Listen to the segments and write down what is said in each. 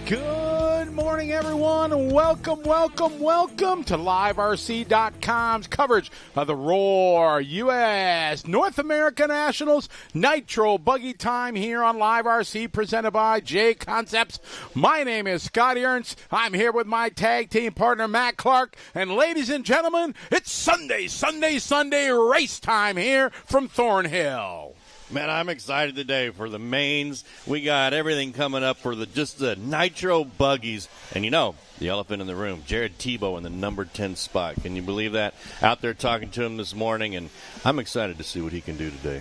Good morning, everyone. Welcome to LiveRC.com's coverage of the Roar U.S. North America Nationals Nitro Buggy time here on Live RC, presented by J Concepts. My name is Scotty Ernst. I'm here with my tag team partner, Matt Clark. And ladies and gentlemen, it's Sunday race time here from Thornhill. Man, I'm excited today for the mains. We got everything coming up for the Nitro Buggies. And you know, the elephant in the room, Jared Tebow in the number 10 spot. Can you believe that? Out there talking to him this morning, and I'm excited to see what he can do today.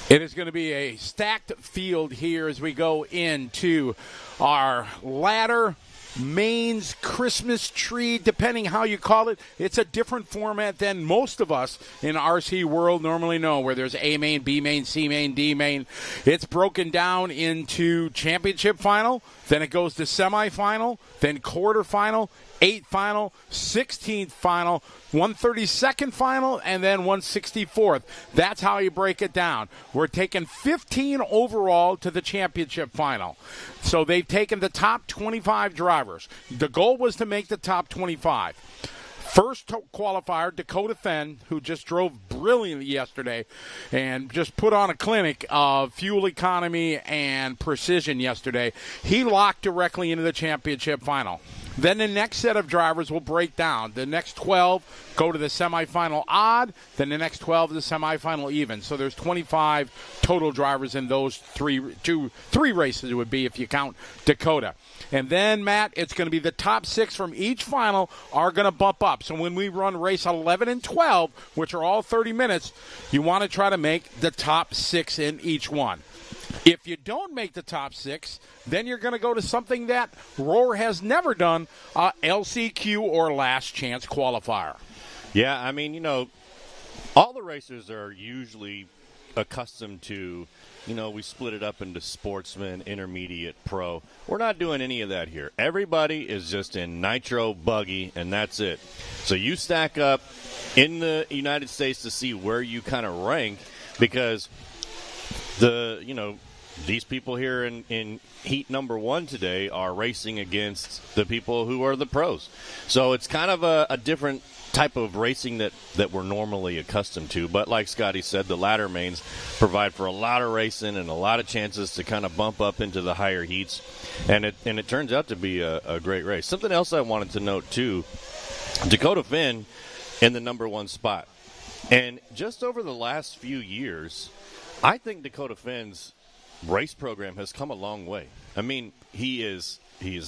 It is going to be a stacked field here as we go into our ladder MAINS Christmas tree, depending how you call it. It's a different format than most of us in RC world normally know, where there's A main, B main, C main, D main. It's broken down into championship final, then it goes to semifinal, then quarterfinal, 8th final, 16th final, 132nd final, and then 164th. That's how you break it down. We're taking 15 overall to the championship final. So they've taken the top 25 drivers. The goal was to make the top 25. First qualifier, Dakota Fenn, who just drove brilliantly yesterday and just put on a clinic of fuel economy and precision yesterday. He locked directly into the championship final. Then the next set of drivers will break down. The next 12 go to the semifinal odd, then the next 12 to the semifinal even. So there's 25 total drivers in those three races it would be if you count Dakota. And then, Matt, it's going to be the top 6 from each final are going to bump up. So when we run race 11 and 12, which are all 30 minutes, you want to try to make the top 6 in each one. If you don't make the top 6, then you're going to go to something that Roar has never done, LCQ or last chance qualifier. Yeah, I mean, you know, all the racers are usually accustomed to, you know, we split it up into sportsman, intermediate, pro. We're not doing any of that here. Everybody is just in Nitro Buggy, and that's it. So you stack up in the United States to see where you kind of rank, because these people here in heat number 1 today are racing against the people who are the pros. So it's kind of a different type of racing that we're normally accustomed to. But like Scotty said, the ladder mains provide for a lot of racing and a lot of chances to kind of bump up into the higher heats. And it turns out to be a great race. Something else I wanted to note, too, Dakota Fenn in the number 1 spot. And just over the last few years, I think Dakota Fenn's race program has come a long way. I mean, he is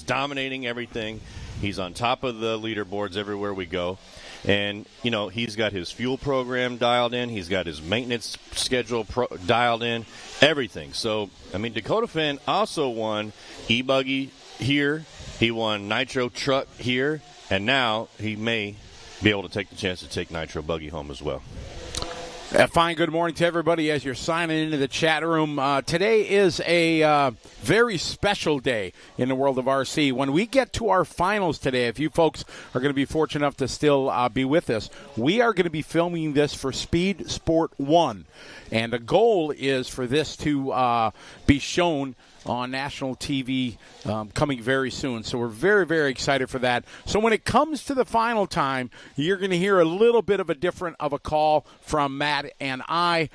dominating everything. He's on top of the leaderboards everywhere we go. And, you know, he's got his fuel program dialed in. He's got his maintenance schedule dialed in, everything. So, I mean, Dakota Fenn also won E-Buggy here. He won Nitro Truck here. And now he may be able to take the chance to take Nitro Buggy home as well. Fine. Good morning to everybody as you're signing into the chat room. Today is a very special day in the world of RC. When we get to our finals today, if you folks are going to be fortunate enough to still be with us, we are going to be filming this for Speed Sport 1. And the goal is for this to be shown on national TV coming very soon. So we're very, very excited for that. So when it comes to the final time, you're going to hear a little bit of a different of a call from Matt and I.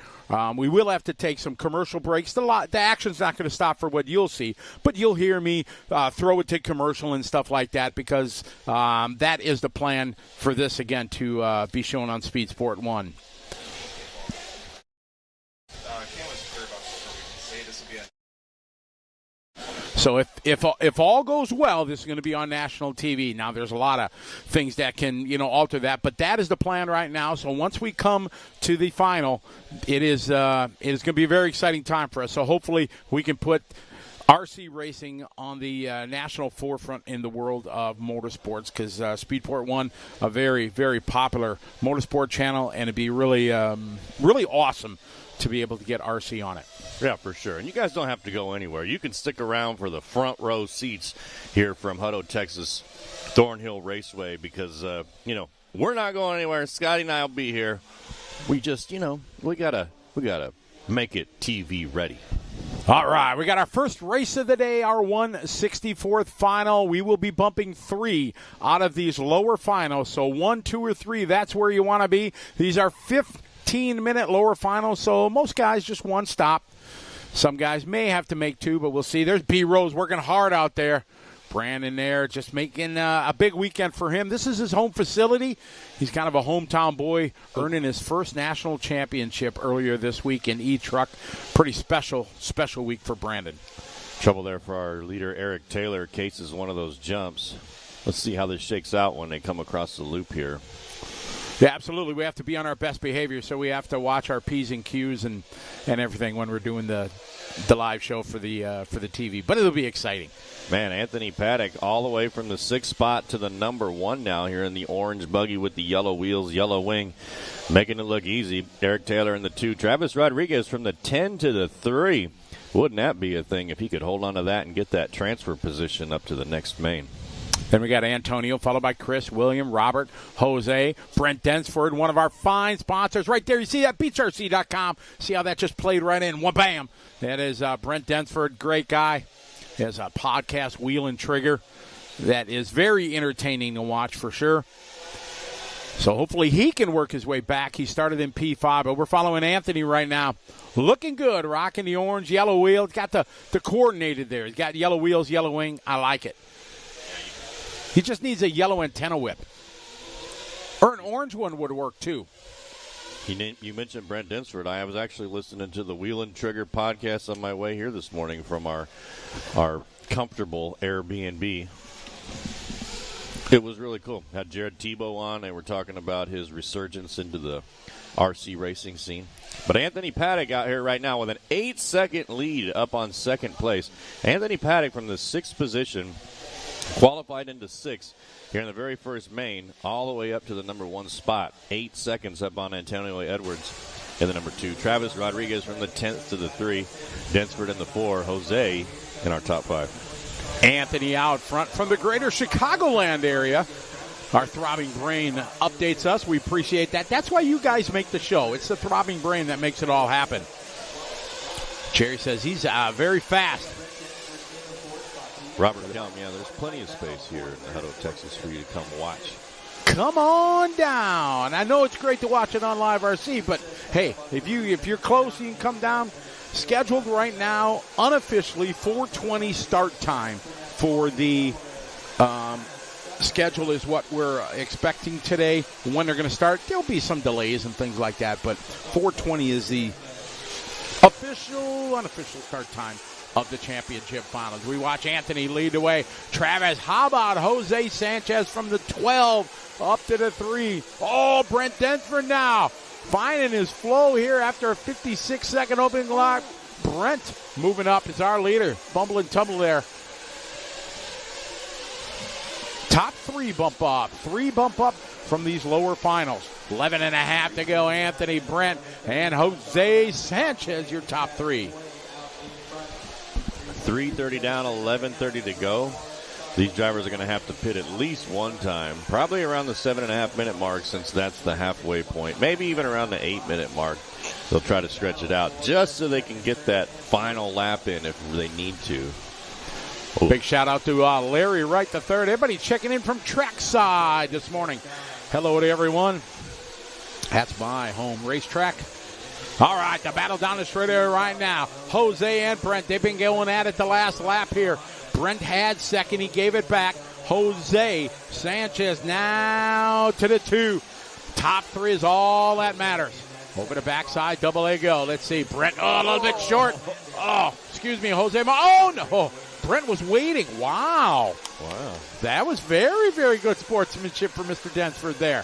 We will have to take some commercial breaks. The action's not going to stop for what you'll see, but you'll hear me throw it to commercial and stuff like that, because that is the plan for this, again, to be shown on Speed Sport 1. So if all goes well, this is going to be on national TV. Now, there's a lot of things that can, alter that, but that is the plan right now. So once we come to the final, it is going to be a very exciting time for us. So hopefully we can put RC racing on the national forefront in the world of motorsports, because Speedport 1, a very, very popular motorsport channel, and it'd be really, really awesome to be able to get RC on it. Yeah, for sure. And you guys don't have to go anywhere. You can stick around for the front row seats here from Hutto, Texas, Thornhill Raceway, because, we're not going anywhere. Scotty and I will be here. We just, we gotta make it TV ready. All right, we got our first race of the day, our 164th final. We will be bumping 3 out of these lower finals. So 1, 2, or 3, that's where you want to be. These are 15-minute lower finals, so most guys just one stop. Some guys may have to make 2, but we'll see. There's B. Rose working hard out there. Brandon there just making a big weekend for him. This is his home facility. He's kind of a hometown boy, earning his first national championship earlier this week in E-Truck. Pretty special week for Brandon. Trouble there for our leader, Eric Taylor. Cases one of those jumps. Let's see how this shakes out when they come across the loop here. Yeah, absolutely. We have to be on our best behavior, so we have to watch our P's and Q's and everything when we're doing the live show for the TV. But it'll be exciting. Man, Anthony Paddock all the way from the 6th spot to the number 1 now here in the orange buggy with the yellow wheels, yellow wing, making it look easy. Eric Taylor in the 2. Travis Rodriguez from the 10 to the 3. Wouldn't that be a thing if he could hold on to that and get that transfer position up to the next main? Then we got Antonio, followed by Chris, William, Robert, Jose, Brent Densford, one of our fine sponsors right there. You see that? BeachRC.com. See how that just played right in? Bam. That is Brent Densford, great guy. He has a podcast, Wheel and Trigger, that is very entertaining to watch for sure. So hopefully he can work his way back. He started in P5, but we're following Anthony right now. Looking good, rocking the orange, yellow wheel. He's got the coordinated there. He's got yellow wheels, yellow wing. I like it. He just needs a yellow antenna whip. Or an orange one would work too. You mentioned Brent Densford. I was actually listening to the Wheel and Trigger podcast on my way here this morning from our comfortable Airbnb. It was really cool. Had Jared Tebow on, and we're talking about his resurgence into the RC racing scene. But Anthony Paddock out here right now with an 8-second lead up on second place. Anthony Paddock from the 6th position, qualified into 6th here in the very first main, all the way up to the number 1 spot. 8 seconds up on Antonio Edwards in the number 2. Travis Rodriguez from the 10th to the 3. Densford in the 4. Jose in our top 5. Anthony out front from the greater Chicagoland area. Our Throbbing Brain updates us. We appreciate that. That's why you guys make the show. It's the Throbbing Brain that makes it all happen. Jerry says he's very fast. Robert, yeah, there's plenty of space here in the Hutto, Texas for you to come watch. Come on down. I know it's great to watch it on Live RC, but hey, if you're close, you can come down. Scheduled right now, unofficially 4:20 start time for the schedule is what we're expecting today. When they're going to start, there'll be some delays and things like that, but 4:20 is the unofficial start time of the championship finals. We watch Anthony lead the way. Travis, how about Jose Sanchez from the 12 up to the 3? Oh, Brent Densford now finding his flow here after a 56-second opening lock. Brent moving up is our leader. Fumble and tumble there. Top 3 bump up. 3 bump up from these lower finals. 11.5 to go. Anthony, Brent, and Jose Sanchez, your top 3. 3:30 down, 11:30 to go. These drivers are going to have to pit at least one time, probably around the 7.5-minute mark, since that's the halfway point. Maybe even around the 8-minute mark. They'll try to stretch it out just so they can get that final lap in if they need to. Big shout out to Larry Wright III. Everybody checking in from trackside this morning. Hello to everyone. That's my home racetrack. All right, the battle down the straight area right now. Jose and Brent, they've been going at it the last lap here. Brent had second. He gave it back. Jose Sanchez now to the 2. Top 3 is all that matters. Over the backside, double A go. Let's see. Brent, a little bit short. Oh, excuse me, Jose. Oh, no. Brent was waiting. Wow. That was very, very good sportsmanship for Mr. Densford there.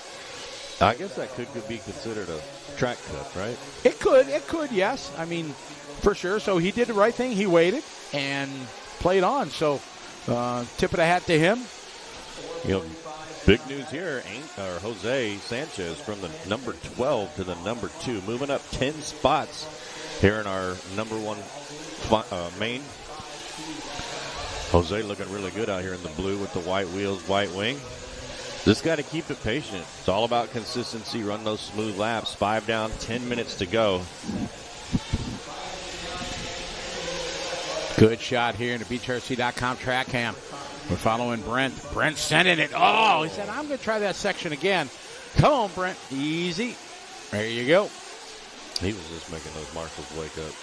I guess that could be considered a track cut, right? It could, yes. I mean, for sure. So he did the right thing. He waited and played on. So tip of the hat to him. Big news here. Jose Sanchez from the number 12 to the number 2, moving up 10 spots here in our number 1 main. Jose looking really good out here in the blue with the white wheels, white wing. Just got to keep it patient. It's all about consistency. Run those smooth laps. 5 down, 10 minutes to go. Good shot here in the BeachRC.com track cam. We're following Brent. Brent sending it. Oh, he said, I'm going to try that section again. Come on, Brent. Easy. There you go. He was just making those marshals wake up.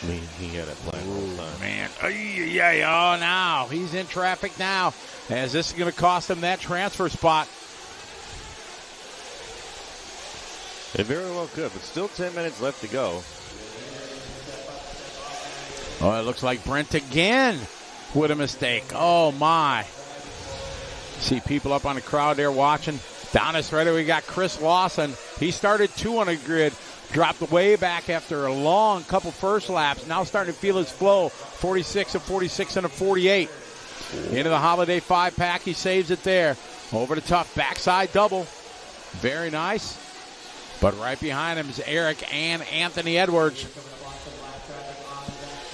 I mean, he had it planned all the time. Man. Oh, now. He's in traffic now. As this is going to cost him that transfer spot. It very well could, but still 10 minutes left to go. Oh, it looks like Brent again with a mistake. Oh, my. See people up on the crowd there watching. Down this right, we got Chris Lawson. He started 2 on the grid. Dropped way back after a long couple first laps. Now starting to feel his flow. 46 and 46 and a 48. Into the Holiday 5-pack. He saves it there. Over the tough backside double. Very nice. But right behind him is Eric and Anthony Edwards.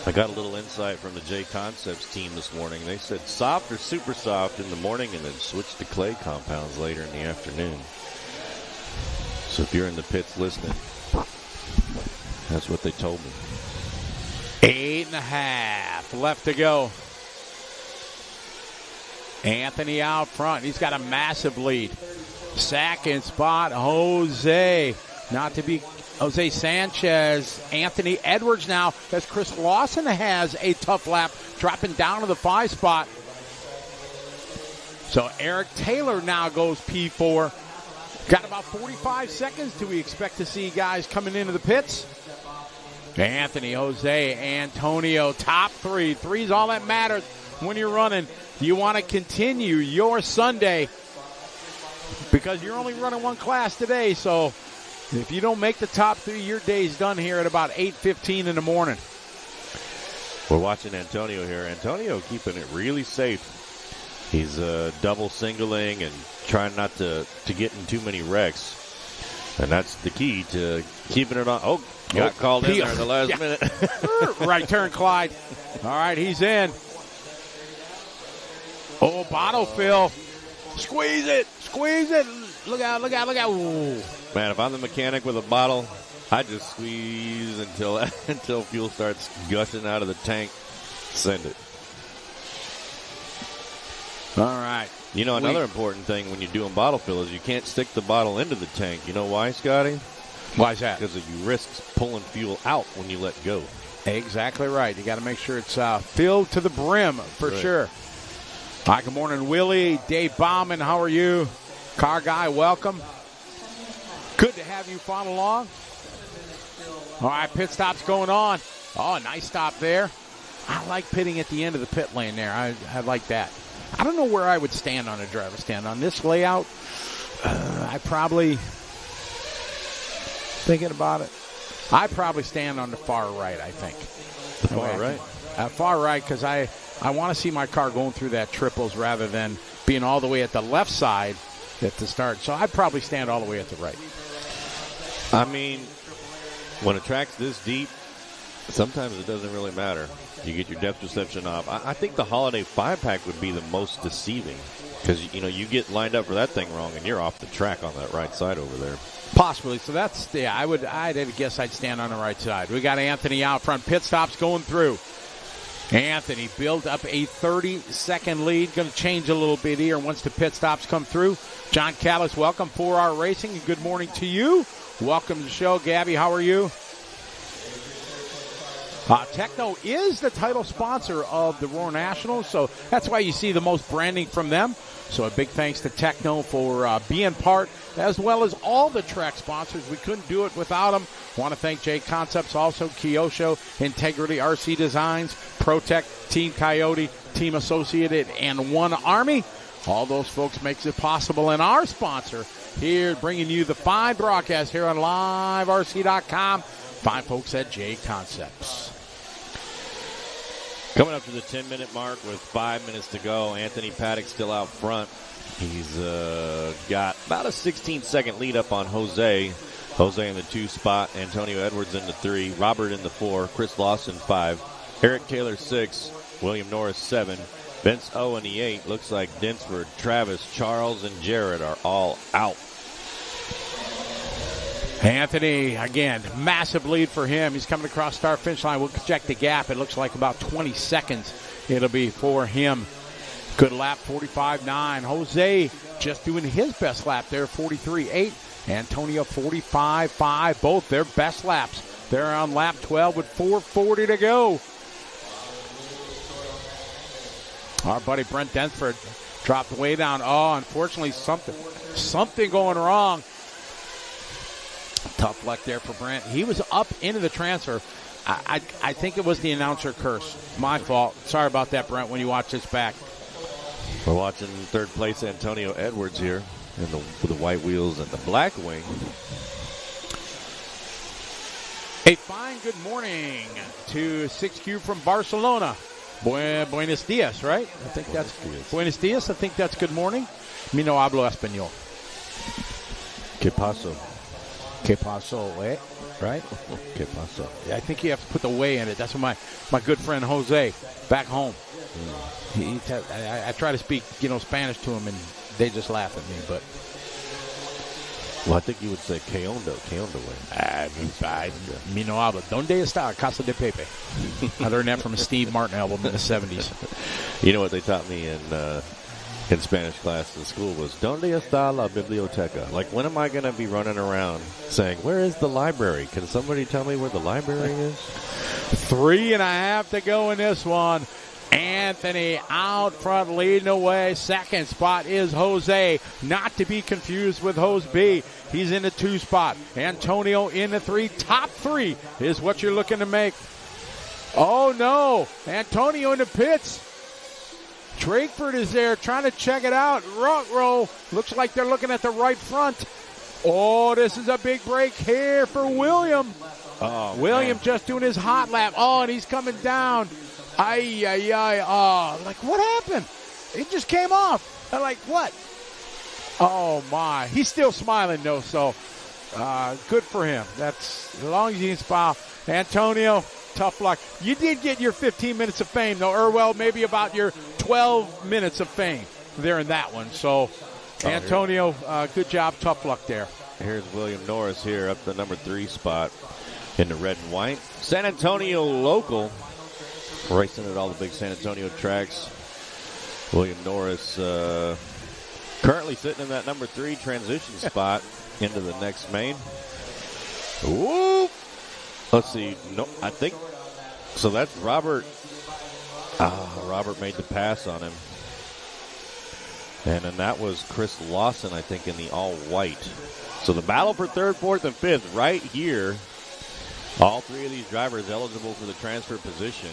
I got a little insight from the J Concepts team this morning. They said soft or super soft in the morning and then switch to clay compounds later in the afternoon. So if you're in the pits listening, that's what they told me. 8.5 left to go. Anthony out front. He's got a massive lead. Second spot, Jose. Not to be Jose Sanchez. Anthony Edwards now, as Chris Lawson has a tough lap, dropping down to the 5 spot. So Eric Taylor now goes P4. Got about 45 seconds till we expect to see guys coming into the pits. Anthony, Jose, Antonio, top 3. 3's all that matters when you're running. You want to continue your Sunday because you're only running one class today. So if you don't make the top 3, your day's done here at about 8:15 in the morning. We're watching Antonio here. Antonio keeping it really safe. He's double singling and trying not to get in too many wrecks. And that's the key to keeping it on. Oh, got called in there in the last minute. Right turn, Clyde. All right, he's in. Oh, bottle fill. Squeeze it. Squeeze it. Look out, look out, look out. Ooh. Man, if I'm the mechanic with a bottle, I just squeeze until fuel starts gushing out of the tank. Send it. All right. You know, another important thing when you're doing bottle fill is you can't stick the bottle into the tank. You know why, Scotty? Why is that? Because you risk pulling fuel out when you let go. Exactly right. You got to make sure it's filled to the brim for sure. Hi, good morning, Willie. Dave Bauman, how are you? Car guy, welcome. Good to have you follow along. All right, pit stop's going on. Oh, nice stop there. I like pitting at the end of the pit lane there. I like that. I don't know where I would stand on a driver's stand. On this layout, I probably, thinking about it, I probably stand on the far right, I think. The far right? Far right, because I want to see my car going through that triples rather than being all the way at the left side at the start. So I'd probably stand all the way at the right. I mean, when a track's this deep, sometimes it doesn't really matter. You get your depth perception off. I think the Holiday 5-pack would be the most deceiving because, you know, you get lined up for that thing wrong and you're off the track on that right side over there. Possibly. So that's, I'd guess I'd stand on the right side. We got Anthony out front. Pit stops going through. Anthony built up a 30-second lead. Going to change a little bit here once the pit stops come through. John Callis, welcome. 4R Racing, and good morning to you. Welcome to the show. Gabby, how are you? Techno is the title sponsor of the Roar Nationals, so that's why you see the most branding from them. So a big thanks to Techno for being part, as well as all the track sponsors. We couldn't do it without them. Want to thank J Concepts, also Kyosho, Integrity RC Designs, ProTech, Team Coyote, Team Associated, and One Army. All those folks makes it possible. And our sponsor here, bringing you the fine broadcast here on LiveRC.com. Fine folks at J Concepts. Coming up to the 10-minute mark with 5 minutes to go. Anthony Paddock still out front. He's got about a 16-second lead up on Jose. Jose in the 2 spot. Antonio Edwards in the 3. Robert in the 4. Chris Lawson 5. Eric Taylor 6. William Norris 7. Vince O in the 8. Looks like Dinsford, Travis, Charles, and Jared are all out. Anthony, again, massive lead for him. He's coming across start finish line. We'll check the gap. It looks like about 20 seconds it'll be for him. Good lap, 45.9. Jose just doing his best lap there, 43.8. Antonio, 45.5. Both their best laps. They're on lap 12 with 4:40 to go. Our buddy Brent Densford dropped way down. Oh, unfortunately, something going wrong. Tough luck there for Brent. He was up into the transfer. I think it was the announcer curse. My fault. Sorry about that, Brent, when you watch this back. We're watching third place Antonio Edwards here with the white wheels and the black wing. A fine good morning to 6Q from Barcelona. Buenos dias, right? I think that's Buenos dias. I think that's good morning. Mi no hablo español. ¿Qué pasó? ¿Qué pasó, eh? Right? ¿Qué pasó? I think you have to put the way in it. That's what my good friend Jose back home. I try to speak, Spanish to him, and they just laugh at me. But well, I think you would say ¿Qué onda? ¿Qué onda, güey? Mi no hablo. ¿Dónde está Casa de Pepe? I learned that from a Steve Martin album in the 70s. You know what they taught me in Spanish class in school was ¿Dónde está la biblioteca? Like, when am I going to be running around saying, where is the library? Can somebody tell me where the library is? 3.5 to go in this one. Anthony out front leading away. Second spot is Jose. Not to be confused with Jose B. He's in the 2 spot. Antonio in the 3. Top 3 is what you're looking to make. Oh, no. Antonio in the pits. Drakeford is there trying to check it out. Row. Looks like they're looking at the right front. Oh, this is a big break here for William. Oh, William man. Just doing his hot lap. Oh, and he's coming down. Oh, like, what happened? It just came off. I'm like, what? Oh, my. He's still smiling, though, so good for him. That's as long as he can smile. Antonio, tough luck. You did get your 15 minutes of fame, though, Irwell, maybe about your 12 minutes of fame there in that one. So, Antonio, good job. Tough luck there. Here's William Norris here up the number 3 spot in the red and white. San Antonio local. Racing at all the big San Antonio tracks. William Norris currently sitting in that number 3 transition spot into the next main. Whoop! Let's see. No, I think so. That's Robert. Robert made the pass on him. And then that was Chris Lawson, I think, in the all-white. So the battle for 3rd, 4th, and 5th right here. All 3 of these drivers eligible for the transfer position.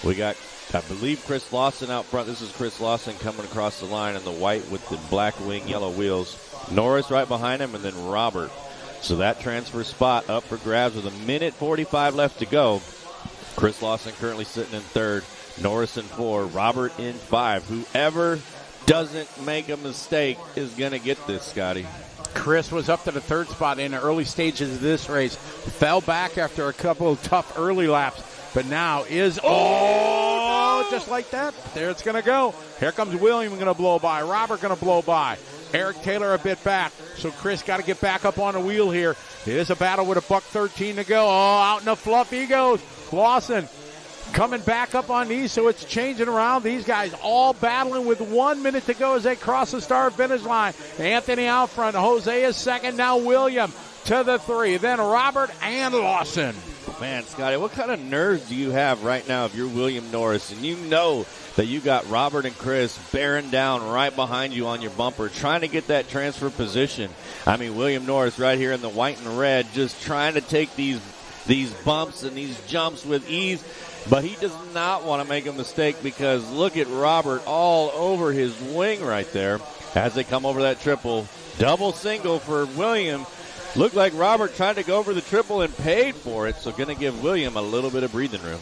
We got, I believe, Chris Lawson out front. This is Chris Lawson coming across the line in the white with the black wing, yellow wheels. Norris right behind him, and then Robert. So that transfer spot up for grabs with 1:45 left to go. Chris Lawson currently sitting in 3rd. Norris in 4. Robert in 5. Whoever doesn't make a mistake is going to get this, Scotty. Chris was up to the 3rd spot in the early stages of this race. Fell back after a couple of tough early laps. But now is, just like that. There it's going to go. Here comes William going to blow by. Robert going to blow by. Eric Taylor a bit back. So Chris got to get back up on the wheel here. It is a battle with $1:13 to go. Oh, out in the fluff he goes. Lawson coming back up on these, so it's changing around. These guys all battling with 1 minute to go as they cross the start finish line. Anthony out front. Jose is second. Now William to the 3. Then Robert and Lawson. Man, Scotty, what kind of nerves do you have right now if you're William Norris and you know that you got Robert and Chris bearing down right behind you on your bumper, trying to get that transfer position? I mean, William Norris right here in the white and red just trying to take these bumps and these jumps with ease, but he does not want to make a mistake because look at Robert all over his wing right there as they come over that triple. Double single for William. Looked like Robert tried to go over the triple and paid for it, so going to give William a little bit of breathing room.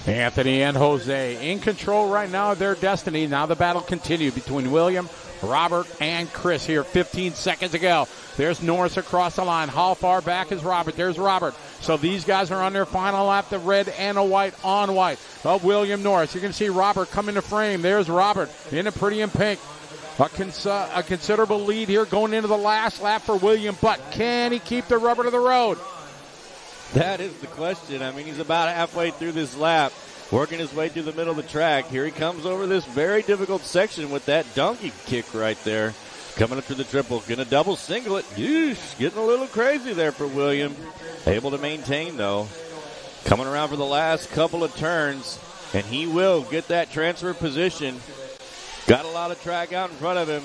Anthony and Jose in control right now of their destiny. Now the battle continues between William, Robert, and Chris here. 15 seconds ago. There's Norris across the line. How far back is Robert? There's Robert. So these guys are on their final lap, the red and a white on white of William Norris. You're going to see Robert come into frame. There's Robert in the pretty and pink. A considerable lead here going into the last lap for William, but can he keep the rubber to the road? That is the question. I mean, he's about halfway through this lap, working his way through the middle of the track. Here he comes over this very difficult section with that donkey kick right there. Coming up to the triple, gonna double single it. Yeesh, getting a little crazy there for William. Able to maintain though. Coming around for the last couple of turns, and he will get that transfer position. Got a lot of track out in front of him.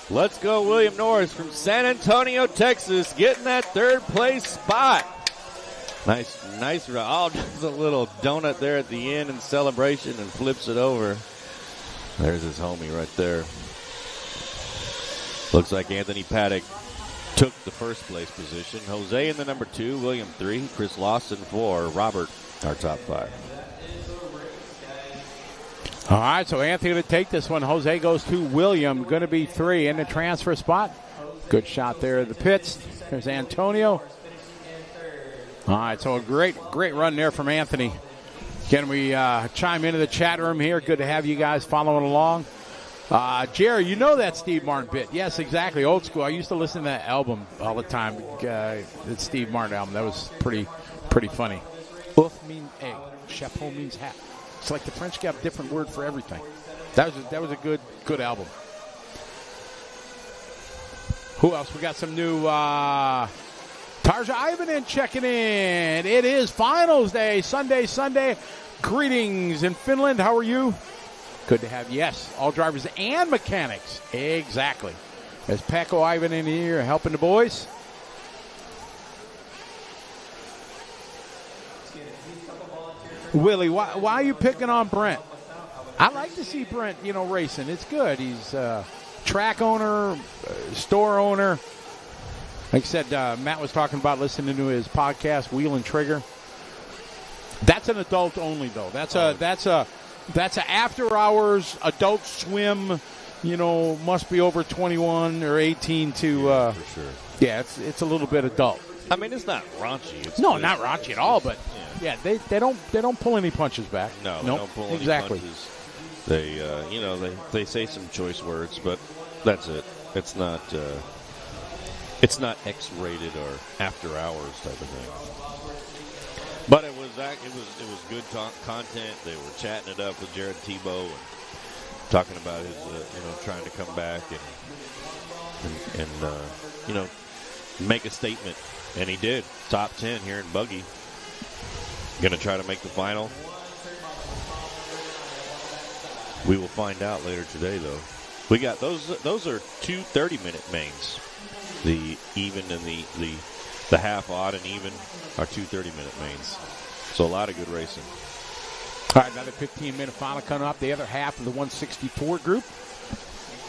Let's go, William Norris from San Antonio, Texas, getting that third place spot. Nice run. Oh, just a little donut there at the end in celebration and flips it over. There's his homie right there. Looks like Anthony Paddock took the first place position. Jose in the number 2, William 3, Chris Lawson 4, Robert our top 5. All right, so Anthony going to take this one. Jose goes to William, going to be 3 in the transfer spot. Good shot there at the pits. There's Antonio. All right, so a great run there from Anthony. Can we chime into the chat room here? Good to have you guys following along. Jerry, you know that Steve Martin bit. Yes, exactly. Old school. I used to listen to that album all the time. The Steve Martin album. That was pretty funny. Ouf means egg. Chapeau means hat. It's like the French got a different word for everything. That was a good album. Who else? We got some new Tarja Ivanen checking in. It is finals day, Sunday. Greetings in Finland. How are you? Good to have you. Yes, all drivers and mechanics. Exactly. There's Paco Ivanen here helping the boys. Willie, why are you picking on Brent? I like to see Brent, racing. It's good. He's track owner, store owner. Like I said, Matt was talking about listening to his podcast, Wheel and Trigger. That's an adult only, though. That's a after hours adult swim. Must be over 21 or 18 to. For sure. Yeah, it's a little bit adult. I mean, it's not raunchy. Not raunchy at all. But they don't pull any punches back. No, they don't pull any punches. They they say some choice words, but that's it. It's not X-rated or after hours type of thing. But it was good content. They were chatting it up with Jared Tebow and talking about his trying to come back and make a statement, and he did. Top 10 here in Buggy. Going to try to make the final. We will find out later today, though. We got those are 2 30-minute mains. The even and the half odd and even are 2 30-minute mains. So a lot of good racing. All right, another 15-minute final coming up. The other half of the 164 group.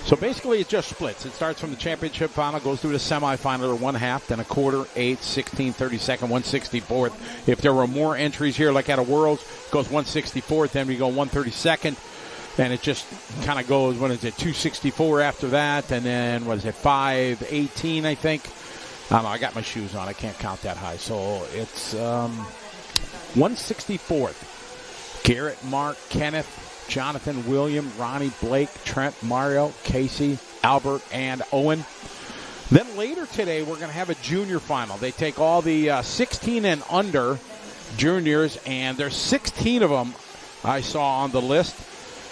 So basically it just splits. It starts from the championship final, goes through the semifinal, or one half, then a quarter, 8th, 16th, 32nd, 164th. If there were more entries here, like at a Worlds, it goes 164th, then we go 132nd. And it just kind of goes, 264 after that, and then, 518, I think? I don't know, I got my shoes on. I can't count that high. So it's 164th. Garrett, Mark, Kenneth, Jonathan, William, Ronnie, Blake, Trent, Mario, Casey, Albert, and Owen. Then later today, we're going to have a junior final. They take all the 16 and under juniors, and there's 16 of them I saw on the list.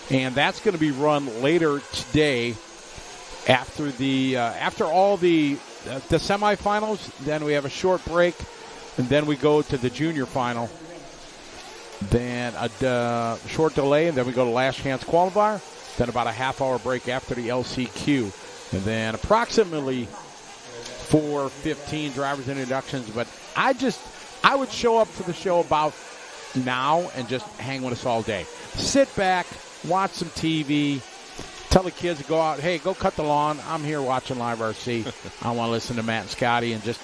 And that's going to be run later today after all the semifinals. Then we have a short break, and then we go to the junior final. Then a short delay, and then we go to last chance qualifier. Then about a half-hour break after the LCQ. And then approximately 4:15 drivers' introductions. But I would show up for the show about now and just hang with us all day. Sit back. Watch some TV. Tell the kids to go out. Hey, go cut the lawn. I'm here watching Live RC. I want to listen to Matt and Scotty and just,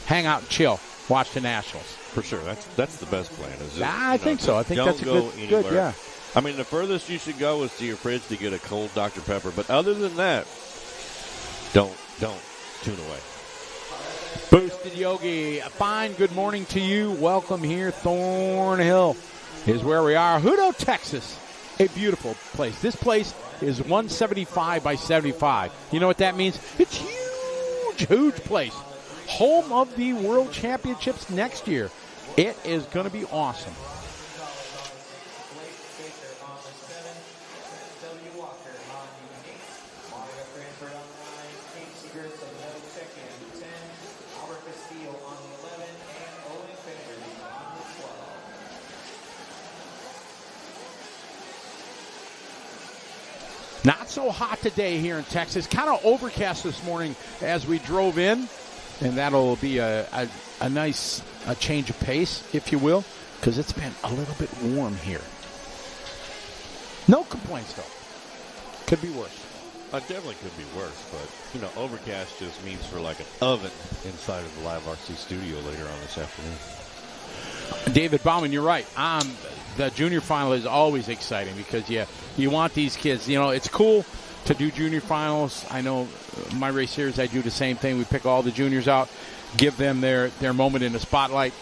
hang out and chill. Watch the Nationals. For sure. That's the best plan. I think so. I think that's a good, yeah. I mean, the furthest you should go is to your fridge to get a cold Dr. Pepper. But other than that, don't tune away. Boosted Yogi, a fine good morning to you. Welcome here. Thornhill is where we are. Hutto, Texas. a beautiful place. This place is 175 by 75. You know what that means? It's huge, huge place. Home of the World Championships next year. It is going to be awesome. Not so hot today here in Texas. Kind of overcast this morning as we drove in. And that'll be a nice change of pace, if you will, because it's been a little bit warm here. No complaints, though. Could be worse. It definitely could be worse, but, overcast just means for like an oven inside of the Live RC studio later on this afternoon. David Bauman, you're right. The junior final is always exciting because you want these kids. It's cool to do junior finals. I know my race series, I do the same thing. We pick all the juniors out, give them their moment in the spotlight,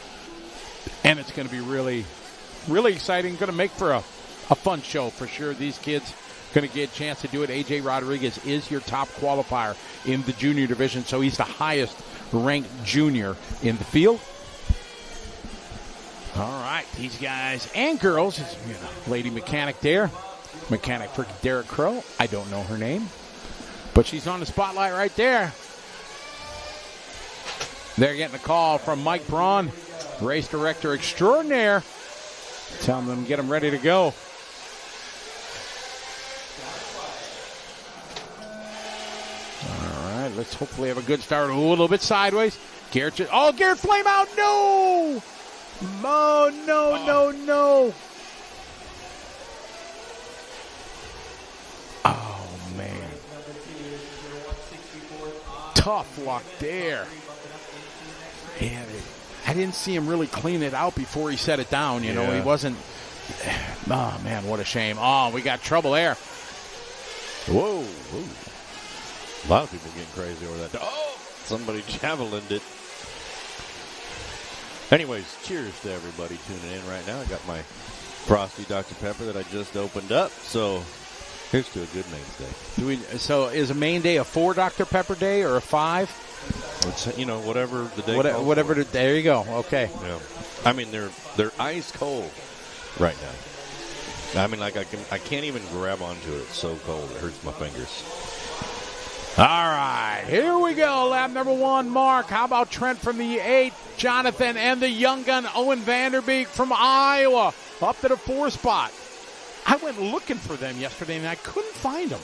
and it's going to be really, really exciting. Going to make for a fun show for sure. These kids going to get a chance to do it. AJ Rodriguez is your top qualifier in the junior division, so he's the highest ranked junior in the field. All right, these guys and girls, lady mechanic there, mechanic for Derek Crow. I don't know her name, but she's on the spotlight right there. They're getting a call from Mike Braun, race director extraordinaire, telling them to get them ready to go. All right, let's hopefully have a good start. A little bit sideways. Garrett flame out. No! Oh, no. Oh, man. Tough luck there. And I didn't see him really clean it out before he set it down. He wasn't. Oh, man, what a shame. Oh, we got trouble there. Whoa. A lot of people getting crazy over that. Oh, somebody javelined it. Anyways, cheers to everybody tuning in right now. I got my Frosty Dr. Pepper that I just opened up. So here's to a good Main's Day. So is a Main Day a 4 Dr. Pepper day or a 5? It's, whatever the day. Whatever. There you go. Okay. Yeah. I mean, they're ice cold right now. I mean, like I can't even grab onto it. It's so cold. It hurts my fingers. All right, here we go. Lap number 1, Mark. How about Trent from the 8? Jonathan and the young gun, Owen Vanderbeek from Iowa, up to the 4 spot. I went looking for them yesterday, and I couldn't find them.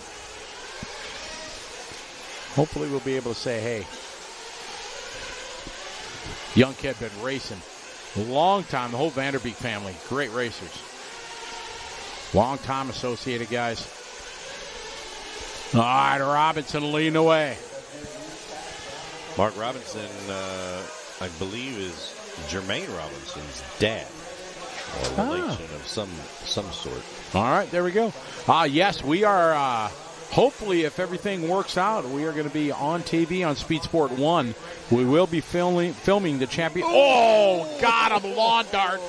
Hopefully we'll be able to say, hey, young kid been racing a long time. The whole Vanderbeek family, great racers. Long time associated guys. All right, Robinson leading away. Mark Robinson, I believe, is Jermaine Robinson's dad, or relation of some sort. All right, there we go. Yes, we are, hopefully, if everything works out, we are going to be on TV on Speed Sport 1. We will be filming the champion. Oh, got him, lawn dart.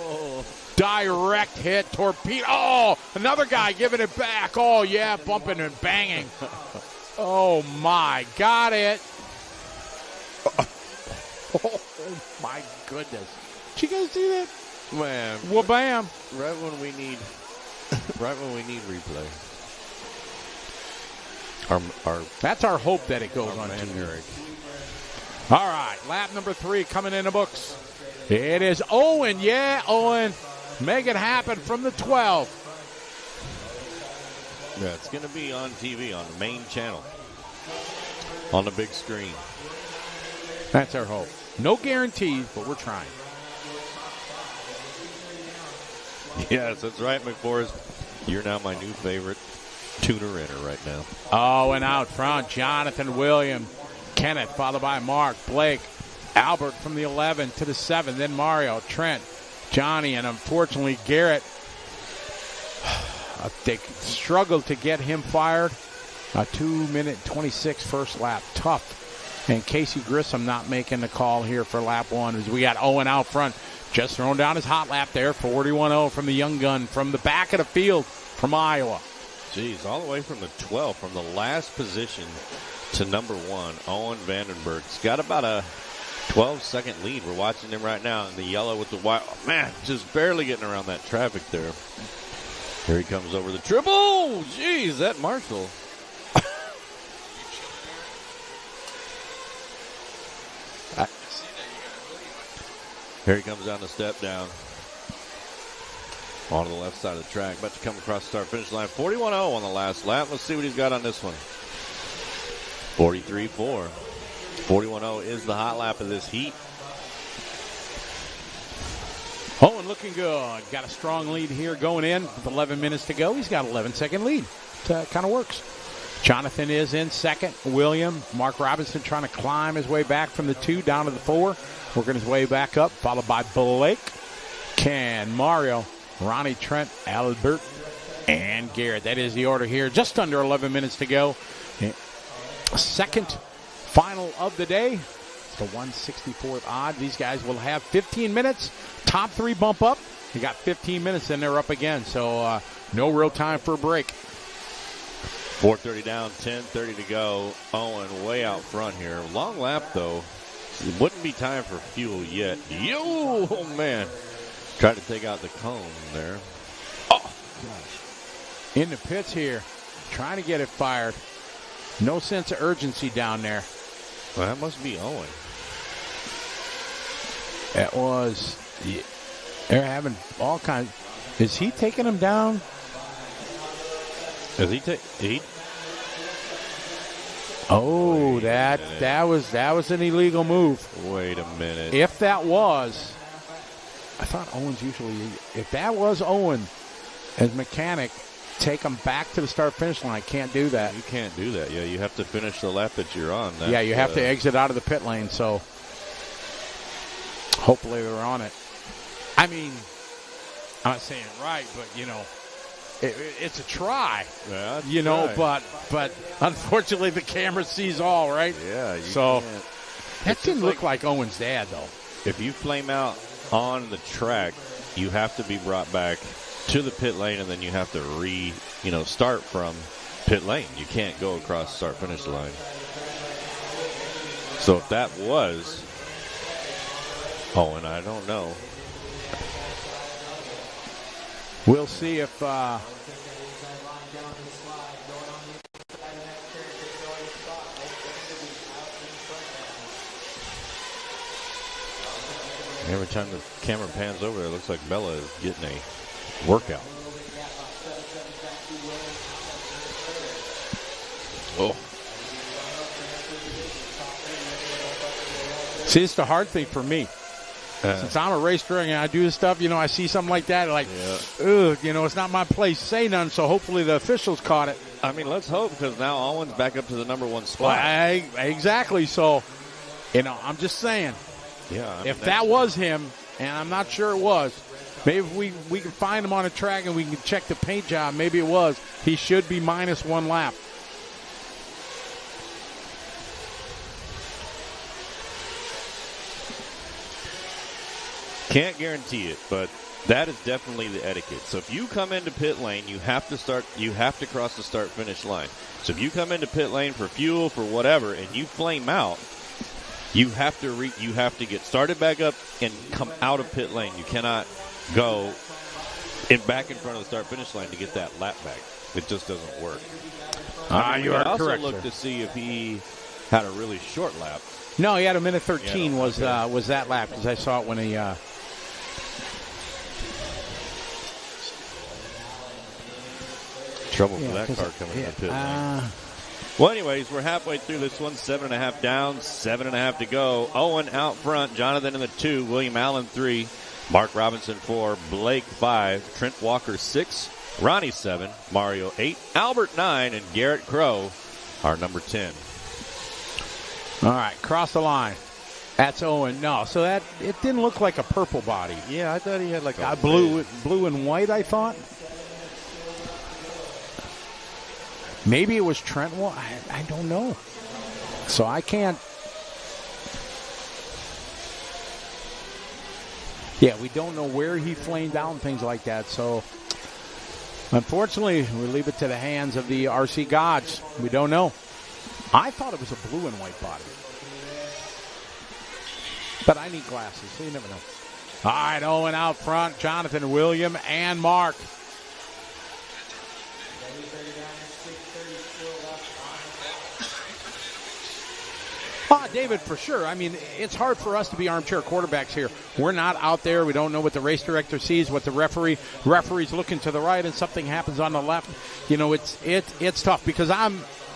Direct hit, torpedo. Oh, another guy giving it back. Oh, yeah, bumping and banging. Oh, my. Got it. Oh, my goodness. Did you guys see that? Man. Well, bam. Right when we need replay. That's our hope that it goes on TV. All right, lap number 3 coming in the books. It is Owen. Yeah, Owen. Make it happen from the 12. Yeah, it's going to be on TV on the main channel. On the big screen. That's our hope. No guarantees, but we're trying. Yes, that's right, McForrest. You're now my new favorite tuner-inner right now. Oh, and out front, Jonathan Williams. Kenneth, followed by Mark, Blake, Albert from the 11 to the 7, then Mario, Trent, Johnny, and unfortunately Garrett. They struggled to get him fired. A 2-minute 26 first lap. Tough. And Casey Grissom not making the call here for lap 1 as we got Owen out front. Just throwing down his hot lap there. 41-0 from the young gun from the back of the field. from Iowa. Jeez, all the way from the 12th, from the last position to number 1, Owen Vandenberg's got about a 12-second lead. We're watching him right now in the yellow with the white. Oh, man, just barely getting around that traffic there. Here he comes over the triple. Jeez, that Marshall. Here he comes down the step down. On the left side of the track. About to come across the start-finish line. 41-0 on the last lap. Let's see what he's got on this one. 43-4. 41-0 is the hot lap of this heat. Owen looking good. Got a strong lead here going in with 11 minutes to go. He's got an 11-second lead. Kind of works. Jonathan is in second. William, Mark Robinson trying to climb his way back from the 2 down to the 4. Working his way back up, followed by Blake, Ken, Mario, Ronnie, Trent, Albert, and Garrett. That is the order here. Just under 11 minutes to go. Second final of the day. It's the 164th odd. These guys will have 15 minutes. Top 3 bump up. You got 15 minutes, then they're up again. So no real time for a break. 4:30 down, 10:30 to go. Owen way out front here. Long lap, though. It wouldn't be time for fuel yet. Oh, man. Tried to take out the cone there. Oh, gosh. In the pits here. Trying to get it fired. No sense of urgency down there. Well, that must be Owen. It was. Yeah, they're having all kinds. Is he taking them down? Is he Oh, that was an illegal move. Wait a minute. If that was, I thought Owen's usually. If that was Owen, as mechanic, take him back to the start-finish line. Can't do that. You can't do that. Yeah, you have to finish the lap that you're on. Yeah, you have to exit out of the pit lane. So hopefully they're on it. I mean, I'm not saying it right, but you know. It's a try, yeah, you know, but unfortunately the camera sees all, right? Yeah. So that didn't look like Owen's dad, though. If you flame out on the track, you have to be brought back to the pit lane, and then you have to start from pit lane. You can't go across the start-finish line. So if that was Owen, I don't know. We'll see if every time the camera pans over there, it looks like Bella is getting a workout. Oh. See, it's the hard thing for me. Since I'm a race director and I do this stuff, you know, I see something like that, like, ugh, you know, it's not my place to say none, so hopefully the officials caught it. I mean, let's hope, because now Owen's back up to the number 1 spot. Well, exactly. So, you know, I'm just saying. Yeah. I mean, if that was him, and I'm not sure it was, maybe if we can find him on a track and we can check the paint job, maybe it was. He should be minus 1 lap. Can't guarantee it, but that is definitely the etiquette. So if you come into pit lane, you have to cross the start-finish line. So if you come into pit lane for fuel, for whatever, and you flame out, you have to get started back up and come out of pit lane. You cannot go back in front of the start-finish line to get that lap back. It just doesn't work. You are also correct, look sir. to see if he had a really short lap. No, he had a minute 13 was that lap, because I saw it when he trouble for that car coming in the pit lane. Well, anyways, we're halfway through this one. 7.5 down, 7.5 to go. Owen out front. Jonathan in the 2. William Allen 3. Mark Robinson 4. Blake 5. Trent Walker 6. Ronnie 7. Mario 8. Albert 9. And Garrett Crow, our number 10. All right, cross the line. That's Owen. No, so it didn't look like a purple body. Yeah, I thought he had like a blue and white, I thought. Maybe it was Trent. I don't know. So I can't. Yeah, we don't know where he flamed out and things like that. So Unfortunately, we leave it to the hands of the RC gods. We don't know. I thought it was a blue and white body. But I need glasses, so you never know. All right, Owen out front, Jonathan, William, and Mark. David, for sure. I mean, it's hard for us to be armchair quarterbacks here. We're not out there. We don't know what the race director sees, what the referee's looking to the right, and something happens on the left. You know, it's tough because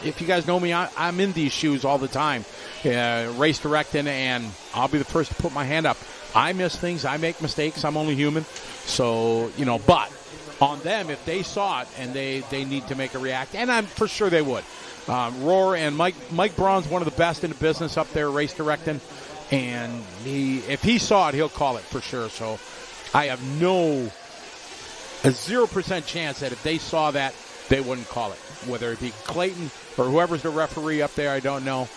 if you guys know me, I'm in these shoes all the time, race directing, and I'll be the first to put my hand up. I miss things. I make mistakes. I'm only human. So, you know, but on them, if they saw it and they need to make a react, and I'm for sure they would. Roar and Mike Braun's one of the best in the business up there race directing, and if he saw it, he'll call it for sure. So I have a 0% chance that if they saw that, they wouldn't call it. Whether it be Clayton or whoever's the referee up there, I don't know.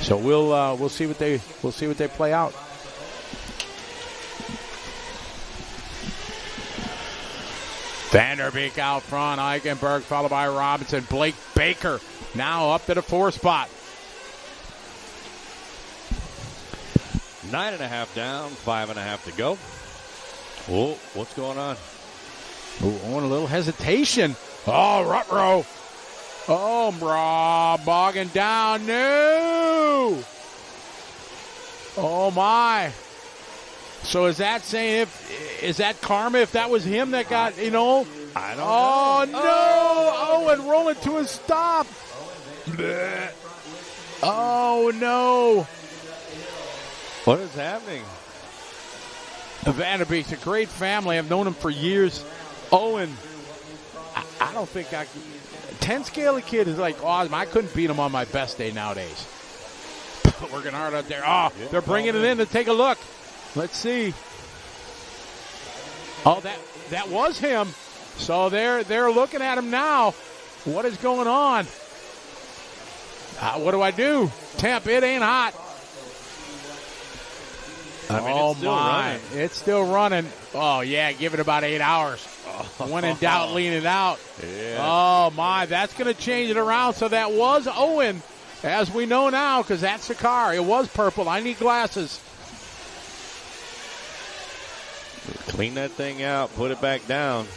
So we'll see what they play out. Vanderbeek out front, Eichenberg followed by Robinson. Blake Baker now up to the 4 spot. 9.5 down, 5.5 to go. Oh, what's going on? Oh, a little hesitation. Oh, Rutrow. Oh, bogging down. No. Oh, my. So is that saying is that karma if that was him that got, I don't know. Oh, no. Owen rolling to a stop. Oh, no. What is happening? Vanderbeek's a great family. I've known him for years. Owen, I don't think 10 scale kid is like awesome. I couldn't beat him on my best day nowadays. Working hard out there. Oh, they're bringing it in to take a look. Let's see. Oh, that was him. So they're looking at him now. What is going on? What do I do? Temp, it ain't hot. It's still running. It's still running. Oh, yeah, give it about 8 hours. When in doubt, lean it out. Yeah. Oh, my, that's going to change it around. So that was Owen, as we know now, because that's the car. It was purple. I need glasses. Clean that thing out. Put it back down.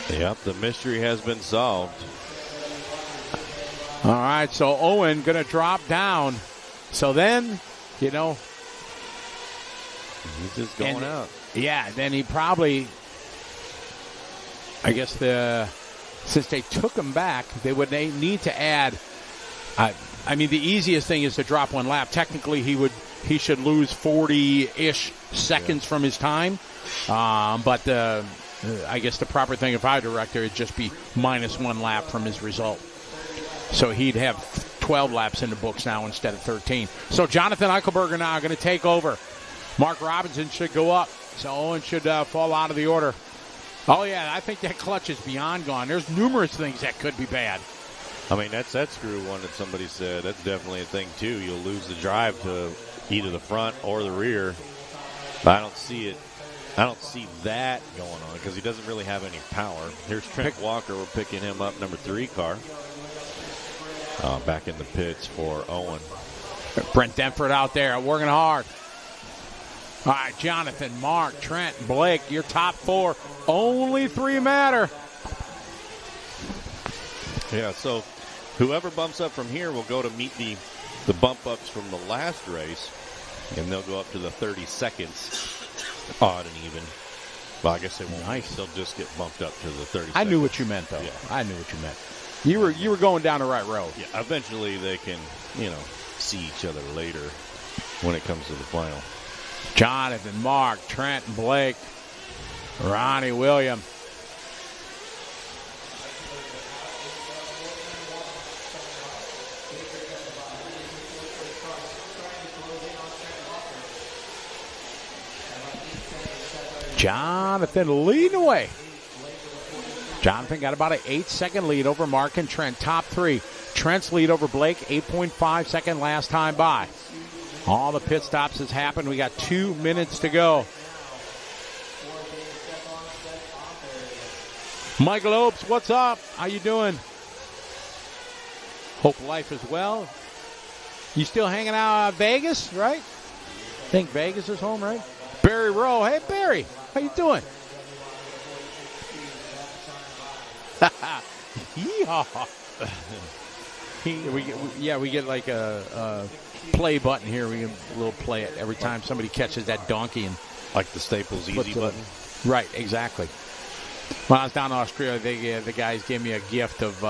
Yep, the mystery has been solved. All right, so Owen going to drop down. So then, he's just going out. Yeah, then he probably, I guess since they took him back, they need to add. I mean, the easiest thing is to drop one lap. Technically, he should lose 40-ish seconds from his time. But I guess the proper thing if I were director would just be -1 lap from his result. So he'd have 12 laps in the books now instead of 13. So Jonathan Eichelberger now going to take over. Mark Robinson should go up. So Owen should fall out of the order. Oh, yeah, I think that clutch is beyond gone. There's numerous things that could be bad. I mean, that's that screw one that somebody said. That's definitely a thing, too. You'll lose the drive to either the front or the rear. But I don't see it. I don't see that going on because he doesn't really have any power. Here's Trent Walker. We're picking him up, number 3 car. Back in the pits for Owen. Brent Denford out there working hard. All right, Jonathan, Mark, Trent, Blake, your top 4. Only 3 matter. Yeah, so whoever bumps up from here will go to meet the bump ups from the last race, and they'll go up to the 30 seconds, odd and even. Well, I guess they won't. Nice. They'll just get bumped up to the 30 seconds. I knew what you meant, though. Yeah. I knew what you meant. You were going down the right road. Yeah, eventually they can, see each other later when it comes to the final. Jonathan, Mark, Trent, and Blake, Ronnie, William. Jonathan leading away. Jonathan got about an 8-second lead over Mark and Trent. Top 3. Trent's lead over Blake, 8.5 second last time by. All the pit stops has happened. We got 2 minutes to go. Michael Opes, what's up? How you doing? Hope life is well. You still hanging out at Vegas, right? I think Vegas is home, right? Barry Rowe. Hey, Barry. How you doing? we get like a play button here. We get a little play it every time somebody catches that donkey. And like the Staples Easy button? Right, exactly. When I was down in Australia, the guys gave me a gift of,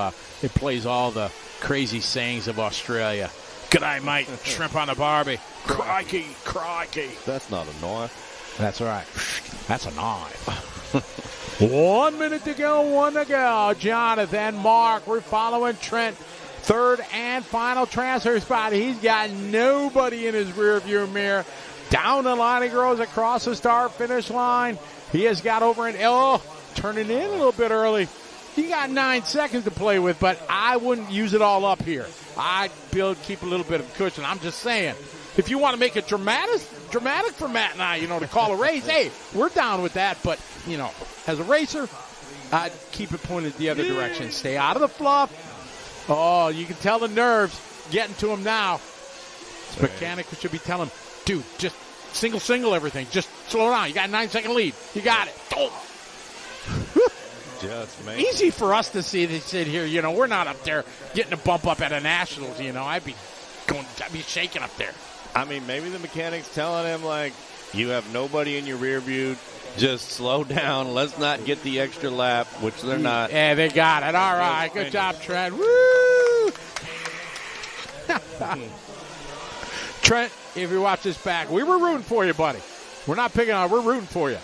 it plays all the crazy sayings of Australia. G'day, mate. Shrimp on the barbie. Crikey, crikey. That's not a knife. That's right. That's a knife. 1 minute to go, 1 to go. Jonathan, Mark, we're following Trent. Third and final transfer spot. He's got nobody in his rearview mirror. Down the line he goes across the start-finish line. He has got over an turning in a little bit early. You got 9 seconds to play with, but I wouldn't use it all up here. I'd keep a little bit of cushion. I'm just saying, if you want to make it dramatic for Matt and I, to call a race, hey, we're down with that. But, as a racer, I'd keep it pointed the other direction. Stay out of the fluff. Oh, you can tell the nerves getting to him now. This mechanic should be telling him, dude, just single everything. Just slow down. You got a 9-second lead. You got it. Oh. Easy for us to see they sit here. We're not up there getting a bump up at a Nationals. I'd be shaking up there. I mean, maybe the mechanic's telling him, like, you have nobody in your rear view. Just slow down. Let's not get the extra lap, which they're not. Yeah, they got it. All right. Good job, Trent. Woo! Trent, if you watch this back, we were rooting for you, buddy. We're not picking on. We're rooting for you.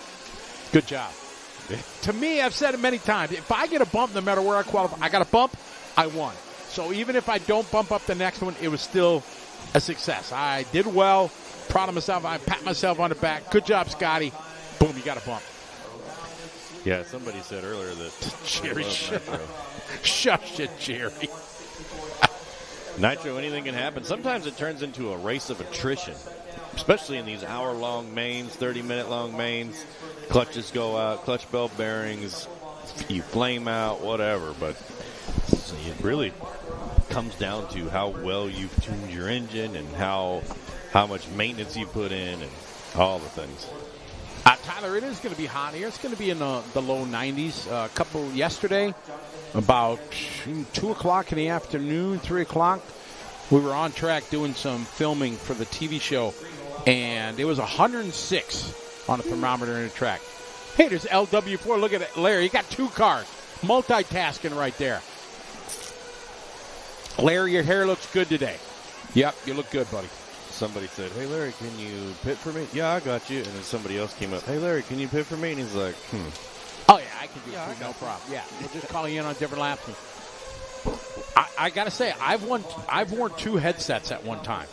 Good job. To me, I've said it many times, if I get a bump, no matter where I qualify, I got a bump, I won. So even if I don't bump up the next one, it was still a success. I did well, proud of myself. I pat myself on the back. Good job, Scotty. Boom, you got a bump. Yeah, somebody said earlier that Jerry, shush it, Jerry. Nitro, anything can happen. Sometimes it turns into a race of attrition, especially in these hour-long mains, 30-minute-long mains. Clutches go out, clutch belt bearings, you flame out, whatever. But it really comes down to how well you've tuned your engine and how much maintenance you put in and all the things. Tyler, it is going to be hot here. It's going to be in the low 90s. A couple yesterday, about 2 o'clock in the afternoon, 3 o'clock. We were on track doing some filming for the TV show, and it was 106 on a thermometer in the track. Hey, there's LW4. Look at it, Larry. You got 2 cars. Multitasking right there. Larry, your hair looks good today. Yep, you look good, buddy. Somebody said, hey, Larry, can you pit for me? Yeah, I got you. And then somebody else came up, hey, Larry, can you pit for me? And he's like, Oh, yeah, I can do it, no problem. Yeah, we'll just call you in on different laps. I got to say, I've worn 2 headsets at one time.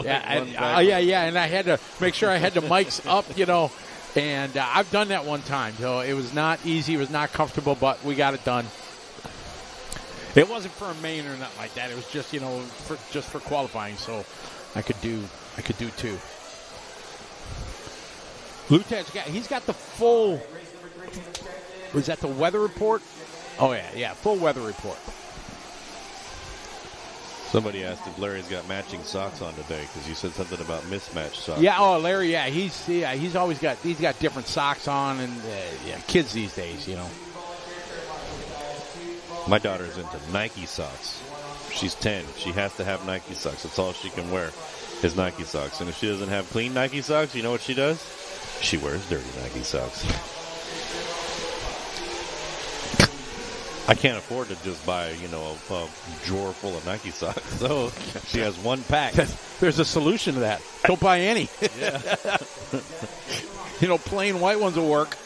Yeah, and I had to make sure I had the mics up, and I've done that one time. So it was not easy. It was not comfortable, but we got it done. It wasn't for a main or nothing like that. It was just, for qualifying. So I could do 2. Lute's he's got the full. Was that the weather report? Oh yeah, full weather report. Somebody asked if Larry's got matching socks on today because you said something about mismatched socks. Yeah, Larry, he's always got different socks on, and kids these days, My daughter's into Nike socks. She's 10. She has to have Nike socks. That's all she can wear is Nike socks. And if she doesn't have clean Nike socks, you know what she does? She wears dirty Nike socks. I can't afford to just buy, a drawer full of Nike socks. So she has 1 pack. There's a solution to that. Don't buy any. Yeah. Plain white ones will work.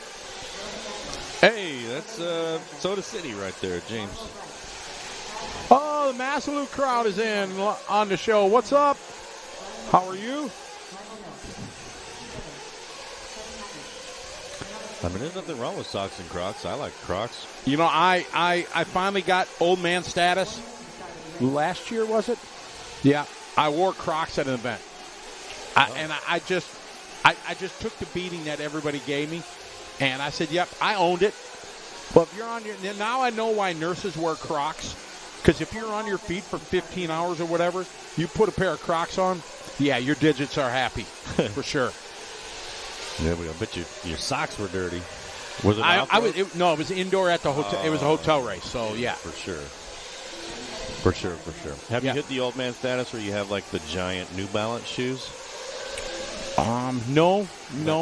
Hey, that's Soda City right there, James. Oh, the Massillon crowd is in on the show. What's up? How are you? I mean, there's nothing wrong with socks and Crocs. I like Crocs. I finally got old man status. Last year, was it? Yeah. I wore Crocs at an event. I just took the beating that everybody gave me, and I said, yep, I owned it. But if you're on your – now I know why nurses wear Crocs, because if you're on your feet for 15 hours or whatever, you put a pair of Crocs on, yeah, your digits are happy for sure. Yeah, but I bet your socks were dirty. Was it no, it was indoor at the hotel. It was a hotel race, so yeah. For sure. Have you hit the old man status where you have like the giant New Balance shoes? No.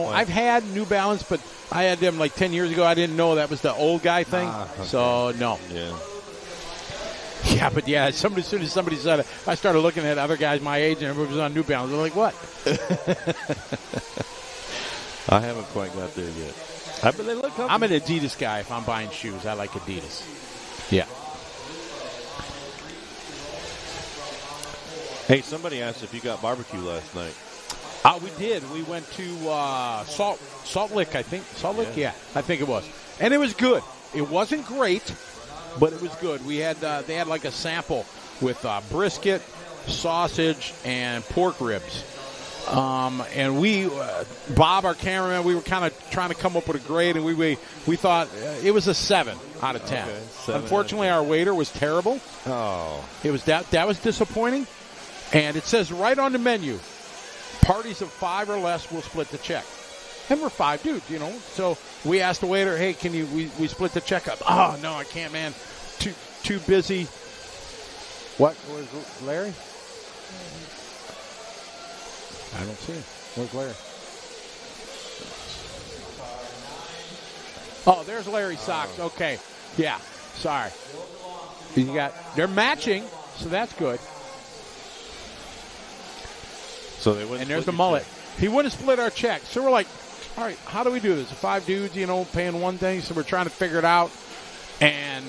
I've had New Balance, but I had them like 10 years ago. I didn't know that was the old guy thing, so no. Yeah. Yeah, but yeah, as soon as somebody said it, I started looking at other guys my age, and everybody was on New Balance. I'm like, what? I haven't quite got there yet. But they look comfortable. I'm an Adidas guy if I'm buying shoes. I like Adidas. Yeah. Hey, somebody asked if you got barbecue last night. We did. We went to Salt Lick, I think. Salt Lick? Yeah, I think it was. And it was good. It wasn't great, but it was good. We had they had like a sample with brisket, sausage, and pork ribs. And we, Bob, our cameraman, we were kind of trying to come up with a grade, and we thought it was a 7 out of 10. Okay, unfortunately, our waiter was terrible. Oh, it was that was disappointing. And it says right on the menu, parties of 5 or less will split the check. And we're 5 dudes, So we asked the waiter, hey, can we split the check up? Oh, no, I can't, man. Too busy. What? Where's Larry? I don't see him. Where's Larry? Oh, there's Larry's socks. Okay. Yeah. Sorry. They're matching, so that's good. So they wouldn't. And there's the mullet. Check. He wouldn't split our check. So we're like, all right, how do we do this? 5 dudes, paying one thing. So we're trying to figure it out. And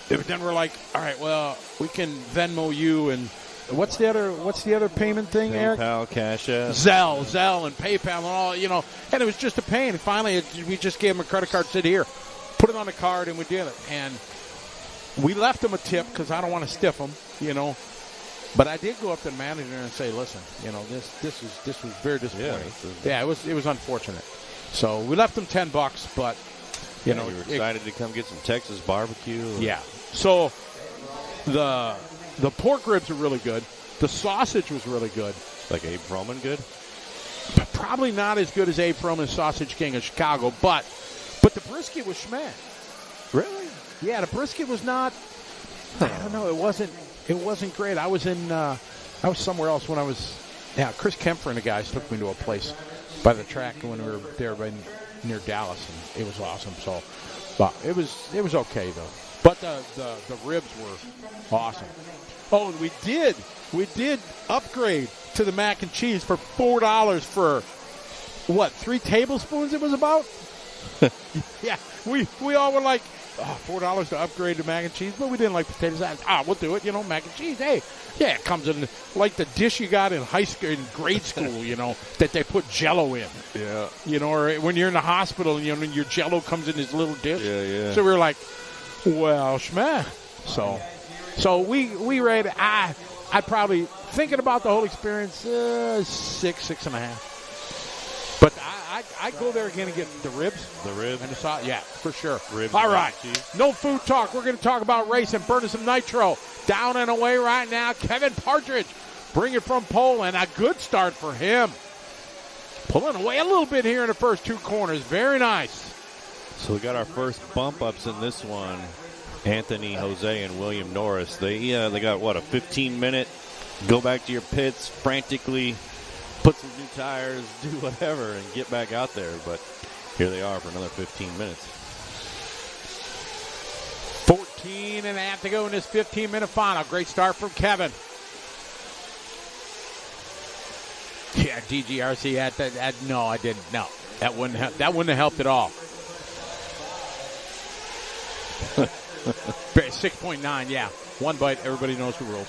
then we're like, all right, well, we can Venmo you and what's the other payment thing, Eric? PayPal, Cash App. Zelle, and PayPal and all, And it was just a pain. And finally, we just gave him a credit card, said, here, put it on the card, and we did it. And we left him a tip because I don't want to stiff him, But I did go up to the manager and say, listen, this was very disappointing. Yeah, it was unfortunate. So we left him $10, but you were excited to come get some Texas barbecue. Yeah. So the pork ribs are really good. The sausage was really good. Like Abe Froman good? Probably not as good as Abe Froman's Sausage King of Chicago, but the brisket was schmand. Really? Yeah, the brisket was not. I don't know. It wasn't great. I was somewhere else when I was. Yeah, Chris Kempfer and the guys took me to a place by the track when we were there near Dallas, and it was awesome. So, but it was okay though. But the ribs were awesome. Oh, and we did upgrade to the mac and cheese for $4 for what, 3 tablespoons? It was about. Yeah, we all were like, $4 to upgrade to mac and cheese, but we didn't like potatoes. We'll do it, mac and cheese. Hey, yeah, it comes in like the dish you got in high school, in grade school, that they put Jell-O in. Yeah. Or when you're in the hospital, and your Jell-O comes in this little dish. Yeah. So we were like, well, schmah. So we rated. I probably, thinking about the whole experience, 6.5. But I'd go there again and get the ribs. The ribs? And the sauce. Yeah, for sure. Ribs. All right. No food talk. We're going to talk about racing, burning some nitro. Down and away right now, Kevin Partridge. Bring it from Poland. A good start for him. Pulling away a little bit here in the first 2 corners. Very nice. So we got our first bump ups in this one. Anthony, Jose, and William Norris. They got, a 15-minute go back to your pits, frantically put some new tires, do whatever, and get back out there. But here they are for another 15 minutes. 14 and a half to go in this 15-minute final. Great start from Kevin. Yeah, DGRC had that. No, I didn't. No, that wouldn't have helped at all. 6.9, yeah. 1 bite, everybody knows the rules.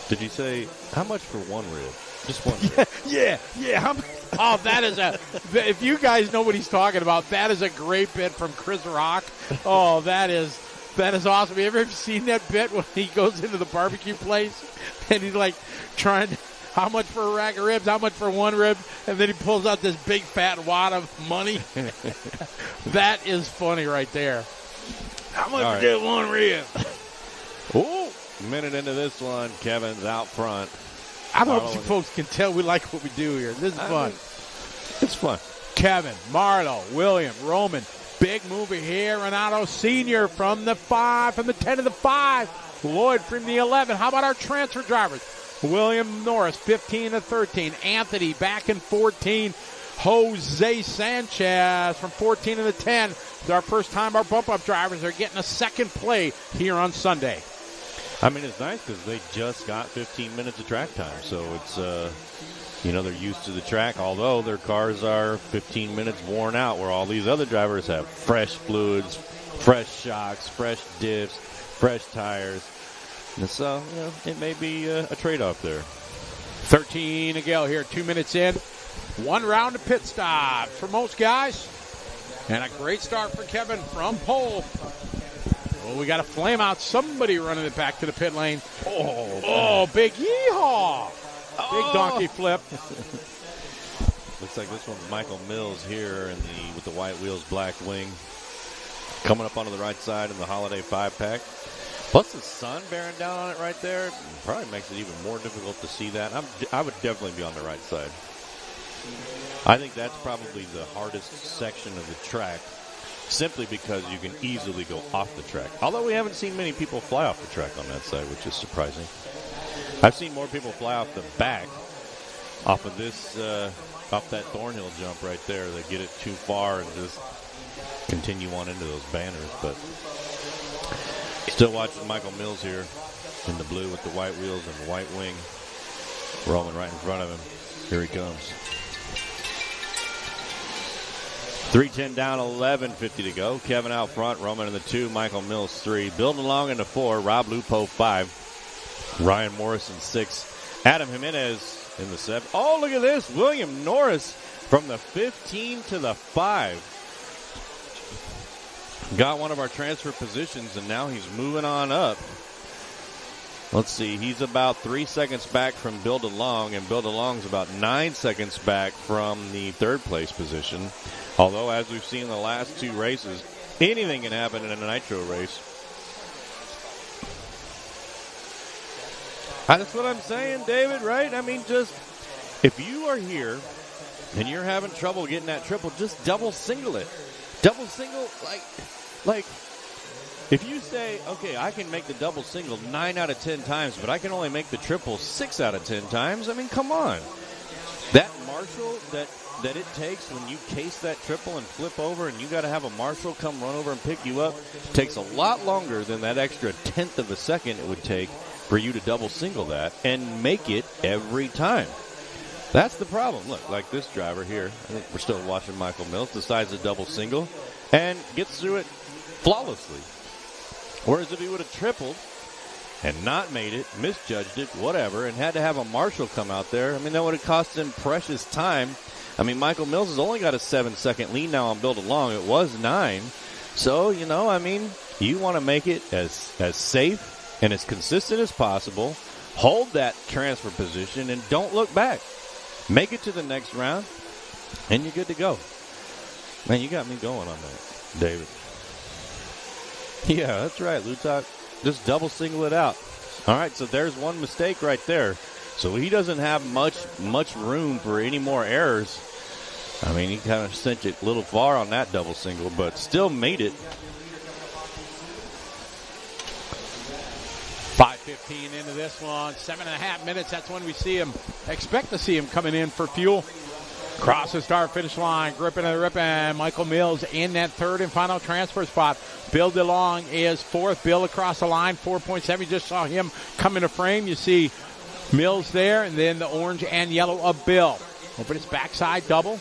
Did you say, how much for 1 rib? Just 1 rib. Yeah. That is if you guys know what he's talking about, that is a great bit from Chris Rock. Oh, that is awesome. Have you ever seen that bit when he goes into the barbecue place and he's like trying How much for a rack of ribs? How much for one rib? And then he pulls out this big fat wad of money. That is funny right there. How much for one rib? Ooh, minute into this one, Kevin's out front. I don't know if you folks can tell we like what we do here. This is fun. It's fun. Kevin, Marlo, William, Roman. Big mover here. Renato Sr. from the 5, from the 10 to the 5. Lloyd from the 11. How about our transfer drivers? William Norris, 15 to 13. Anthony back in 14. Jose Sanchez from 14 to the 10. It's our first time our bump-up drivers are getting a second play here on Sunday. I mean, it's nice because they just got 15 minutes of track time. So it's, they're used to the track, although their cars are 15 minutes worn out, where all these other drivers have fresh fluids, fresh shocks, fresh diffs, fresh tires. And so, it may be a trade-off there. 13 to go here, 2 minutes in. One round of pit stops for most guys. And a great start for Kevin from pole. Oh, we got a flame out. Somebody running it back to the pit lane. Oh, big yeehaw. Big donkey flip. Looks like this one's Michael Mills here with the white wheels, black wing. Coming up onto the right side in the Holiday 5-pack. Plus the sun bearing down on it right there probably makes it even more difficult to see that. I would definitely be on the right side. I think that's probably the hardest section of the track, simply because you can easily go off the track. Although we haven't seen many people fly off the track on that side, which is surprising. I've seen more people fly off the back, off of this, off that Thornhill jump right there. They get it too far and just continue on into those banners. But still watching Michael Mills here in the blue with the white wheels and the white wing. Roman right in front of him. Here he comes. 3:10 down, 11:50 to go. Kevin out front, Roman in the 2, Michael Mills 3. Building along in the 4, Rob Lupo 5, Ryan Morrison 6, Adam Jimenez in the 7. Oh, look at this. William Norris from the 15 to the 5. Got one of our transfer positions, and now he's moving on up. Let's see. He's about 3 seconds back from Bill DeLong, and Bill DeLong's about 9 seconds back from the third place position. Although, as we've seen in the last 2 races, anything can happen in a Nitro race. That's what I'm saying, David, right? I mean, just if you are here and you're having trouble getting that triple, just double single it. Double single, like if you say, okay, I can make the double single 9 out of 10 times, but I can only make the triple 6 out of 10 times, I mean, come on. That marshal that it takes when you case that triple and flip over and you got to have a marshal come run over and pick you up takes a lot longer than that extra 1/10 of a second it would take for you to double single that and make it every time. That's the problem. Look, like this driver here, I think we're still watching Michael Mills, decides to double single and gets through it flawlessly. Whereas if he would have tripled and not made it, misjudged it, whatever, and had to have a marshal come out there, I mean, that would have cost him precious time. I mean, Michael Mills has only got a 7-second lead now on Bill DeLong. It was 9. So, I mean, you want to make it as safe and as consistent as possible. Hold that transfer position and don't look back. Make it to the next round, and you're good to go. Man, you got me going on that, David. Yeah, that's right, Lutak. Just double single it out. All right, so there's one mistake right there. So he doesn't have much room for any more errors. I mean, he kind of sent it a little far on that double single, but still made it. 5:15 into this one, 7.5 minutes. That's when we see him. Expect to see him coming in for fuel. Cross the start finish line, gripping and ripping. Michael Mills in that third and final transfer spot. Bill DeLong is fourth. Bill across the line, 4.7. You just saw him come into frame. You see Mills there, and then the orange and yellow of Bill. Open his backside double.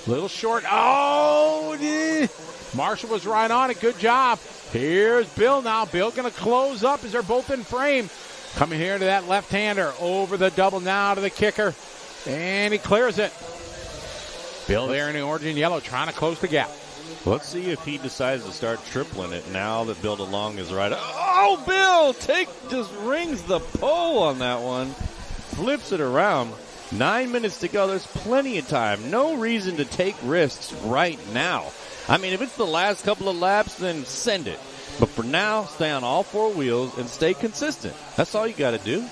Little short. Oh, Marshall was right on it. Good job. Here's Bill now. Bill going to close up as they're both in frame. Coming here to that left-hander. Over the double now to the kicker. And he clears it. Bill there in the orange and yellow trying to close the gap. Let's see if he decides to start tripling it now that Bill DeLong is right. Oh, Bill just rings the pole on that one. flips it around. 9 minutes to go. There's plenty of time. No reason to take risks right now. I mean, if it's the last couple of laps, then send it. But for now, stay on all four wheels and stay consistent. That's all you got to do.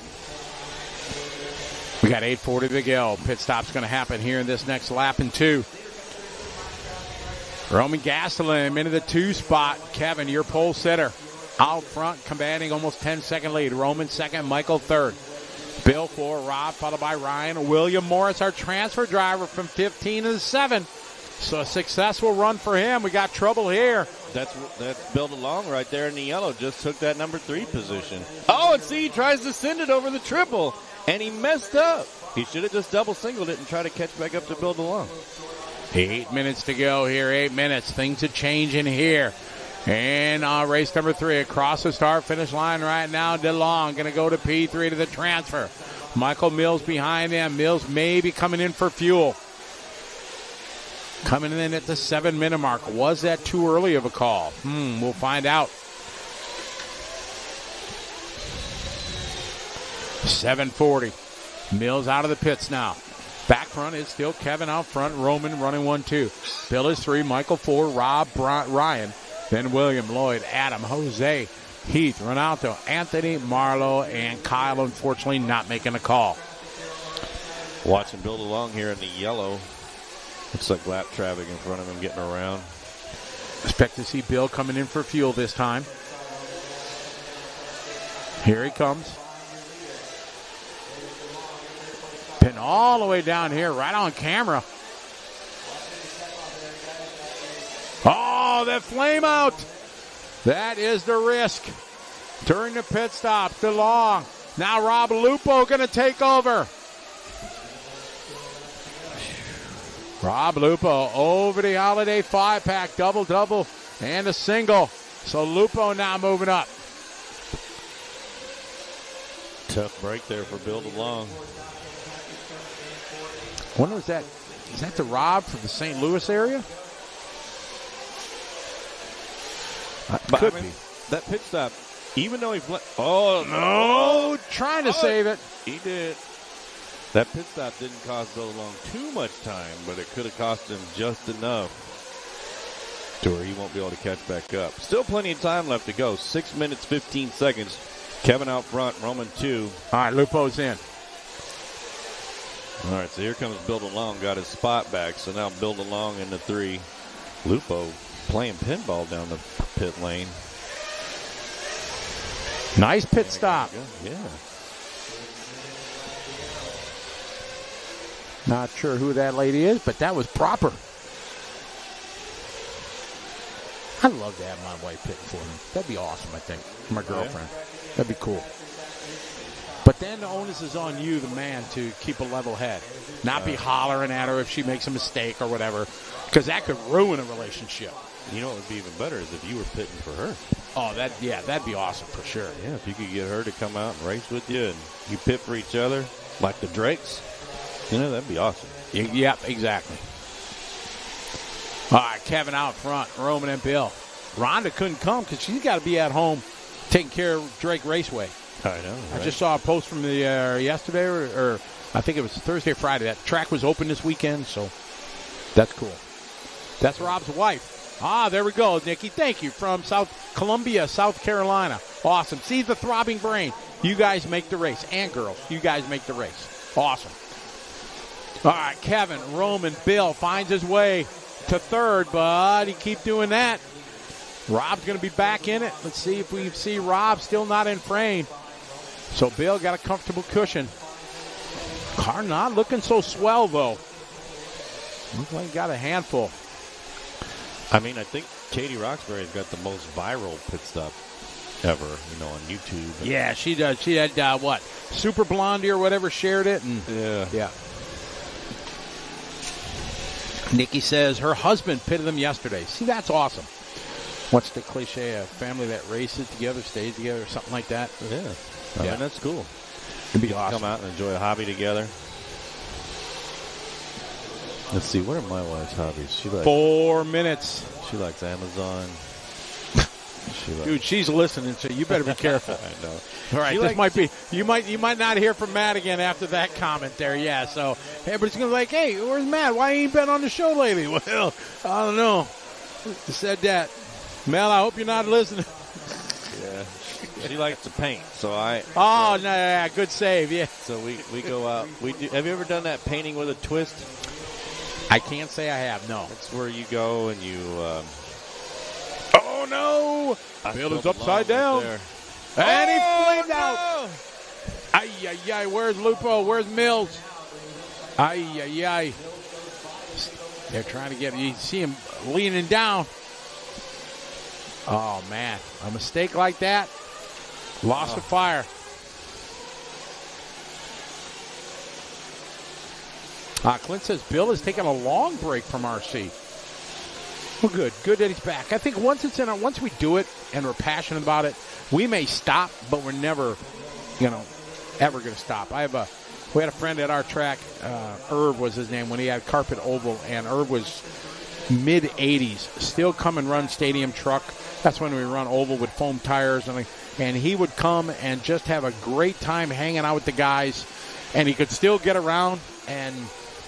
We got 8:40 to go. Pit stop's going to happen here in this next lap in 2. Roman Gastelum into the 2 spot. Kevin, your pole sitter. Out front, commanding almost 10-second lead. Roman second, Michael third. Bill 4, Rob, followed by Ryan. William Morris, our transfer driver from 15 to 7. So a successful run for him. We got trouble here. That's Bill DeLong right there in the yellow. Just took that number 3 position. Oh, and see, he tries to send it over the triple, and he messed up. He should have just double singled it and tried to catch back up to Bill DeLong. 8 minutes to go here. 8 minutes. Things are changing here. And race number 3 across the start finish line right now. DeLong going to go to P3 to the transfer. Michael Mills behind him. Mills may be coming in for fuel. Coming in at the 7-minute mark. Was that too early of a call? We'll find out. 7:40. Mills out of the pits now. Back front is still Kevin out front. Roman running 1-2. Bill is 3. Michael 4. Rob, Ryan. Then William, Lloyd, Adam, Jose, Heath, Ronaldo, Anthony, Marlowe, and Kyle, unfortunately, not making a call. Watching Bill DeLong here in the yellow. Looks like lap traffic in front of him getting around. Expect to see Bill coming in for fuel this time. Here he comes. Pin all the way down here, right on camera. Oh, that flame out. That is the risk. During the pit stop, DeLong. Now Rob Lupo going to take over. Rob Lupo over the Holiday 5-pack, double, and a single. So Lupo now moving up. Tough break there for Bill DeLong. When was that? Is that the Rob from the St. Louis area? Could be. That pit stop, even though he oh, no, trying to save it. He did. That pit stop didn't cost Bill DeLong too much time, but it could have cost him just enough to where he won't be able to catch back up. Still plenty of time left to go. 6 minutes, 15 seconds. Kevin out front, Roman 2. All right, Lupo's in. All right, so here comes Bill DeLong. Got his spot back, so now Bill DeLong in the 3. Lupo playing pinball down the pit lane. Nice pit stop. Yeah. Not sure who that lady is, but that was proper. I'd love to have my wife pitting for me. That'd be awesome, I think, for my girlfriend. Yeah. That'd be cool. But then the onus is on you, the man, to keep a level head. Not be hollering at her if she makes a mistake or whatever, because that could ruin a relationship. You know what would be even better is if you were pitting for her. Oh, that'd be awesome for sure. Yeah, if you could get her to come out and race with you and you pit for each other, like the Drakes, that'd be awesome. Yep, exactly. All right, Kevin out front, Roman and Bill. Rhonda couldn't come because she's got to be at home taking care of Drake Raceway. I know. Right? I just saw a post from the yesterday, or I think it was Thursday or Friday. That track was open this weekend, so that's cool. That's Rob's wife. There we go, Nikki. Thank you from Columbia, South Carolina. Awesome. See the throbbing brain. You guys make the race. And girls, you guys make the race. Awesome. All right, Kevin, Roman, Bill finds his way to third, but he keep doing that. Rob's going to be back in it. Let's see if we see Rob still not in frame. So Bill got a comfortable cushion. Car not looking so swell, though. Looks like he got a handful. I mean, I think Katie Roxbury's got the most viral pit stop ever, on YouTube. Yeah, she does. She had, Super Blondie or whatever shared it. And yeah. Nikki says her husband pitted them yesterday. See, that's awesome. What's the cliche? A family that races together, stays together, or something like that? Yeah. I mean, that's cool. It'd be awesome. Come out and enjoy a hobby together. Let's see, what are my wife's hobbies? She likes 4 minutes. She likes Amazon. Dude, she's listening, so you better be careful. I know. All right, this might be you might not hear from Matt again after that comment there. Yeah, so everybody's gonna be like, hey, where's Matt? Why ain't he been on the show lately? Well, I don't know. He said that. Mel, I hope you're not listening. Yeah. She likes to paint, so I. Oh no, yeah, good save, yeah. So we go out. We do. Have you ever done that painting with a twist? I can't say I have. No. It's where you go and you. Oh no! Bill is upside down, and he flamed out. Ay ay ay! Where's Lupo? Where's Mills? Ay ay ay! They're trying to get. You see him leaning down. Oh man! A mistake like that. Lost the fire. Clint says Bill is taking a long break from RC. Well, good. Good that he's back. I think once we do it and we're passionate about it, we may stop, but we're never, ever going to stop. We had a friend at our track, Irv was his name, when he had Carpet Oval, and Irv was mid-80s, still come and run stadium truck. That's when we run oval with foam tires, and he would come and just have a great time hanging out with the guys, and he could still get around, and,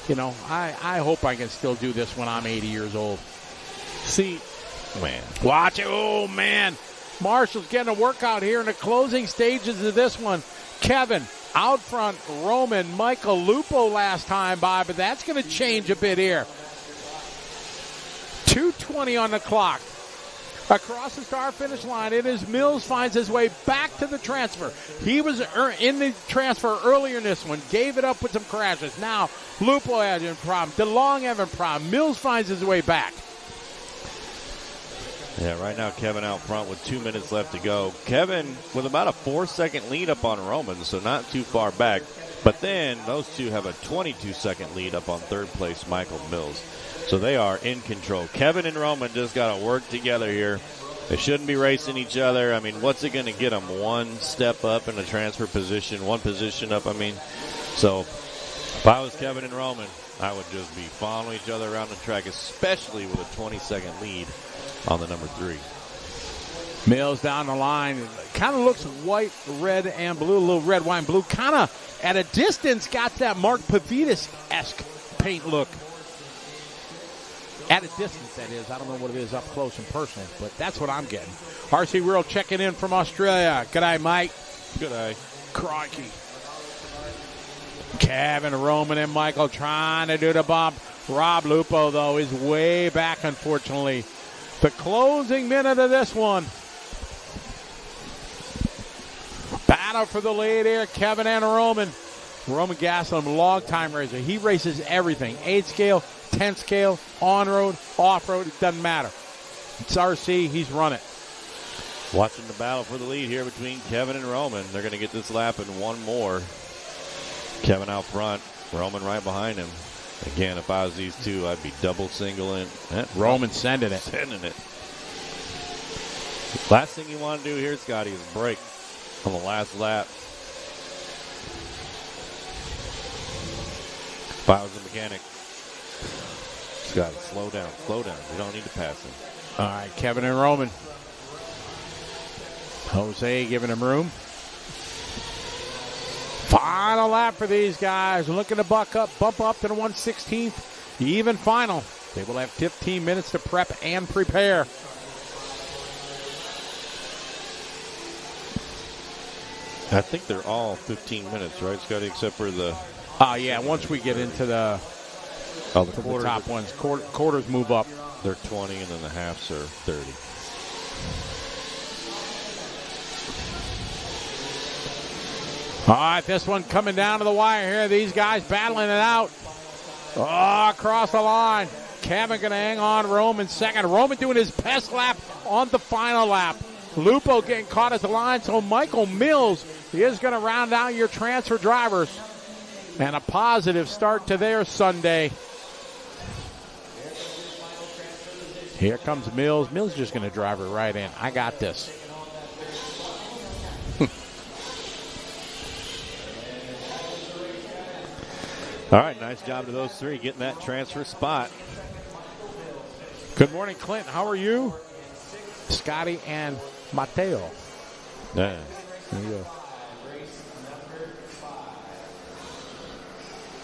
I hope I can still do this when I'm 80 years old. See, man, watch it. Oh, man. Marshall's getting a workout here in the closing stages of this one. Kevin out front, Roman, Michael Lupo last time by, but that's going to change a bit here. 2:20 on the clock. Across the start finish line, it is Mills finds his way back to the transfer. He was in the transfer earlier in this one, gave it up with some crashes. Now, Lupo having a problem. DeLong having a problem. Mills finds his way back. Yeah, right now Kevin out front with 2 minutes left to go. Kevin with about a 4-second lead up on Roman, so not too far back. But then those two have a 22-second lead up on third place Michael Mills. So they are in control. Kevin and Roman just got to work together here. They shouldn't be racing each other. I mean, what's it going to get them? One step up in the transfer position, one position up. So if I was Kevin and Roman, I would just be following each other around the track, especially with a 20-second lead on the number 3. Mills down the line. Kind of looks white, red, and blue. A little red, white, and blue. Kind of, at a distance, got that Mark Pavidis-esque paint look. At a distance, that is. I don't know what it is up close and personal, but that's what I'm getting. RC World checking in from Australia. G'day, Mike. G'day. Crikey. Kevin, Roman, and Michael trying to do the bump. Rob Lupo, though, is way back, unfortunately. The closing minute of this one. Battle for the lead here, Kevin and Roman. Roman Gaslam, long-time racer. He races everything. 8 scale, 10 scale, on-road, off-road, it doesn't matter. It's RC, he's run it. Watching the battle for the lead here between Kevin and Roman. They're going to get this lap in one more. Kevin out front, Roman right behind him. Again, if I was these two, I'd be double singling. Roman sending it. Sending it. Last thing you want to do here, Scotty, is break on the last lap. If I was a mechanic, Scotty, slow down, slow down. We don't need to pass him. All right, Kevin and Roman. Jose giving him room. Final lap for these guys. Looking to bump up to the 116th. Even final. They will have 15 minutes to prep and prepare. I think they're all 15 minutes, right, Scotty, except for the... yeah, once we get into the top ones. Quarters move up. They're 20, and then the halves are 30. All right, this one coming down to the wire here. These guys battling it out. Oh, across the line. Kevin going to hang on. Roman second. Roman doing his best lap on the final lap. Lupo getting caught at the line. So Michael Mills is going to round out your transfer drivers. And a positive start to their Sunday. Here comes Mills. Mills just going to drive her right in. I got this. All right, nice job to those three getting that transfer spot. Good morning, Clint. How are you? Scotty and Mateo. Yeah. There you go.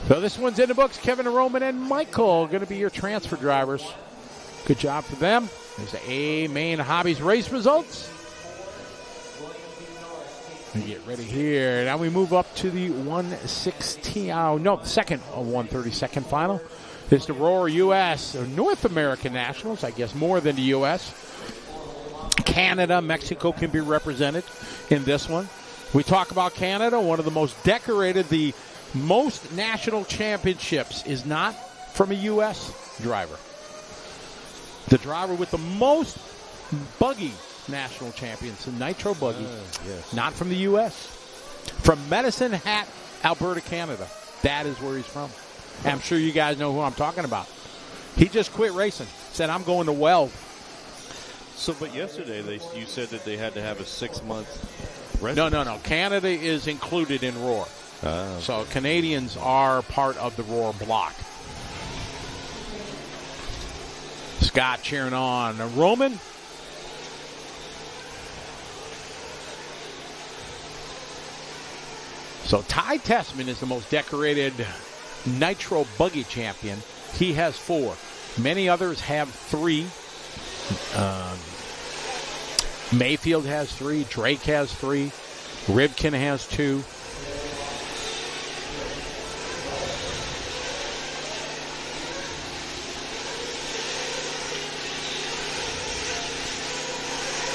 So this one's in the books. Kevin, Roman, and Michael going to be your transfer drivers. Good job for them. There's the A-Main Hobbies race results. We get ready here. Now we move up to the 116. The second 132nd final. It's the Roar U.S. North American Nationals, I guess more than the U.S. Canada, Mexico can be represented in this one. We talk about Canada, one of the most decorated, the most national championships is not from a U.S. driver. The driver with the most Buggy national champions, the Nitro Buggy, yes. Not from the U.S. From Medicine Hat, Alberta, Canada. That is where he's from. And I'm sure you guys know who I'm talking about. He just quit racing. Said, I'm going to weld. So, but yesterday you said that they had to have a 6-month residency. No. Canada is included in Roar. So Canadians are part of the Roar block. Scott cheering on Roman. So Ty Tessman is the most decorated Nitro Buggy champion. He has 4. Many others have 3. Mayfield has 3. Drake has 3. Rivkin has 2.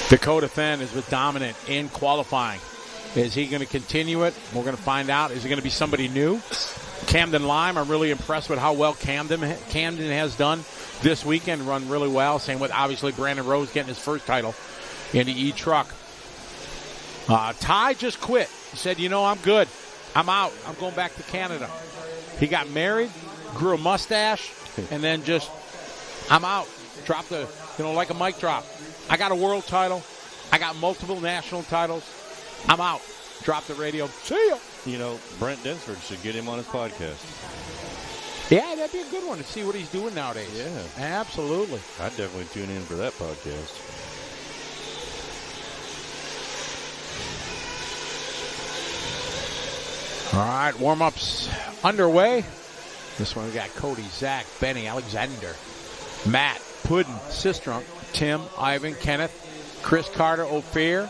Dakota Fenn is with dominant in qualifying. Is he going to continue it? We're going to find out. Is it going to be somebody new? Camden Lime, I'm really impressed with how well Camden has done this weekend. Run really well. Same with, obviously, Brandon Rose getting his first title in the E-Truck. Ty just quit. He said, I'm good. I'm out. I'm going back to Canada. He got married, grew a mustache, and then just, I'm out. Dropped the, like a mic drop. I got a world title. I got multiple national titles. I'm out. Drop the radio. See ya. Brent Densford should get him on his podcast. Yeah, that'd be a good one to see what he's doing nowadays. Yeah. Absolutely. I'd definitely tune in for that podcast. All right, warm-ups underway. This one we got Cody, Zach, Benny, Alexander, Matt, Puddin, Sistrunk, Tim, Ivan, Kenneth, Chris Carter, Ophir,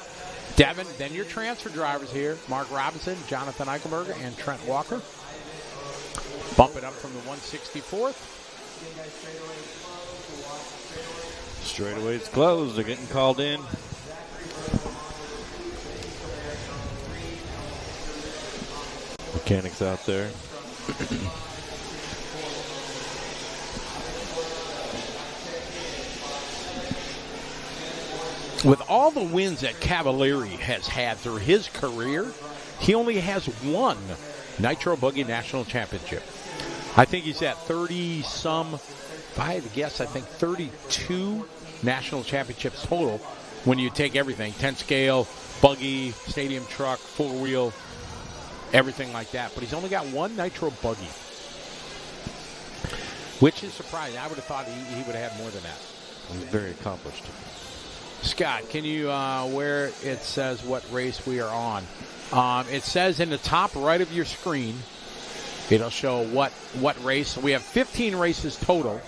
Devin, then your transfer drivers here, Mark Robinson, Jonathan Eichelberger, and Trent Walker. Bump it up from the 164th. Straightaways closed. They're getting called in. Mechanics out there. With all the wins that Cavalieri has had through his career, he only has 1 Nitro Buggy National Championship. I think he's at 30-some, if I had to guess, I think 32 national championships total when you take everything, 10 scale, buggy, stadium truck, 4-wheel, everything like that. But he's only got 1 Nitro Buggy, which is surprising. I would have thought he would have had more than that. He's very accomplished. Scott, can you, where it says what race we are on? It says in the top right of your screen, it'll show what race. We have 15 races total.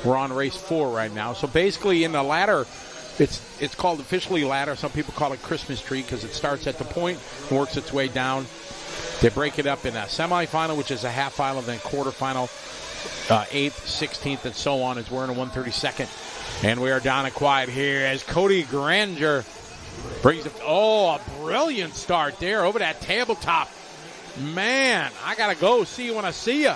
We're on race 4 right now. So basically in the ladder, it's called officially ladder. Some people call it Christmas tree because it starts at the point and works its way down. They break it up in a semifinal, which is a half final, then quarterfinal, 8th, 16th, and so on as we're in a 132nd. And we are down and quiet here as Cody Granger brings it. Oh, a brilliant start there over that tabletop. Man, I got to go. See you when I see you.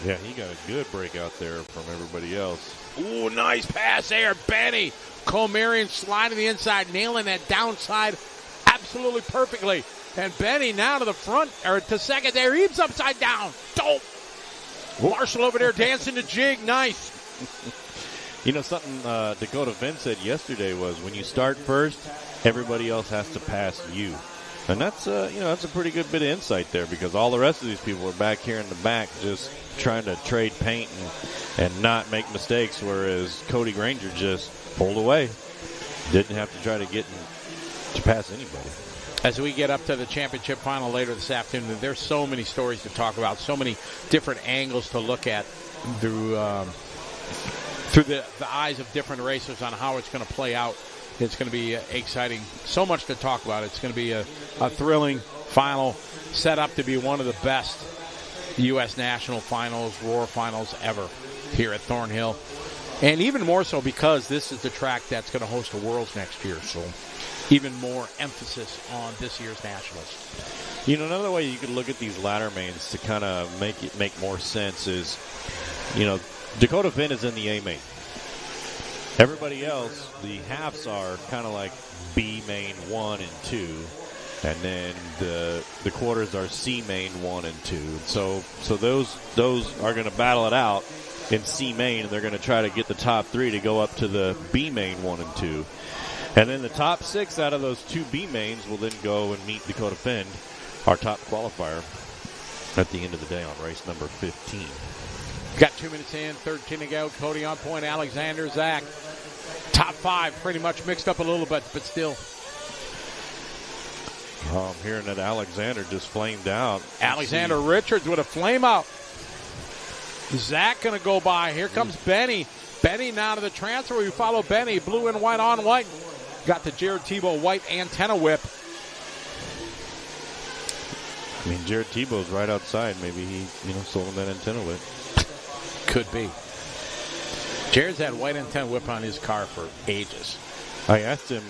Yeah, he got a good break out there from everybody else. Ooh, nice pass there, Benny. Comarian sliding the inside, nailing that downside absolutely perfectly. And Benny now to the front, or to second there. He's upside down. Dope. Marshall over there dancing the jig. Nice. Something Dakota Fenn said yesterday was when you start first, everybody else has to pass you. And that's that's a pretty good bit of insight there because all the rest of these people are back here in the back just trying to trade paint and not make mistakes, whereas Cody Granger just pulled away. Didn't have to try to get to pass anybody. As we get up to the championship final later this afternoon, there's so many stories to talk about, so many different angles to look at through the eyes of different racers on how it's going to play out. It's going to be exciting. So much to talk about. It's going to be a thrilling final, set up to be one of the best U.S. National Finals, Roar Finals ever here at Thornhill. And even more so because this is the track that's going to host the Worlds next year. So even more emphasis on this year's Nationals. You know, another way you could look at these ladder mains to kind of make more sense is, you know, Dakota Finn is in the A main. Everybody else, the halves are kind of like B main 1 and 2, and then the quarters are C main 1 and 2. So those are going to battle it out in C main, and they're going to try to get the top 3 to go up to the B main 1 and 2. And then the top 6 out of those 2 B mains will then go and meet Dakota Finn, our top qualifier, at the end of the day on race number 15. Got 2 minutes in, 13 to go. Cody on point, Alexander, Zach. Top 5 pretty much mixed up a little bit, but still. I'm hearing that Alexander just flamed out. Alexander Richards with a flame out. Zach going to go by. Here comes Benny. Benny now to the transfer. We follow Benny. Blue and white on white. Got the Jared Tebow white antenna whip. I mean, Jared Tebow's right outside. Maybe he, sold him that antenna whip. Could be. Jared's had white antenna whip on his car for ages. I asked him,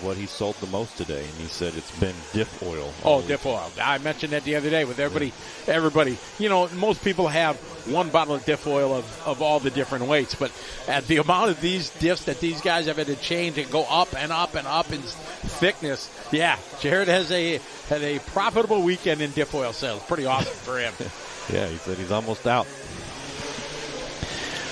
what he sold the most today, and he said it's been diff oil. Oh, diff oil. I mentioned that the other day with everybody. Yeah. Everybody, most people have one bottle of diff oil of all the different weights, but at the amount of these diffs that these guys have had to change and go up and up and up in thickness, yeah, Jared had a profitable weekend in diff oil sales. Pretty awesome for him. Yeah, he said he's almost out.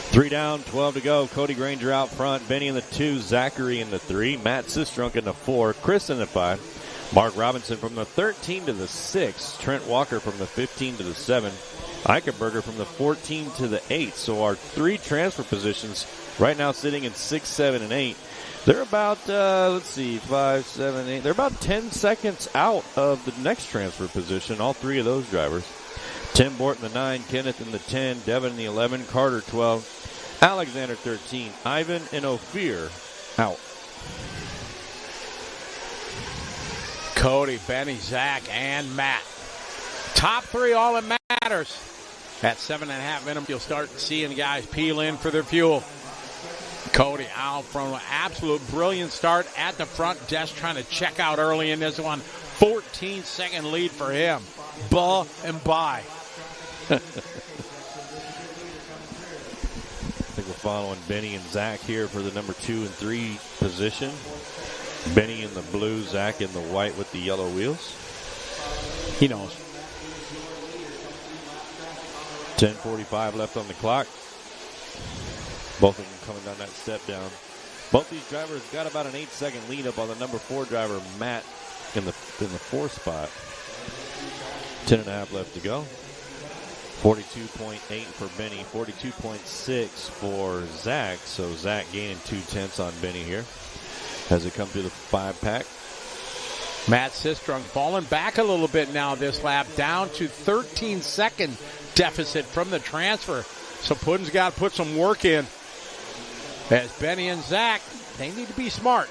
3 down, 12 to go. Cody Granger out front. Benny in the 2. Zachary in the 3. Matt Sistrunk in the 4. Chris in the 5. Mark Robinson from the 13 to the 6. Trent Walker from the 15 to the 7. Eichenberger from the 14 to the 8. So our 3 transfer positions right now sitting in 6, 7, and 8. They're about, 5, 7, 8. They're about 10 seconds out of the next transfer position, all 3 of those drivers. Tim Borton the 9, Kenneth in the 10, Devin in the 11, Carter 12, Alexander 13, Ivan and Ophir out. Cody, Benny, Zach, and Matt. Top 3, all that matters. At 7.5 minutes, you'll start seeing guys peel in for their fuel. Cody out from an absolute brilliant start at the front desk, trying to check out early in this one. 14-second lead for him. Buh and bye. I think we're following Benny and Zach here for the number 2 and 3 position. Benny in the blue, Zach in the white with the yellow wheels. He knows. 10:45 left on the clock. Both of them coming down that step down. Both these drivers got about an 8-second lead up on the number 4 driver, Matt, in the 4th spot. 10.5 left to go. 42.8 for Benny, 42.6 for Zach. So Zach gaining 0.2 on Benny here as they come through the 5-pack. Matt Sistrunk falling back a little bit now this lap, down to 13-second deficit from the transfer. So Puddin's got to put some work in. As Benny and Zach, they need to be smart.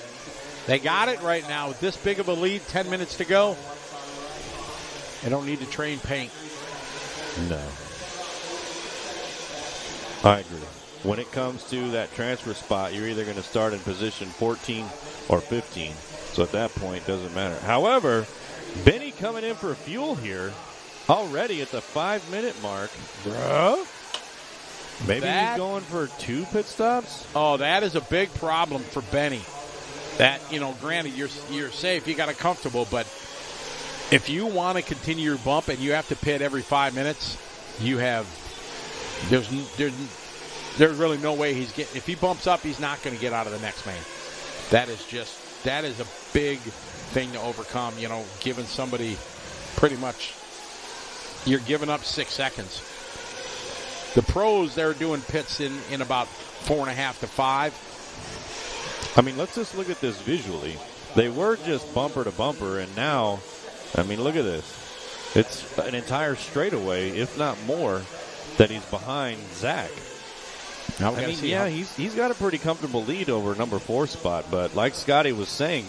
They got it right now with this big of a lead, 10 minutes to go. They don't need to train paint. No. I agree. When it comes to that transfer spot, you're either going to start in position 14 or 15. So at that point, it doesn't matter. However, Benny coming in for fuel here already at the 5-minute mark. Bro? Maybe he's going for 2 pit stops? Oh, that is a big problem for Benny. That, granted, you're safe, you got it comfortable, but if you want to continue your bump and you have to pit every 5 minutes, there's really no way if he bumps up, he's not going to get out of the next main. That is a big thing to overcome, giving somebody pretty much, you're giving up 6 seconds. The pros, they're doing pits in about 4.5 to 5. I mean, let's just look at this visually. They were just bumper to bumper, and now, I mean, look at this. It's an entire straightaway, if not more, that he's behind Zach. I mean, yeah, he's got a pretty comfortable lead over number 4 spot, but like Scotty was saying,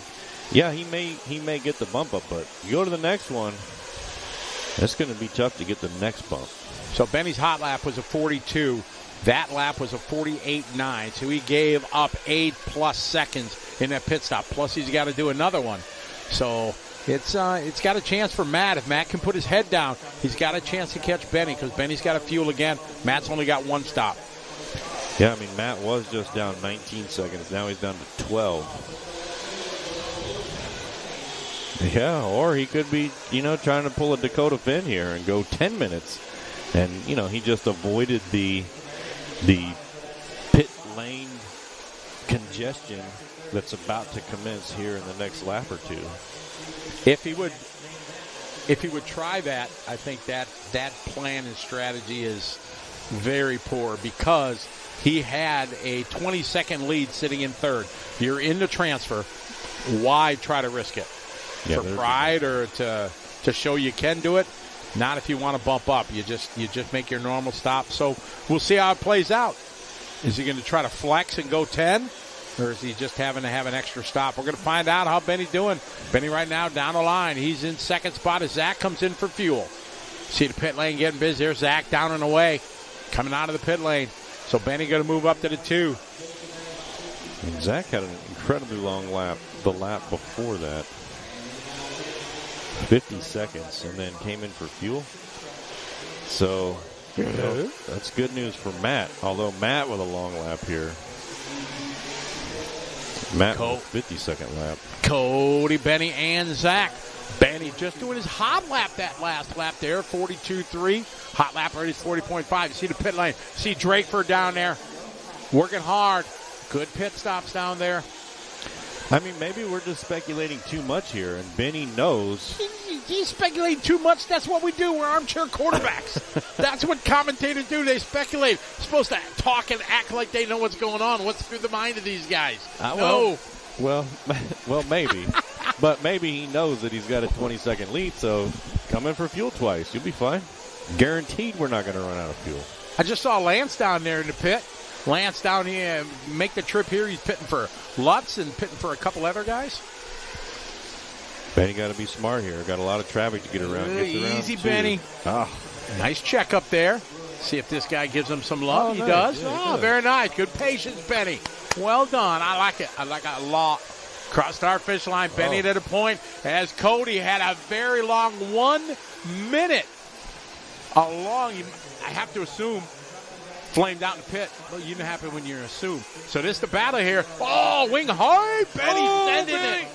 yeah, he may get the bump up, but you go to the next one, it's going to be tough to get the next bump. So Benny's hot lap was a 42. That lap was a 48.9, so he gave up 8+ seconds in that pit stop. Plus, he's got to do another one. So it's got a chance for Matt. If Matt can put his head down, he's got a chance to catch Benny because Benny's got to fuel again. Matt's only got 1 stop. Yeah, I mean, Matt was just down 19 seconds. Now he's down to 12. Yeah, or he could be, trying to pull a Dakota Finn here and go 10 minutes. And, he just avoided the pit lane congestion that's about to commence here in the next lap or two. If he would try that, I think that plan and strategy is very poor because he had a 20-second lead sitting in third. You're in the transfer. Why try to risk it? For pride or to show you can do it? Not if you want to bump up. You just make your normal stop. So we'll see how it plays out. Is he going to try to flex and go 10? Or is he just having to have an extra stop? We're going to find out how Benny's doing. Benny right now down the line. He's in second spot as Zach comes in for fuel. See the pit lane getting busy. There's Zach down and away. Coming out of the pit lane. So Benny going to move up to the 2. And Zach had an incredibly long lap the lap before that. 50 seconds, and then came in for fuel. So that's good news for Matt, although Matt with a long lap here. Matt with a 50-second lap. Cody, Benny, and Zach. Benny just doing his hot lap that last lap there, 42.3. Hot lap already is 40.5. You see the pit lane. See Drakeford down there working hard. Good pit stops down there. I mean, maybe we're just speculating too much here, and Benny knows. He's speculating too much. That's what we do. We're armchair quarterbacks. That's what commentators do. They speculate. They're supposed to talk and act like they know what's going on. What's through the mind of these guys? No. Well, maybe. But maybe he knows that he's got a 20-second lead, so come in for fuel twice. You'll be fine. Guaranteed we're not going to run out of fuel. I just saw Lance down there in the pit. Lance down here, make the trip here. He's pitting for Lutz and pitting for a couple other guys. Benny got to be smart here. Got a lot of traffic to get around. Easy, Benny. Nice check up there. See if this guy gives him some love. He does. Yeah, very nice. Good patience, Benny. Well done. I like it. I like it a lot. Crossed our finish line. Benny to the point as Cody had a very long 1 minute. I have to assume, flamed out in the pit. Well, you know what happens when you assume. So this is the battle here. Oh, wing high. Benny sending it.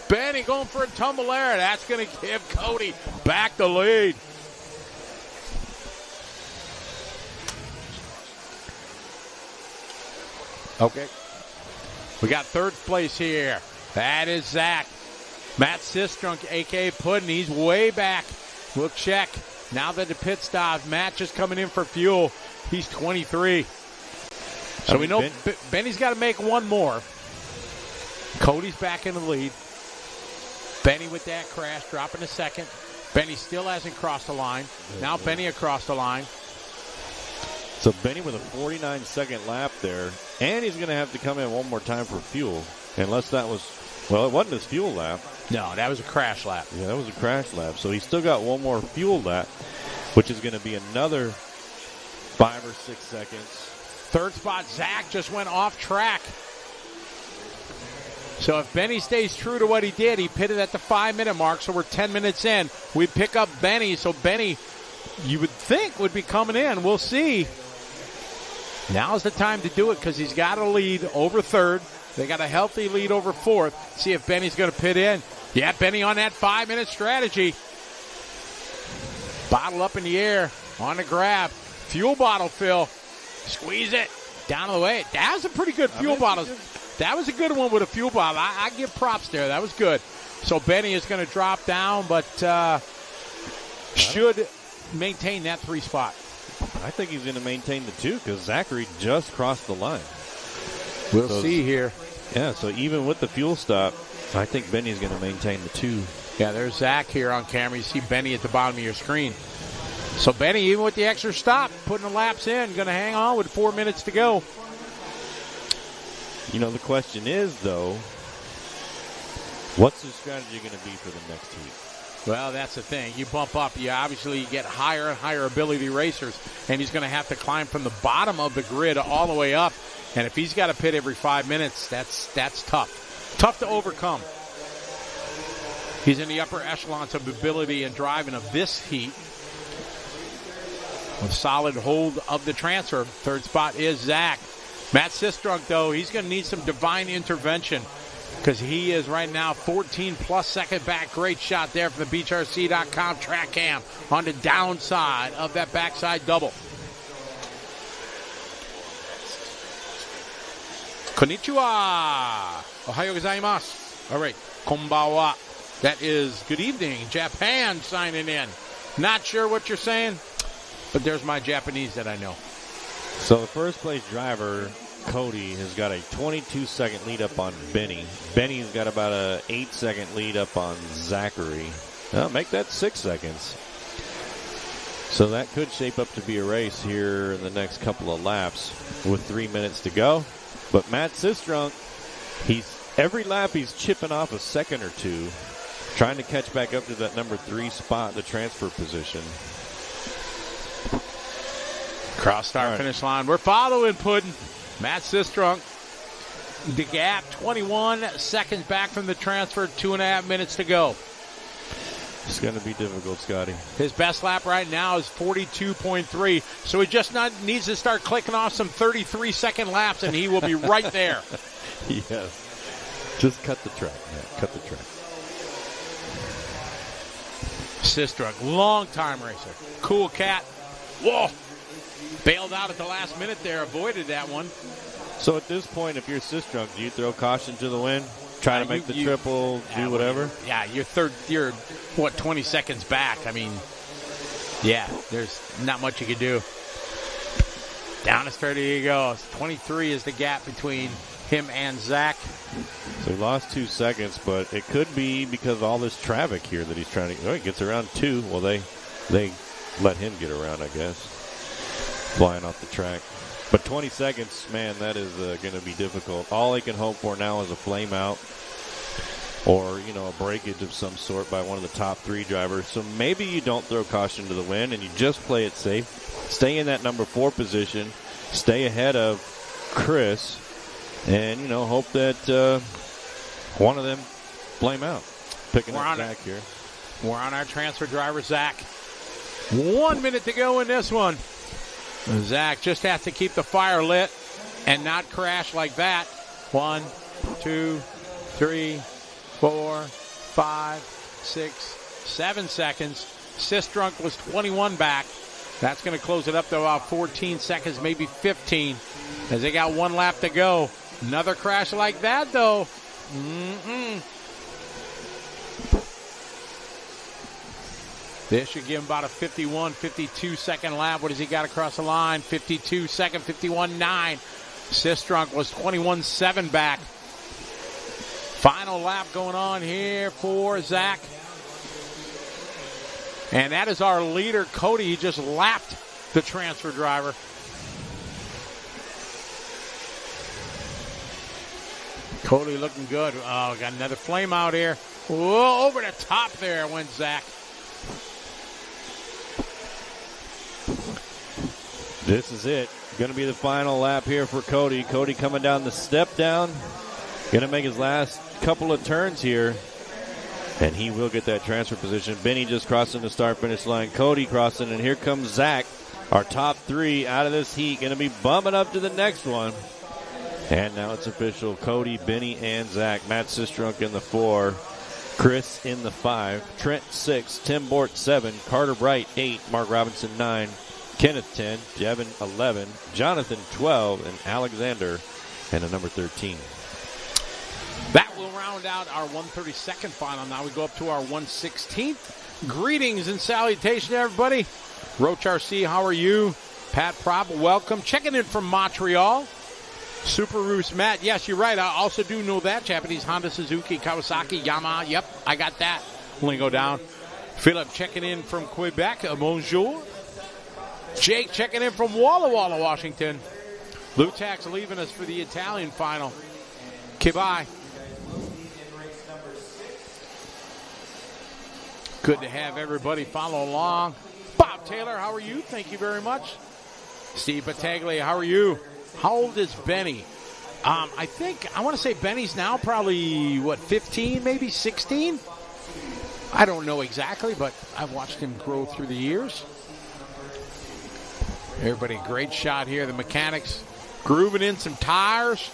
Benny going for a tumble there. That's going to give Cody back the lead. Okay. We got third place here. That is Zach. Matt Sistrunk, a.k.a. Puddin'. He's way back. We'll check. Now that the pit stops, Matt just coming in for fuel. He's 23. So we know Benny's got to make one more. Cody's back in the lead. Benny with that crash, dropping a second. Benny still hasn't crossed the line. Now Benny across the line. So Benny with a 49-second lap there, and he's going to have to come in one more time for fuel, unless that was, well, it wasn't his fuel lap. No, that was a crash lap. Yeah, that was a crash lap. So he's still got one more fuel lap, which is going to be another 5 or 6 seconds. Third spot, Zach just went off track. So if Benny stays true to what he did, he pitted at the 5-minute mark, so we're 10 minutes in. We pick up Benny, so Benny, you would think, would be coming in. We'll see. Now's the time to do it because he's got a lead over third. They got a healthy lead over fourth. See if Benny's going to pit in. Yeah, Benny on that 5-minute strategy. Bottle up in the air, on the grab. Fuel bottle fill. Squeeze it. Down the way. That was a pretty good fuel bottle. That was a good one with a fuel bottle. I give props there. That was good. So Benny is going to drop down, but should maintain that 3 spot. I think he's going to maintain the 2 because Zachary just crossed the line. We'll see here. Yeah, so even with the fuel stop, I think Benny's going to maintain the 2. Yeah, there's Zach here on camera. You see Benny at the bottom of your screen. So Benny, even with the extra stop, putting the laps in, going to hang on with 4 minutes to go. You know, the question is, though, what's his strategy going to be for the next heat? Well, that's the thing. You bump up, you obviously get higher and higher ability racers, and he's going to have to climb from the bottom of the grid all the way up. And if he's got to pit every 5 minutes, that's tough. Tough to overcome. He's in the upper echelons of ability and driving of this heat. With solid hold of the transfer. Third spot is Zach. Matt Sistrunk, though, he's going to need some divine intervention because he is right now 14-plus second back. Great shot there from the BeachRC.com track cam on the downside of that backside double. Konnichiwa. Ohayo gozaimasu. All right. Konbawa. That is good evening. Japan signing in. Not sure what you're saying, but there's my Japanese that I know. So the first place driver, Cody, has got a 22-second lead up on Benny. Benny's got about a 8-second lead up on Zachary. Well, make that 6 seconds. So that could shape up to be a race here in the next couple of laps with 3 minutes to go. But Matt Sistrunk, every lap he's chipping off a second or two, trying to catch back up to that number 3 spot, the transfer position. Cross start finish line. We're following Puddin'. Matt Sistrunk. The gap, 21 seconds back from the transfer, 2.5 minutes to go. It's going to be difficult, Scotty. His best lap right now is 42.3, so he just needs to start clicking off some 33-second laps, and he will be right there. Yes. Just cut the track. Yeah, cut the track. Sistrunk, long-time racer. Cool cat. Whoa. Bailed out at the last minute there, avoided that one. So at this point, if you're Sistrunk, do you throw caution to the wind? Try to make the triple, do whatever? Yeah, you're 20 seconds back. I mean, yeah, there's not much you can do. Down the straight, here he goes. 23 is the gap between him and Zach. So he lost 2 seconds, but it could be because of all this traffic here that he's trying to. Oh, he gets around 2. Well, they let him get around, I guess, flying off the track. But 20 seconds, man, that is going to be difficult. All he can hope for now is a flame out or, a breakage of some sort by one of the top 3 drivers. So maybe you don't throw caution to the wind and you just play it safe. Stay in that number 4 position. Stay ahead of Chris. And, hope that one of them flame out. Picking up Zach here. We're on our transfer driver, Zach. 1 minute to go in this one. Zach just has to keep the fire lit and not crash like that. 1, 2, 3, 4, 5, 6, 7 seconds. Sistrunk was 21 back. That's going to close it up to about 14 seconds, maybe 15, as they got 1 lap to go. Another crash like that, though. This should give him about a 51, 52-second lap. What has he got across the line? 52 second, 51.9. Sistrunk was 21.7 back. Final lap going on here for Zach. And that is our leader, Cody. He just lapped the transfer driver. Cody looking good. Oh, got another flame out here. Whoa, over the top there went Zach. This is it. Going to be the final lap here for Cody. Cody coming down the step down. Going to make his last couple of turns here. And he will get that transfer position. Benny just crossing the start-finish line. Cody crossing, and here comes Zach. Our top 3 out of this heat. Going to be bumping up to the next one. And now it's official. Cody, Benny, and Zach. Matt Sistrunk in the 4. Chris in the 5. Trent 6. Tim Bort 7. Carter Bright 8. Mark Robinson 9. Kenneth 10, Jevin 11, Jonathan 12, and Alexander and a number 13. That will round out our 132nd final. Now we go up to our 116th. Greetings and salutations, everybody. Roach RC, how are you? Pat Prop, welcome. Checking in from Montreal. Super Roos, Matt. Yes, you're right. I also do know that. Japanese, Honda, Suzuki, Kawasaki, Yamaha. Yep, I got that. Lingo down. Philip checking in from Quebec. Bonjour. Jake checking in from Walla Walla, Washington. Lutax leaving us for the Italian final. Goodbye. Good to have everybody follow along. Bob Taylor, how are you? Thank you very much. Steve Battaglia, how are you? How old is Benny? I want to say Benny's now probably, 15, maybe 16? I don't know exactly, but I've watched him grow through the years. Everybody, great shot here. The mechanics grooving in some tires.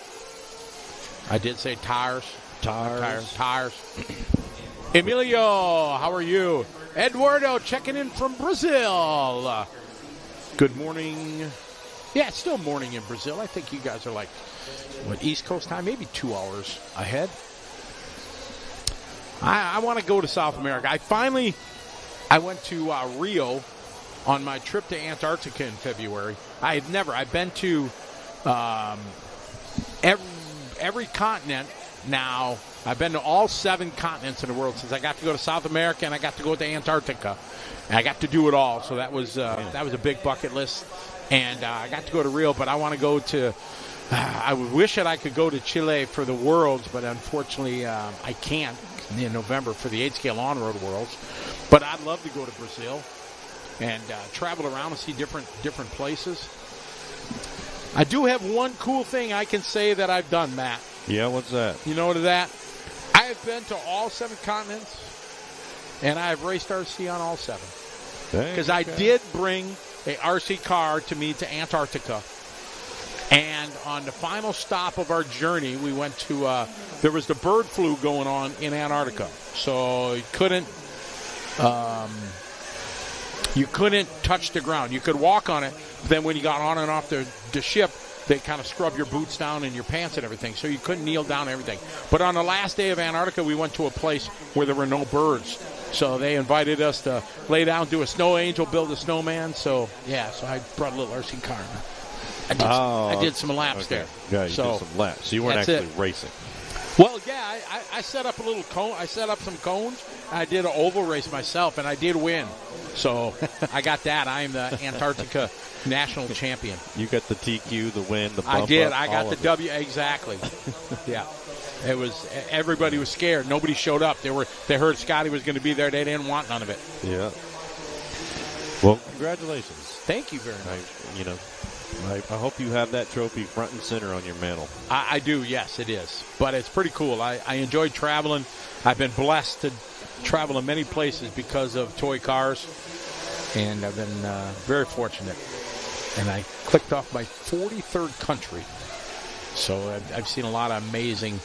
I did say tires. Tires. Emilio, how are you? Eduardo checking in from Brazil. Good morning. Yeah, it's still morning in Brazil. I think you guys are like, East Coast time? Maybe 2 hours ahead. I want to go to South America. I went to Rio on my trip to Antarctica in February. I've been to every continent now. I've been to all 7 continents in the world since I got to go to South America and I got to go to Antarctica. And I got to do it all, so that was a big bucket list. And I got to go to Rio, but I want to go to I wish that I could go to Chile for the Worlds, but unfortunately I can't in November for the 8-scale on-road Worlds. But I'd love to go to Brazil and travel around and see different places. I do have one cool thing I can say that I've done, Matt. Yeah, what's that? You know what is that? I have been to all 7 continents, and I have raced RC on all 7. Because I did bring a RC car to me to Antarctica. And on the final stop of our journey, we went to, there was the bird flu going on in Antarctica. So you couldn't touch the ground. You could walk on it, but then when you got on and off the ship, they kind of scrub your boots down and your pants and everything, so you couldn't kneel down and everything. But on the last day of Antarctica, we went to a place where there were no birds. So they invited us to lay down, do a snow angel, build a snowman. So, yeah, so I brought a little RC car. I did some laps there. Yeah, you did some laps. So you weren't actually racing. Well, yeah, I set up a little cone. I set up some cones. I did an oval race myself, and I did win. So I got that. I am the Antarctica national champion. You got the TQ, the win, the bump I did. Up, I got the W. Exactly. Yeah. It was. Everybody was scared. Nobody showed up. They heard Scotty was going to be there. They didn't want none of it. Yeah. Well, congratulations. Thank you very much. I hope you have that trophy front and center on your mantle. I do, yes, it is. But it's pretty cool. I enjoyed traveling. I've been blessed to travel in many places because of toy cars, and I've been very fortunate. And I clicked off my 43rd country. So I've seen a lot of amazing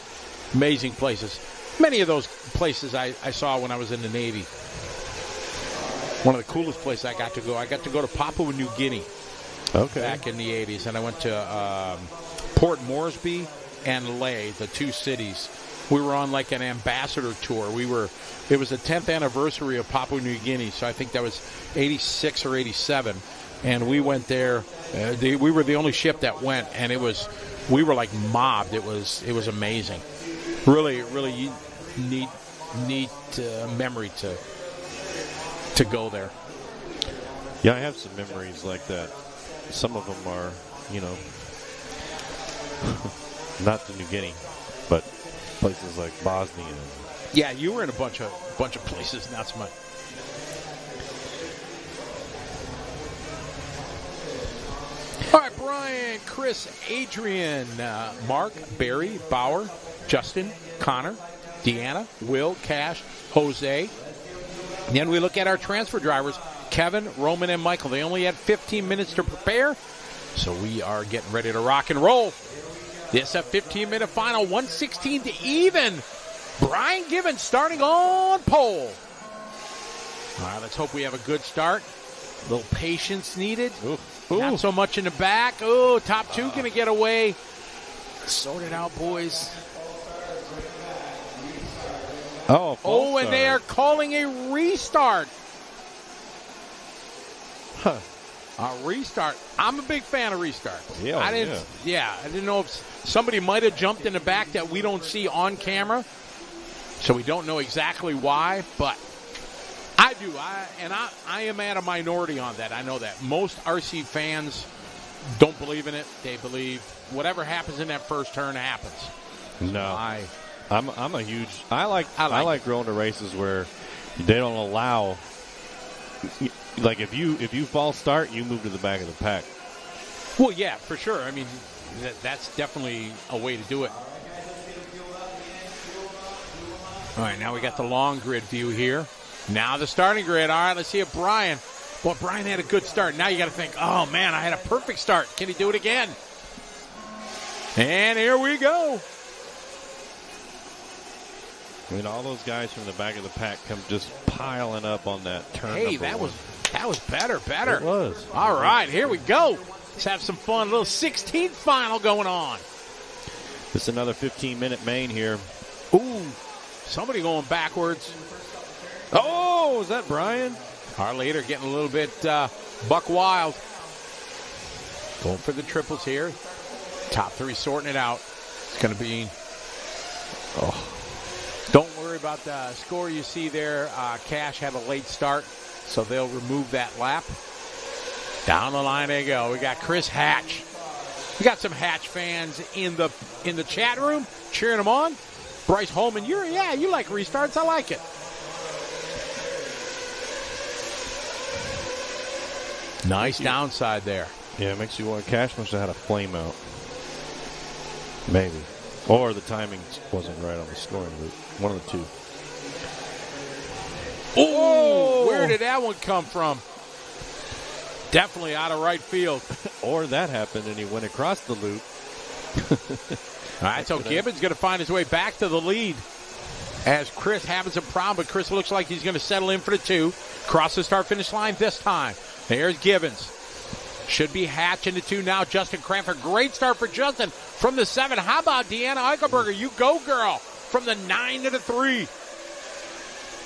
places. Many of those places I saw when I was in the Navy. One of the coolest places I got to go to Papua New Guinea. Okay. Back in the 80s, and I went to Port Moresby and Leh, the 2 cities. We were on like an ambassador tour. It was the 10th anniversary of Papua New Guinea, so I think that was 86 or 87, and we went there. We were the only ship that went, and we were like mobbed. It was amazing. Really, really neat memory to go there. Yeah, I have some memories like that. Some of them are, not to New Guinea, but places like Bosnia. Yeah, you were in a bunch of places, not so much. All right, Brian, Chris, Adrian, Mark, Barry, Bauer, Justin, Connor, Deanna, Will, Cash, Jose. And then we look at our transfer drivers. Kevin, Roman, and Michael. They only had 15 minutes to prepare, so we are getting ready to rock and roll. This a 15-minute final, 1:16 to even. Brian Gibbons starting on pole. All right, let's hope we have a good start. A little patience needed. Ooh. Not so much in the back. Oh, top 2 going to get away. Sort it out, boys. Oh, and they are calling a restart. Huh. Restart. I'm a big fan of restarts. Yeah, I didn't know if somebody might have jumped in the back that we don't see on camera, so we don't know exactly why, but I do. I am at a minority on that. I know that. Most RC fans don't believe in it. They believe whatever happens in that first turn happens. No. I'm a huge I like going to races where they don't allow, like if you false start, you move to the back of the pack. Well, yeah, for sure. I mean, that's definitely a way to do it. All right, now we got the long grid view here. Now the starting grid. All right, let's see if Brian. Well, Brian had a good start. Now you got to think, oh, man, I had a perfect start. Can he do it again? And here we go. I mean, all those guys from the back of the pack come just piling up on that turn. Hey, that was better. It was. All right, here we go. Let's have some fun. A little 16th final going on. Just another 15-minute main here. Ooh, somebody going backwards. Oh, is that Brian? Our leader getting a little bit buck wild. Going for the triples here. Top three sorting it out. It's going to be... Oh. Don't worry about the score you see there. Cash had a late start, so they'll remove that lap. Down the line they go. We got Chris Hatch. We got some Hatch fans in the chat room cheering them on. Bryce Holman, you like restarts. I like it. Nice downside there. Yeah, it makes you want. Cash must have had a flame out. Maybe. Or the timing wasn't right on the scoring loop. One of the two. Oh, where did that one come from? Definitely out of right field. Or that happened and he went across the loop. All right, so Gibbons going to find his way back to the lead as Chris having some problem, but Chris looks like he's going to settle in for the two. Cross the start-finish line this time. There's Gibbons. Should be Hatch in the two now. Justin Cranford. Great start for Justin from the 7. How about Deanna Eichelberger? You go, girl. From the 9 to the 3.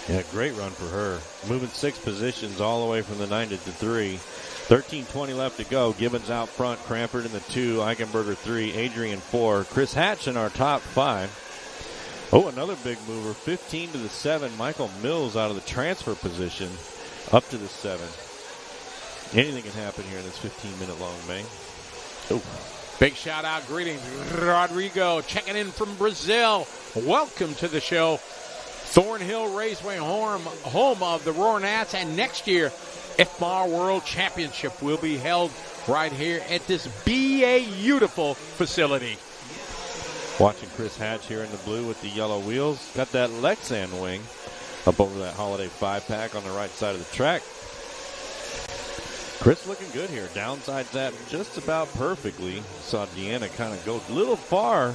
Yeah, great run for her. Moving 6 positions all the way from the 9 to the 3. 13:20 left to go. Gibbons out front. Cranford in the 2. Eichenberger 3. Adrian 4. Chris Hatch in our top 5. Oh, another big mover. 15 to the 7. Michael Mills out of the transfer position up to the 7. Anything can happen here in this 15-minute long main. Oh. Big shout out, greetings, Rodrigo, checking in from Brazil. Welcome to the show. Thornhill Raceway, home of the Roar Nats, and next year, IFMAR World Championship will be held right here at this beautiful facility. Watching Chris Hatch here in the blue with the yellow wheels. Got that Lexan wing up over that Holiday 5-pack on the right side of the track. Chris looking good here. Downsides that just about perfectly. Saw Deanna kind of go a little far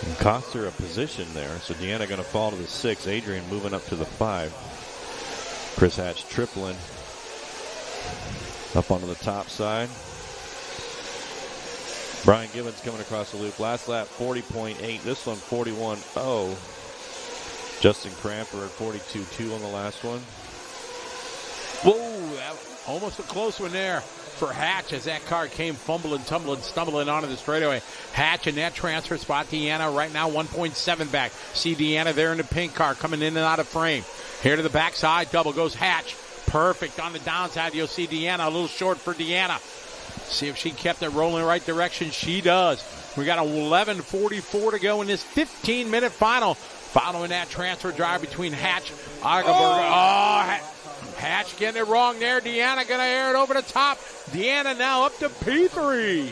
and cost her a position there. So Deanna going to fall to the 6. Adrian moving up to the 5. Chris Hatch tripling up onto the top side. Brian Gibbons coming across the loop. Last lap 40.8. This one 41.0. Justin Cranford 42.2 on the last one. Whoa, that almost a close one there for Hatch as that car came fumbling, tumbling, stumbling onto the straightaway. Hatch in that transfer spot. Deanna right now 1.7 back. See Deanna there in the pink car coming in and out of frame. Here to the backside, double goes Hatch. Perfect on the downside. You'll see Deanna a little short for Deanna. See if she kept it rolling in the right direction. She does. We got 11:44 to go in this 15-minute final. Following that transfer drive between Hatch, Eichelberger. Hatch getting it wrong there. Deanna going to air it over the top. Deanna now up to P3.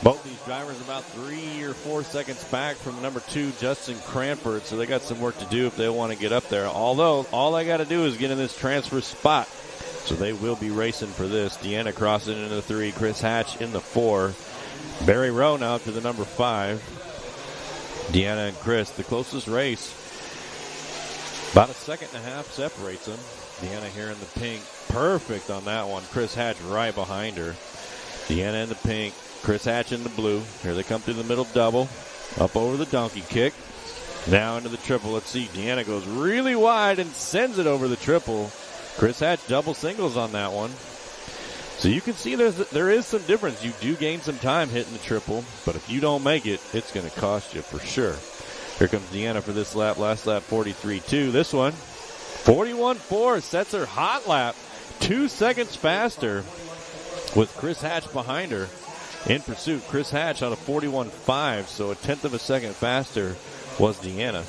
Both these drivers about 3 or 4 seconds back from number 2, Justin Cranford, so they got some work to do if they want to get up there. Although, all they got to do is get in this transfer spot. So they will be racing for this. Deanna crossing into the 3, Chris Hatch in the 4. Barry Rowe now to the number 5. Deanna and Chris, the closest race. About a second and a half separates them. Deanna here in the pink. Perfect on that one. Chris Hatch right behind her. Deanna in the pink. Chris Hatch in the blue. Here they come through the middle double. Up over the donkey kick. Now into the triple. Let's see. Deanna goes really wide and sends it over the triple. Chris Hatch double singles on that one. So you can see there is some difference. You do gain some time hitting the triple, but if you don't make it, it's going to cost you for sure. Here comes Deanna for this lap. Last lap, 43.2. This one, 41.4, sets her hot lap 2 seconds faster with Chris Hatch behind her in pursuit. Chris Hatch on a 41.5, so a tenth of a second faster was Deanna.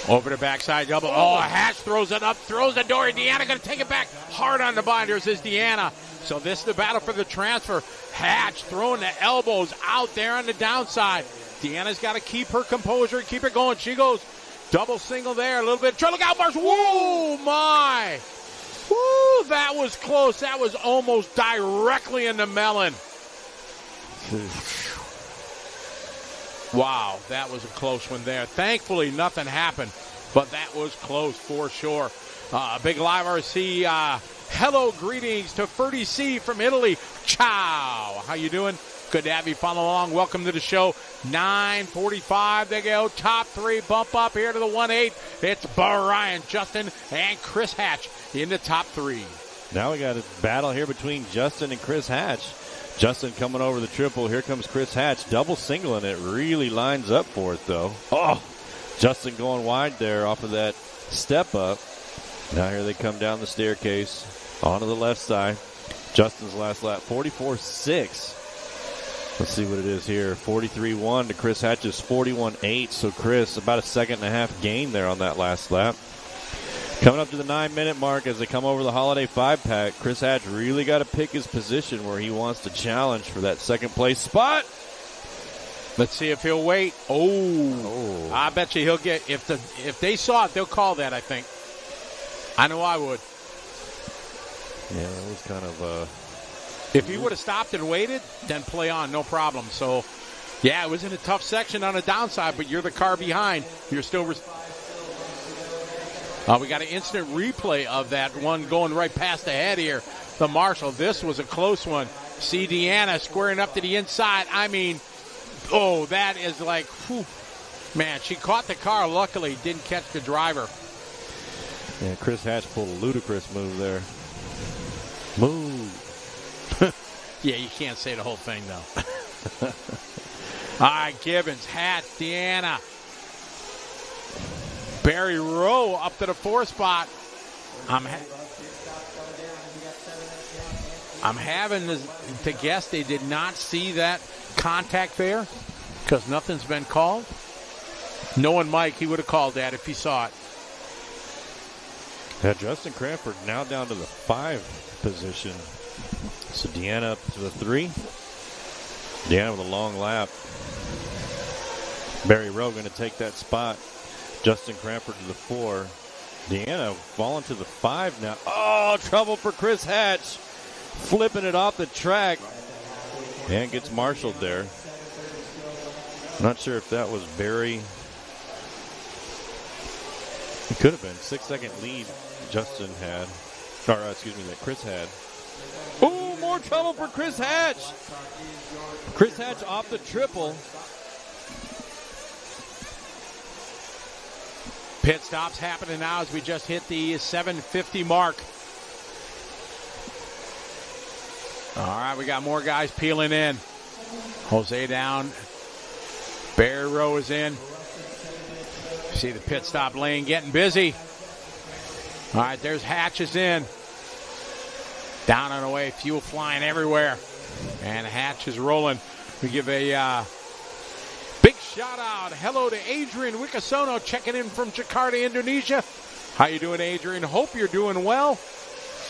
Over the backside double. Oh, Hatch throws it up, throws the door. Deanna going to take it back hard on the binders is Deanna. So this is the battle for the transfer. Hatch throwing the elbows out there on the downside. Deanna's got to keep her composure, keep it going. She goes double single there, a little bit. Look out, Marsh. Whoa, my. Woo, that was close. That was almost directly in the melon. Wow, that was a close one there. Thankfully, nothing happened, but that was close for sure. Big live RC, hello, greetings to Ferdy C from Italy. Ciao. How you doing? Good to have you follow along. Welcome to the show. 9:45 they go. Top three bump up here to the 1-8. It's Brian, Justin, and Chris Hatch in the top three. Now we got a battle here between Justin and Chris Hatch. Justin coming over the triple. Here comes Chris Hatch. Double single, and it really lines up for it, though. Oh, Justin going wide there off of that step up. Now here they come down the staircase onto the left side. Justin's last lap, 44.6. Let's see what it is here. 43.1 to Chris Hatch's 41.8. So Chris, about a second and a half gain there on that last lap. Coming up to the 9-minute mark as they come over the Holiday 5-pack, Chris Hatch really got to pick his position where he wants to challenge for that second place spot. Let's see if he'll wait. Oh. I bet you he'll get, if they saw it, they'll call that, I think. I know I would. Yeah, that was kind of If he would have stopped and waited, then play on, no problem. So, yeah, it was in a tough section on the downside, but you're the car behind. You're still... we got an instant replay of that one going right past the head here. The Marshall, this was a close one. See Deanna squaring up to the inside. I mean, oh, that is like, whew. Man, she caught the car. Luckily, didn't catch the driver. Yeah, Chris Hatch pulled a ludicrous move there. Move. Yeah, you can't say the whole thing, though. All right, Gibbons, Hatch, Deanna. Barry Rowe up to the 4th spot. I'm having to guess they did not see that contact there because nothing's been called. Knowing Mike, he would have called that if he saw it. Yeah, Justin Cranford now down to the 5 position. So Deanna up to the 3. Deanna with a long lap. Barry Rowe going to take that spot. Justin Cranford to the 4. Deanna falling to the 5 now. Oh, trouble for Chris Hatch. Flipping it off the track. And gets marshaled there. Not sure if that was Barry. It could have been. 6-second lead Justin had. Or, that Chris had. Ooh, more trouble for Chris Hatch. Chris Hatch off the triple. Pit stops happening now as we just hit the 7:50 mark. All right, we got more guys peeling in. Jose down. Barry Rowe is in. See the pit stop lane getting busy. All right, there's Hatches in. Down and away, fuel flying everywhere. And Hatch is rolling. We give a big shout out. Hello to Adrian Wikasono checking in from Jakarta, Indonesia. How you doing, Adrian? Hope you're doing well.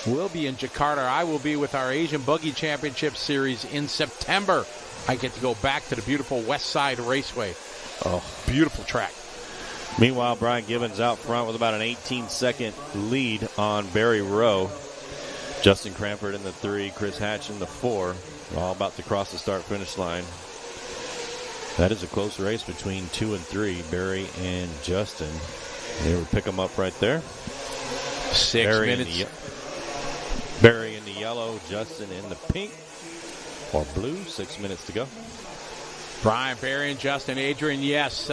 We'll be in Jakarta. I will be with our Asian Buggy Championship Series in September. I get to go back to the beautiful West Side Raceway. Oh, beautiful track. Meanwhile, Brian Gibbons out front with about an 18-second lead on Barry Rowe. Justin Cranford in the 3, Chris Hatch in the 4. All about to cross the start-finish line. That is a close race between 2 and 3, Barry and Justin. They would pick them up right there. 6 minutes. Barry in the yellow, Justin in the pink or blue. 6 minutes to go. Brian, Barry, and Justin. Adrian, yes.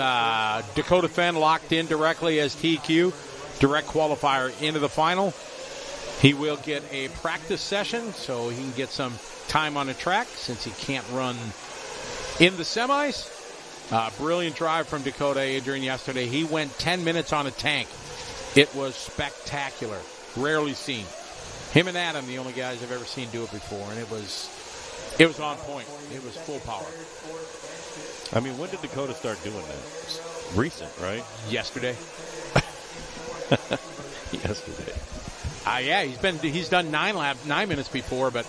Dakota Fenn locked in directly as TQ. Direct qualifier into the final. He will get a practice session so he can get some time on the track since he can't run in the semis. Brilliant drive from Dakota Adrian yesterday. He went 10 minutes on a tank. It was spectacular. Rarely seen. Him and Adam, the only guys I've ever seen do it before, and it was on point. It was full power. I mean, when did Dakota start doing that? It's recent, right? Yesterday. Yesterday. Yeah, he's done 9 minutes before, but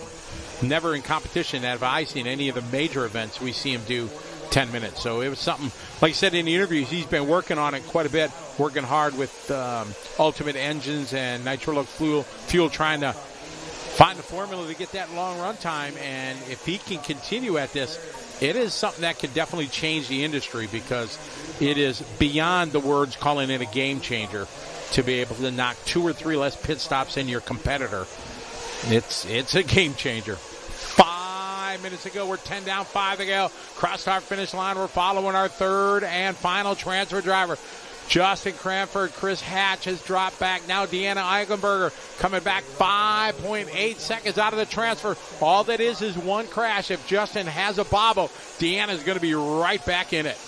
never in competition have I seen any of the major events we see him do 10 minutes. So it was something, like I said in the interviews, he's been working on it quite a bit, working hard with Ultimate Engines and Nitro Fuel, trying to find the formula to get that long run time. And if he can continue at this, it is something that could definitely change the industry, because it is beyond the words calling it a game changer to be able to knock 2 or 3 less pit stops in your competitor. It's a game changer. 5 minutes ago, we're 10 down, 5 to go. Crossed our finish line. We're following our third and final transfer driver. Justin Cranford, Chris Hatch has dropped back. Now Deanna Eichenberger coming back 5.8 seconds out of the transfer. All that is one crash. If Justin has a bobble, Deanna's going to be right back in it.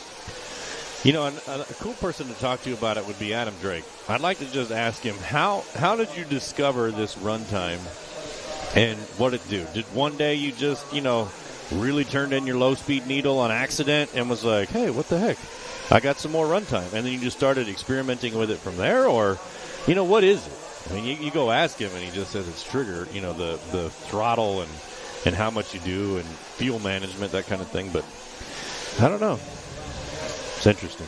You know, a cool person to talk to about it would be Adam Drake. I'd like to just ask him, how did you discover this runtime and what it do? Did one day you just, really turned in your low-speed needle on accident and was like, hey, what the heck? I got some more runtime. And then you just started experimenting with it from there? Or, what is it? I mean, you go ask him and he just says it's trigger, the throttle and how much you do and fuel management, that kind of thing. But I don't know. It's interesting.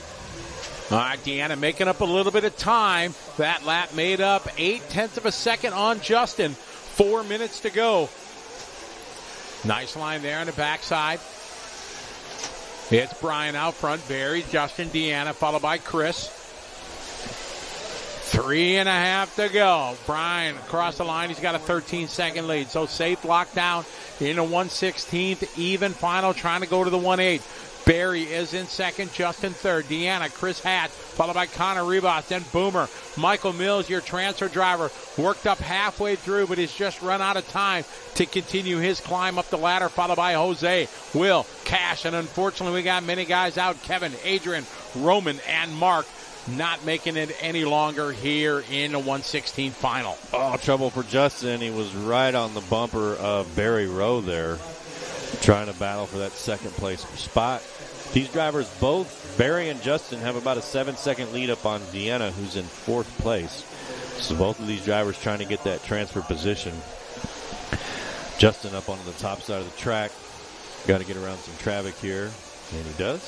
All right, Deanna making up a little bit of time. That lap made up 0.8 of a second on Justin. 4 minutes to go. Nice line there on the backside. It's Brian out front. Barry, Justin, Deanna, followed by Chris. 3.5 to go. Brian across the line. He's got a 13-second lead. So safe lockdown in a 1/16 even final, trying to go to the 1/8. Barry is in second, Justin third. Deanna, Chris Hatch, followed by Connor Rebos, then Boomer. Michael Mills, your transfer driver, worked up halfway through, but has just run out of time to continue his climb up the ladder, followed by Jose, Will, Cash, and unfortunately we got many guys out. Kevin, Adrian, Roman, and Mark not making it any longer here in the 1/16 final. Oh, trouble for Justin. He was right on the bumper of Barry Rowe there, trying to battle for that second place spot. These drivers, both Barry and Justin, have about a 7-second lead up on Deanna, who's in 4th place. So both of these drivers trying to get that transfer position. Justin up onto the top side of the track. Got to get around some traffic here, and he does.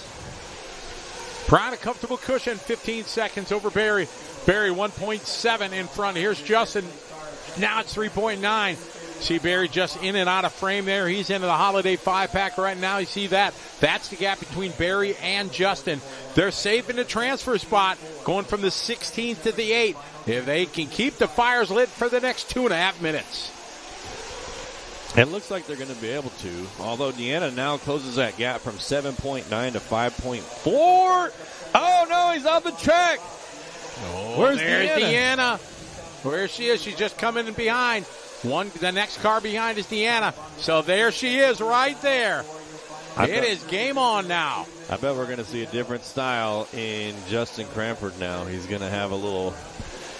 Brian, a comfortable cushion, 15 seconds over Barry. Barry 1.7 in front. Here's Justin. Now it's 3.9. See Barry just in and out of frame there. He's into the Holiday 5-pack right now. You see that? That's the gap between Barry and Justin. They're safe in the transfer spot, going from the 16th to the 8th. If they can keep the fires lit for the next 2.5 minutes. It looks like they're going to be able to, although Deanna now closes that gap from 7.9 to 5.4. Oh, no, he's off the track. Oh, Where's Deanna? Where she is, she's just coming in behind. The next car behind is Deanna. So there she is right there. It is game on now. I bet we're going to see a different style in Justin Cranford now. He's going to have a little,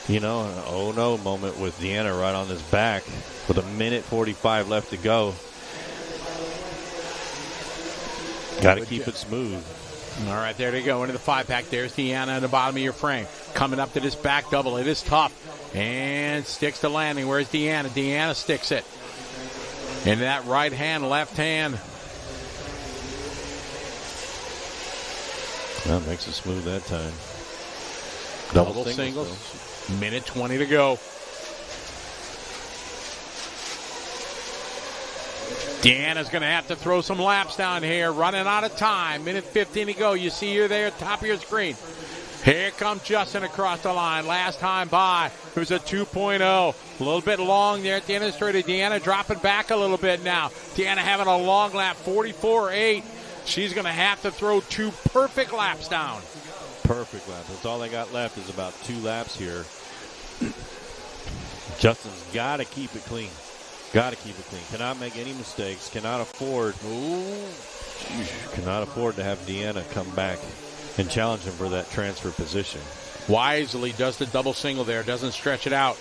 an oh no moment with Deanna right on his back with 1:45 left to go. Got to keep it smooth. All right, there they go into the 5-pack. There's Deanna at the bottom of your frame. Coming up to this back double. It is tough. And sticks to landing. Where's Deanna? Deanna sticks it. In that right hand, left hand. Well, makes it smooth that time. Double singles. 1:20 to go. Deanna's going to have to throw some laps down here. Running out of time. 1:15 to go. You see her there at the top of your screen. Here comes Justin across the line. Last time by, it was a 2.0. A little bit long there at the end of the straight. Deanna dropping back a little bit now. Deanna having a long lap, 44.8. She's going to have to throw 2 perfect laps down. Perfect lap. That's all they got left is about 2 laps here. Justin's got to keep it clean. Got to keep it clean. Cannot make any mistakes. Cannot afford to have Deanna come back and challenge him for that transfer position. Wisely does the double single there. Doesn't stretch it out.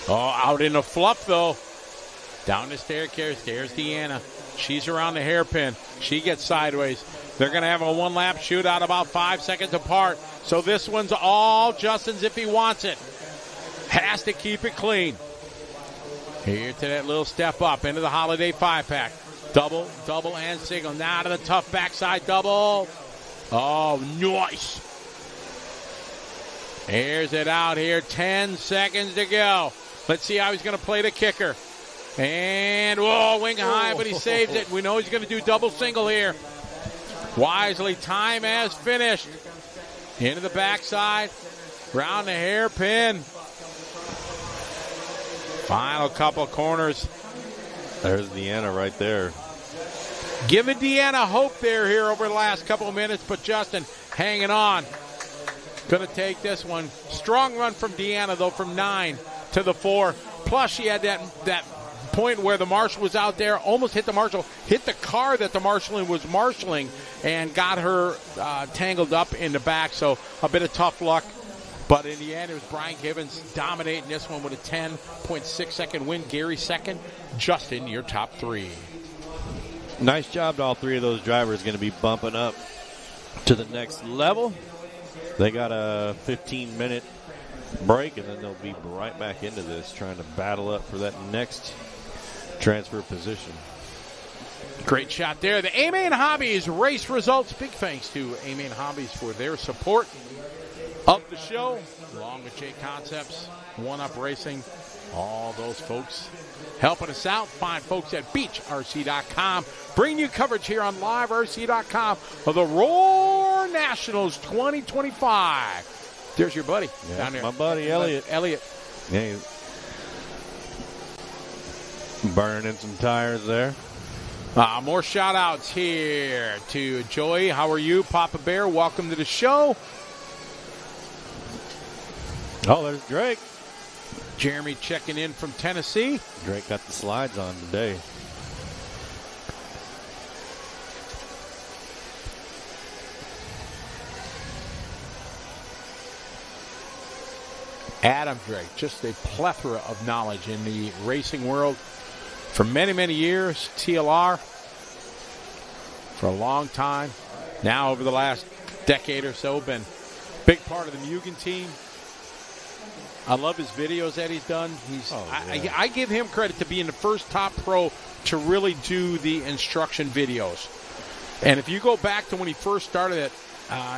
Oh, out in a fluff, though. Down the staircase. There's Deanna. She's around the hairpin. She gets sideways. They're going to have a one-lap shootout about 5 seconds apart. So this one's all Justin's if he wants it. Has to keep it clean. Here to that little step up into the Holiday 5-pack. Double, and single. Now to the tough backside double. Oh, nice. Here's it out here. 10 seconds to go. Let's see how he's going to play the kicker. And, whoa, wing high, but he saves it. We know he's going to do double single here. Wisely, time has finished. Into the backside. Round the hairpin. Final couple corners. There's Deanna right there. Giving Deanna hope there here over the last couple of minutes, but Justin hanging on. Going to take this one. Strong run from Deanna, though, from 9 to the 4. Plus, she had that point where the marshal was out there, almost hit the marshal, hit the car that the marshal was marshaling, and got her tangled up in the back. So a bit of tough luck. But in the end, it was Brian Gibbons dominating this one with a 10.6 second win. Gary second. Justin, your top 3. Nice job to all 3 of those drivers. Going to be bumping up to the next level. They got a 15-minute break, and then they'll be right back into this, trying to battle up for that next transfer position. Great shot there. The A-Main Hobbies race results. Big thanks to A-Main Hobbies for their support of the show, along with J Concepts, One Up Racing, all those folks helping us out. Fine folks at beachrc.com. Bringing you coverage here on liverc.com of the Roar Nationals 2025. There's your buddy down there. My buddy, Elliot. Yeah, burning some tires there. More shout-outs here to Joey. How are you, Papa Bear? Welcome to the show. Oh, there's Drake. Jeremy checking in from Tennessee. Drake got the slides on today. Adam Drake, just a plethora of knowledge in the racing world for many, many years. TLR for a long time. Now, over the last decade or so, been a big part of the Mugen team. I love his videos that he's done. I give him credit to being the first top pro to really do the instruction videos. And if you go back to when he first started it,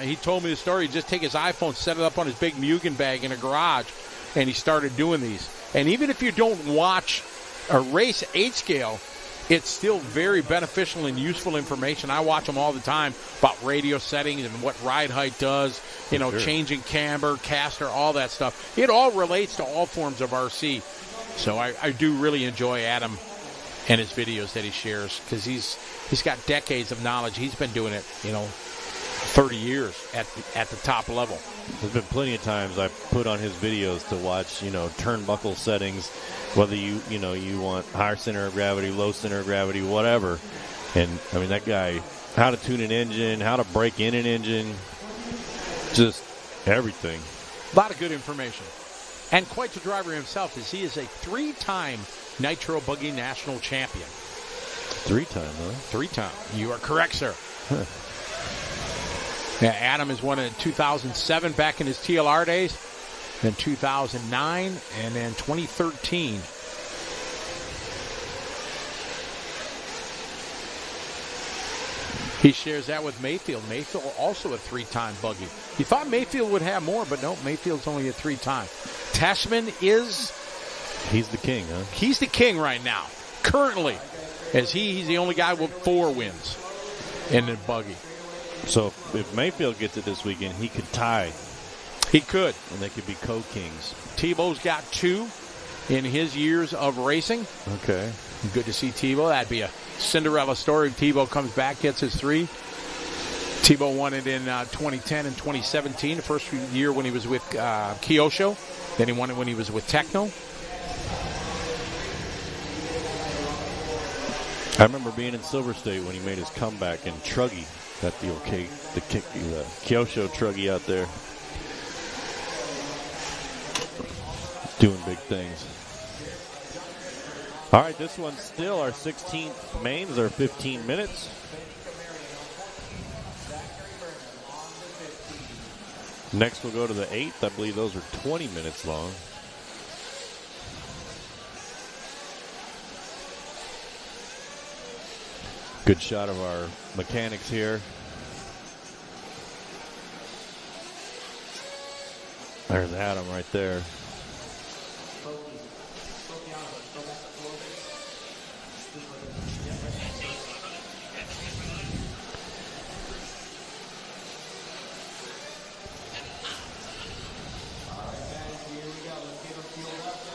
he told me the story. He'd just take his iPhone, set it up on his big Mugen bag in a garage, and he started doing these. And even if you don't watch a race 8-scale, it's still very beneficial and useful information. I watch them all the time about radio settings and what ride height does, changing camber, caster, all that stuff. It all relates to all forms of RC. So I do really enjoy Adam and his videos that he shares, because he's got decades of knowledge. He's been doing it, 30 years at the top level. There's been plenty of times I put on his videos to watch, turnbuckle settings, whether you want higher center of gravity, low center of gravity, whatever. And, that guy, how to tune an engine, how to break in an engine, just everything. A lot of good information. And quite the driver himself, as he is a 3-time Nitro Buggy National Champion. 3-time, huh? 3-time. You are correct, sir. Yeah, Adam has won in 2007 back in his TLR days, then 2009, and then 2013. He shares that with Mayfield. Mayfield also a 3-time Buggy. You thought Mayfield would have more, but no, Mayfield's only a 3-time. Tashman is... He's the king, huh? He's the king right now, currently, as he's the only guy with 4 wins in the Buggy. So if Mayfield gets it this weekend, he could tie. He could. And they could be co-kings. Tebow's got 2 in his years of racing. Okay. Good to see Tebow. That'd be a Cinderella story. Tebow comes back, gets his 3. Tebow won it in 2010 and 2017, the first year when he was with Kyosho. Then he won it when he was with Techno. I remember being in Silver State when he made his comeback, and Truggy got the Kyosho Truggy out there doing big things. All right, this one's still our 16th mains, our 15 minutes. Next we'll go to the 8th. I believe those are 20 minutes long. Good shot of our mechanics here. There's Adam right there.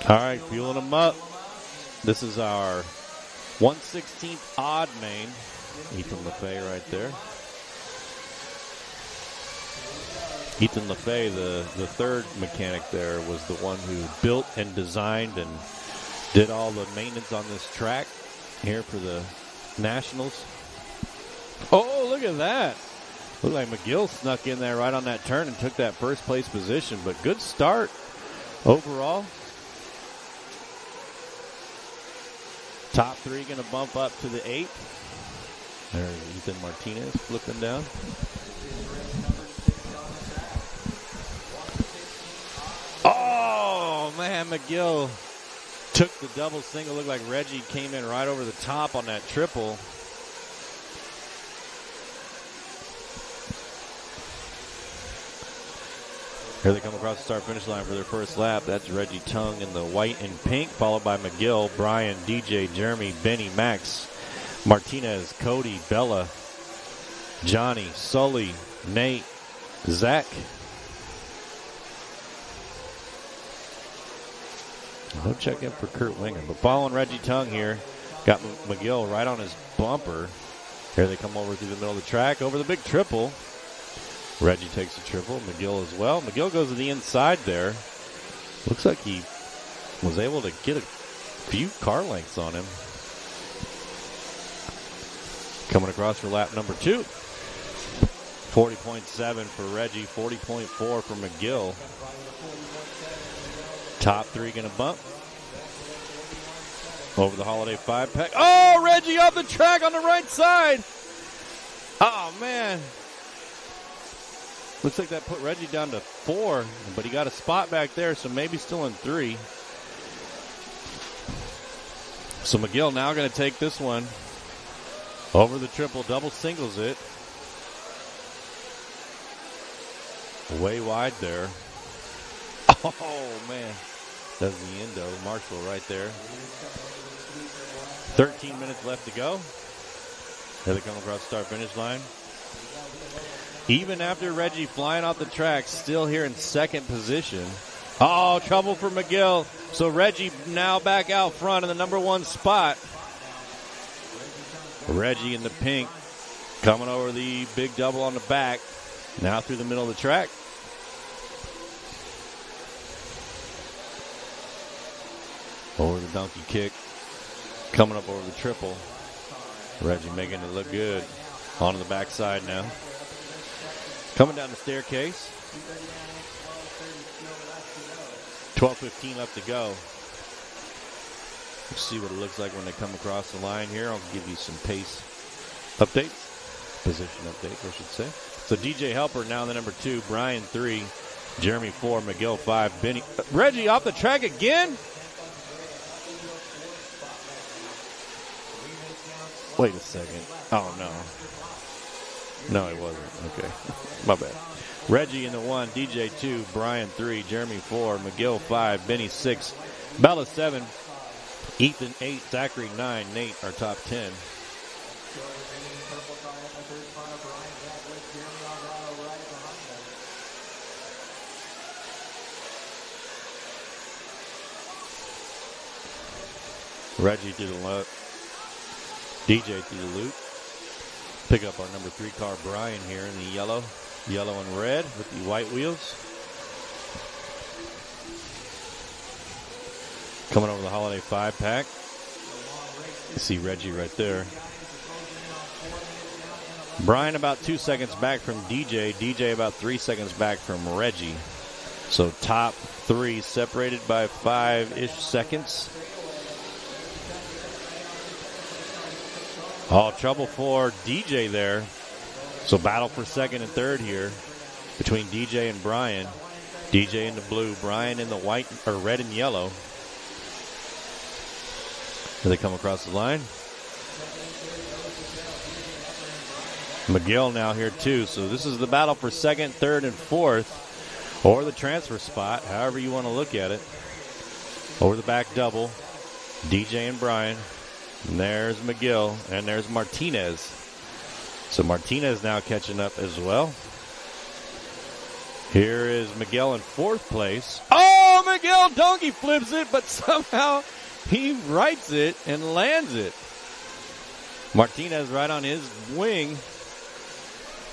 All right, fueling them up. This is our 1/16th odd main. Ethan LaFay right there. Ethan LaFay, the third mechanic there, was the one who built and designed and did all the maintenance on this track here for the Nationals. Oh, look at that. Looked like McGill snuck in there right on that turn and took that first place position, but good start overall. Top three going to bump up to the 8th. There's Ethan Martinez flipping down. Oh, man, McGill took the double single. Looked like Reggie came in right over the top on that triple. Here they come across the start-finish line for their first lap. That's Reggie Tung in the white and pink, followed by McGill, Brian, DJ, Jeremy, Benny, Max, Martinez, Cody, Bella, Johnny, Sully, Nate, Zach. No check-in for Kurt Winger. But following Reggie Tung here, got McGill right on his bumper. Here they come over through the middle of the track, over the big triple. Reggie takes a triple, McGill as well. McGill goes to the inside there. Looks like he was able to get a few car lengths on him. Coming across for lap number 2. 40.7 for Reggie, 40.4 for McGill. Top three going to bump. Over the Holiday 5-pack. Oh, Reggie off the track on the right side. Oh, man. Looks like that put Reggie down to 4, but he got a spot back there, so maybe still in 3. So McGill now going to take this one over the triple, double singles it. Way wide there. Oh, man. That's the endo. Marshall right there. 13 minutes left to go. Here they come across the start-finish line. Even after Reggie flying off the track, still here in second position. Oh, trouble for McGill. So Reggie now back out front in the number 1 spot. Reggie in the pink coming over the big double on the back. Now through the middle of the track. Over the donkey kick. Coming up over the triple. Reggie making it look good. Onto the backside now. Coming down the staircase. 12:15 left to go. Let's see what it looks like when they come across the line here. I'll give you some pace updates. Position updates, I should say. So DJ Helper now in the number 2. Brian 3. Jeremy 4. McGill 5. Benny. Reggie off the track again? Wait a second. Oh, no. No, he wasn't. Okay. My bad. Reggie in the 1, DJ 2, Brian 3, Jeremy 4, McGill 5, Benny 6, Bella 7, Ethan 8, Zachary 9, Nate our top 10. Reggie through the loop. DJ through the loop. Pick up our number 3 car, Brian, here in the yellow and red with the white wheels. Coming over the Holiday 5-pack. See Reggie right there. Brian about 2 seconds back from DJ. DJ about 3 seconds back from Reggie. So top three separated by 5-ish seconds. All trouble for DJ there. So battle for second and third here between DJ and Brian. DJ in the blue, Brian in the white or red and yellow. Here they come across the line. McGill now here too. So this is the battle for second, third, and fourth, or the transfer spot, however you want to look at it. Over the back double, DJ and Brian. And there's McGill, and there's Martinez. So Martinez now catching up as well. Here is McGill in fourth place. Oh, McGill donkey flips it, but somehow he rights it and lands it. Martinez right on his wing.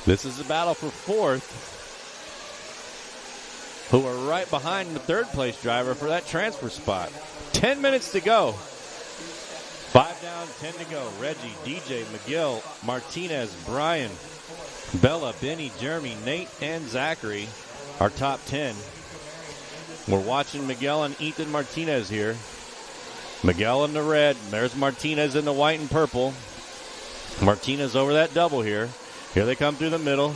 This is the battle for fourth, who are right behind the third place driver for that transfer spot. 10 minutes to go. 5 down, 10 to go. Reggie, DJ, McGill, Martinez, Brian, Bella, Benny, Jeremy, Nate, and Zachary are top 10. We're watching Miguel and Ethan Martinez here. Miguel in the red. There's Martinez in the white and purple. Martinez over that double here. Here they come through the middle.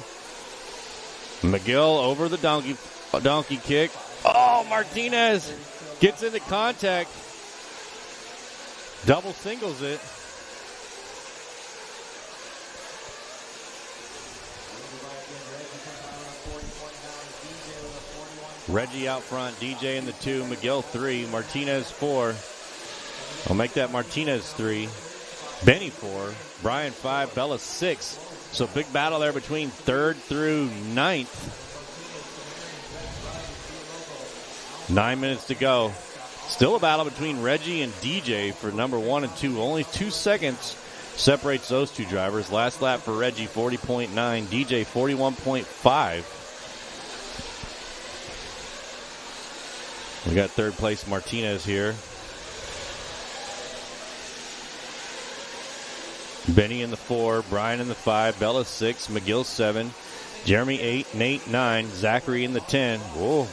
McGill over the donkey kick. Oh, Martinez gets into contact. Double singles it. Reggie out front, DJ in the 2, McGill 3, Martinez 4. I'll make that Martinez 3. Benny 4, Brian 5, Bella 6. So big battle there between 3rd through 9th. 9 minutes to go. Still a battle between Reggie and DJ for number 1 and 2. Only 2 seconds separates those two drivers. Last lap for Reggie, 40.9. DJ, 41.5. We got third place Martinez here. Benny in the 4, Brian in the 5, Bella 6, McGill 7, Jeremy 8, Nate 9, Zachary in the 10. Whoa.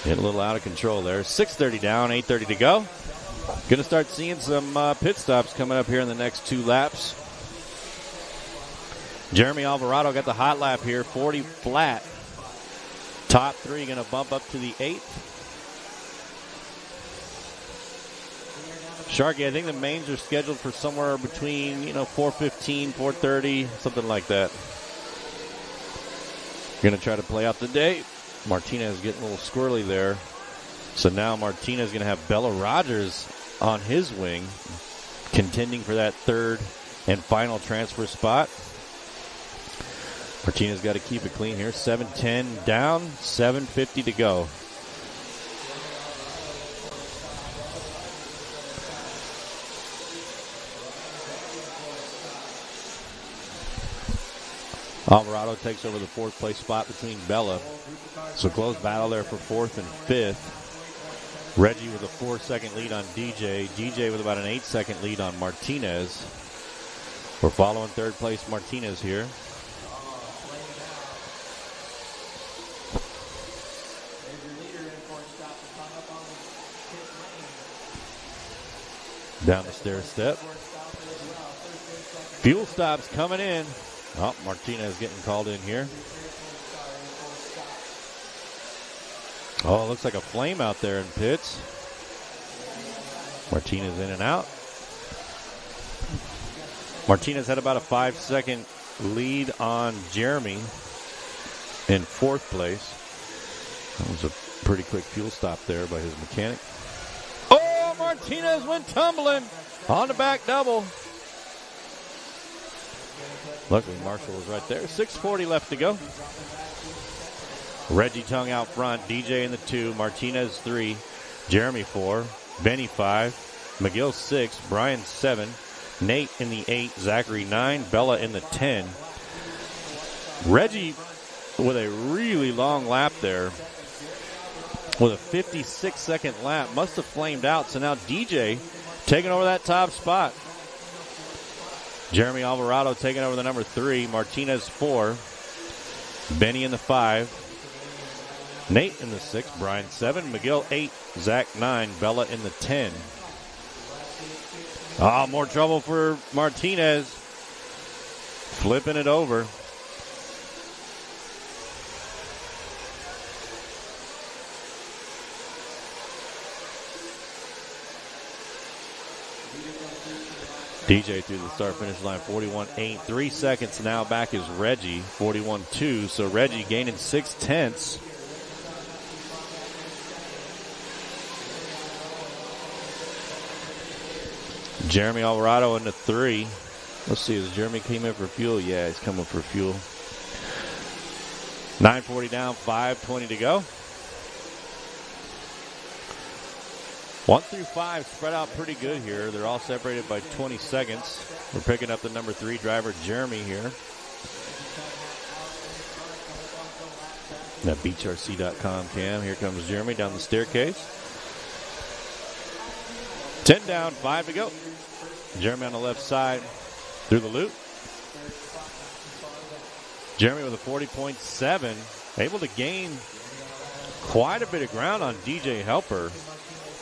Getting a little out of control there. 6:30 down, 8:30 to go. Going to start seeing some pit stops coming up here in the next 2 laps. Jeremy Alvarado got the hot lap here, 40 flat. Top 3 going to bump up to the 8th. Sharky, I think the mains are scheduled for somewhere between, 4:15, 4:30, something like that. Going to try to play out the day. Martinez getting a little squirrely there. So now Martinez going to have Bella Rogers on his wing, contending for that third and final transfer spot. Martinez got to keep it clean here. 7:10 down, 7:50 to go. Alvarado takes over the 4th place spot between Bella. So close battle there for 4th and 5th. Reggie with a 4-second lead on DJ. DJ with about an 8-second lead on Martinez. We're following 3rd place Martinez here. Down the stair step. Fuel stops coming in. Oh, Martinez getting called in here. Oh, it looks like a flame out there in pits. Martinez in and out. Martinez had about a 5-second lead on Jeremy in 4th place. That was a pretty quick fuel stop there by his mechanic. Oh, Martinez went tumbling on the back double. Luckily, Marshall was right there. 6:40 left to go. Reggie Tongue out front. DJ in the 2. Martinez 3. Jeremy 4. Benny 5. McGill 6. Brian 7. Nate in the 8. Zachary 9. Bella in the 10. Reggie with a really long lap there. With a 56-second lap. Must have flamed out. So now DJ taking over that top spot. Jeremy Alvarado taking over the number 3. Martinez 4. Benny in the 5. Nate in the 6. Brian 7. McGill 8. Zach 9. Bella in the 10. Oh, more trouble for Martinez. Flipping it over. DJ through the start-finish line, 41.8. 3 seconds now back is Reggie, 41.2. So Reggie gaining 0.6. Jeremy Alvarado into 3. Let's see, has Jeremy came in for fuel? Yeah, he's coming for fuel. 9:40 down, 5:20 to go. 1 through 5 spread out pretty good here. They're all separated by 20 seconds. We're picking up the number 3 driver, Jeremy, here. That BeachRC.com cam. Here comes Jeremy down the staircase. 10 down, 5 to go. Jeremy on the left side through the loop. Jeremy with a 40.7. Able to gain quite a bit of ground on DJ Helper.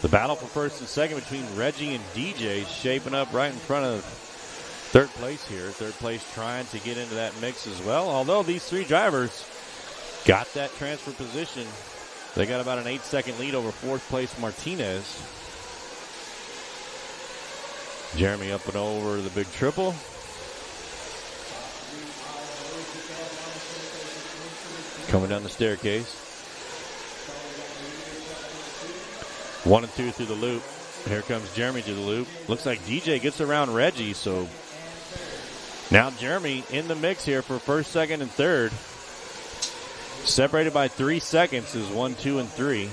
The battle for first and second between Reggie and DJ shaping up right in front of third place here. Third place trying to get into that mix as well. Although these 3 drivers got that transfer position, they got about an 8-second lead over fourth place Martinez. Jeremy up and over the big triple. Coming down the staircase. 1 and 2 through the loop. Here comes Jeremy to the loop. Looks like DJ gets around Reggie, so now Jeremy in the mix here for first, second, and third. Separated by 3 seconds is 1, 2, and 3.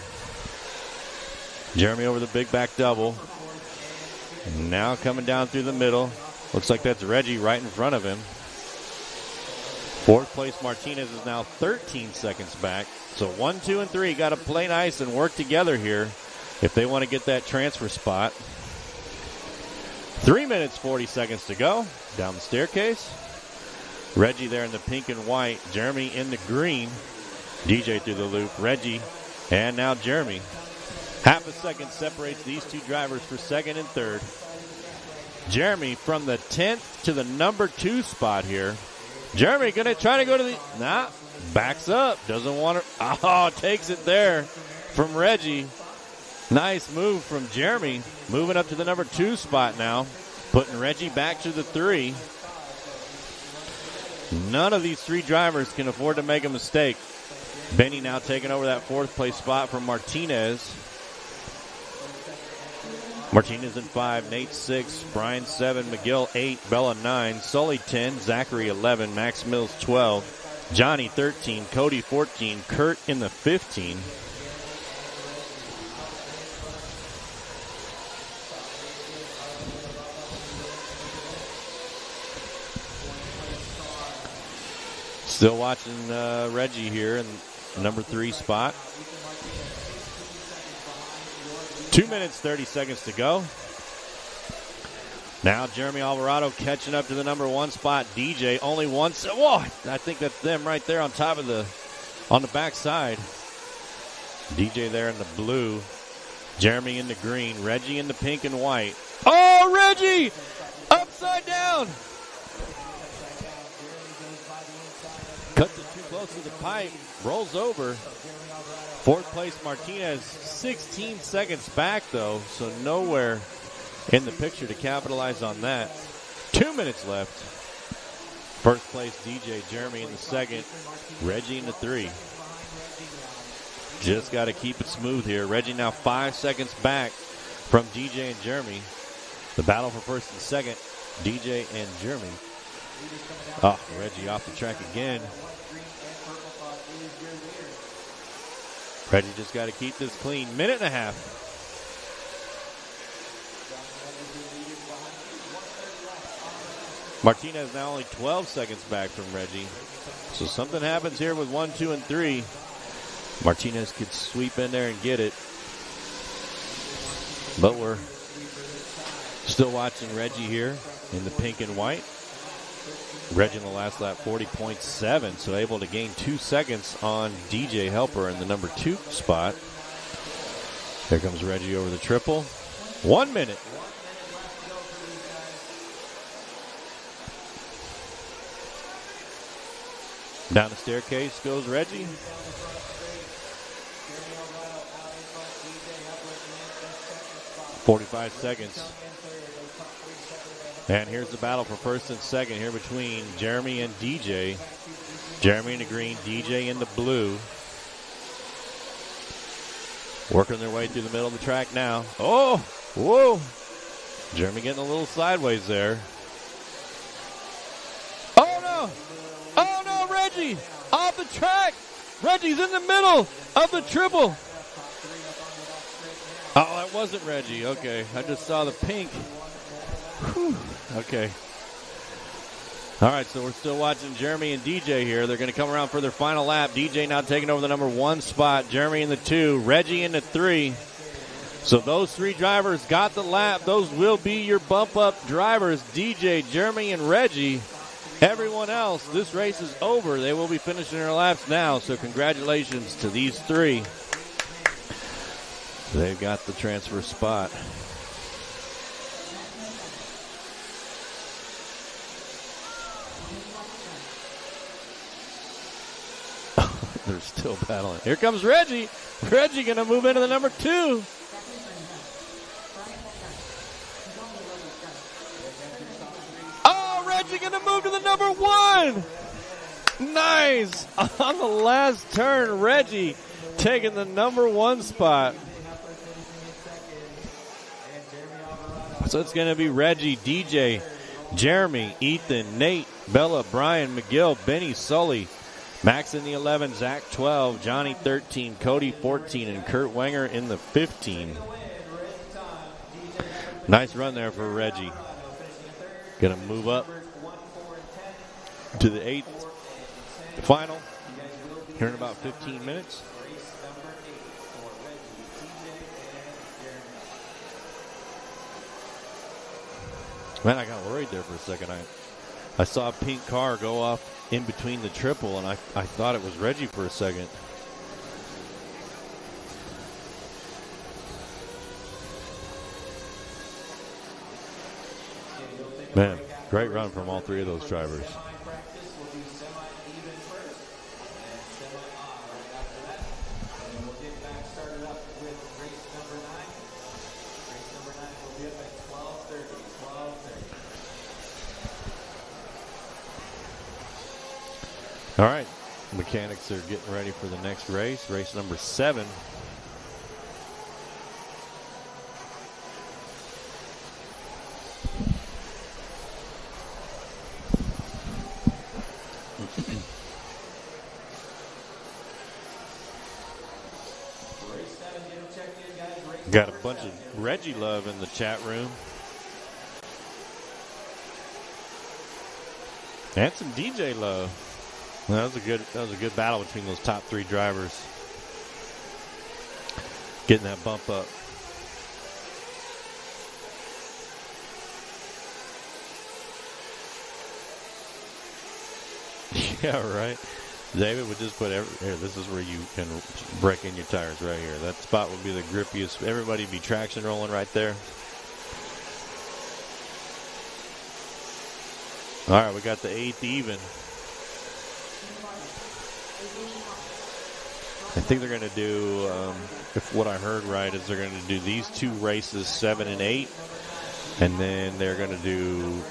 Jeremy over the big back double. Now coming down through the middle. Looks like that's Reggie right in front of him. Fourth place Martinez is now 13 seconds back. So 1, 2, and 3 got to play nice and work together here if they want to get that transfer spot. 3 minutes, 40 seconds to go. Down the staircase. Reggie there in the pink and white. Jeremy in the green. DJ through the loop. Reggie. And now Jeremy. Half a second separates these 2 drivers for second and third. Jeremy from the 10th to the number 2 spot here. Jeremy going to try to go to the... Nah. Backs up. Doesn't want to... Oh, takes it there from Reggie. Nice move from Jeremy. Moving up to the number 2 spot now. Putting Reggie back to the 3. None of these 3 drivers can afford to make a mistake. Benny now taking over that 4th place spot from Martinez. Martinez in 5, Nate 6, Brian 7, McGill 8, Bella 9, Sully 10, Zachary 11, Max Mills 12, Johnny 13, Cody 14, Kurt in the 15. Still watching Reggie here in number 3 spot. 2 minutes, 30 seconds to go. Now Jeremy Alvarado catching up to the number 1 spot. DJ only one. Whoa, I think that's them right there on top of on the backside. DJ there in the blue. Jeremy in the green. Reggie in the pink and white. Oh, Reggie! Upside down! Cuts it too close to the pipe. Rolls over. 4th place Martinez, 16 seconds back though, so nowhere in the picture to capitalize on that. 2 minutes left. First place DJ, Jeremy in the 2nd, Reggie in the 3. Just got to keep it smooth here. Reggie now 5 seconds back from DJ and Jeremy. The battle for first and second, DJ and Jeremy. Oh, Reggie off the track again. Reggie just got to keep this clean. Minute and a half. Martinez now only 12 seconds back from Reggie. So something happens here with 1, 2, and 3. Martinez could sweep in there and get it. But we're Still watching Reggie here in the pink and white. Reggie in the last lap, 40.7, so able to gain 2 seconds on DJ Helper in the number 2 spot. Here comes Reggie over the triple. 1 minute. Down the staircase goes Reggie. .45 seconds. And here's the battle for first and second here between Jeremy and DJ. Jeremy in the green, DJ in the blue. Working their way through the middle of the track now. Oh, whoa. Jeremy getting a little sideways there. Oh, no. Oh, no, Reggie. Off the track. Reggie's in the middle of the triple. Oh, that wasn't Reggie. Okay, I just saw the pink. Whew. Okay. All right, so we're still watching Jeremy and DJ here. They're going to come around for their final lap. DJ now taking over the number 1 spot. Jeremy in the 2. Reggie in the 3. So those 3 drivers got the lap. Those will be your bump-up drivers, DJ, Jeremy, and Reggie. Everyone else, this race is over. They will be finishing their laps now, so congratulations to these 3. They've got the transfer spot. They're still battling. Here comes Reggie. Reggie going to move into the number 2. Oh, Reggie going to move to the number 1. Nice. On the last turn, Reggie taking the number 1 spot. So it's going to be Reggie, DJ, Jeremy, Ethan, Nate, Bella, Brian, McGill, Benny, Sully, Max in the 11, Zach 12, Johnny 13, Cody 14, and Kurt Wenger in the 15. Nice run there for Reggie. Going to move up to the 8th final here in about 15 minutes. Man, I got worried there for a second. I saw a pink car go off in between the triple, and I thought it was Reggie for a second. Man, great run from all 3 of those drivers. All right, mechanics are getting ready for the next race, race number 7. Got a bunch of Reggie love in the chat room. And some DJ love. That was a good battle between those top 3 drivers. Getting that bump up. Yeah, right. David would just put here, this is where you can break in your tires right here. That spot would be the grippiest. Everybody would be traction rolling right there. All right, we got the 8th even. I think they're going to do, if what I heard right, is they're going to do these 2 races, 7 and 8. And then they're going to do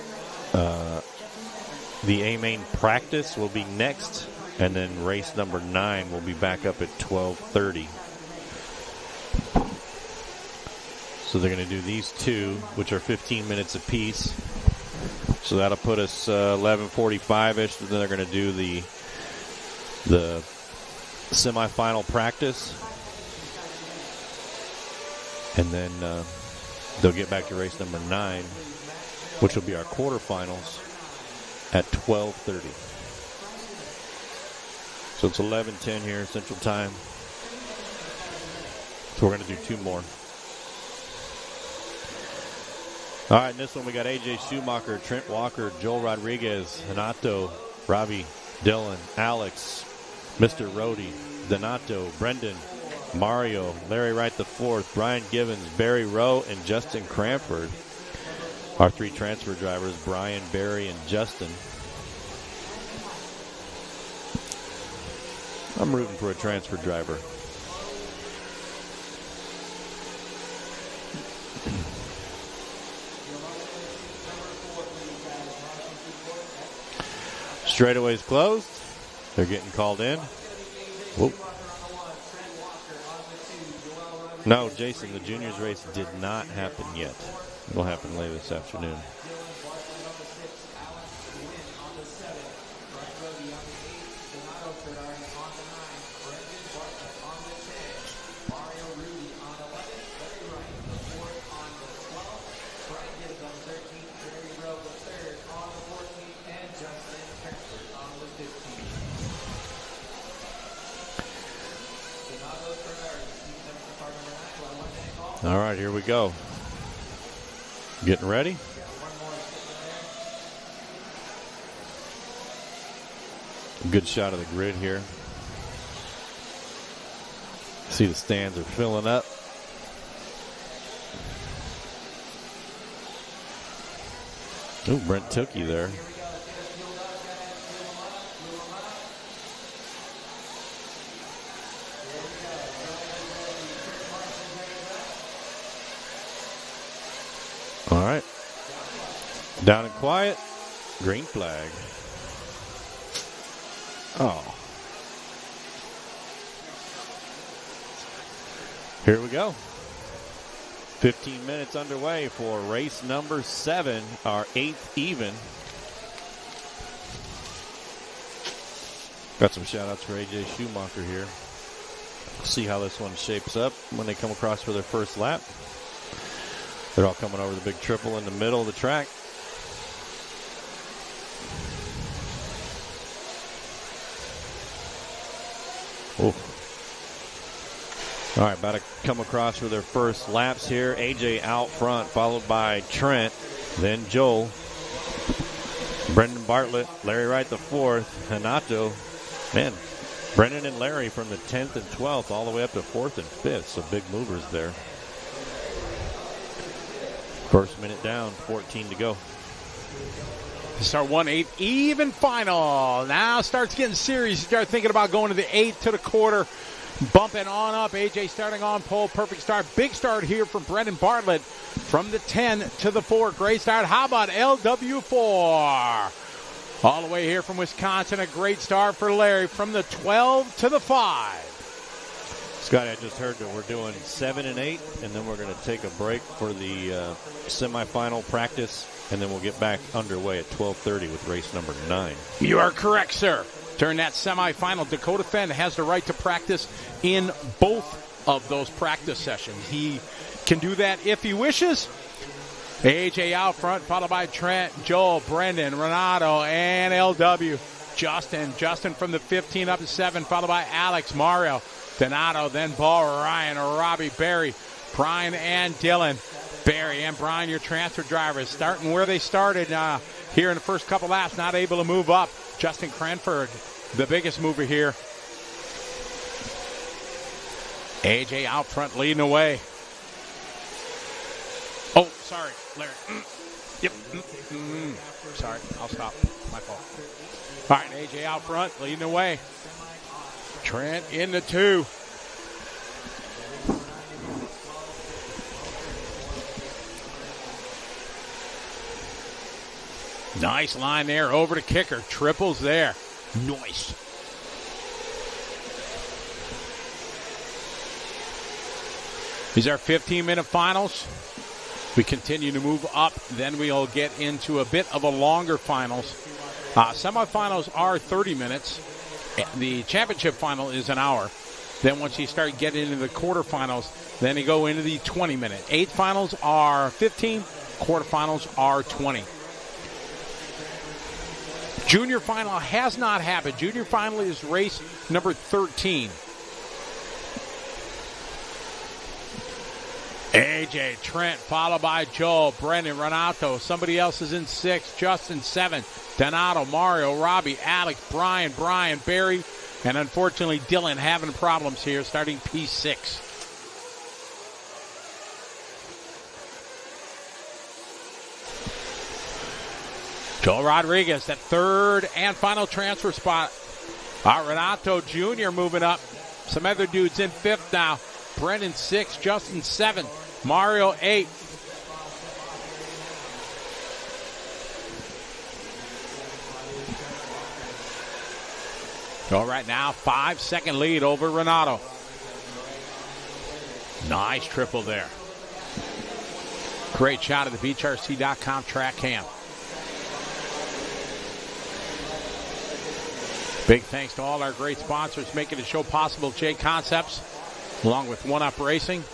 the A-Main practice will be next. And then race number 9 will be back up at 12:30. So they're going to do these 2, which are 15 minutes apiece. So that'll put us 11:45-ish. Then they're going to do the semifinal practice. And then they'll get back to race number 9, which will be our quarterfinals at 12:30. So it's 11:10 here Central Time. So we're going to do 2 more. All right, in this one we got A.J. Schumacher, Trent Walker, Joel Rodriguez, Hanato, Robbie, Dylan, Alex, Mr. Rhodey, Donato, Brendan, Mario, Larry Wright IV, Brian Givens, Barry Rowe, and Justin Cranford. Our 3 transfer drivers, Brian, Barry, and Justin. I'm rooting for a transfer driver. Straightaways closed. They're getting called in. Whoop. No, Jason, the juniors race did not happen yet. It'll happen later this afternoon. All right, here we go. Getting ready. Good shot of the grid here. See the stands are filling up. Ooh, Brent Tookie there. All right. Down and quiet. Green flag. Oh. Here we go. 15 minutes underway for race number 7, our 8th even. Got some shout-outs for A.J. Schumacher here. See how this one shapes up when they come across for their first lap. They're all coming over the big triple in the middle of the track. Oh. All right, about to come across for their first laps here. AJ out front, followed by Trent, then Joel, Brendan Bartlett, Larry Wright the 4th, Hanato. Man, Brendan and Larry from the 10th and 12th all the way up to 4th and 5th, so big movers there. First minute down, 14 to go. Start 1-8 even final. Now starts getting serious. You start thinking about going to the 8th to the quarter. Bumping on up. AJ starting on pole. Perfect start. Big start here from Brendan Bartlett from the 10 to the 4. Great start. How about LW4? All the way here from Wisconsin. A great start for Larry from the 12 to the 5. Scotty, I just heard that we're doing 7 and 8, and then we're going to take a break for the semifinal practice, and then we'll get back underway at 12:30 with race number 9. You are correct, sir. During that semifinal, Dakota Fenn has the right to practice in both of those practice sessions. He can do that if he wishes. AJ out front, followed by Trent, Joel, Brendan, Renato, and LW. Justin from the 15 up to 7, followed by Alex, Mario, Donato, then Paul, Ryan, Robbie, Barry, Brian, and Dylan. Barry and Brian, your transfer drivers, starting where they started here in the first couple laps, not able to move up. Justin Cranford, the biggest mover here. AJ out front leading away. Oh, sorry, Larry. Yep. Sorry, I'll stop. My fault. All right, AJ out front leading away. Trent in the 2. Nice line there over to kicker. Triples there. Nice. These are 15-minute finals. We continue to move up. Then we'll get into a bit of a longer finals. Semifinals are 30 minutes. The championship final is an hour. Then once you start getting into the quarterfinals, then you go into the 20-minute. 8th finals are 15. Quarterfinals are 20. Junior final has not happened. Junior final is race number 13. AJ, Trent, followed by Joel, Brendan, Renato. Somebody else is in 6. Justin, 7. Donato, Mario, Robbie, Alex, Brian, Barry, and unfortunately Dylan having problems here starting P6. Joel Rodriguez, that third and final transfer spot. Renato Jr. moving up. Some other dudes in 5th now. Brendan 6, Justin 7, Mario 8. All right now, 5-second lead over Renato. Nice triple there. Great shot of the BeachRC.com track cam. Big thanks to all our great sponsors making the show possible. J Concepts, along with One Up Racing,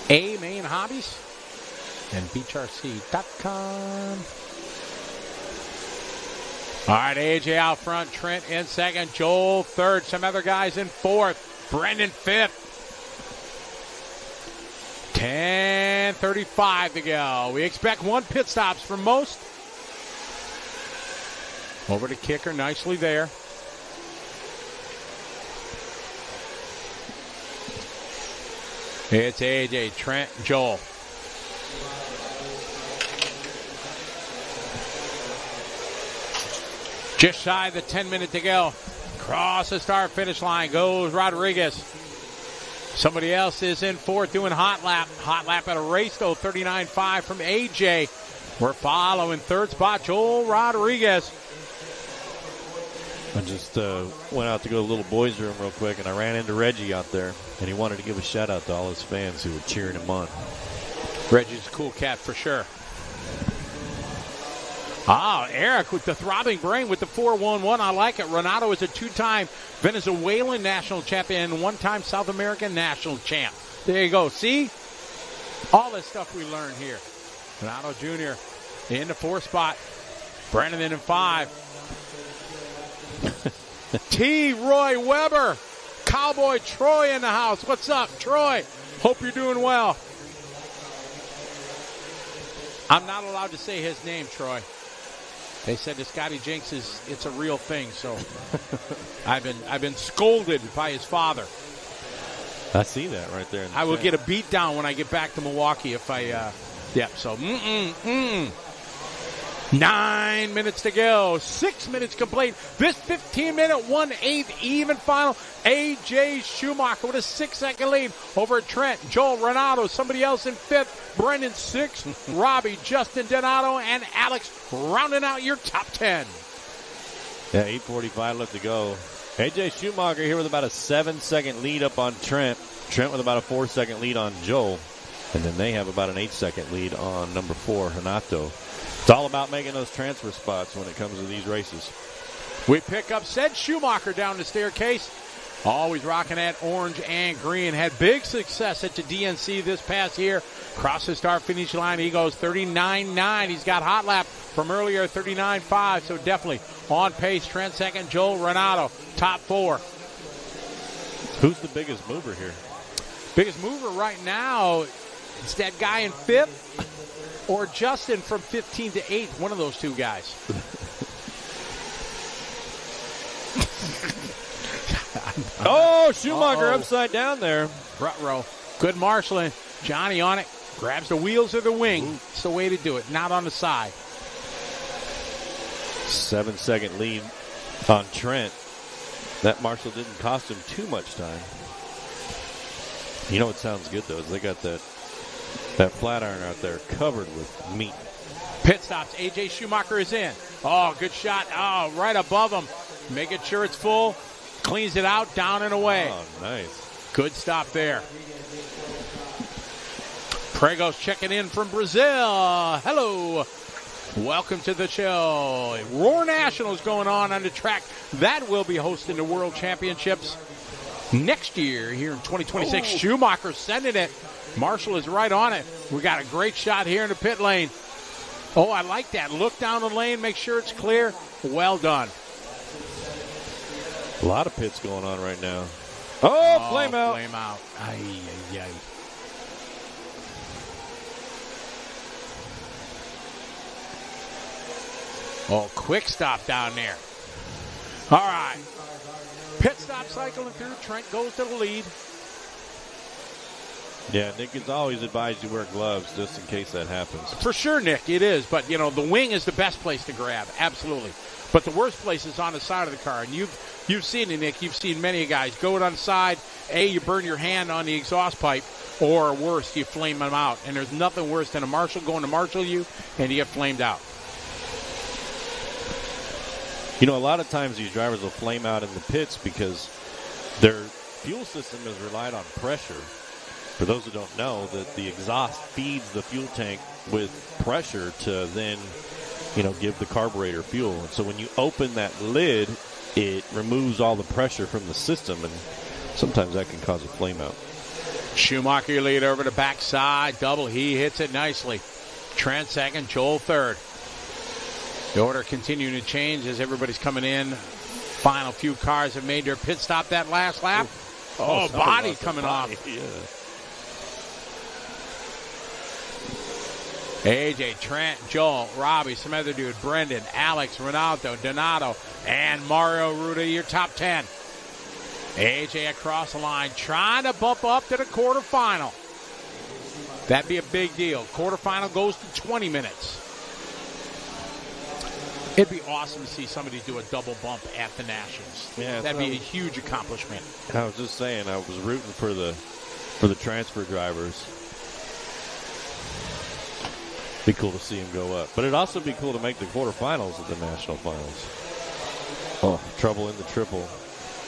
Main Hobbies, and BeachRC.com. All right, AJ out front, Trent in 2nd, Joel 3rd, some other guys in 4th, Brendan 5th. 10:35 to go. We expect 1 pit stops for most. Over to Kicker, nicely there. It's AJ, Trent, Joel. Just shy of the 10-minute to go. Cross the start finish line goes Rodriguez. Somebody else is in 4th doing hot lap. Hot lap at a race though, 39.5 from AJ. We're following 3rd spot, Joel Rodriguez. I just went out to go to the little boys' room real quick, and I ran into Reggie out there, and he wanted to give a shout-out to all his fans who were cheering him on. Reggie's a cool cat for sure. Eric with the throbbing brain with the 4-1-1. I like it. Renato is a 2-time Venezuelan national champion and 1-time South American national champ. There you go. See? All this stuff we learn here. Renato Jr. in the 4th spot. Brandon in 5. T. Roy Weber. Cowboy Troy in the house. What's up, Troy? Hope you're doing well. I'm not allowed to say his name, Troy. They said the Scotty Jinx it's a real thing, so I've been scolded by his father. I see that right there. I will get a beat down when I get back to Milwaukee if I 9 minutes to go. 6 minutes complete. This 15-minute, 1/8 even final. A.J. Schumacher with a 6-second lead over Trent, Joel, Renato, somebody else in 5th. Brendan 6, Robbie, Justin, Donato, and Alex rounding out your top 10. Yeah, 8:45 left to go. A.J. Schumacher here with about a 7-second lead up on Trent. Trent with about a 4-second lead on Joel. And then they have about an 8-second lead on number 4, Renato. It's all about making those transfer spots when it comes to these races. We pick up said Schumacher down the staircase. Always rocking that orange and green. Had big success at the DNC this past year. Cross the start-finish line. He goes 39.9. He's got hot lap from earlier, 39.5. So definitely on pace. Trent 2nd, Joel, Renato, top 4. Who's the biggest mover here? Biggest mover right now, it's that guy in 5th. Or Justin from 15 to 8th, one of those two guys. Schumacher upside down there. Front row. Good marshalling. Johnny on it. Grabs the wheels of the wing. Ooh. It's the way to do it, not on the side. 7-second lead on Trent. That marshal didn't cost him too much time. You know what sounds good, though, is they got that flat iron out there covered with meat. Pit stops. A.J. Schumacher is in. Oh, good shot. Oh, right above him. Making sure it's full. Cleans it out, down and away. Oh, nice. Good stop there. Prego's checking in from Brazil. Hello. Welcome to the show. Roar Nationals going on the track. That will be hosting the World Championships next year here in 2026. Oh. Schumacher sending it. Marshall is right on it. We got a great shot here in the pit lane. Oh, I like that. Look down the lane, make sure it's clear. Well done. A lot of pits going on right now. Oh, flame out. Flame out. Ay, ay, ay. Oh, quick stop down there. All right. Pit stop cycling through. Trent goes to the lead. Yeah, Nick has always advised you wear gloves just in case that happens. For sure, Nick, it is. But, you know, the wing is the best place to grab. Absolutely. But the worst place is on the side of the car. And you've seen it, Nick. You've seen many guys go it on the side. You burn your hand on the exhaust pipe. Or worse, you flame them out. And there's nothing worse than a marshal going to marshal you and you get flamed out. You know, a lot of times these drivers will flame out in the pits because their fuel system is relied on pressure. For those who don't know, that the exhaust feeds the fuel tank with pressure to then, you know, give the carburetor fuel. And so when you open that lid, it removes all the pressure from the system, and sometimes that can cause a flame out. Schumacher lead over the backside. Double. He hits it nicely. Trent second. Joel third. The order continuing to change as everybody's coming in. Final few cars have made their pit stop that last lap. Oh, body coming off. Yeah. AJ, Trent, Joel, Robbie, some other dude, Brendan, Alex, Ronaldo, Donato, and Mario Ruda, your top 10. AJ across the line, trying to bump up to the quarterfinal. That'd be a big deal. Quarterfinal goes to 20 minutes. It'd be awesome to see somebody do a double bump at the Nationals. Yeah, that'd be a huge accomplishment. I was just saying, I was rooting for the transfer drivers. Be cool to see him go up. But it'd also be cool to make the quarterfinals of the national finals. Oh, trouble in the triple.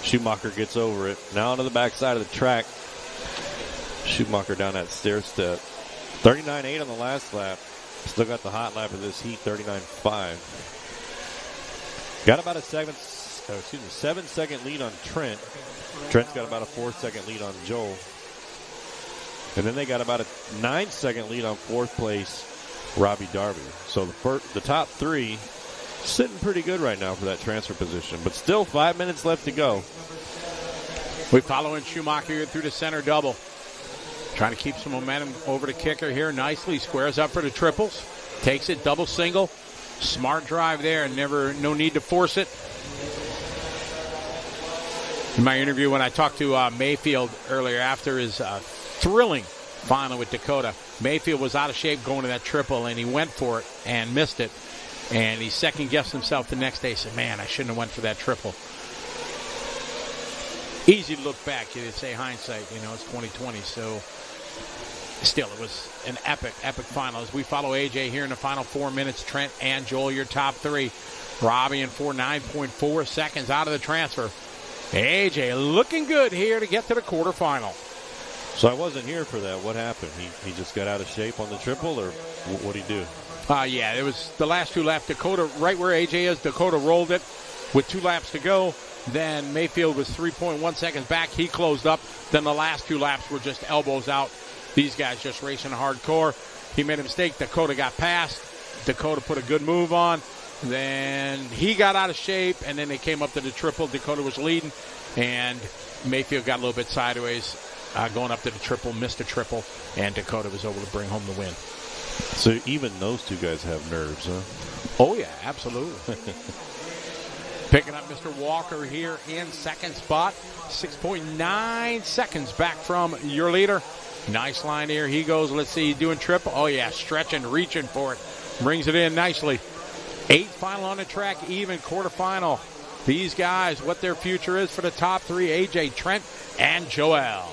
Schumacher gets over it. Now onto the backside of the track. Schumacher down that stair step. 39.8 on the last lap. Still got the hot lap of this heat, 39.5. Got about a 7-second lead on Trent. Trent's got about a 4-second lead on Joel. And then they got about a 9-second lead on fourth place Robbie Darby. So the top three sitting pretty good right now for that transfer position. But still 5 minutes left to go. We follow in Schumacher through the center double. Trying to keep some momentum over the kicker here nicely. Squares up for the triples. Takes it double single. Smart drive there. No need to force it. In my interview when I talked to Mayfield earlier after his thrilling final with Dakota, Mayfield was out of shape going to that triple, and he went for it and missed it. And he second-guessed himself the next day. He said, man, I shouldn't have went for that triple. Easy to look back. You say hindsight, it's 2020. So still, it was an epic final. As we follow AJ here in the final 4 minutes, Trent and Joel, your top three. Robbie in 9.4 seconds out of the transfer. AJ looking good here to get to the quarterfinal. So I wasn't here for that. What happened? He just got out of shape on the triple, or what did he do? Yeah, it was the last two laps. Dakota, right where AJ is, Dakota rolled it with 2 laps to go. Then Mayfield was 3.1 seconds back. He closed up. Then the last 2 laps were just elbows out. These guys just racing hardcore. He made a mistake. Dakota got past. Dakota put a good move on. Then he got out of shape, and then they came up to the triple. Dakota was leading, and Mayfield got a little bit sideways. Going up to the triple, missed a triple, and Dakota was able to bring home the win. So even those two guys have nerves, huh? Oh, yeah, absolutely. Picking up Mr. Walker here in second spot. 6.9 seconds back from your leader. Nice line here. He goes, let's see, doing triple. Oh, yeah, stretching, reaching for it. Brings it in nicely. 8th final on the track, even quarterfinal. These guys, what their future is for the top three, AJ, Trent, and Joel.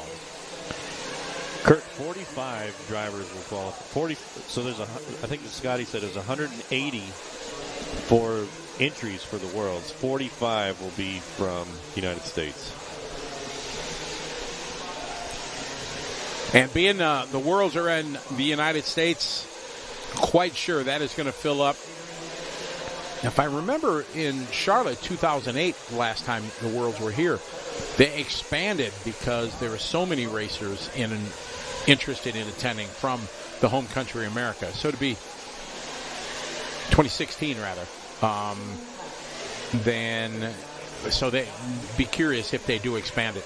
Kurt, 45 drivers will qualify. So I think Scotty said there's 180 for entries for the Worlds. 45 will be from the United States. And being the Worlds are in the United States, quite sure that is going to fill up. If I remember in Charlotte 2008, last time the Worlds were here, they expanded because there were so many racers interested in attending from the home country, America. So to be 2016, rather. So they be curious if they do expand it.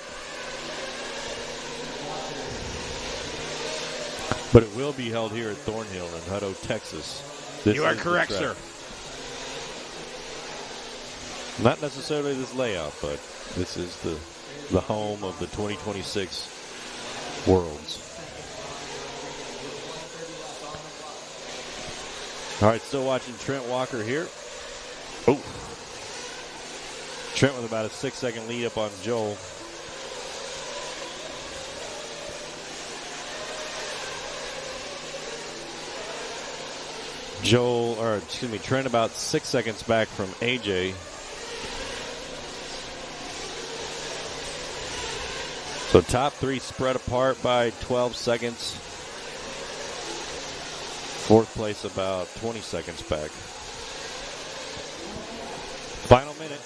But it will be held here at Thornhill in Hutto, Texas. You are correct, sir. Not necessarily this layout, but this is the home of the 2026 Worlds. All right, still watching Trent Walker here. Oh. Trent with about a 6-second lead up on Joel. Trent about 6 seconds back from AJ. So top three spread apart by 12 seconds. Fourth place about 20 seconds back. Final minute.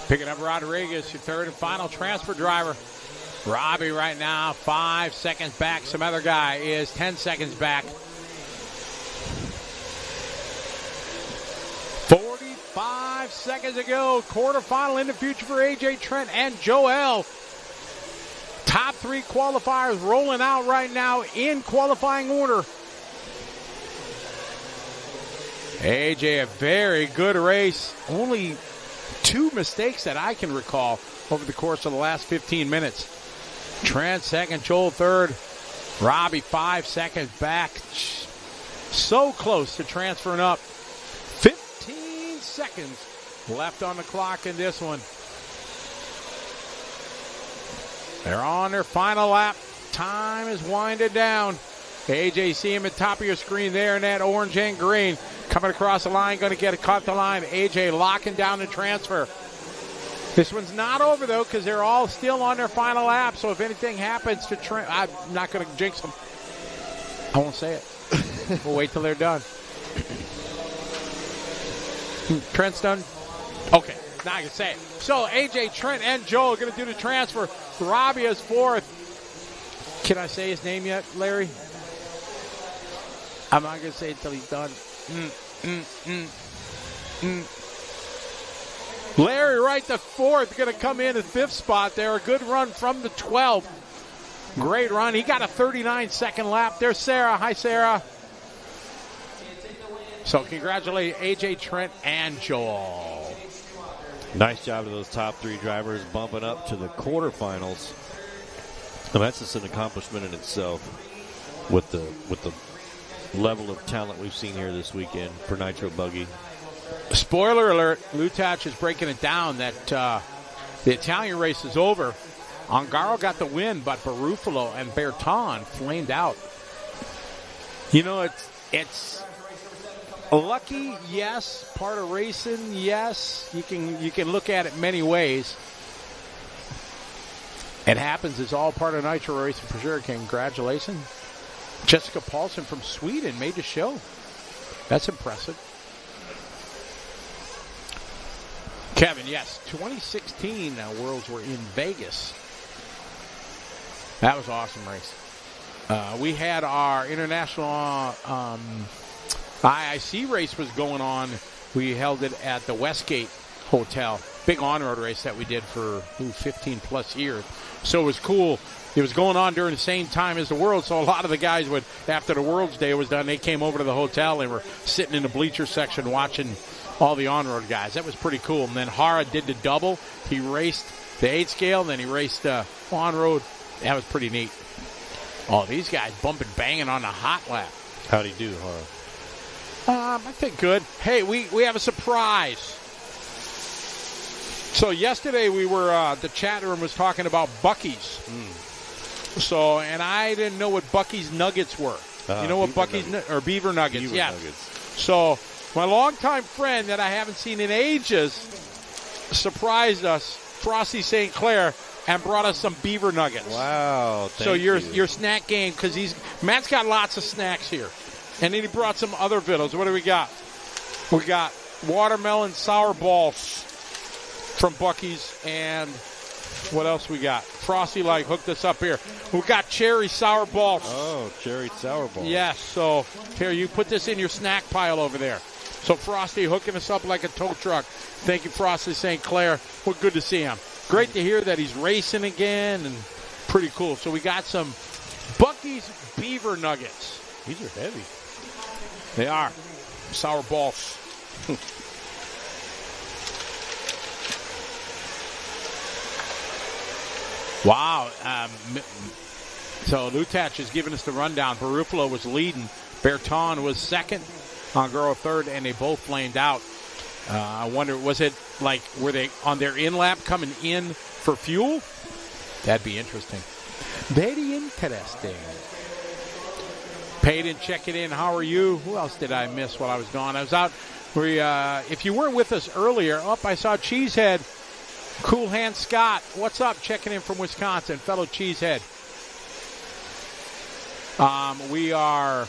Picking up Rodriguez, your third and final transfer driver. Robbie right now 5 seconds back. Some other guy is 10 seconds back. 45 seconds ago. Quarterfinal in the future for AJ Trent and Joel. Top three qualifiers rolling out right now in qualifying order. AJ, a very good race. Only 2 mistakes that I can recall over the course of the last 15 minutes. Trent second, Joel third. Robbie 5 seconds back. So close to transferring up. 15 seconds left on the clock in this one. They're on their final lap. Time is winding down. AJ, see him at the top of your screen there in that orange and green. Coming across the line, going to get it caught the line. AJ locking down the transfer. This one's not over, though, because they're all still on their final lap. So if anything happens to Trent, I'm not going to jinx them. I won't say it. We'll wait till they're done. Trent's done? Okay, now I can say it. So AJ, Trent, and Joe are going to do the transfer. Robbie is fourth. Can I say his name yet, Larry? I'm not going to say it until he's done. Larry Wright, the fourth, going to come in at fifth spot there. A good run from the 12th. Great run. He got a 39-second lap. There's Sarah. Hi, Sarah. So congratulate AJ, Trent, and Joel. Nice job to those top three drivers bumping up to the quarterfinals. And that's just an accomplishment in itself with the level of talent we've seen here this weekend for Nitro Buggy. Spoiler alert, Lutach is breaking it down that the Italian race is over. Ongaro got the win, but Barufalo and Berton flamed out. You know, it's lucky, yes. Part of racing, yes. You can look at it many ways. It happens. It's all part of Nitro racing for sure. Congratulations. Jessica Paulson from Sweden made the show. That's impressive. Kevin, yes, 2016 Worlds were in Vegas. That was an awesome race. We had our international IIC race was going on. We held it at the Westgate Hotel. Big on-road race that we did for 15 plus years. So it was cool. It was going on during the same time as the World, so a lot of the guys would, after the World's Day was done, they came over to the hotel and were sitting in the bleacher section watching all the on-road guys. That was pretty cool. And then Hara did the double. He raced the 8 scale, then he raced on-road. That was pretty neat. Oh, these guys bumping, banging on the hot lap. How'd he do, Hara? I think good. Hey, we have a surprise. So yesterday we were, the chat room was talking about Bucky's. So, and I didn't know what Bucky's Nuggets were. You know what Bucky's, or Beaver Nuggets, Beaver yeah. Nuggets. So, my longtime friend that I haven't seen in ages surprised us, Frosty St. Clair, and brought us some Beaver Nuggets. Wow, so your snack game, because Matt's got lots of snacks here. And then he brought some other vittles. What do we got? We got watermelon sour balls from Bucky's, and what else we got? Frosty hooked us up here. We got cherry sour balls. Oh, cherry sour balls. Yes, so here, you put this in your snack pile over there. So Frosty hooking us up like a tow truck. Thank you, Frosty St. Clair. Well, good to see him. Great to hear that he's racing again, and pretty cool. So we got some Bucky's Beaver Nuggets. These are heavy. They are. Sour balls. Wow. So Lutach is giving us the rundown. Barufalo was leading. Berton was second. Ongaro third, and they both flamed out. I wonder, was it like, were they on their in-lap coming in for fuel? That'd be interesting. Very interesting. Payton checking in. How are you? Who else did I miss while I was gone? I was out. If you weren't with us earlier, I saw Cheesehead. Cool Hand Scott. What's up? Checking in from Wisconsin. Fellow Cheesehead. We are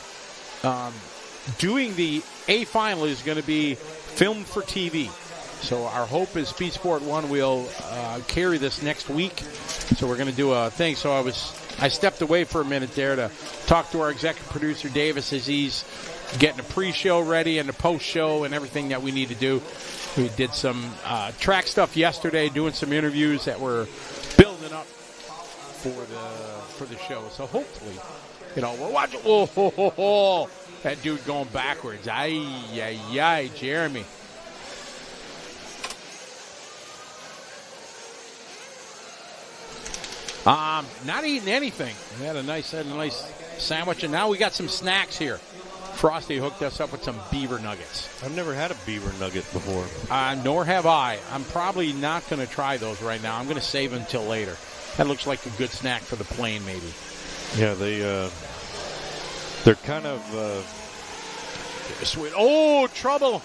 doing the A final is going to be filmed for TV. So our hope is Speed Sport 1 will carry this next week. So we're going to do a thing. So I stepped away for a minute there to talk to our executive producer, Davis, as he's getting a pre-show ready and a post-show and everything that we need to do. We did some track stuff yesterday, doing some interviews that we're building up for the show. So hopefully, we're watching. Oh, that dude going backwards. Ay, Jeremy. Not eating anything. We had a nice sandwich, and now we got some snacks here. Frosty hooked us up with some beaver nuggets. I've never had a beaver nugget before. Nor have I. I'm probably not going to try those right now. I'm going to save them until later. That looks like a good snack for the plane, maybe. Yeah, they're kind of sweet. Oh, trouble.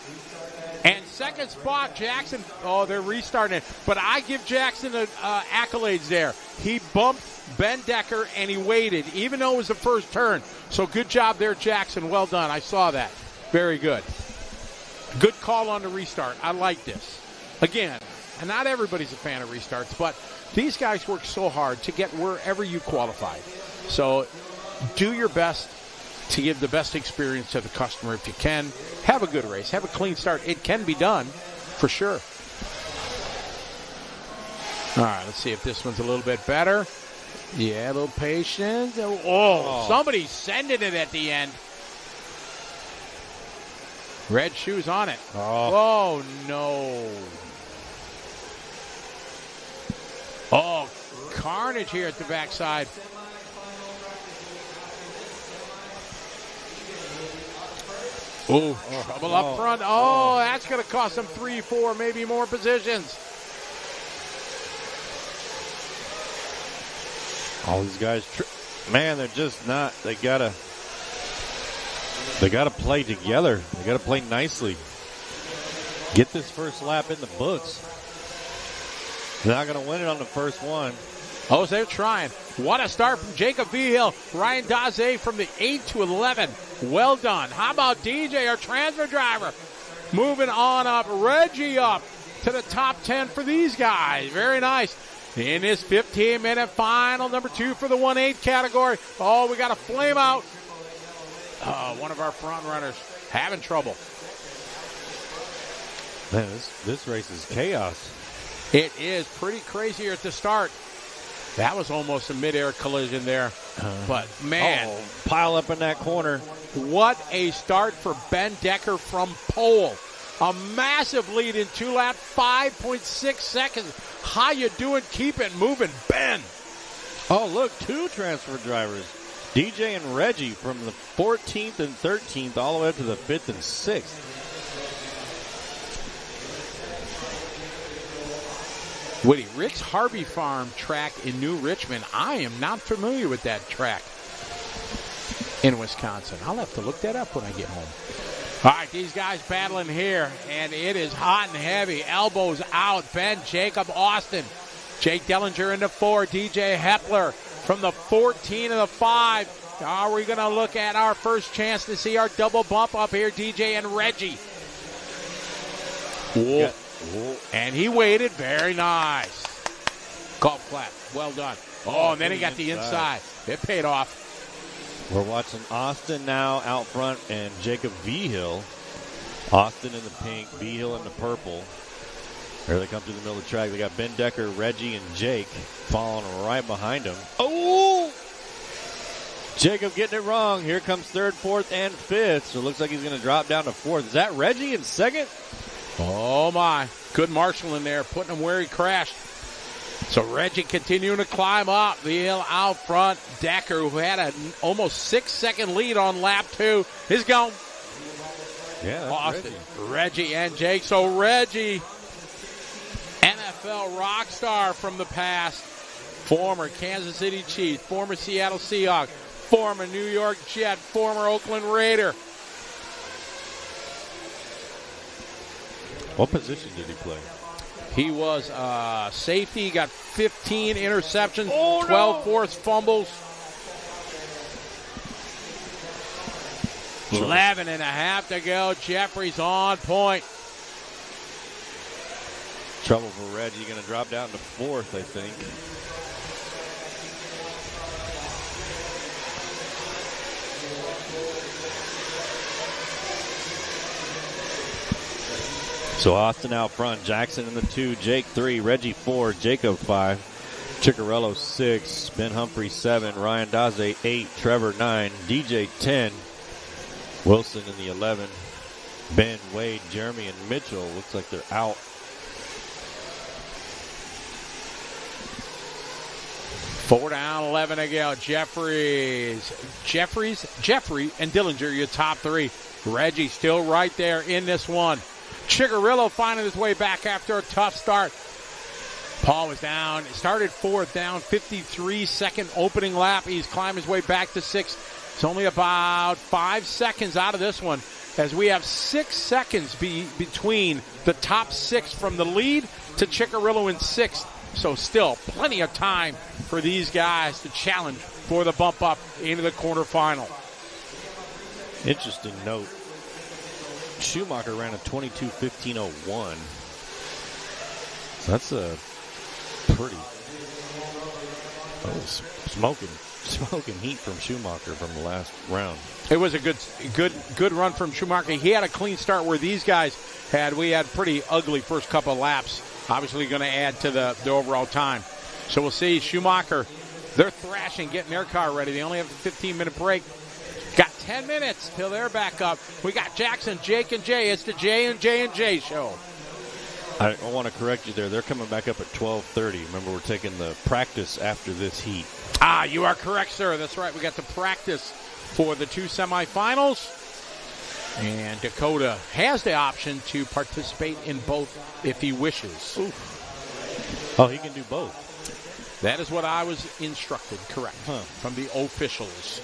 And second spot, Jackson. Oh, they're restarting it. But I give Jackson accolades there. He bumped Ben Decker, and he waited, even though it was the first turn. So good job there, Jackson. Well done. I saw that. Very good. Good call on the restart. I like this. Again, and not everybody's a fan of restarts, but these guys work so hard to get wherever you qualified. So do your best to give the best experience to the customer if you can. Have a good race. Have a clean start. It can be done, for sure. All right, let's see if this one's a little bit better. Yeah, a little patience. Oh, somebody's sending it at the end. Red shoes on it. Oh, no. Oh, carnage here at the backside. Oh, trouble up front. Oh, that's going to cost them 3, 4, maybe more positions. All these guys, man, they're just not. They gotta play together. They gotta play nicely. Get this first lap in the books. They're not gonna win it on the first one. Oh, they're trying. What a start from Jacob Vigil. Ryan Daze from the 8 to 11. Well done. How about DJ, our transfer driver? Moving on up. Reggie up to the top 10 for these guys. Very nice. In this 15-minute final, number 2 for the 1/8 category. Oh, we got a flame out. Oh, one of our front runners having trouble. Man, this race is chaos. It is pretty crazy here at the start. That was almost a midair collision there. But, man. Oh, pile up in that corner. What a start for Ben Decker from pole. A massive lead in 2 laps, 5.6 seconds. How you doing? Keep it moving, Ben. Oh, look, 2 transfer drivers. DJ and Reggie from the 14th and 13th all the way up to the 5th and 6th. Woody, Rick's Harvey Farm track in New Richmond. I am not familiar with that track in Wisconsin. I'll have to look that up when I get home. All right, these guys battling here, and it is hot and heavy. Elbows out. Ben, Jacob, Austin. Jake Dellinger in the 4. DJ Hepler from the 14 and the 5. Are we going to look at our first chance to see our double bump up here, DJ and Reggie? Whoa. Whoa. And he waited. Very nice. Golf clap. Well done. Oh, and then he got the inside. It paid off. We're watching Austin now out front and Jacob Vigil. Austin in the pink, Vigil in the purple. Here they come through the middle of the track. They got Ben Decker, Reggie, and Jake following right behind him. Oh! Jacob getting it wrong. Here comes third, fourth, and fifth. So it looks like he's going to drop down to fourth. Is that Reggie in second? Oh, my. Good marshal in there, putting him where he crashed. So Reggie continuing to climb up the hill out front. Decker, who had an almost 6-second lead on lap 2, is gone. Yeah, Austin, Reggie and Jake. So Reggie, NFL rock star from the past, former Kansas City Chiefs, former Seattle Seahawks, former New York Jet, former Oakland Raider. What position did he play? He was safety. He got 15 interceptions, 12 forced fumbles. 11 and a half to go. Jeffries on point. Trouble for Reggie. Going to drop down to fourth, I think. So Austin out front, Jackson in the 2, Jake 3, Reggie 4, Jacob 5, Ciccarello 6, Ben Humphrey 7, Ryan Daze 8, Trevor 9, DJ 10, Wilson in the 11, Ben, Wade, Jeremy, and Mitchell. Looks like they're out. Four down, 11 to go. Jeffrey, and Dillinger, your top 3. Reggie still right there in this one. Ciccarello finding his way back after a tough start. Paul was down. Started 4th down, 53-second opening lap. He's climbed his way back to 6th. It's only about 5 seconds out of this one, as we have 6 seconds between the top 6 from the lead to Ciccarello in 6th. So still plenty of time for these guys to challenge for the bump up into the quarterfinal. Interesting note. Schumacher ran a 22:15:01. So that's a pretty smoking heat from Schumacher from the last round. It was a good run from Schumacher. He had a clean start where these guys we had pretty ugly first couple of laps. Obviously going to add to the overall time. So we'll see. Schumacher, they're thrashing, getting their car ready. They only have a 15-minute break. Got 10 minutes till they're back up. We got Jackson, Jake, and Jay. It's the J and J show. I want to correct you there. They're coming back up at 12:30. Remember, we're taking the practice after this heat. You are correct, sir. That's right. We got the practice for the 2 semifinals. And Dakota has the option to participate in both if he wishes. Oof. Oh, he can do both. That is what I was instructed, correct, from the officials.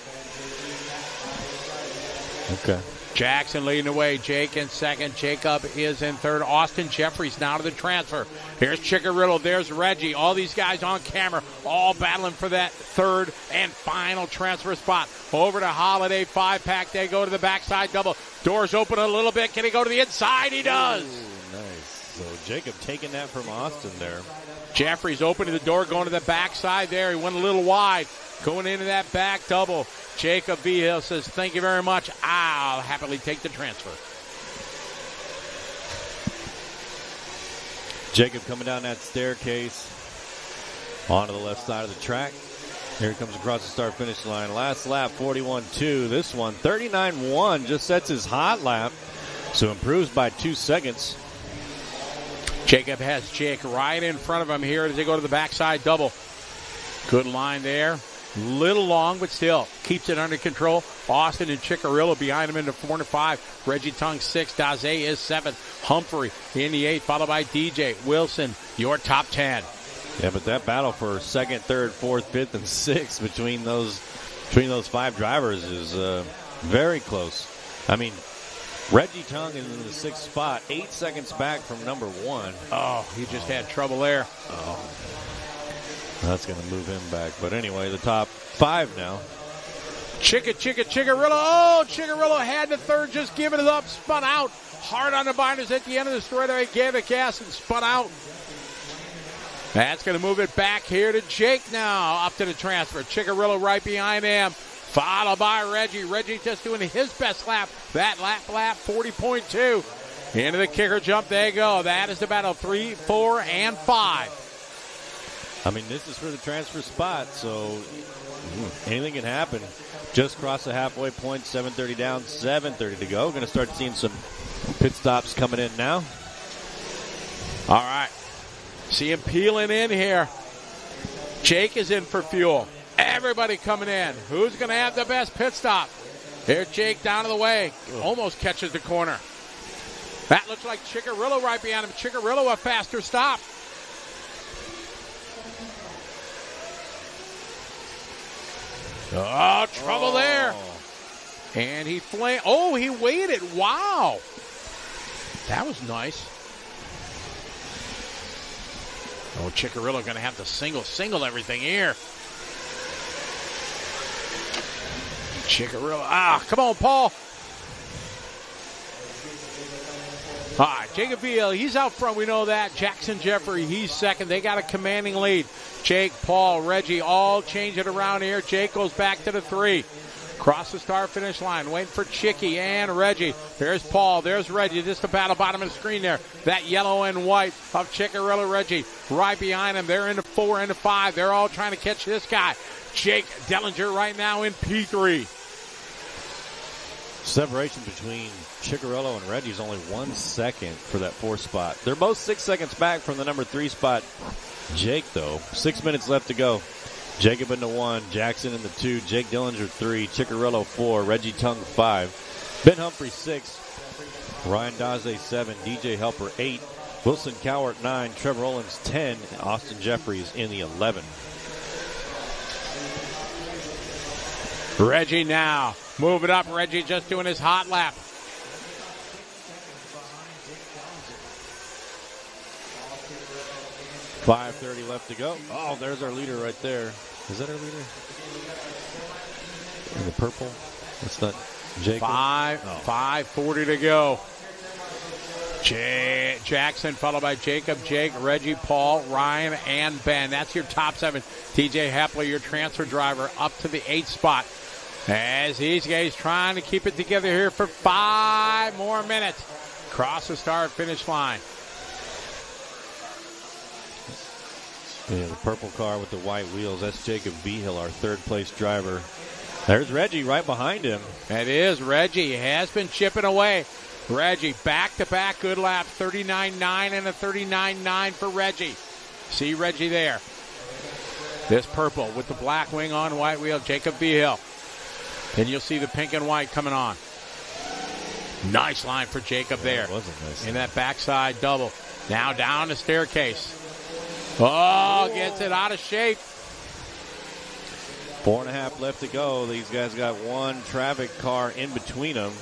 Okay. Jackson leading the way. Jake in second. Jacob is in third. Austin Jeffries now to the transfer. Here's Ciccarello. There's Reggie. All these guys on camera, all battling for that third and final transfer spot. Over to Holiday 5-pack. They go to the backside double. Doors open a little bit. Can he go to the inside? He does. Ooh, nice. So Jacob taking that from Austin there. Jeffries opening the door, going to the backside there. He went a little wide. Going into that back double. Jacob Vigil says, thank you very much. I'll happily take the transfer. Jacob coming down that staircase onto the left side of the track. Here he comes across the start-finish line. Last lap, 41.2. This one, 39.1. Just sets his hot lap, so improves by 2 seconds. Jacob has Jake right in front of him here as they go to the backside double. Good line there. Little long, but still keeps it under control. Austin and Ciccarello behind him into 4 and 5. Reggie Tongue 6. Daze is 7th. Humphrey in the 8th, followed by DJ Wilson, your top 10. Yeah, but that battle for 2nd, 3rd, 4th, 5th, and 6th between those 5 drivers is very close. I mean, Reggie Tongue is in the 6th spot, 8 seconds back from number 1. Oh, he just had trouble there. Oh. That's going to move him back. But anyway, the top 5 now. Ciccarello. Oh, Ciccarello had the third, just giving it up, spun out. Hard on the binders at the end of the straightaway, gave it gas and spun out. That's going to move it back here to Jake now, up to the transfer. Ciccarello right behind him, followed by Reggie. Reggie just doing his best lap. That lap, 40.2. Into the kicker jump, there you go. That is the battle, 3, 4, and 5. I mean, this is for the transfer spot, so Anything can happen. Just crossed the halfway point, 7:30 down, 7:30 to go. Going to start seeing some pit stops coming in now. All right. See him peeling in here. Jake is in for fuel. Everybody coming in. Who's going to have the best pit stop? Here's Jake down to the way. Almost catches the corner. That looks like Chickarillo right behind him. Chickarillo a faster stop. Oh, trouble there. And he he waited. Wow. That was nice. Oh, Chickarillo going to have to single everything here. Chickarillo. Come on, Paul. All right, Jacob Beal, he's out front. We know that. Jackson Jeffrey, he's second. They got a commanding lead. Jake, Paul, Reggie, all change it around here. Jake goes back to the 3. Cross the start-finish line. Waiting for Chicky and Reggie. There's Paul. There's Reggie. Just about the bottom of the screen there. That yellow and white of Chickarillo, Reggie. Right behind him. They're into 4, into 5. They're all trying to catch this guy. Jake Dellinger right now in P3. Separation between Chickarillo and Reggie is only 1 second for that 4th spot. They're both 6 seconds back from the number 3 spot. Jake, though, 6 minutes left to go. Jacob in the 1, Jackson in the 2, Jake Dillinger 3, Chickarillo 4, Reggie Tung 5, Ben Humphrey 6, Ryan Daze 7, DJ Helper 8, Wilson Cowart 9, Trevor Owens 10, and Austin Jeffries in the 11. Reggie now. Move it up. Reggie just doing his hot lap. $5:30 left to go. Oh, there's our leader right there. Is that our leader? In the purple? That's not Jacob. 5:40 to go. Jackson followed by Jacob, Jake, Reggie, Paul, Ryan, and Ben. That's your top 7. TJ Hepler, your transfer driver, up to the 8th spot. As these guys trying to keep it together here for 5 more minutes. Cross the start-finish line. Yeah, the purple car with the white wheels. That's Jacob Behill, our 3rd-place driver. There's Reggie right behind him. That is Reggie. He has been chipping away. Reggie, back-to-back good laps. 39.9 and a 39.9 for Reggie. See Reggie there. This purple with the black wing on white wheel, Jacob Behill. Then you'll see the pink and white coming on. Nice line for Jacob there. That was a nice in that backside double. Now down the staircase. Oh, gets it out of shape. 4.5 left to go. These guys got one traffic car in between them.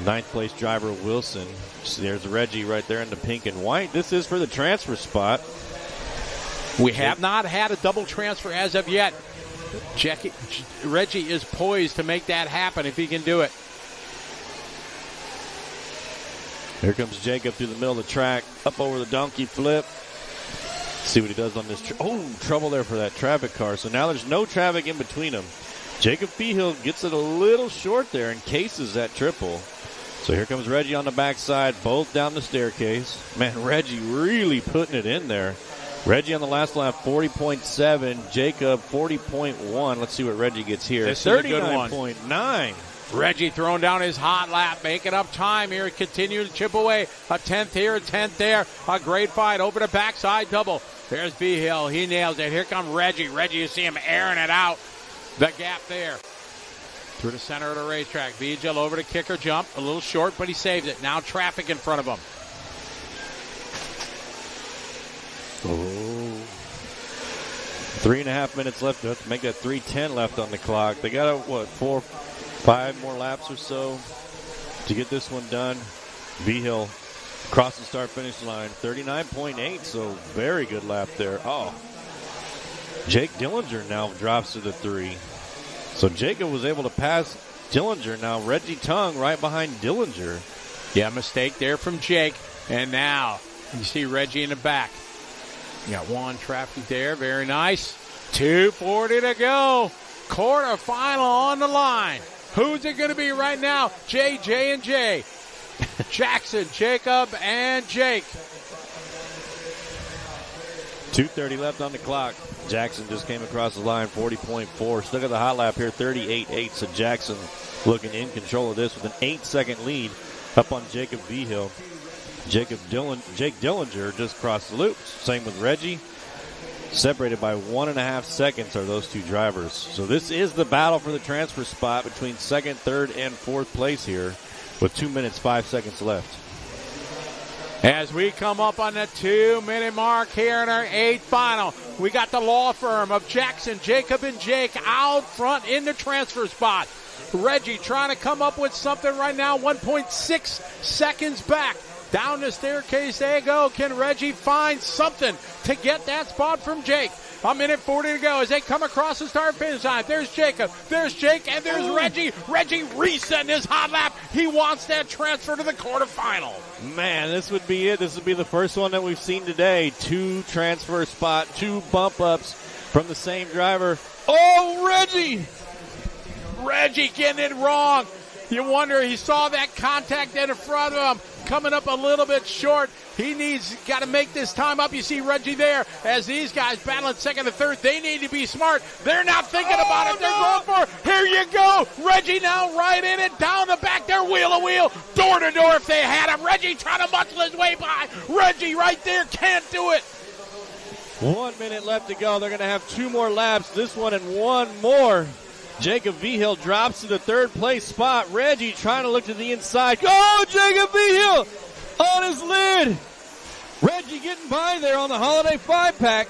9th place driver Wilson. So there's Reggie right there in the pink and white. This is for the transfer spot. We have not had a double transfer as of yet. Reggie is poised to make that happen if he can do it. Here comes Jacob through the middle of the track, up over the donkey flip. See what he does on this. Trouble there for that traffic car. So now there's no traffic in between them. Jacob Behill gets it a little short there and cases that triple. So here comes Reggie on the backside, both down the staircase. Man, Reggie really putting it in there. Reggie on the last lap, 40.7. Jacob, 40.1. Let's see what Reggie gets here. This is a good one. 39.9. Reggie throwing down his hot lap, making up time here. Continue to chip away. A 10th here, a 10th there. A great fight over the backside double. There's Behill. He nails it. Here comes Reggie. Reggie, you see him airing it out. The gap there. Through the center of the racetrack. Vigil over the kicker jump. A little short, but he saves it. Now traffic in front of him. Oh. 3.5 minutes left to make that 3:10 left on the clock. They got, 5 more laps or so to get this one done. Behill across the start-finish line, 39.8, so very good lap there. Oh, Jake Dillinger now drops to the 3. So Jacob was able to pass Dillinger. Now Reggie Tung right behind Dillinger. Yeah, mistake there from Jake. And now you see Reggie in the back. You got one traffic there. Very nice. 2:40 to go. Quarterfinal on the line. Who's it going to be right now? J, and J. Jackson, Jacob, and Jake. 2:30 left on the clock. Jackson just came across the line, 40.4. Still got the hot lap here, 38.8. So Jackson looking in control of this with an 8-second lead up on Jacob Vigil. Jake Dillinger just crossed the loop. Same with Reggie. Separated by 1.5 seconds are those two drivers. So this is the battle for the transfer spot between second, third, and fourth place here with 2 minutes, 5 seconds left. As we come up on the 2-minute mark here in our 8th final, we got the law firm of Jackson, Jacob, and Jake out front in the transfer spot. Reggie trying to come up with something right now, 1.6 seconds back. Down the staircase they go. Can Reggie find something to get that spot from Jake? A minute 40 to go as they come across the start finish line. There's Jacob, there's Jake, and there's Reggie. Reggie resetting his hot lap. He wants that transfer to the quarterfinal. Man, this would be it. This would be the first one that we've seen today. 2 transfer spot, 2 bump ups from the same driver. Oh, Reggie! Reggie getting it wrong. You wonder, he saw that contact in front of him, coming up a little bit short. Got to make this time up. You see Reggie there as these guys battling second and third. They need to be smart. They're not thinking about it. They're going for it. Here you go. Reggie now right in it, down the back there, wheel to wheel, door to door if they had him. Reggie trying to muscle his way by. Reggie right there can't do it. 1 minute left to go. They're going to have 2 more laps. This one and one more. Jacob Vigil drops to the third place spot. Reggie trying to look to the inside. Oh, Jacob Vigil on his lid. Reggie getting by there on the Holiday 5-pack.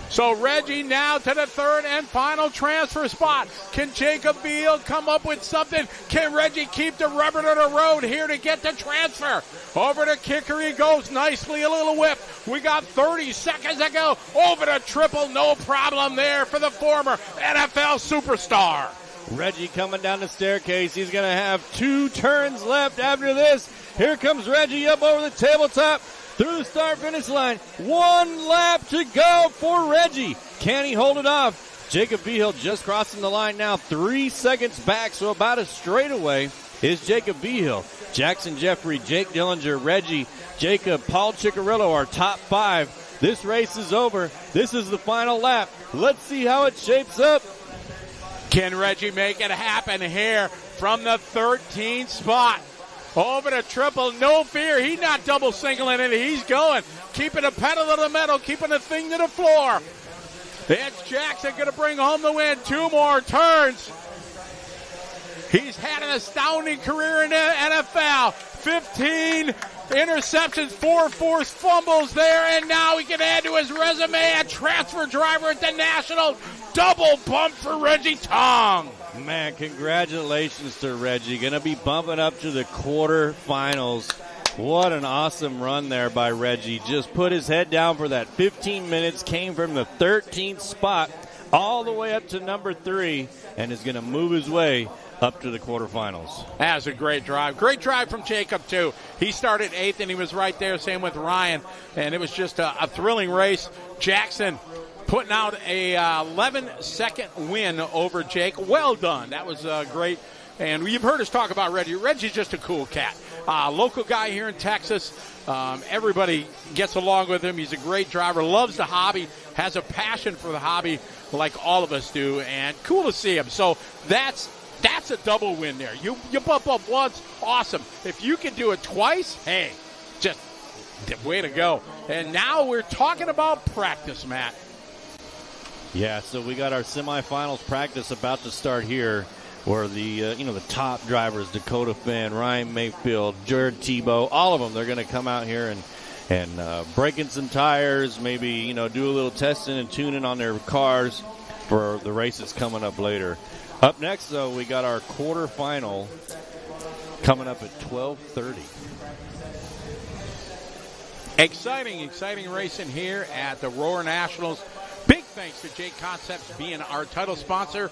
So Reggie now to the third and final transfer spot. Can Jacob Vigil come up with something? Can Reggie keep the rubber to the road here to get the transfer? Over to Kicker he goes nicely, a little whip. We got 30 seconds to go. Over to triple, no problem there for the former NFL superstar. Reggie coming down the staircase. He's going to have 2 turns left after this. Here comes Reggie up over the tabletop. Through the start-finish line. 1 lap to go for Reggie. Can he hold it off? Jacob Vigil just crossing the line now. 3 seconds back, so about a straightaway is Jacob Vigil. Jackson Jeffrey, Jake Dillinger, Reggie, Jacob, Paul Ciccarello, our top 5. This race is over. This is the final lap. Let's see how it shapes up. Can Reggie make it happen here from the 13th spot? Over to triple, no fear. He's not double singling it. He's going. Keeping the pedal to the metal, keeping the thing to the floor. It's Jackson going to bring home the win. 2 more turns. He's had an astounding career in the NFL. 15 interceptions, 4 forced fumbles there, and now he can add to his resume a transfer driver at the National. Double bump for Reggie Tong. Man, congratulations to Reggie. Going to be bumping up to the quarterfinals. What an awesome run there by Reggie. Just put his head down for that 15 minutes, came from the 13th spot all the way up to number 3, and is going to move his way up to the quarterfinals. That's a great drive. Great drive from Jacob, too. He started 8th, and he was right there. Same with Ryan. And it was just a thrilling race. Jackson putting out a 11-second win over Jake. Well done. That was great. And you've heard us talk about Reggie. Reggie's just a cool cat. Local guy here in Texas. Everybody gets along with him. He's a great driver. Loves the hobby. Has a passion for the hobby like all of us do. And cool to see him. So that's a double win there. You bump up once, awesome. If you can do it twice, hey, just way to go. And now we're talking about practice, Matt. Yeah, so we got our semifinals practice about to start here, where the top drivers, Dakota Finn, Ryan Mayfield, Jared Tebow, all of them, they're going to come out here and breaking some tires, maybe do a little testing and tuning on their cars for the races coming up later. Up next, though, we got our quarterfinal coming up at 12:30. Exciting racing here at the Roar Nationals. Big thanks to Jake Concepts being our title sponsor.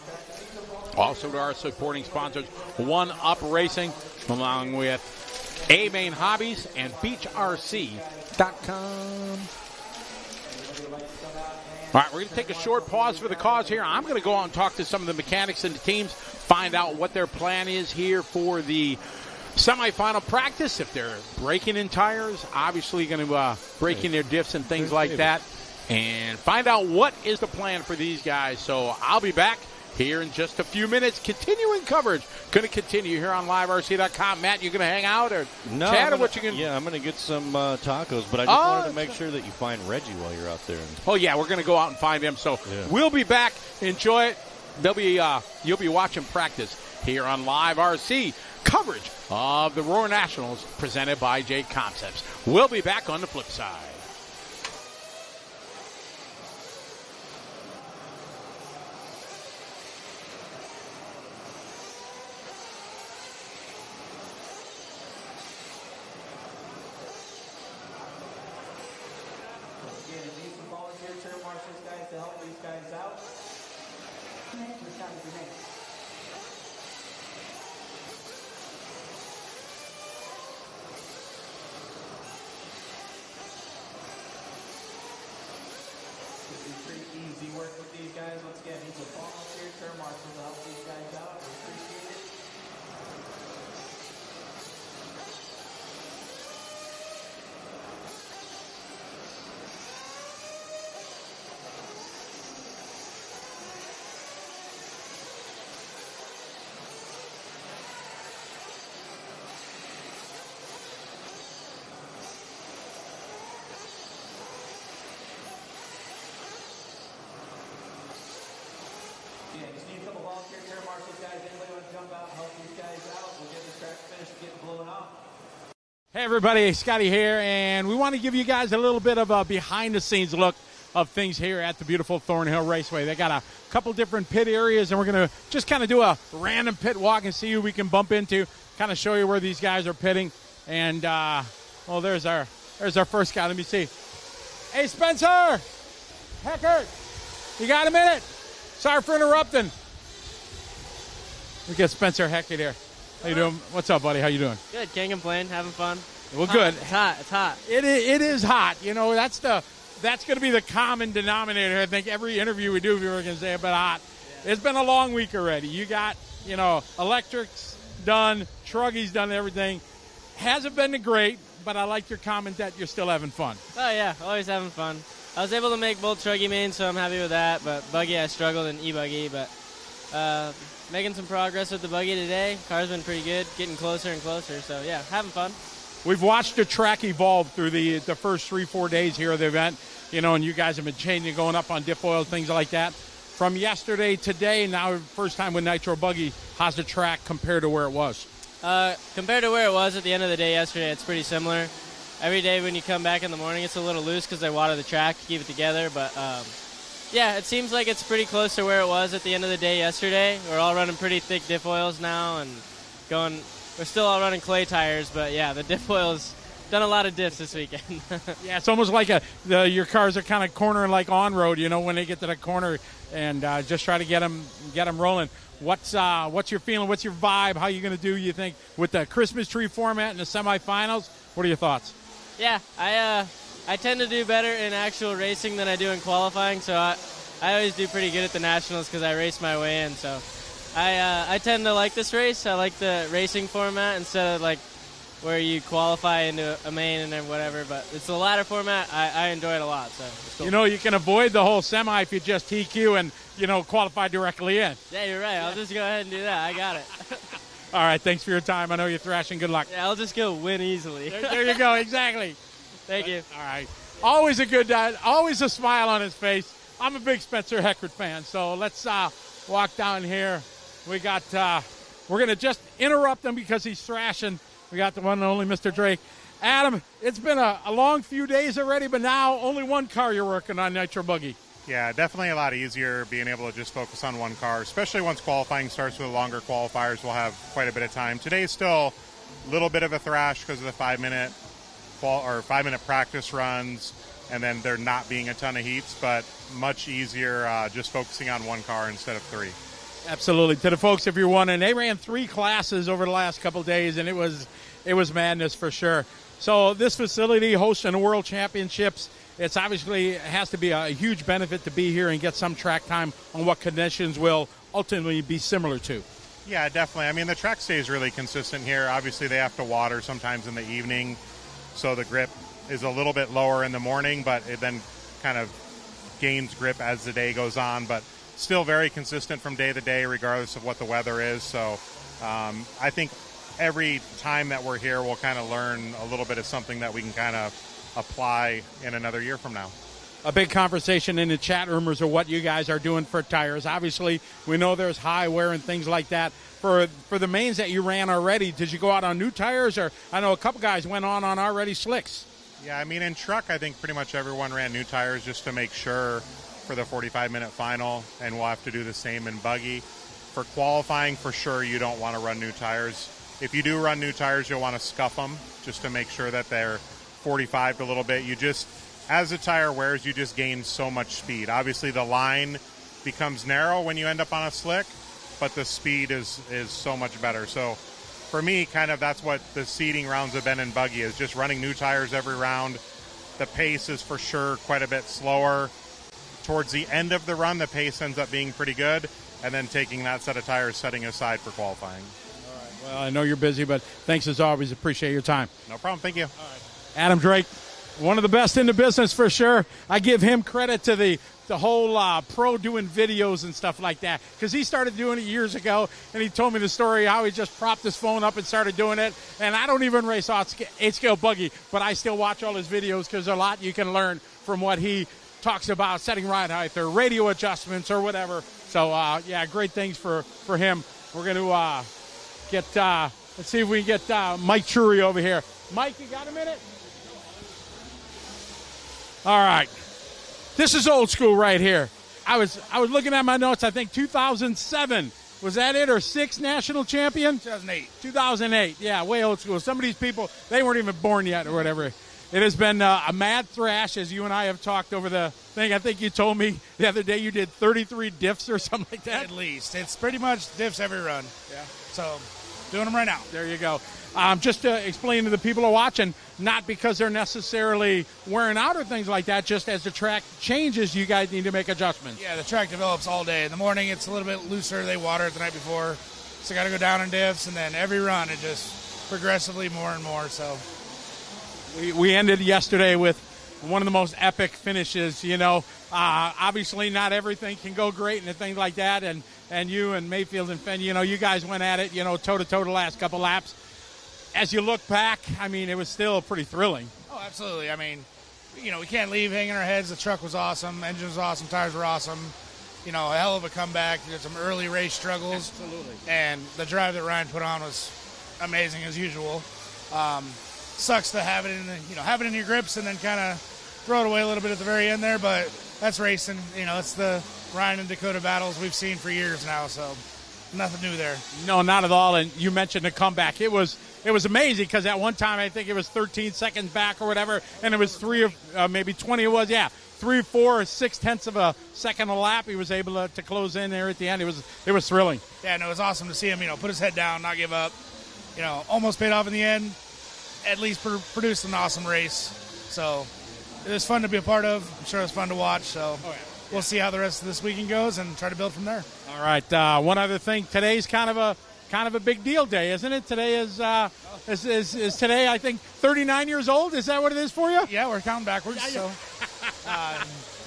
Also to our supporting sponsors, One Up Racing, along with A-Main Hobbies and BeachRC.com. All right, we're going to take a short pause for the cause here. I'm going to go out and talk to some of the mechanics and the teams, find out what their plan is here for the Semifinal practice, if they're breaking in tires, obviously going to break in their diffs and things like that, and find out what is the plan for these guys. So I'll be back here in just a few minutes. Continuing coverage. Going to continue here on LiveRC.com. Matt, you going to hang out or chat or what you going to? Yeah, I'm going to get some tacos, but I just wanted to make sure that you find Reggie while you're out there. Oh, yeah, we're going to go out and find him. So we'll be back. Enjoy it. You'll be watching practice here on Live RC. Coverage of the Roar Nationals presented by J Concepts. We'll be back on the flip side. Hey everybody, Scotty here, and we want to give you guys a little bit of a behind-the-scenes look of things here at the beautiful Thornhill Raceway. They got a couple different pit areas, and we're going to just kind of do a random pit walk and see who we can bump into, kind of show you where these guys are pitting. And, well, there's our first guy. Let me see. Hey, Spencer! Heckert! You got a minute? Sorry for interrupting. We got Spencer Heckert here. How you doing? What's up, buddy? How you doing? Good. Can't complain. Having fun. Well, good. It's hot. It's hot. It is hot. You know, that's going to be the common denominator. I think every interview we do, we're going to say about hot. Yeah. It's been a long week already. You got, electrics done, truggies done, everything. Hasn't been great, but I like your comment that you're still having fun. Oh, yeah. Always having fun. I was able to make both truggy mains, so I'm happy with that. But Buggy, I struggled in e-Buggy, but making some progress with the Buggy today. Car's been pretty good, getting closer and closer. So, yeah, having fun. We've watched the track evolve through the first 3-4 days here of the event, and you guys have been changing, going up on diff oil, things like that. From yesterday, today, now first time with Nitro Buggy, how's the track compared to where it was? Compared to where it was at the end of the day yesterday, it's pretty similar. Every day when you come back in the morning, it's a little loose because they water the track to keep it together, but yeah, it seems like it's pretty close to where it was at the end of the day yesterday. We're all running pretty thick diff oils now and we're still all running clay tires, but yeah, the diff oil's done a lot of diffs this weekend. Yeah, it's almost like your cars are kind of cornering like on-road, when they get to the corner and just try to get them rolling. What's your feeling? What's your vibe? How are you going to do, you think, with the Christmas tree format in the semifinals? What are your thoughts? Yeah, I tend to do better in actual racing than I do in qualifying, so I always do pretty good at the Nationals because I race my way in. So I tend to like this race. I like the racing format instead of like where you qualify into a main and then whatever. But it's the ladder format. I enjoy it a lot. So it's cool. You can avoid the whole semi if you just TQ and qualify directly in. Yeah, you're right. I'll just go ahead and do that. I got it. All right, thanks for your time. I know you're thrashing. Good luck. Yeah, I'll just go win easily. There you go. Exactly. Thank you. All right. Always a good guy. Always a smile on his face. I'm a big Spencer Heckert fan. So let's walk down here. We got. We're gonna just interrupt him because he's thrashing. We got the one and only Mr. Drake. Adam, it's been a long few days already, but now only one car you're working on, Nitro Buggy. Yeah, definitely a lot easier being able to just focus on one car, especially once qualifying starts with the longer qualifiers. We'll have quite a bit of time. Today's still a little bit of a thrash because of the 5-minute practice runs, and then there not being a ton of heats, but much easier just focusing on one car instead of 3. Absolutely. To the folks, if you're wondering, they ran 3 classes over the last couple of days, and it was madness for sure. So this facility hosting the World Championships, it has to be a huge benefit to be here and get some track time on what conditions will ultimately be similar to. Yeah, definitely. I mean, the track stays really consistent here. Obviously, they have to water sometimes in the evening, so the grip is a little bit lower in the morning, but it then kind of gains grip as the day goes on, but still very consistent from day to day, regardless of what the weather is. So I think every time that we're here, we'll kind of learn a little bit of something that we can kind of apply in another year from now. A big conversation in the chat roomers of what you guys are doing for tires. Obviously, we know there's high wear and things like that. For the mains that you ran already, did you go out on new tires? Or I know a couple guys went on already slicks. Yeah, I mean, in truck, I think pretty much everyone ran new tires just to make sure for the 45-minute final, and we'll have to do the same in buggy. For qualifying, for sure, you don't want to run new tires. If you do run new tires, you'll want to scuff them just to make sure that they're 45'd a little bit. As the tire wears, you just gain so much speed. Obviously, the line becomes narrow when you end up on a slick, but the speed is so much better. So for me, kind of that's what the seeding rounds have been in buggy, is just running new tires every round. The pace is for sure quite a bit slower. Towards the end of the run, the pace ends up being pretty good, and then taking that set of tires, setting aside for qualifying. All right. Well, I know you're busy, but thanks as always. Appreciate your time. No problem. Thank you. All right. Adam Drake, one of the best in the business for sure. I give him credit to the whole pro doing videos and stuff like that, because he started doing it years ago, and he told me the story how he just propped his phone up and started doing it. And I don't even race 8-scale buggy, but I still watch all his videos because there's a lot you can learn from what he talks about, setting ride height or radio adjustments or whatever. So, yeah, great things for him. We're going to get, let's see if we can get Mike Trury over here. Mike, you got a minute? All right. This is old school right here. I was looking at my notes. I think 2007. Was that it, or 6 national champion? 2008. 2008. Yeah, way old school. Some of these people, they weren't even born yet or whatever. It has been a mad thrash, as you and I have talked over the thing. I think you told me the other day you did 33 diffs or something like that. At least. It's pretty much diffs every run. Yeah. So, doing them right now. There you go. Just to explain to the people who are watching, not because they're necessarily wearing out or things like that, just as the track changes, you guys need to make adjustments. Yeah, the track develops all day. In the morning, it's a little bit looser. They water it the night before. So, got to go down in diffs, and then every run, it just progressively more and more. So, we ended yesterday with one of the most epic finishes, you know. Obviously, not everything can go great and things like that, and you and Mayfield and Fenn, you know, you guys went at it, you know, toe-to-toe the last couple laps. As you look back, I mean, it was still pretty thrilling. Oh, absolutely. I mean, you know, we can't leave hanging our heads. The truck was awesome. Engine was awesome. Tires were awesome. You know, a hell of a comeback. Did some early race struggles. Absolutely. And the drive that Ryan put on was amazing as usual. Sucks to have it in your grips and then kind of throw it away a little bit at the very end there, but that's racing. You know, that's the Ryan and Dakota battles we've seen for years now, so nothing new there. No, not at all. And you mentioned the comeback. It was amazing, because at one time I think it was 13 seconds back or whatever, and it was 3 or maybe 20 it was, yeah. 3, 4, or 6/10 of a second a lap. He was able to close in there at the end. It was thrilling. Yeah, no, it was awesome to see him, you know, put his head down, not give up. You know, almost paid off in the end. At least produced an awesome race. So it was fun to be a part of. I'm sure it was fun to watch. So we'll see how the rest of this weekend goes and try to build from there. All right. One other thing. Today's kind of a big deal day, isn't it? Today is today, I think, 39 years old. Is that what it is for you? Yeah, we're counting backwards. So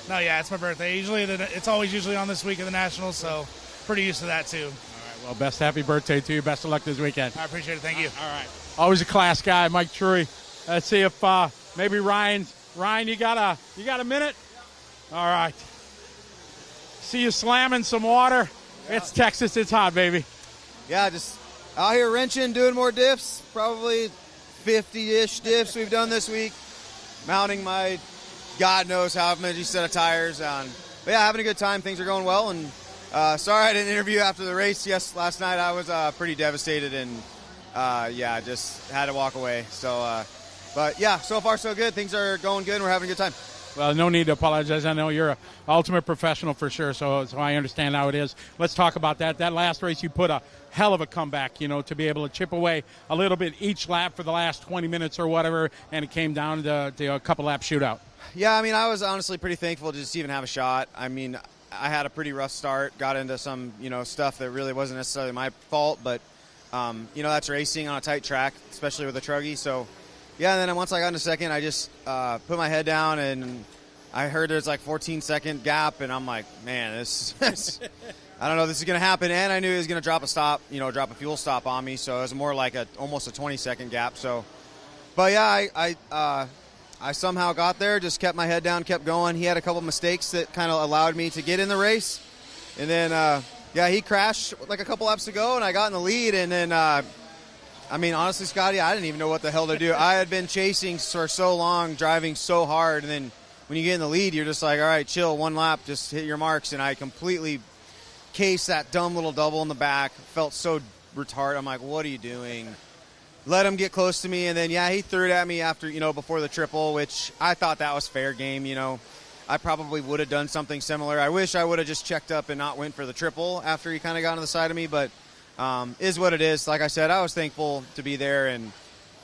no, yeah, it's my birthday. It's always usually on this week of the Nationals, so pretty used to that too. All right. Well, best happy birthday to you. Best of luck this weekend. I appreciate it. Thank you. All right. Always a class guy, Mike Trury. Let's see if maybe Ryan, you got a minute? All right. See you slamming some water. Yeah. It's Texas. It's hot, baby. Yeah, just out here wrenching, doing more diffs. Probably 50-ish diffs we've done this week. Mounting my God knows how many set of tires on. But yeah, having a good time. Things are going well. And sorry I didn't interview after the race. Yes, last night I was pretty devastated and yeah, just had to walk away. So, but yeah, so far so good. Things are going good and we're having a good time. Well, no need to apologize. I know you're an ultimate professional for sure, so I understand how it is. Let's talk about that. That last race, you put a hell of a comeback, you know, to be able to chip away a little bit each lap for the last 20 minutes or whatever, and it came down to a couple lap shootout. Yeah, I mean, I was honestly pretty thankful to just even have a shot. I mean, I had a pretty rough start, got into some, stuff that really wasn't necessarily my fault, but, that's racing on a tight track, especially with a truggy. So, yeah, and then once I got into second, I just put my head down, and I heard there's like 14-second gap, and I'm like, man, this I don't know, this is going to happen. And I knew he was going to drop a fuel stop on me, so it was more like almost a 20-second gap. So, but yeah, I somehow got there, just kept my head down, kept going. He had a couple mistakes that kind of allowed me to get in the race. And then, he crashed like a couple laps ago, and I got in the lead. And then, honestly, Scotty, I didn't even know what the hell to do. I had been chasing for so long, driving so hard, and then when you get in the lead, you're just like, all right, chill, one lap, just hit your marks. And I completely cased that dumb little double in the back. Felt so retarded. I'm like, what are you doing? Let him get close to me, and then, he threw it at me after, before the triple, which I thought that was fair game, I probably would have done something similar. I wish I would have just checked up and not went for the triple after he kind of got on the side of me, but is what it is. Like I said, I was thankful to be there, and,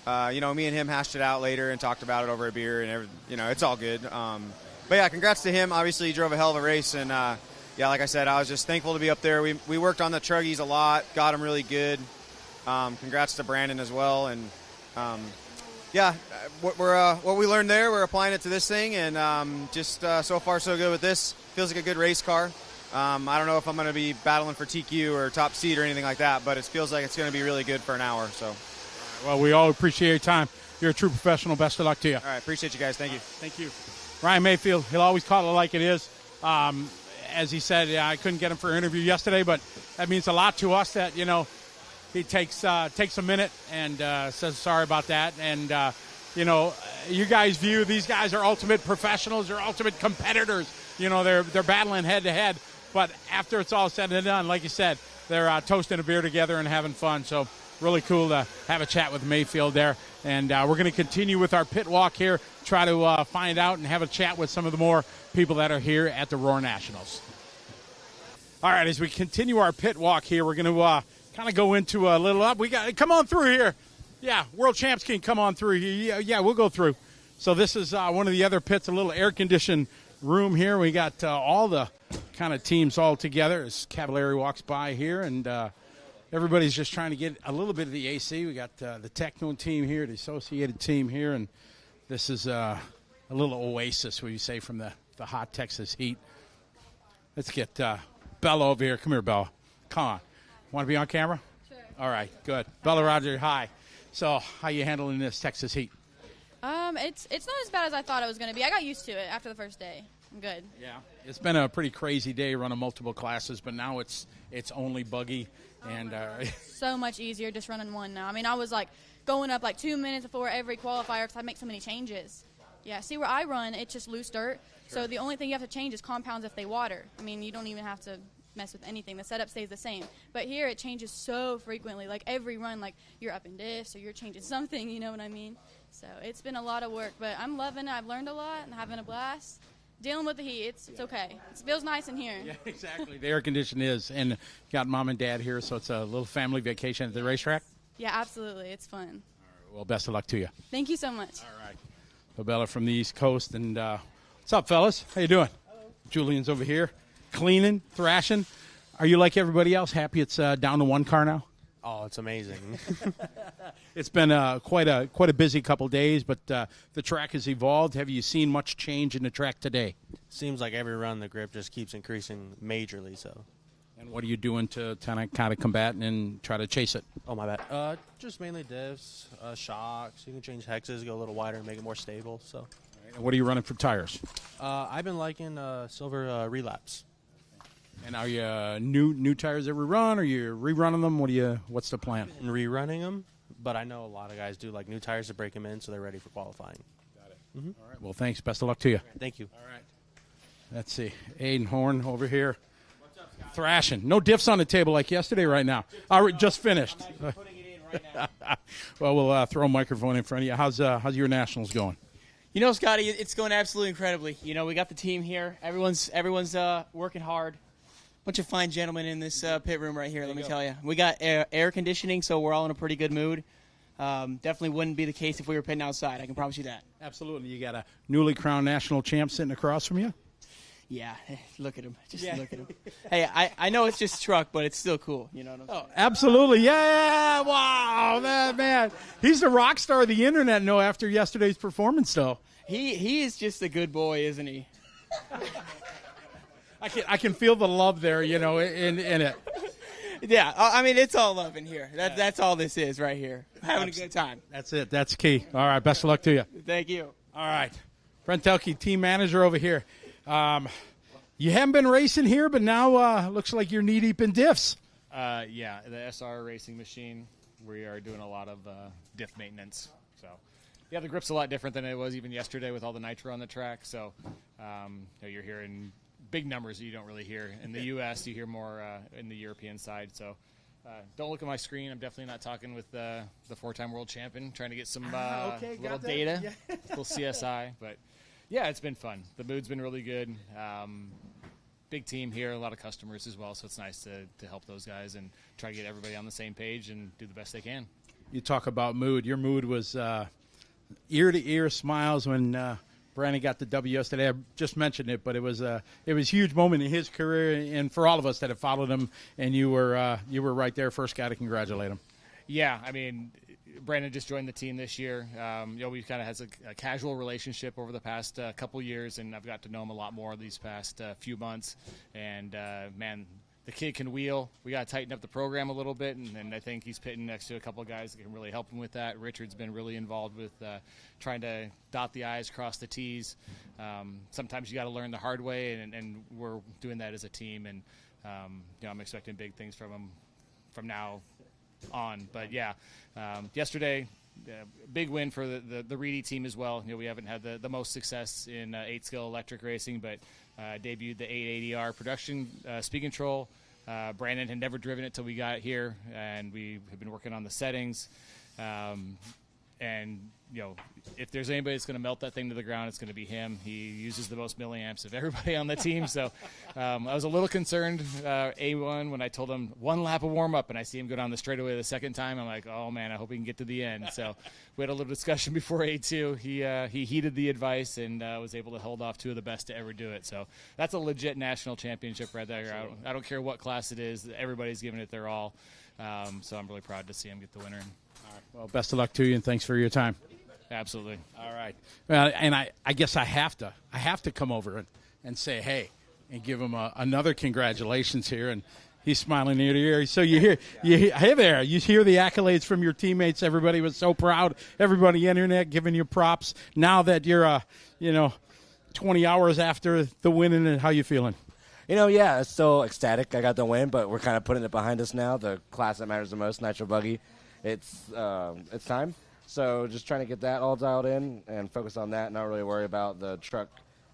me and him hashed it out later and talked about it over a beer, and, it's all good. But, yeah, congrats to him. Obviously, he drove a hell of a race, and, like I said, I was just thankful to be up there. We worked on the truggies a lot, got them really good. Congrats to Brandon as well, and what we learned there, we're applying it to this thing, and so far so good with this. Feels like a good race car. I don't know if I'm going to be battling for TQ or top seed or anything like that, but it feels like it's going to be really good for an hour. So, well, we all appreciate your time. You're a true professional. Best of luck to you. All right, appreciate you guys. Thank you. Thank you. Ryan Mayfield, he'll always call it like it is. As he said, I couldn't get him for an interview yesterday, but that means a lot to us that, he takes a minute and says sorry about that. And, you guys view these guys are ultimate professionals. They're ultimate competitors. They're battling head-to-head. But after it's all said and done, like you said, they're toasting a beer together and having fun. So really cool to have a chat with Mayfield there. And we're going to continue with our pit walk here, try to find out and have a chat with some of the more people that are here at the Roar Nationals. All right, as we continue our pit walk here, we're going to kind of go into a little up. Come on through here. Yeah, world champs can come on through here. Yeah, we'll go through. So this is one of the other pits, a little air-conditioned room here. We got all the kind of teams all together as Cavallari walks by here, and everybody's just trying to get a little bit of the AC. We got the Techno team here, the Associated team here, and this is a little oasis, what you say, from the hot Texas heat. Let's get Bella over here. Come here, Bella. Come on. Want to be on camera? Sure. All right, good. Bella Roger, hi. So how you handling this Texas heat? It's not as bad as I thought it was going to be. I got used to it after the first day. I'm good. Yeah. It's been a pretty crazy day running multiple classes, but now it's only Buggy. And so much easier just running one now. I was like going up like 2 minutes before every qualifier because I make so many changes. Yeah, see where I run, it's just loose dirt. Sure. So the only thing you have to change is compounds if they water. You don't even have to mess with anything. The setup stays the same. But here it changes so frequently. Like every run, like you're up in diffs or you're changing something, you know what I mean? So it's been a lot of work, but I'm loving it. I've learned a lot and having a blast. Dealing with the heat, it's okay. It feels nice in here. Yeah, exactly. The air condition is. And you got mom and dad here, so it's a little family vacation at the racetrack? Yeah, absolutely. It's fun. All right, well, best of luck to you. Thank you so much. All right. So Bella from the East Coast. And what's up, fellas? How you doing? Hello. Julian's over here. Cleaning, thrashing. Are you like everybody else, happy it's down to one car now? Oh, it's amazing. It's been quite a busy couple days, but the track has evolved. Have you seen much change in the track today? Seems like every run the grip just keeps increasing majorly. So. And what are you doing to kind of combat and try to chase it? Oh, my bad. Just mainly diffs, shocks. You can change hexes, go a little wider, and make it more stable. So. Right. And what are you running for tires? I've been liking silver relapse. And are you new tires every run? Or are you rerunning them? What's the plan? And rerunning them, but I know a lot of guys do like new tires to break them in, so they're ready for qualifying. Got it. Mm-hmm. All right. Well, thanks. Best of luck to you. Thank you. All right. Let's see. Aiden Horn over here. What's up, Scott? Thrashing. No diffs on the table like yesterday. Right now. Just finished. I'm putting it in right now. Well, we'll throw a microphone in front of you. How's your nationals going? Scotty, it's going absolutely incredibly. We got the team here. Everyone's working hard. Bunch of fine gentlemen in this pit room right here, let me tell you. We got air conditioning, so we're all in a pretty good mood. Definitely wouldn't be the case if we were pitting outside, I can promise you that. Absolutely. You got a newly crowned national champ sitting across from you? Yeah, look at him. Just look at him. Hey, I know it's just a truck, but it's still cool. You know what I'm saying? Oh, absolutely. Yeah. Wow, man. He's the rock star of the internet, no, after yesterday's performance, though. He is just a good boy, isn't he? I can feel the love there, in it. Yeah, I mean, it's all love in here. That's all this is right here. Having a good time. That's it. That's key. All right, best of luck to you. Thank you. All right. Brent Telke, team manager over here. You haven't been racing here, but now looks like you're knee-deep in diffs. Yeah, the SR racing machine, we are doing a lot of diff maintenance. So, yeah, the grip's a lot different than it was even yesterday with all the nitro on the track. So, you're hearing big numbers that you don't really hear. In the U.S., you hear more in the European side. So, don't look at my screen. I'm definitely not talking with the four-time world champion, trying to get some little data, little CSI. But, yeah, it's been fun. The mood's been really good. Big team here, a lot of customers as well, so it's nice to help those guys and try to get everybody on the same page and do the best they can. You talk about mood. Your mood was ear-to-ear smiles when Brandon got the W yesterday. I just mentioned it, but it was a huge moment in his career and for all of us that have followed him, and you were right there, first guy to congratulate him. Yeah, I mean, Brandon just joined the team this year. We've kind of had a casual relationship over the past couple years, and I've got to know him a lot more these past few months. And, man, the kid can wheel. We got to tighten up the program a little bit, and I think he's pitting next to a couple of guys that can really help him with that. Richard's been really involved with trying to dot the I's, cross the T's. Sometimes you got to learn the hard way, and we're doing that as a team. And, I'm expecting big things from him from now on. But yeah, yesterday, big win for the Reedy team as well. We haven't had the most success in 8-skill electric racing, but debuted the 880R production speed control. Brandon had never driven it till we got here, and we have been working on the settings. And if there's anybody that's going to melt that thing to the ground, it's going to be him. He uses the most milliamps of everybody on the team. So I was a little concerned, A1, when I told him one lap of warm-up, and I see him go down the straightaway the second time. I'm like, oh, man, I hope he can get to the end. So we had a little discussion before A2. He heeded the advice and was able to hold off two of the best to ever do it. So that's a legit national championship right there. I don't care what class it is. Everybody's giving it their all. So I'm really proud to see him get the winner. Well, best of luck to you, and thanks for your time. Absolutely. All right. Well, and I guess I have to come over and say hey and give him another congratulations here. And he's smiling ear to ear. So hey there. You hear the accolades from your teammates. Everybody was so proud. Everybody internet giving you props. Now that you're 20 hours after the win, and how you feeling? Yeah, it's still ecstatic. I got the win, but we're kind of putting it behind us now. The class that matters the most, Nitro Buggy. It's time. So just trying to get that all dialed in and focus on that, not really worry about the truck.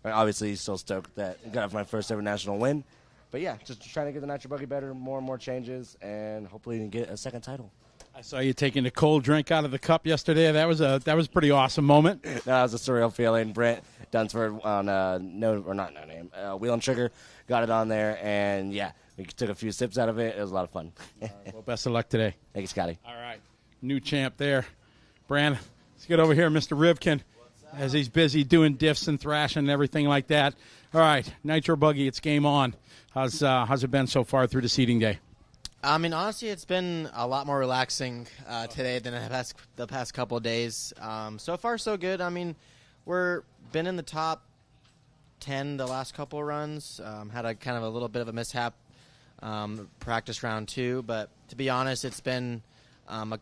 I mean, obviously, still stoked that I got my first ever national win. But, yeah, just trying to get the Nitro Buggy better, more and more changes, and hopefully get a second title. I saw you taking a cold drink out of the cup yesterday. That was a pretty awesome moment. That was a surreal feeling. Brent Dunsford on Wheel and Trigger got it on there, and, yeah, we took a few sips out of it. It was a lot of fun. Well, best of luck today. Thank you, Scotty. All right. New champ there. Brand, let's get over here, Mr. Rivkin, as he's busy doing diffs and thrashing and everything like that. All right, Nitro Buggy, it's game on. How's it been so far through the seeding day? I mean, honestly, it's been a lot more relaxing today than the past couple of days. So far, so good. I mean, we're been in the top 10 the last couple of runs. Had a kind of a little bit of a mishap practice round 2, but to be honest, it's been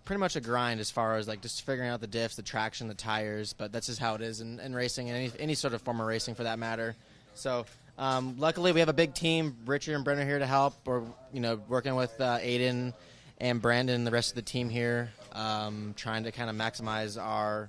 pretty much a grind as far as like just figuring out the diffs, the traction, the tires. But that's just how it is in racing, and any sort of form of racing for that matter. So luckily, we have a big team. Richard and Brent are here to help. We're working with Aiden and Brandon and the rest of the team here, trying to kind of maximize our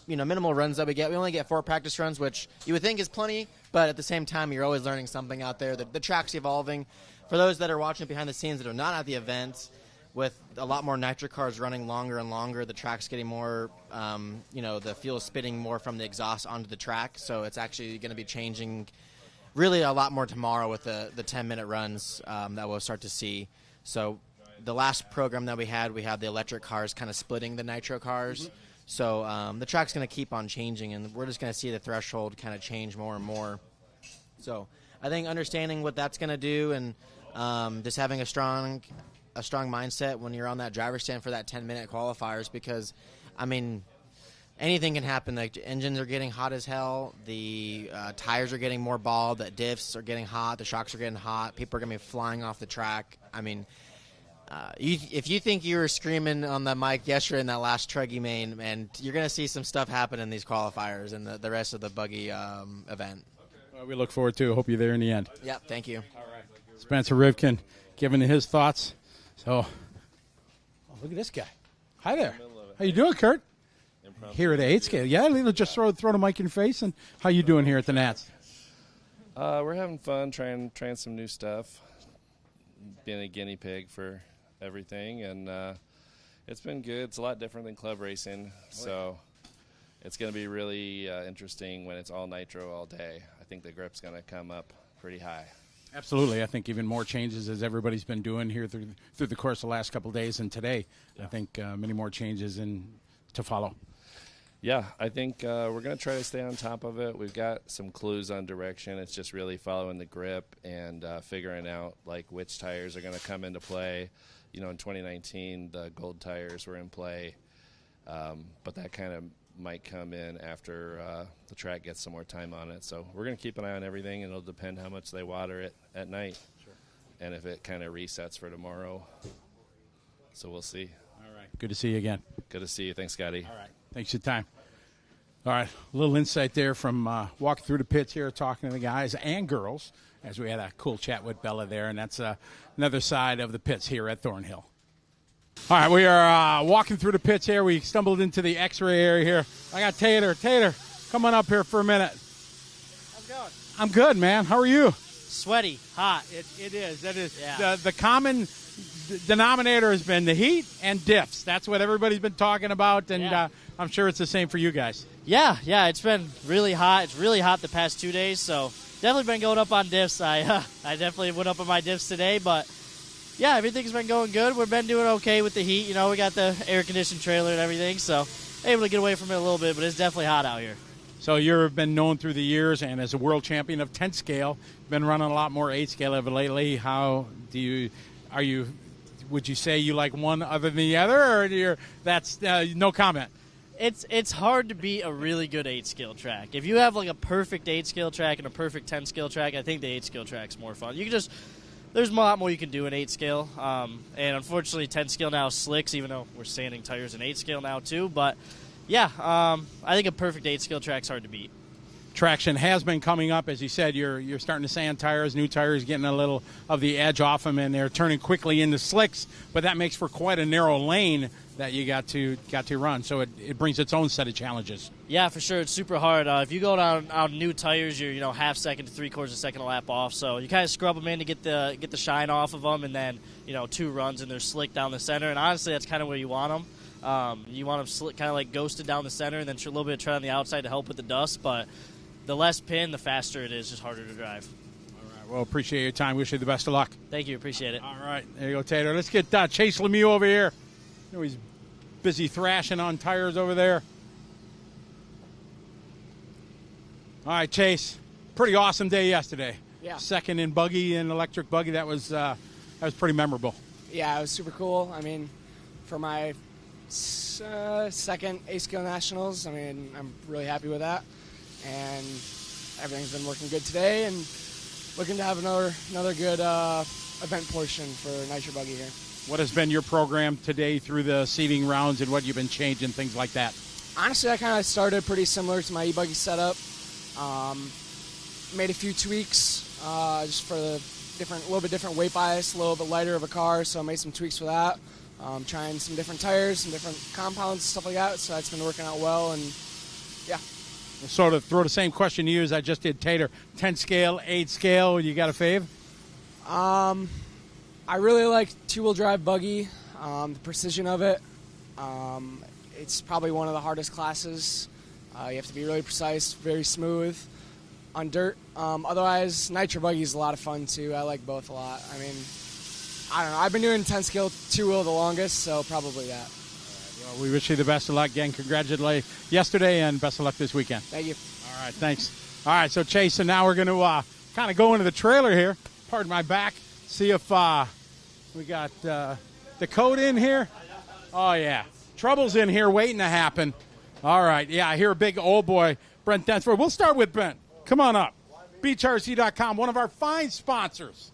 minimal runs that we get. We only get 4 practice runs, which you would think is plenty, but at the same time, you're always learning something out there. The track's evolving. For those that are watching behind the scenes that are not at the event, with a lot more nitro cars running longer and longer, the track's getting more, the fuel is spitting more from the exhaust onto the track, so it's actually going to be changing really a lot more tomorrow with the 10-minute runs that we'll start to see. So the last program that we had the electric cars kind of splitting the nitro cars. Mm-hmm. So the track's going to keep on changing, and we're just going to see the threshold kind of change more and more. So I think understanding what that's going to do and just having a strong mindset when you're on that driver's stand for that 10-minute qualifiers, because, I mean, anything can happen. Like, the engines are getting hot as hell. The tires are getting more bald. The diffs are getting hot. The shocks are getting hot. People are going to be flying off the track. I mean, if you think you were screaming on the mic yesterday in that last Truggy main, and you're going to see some stuff happen in these qualifiers and the rest of the Buggy event. Well, we look forward to it. Hope you're there in the end. Yep, thank you. All right. Spencer Rivkin giving his thoughts. So, look at this guy. Hi there. How you doing, Kurt? Here at 8 scale. Yeah, just throw the mic in your face. And how you doing here at the Nats? We're having fun trying some new stuff. Being a guinea pig for everything, and it's been good. It's a lot different than club racing, so it's going to be really interesting when it's all nitro all day. I think the grip's going to come up pretty high. Absolutely. I think even more changes as everybody's been doing here through the course of the last couple of days and today. Yeah. I think many more changes to follow. Yeah, I think we're going to try to stay on top of it. We've got some clues on direction. It's just really following the grip and figuring out like which tires are going to come into play. You know, in 2019, the gold tires were in play, but that kind of might come in after the track gets some more time on it. So we're going to keep an eye on everything, and it'll depend how much they water it at night. Sure. And if it kind of resets for tomorrow. So we'll see. All right. Good to see you again. Good to see you. Thanks, Scotty. All right. Thanks for your time. All right. A little insight there from walking through the pits here, talking to the guys and girls, as we had a cool chat with Bella there, and that's another side of the pits here at Thornhill. All right, we are walking through the pits here. We stumbled into the X-ray area here. I got Tater. Tater, come on up here for a minute. How's it going? I'm good, man. How are you? Sweaty, hot. It is. That is. Yeah. The common denominator has been the heat and diffs. That's what everybody's been talking about, and I'm sure it's the same for you guys. Yeah, it's been really hot. It's really hot the past 2 days, so definitely been going up on diffs. I definitely went up on my diffs today, but yeah, everything's been going good. We've been doing okay with the heat. You know, we got the air-conditioned trailer and everything, so able to get away from it a little bit, but it's definitely hot out here. So you've been known through the years, and as a world champion of 10 scale, been running a lot more 8 scale of it lately. Would you say you like one other than the other, or that's no comment? It's hard to beat a really good 8 scale track. If you have like a perfect 8 scale track and a perfect 10 scale track, I think the 8 scale track's more fun. There's a lot more you can do in 8 scale, and unfortunately 10 scale now slicks, even though we're sanding tires in 8 scale now too. But yeah, I think a perfect 8 scale track's hard to beat. Traction has been coming up, as you said. You're starting to sand tires, new tires, getting a little of the edge off them, and they're turning quickly into slicks. But that makes for quite a narrow lane that you got to run. So it brings its own set of challenges. Yeah, for sure. It's super hard. If you go down on new tires, you're half second to 3/4 second a lap off. So you kind of scrub them in to get the shine off of them, and then 2 runs and they're slick down the center. And honestly, that's kind of where you want them. You want them slick, kind of like ghosted down the center, and then a little bit of tread on the outside to help with the dust. But the less pin, the faster it is, just harder to drive. All right. Well, appreciate your time. Wish you the best of luck. Thank you. Appreciate it. All right. There you go, Tater. Let's get Chase Lemieux over here. He's busy thrashing on tires over there. All right, Chase. Pretty awesome day yesterday. Yeah. Second in Buggy and electric Buggy. That was pretty memorable. Yeah, it was super cool. I mean, for my second 8 scale nationals, I mean, I'm really happy with that. And everything's been working good today, and looking to have another good event portion for Nitro Buggy here. What has been your program today through the seeding rounds, and what you've been changing, things like that? Honestly, I kind of started pretty similar to my e-buggy setup. Made a few tweaks just for the little bit different weight bias, a little bit lighter of a car, so I made some tweaks for that. Trying some different tires, some different compounds, stuff like that. So that's been working out well, and yeah. We'll sort of throw the same question to you as I just did Tater. 10 scale, 8 scale, you got a fave? I really like 2-wheel drive Buggy, the precision of it. It's probably one of the hardest classes. You have to be really precise, very smooth on dirt. Otherwise, Nitro Buggy is a lot of fun too. I like both a lot. I mean, I don't know. I've been doing 10 scale 2-wheel the longest, so probably that. Well, we wish you the best of luck. Again, congratulations yesterday, and best of luck this weekend. Thank you. All right, thanks. All right, so Chase, and now we're going to kind of go into the trailer here. Pardon my back. See if we got the code in here. Oh, yeah. Trouble's in here waiting to happen. All right. Yeah, I hear a big old boy, Brent Densford. We'll start with Brent. Come on up. BeachRC.com, one of our fine sponsors.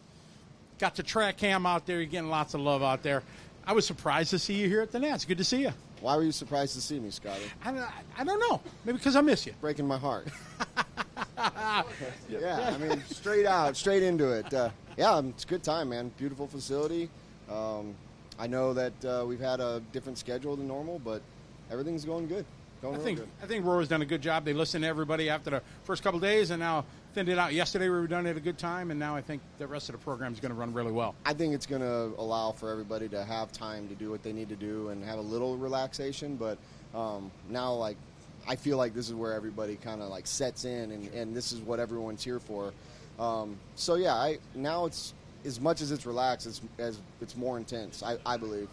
Got the track cam out there. You're getting lots of love out there. I was surprised to see you here at the Nats. Good to see you. Why were you surprised to see me, Scotty? I don't know. Maybe because I miss you. Breaking my heart. Yeah, I mean, straight into it. Yeah, it's a good time, man. Beautiful facility. I know that we've had a different schedule than normal, but everything's going good. I think Roar's done a good job. They listened to everybody after the first couple of days, and now thinned it out. Yesterday we were done at a good time, and now I think the rest of the program is going to run really well. I think it's going to allow for everybody to have time to do what they need to do and have a little relaxation. But now, like, I feel like this is where everybody kind of like sets in, and this is what everyone's here for. So yeah, now it's as much as it's relaxed, it's more intense. I believe.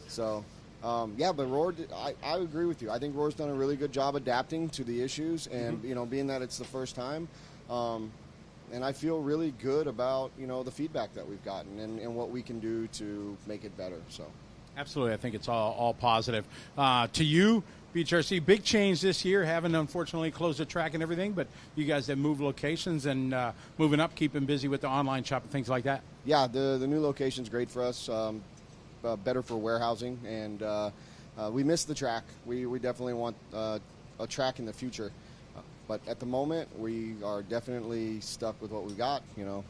So. Yeah, but Roar, I agree with you. I think Roar's done a really good job adapting to the issues, and being that it's the first time, and I feel really good about the feedback that we've gotten and what we can do to make it better. So, absolutely, I think it's all positive. To you, BeachRC, big change this year. Haven't unfortunately closed the track and everything, but you guys have moved locations and moving up, keeping busy with the online shop and things like that. Yeah, the new location's great for us. Better for warehousing, and we missed the track. We definitely want a track in the future, but at the moment we are definitely stuck with what we got.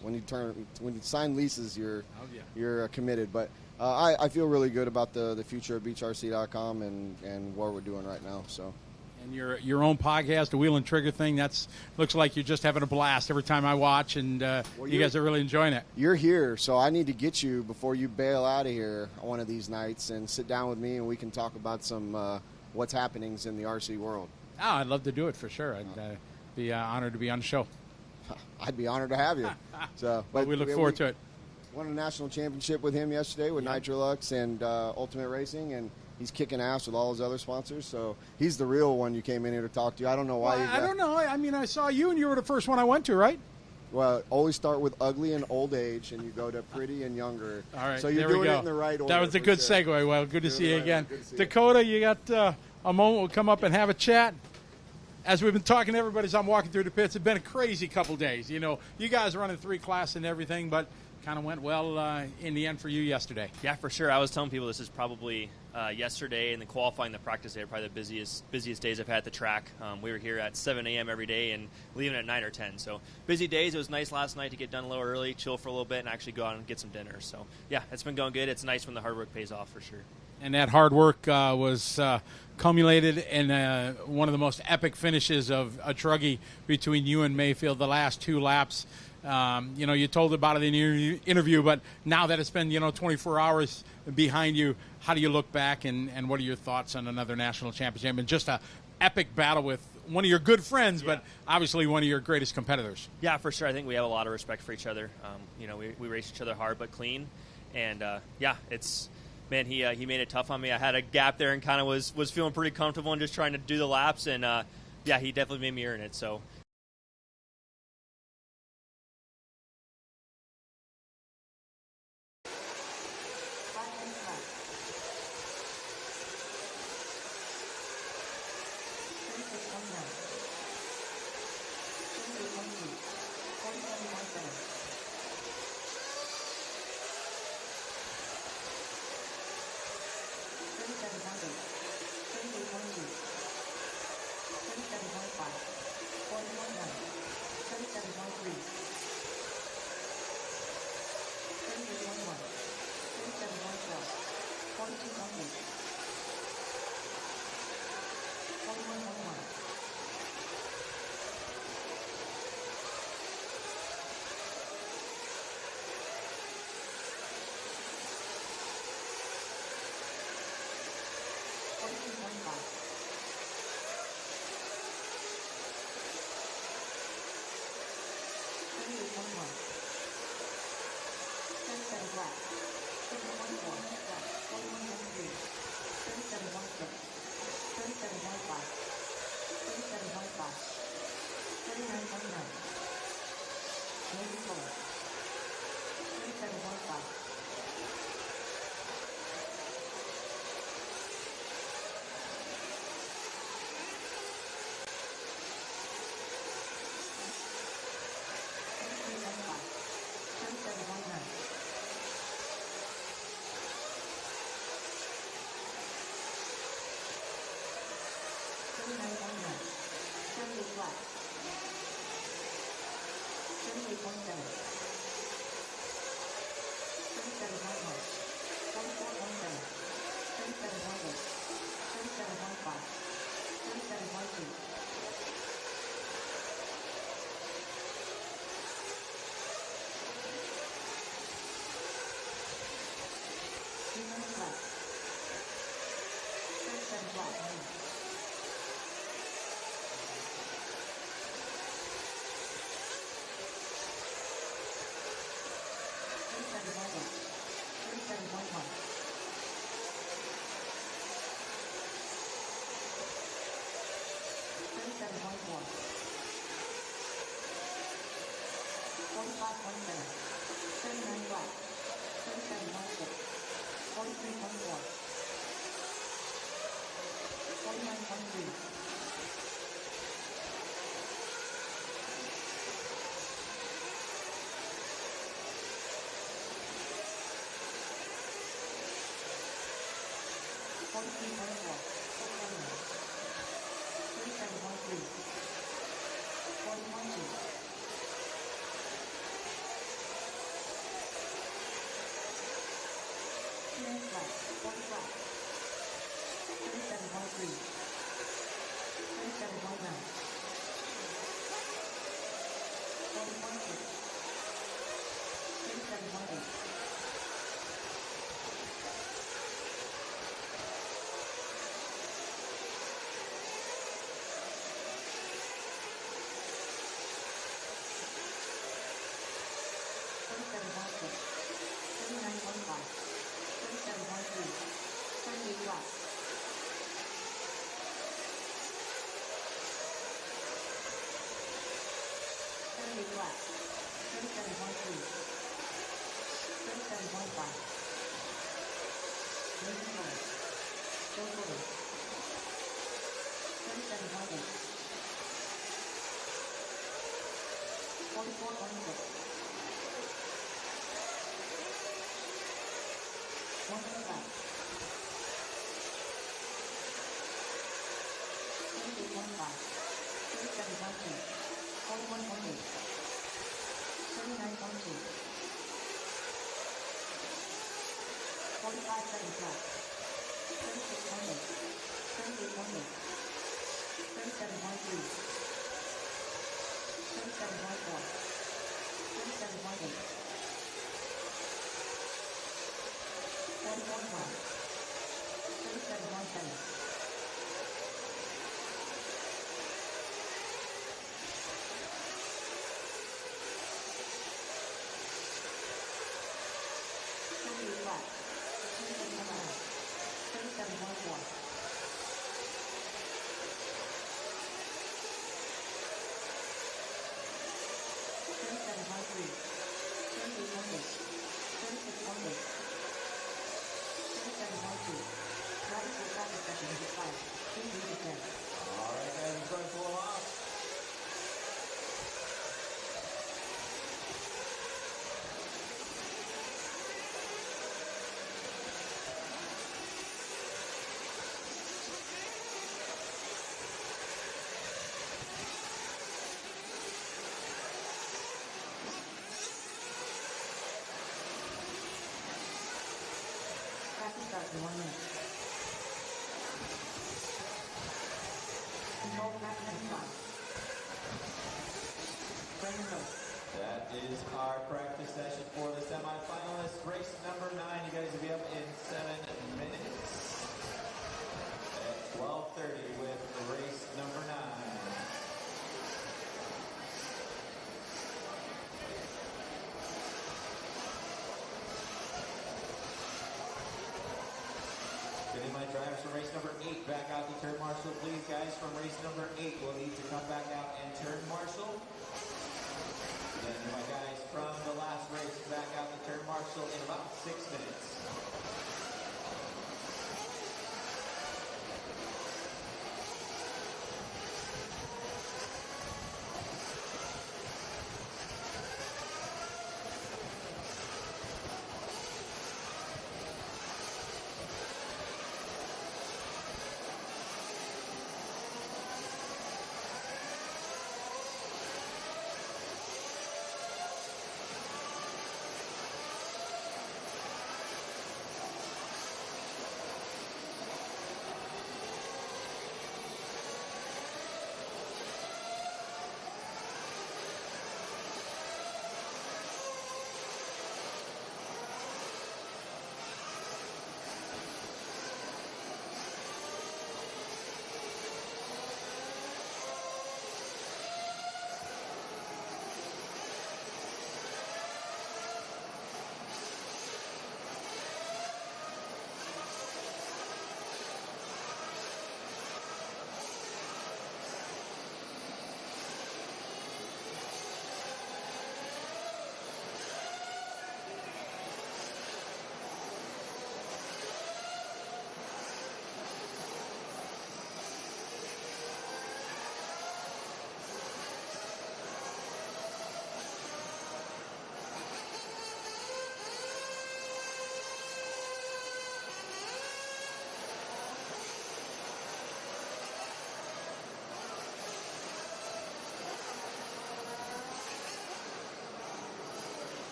When you sign leases, you're committed. But I feel really good about the future of BeachRC.com and what we're doing right now. So. And your own podcast, the Wheel and Trigger thing, looks like you're just having a blast every time I watch, and you guys are really enjoying it. You're here, so I need to get you before you bail out of here one of these nights and sit down with me, and we can talk about some what's happenings in the RC world. Oh, I'd love to do it for sure. I'd be honored to be on the show. I'd be honored to have you. But we look forward to it. Won a national championship with him yesterday with Nitro and Ultimate Racing, and he's kicking ass with all his other sponsors, so he's the real one you came in here to talk to. I don't know why. I don't know. I mean, I saw you, and you were the first one I went to, right? Well, always start with ugly and old age, and you go to pretty and younger. All right, so you're doing it in the right order. That was a good segue. Well, good to see you again. Dakota, you got a moment. We'll come up and have a chat. As we've been talking to everybody as I'm walking through the pits, it's been a crazy couple days. You guys running 3 classes and everything, but kind of went well in the end for you yesterday. Yeah, for sure. I was telling people this is probably yesterday and the qualifying, the practice day, probably the busiest days I've had at the track. We were here at 7 a.m. every day and leaving at 9 or 10. So busy days. It was nice last night to get done a little early, chill for a little bit, and actually go out and get some dinner. So, yeah, it's been going good. It's nice when the hard work pays off for sure. And that hard work was culminated in one of the most epic finishes of a truggy between you and Mayfield, the last 2 laps. You told about it in your interview, but now that it's been, 24 hours behind you, how do you look back and what are your thoughts on another national championship and just a epic battle with one of your good friends, but obviously one of your greatest competitors? Yeah, for sure. I think we have a lot of respect for each other. We race each other hard but clean, and man, he made it tough on me. I had a gap there and kind of was feeling pretty comfortable and just trying to do the laps, and he definitely made me earn it. So. That is our practice session for the semifinalists. Race number 9, you guys will be up in 7 minutes at 12:30 with race number 9. Getting my drivers from race number 8 back out to turn marshal, please, guys. From race number 8 will need to come back out and turn marshal. Then my guys from the last race back out to turn marshal in about 6 minutes.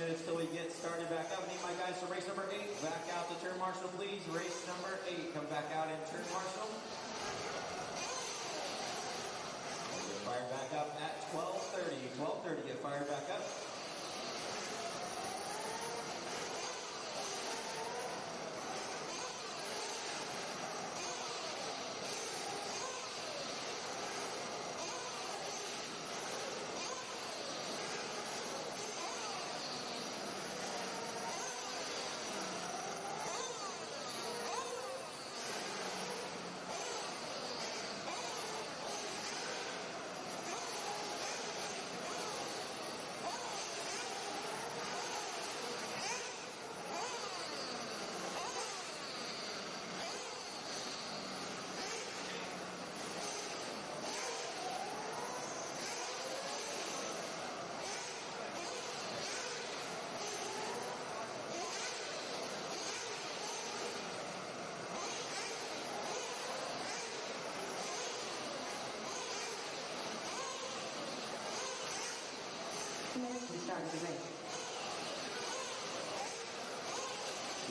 minutes till we get started back up. Need my guys from race number 8 back out to turn marshal, please. Race number 8, come back out and turn marshal. Get fired back up at 12:30. 12:30, get fired back up.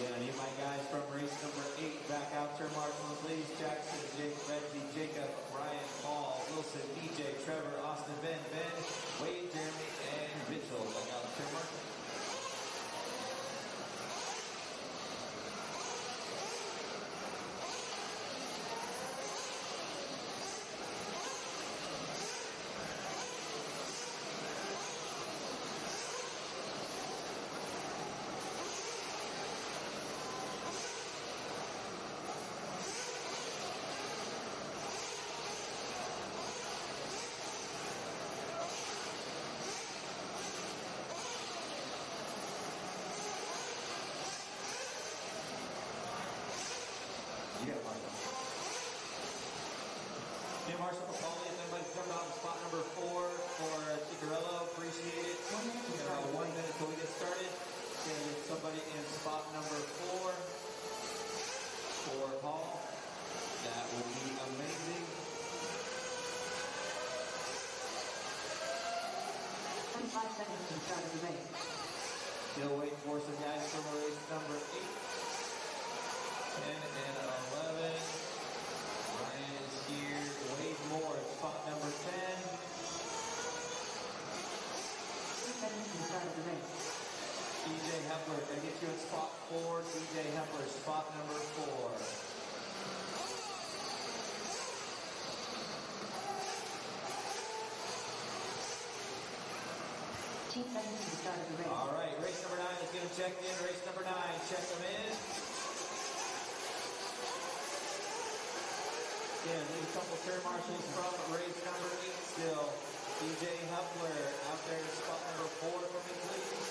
Yeah, I need my guys from race number 8 back out turn marshal, please. Jackson, Jake, Reggie, Jacob, Ryan, Paul, Wilson, DJ, Trevor, Austin, Ben, Wade, Jeremy, and Mitchell back out turn marshal. Jim Marshall, Paulie, if anybody's coming out in spot number 4 for Ciccarello, appreciate it. 1 minute till we get started. Gonna get somebody in spot number 4 for Paul. That would be amazing. 25 seconds to start the race. Still waiting for some guys from race number 8. 10 and 11. Ryan is here. Wade Moore at spot number 10. 2 seconds to start the race. DJ Hepler, gonna get you in spot 4. DJ Hepler, spot number 4. All right, race number 9, let's get them checked in. Race number 9, check them in. Yeah, there's a couple turn marshals from race number 8 still. DJ Hepler out there in spot number 4 for me, please.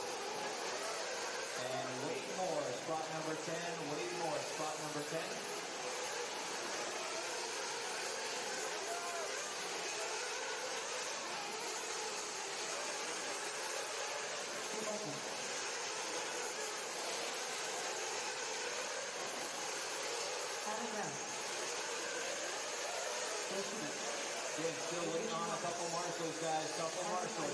And Wade Moore, spot number 10. Wade Moore, spot number 10. Yeah, still waiting on a couple marshals, guys. Couple marshals.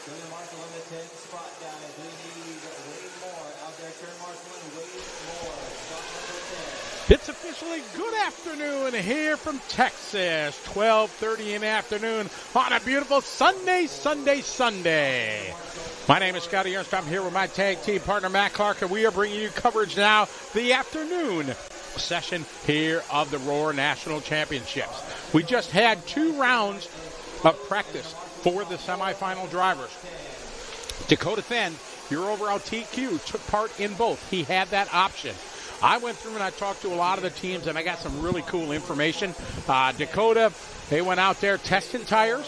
Junior Marshall in the 10th spot, guys. We need Wade Moore out there. Turn Marshall and Wade Moore, spot number 10. It's officially good afternoon here from Texas. 12:30 in the afternoon on a beautiful Sunday. My name is Scotty Ernst. I'm here with my tag team partner, Matt Clark, and we are bringing you coverage now, the afternoon session here of the Roar National Championships. We just had 2 rounds of practice for the semifinal drivers. Dakota Fenn, your overall TQ, took part in both. He had that option. I went through and I talked to a lot of the teams, and I got some really cool information. Dakota, they went out there testing tires.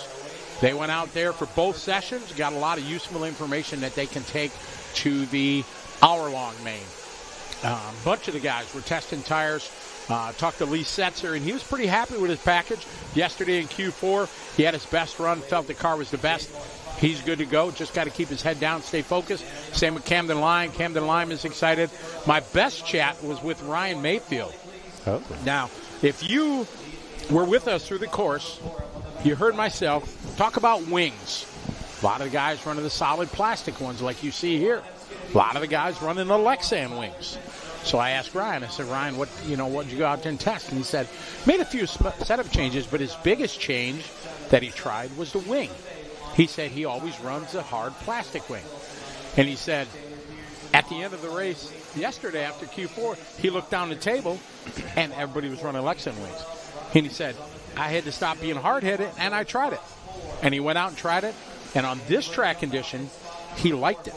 They went out there for both sessions, got a lot of useful information that they can take to the hour-long main. A bunch of the guys were testing tires. Talked to Lee Setzer, and he was pretty happy with his package. Yesterday in Q4, he had his best run, felt the car was the best. He's good to go. Just got to keep his head down, stay focused. Same with Camden Lime. Camden Lime is excited. My best chat was with Ryan Mayfield. Oh. Now, if you were with us through the course, you heard myself talk about wings. A lot of the guys running the solid plastic ones like you see here. A lot of the guys running the Lexan wings. So I asked Ryan, I said, Ryan, what did you go out there and test? And he said, made a few setup changes, but his biggest change that he tried was the wing. He said he always runs a hard plastic wing. And he said, at the end of the race yesterday after Q4, he looked down the table, and everybody was running Lexan wings. And he said, I had to stop being hard-headed, and I tried it. And he went out and tried it, and on this track condition, he liked it.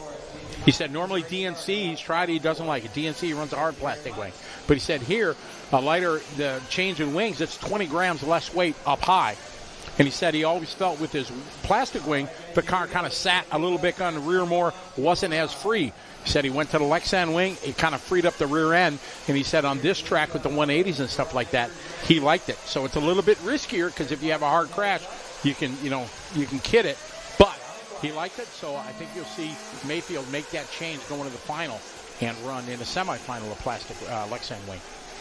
He said normally DNC, he's tried it, he doesn't like it. DNC, he runs a hard plastic wing. But he said here, the change in wings, it's 20 grams less weight up high. And he said he always felt with his plastic wing, the car kind of sat a little bit on the rear more, wasn't as free. He said he went to the Lexan wing, it kind of freed up the rear end. And he said on this track with the 180s and stuff like that, he liked it. So it's a little bit riskier because if you have a hard crash, you can kid it. But he liked it, so I think you'll see Mayfield make that change going to the final and run in the semifinal of plastic Lexan wing.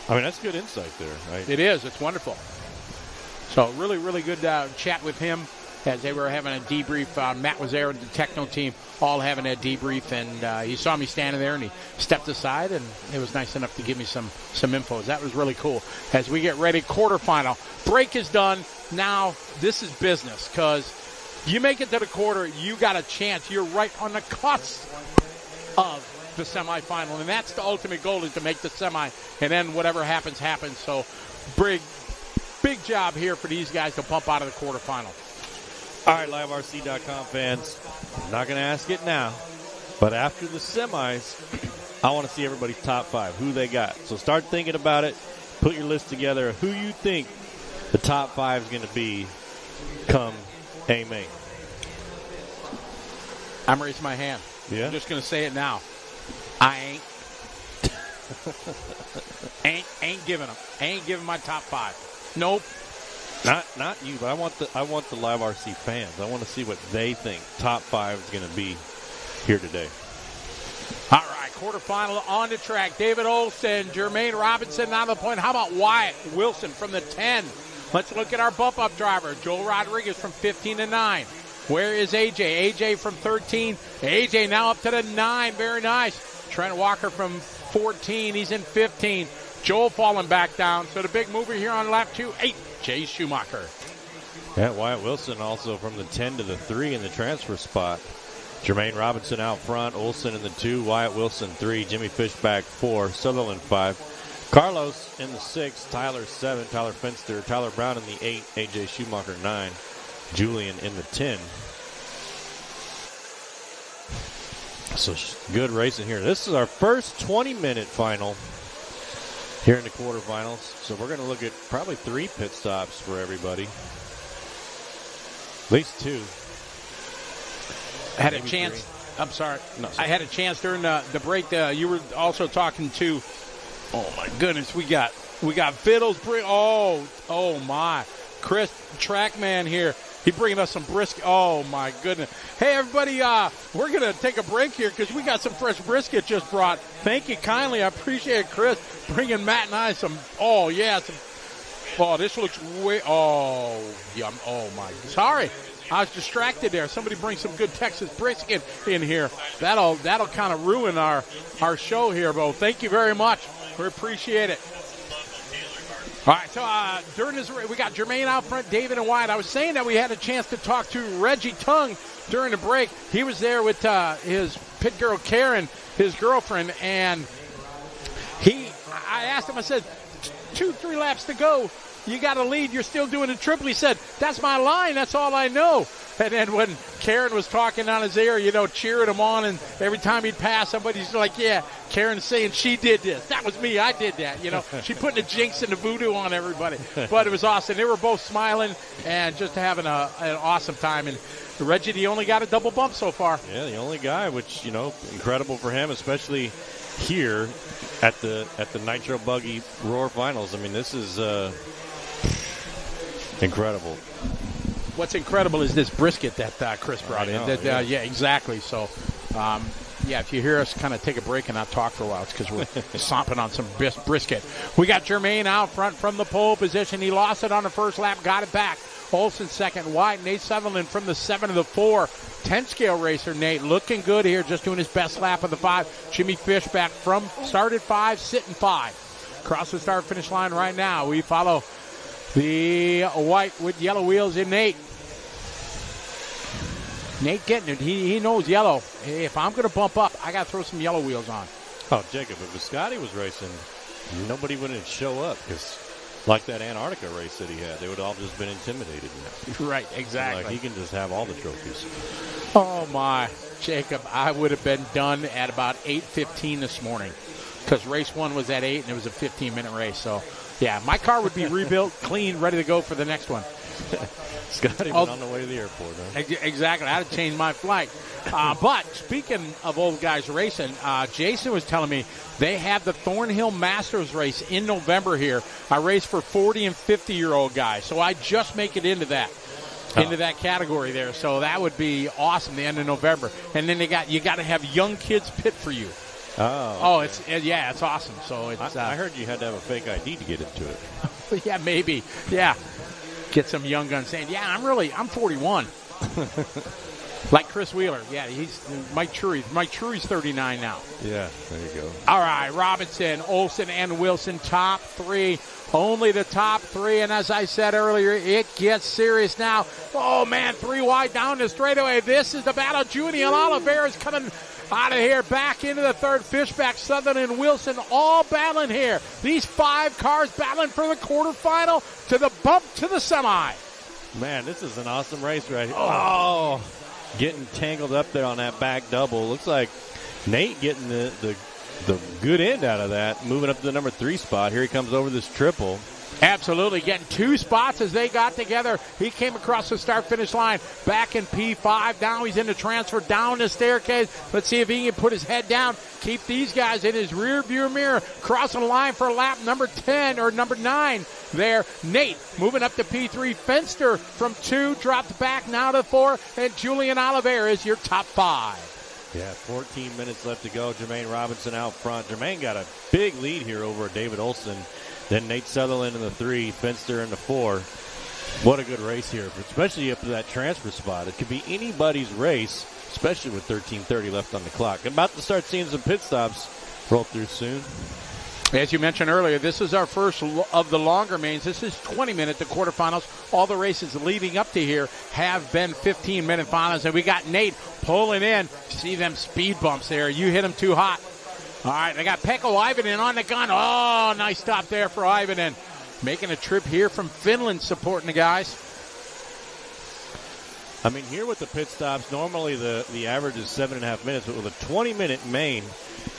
I mean, that's good insight there. Right? It is. It's wonderful. So really, really good chat with him as they were having a debrief. Matt was there with the Techno team, all having a debrief, and he saw me standing there, and he stepped aside, and it was nice enough to give me some info. That was really cool. As we get ready, quarterfinal. Break is done. Now this is business because you make it to the quarter, you got a chance. You're right on the cusp of the semifinal, and that's the ultimate goal, is to make the semi, and then whatever happens, happens. So big job here for these guys to pump out of the quarterfinal. All right, liverc.com fans, I'm not going to ask it now, but after the semis, I want to see everybody's top 5, who they got. So start thinking about it. Put your list together of who you think the top 5 is going to be come A-Main. I'm raising my hand. Yeah? I'm just going to say it now. I ain't giving them. I ain't giving my top 5. Nope. Not you, but I want the Live RC fans. I want to see what they think top 5 is going to be here today. All right, quarterfinal on the track. David Olson, Jermaine Robinson on the point. How about Wyatt Wilson from the 10? Let's look at our bump-up driver, Joel Rodriguez from 15 to 9. Where is AJ? AJ from 13. AJ now up to the 9. Very nice. Trent Walker from 14. He's in 15. Joel falling back down. So the big mover here on lap 2, 8. Jay Schumacher. Yeah, Wyatt Wilson also from the 10 to the 3 in the transfer spot. Jermaine Robinson out front. Olson in the 2. Wyatt Wilson 3. Jimmy Fishback 4. Sutherland 5. Carlos in the 6. Tyler 7. Tyler Finster. Tyler Brown in the 8. AJ Schumacher 9. Julian in the 10. So good racing here. This is our first 20-minute final here in the quarterfinals. So we're going to look at probably 3 pit stops for everybody. At least 2. I had a chance. 3. I'm sorry. No, I had a chance during the break. You were also talking to. Oh my goodness, we got Fiddles. Oh my, Chris Trackman here. He bringing us some brisket. Oh my goodness. Hey everybody, we're gonna take a break here because we got some fresh brisket just brought. Thank you kindly. I appreciate it, Chris, bringing Matt and I some. Oh yeah, some. Oh, this looks way. Oh, yum. Oh my. Sorry. I was distracted there. Somebody bring some good Texas brisket in here. That'll kind of ruin our show here, Bo. Thank you very much. We appreciate it. All right, so during this, we got Jermaine out front, David and Wyatt. I was saying that we had a chance to talk to Reggie Tung during the break. He was there with his pit girl Karen, his girlfriend, and I asked him, I said, 2-3 laps to go. you got a lead. You're still doing a triple. He said, that's my line. That's all I know. And then when Karen was talking on his ear, cheering him on, and every time he'd pass somebody, he's like, yeah, Karen's saying she did this. That was me. I did that. She putting the jinx and the voodoo on everybody. But it was awesome. They were both smiling and just having an awesome time. And Reggie, he only got a double bump so far. Yeah, the only guy, which, incredible for him, especially here at the Nitro Buggy Roar Finals. I mean, this is incredible. What's incredible is this brisket that Chris brought in. Yeah, exactly. So, if you hear us kind of take a break and not talk for a while, it's because we're stomping on some brisket. We got Jermaine out front from the pole position. He lost it on the first lap, got it back. Olsen second, White, Nate Sutherland from the 7 to the 4. 10-scale racer, Nate, looking good here, just doing his best lap of the 5. Jimmy Fish back from started 5, sitting 5. Across the start-finish line right now. We follow the white with yellow wheels in Nate. Nate getting it. He knows yellow. Hey, if I'm going to bump up, I got to throw some yellow wheels on. Oh, Jacob, if Scotty was racing, nobody wouldn't show up because, like that Antarctica race that he had, they would all just been intimidated. Right, exactly. Like he can just have all the trophies. Oh, my. Jacob, I would have been done at about 8:15 this morning because race 1 was at 8 and it was a 15-minute race. So, yeah, my car would be rebuilt, clean, ready to go for the next one. Scotty went on the way to the airport, huh? Exactly. I had to change my flight. But speaking of old guys racing, Jason was telling me they have the Thornhill Masters race in November here. I race for 40 and 50-year-old guys. So I just make it into that. Into that category there. So that would be awesome, the end of November. And then you got to have young kids pit for you. Oh, okay. It's awesome. So it's. I heard you had to have a fake ID to get into it. Yeah, maybe. Yeah. Get some young guns saying, yeah, I'm 41. Like Chris Wheeler. Yeah, he's Mike Trury. Mike Trury's 39 now. Yeah, there you go. All right, Robinson, Olsen, and Wilson, top 3. Only the top 3, and as I said earlier, it gets serious now. Oh, man, 3 wide down the straightaway. This is the battle. Julian Oliveira is coming out of here, back into the third. Fishback, Sutherland, and Wilson all battling here. These 5 cars battling for the quarterfinal to the bump to the semi. Man, this is an awesome race right here. Oh, getting tangled up there on that back double. Looks like Nate getting the good end out of that, moving up to the number 3 spot. Here he comes over this triple. Absolutely, getting 2 spots as they got together. He came across the start-finish line back in P5. Now he's in the transfer down the staircase. Let's see if he can put his head down, keep these guys in his rear view mirror, crossing the line for lap number 10 or number 9 there. Nate moving up to P3. Fenster from 2, dropped back now to 4, and Julian Oliveira is your top 5. Yeah, 14 minutes left to go. Jermaine Robinson out front. Jermaine got a big lead here over David Olson. Then Nate Sutherland in the 3, Fenster in the 4. What a good race here, especially up to that transfer spot. It could be anybody's race, especially with 13:30 left on the clock. I'm about to start seeing some pit stops roll through soon. As you mentioned earlier, this is our first of the longer mains. This is 20-minute, the quarterfinals. All the races leading up to here have been 15-minute finals, and we got Nate pulling in. See them speed bumps there. You hit them too hot. All right, they got Pekko Ivanen on the gun. Oh, nice stop there for Ivanen. Making a trip here from Finland, supporting the guys. I mean, here with the pit stops, normally the average is 7.5 minutes, but with a 20-minute main,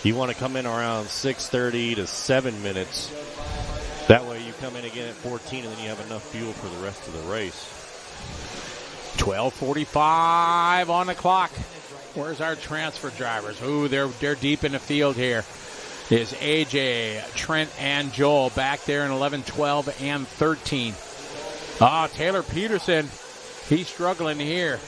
you want to come in around 6:30 to 7 minutes. That way you come in again at 14, and then you have enough fuel for the rest of the race. 12:45 on the clock. Where's our transfer drivers? Ooh, they're deep in the field here. Is AJ, Trent, and Joel back there in 11, 12, and 13. Taylor Peterson, he's struggling here.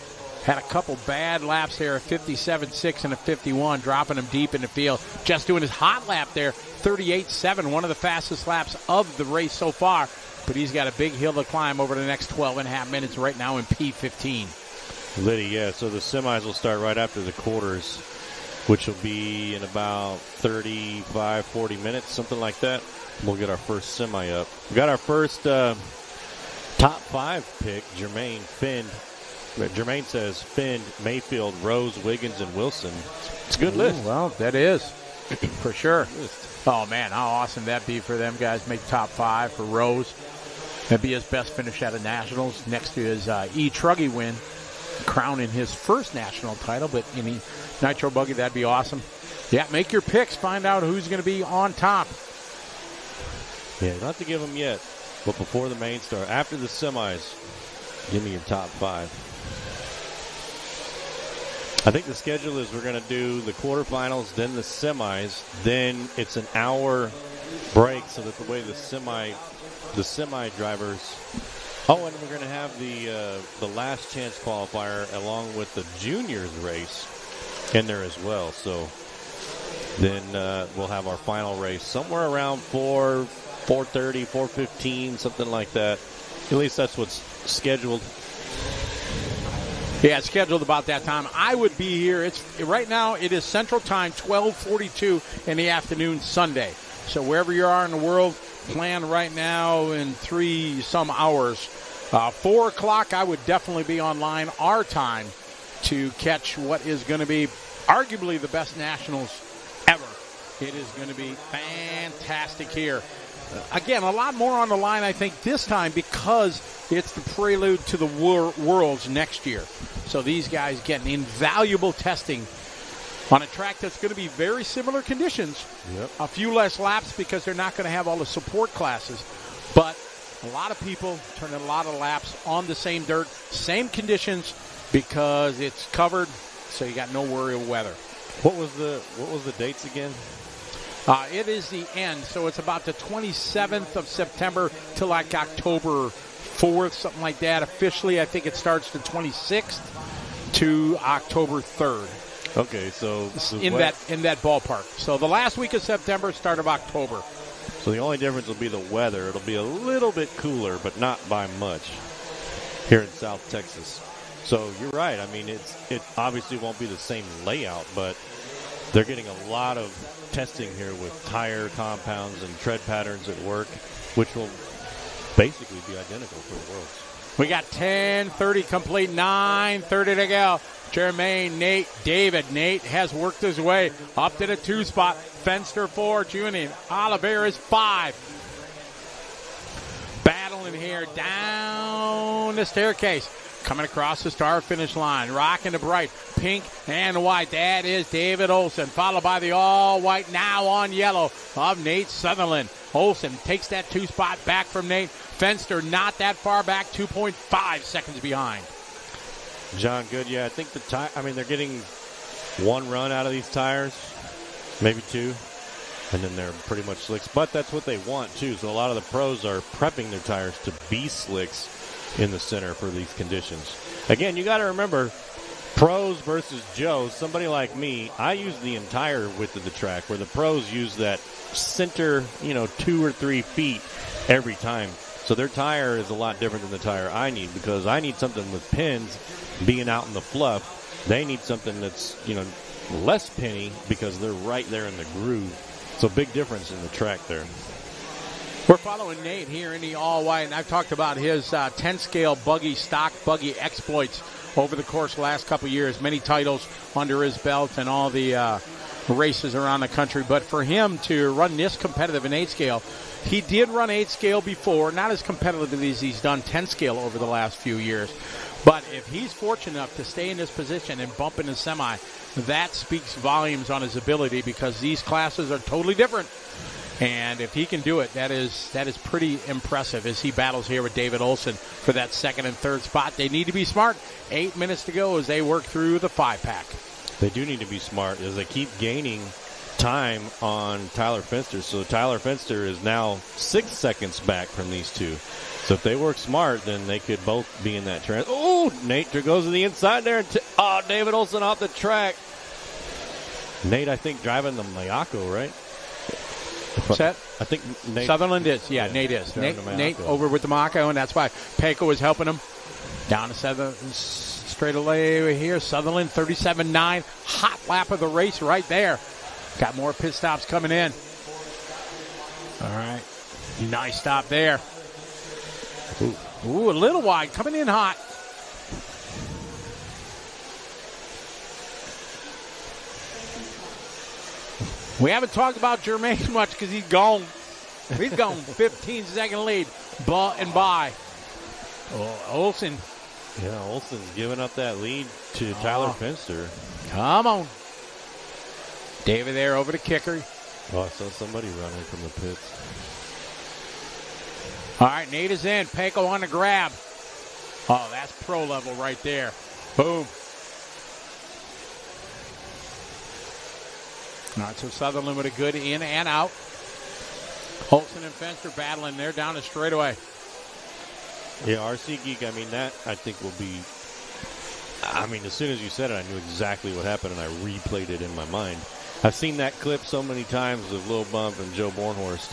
Had a couple bad laps there, a 57.6 and a 51, dropping him deep in the field. Just doing his hot lap there, 38.7, one of the fastest laps of the race so far. But he's got a big hill to climb over the next 12.5 minutes right now in P15. Liddy, yeah, so the semis will start right after the quarters, which will be in about 35, 40 minutes, something like that. We'll get our first semi up. We got our first top 5 pick, Jermaine Finn. Jermaine says Finn, Mayfield, Rose, Wiggins, and Wilson. It's a good list. Well, that is, for sure. Oh, man, how awesome that'd be for them guys. Make top 5 for Rose. That'd be his best finish at a Nationals, next to his Truggy win, crowning his first national title. But any Nitro Buggy, that'd be awesome. Yeah, make your picks. Find out who's going to be on top. Yeah, not to give them yet, but before the main start, after the semis, give me your top 5. I think the schedule is we're going to do the quarterfinals, then the semis, then it's an hour break so that the way the semi drivers. Oh, and we're going to have the last chance qualifier along with the juniors race in there as well. So then we'll have our final race somewhere around 4:30, 4:15, something like that. At least that's what's scheduled. Yeah, it's scheduled about that time. I would be here. Right now it is Central Time, 12:42 in the afternoon Sunday. So wherever you are in the world, plan right now in 3-some hours. 4 o'clock, I would definitely be online our time to catch what is going to be arguably the best Nationals ever. It is going to be fantastic here. Again, a lot more on the line, I think, this time because it's the prelude to the Worlds next year. So these guys getting invaluable testing on a track that's going to be very similar conditions. Yep. A few less laps because they're not going to have all the support classes. But a lot of people turning a lot of laps on the same dirt, same conditions because it's covered, so you got no worry of weather. What was the dates again? It is the end, so it's about the 27th of September to like October 4th, something like that. Officially, I think it starts the 26th to October 3rd. Okay, so in that ballpark. So the last week of September, start of October. So the only difference will be the weather. It'll be a little bit cooler, but not by much here in South Texas. So you're right. I mean, it obviously won't be the same layout, but they're getting a lot of testing here with tire compounds and tread patterns at work, which will basically be identical for the Worlds. We got 10:30 complete, 9:30 to go. Jermaine, Nate, David. Nate has worked his way up to the 2 spot. Fenster 4, Junie. Oliveira's 5. Battling here down the staircase. Coming across the start finish line. Rocking the bright pink and white. That is David Olson. Followed by the all white, now on yellow, of Nate Sutherland. Olson takes that 2 spot back from Nate. Fenster not that far back, 2.5 seconds behind. John Good, yeah, I think they're getting 1 run out of these tires, maybe 2, and then they're pretty much slicks. But that's what they want, too. So a lot of the pros are prepping their tires to be slicks in the center for these conditions. Again, you got to remember, pros versus Joes. Somebody like me, I use the entire width of the track, where the pros use that center, 2 or 3 feet every time. So their tire is a lot different than the tire I need, because I need something with pins being out in the fluff. They need something that's, less pinny because they're right there in the groove. So big difference in the track there. We're following Nate here in the all-white, and I've talked about his 10-scale stock buggy exploits over the course of the last couple of years. Many titles under his belt and all the races around the country. But for him to run this competitive in 8-scale, he did run 8-scale before, not as competitively as he's done 10-scale over the last few years. But if he's fortunate enough to stay in this position and bump in the semi, that speaks volumes on his ability, because these classes are totally different. And if he can do it, that is pretty impressive as he battles here with David Olson for that 2nd and 3rd spot. They need to be smart. 8 minutes to go as they work through the 5-pack. They do need to be smart as they keep gaining time on Tyler Fenster. So Tyler Fenster is now 6 seconds back from these two. So if they work smart, then they could both be in that trend. Oh, Nate goes to the inside there. David Olson off the track. Nate, I think, driving the Mayako, right? Set? I think Nate, Sutherland is. Yeah, Nate is. Nate over with the Mayako, and that's why Peko is helping him. Down to 7 straight away here. Sutherland 37.9. Hot lap of the race right there. Got more pit stops coming in. All right. Nice stop there. Ooh, a little wide. Coming in hot. We haven't talked about Jermaine much because he's gone. He's gone. 15-second lead. and by. Olsen. Yeah, Olsen's giving up that lead to Tyler Finster. Come on. David there over the kicker. Oh, I saw somebody running from the pits. All right, Nate is in. Peko on the grab. Oh, that's pro level right there. Boom. All right, so Sutherland with a good in and out. Olsen and Fenster battling there down the straightaway. Yeah, RC Geek, I mean, that I think will be, I mean, as soon as you said it, I knew exactly what happened, and I replayed it in my mind. I've seen that clip so many times of Lil Bump and Joe Bornhorst.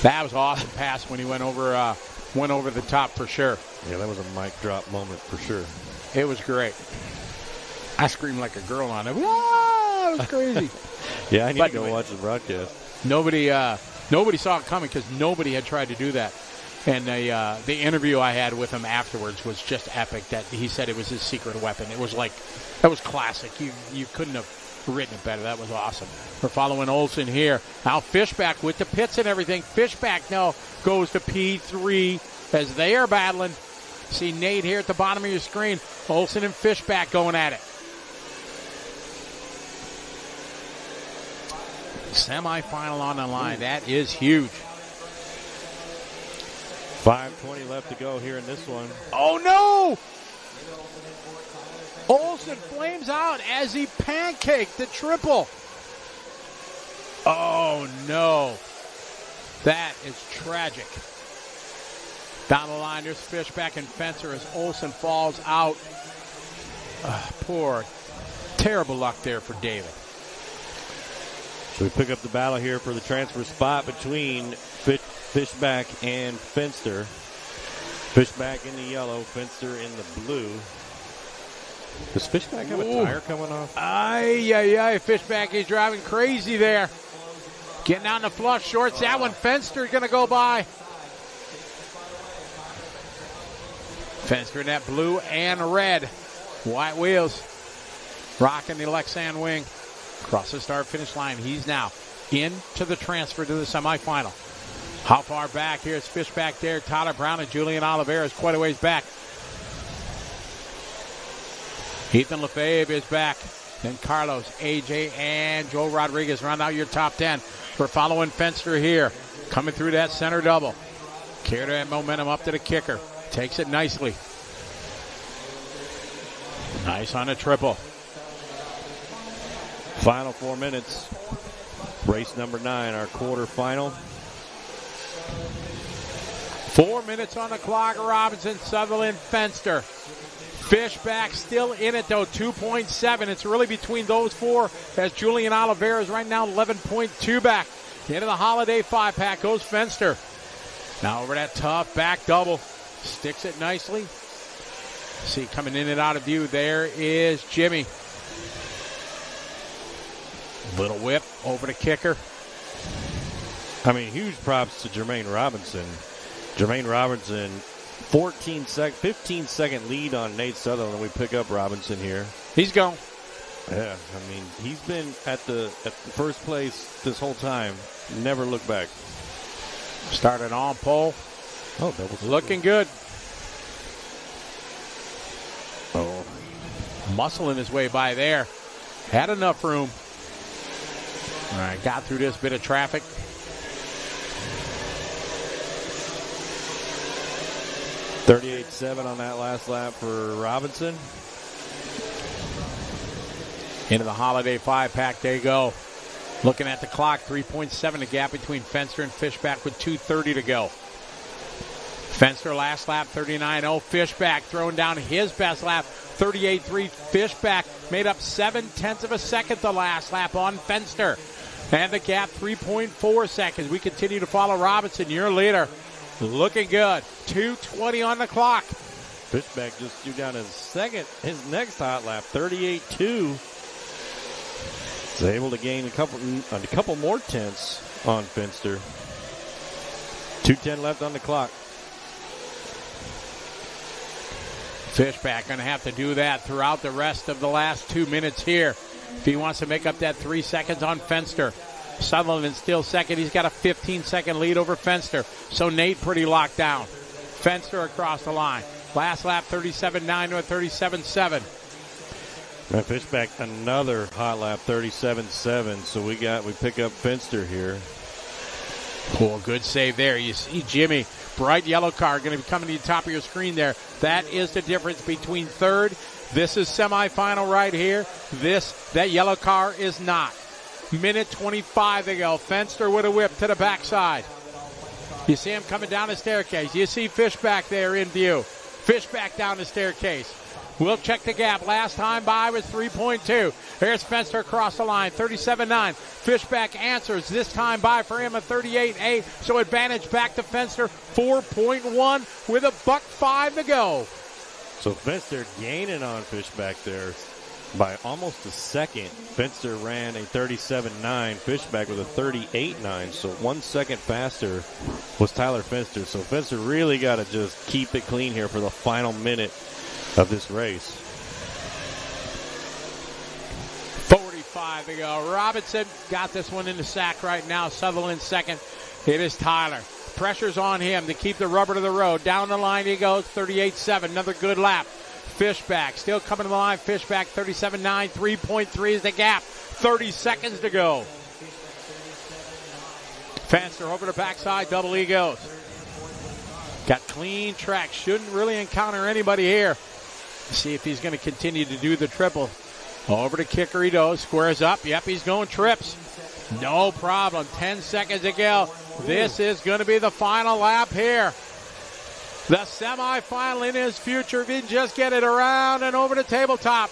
That was an awesome pass when he went over the top for sure. Yeah, that was a mic drop moment for sure. It was great. I screamed like a girl on it. Ah, it was crazy. Yeah, I need to go watch the broadcast. Nobody saw it coming because nobody had tried to do that. And the interview I had with him afterwards was just epic. That he said it was his secret weapon. It was like, that was classic. You couldn't have written it better. That was awesome. We're following Olsen here. Now Fishback with the pits and everything. Fishback now goes to P3 as they are battling. See Nate here at the bottom of your screen. Olsen and Fishback going at it. Semifinal on the line. That is huge. 5:20 left to go here in this one. Oh, no! Olsen flames out as he pancaked the triple. Oh, no. That is tragic. Down the line, there's Fishback and Fencer as Olsen falls out. Poor, terrible luck there for David. So we pick up the battle here for the transfer spot between Fishback and Fenster. Fishback in the yellow, Fenster in the blue. Does Fishback have a tire coming off? Ay. Fishback is driving crazy there. Getting out in the flush shorts. That one, Fenster going to go by. Fenster in that blue and red. White wheels. Rocking the Lexan wing. Across the start finish line. He's now into the transfer to the semifinal. How far back? Here's Fishback there. Tyler Brown and Julian Oliveira is quite a ways back. Ethan Lefebvre is back. Then Carlos, AJ, and Joel Rodriguez round out your top 10. We're following Fenster here. Coming through that center double. Carry that momentum up to the kicker. Takes it nicely. Nice on a triple. Final 4 minutes. Race number 9, our quarterfinal. 4 minutes on the clock. Robinson, Sutherland, Fenster. Fishback still in it, though, 2.7. It's really between those four as Julian Oliveira is right now 11.2 back. Into the Holiday 5-pack goes Fenster. Now over that tough back double. Sticks it nicely. See, coming in and out of view, there is Jimmy. Little whip over the kicker. I mean, huge props to Jermaine Robinson. Jermaine Robinson, 15-second lead on Nate Sutherland. We pick up Robinson here. He's gone. Yeah, I mean, he's been at the first place this whole time. Never looked back. Started on pole. Oh, double. Looking good. Oh, muscling his way by there. Had enough room. All right, got through this bit of traffic. .38.7 on that last lap for Robinson. Into the Holiday 5-pack they go. Looking at the clock, 3.7 the gap between Fenster and Fishback with 2:30 to go. Fenster last lap, 39.0. Fishback throwing down his best lap, 38.3. Fishback made up 0.7 of a second the last lap on Fenster. And the gap, 3.4 seconds. We continue to follow Robinson, your leader. Looking good. 2:20 on the clock. Fishback just threw down his next hot lap, 38.2. He's able to gain a couple more tenths on Fenster. 2:10 left on the clock. Fishback going to have to do that throughout the rest of the last 2 minutes here if he wants to make up that 3 seconds on Fenster. Sutherland still second. He's got a 15-second lead over Fenster. So Nate pretty locked down. Fenster across the line. Last lap, 37.9 to a 37.7. Now Fishback, another hot lap, 37.7. So we pick up Fenster here. Oh, good save there. You see Jimmy, bright yellow car, going to be coming to the top of your screen there. That is the difference between third. This is semifinal right here. That yellow car is not. Minute 25 to go. Fenster with a whip to the backside. You see him coming down the staircase. You see Fishback there in view. Fishback down the staircase. We'll check the gap. Last time by was 3.2. Here's Fenster across the line, 37.9. Fishback answers. This time by for him a 38.8. So advantage back to Fenster, 4.1 with a $1.05 to go. So Fenster gaining on Fishback there by almost a second. Fenster ran a 37.9. Fishback with a 38.9. So 1 second faster was Tyler Fenster. So Fenster really got to just keep it clean here for the final minute of this race. 45 to go. Robinson got this one in the sack right now. Sutherland second. It is Tyler. Pressure's on him to keep the rubber to the road. Down the line he goes, 38.7. Another good lap. Fishback still coming to the line. Fishback 37.9. 3.3 is the gap. 30 seconds to go. Fenster over the backside. Double E goes. Got clean track. Shouldn't really encounter anybody here. See if he's going to continue to do the triple. Over to kicker he goes. Squares up. Yep, he's going trips. No problem. 10 seconds to go. This is going to be the final lap here. The semifinal in his future. If he can just get it around and over the tabletop.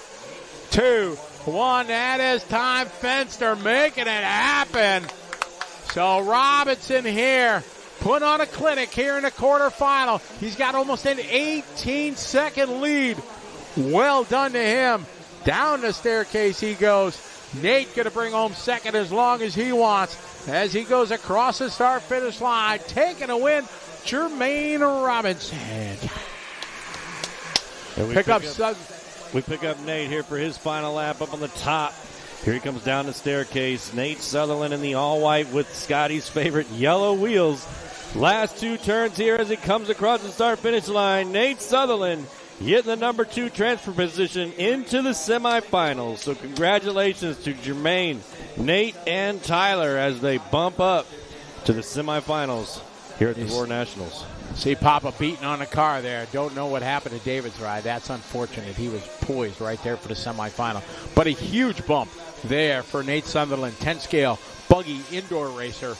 2, 1. That is time. Fenster making it happen. So Robinson here put on a clinic here in the quarterfinal. He's got almost an 18-second lead. Well done to him. Down the staircase he goes. Nate going to bring home second as long as he wants. As he goes across the start-finish line, taking a win, Jermaine Robinson. And we pick up Nate here for his final lap up on the top. Here he comes down the staircase. Nate Sutherland in the all-white with Scotty's favorite yellow wheels. Last two turns here as he comes across the start-finish line. Nate Sutherland getting the number 2 transfer position into the semifinals. So congratulations to Jermaine, Nate, and Tyler as they bump up to the semifinals here at the War Nationals. See Papa beating on the car there. Don't know what happened to David's ride. That's unfortunate. He was poised right there for the semifinal. But a huge bump there for Nate Sutherland. 10 scale Buggy indoor racer.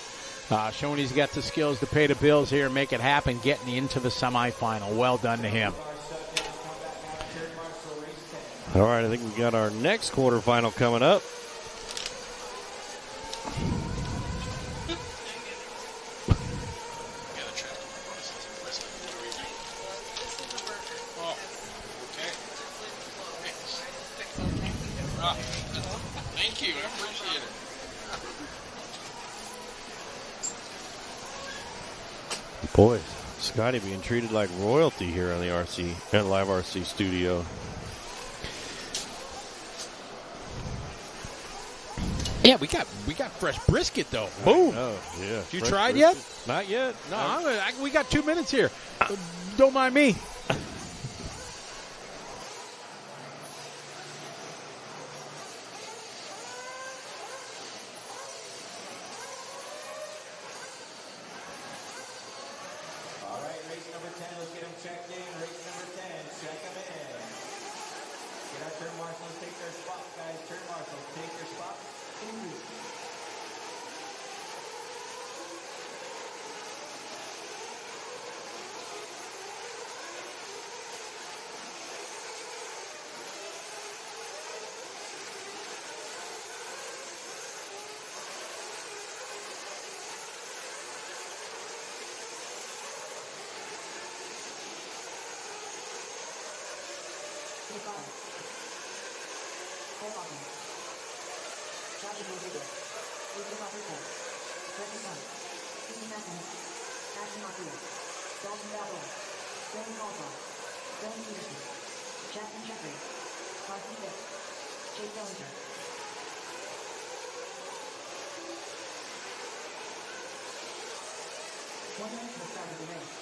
Showing he's got the skills to pay the bills here and make it happen, getting into the semifinal. Well done to him. All right, I think we got our next quarterfinal coming up. Thank you. I appreciate it. Boy, Scotty being treated like royalty here on the Live RC studio. Yeah, we got fresh brisket though. Boom. Oh, yeah. You tried yet? Not yet. No, we got 2 minutes here. Don't mind me. All right, race number 10, let's get them checked in. Race number 10, check them in. Get our turn marshals, take their spots, guys. Turn marshals, take your spots. 1 minute to the start of the race.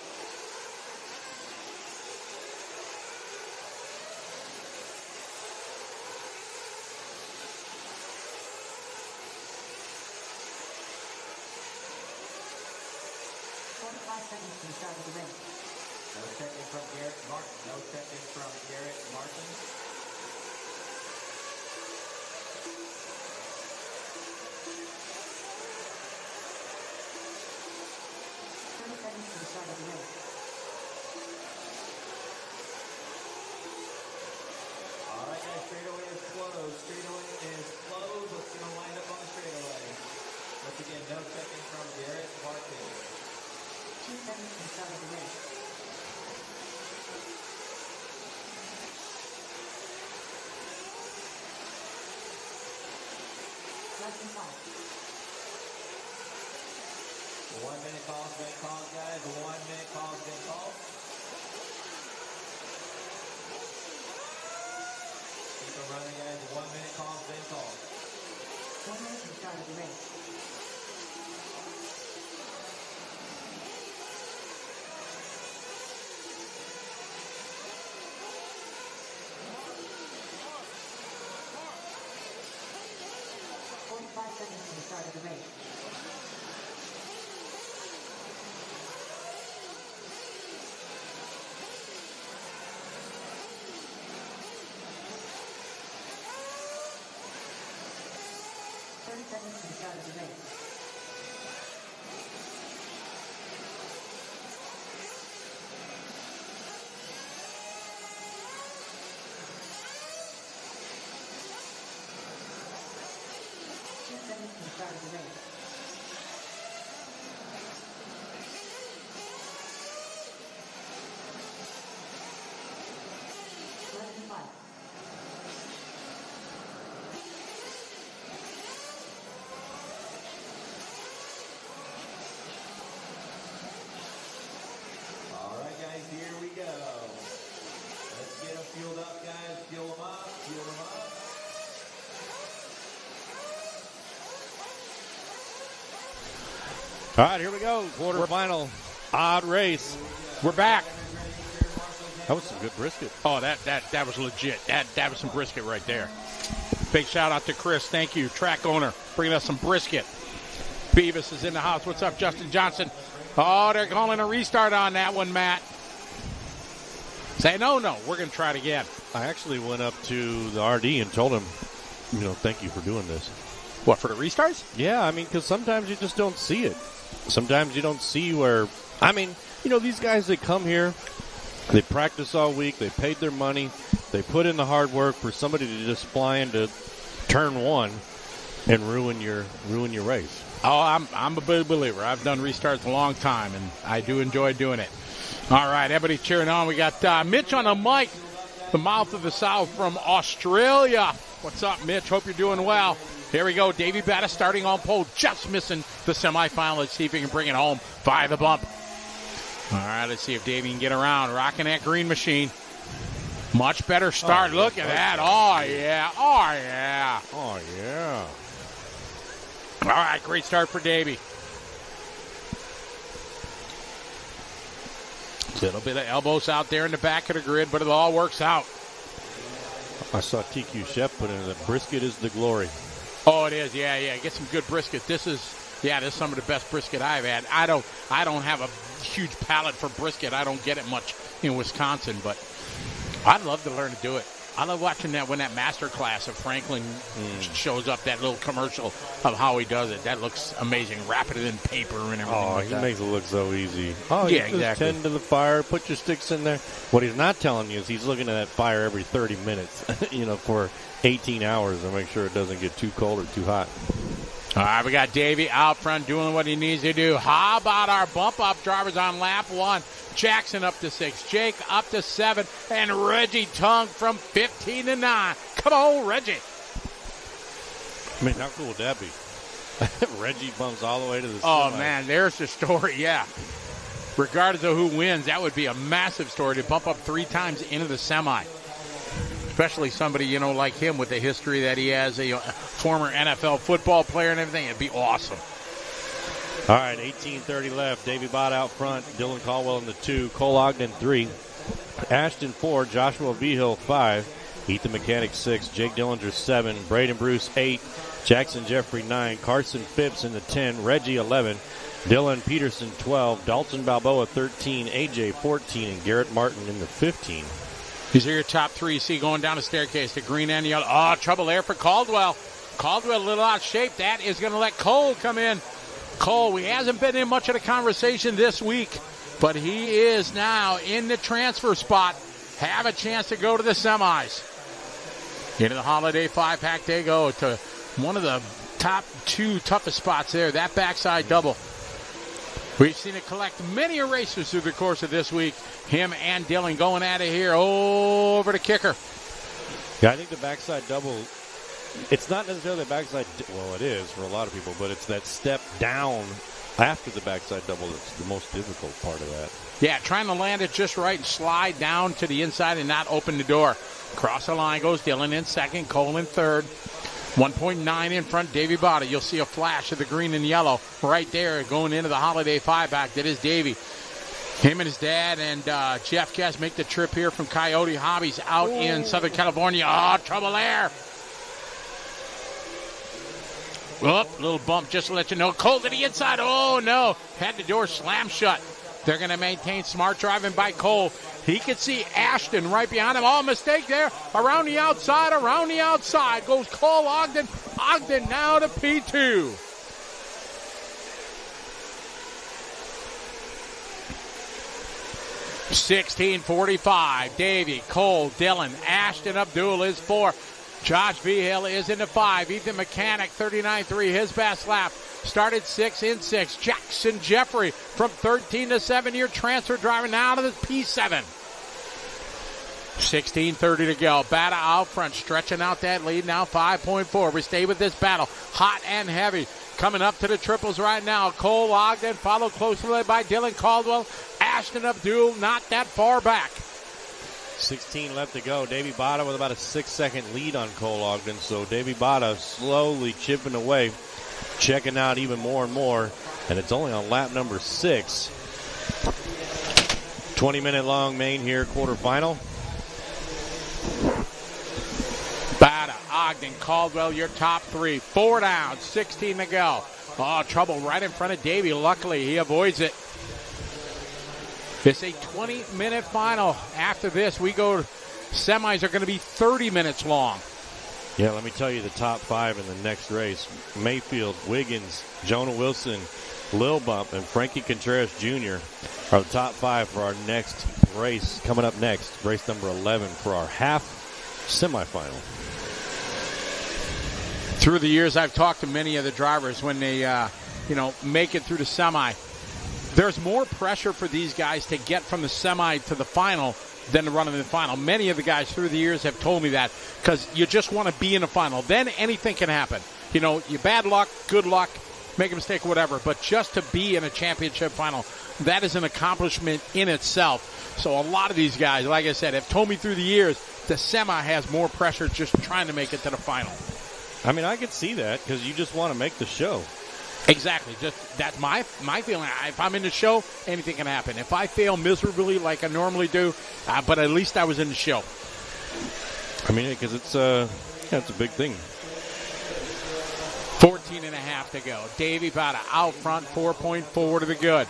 Seconds to the start of the race. No check-in from Garrett Martin. No check-in from Garrett Martin. 30 seconds to the start of the race. All right, guys, straightaway is closed. Straightaway is closed. What's going to line up on the straightaway? Once again, no check-in from Garrett Martin. 2 seconds to the start of the race. Less than 5. 1 minute call's been called, guys. 1 minute call's been called. Keep it running, guys. 1 minute call's been called. 1 minute to the start of the race. Seconds to the start of the race. Seconds to the start of the race. Seconds to the start of the race. Less than 5. All right, guys, here we go. Let's get them fueled up, guys. Fuel them up, fuel them up. All right, here we go. Quarterfinal odd race. We're back. That was some good brisket. Oh, that was legit. That was some brisket right there. Big shout out to Chris. Thank you, track owner, bringing us some brisket. Beavis is in the house. What's up, Justin Johnson? Oh, they're calling a restart on that one, Matt. Say no. We're going to try it again. I actually went up to the RD and told him, thank you for doing this. What, for the restarts? Yeah, I mean, because sometimes you just don't see it. Sometimes you don't see where, these guys that come here, they practice all week, they paid their money, they put in the hard work for somebody to just fly into turn one and ruin your race. Oh, I'm a big believer. I've done restarts a long time, and I do enjoy doing it. All right, everybody cheering on. We got Mitch on the mic, the mouth of the South from Australia. What's up, Mitch? Hope you're doing well. Here we go. Davey Batta starting on pole, just missing the semifinal. Let's see if he can bring it home by the bump. All right, let's see if Davey can get around. Rocking that green machine. Much better start. Look at that. Oh, yeah. All right, great start for Davey. A little bit of elbows out there in the back of the grid, but it all works out. I saw TQ Chef put in that brisket is the glory. Oh, it is. Yeah. Get some good brisket. This is some of the best brisket I've had. I don't have a huge palate for brisket. I don't get it much in Wisconsin, but I'd love to learn to do it. I love watching that when that master class of Franklin shows up, that little commercial of how he does it. That looks amazing. Wrapping it in paper and everything. Oh, like he that. makes it look so easy. Oh, yeah, you exactly. Just tend to the fire, put your sticks in there. What he's not telling you is he's looking at that fire every 30 minutes, for 18 hours to make sure it doesn't get too cold or too hot. All right, we got Davey out front doing what he needs to do. How about our bump-up drivers on lap 1? Jackson up to 6, Jake up to 7, and Reggie Tung from 15 to 9. Come on, Reggie. I mean, how cool would that be? Reggie bumps all the way to the Oh, semi. man, there's the story, yeah. Regardless of who wins, that would be a massive story to bump up 3 times into the semi. Especially somebody, like him with the history that he has, a former NFL football player and everything. It'd be awesome. All right, 18:30 left. Davey Bott out front. Dylan Caldwell in the 2. Cole Ogden 3. Ashton 4. Joshua Vigil 5. Ethan Mechanic 6. Jake Dillinger 7. Braden Bruce 8. Jackson Jeffrey 9. Carson Phipps in the 10. Reggie 11. Dylan Peterson 12. Dalton Balboa 13. AJ 14. And Garrett Martin in the 15. These are your top three. You see going down the staircase, the green and yellow. Oh, trouble there for Caldwell. Caldwell a little out of shape. That is going to let Cole come in. Cole, he hasn't been in much of the conversation this week, but he is now in the transfer spot. Have a chance to go to the semis. Into the Holiday 5-pack they go to one of the top 2 toughest spots there, that backside double. We've seen it collect many erasers through the course of this week. Him and Dylan going at it here over the kicker. Yeah, I think the backside double, it's not necessarily a backside, well, it is for a lot of people, but it's that step down after the backside double that's the most difficult part of that. Yeah, trying to land it just right and slide down to the inside and not open the door. Across the line goes Dylan in second, Cole in third. 1.9 in front, Davey Bott. You'll see a flash of the green and yellow right there going into the Holiday 5-pack. That is Davey. Him and his dad and Jeff Guest make the trip here from Coyote Hobbies out in Southern California. Oh, trouble there. Oh, little bump just to let you know. Cole to the inside. Oh, no. Had the door slammed shut. They're going to maintain smart driving by Cole. He can see Ashton right behind him. Oh, mistake there. Around the outside goes Cole Ogden. Ogden now to P2. $16.45. Davey, Cole, Dylan, Ashton Abdul is 4. Josh Vigil is into 5. Ethan Mechanic, 39.3, his best lap. Started 6 in 6. Jackson Jeffrey from 13 to 7-year transfer driver now to the P7. 16:30 to go. Bata out front, stretching out that lead now 5.4. We stay with this battle. Hot and heavy. Coming up to the triples right now. Cole Ogden followed closely by Dylan Caldwell. Ashton Abdul not that far back. 16 left to go. Davey Bada with about a 6-second lead on Cole Ogden. So Davey Bada slowly chipping away, checking out even more and more. And it's only on lap number 6. 20-minute long main here, quarterfinal. Bada, Ogden, Caldwell, your top 3. 4 down, 16 to go. Oh, trouble right in front of Davey. Luckily, he avoids it. It's a 20-minute final. After this, semis are going to be 30 minutes long. Yeah, let me tell you the top 5 in the next race. Mayfield, Wiggins, Jonah Wilson, Lil Bump, and Frankie Contreras Jr. are the top 5 for our next race. Coming up next, race number 11 for our half semifinal. Through the years, I've talked to many of the drivers when they, make it through the semi. There's more pressure for these guys to get from the semi to the final than to run in the final. Many of the guys through the years have told me that because you just want to be in the final. Then anything can happen. You bad luck, good luck, make a mistake, whatever. But just to be in a championship final, that is an accomplishment in itself. So a lot of these guys, like I said, have told me through the years the semi has more pressure just trying to make it to the final. I mean, I could see that because you just want to make the show. Exactly. That's my feeling. If I'm in the show, anything can happen. If I fail miserably like I normally do, but at least I was in the show. I mean, because it's a big thing. 14 and a half to go. Davey Bada out front, 4.4 to the good.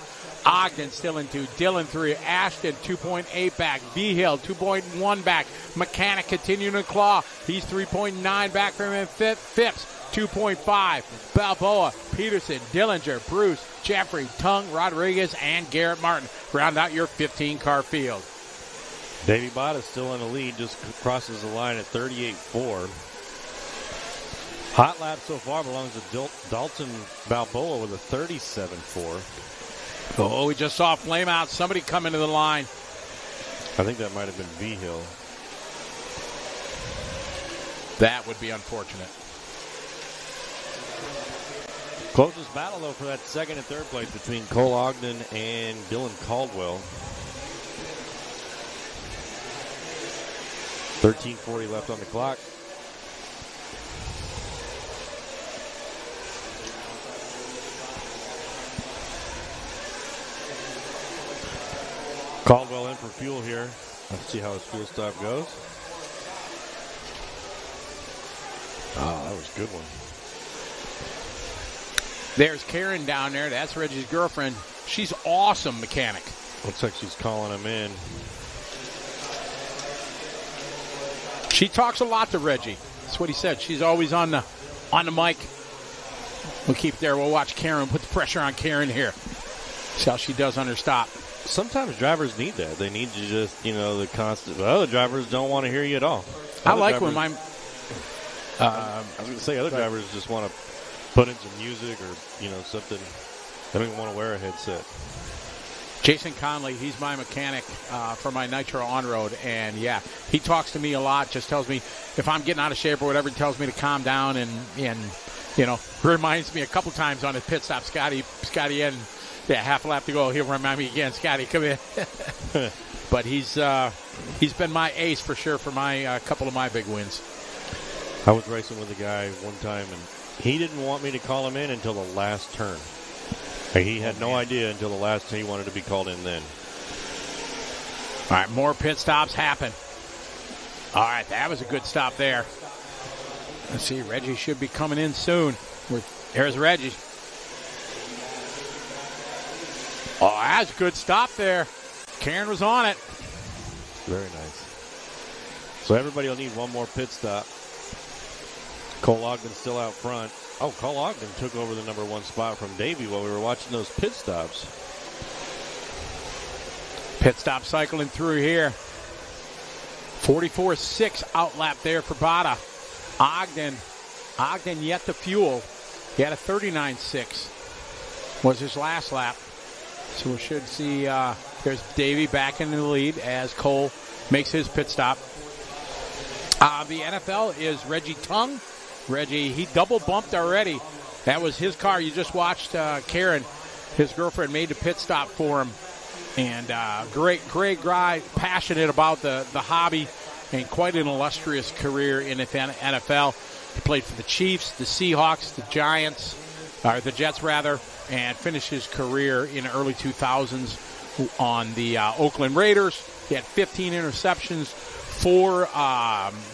Ogden still in 2. Dylan 3. Ashton 2.8 back. Vigil 2.1 back. Mechanic continuing to claw. He's 3.9 back from him. Phipps 2.5. Balboa, Peterson, Dillinger, Bruce, Jeffrey, Tung, Rodriguez, and Garrett Martin round out your 15-car field. Davey Bott is still in the lead, just crosses the line at 38.4. Hot lap so far belongs to Dalton Balboa with a 37.4. Oh, we just saw a flame out. Somebody come into the line. I think that might have been Vigil. That would be unfortunate. Closest battle, though, for that second and third place between Cole Ogden and Dylan Caldwell. 13:40 left on the clock. for fuel here. Let's see how his fuel stop goes. Oh, that was a good one. There's Karen down there. That's Reggie's girlfriend. She's awesome mechanic. Looks like she's calling him in. She talks a lot to Reggie. That's what he said. She's always on the mic. We'll keep there. We'll watch Karen. Put the pressure on Karen here. See how she does on her stop. Sometimes drivers need that. They need to just, the constant. But other drivers don't want to hear you at all. I like when my. I was going to say other drivers just want to put in some music or something. They don't even want to wear a headset. Jason Conley, he's my mechanic for my Nitro on-road, and yeah, he talks to me a lot, just tells me if I'm getting out of shape or whatever, he tells me to calm down and reminds me a couple times on his pit stop, Scotty, and half a lap to go, he'll remind me again, Scotty, come in. But he's been my ace for sure for my couple of my big wins. I was racing with a guy one time, and he didn't want me to call him in until the last turn. He had no idea until the last turn he wanted to be called in then. All right, more pit stops happen. All right, that was a good stop there. Let's see, Reggie should be coming in soon. There's Reggie. Oh, that's a good stop there. Karen was on it. Very nice. So everybody will need one more pit stop. Cole Ogden's still out front. Oh, Cole Ogden took over the number 1 spot from Davey while we were watching those pit stops. Pit stop cycling through here. 44.6 out lap there for Bada. Ogden yet to fuel. He had a 39.6. Was his last lap. So we should see there's Davey back in the lead as Cole makes his pit stop. The NFL is Reggie Tung. Reggie, he double bumped already. That was his car. You just watched Karen, his girlfriend, made the pit stop for him. And great guy, passionate about the hobby, and quite an illustrious career in the NFL. He played for the Chiefs, the Seahawks, the Giants, or the Jets rather, and finished his career in the early 2000s on the Oakland Raiders. He had 15 interceptions, 4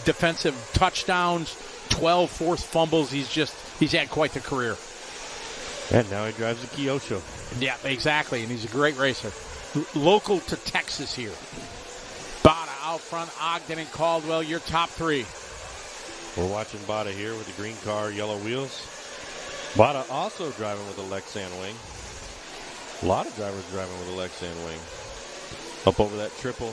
defensive touchdowns, 12 forced fumbles. He's had quite the career. And now he drives a Kyosho. Yeah, exactly, and he's a great racer. Local to Texas here. Bada out front, Ogden and Caldwell, your top 3. We're watching Bada here with the green car, yellow wheels. Bada also driving with a Lexan wing. A lot of drivers driving with a Lexan wing. Up over that triple.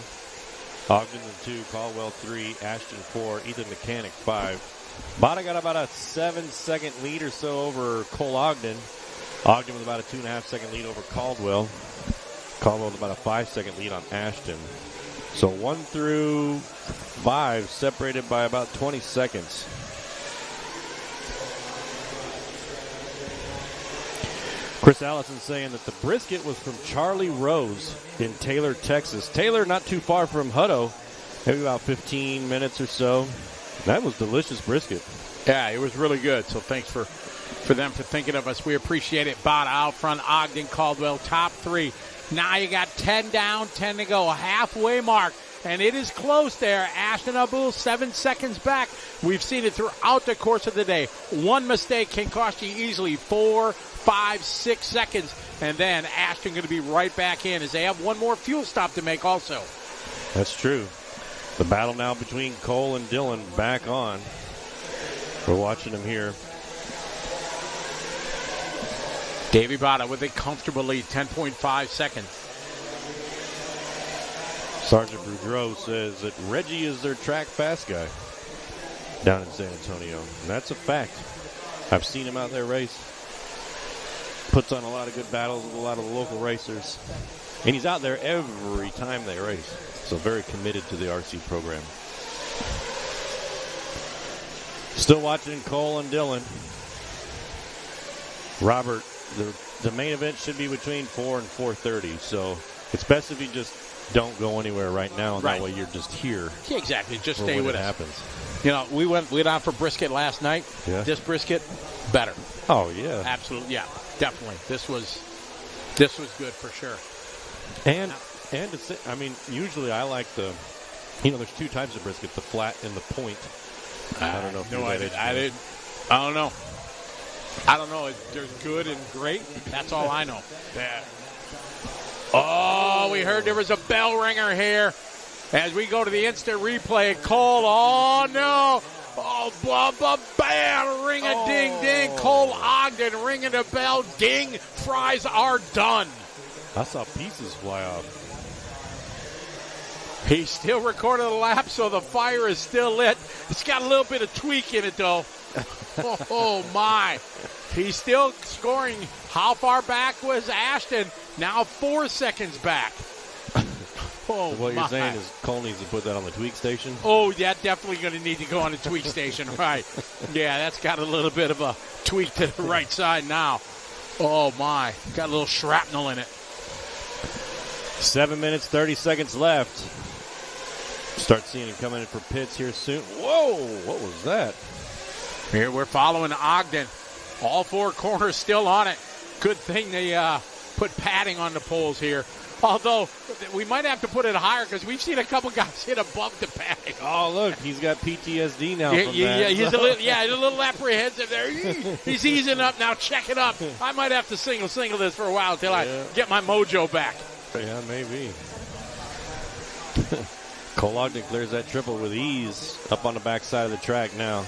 Ogden in 2, Caldwell 3, Ashton 4, Ethan Mechanic 5. Bada got about a 7-second lead or so over Cole Ogden. Ogden with about a 2.5-second lead over Caldwell. Caldwell with about a 5-second lead on Ashton. So 1 through 5 separated by about 20 seconds. Chris Allison saying that the brisket was from Charlie Rose in Taylor, Texas. Taylor not too far from Hutto, maybe about 15 minutes or so. That was delicious brisket. Yeah, it was really good. So thanks for them for thinking of us. We appreciate it. Bada out front, Ogden, Caldwell, top 3. Now you got 10 down, 10 to go. A halfway mark. And it is close there. Ashton Abul, 7 seconds back. We've seen it throughout the course of the day. One mistake can cost you easily 4, 5, 6 seconds. And then Ashton going to be right back in as they have one more fuel stop to make also. That's true. The battle now between Cole and Dylan back on. We're watching them here. Davey Bada with a comfortable lead, 10.5 seconds. Sergeant Boudreau says that Reggie is their track fast guy down in San Antonio. And that's a fact. I've seen him out there race. Puts on a lot of good battles with a lot of the local racers. And he's out there every time they race. So very committed to the RC program. Still watching Cole and Dylan. Robert, the main event should be between 4 and 4:30. So it's best if you just don't go anywhere right now. And that way you're just here. Yeah, exactly. Just stay with us. Happens. You know, we went out for brisket last night. Yeah. This brisket, better. Oh, yeah. Absolutely. Yeah, definitely. This was good for sure. And And usually I like there's two types of brisket, the flat and the point. I don't know if I don't know. I don't know. There's good and great. That's all I know. Yeah. Oh, we heard there was a bell ringer here. As we go to the instant replay, Cole, oh no. Oh, blah, blah, bam, ring-a-ding-ding. Cole Ogden ringing the bell, ding, fries are done. I saw pieces fly off. He still recorded the lap, so the fire is still lit. It's got a little bit of tweak in it, though. Oh, my. He's still scoring. How far back was Ashton? Now 4 seconds back. Oh, so what you're saying is Cole needs to put that on the tweak station? Oh, yeah, definitely going to need to go on the tweak station, right. Yeah, that's got a little bit of a tweak to the right side now. Oh, my. Got a little shrapnel in it. 7 minutes, 30 seconds left. Start seeing him coming in for pits here soon. Whoa, what was that? Here we're following Ogden. All four corners still on it. Good thing they put padding on the poles here. Although, we might have to put it higher because we've seen a couple guys hit above the padding. Oh, look, he's got PTSD now from that. Yeah, he's a little apprehensive there. He's easing up now. Check it up. I might have to single this for a while until I get my mojo back. Yeah, maybe. Cole Ogden clears that triple with ease up on the backside of the track now.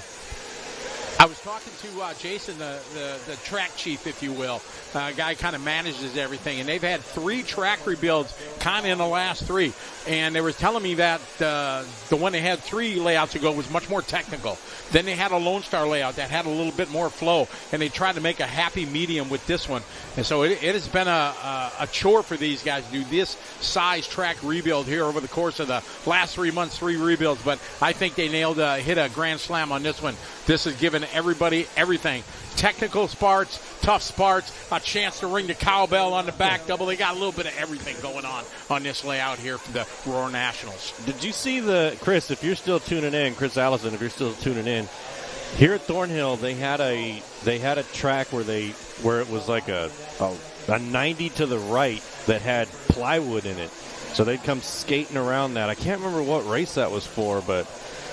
I was talking to Jason, the track chief, if you will. Guy kind of manages everything, and they've had 3 track rebuilds kind of in the last 3. And they were telling me that the one they had 3 layouts ago was much more technical. Then they had a Lone Star layout that had a little bit more flow, and they tried to make a happy medium with this one. And so it has been a chore for these guys to do this size track rebuild here over the course of the last 3 months, 3 rebuilds. But I think they hit a grand slam on this one. This has given everybody everything. Technical sparks, tough sparks, a chance to ring the cowbell on the back double. They got a little bit of everything going on this layout here for the Roar Nationals. Did you see Chris, if you're still tuning in, Chris Allison, if you're still tuning in, here at Thornhill, they had a track where it was like a 90 to the right that had plywood in it. So they'd come skating around that. I can't remember what race that was for, but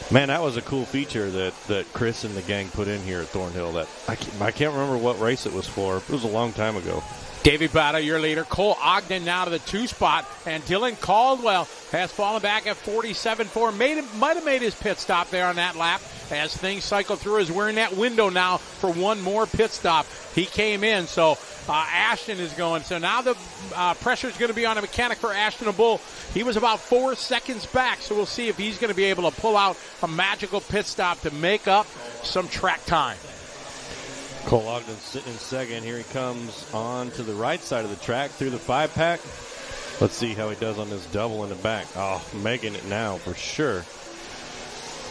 man, that was a cool feature that Chris and the gang put in here at Thornhill. That I can't remember what race it was for. It was a long time ago. Davey Bata, your leader. Cole Ogden now to the 2 spot. And Dylan Caldwell has fallen back at 47.4. Might have made his pit stop there on that lap as things cycle through as we're in that window now for one more pit stop. He came in, so Ashton is going. So now the pressure is going to be on a mechanic for Ashton Bull. He was about 4 seconds back, so we'll see if he's going to be able to pull out a magical pit stop to make up some track time. Cole Ogden sitting in second. Here he comes on to the right side of the track through the 5-pack. Let's see how he does on this double in the back. Oh, making it now for sure.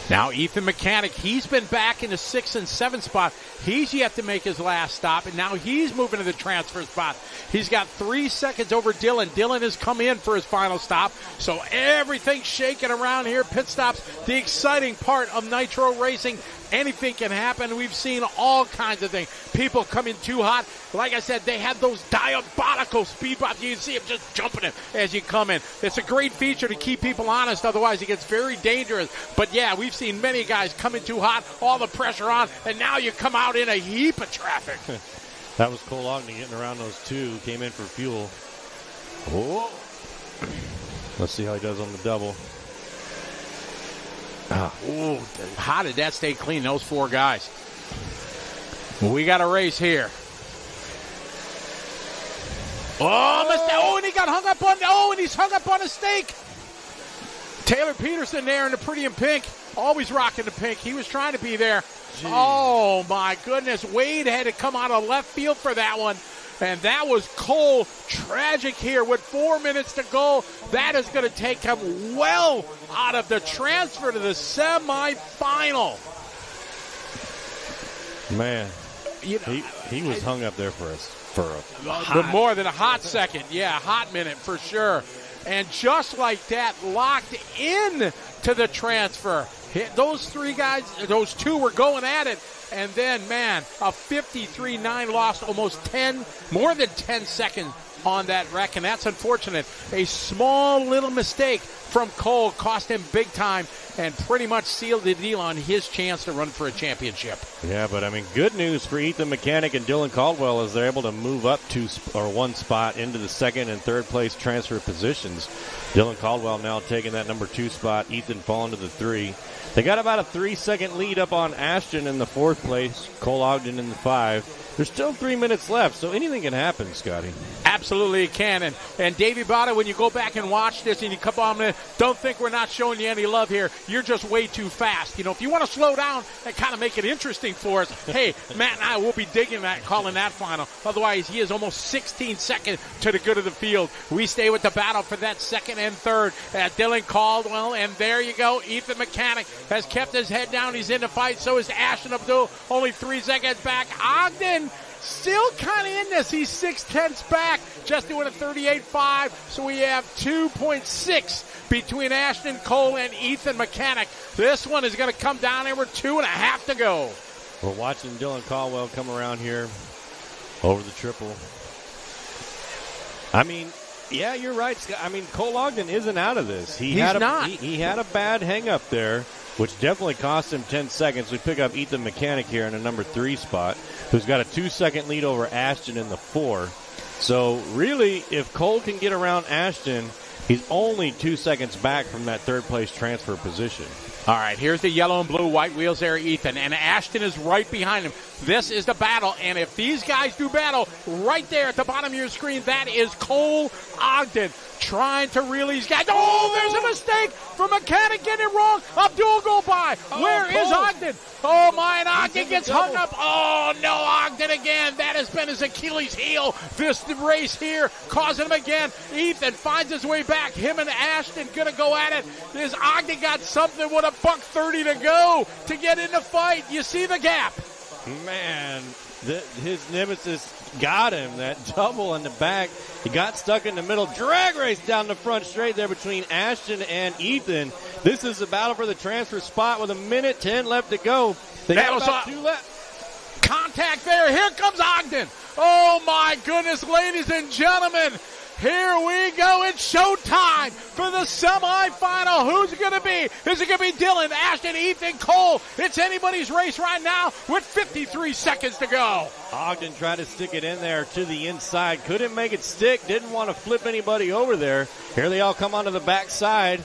Now Ethan Mechanic, he's been back in the 6 and 7 spot. He's yet to make his last stop, and now he's moving to the transfer spot. He's got 3 seconds over Dylan. Dylan has come in for his final stop, so everything's shaking around here. Pit stops, the exciting part of Nitro racing. Anything can happen. We've seen all kinds of things. People come in too hot. Like I said, they have those diabolical speed bumps. You can see them just jumping it as you come in. It's a great feature to keep people honest. Otherwise, it gets very dangerous. But, yeah, we've seen many guys come in too hot, all the pressure on, and now you come out in a heap of traffic. That was Cole Ogden getting around those 2. Came in for fuel. Oh. Let's see how he does on the double. Ooh, how did that stay clean, those 4 guys? We got a race here. And he got hung up on, and he's hung up on a stake. Taylor Peterson there in the pretty in pink, always rocking the pink. He was trying to be there. Jeez. Oh, my goodness. Wade had to come out of left field for that one. And that was Cole. Tragic here with 4 minutes to go. That is going to take him well out of the transfer to the semifinal. Man, he was hung up there for more than a hot second. Yeah, hot minute for sure. And just like that, locked in to the transfer. Those 3 guys, those 2 were going at it. And then, man, a 53.9 lost more than 10 seconds on that wreck, and that's unfortunate. A small little mistake from Cole cost him big time and pretty much sealed the deal on his chance to run for a championship. Yeah, but I mean, good news for Ethan Mechanic and Dylan Caldwell is they're able to move up one spot into the second and third place transfer positions. Dylan Caldwell now taking that number 2 spot. Ethan falling to the 3. They got about a 3-second lead up on Ashton in the 4th place. Cole Ogden in the 5. There's still 3 minutes left, so anything can happen, Scotty. Absolutely it can. And Davey Bada, when you go back and watch this and you come on, don't think we're not showing you any love here. You're just way too fast. You know, if you want to slow down and kind of make it interesting for us, hey, Matt and I will be digging that, calling that final. Otherwise, he is almost 16 seconds to the good of the field. We stay with the battle for that second and third at Dylan Caldwell. And there you go. Ethan Mechanic has kept his head down. He's in the fight. So is Ashton Abdul. Only 3 seconds back. Ogden still kind of in this. He's 6/10 back, just doing a 38.5. So we have 2.6 between Ashton Cole and Ethan Mechanic. This one is going to come down there with 2.5 to go. We're watching Dylan Caldwell come around here over the triple. I mean, yeah, you're right, Scott. I mean, Cole Ogden isn't out of this. He had a bad hang up there, which definitely cost him 10 seconds. We pick up Ethan Mechanic here in a number 3 spot, who's got a 2-second lead over Ashton in the 4. So really, if Cole can get around Ashton, he's only 2 seconds back from that 3rd place transfer position. All right, here's the yellow and blue white wheels there, Ethan, and Ashton is right behind him. This is the battle, and if these guys do battle, right there at the bottom of your screen, that is Cole Ogden trying to reel these guys. Oh, there's a mistake from Mechanic getting it wrong. Abdul go by. Where is Ogden? Oh, my, and Ogden gets hung up. Oh, no, Ogden again. That has been his Achilles heel. This race here causing him again. Ethan finds his way back. Him and Ashton going to go at it. This Ogden got something with a $1:30 to go to get in the fight. You see the gap. Man, his nemesis got him. That double in the back. He got stuck in the middle. Drag race down the front straight there between Ashton and Ethan. This is the battle for the transfer spot with 1:10 left to go. They got about 2 left. Contact there. Here comes Ogden. Oh, my goodness, ladies and gentlemen. Here we go. It's showtime for the semifinal. Who's it going to be? Is it going to be Dylan, Ashton, Ethan, Cole? It's anybody's race right now with 53 seconds to go. Ogden tried to stick it in there to the inside. Couldn't make it stick. Didn't want to flip anybody over there. Here they all come onto the backside.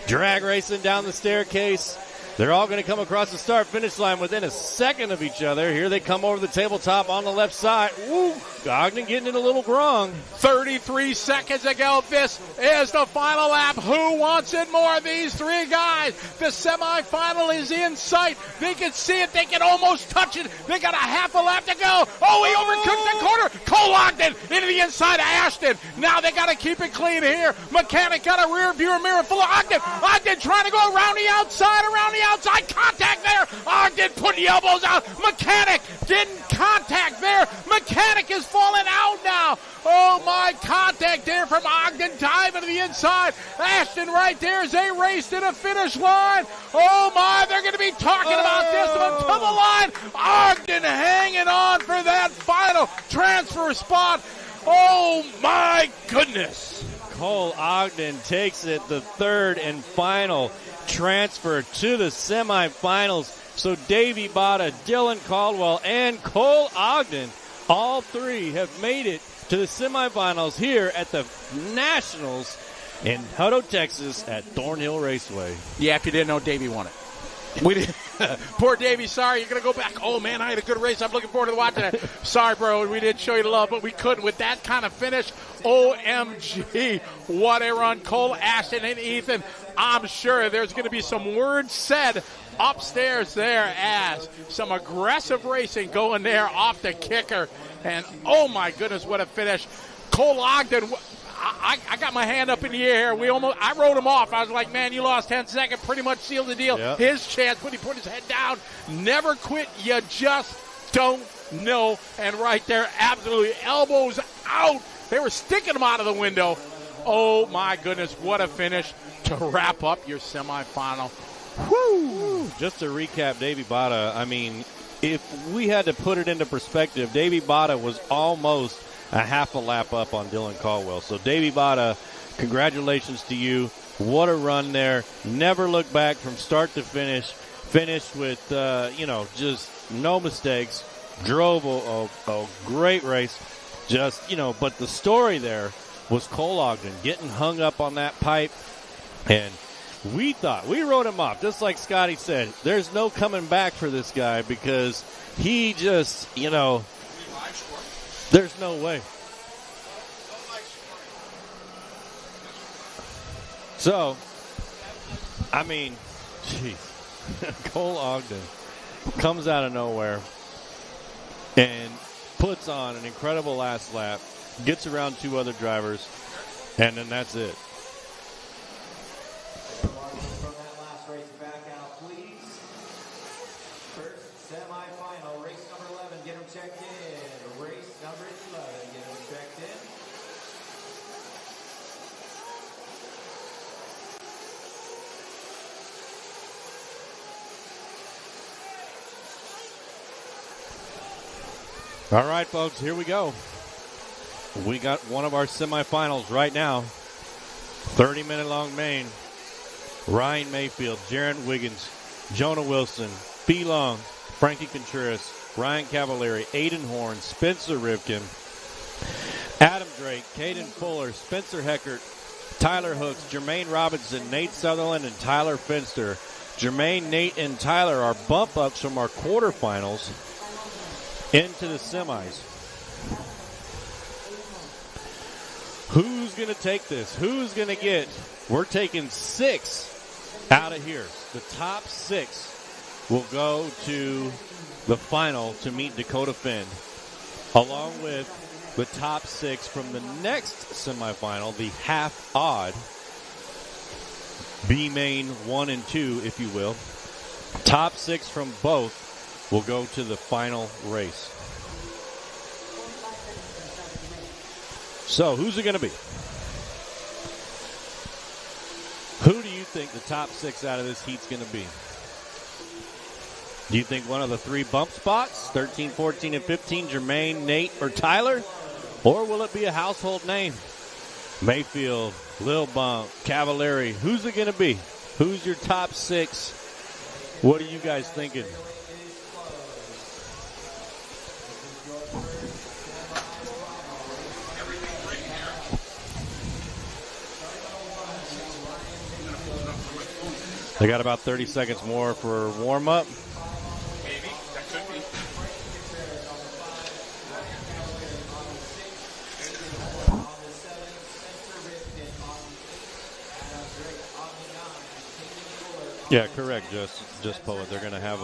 Drag racing down the staircase. They're all going to come across the start-finish line within a second of each other. Here they come over the tabletop on the left side. Woo! Ogden getting it a little wrong. 33 seconds ago. This is the final lap. Who wants it more? These 3 guys. The semifinal is in sight. They can see it. They can almost touch it. They got a half a lap to go. Oh, he overcooked the corner. Cole Ogden into the inside of Ashton. Now they got to keep it clean here. Mechanic got a rear view mirror full of Ogden. Ogden trying to go around the outside. Contact there. Ogden putting the elbows out. Mechanic didn't contact there. Mechanic is falling out now. Oh, my, contact there from Ogden, diving to the inside. Ashton right there as they race to the finish line. Oh, my, they're going to be talking about this one to the line. Ogden hanging on for that final transfer spot. Oh, my goodness. Cole Ogden takes it, the 3rd and final transfer to the semifinals. So Davey Bada, Dylan Caldwell, and Cole Ogden, all 3 have made it to the semifinals here at the Nationals in Hutto, Texas at Thornhill Raceway. Yeah, if you didn't know, Davey won it. We did. Poor Davey, sorry, you're going to go back. Oh, man, I had a good race. I'm looking forward to watching it. Sorry, bro, we didn't show you the love, but we couldn't. With that kind of finish, OMG, what a run. Cole, Ashton, and Ethan, I'm sure there's going to be some words said upstairs there as some aggressive racing going there off the kicker. And, oh, my goodness, what a finish. Cole Ogden, I got my hand up in the air. I wrote him off. I was like, man, you lost 10 seconds. Pretty much sealed the deal. Yep. His chance when he put his head down. Never quit. You just don't know. And right there, absolutely elbows out. They were sticking him out of the window. Oh, my goodness, what a finish to wrap up your semifinal. Woo! Just to recap, Davey Bada, I mean, if we had to put it into perspective, Davey Bada was almost a half a lap up on Dylan Caldwell. So, Davey Bada, congratulations to you. What a run there. Never look back from start to finish. Finished with, just no mistakes. Drove a great race. But the story there was Cole Ogden getting hung up on that pipe. And we wrote him off. Just like Scotty said, there's no coming back for this guy because he just, there's no way. So, Cole Ogden comes out of nowhere and puts on an incredible last lap, gets around 2 other drivers, and then that's it. From that last race, back out, please. First semifinal, race number 11, get them checked in. Race number 11, get them checked in. All right, folks, here we go. We got one of our semifinals right now. 30-minute long main. Ryan Mayfield, Jaron Wiggins, Jonah Wilson, B. Long, Frankie Contreras, Ryan Cavallari, Aiden Horn, Spencer Rivkin, Adam Drake, Caden Fuller, Spencer Heckert, Tyler Hooks, Jermaine Robinson, Nate Sutherland, and Tyler Finster. Jermaine, Nate, and Tyler are bump ups from our quarterfinals into the semis. Who's going to take this? Who's going to get? We're taking 6 out of here. The top 6 will go to the final to meet Dakota Finn, along with the top 6 from the next semifinal, the half odd B main 1 and 2, if you will. Top 6 from both will go to the final race. So, who's it going to be? Who do you think the top 6 out of this heat's going to be? Do you think one of the 3 bump spots, 13, 14, and 15, Jermaine, Nate, or Tyler? Or will it be a household name? Mayfield, Lil Bump, Cavallari. Who's it going to be? Who's your top 6? What are you guys thinking? They got about 30 seconds more for warm-up. Maybe. That could be. Yeah, correct, just Poet. They're going to have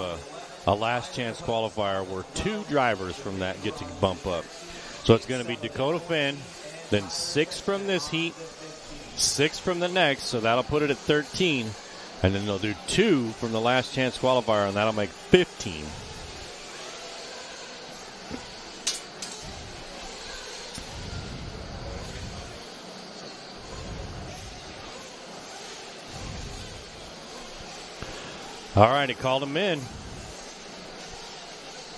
a last chance qualifier where 2 drivers from that get to bump up. So it's going to be Dakota Finn, then 6 from this heat, 6 from the next, so that'll put it at 13. And then they'll do 2 from the last chance qualifier, and that'll make 15. All right, he called them in.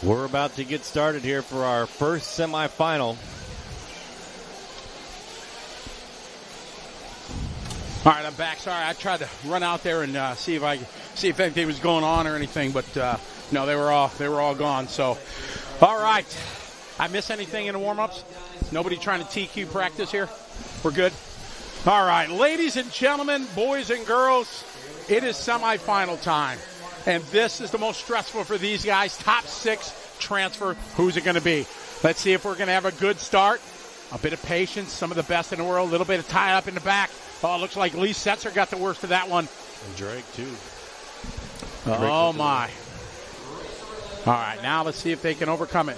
We're about to get started here for our first semifinal. All right, I'm back. Sorry, I tried to run out there and see if anything was going on or anything, but no, they were all gone. So, all right. I miss anything in the warm-ups? Nobody trying to TQ practice here? We're good. All right, ladies and gentlemen, boys and girls, it is semifinal time, and this is the most stressful for these guys. Top 6 transfer. Who's it going to be? Let's see if we're going to have a good start. A bit of patience. Some of the best in the world. A little bit of tie up in the back. Oh, it looks like Lee Setzer got the worst of that one. And Drake, too. Oh, my. All right, now let's see if they can overcome it.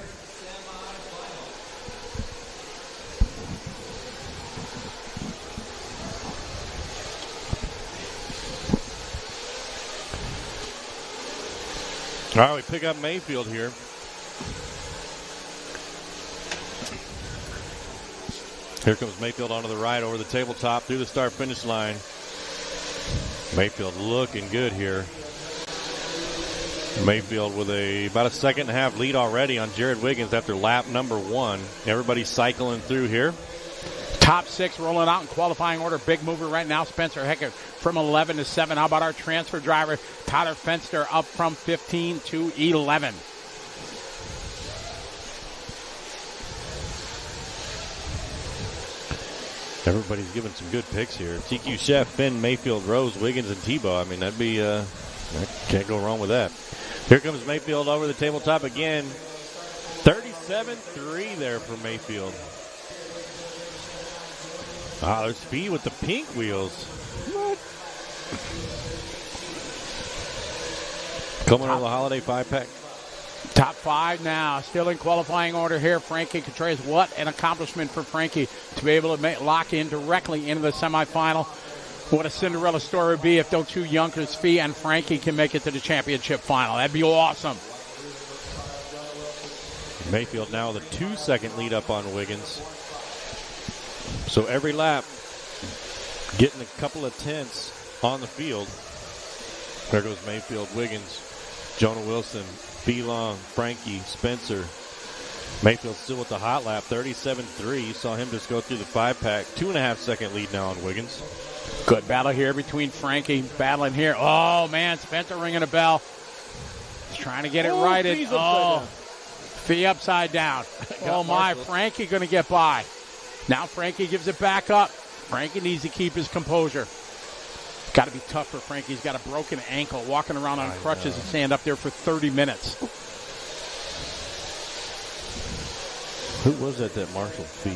All right, we pick up Mayfield here. Here comes Mayfield onto the right over the tabletop through the start-finish line. Mayfield looking good here. Mayfield with about a second and a half lead already on Jared Wiggins after lap number 1. Everybody's cycling through here. Top 6 rolling out in qualifying order. Big mover right now, Spencer Heckert from 11 to 7. How about our transfer driver, Tyler Fenster, up from 15 to 11. Everybody's giving some good picks here. TQ Chef, Finn, Mayfield, Rose, Wiggins, and Tebow. I mean, that'd be can't go wrong with that. Here comes Mayfield over the tabletop again. 37-3 there for Mayfield. There's speed with the pink wheels. What? Coming on the holiday 5-pack. Top 5 now, still in qualifying order here. Frankie Contreras, what an accomplishment for Frankie to be able to lock in directly into the semifinal. What a Cinderella story would be if those two youngsters, Fee and Frankie, can make it to the championship final. That'd be awesome. Mayfield now with a 2-second lead up on Wiggins. So every lap, getting a couple of tenths on the field. There goes Mayfield, Wiggins, Jonah Wilson, Belong, Frankie, Spencer. Mayfield still with the hot lap, 37-3. You saw him just go through the 5-pack. 2.5-second lead now on Wiggins. Good battle here between Frankie battling here. Oh, man, Spencer ringing a bell. He's trying to get it righted. Fee upside down. Oh, my, Frankie going to get by. Now Frankie gives it back up. Frankie needs to keep his composure. Got to be tough for Frankie. He's got a broken ankle, walking around on crutches and stand up there for 30 minutes. Who was that marshal Fee?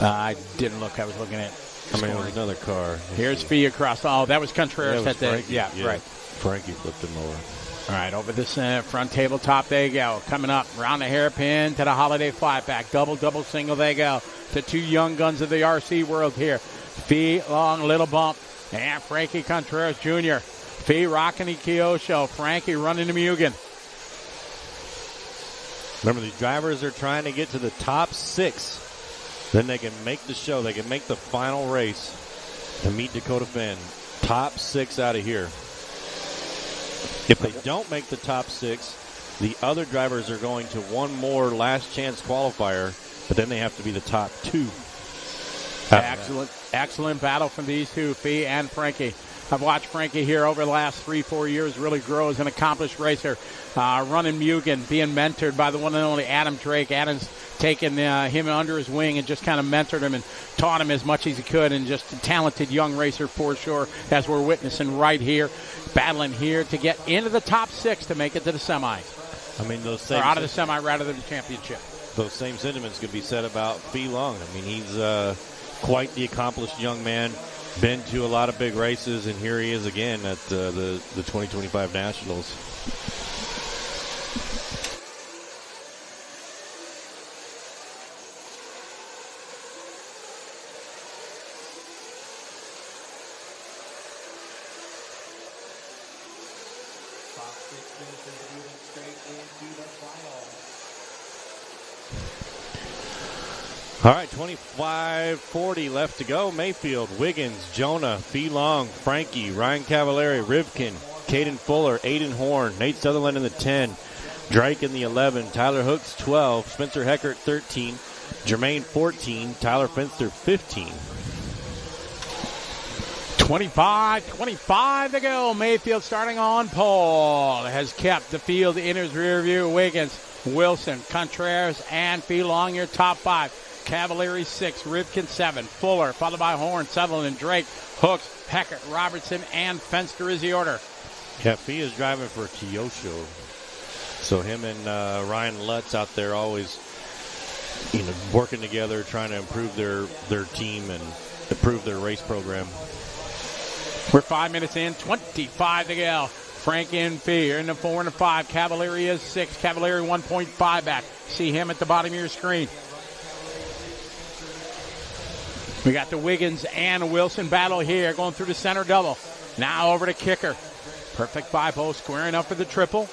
I didn't look. I was looking at it was another car. Here's Fee across. Oh, that was Contreras. That was Frankie. Right. Frankie flipped him over. All right, over this front tabletop, they go. Coming up, round the hairpin to the holiday 5-pack. Double, single, they go. The two young guns of the RC world here. Fee, long, little bump. And Frankie Contreras Jr. Fee rocking the Kyosho. Frankie running the Mugen. Remember, these drivers are trying to get to the top 6. Then they can make the show. They can make the final race to meet Dakota Finn. Top 6 out of here. If they don't make the top 6, the other drivers are going to one more last chance qualifier, but then they have to be the top 2. Excellent battle from these two, Fee and Frankie. I've watched Frankie here over the last 3-4 years really grow as an accomplished racer, running Mugen, being mentored by the one and only Adam Drake. Adam's taken him under his wing and just kind of mentored him and taught him as much as he could, and just a talented young racer for sure, as we're witnessing right here, battling here to get into the top 6 to make it to the semi. I mean, those or out of the semi, rather than the championship. Those same sentiments could be said about Fee Long. I mean, he's quite the accomplished young man. Been to a lot of big races, and here he is again at the 2025 Nationals. All right, 25:40 left to go. Mayfield, Wiggins, Jonah, Fee Long, Frankie, Ryan Cavallari, Rivkin, Caden Fuller, Aiden Horn, Nate Sutherland in the 10, Drake in the 11, Tyler Hooks 12, Spencer Heckert 13, Jermaine 14, Tyler Fenster 15. 25 to go. Mayfield starting on pole. Has kept the field in his rear view. Wiggins, Wilson, Contreras, and Fee Long, your top 5. Cavallari 6, Rivkin 7, Fuller, followed by Horn, Sutherland, Drake, Hooks, Heckert, Robertson, and Fenster is the order. Yeah, Fee is driving for Kyosho. So him and Ryan Lutz out there always, working together, trying to improve their team and improve their race program. We're 5 minutes in, 25 to go. Frank and Fee are in the 4 and the 5. Cavallari is 6. Cavallari 1.5 back. See him at the bottom of your screen. We got the Wiggins and Wilson battle here, going through the center double. Now over to Kicker. Perfect 5-hole, squaring up for the triple.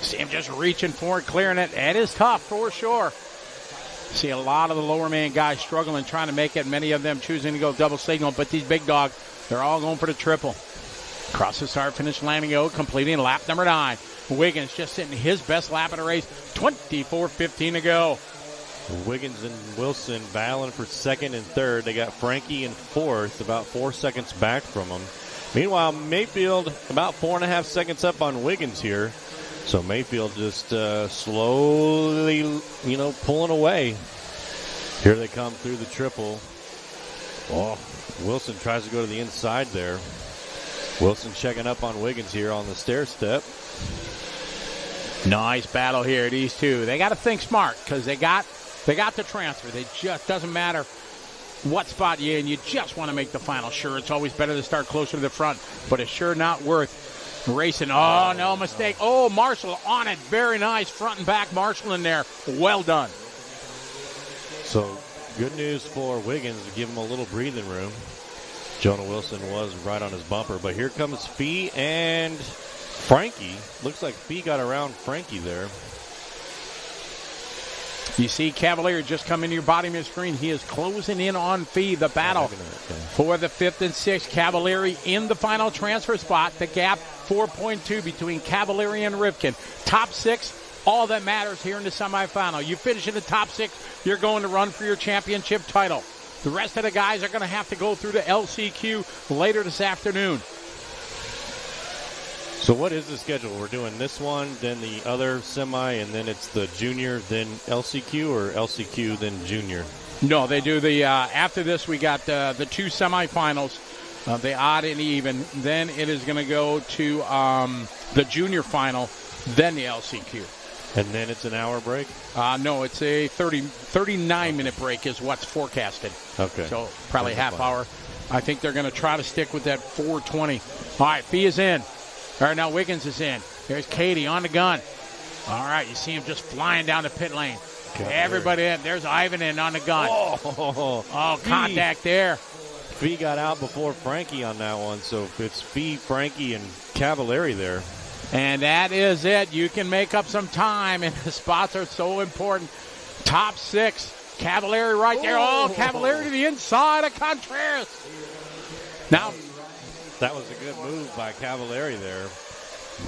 See him just reaching for it, clearing it. It is tough for sure. See a lot of the lower man guys struggling, trying to make it. Many of them choosing to go double signal, but these big dogs, they're all going for the triple. Across the start-finish line we go, completing lap number 9. Wiggins just hitting his best lap of the race, 24:15 to go. Wiggins and Wilson battling for second and third. They got Frankie in fourth, about 4 seconds back from him. Meanwhile, Mayfield about 4.5 seconds up on Wiggins here. So Mayfield just slowly, pulling away. Here they come through the triple. Oh, Wilson tries to go to the inside there. Wilson checking up on Wiggins here on the stair step. Nice battle here, these two. They got to think smart because they got the transfer. They just doesn't matter what spot you're in. You just want to make the final. Sure, it's always better to start closer to the front, but it's sure not worth racing. Oh, no mistake. Oh, Marshall on it. Very nice. Front and back Marshall in there. Well done. So good news for Wiggins to give him a little breathing room. Jonah Wilson was right on his bumper, but here comes Fee and Frankie. Looks like Fee got around Frankie there. You see Cavalier just come into your bottom of your screen. He is closing in on Fee. The battle for the 5th and 6th. Cavalieri in the final transfer spot. The gap 4.2 between Cavalieri and Rivkin. Top 6, all that matters here in the semifinal. You finish in the top 6, you're going to run for your championship title. The rest of the guys are going to have to go through the LCQ later this afternoon. So what is the schedule? We're doing this one, then the other semi, and then it's the junior, then LCQ, or LCQ, then junior? No, they do the, after this we got the 2 semifinals, the odd and even. Then it is going to go to the junior final, then the LCQ. And then it's an hour break? No, it's a 39-minute break is what's forecasted. Okay. So probably half hour. I think they're going to try to stick with that 4:20. All right, Fee is in. All right, now Wiggins is in. There's Katie on the gun. All right, you see him just flying down the pit lane. Okay, everybody in. There's Ivan in on the gun. Oh, contact there. Fee got out before Frankie on that one, so it's Fee, Frankie, and Cavalieri there. And that is it. You can make up some time, and the spots are so important. Top 6. Cavalieri right there. Oh, Cavalieri to the inside of Contreras. Now, that was a good move by Cavalieri there.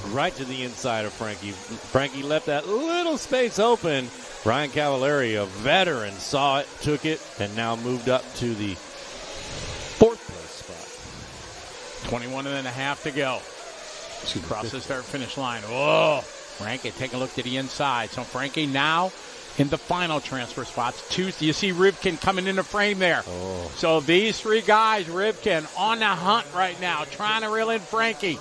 Right to the inside of Frankie. Frankie left that little space open. Ryan Cavalieri, a veteran, saw it, took it, and now moved up to the 4th place spot. 21 and a half to go. Across the start-finish line. Oh, Frankie, take a look to the inside. So Frankie now in the final transfer spots. 2, you see Rivkin coming in the frame there. Oh. So these 3 guys, Rivkin, on the hunt right now, trying to reel in Frankie.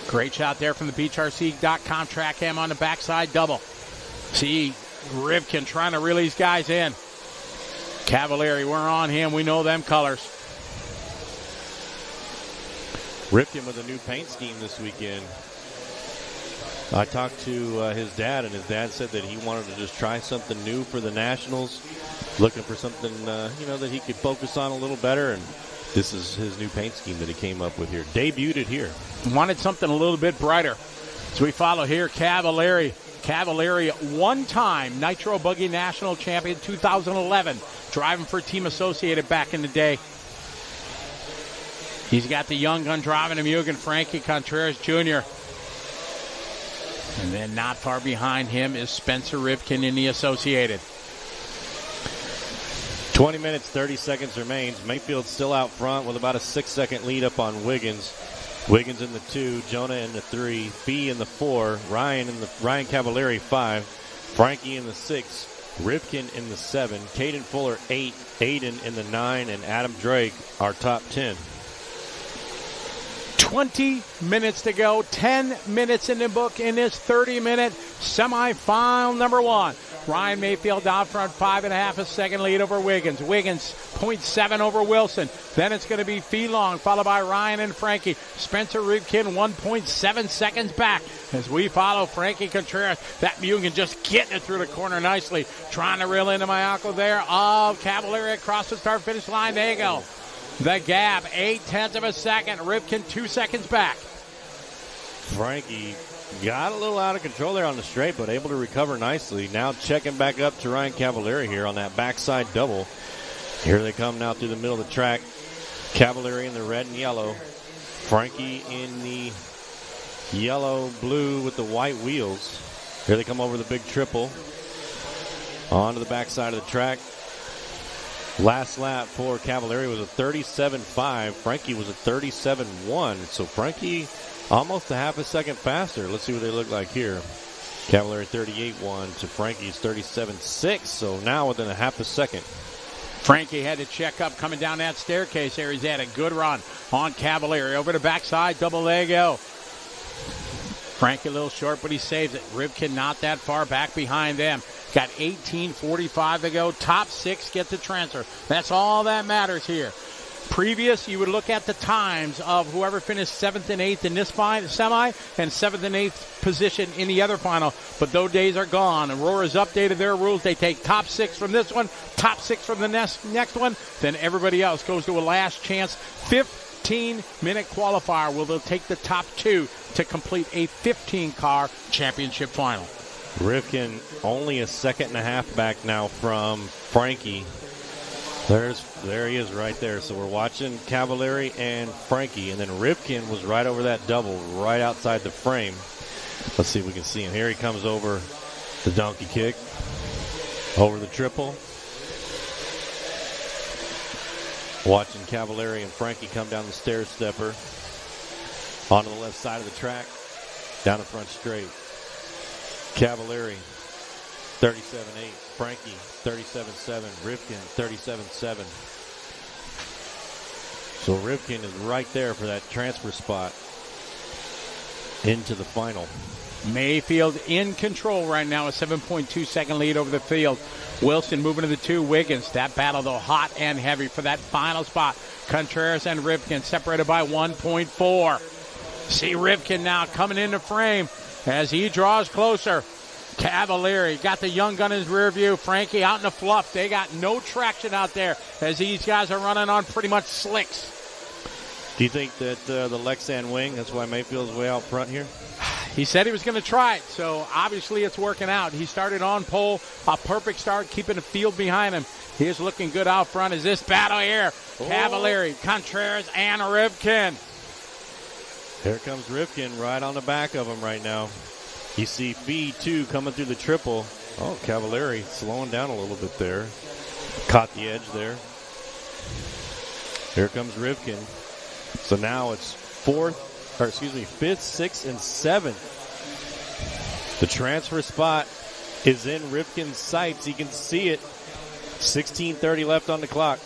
Great shot there from the BeachRC.com track cam on the backside double. See Rivkin trying to reel these guys in. Cavalieri, we're on him. We know them colors. Rivkin with a new paint scheme this weekend. I talked to his dad, and his dad said that he wanted to just try something new for the Nationals, looking for something that he could focus on a little better, and this is his new paint scheme that he came up with here. Debuted it here. Wanted something a little bit brighter. So we follow here Cavalieri. Cavalieri, one-time Nitro Buggy National Champion 2011, driving for Team Associated back in the day. He's got the young gun driving him, Mugen Frankie Contreras Jr. And then not far behind him is Spencer Rivkin in the Associated. 20 minutes, 30 seconds remains. Mayfield still out front with about a 6-second lead up on Wiggins. Wiggins in the 2, Jonah in the 3, Fee in the 4, Ryan Cavalieri 5, Frankie in the 6, Rivkin in the 7, Caden Fuller 8, Aiden in the 9, and Adam Drake our top 10. 20 minutes to go, 10 minutes in the book in this 30-minute semifinal number 1. Ryan Mayfield out front, 5.5 a second lead over Wiggins. Wiggins, 0.7 over Wilson. Then it's going to be Fee Long, followed by Ryan and Frankie. Spencer Rivkin, 1.7 seconds back as we follow Frankie Contreras. That Mugen just getting it through the corner nicely. Trying to reel into my uncle there. Oh, Cavalieri across the start-finish line. There you go. The gap, 0.8 of a second. Rivkin 2 seconds back. Frankie got a little out of control there on the straight, but able to recover nicely. Now checking back up to Ryan Cavalieri here on that backside double. Here they come now through the middle of the track. Cavalieri in the red and yellow. Frankie in the yellow, blue with the white wheels. Here they come over the big triple. Onto the backside of the track. Last lap for Cavalieri was a 37.5. Frankie was a 37.1. So Frankie almost a half a second faster. Let's see what they look like here. Cavalieri 38.1 to Frankie's 37.6. So now within a half a second. Frankie had to check up coming down that staircase there. He's had a good run on Cavalieri. Over the backside, double leg go. Frankie a little short, but he saves it. Rivkin not that far back behind them. Got 18:45 to go. Top 6 get the transfer. That's all that matters here. Previous, you would look at the times of whoever finished 7th and 8th in this semi and 7th and 8th position in the other final. But those days are gone. Aurora's updated their rules. They take top 6 from this one, top 6 from the next one. Then everybody else goes to a last chance 15-minute qualifier where they'll take the top 2 to complete a 15-car championship final. Rivkin only a second and a half back now from Frankie. There he is right there. So we're watching Cavalieri and Frankie, and then Rivkin was right over that double, right outside the frame. Let's see if we can see him. Here he comes over the donkey kick, over the triple. Watching Cavalieri and Frankie come down the stair stepper onto the left side of the track, down the front straight. Cavalieri 37.8, Frankie 37.7, Rivkin 37.7. So Rivkin is right there for that transfer spot into the final. Mayfield in control right now, a 7.2 second lead over the field. Wilson moving to the 2. Wiggins. That battle, though, hot and heavy for that final spot. Contreras and Rivkin separated by 1.4. See Rivkin now coming into frame as he draws closer. Cavalieri got the young gun in his rear view. Frankie out in the fluff. They got no traction out there as these guys are running on pretty much slicks. Do you think that the Lexan wing, that's why Mayfield's way out front here? He said he was going to try it, so obviously it's working out. He started on pole, a perfect start, keeping the field behind him. He's looking good out front as this battle here. Oh. Cavalieri, Contreras, and Rivkin. Here comes Rivkin right on the back of him right now. You see Fee, too, coming through the triple. Oh, Cavalieri slowing down a little bit there. Caught the edge there. Here comes Rivkin. So now it's 5th, 6th, and 7th. The transfer spot is in Rivkin's sights. You can see it. 16:30 left on the clock.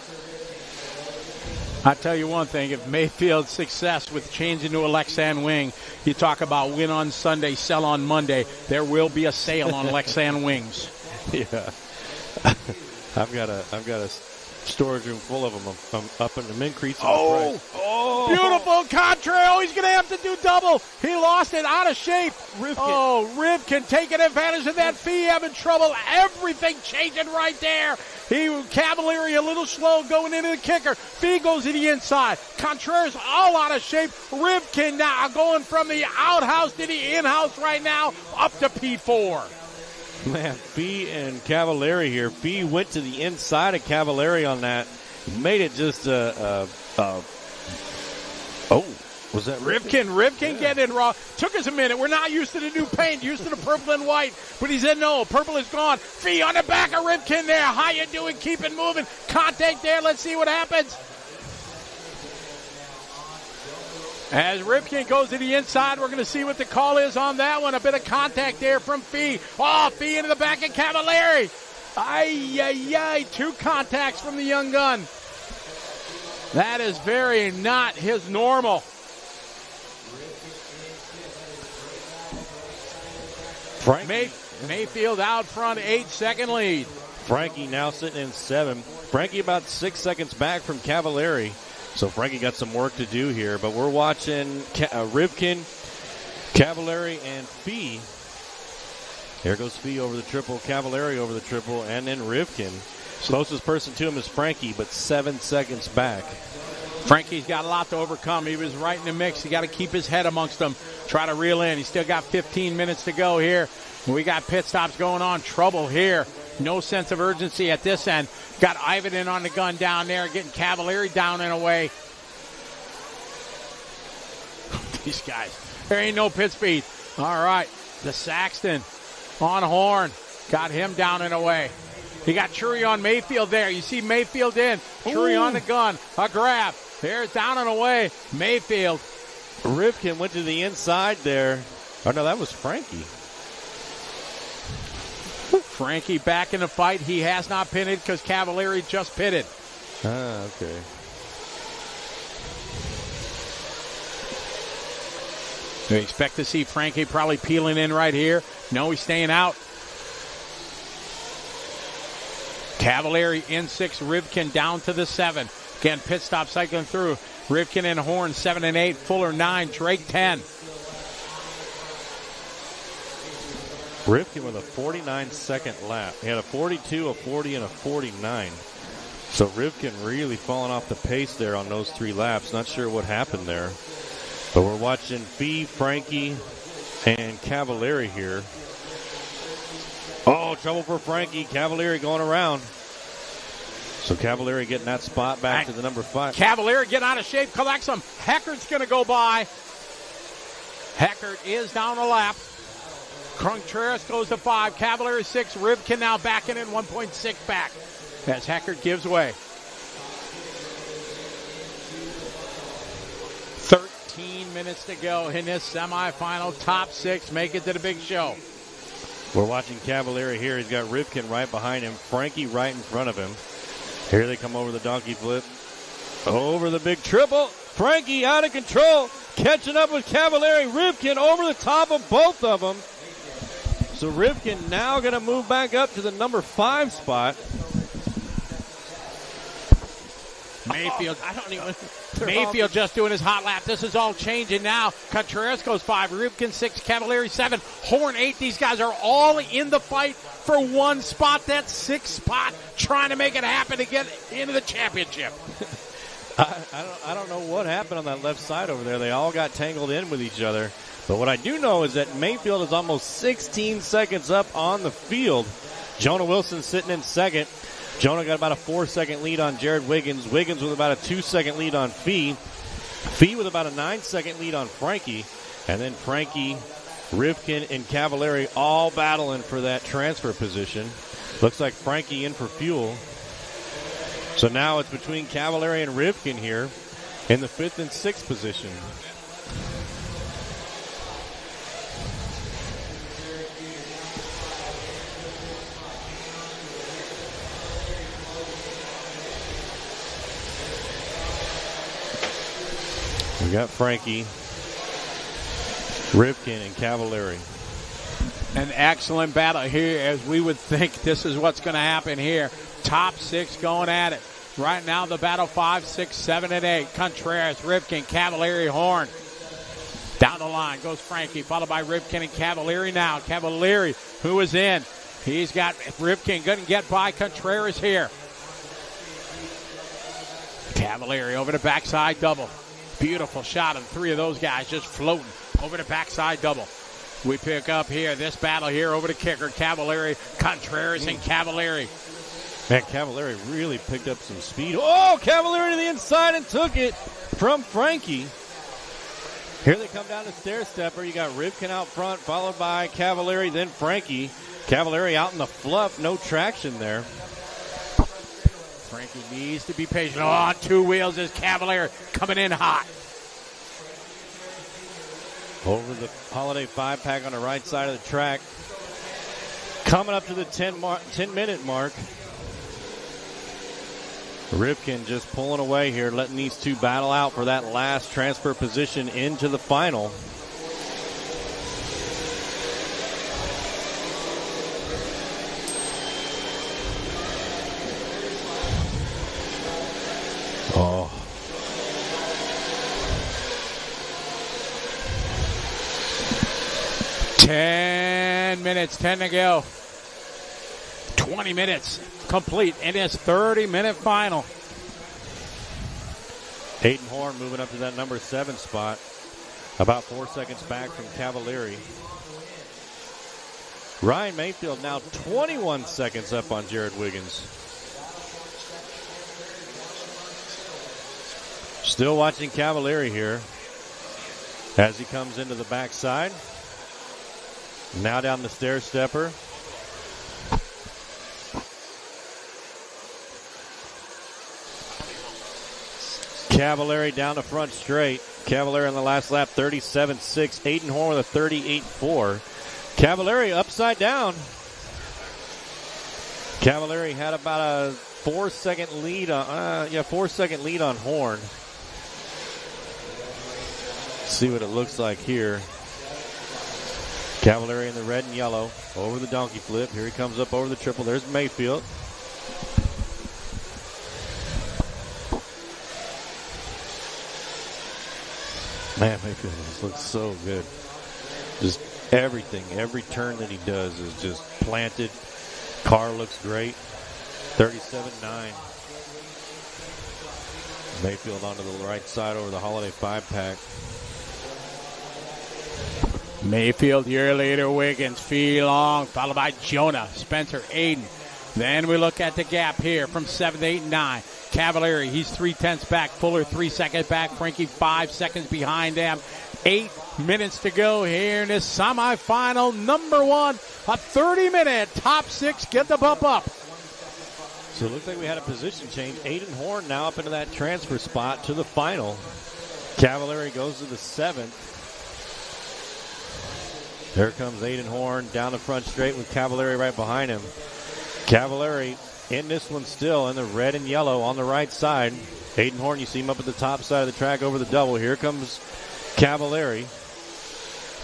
I'll tell you one thing, if Mayfield's success with changing to a Lexan wing, you talk about win on Sunday, sell on Monday, there will be a sale on Lexan wings. Yeah. I've got a storage room full of them. I'm up in the increase. Beautiful contrary. Oh, he's going to have to do double. He lost it out of shape. Rivkin. Oh, Rivkin taking advantage of that. Fee having trouble. Everything changing right there. Cavalieri a little slow going into the kicker. Fee goes to the inside. Contreras all out of shape. Rivkin now going from the outhouse to the in-house right now up to P4. Man, Fee and Cavalieri here. Fee went to the inside of Cavalieri on that. Made it just was that Rivkin getting in raw. Took us a minute. We're not used to the new paint, used to the purple and white. But he said, no, purple is gone. Fee on the back of Rivkin there. How you doing? Keep it moving. Contact there. Let's see what happens. As Rivkin goes to the inside, we're going to see what the call is on that one. A bit of contact there from Fee. Oh, Fee into the back of Cavalieri. Ay. 2 contacts from the young gun. That is very not his normal. Mayfield out front, 8-second lead. Frankie now sitting in 7. Frankie about 6 seconds back from Cavalieri. So Frankie got some work to do here. But we're watching Rivkin, Cavalieri, and Fee. Here goes Fee over the triple, Cavalieri over the triple, and then Rivkin. Closest person to him is Frankie, but 7 seconds back. Frankie's got a lot to overcome. He was right in the mix. He got to keep his head amongst them. Try to reel in. He's still got 15 minutes to go here. We got pit stops going on. Trouble here. No sense of urgency at this end. Got Ivan on the gun down there, getting Cavalieri down and away. these guys. There ain't no pit speed. All right, the Saxton on horn. Got him down and away. He got Trury on Mayfield there. You see Mayfield in. Trury on the gun. A grab. There's down and away. Mayfield. Rivkin went to the inside there. Oh, no, that was Frankie. Frankie back in the fight. He has not pitted because Cavalieri just pitted. Ah, okay. We expect to see Frankie probably peeling in right here. No, he's staying out. Cavalieri in 6, Rivkin down to the 7. Again, pit stop cycling through. Rivkin and Horn 7 and 8, Fuller 9, Drake 10. Rivkin with a 49-second lap. He had a 42, a 40, and a 49. So Rivkin really falling off the pace there on those 3 laps. Not sure what happened there. But we're watching Fee, Frankie, and Cavalieri here. Oh, trouble for Frankie. Cavalieri going around. So Cavalieri getting that spot back to the number 5. Cavalieri getting out of shape, collects him. Heckert's going to go by. Heckert is down a lap. Contreras goes to 5. Cavalieri 6. Rivkin now backing in 1.6 back as Heckert gives way. 13 minutes to go in this semifinal. Top 6 make it to the big show. We're watching Cavalieri here. He's got Rivkin right behind him. Frankie right in front of him. Here they come over the donkey flip. Over the big triple. Frankie out of control. Catching up with Cavalieri. Rivkin over the top of both of them. So Rivkin now going to move back up to the number 5 spot. Mayfield just doing his hot lap. This is all changing now. Contreras goes 5. Rivkin 6. Cavalieri 7. Horn 8. These guys are all in the fight for one spot. That 6th spot, trying to make it happen to get into the championship. I don't know what happened on that left side over there. They all got tangled in with each other. But what I do know is that Mayfield is almost 16 seconds up on the field. Jonah Wilson sitting in 2nd. Jonah got about a 4-second lead on Jared Wiggins. Wiggins with about a 2-second lead on Fee. Fee with about a 9-second lead on Frankie. And then Frankie, Rivkin, and Cavalieri all battling for that transfer position. Looks like Frankie in for fuel. So now it's between Cavalieri and Rivkin here in the 5th and 6th position. We got Frankie, Rivkin, and Cavalieri. An excellent battle here, as we would think this is what's going to happen here. Top 6 going at it. Right now, the battle 5, 6, 7, and 8. Contreras, Rivkin, Cavalieri, Horn. Down the line goes Frankie, followed by Rivkin and Cavalieri now. Cavalieri, who is in. He's got Rivkin, going to get by Contreras here. Cavalieri over the backside double. Beautiful shot of 3 of those guys just floating over the backside double. We pick up here this battle here over the kicker. Cavalieri, Contreras, and Cavalieri. Man, Cavalieri really picked up some speed. Oh, Cavalieri to the inside and took it from Frankie. Here they come down the stair stepper. You got Rivkin out front, followed by Cavalieri, then Frankie. Cavalieri out in the fluff, no traction there. Frankie needs to be patient. Oh, on 2 wheels is Cavalieri coming in hot. Over the Holiday 5-pack on the right side of the track. Coming up to the 10-minute mark. Rivkin just pulling away here, letting these 2 battle out for that last transfer position into the final. Oh. Ten minutes, 10 to go. 20 minutes complete in this 30-minute final. Hayden Horn moving up to that number 7 spot. About 4 seconds back from Cavalieri. Ryan Mayfield now 21 seconds up on Jared Wiggins. Still watching Cavalieri here. as he comes into the backside. Now down the stair stepper. Cavallari down the front straight. Cavallari on the last lap, 37.6. Aiden Horn with a 38.4. Cavallari upside down. Cavallari had about a 4-second lead on 4-second lead on Horn. See what it looks like here. Cavallari in the red and yellow over the donkey flip. Here he comes up over the triple. There's Mayfield. Man, Mayfield just looks so good. Just everything, every turn that he does is just planted. Car looks great. 37.9. Mayfield onto the right side over the Holiday 5-pack. Mayfield, your leader, Wiggins, Fee Long, followed by Jonah, Spencer, Aiden. Then we look at the gap here from 7, 8, and 9. Cavallari, he's 3/10 back. Fuller, 3 seconds back. Frankie, 5 seconds behind them. 8 minutes to go here in this semifinal. Number 1, a 30-minute top 6. Get the bump up. So it looks like we had a position change. Aiden Horn now up into that transfer spot to the final. Cavallari goes to the 7th. There comes Aiden Horn down the front straight with Cavallari right behind him. Cavallari in this one still in the red and yellow on the right side. Aiden Horn, you see him up at the top side of the track over the double. Here comes Cavallari.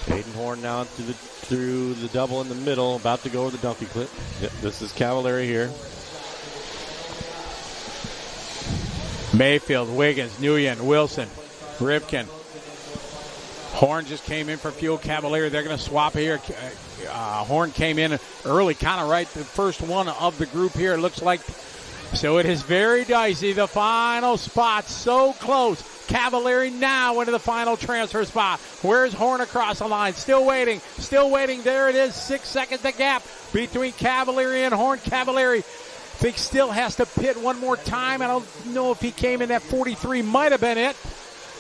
Aiden Horn now through the double in the middle, about to go over the donkey clip. Yep, this is Cavallari here. Mayfield, Wiggins, Nguyen, Wilson, Rivkin. Horn just came in for fuel. Cavallari, they're going to swap here. Horn came in early, kind of right, the first one of the group here, it looks like. So it is very dicey. The final spot, so close. Cavallari now into the final transfer spot. Where's Horn across the line? Still waiting. There it is. 6 seconds the gap between Cavallari and Horn. Cavallari, I think, still has to pit one more time. I don't know if he came in at 43. Might have been it.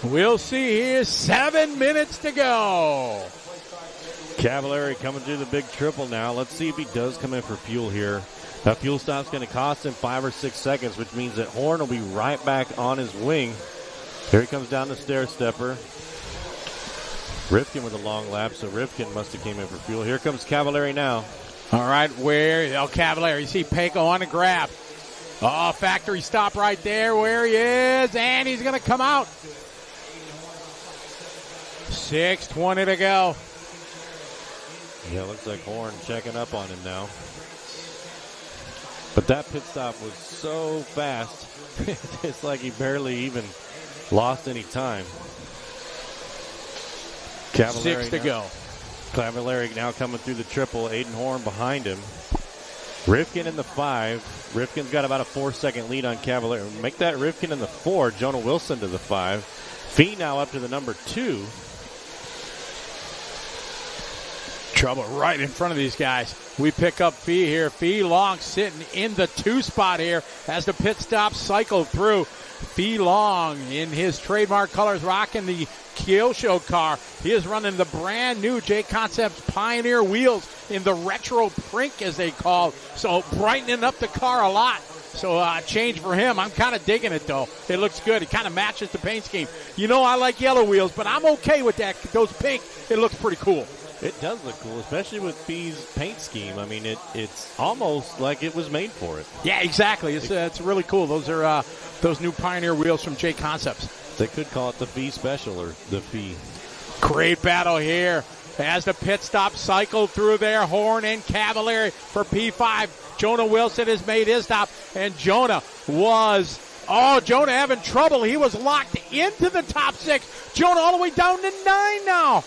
We'll see here. 7 minutes to go. Cavallari coming through the big triple now. Let's see if he does come in for fuel here. That fuel stop's going to cost him 5 or 6 seconds, which means that Horn will be right back on his wing. Here he comes down the stair stepper. Rivkin with a long lap, so Rivkin must have came in for fuel. Here comes Cavallari now. All right, Cavallari. You see Peko on the grab. Oh, factory stop right there where he is, and he's going to come out. 6:20 to go. Yeah, looks like Horn checking up on him now. But that pit stop was so fast, it's like he barely even lost any time. Cavallari 6 to go. Cavallari now coming through the triple. Aiden Horn behind him. Rivkin in the 5. Rivkin's got about a 4-second lead on Cavallari. Make that Rivkin in the 4. Jonah Wilson to the 5. Fee now up to the number 2. Trouble right in front of these guys. We pick up Fee here. Fee Long sitting in the 2 spot here as the pit stop cycled through. Fee Long in his trademark colors, rocking the Kyosho car. He is running the brand new J Concepts Pioneer wheels in the retro prink, as they call. So brightening up the car a lot. So change for him. I'm kind of digging it, though. It looks good. It kind of matches the paint scheme. You know I like yellow wheels, but I'm okay with that. Those pink, it looks pretty cool. It does look cool, especially with Fee's paint scheme. I mean, it's almost like it was made for it. Yeah, exactly. It's really cool. Those are those new Pioneer wheels from J Concepts. They could call it the Fee Special or the Fee. Great battle here as the pit stop cycled through there. Horn and Cavallari for P5. Jonah Wilson has made his stop, and Jonah having trouble. He was locked into the top 6. Jonah all the way down to 9 now.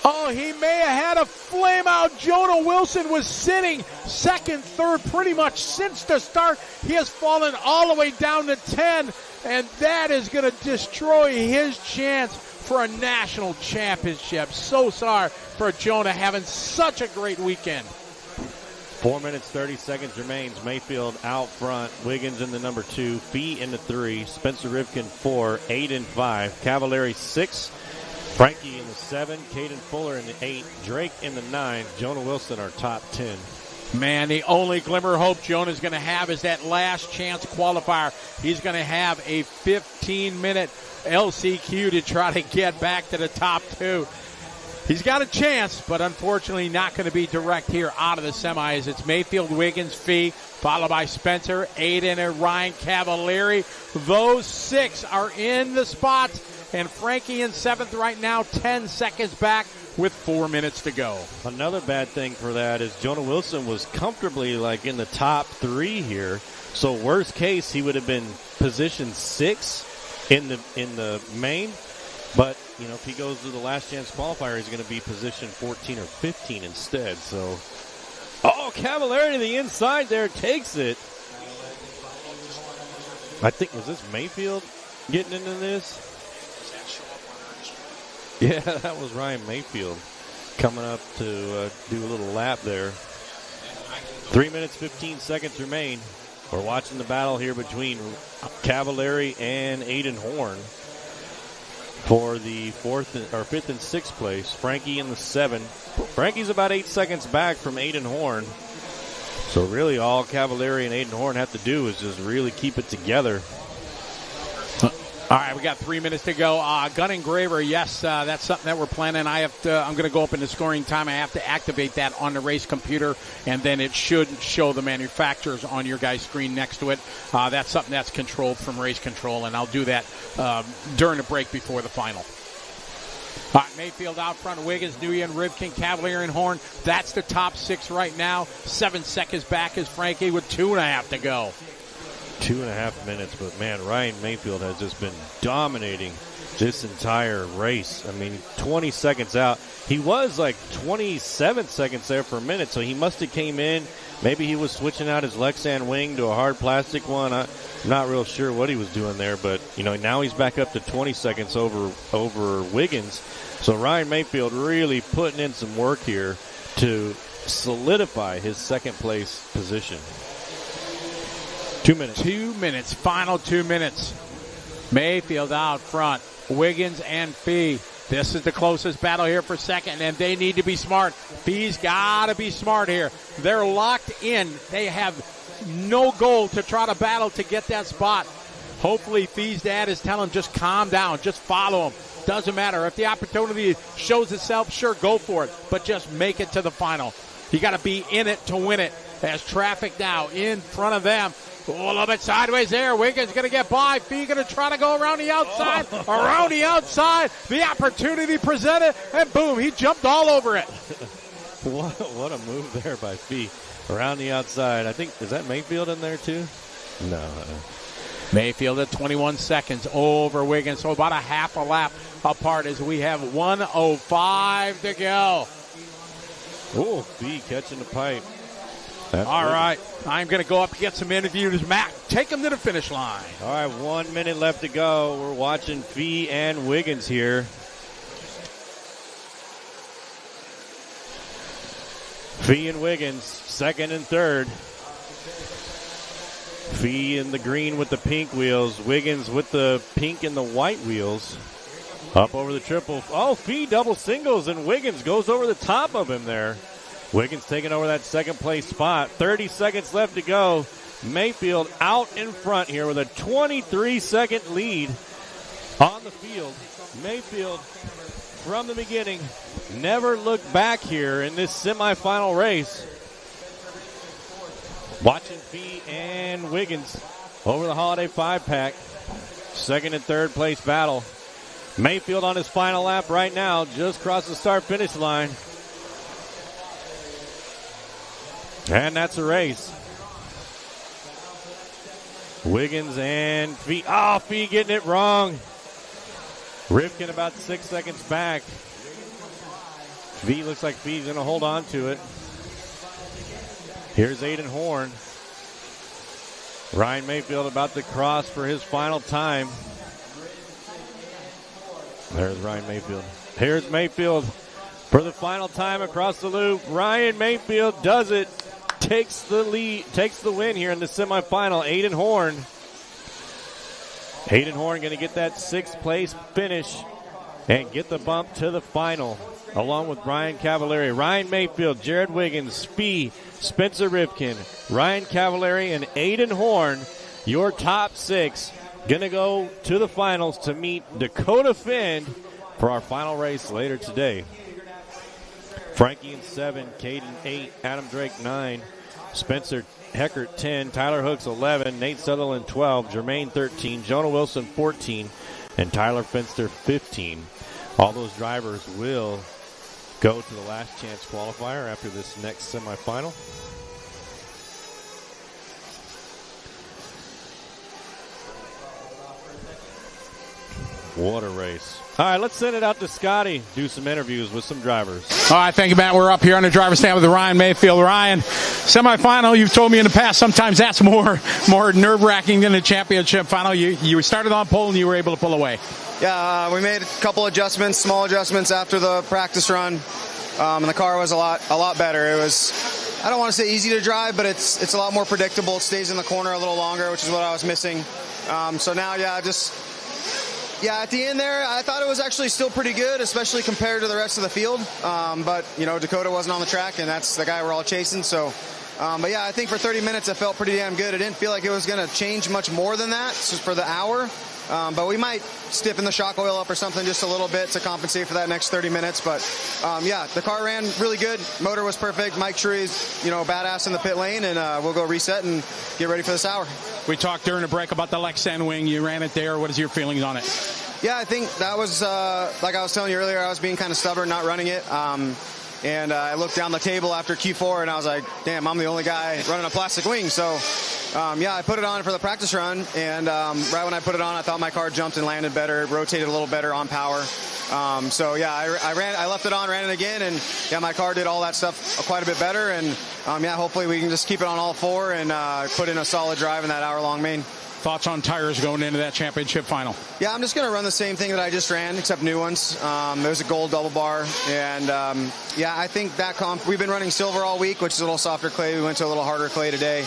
Oh, he may have had a flame out. Jonah Wilson was sitting second, third pretty much since the start. He has fallen all the way down to 10, and that is going to destroy his chance for a national championship. So sorry for Jonah having such a great weekend. 4 minutes, 30 seconds remains. Mayfield out front. Wiggins in the number 2. Fee in the 3. Spencer Rivkin 4. Aiden 5. Cavallari 6. Frankie in the 7. Caden Fuller in the 8. Drake in the 9. Jonah Wilson our top 10. Man, the only glimmer of hope Jonah's going to have is that last chance qualifier. He's going to have a 15-minute LCQ to try to get back to the top 2. He's got a chance, but unfortunately not going to be direct here out of the semis. It's Mayfield, Wiggins, Fee, followed by Spencer, Aiden, and Ryan Cavallari. Those 6 are in the spots, and Frankie in 7th right now, 10 seconds back with 4 minutes to go. Another bad thing for that is Jonah Wilson was comfortably like in the top 3 here. So worst case, he would have been position 6 in the main. But, you know, if he goes to the last chance qualifier, he's going to be position 14 or 15 instead. So, Cavallari to the inside there, takes it. I think, was this Mayfield getting into this? Yeah, that was Ryan Mayfield coming up to do a little lap there. 3 minutes, 15 seconds remain. We're watching the battle here between Cavallari and Aiden Horn for the 5th and 6th place. Frankie in the 7. Frankie's about 8 seconds back from Aiden Horn. So really all Cavallari and Aiden Horn have to do is just really keep it together. All right, we got 3 minutes to go. Gun engraver, yes, that's something that we're planning. I'm going to go up in the scoring time. I have to activate that on the race computer, and then it should show the manufacturers on your guys' screen next to it. That's something that's controlled from race control, and I'll do that during the break before the final. All right, Mayfield out front, Wiggins, Nguyen, Rivkin, Cavallari, and Horn. That's the top 6 right now. 7 seconds back is Frankie with 2.5 to go. 2.5 minutes, but man, Ryan Mayfield has just been dominating this entire race. I mean, 20 seconds out. He was like 27 seconds there for a minute, so he must have came in. Maybe he was switching out his Lexan wing to a hard plastic one. I'm not real sure what he was doing there, but you know, now he's back up to 20 seconds over Wiggins. So Ryan Mayfield really putting in some work here to solidify his second place position. 2 minutes. 2 minutes. Final 2 minutes. Mayfield out front. Wiggins and Fee. This is the closest battle here for second, and they need to be smart. Fee's got to be smart here. They're locked in. They have no goal to try to battle to get that spot. Hopefully Fee's dad is telling him, just calm down. Just follow him. Doesn't matter. If the opportunity shows itself, sure, go for it. But just make it to the final. You got to be in it to win it. As traffic now in front of them. A little bit sideways there. Wiggins going to get by. Fee going to try to go around the outside. Around the outside. The opportunity presented. And boom, he jumped all over it. What a move there by Fee. Around the outside. I think, is that Mayfield in there too? No. Mayfield at 21 seconds over Wiggins. So about a half a lap apart as we have 1:05 to go. Oh, Fee catching the pipe. All right, I'm going to go up and get some interviews. Matt, take them to the finish line. All right, 1 minute left to go. We're watching Fee and Wiggins here. Fee and Wiggins, second and third. Fee in the green with the pink wheels. Wiggins with the pink and the white wheels. Up over the triple. Oh, Fee double singles, and Wiggins goes over the top of him there. Wiggins taking over that second place spot. 30 seconds left to go. Mayfield out in front here with a 23-second lead on the field. Mayfield, from the beginning, never looked back here in this semifinal race. Watching Fee and Wiggins over the Holiday 5-pack. Second and third place battle. Mayfield on his final lap right now, just crossed the start-finish line. And that's a race. Wiggins and Fee. Oh, Fee getting it wrong. Rivkin about 6 seconds back. Fee looks like Fee's going to hold on to it. Here's Aiden Horn. Ryan Mayfield about to cross for his final time. There's Ryan Mayfield. Here's Mayfield for the final time across the loop. Ryan Mayfield does it. takes the win here in the semifinal. Aiden Horn going to get that 6th place finish and get the bump to the final, along with Brian Cavallari, Ryan Mayfield, Jared Wiggins, Spee, Spencer Rivkin, Ryan Cavallari, and Aiden Horn. Your top 6 going to go to the finals to meet Dakota Finn for our final race later today. Frankie in 7, Caden 8, Adam Drake 9, Spencer Heckert 10, Tyler Hooks 11, Nate Sutherland 12, Jermaine 13, Jonah Wilson 14, and Tyler Finster 15. All those drivers will go to the last chance qualifier after this next semifinal. What a race. All right, let's send it out to Scotty, do some interviews with some drivers. All right, thank you, Matt. We're up here on the driver's stand with Ryan Mayfield. Ryan, semifinal, you've told me in the past sometimes that's more nerve-wracking than the championship final. You started on pole and you were able to pull away. Yeah, we made a couple adjustments, small adjustments after the practice run, and the car was a lot better. It was, I don't want to say easy to drive, but it's a lot more predictable. It stays in the corner a little longer, which is what I was missing. So now, at the end there, I thought it was actually still pretty good, especially compared to the rest of the field. But, Dakota wasn't on the track, and that's the guy we're all chasing. So, I think for 30 minutes, it felt pretty damn good. It didn't feel like it was going to change much more than that just for the hour. But we might stiffen the shock oil up or something just a little bit to compensate for that next 30 minutes. But, the car ran really good. Motor was perfect. Mike Truey's, badass in the pit lane, and we'll go reset and get ready for this hour. We talked during the break about the Lexan wing. You ran it there. What is your feelings on it? Yeah, I think that was, like I was telling you earlier, I was being kind of stubborn, not running it. And I looked down the table after Q4, and I was like, damn, I'm the only guy running a plastic wing. So, I put it on for the practice run, and right when I put it on, I thought my car jumped and landed better, rotated a little better on power. I left it on, ran it again, and my car did all that stuff quite a bit better. And hopefully we can just keep it on all 4 and put in a solid drive in that hour-long main. Thoughts on tires going into that championship final? Yeah, I'm just going to run the same thing that I just ran, except new ones. There's a gold double bar. And, I think that we've been running silver all week, which is a little softer clay. We went to a little harder clay today.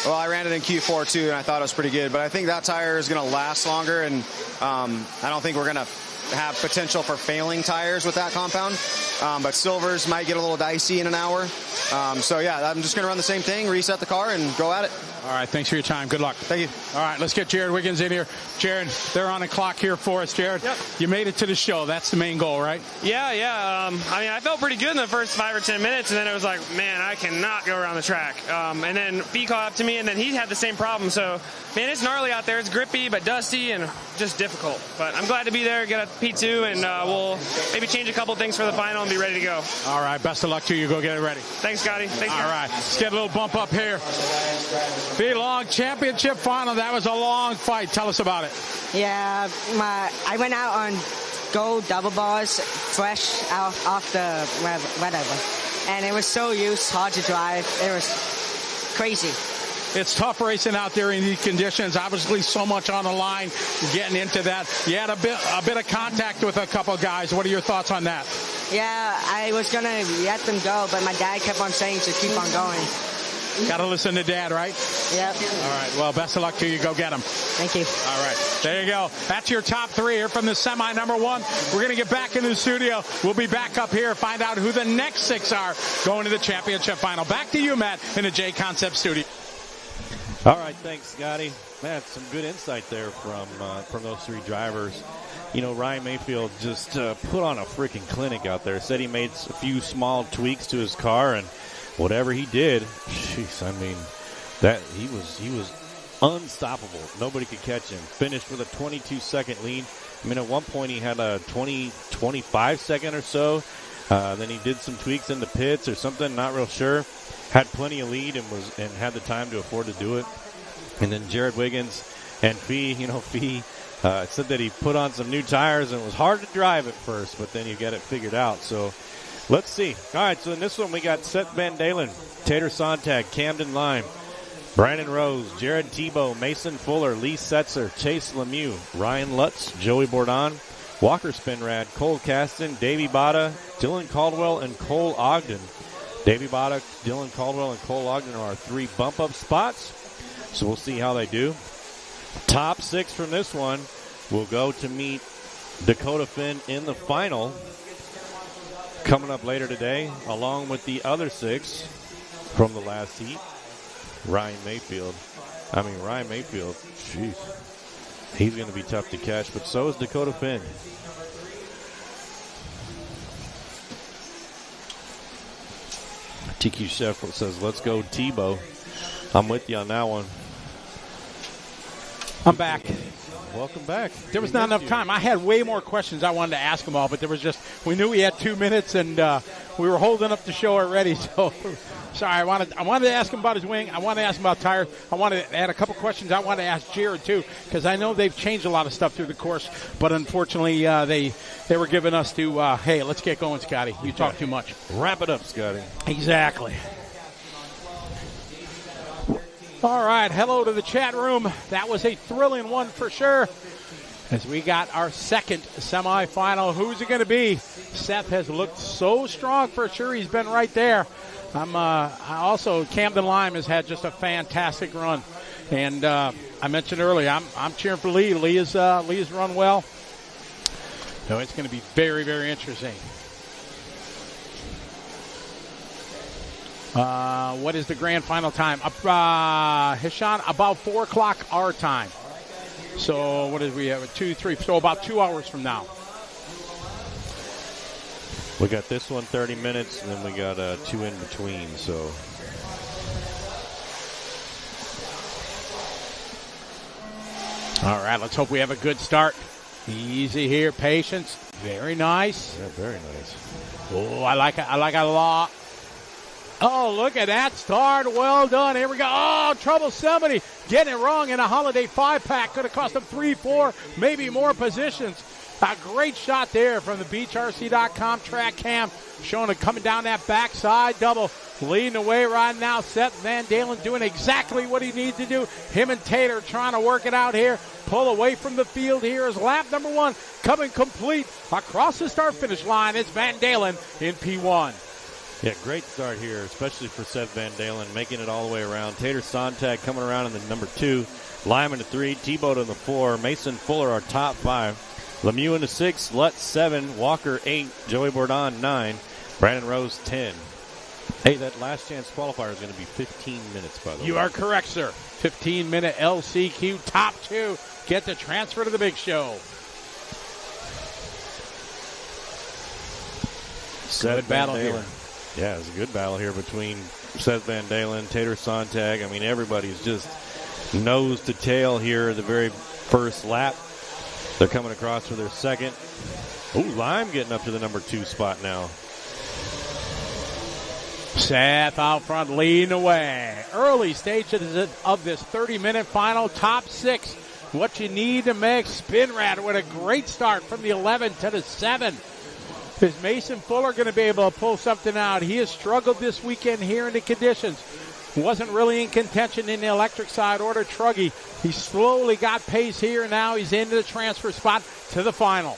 Well, I ran it in Q4, too, and I thought it was pretty good. But I think that tire is going to last longer, and I don't think we're going to have potential for failing tires with that compound. But silvers might get a little dicey in an hour. I'm just going to run the same thing, reset the car, and go at it. All right, thanks for your time. Good luck. Thank you. All right, let's get Jared Wiggins in here. Jared, they're on the clock here for us. Jared, Yep. You made it to the show. That's the main goal, right? Yeah. I felt pretty good in the first 5 or 10 minutes, and then it was like, man, I cannot go around the track. And then Fee caught up to me, and then he had the same problem. So, man, it's gnarly out there. It's grippy, but dusty, and just difficult. But I'm glad to be there, get a P2, and we'll maybe change a couple things for the final and be ready to go. All right, best of luck to you. Go get it ready. Thanks, Scotty. Thanks, All right, let's get a little bump up here. Fee Long championship final. That was a long fight. Tell us about it. Yeah, I went out on gold double bars, fresh off the whatever, and it was so loose, hard to drive. It was crazy. It's tough racing out there in these conditions. Obviously, so much on the line. Getting into that, you had a bit of contact with a couple guys. What are your thoughts on that? Yeah, I was gonna let them go, but my dad kept on saying to keep on going. Got to listen to Dad, right? Yep. All right. Well, best of luck to you. Go get them. Thank you. All right. There you go. That's your top 3 here from the semi number 1. We're going to get back into the studio. We'll be back up here, find out who the next 6 are going to the championship final. Back to you, Matt, in the J Concept studio. All right. Thanks, Scotty. Matt, some good insight there from those 3 drivers. Ryan Mayfield just put on a freaking clinic out there. Said he made a few small tweaks to his car, and whatever he did, that he was unstoppable. Nobody could catch him. Finished with a 22-second lead. At one point he had a 25-second or so. Then he did some tweaks in the pits or something, not real sure. Had plenty of lead and had the time to afford to do it. And then Jared Wiggins and Fee, said that he put on some new tires and it was hard to drive at first, but then you get it figured out. So let's see. All right, so in this one we got Seth Van Dalen, Tater Sontag, Camden Lime, Brandon Rose, Jared Tebow, Mason Fuller, Lee Setzer, Chase Lemieux, Ryan Lutz, Joey Bourdon, Walker Spinrad, Cole Caston, Davey Bada, Dylan Caldwell, and Cole Ogden. Davey Boddock, Dylan Caldwell, and Cole Ogden are our 3 bump-up spots. So we'll see how they do. Top 6 from this one will go to meet Dakota Finn in the final. Coming up later today, along with the other 6 from the last heat. Ryan Mayfield, jeez. He's going to be tough to catch, but so is Dakota Finn. TQ Chef says, let's go Tebow. I'm with you on that one. I'm back. Welcome back. There was not enough time. I had way more questions I wanted to ask them all, but we knew we had 2 minutes, and we were holding up the show already. So, sorry, I wanted to ask him about his wing. I wanted to ask him about tires. I wanted to add a couple questions. I wanted to ask Jared, too, because I know they've changed a lot of stuff through the course, but unfortunately they were giving us to, hey, let's get going, Scotty. You talk too much. Wrap it up, Scotty. Exactly. All right, hello to the chat room. That was a thrilling one for sure. As we got our second semifinal, who's it going to be? Seth has looked so strong for sure. He's been right there. Camden Lime has had just a fantastic run, and I mentioned earlier I'm cheering for Lee. Lee has run well. So it's going to be very, very interesting. What is the grand final time? Hishan, about 4 o'clock our time. So what did we have? 2, 3. So about 2 hours from now. We got this one 30 minutes, and then we got 2 in between. So all right, let's hope we have a good start. Easy here, patience. Very nice. Yeah, very nice. Oh, I like it a lot. Oh, look at that start. Well done. Here we go. Oh, trouble somebody getting it wrong in a Holiday 5-pack. Could have cost them 3, 4, maybe more positions. A great shot there from the BeachRC.com track cam, showing it coming down that backside double. Leading the way right now, Seth Van Dalen doing exactly what he needs to do. Him and Tater trying to work it out here. Pull away from the field here is lap number 1 coming complete across the start-finish line. It's Van Dalen in P1. Yeah, great start here, especially for Seth Van Dalen, making it all the way around. Tater Sontag coming around in the number 2. Lyman to 3, Tebow in the 4, Mason Fuller our top 5. Lemieux in the 6, Lutz 7, Walker 8, Joey Bourdon 9, Brandon Rose 10. Hey, that last chance qualifier is going to be 15 minutes, by the way. You are correct, sir. 15-minute LCQ top 2. Get the transfer to the big show. Good battle here. Yeah, it's a good battle here between Seth Van Dalen, Tater Sontag. I mean, everybody's just nose to tail here the very first lap. They're coming across for their second. Ooh, Lime getting up to the number 2 spot now. Seth out front leading away. Early stages of this 30-minute final, top 6. What you need to make Spinrad with a great start from the 11 to the 7. Is Mason Fuller going to be able to pull something out? He has struggled this weekend here in the conditions. Wasn't really in contention in the electric side or the truggy. He slowly got pace here. Now he's into the transfer spot to the final.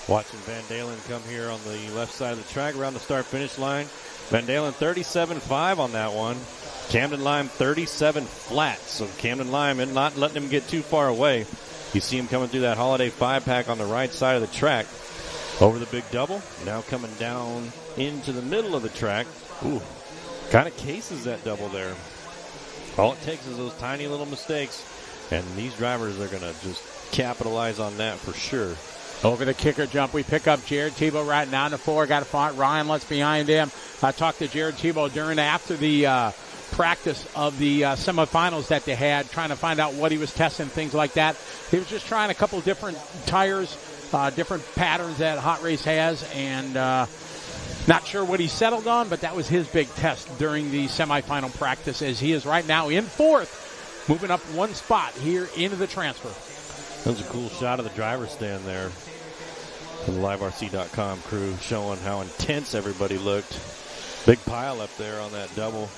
Watching Van Dalen come here on the left side of the track around the start-finish line. Van Dalen 37.5 on that one. Camden Lime 37 flat. So Camden Lime and not letting him get too far away. You see him coming through that Holiday 5-pack on the right side of the track. Over the big double, now coming down into the middle of the track. Ooh, kind of cases that double there. All it takes is those tiny little mistakes, and these drivers are going to just capitalize on that for sure. Over the kicker jump, we pick up Jared Tebow right now in the 4. Got a front. Ryan Lutz behind him. I talked to Jared Tebow after the practice of the semifinals that they had, trying to find out what he was testing, things like that. He was just trying a couple different tires, different patterns that Hot Race has, and not sure what he settled on, but that was his big test during the semifinal practice, as he is right now in 4th, moving up 1 spot here into the transfer. That was a cool shot of the driver's stand there from the LiveRC.com crew, showing how intense everybody looked. Big pile up there on that double.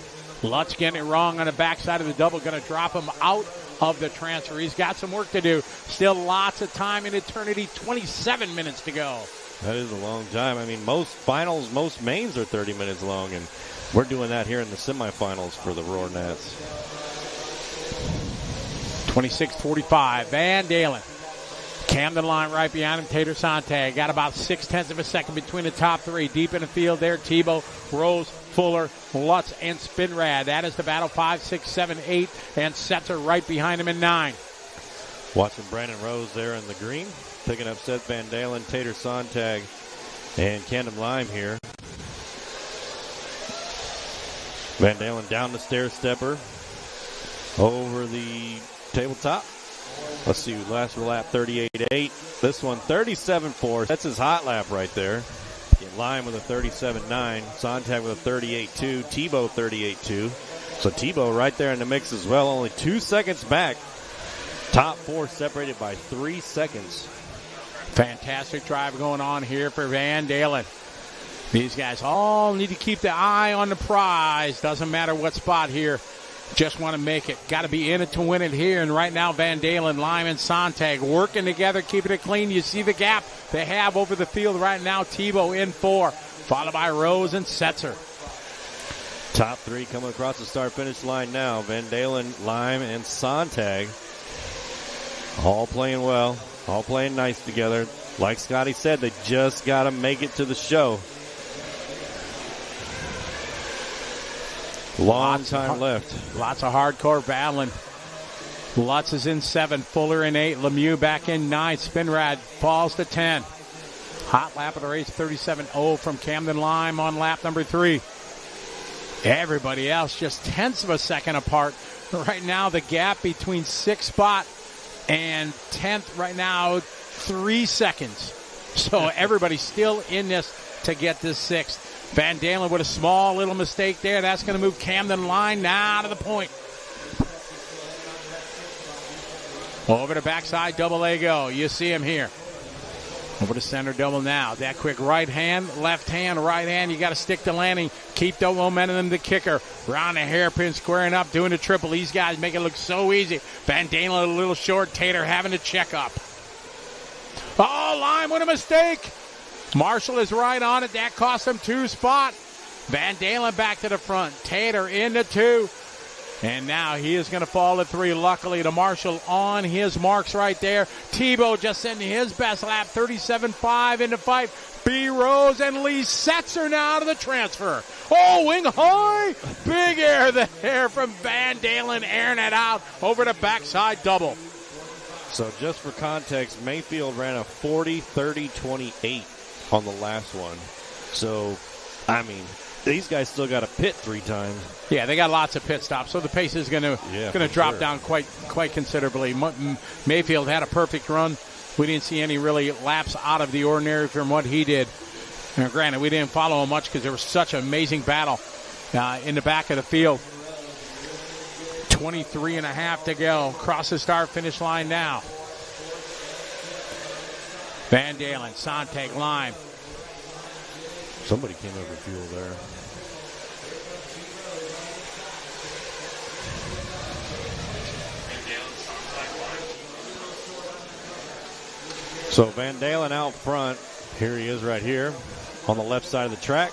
Lutz getting it wrong on the backside of the double, going to drop him out of the transfer. He's got some work to do. Still lots of time in eternity, 27 minutes to go. That is a long time. I mean, most finals, most mains are 30 minutes long, and we're doing that here in the semifinals for the Roar Nats. 26:45. Van Dalen. Camden line right behind him. Tater Sontag got about 0.6 of a second between the top three. Deep in the field there, Tebow, Rose, Fuller, Lutz, and Spinrad. That is the battle. 5, 6, 7, 8, and Setzer right behind him in 9. Watching Brandon Rose there in the green. Picking up Seth Van Dalen, Tater Sontag, and Camden Lime here. Van Dalen down the stair stepper. Over the tabletop. Let's see, last lap 38.8. This one 37.4. That's his hot lap right there. Lime with a 37.9. Sontag with a 38.2. Tebow 38.2. So Tebow right there in the mix as well. Only 2 seconds back. Top four separated by 3 seconds. Fantastic drive going on here for Van Dalen. These guys all need to keep the eye on the prize. Doesn't matter what spot here. Just want to make it. Got to be in it to win it here. And right now, Van Dalen, Lime, and Sontag working together, keeping it clean. You see the gap they have over the field right now. Tebow in 4, followed by Rose and Setzer. Top three coming across the start-finish line now. Van Dalen, Lime, and Sontag. All playing well. All playing nice together. Like Scotty said, they just got to make it to the show. Long time left. Lots of hardcore battling. Lutz is in 7, Fuller in 8, Lemieux back in 9, Spinrad falls to 10. Hot lap of the race, 37.0 from Camden Lime on lap number 3. Everybody else just 1/10 of a second apart. Right now, the gap between 6th spot and 10th right now, 3 seconds. So everybody's still in this to get this 6th. Van Dalen with a small little mistake there. That's going to move Camden Line now to the point. Over to backside, double A go. You see him here. Over to center double now. That quick right hand, left hand, right hand. You got to stick to landing. Keep the momentum the kicker. Round the hairpin, squaring up, doing the triple. These guys make it look so easy. Van Dalen a little short. Tater having to check up. Oh, Lime with a mistake. Marshall is right on it. That cost him 2 spots. Van Dalen back to the front. Tater into 2. And now he is going to fall to 3. Luckily to Marshall on his marks right there. Tebow just sending his best lap. 37.5 into fight. B. Rose and Lee Setzer now to the transfer. Oh, wing high. Big air there from Van Dalen, airing it out over the backside double. So just for context, Mayfield ran a 40-30-28 on the last one. So, I mean, these guys still got to pit 3 times. Yeah, they got lots of pit stops, so the pace is going to drop down quite considerably. Mayfield had a perfect run. We didn't see any really laps out of the ordinary from what he did. Now, granted, we didn't follow him much because there was such an amazing battle in the back of the field. 23.5 to go. Cross the start-finish line now. Van Dalen, Sontag, Lime. Somebody came over fuel there. So Van Dalen out front. Here he is right here on the left side of the track.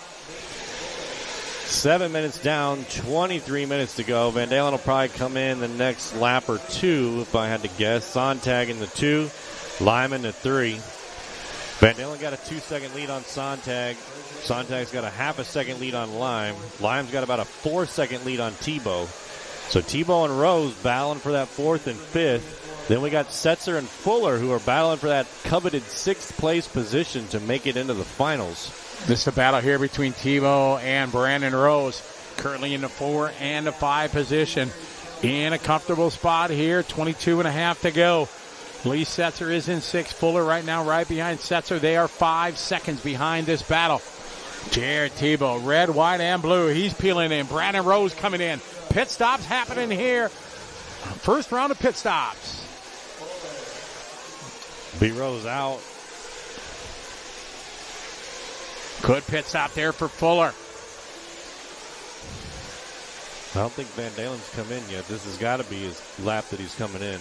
7 minutes down, 23 minutes to go. Van Dalen will probably come in the next lap or 2, if I had to guess. Sontag in the 2, Lyman the 3. Van Dalen got a 2-second lead on Sontag. Sontag's got a 1/2 second lead on Lime. Lime's got about a 4-second lead on Tebow. So Tebow and Rose battling for that 4th and 5th. Then we got Setzer and Fuller who are battling for that coveted 6th place position to make it into the finals. This is a battle here between Tebow and Brandon Rose. Currently in the 4 and the 5 position. In a comfortable spot here. 22.5 to go. Lee Setzer is in 6. Fuller right now right behind Setzer. They are 5 seconds behind this battle. Jared Tebow, red, white, and blue. He's peeling in. Brandon Rose coming in. Pit stops happening here. First round of pit stops. B. Rose out. Good pit stop there for Fuller. I don't think Van Dalen's come in yet. This has got to be his lap that he's coming in.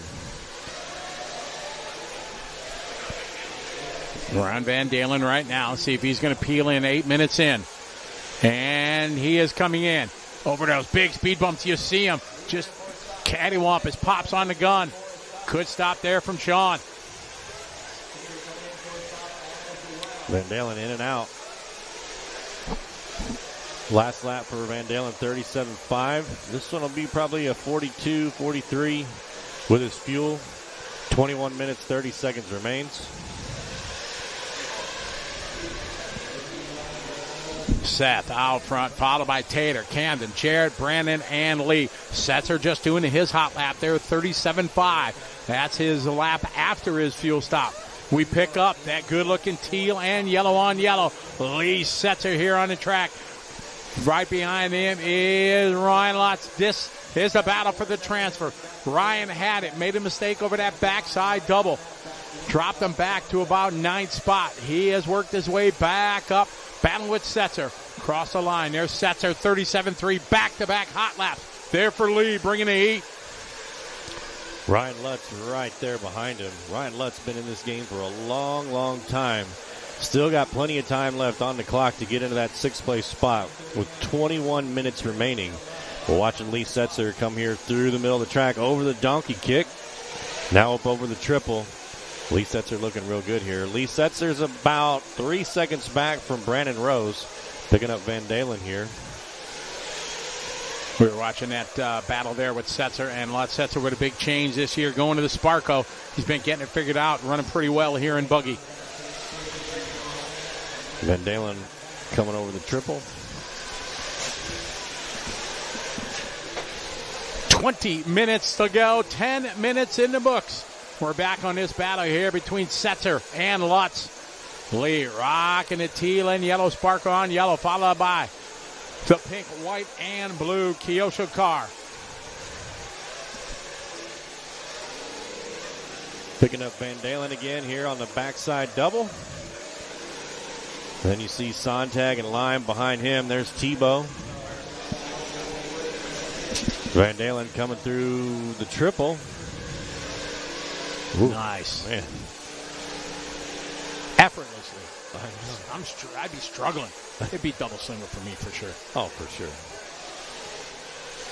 We're on Van Dalen right now. See if he's going to peel in 8 minutes in. And he is coming in. Over those big speed bumps. You see him. Just cattywampus. Pops on the gun. Could stop there from Sean. Van Dalen in and out. Last lap for Van Dalen, 37.5. This one will be probably a 42, 43 with his fuel. 21 minutes, 30 seconds remains. Seth out front, followed by Tater, Camden, Jared, Brandon, and Lee. Setzer just doing his hot lap there, 37.5. That's his lap after his fuel stop. We pick up that good-looking teal and yellow on yellow. Lee Setzer here on the track. Right behind him is Ryan Lutz. This is the battle for the transfer. Ryan had it, made a mistake over that backside double. Dropped him back to about 9th spot. He has worked his way back up, battling with Setzer. Cross the line. There's Setzer, 37.3, back-to-back hot laps. There for Lee, bringing the heat. Ryan Lutz right there behind him. Ryan Lutz been in this game for a long, long time. Still got plenty of time left on the clock to get into that 6th place spot with 21 minutes remaining. We're watching Lee Setzer come here through the middle of the track over the donkey kick. Now up over the triple. Lee Setzer looking real good here. Lee Setzer's about 3 seconds back from Brandon Rose, picking up Van Dalen here. We were watching that battle there with Setzer and Lutz. Setzer with a big change this year, going to the Sparco. He's been getting it figured out, running pretty well here in Buggy. Van Dalen coming over the triple. 20 minutes to go, 10 minutes in the books. We're back on this battle here between Setzer and Lutz. Lee rocking the teal and yellow, Sparkle on yellow, followed by the pink, white, and blue Kyosho car. Picking up Van Dalen again here on the backside double. Then you see Sontag and Lime behind him. There's Tebow. Van Dalen coming through the triple. Ooh. Nice. Man. Effortlessly. I'd be struggling. It'd be double slinger for me for sure. Oh, for sure.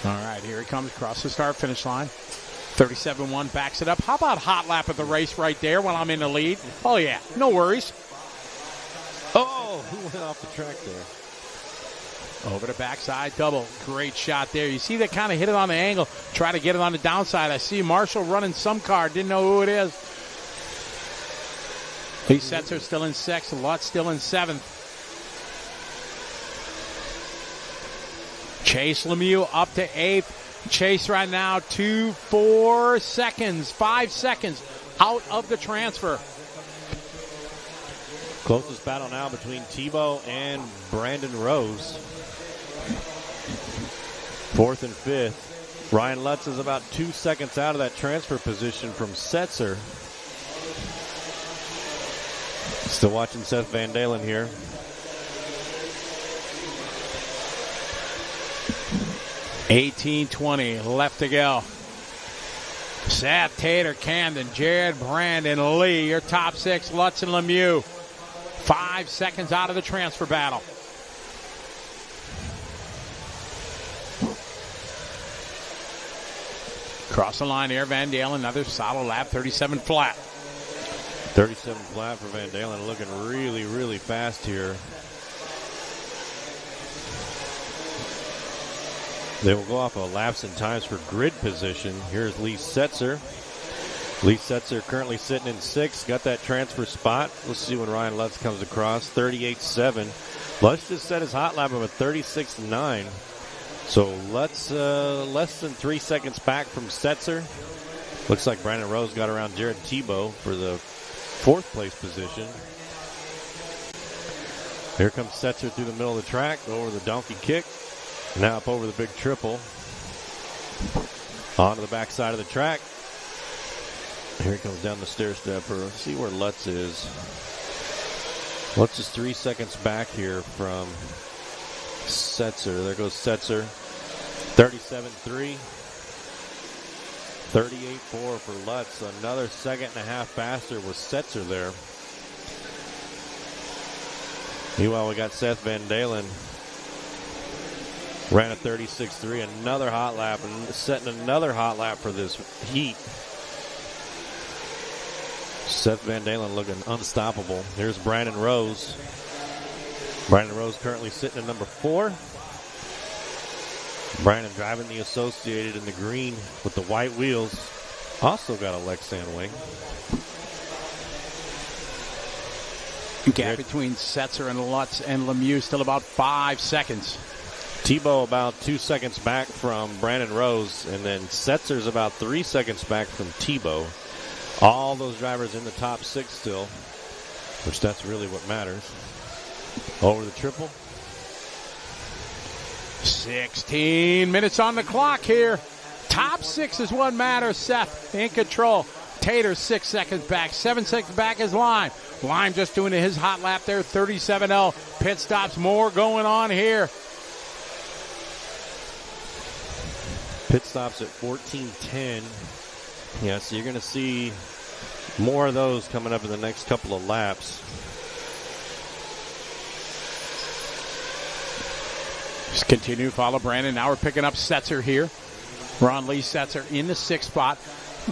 All right, here he comes across the start-finish line. 37.1 backs it up. How about hot lap of the race right there while I'm in the lead? Oh, yeah. No worries. Oh, who went off the track there? Over the backside double. Great shot there. You see that kind of hit it on the angle. Try to get it on the downside. I see Marshall running some car. Didn't know who it is. Lee Setzer still in 6th. Lutz still in 7th. Chase Lemieux up to 8th. Chase right now 5 seconds out of the transfer. Closest battle now between Tebow and Brandon Rose. 4th and 5th. Ryan Lutz is about 2 seconds out of that transfer position from Setzer. Still watching Seth Van Dalen here. $18.20 left to go. Seth, Tater, Camden, Jared, Brandon, Lee, your top 6, Lutz and Lemieux. 5 seconds out of the transfer battle. Cross the line here, Van Dalen, another solid lap, 37 flat. 37 flat for Van Dalen, looking really, really fast here. They will go off of laps and times for grid position. Here's Lee Setzer. Lee Setzer currently sitting in 6th, got that transfer spot. Let's see when Ryan Lutz comes across, 38.7. Lutz just set his hot lap of a 36.9. So Lutz less than 3 seconds back from Setzer. Looks like Brandon Rose got around Jared Tebow for the 4th place position. Here comes Setzer through the middle of the track, over the donkey kick. Now up over the big triple. Onto the backside of the track. Here he comes down the stair stepper. Let's see where Lutz is. Lutz is 3 seconds back here from Setzer. There goes Setzer. 37.3. 38.4 for Lutz. Another second and a half faster was Setzer there. Meanwhile, we got Seth Van Dalen. Ran a 36.3, another hot lap, and setting another hot lap for this heat. Seth Van Dalen looking unstoppable. Here's Brandon Rose. Brandon Rose currently sitting at number 4. Brandon driving the Associated in the green with the white wheels. Also got a Lexan wing. Gap between Setzer and Lutz and Lemieux still about 5 seconds. Tebow about 2 seconds back from Brandon Rose, and then Setzer's about 3 seconds back from Tebow. All those drivers in the top 6 still, which that's really what matters. Over the triple. 16 minutes on the clock here. Top 6 is what matters. Seth in control. Tater 6 seconds back. 7 seconds back is Lime. Lime just doing his hot lap there. 37.0. Pit stops. More going on here. Pit stops at 14:10. Yeah, so you're going to see more of those coming up in the next couple of laps. Just continue to follow Brandon. Now we're picking up Setzer here. Ron Lee Setzer in the 6th spot.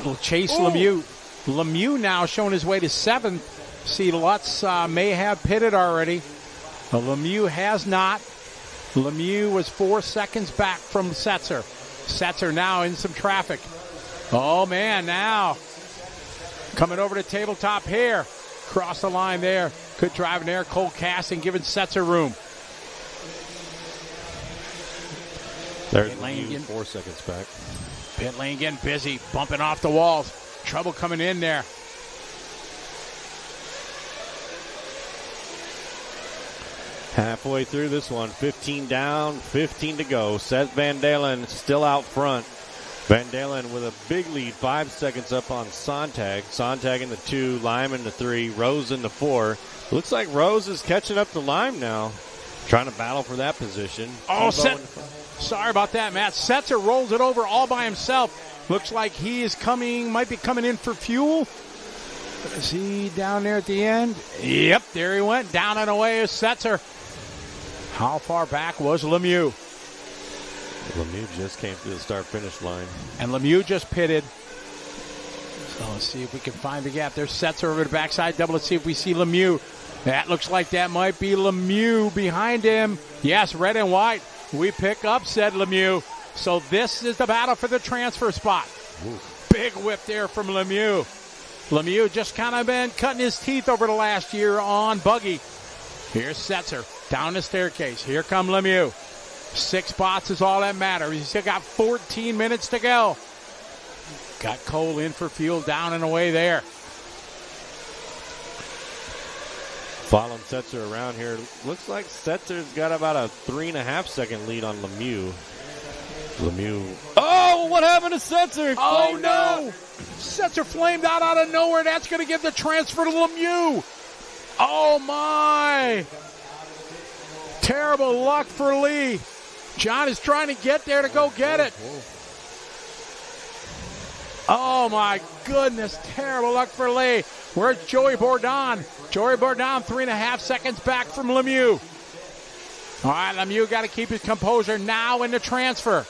Will chase Lemieux. Lemieux now showing his way to 7th. See, Lutz may have pitted already. Lemieux has not. Lemieux was 4 seconds back from Setzer. Setzer now in some traffic. Oh, man, now coming over to tabletop here. Cross the line there. Good driving there. Cole Casting giving Setzer room. There's Lemieux 4 seconds back. Pit lane getting busy, bumping off the walls. Trouble coming in there. Halfway through this one, 15 down, 15 to go. Seth Van Dalen still out front. Van Dalen with a big lead, 5 seconds up on Sontag. Sontag in the 2, Lime in the 3, Rose in the 4. Looks like Rose is catching up to Lime now. Trying to battle for that position. Oh, sorry about that, Matt. Setzer rolls it over all by himself. Looks like he is might be coming in for fuel. Is he down there at the end? Yep, there he went. Down and away is Setzer. How far back was Lemieux? Lemieux just came through the start-finish line. And Lemieux just pitted. So let's see if we can find the gap. There's Setzer over the backside double. Let's see if we see Lemieux. That looks like that might be Lemieux behind him. Yes, red and white. We pick up, said Lemieux. So this is the battle for the transfer spot. Ooh. Big whip there from Lemieux. Lemieux just kind of been cutting his teeth over the last year on Buggy. Here's Setzer down the staircase. Here come Lemieux. 6 spots is all that matters. He's still got 14 minutes to go. Got Cole in for fuel, down and away there. Following Setzer around here. Looks like Setzer's got about a 3.5 second lead on Lemieux. Oh, what happened to Setzer? Oh, no. Setzer flamed out of nowhere. That's going to give the transfer to Lemieux. Oh, my. Terrible luck for Lee. John is trying to get there to go get it. Oh, my goodness. Terrible luck for Lee. Where's Joey Bourdon? Joey Bourdon 3.5 seconds back from Lemieux. All right, Lemieux got to keep his composure now in the transfer.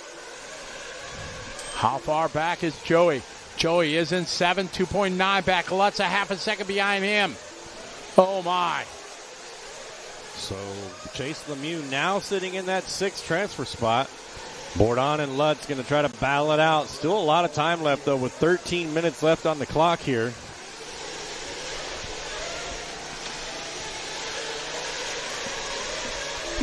How far back is Joey? Joey is in 7, 2.9 back. Lutz a half a second behind him. Oh, my. So Chase Lemieux now sitting in that 6th transfer spot. Bourdon and Lutz going to try to battle it out. Still a lot of time left, though, with 13 minutes left on the clock here.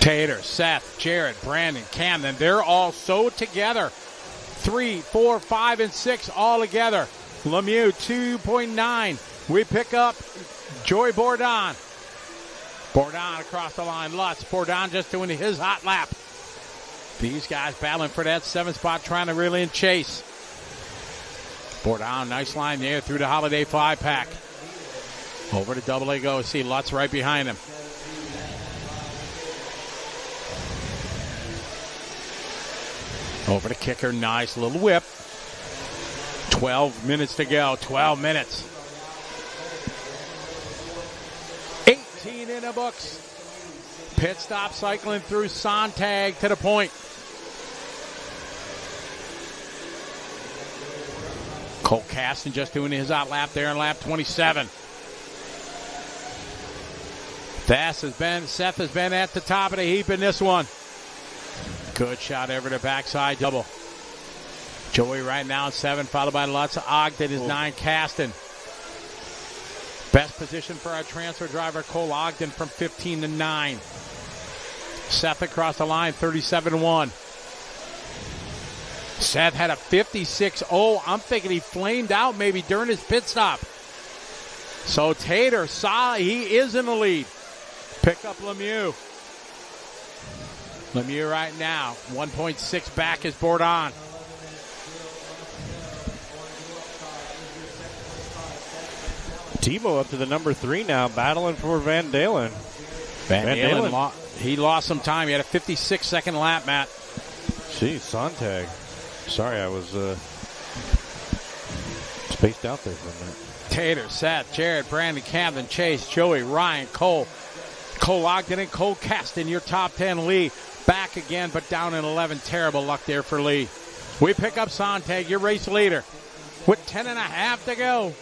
Tater, Seth, Jared, Brandon, Camden, they're all so together. 3, 4, 5, and 6 all together. Lemieux, 2.9. We pick up Joey Bourdon. Bourdon across the line. Lutz. Bourdon just doing his hot lap. These guys battling for that 7th spot, trying to really chase. Bourdon, nice line there through the Holiday 5-pack. Over to Double A go. See Lutz right behind him. Over to Kicker. Nice little whip. 12 minutes to go. 12 minutes. 18 in the books. Pit stop cycling through Sontag to the point. Cole Caston just doing his out lap there in lap 27. Seth has been at the top of the heap in this one. Good shot over the backside double. Joey right now in 7, followed by Lutz. Ogden is 9. Caston. Best position for our transfer driver, Cole Ogden, from 15 to 9. Seth across the line, 37-1. Seth had a 56. Oh, I'm thinking he flamed out maybe during his pit stop. So Tater, he is in the lead. Pick up Lemieux. Lemieux right now, 1.6 back is Bourdon. Tebow up to the number 3 now, battling for Van Dalen. Van Dalen, he lost some time. He had a 56-second lap, Matt. Geez, Sontag. Sorry, I was spaced out there for a minute. Tater, Seth, Jared, Brandon, Camden, Chase, Joey, Ryan, Cole. Cole Ogden and Cole Caston, your top 10 Lee. Back again, but down in 11. Terrible luck there for Lee. We pick up Sontag, your race leader, with 10.5 to go.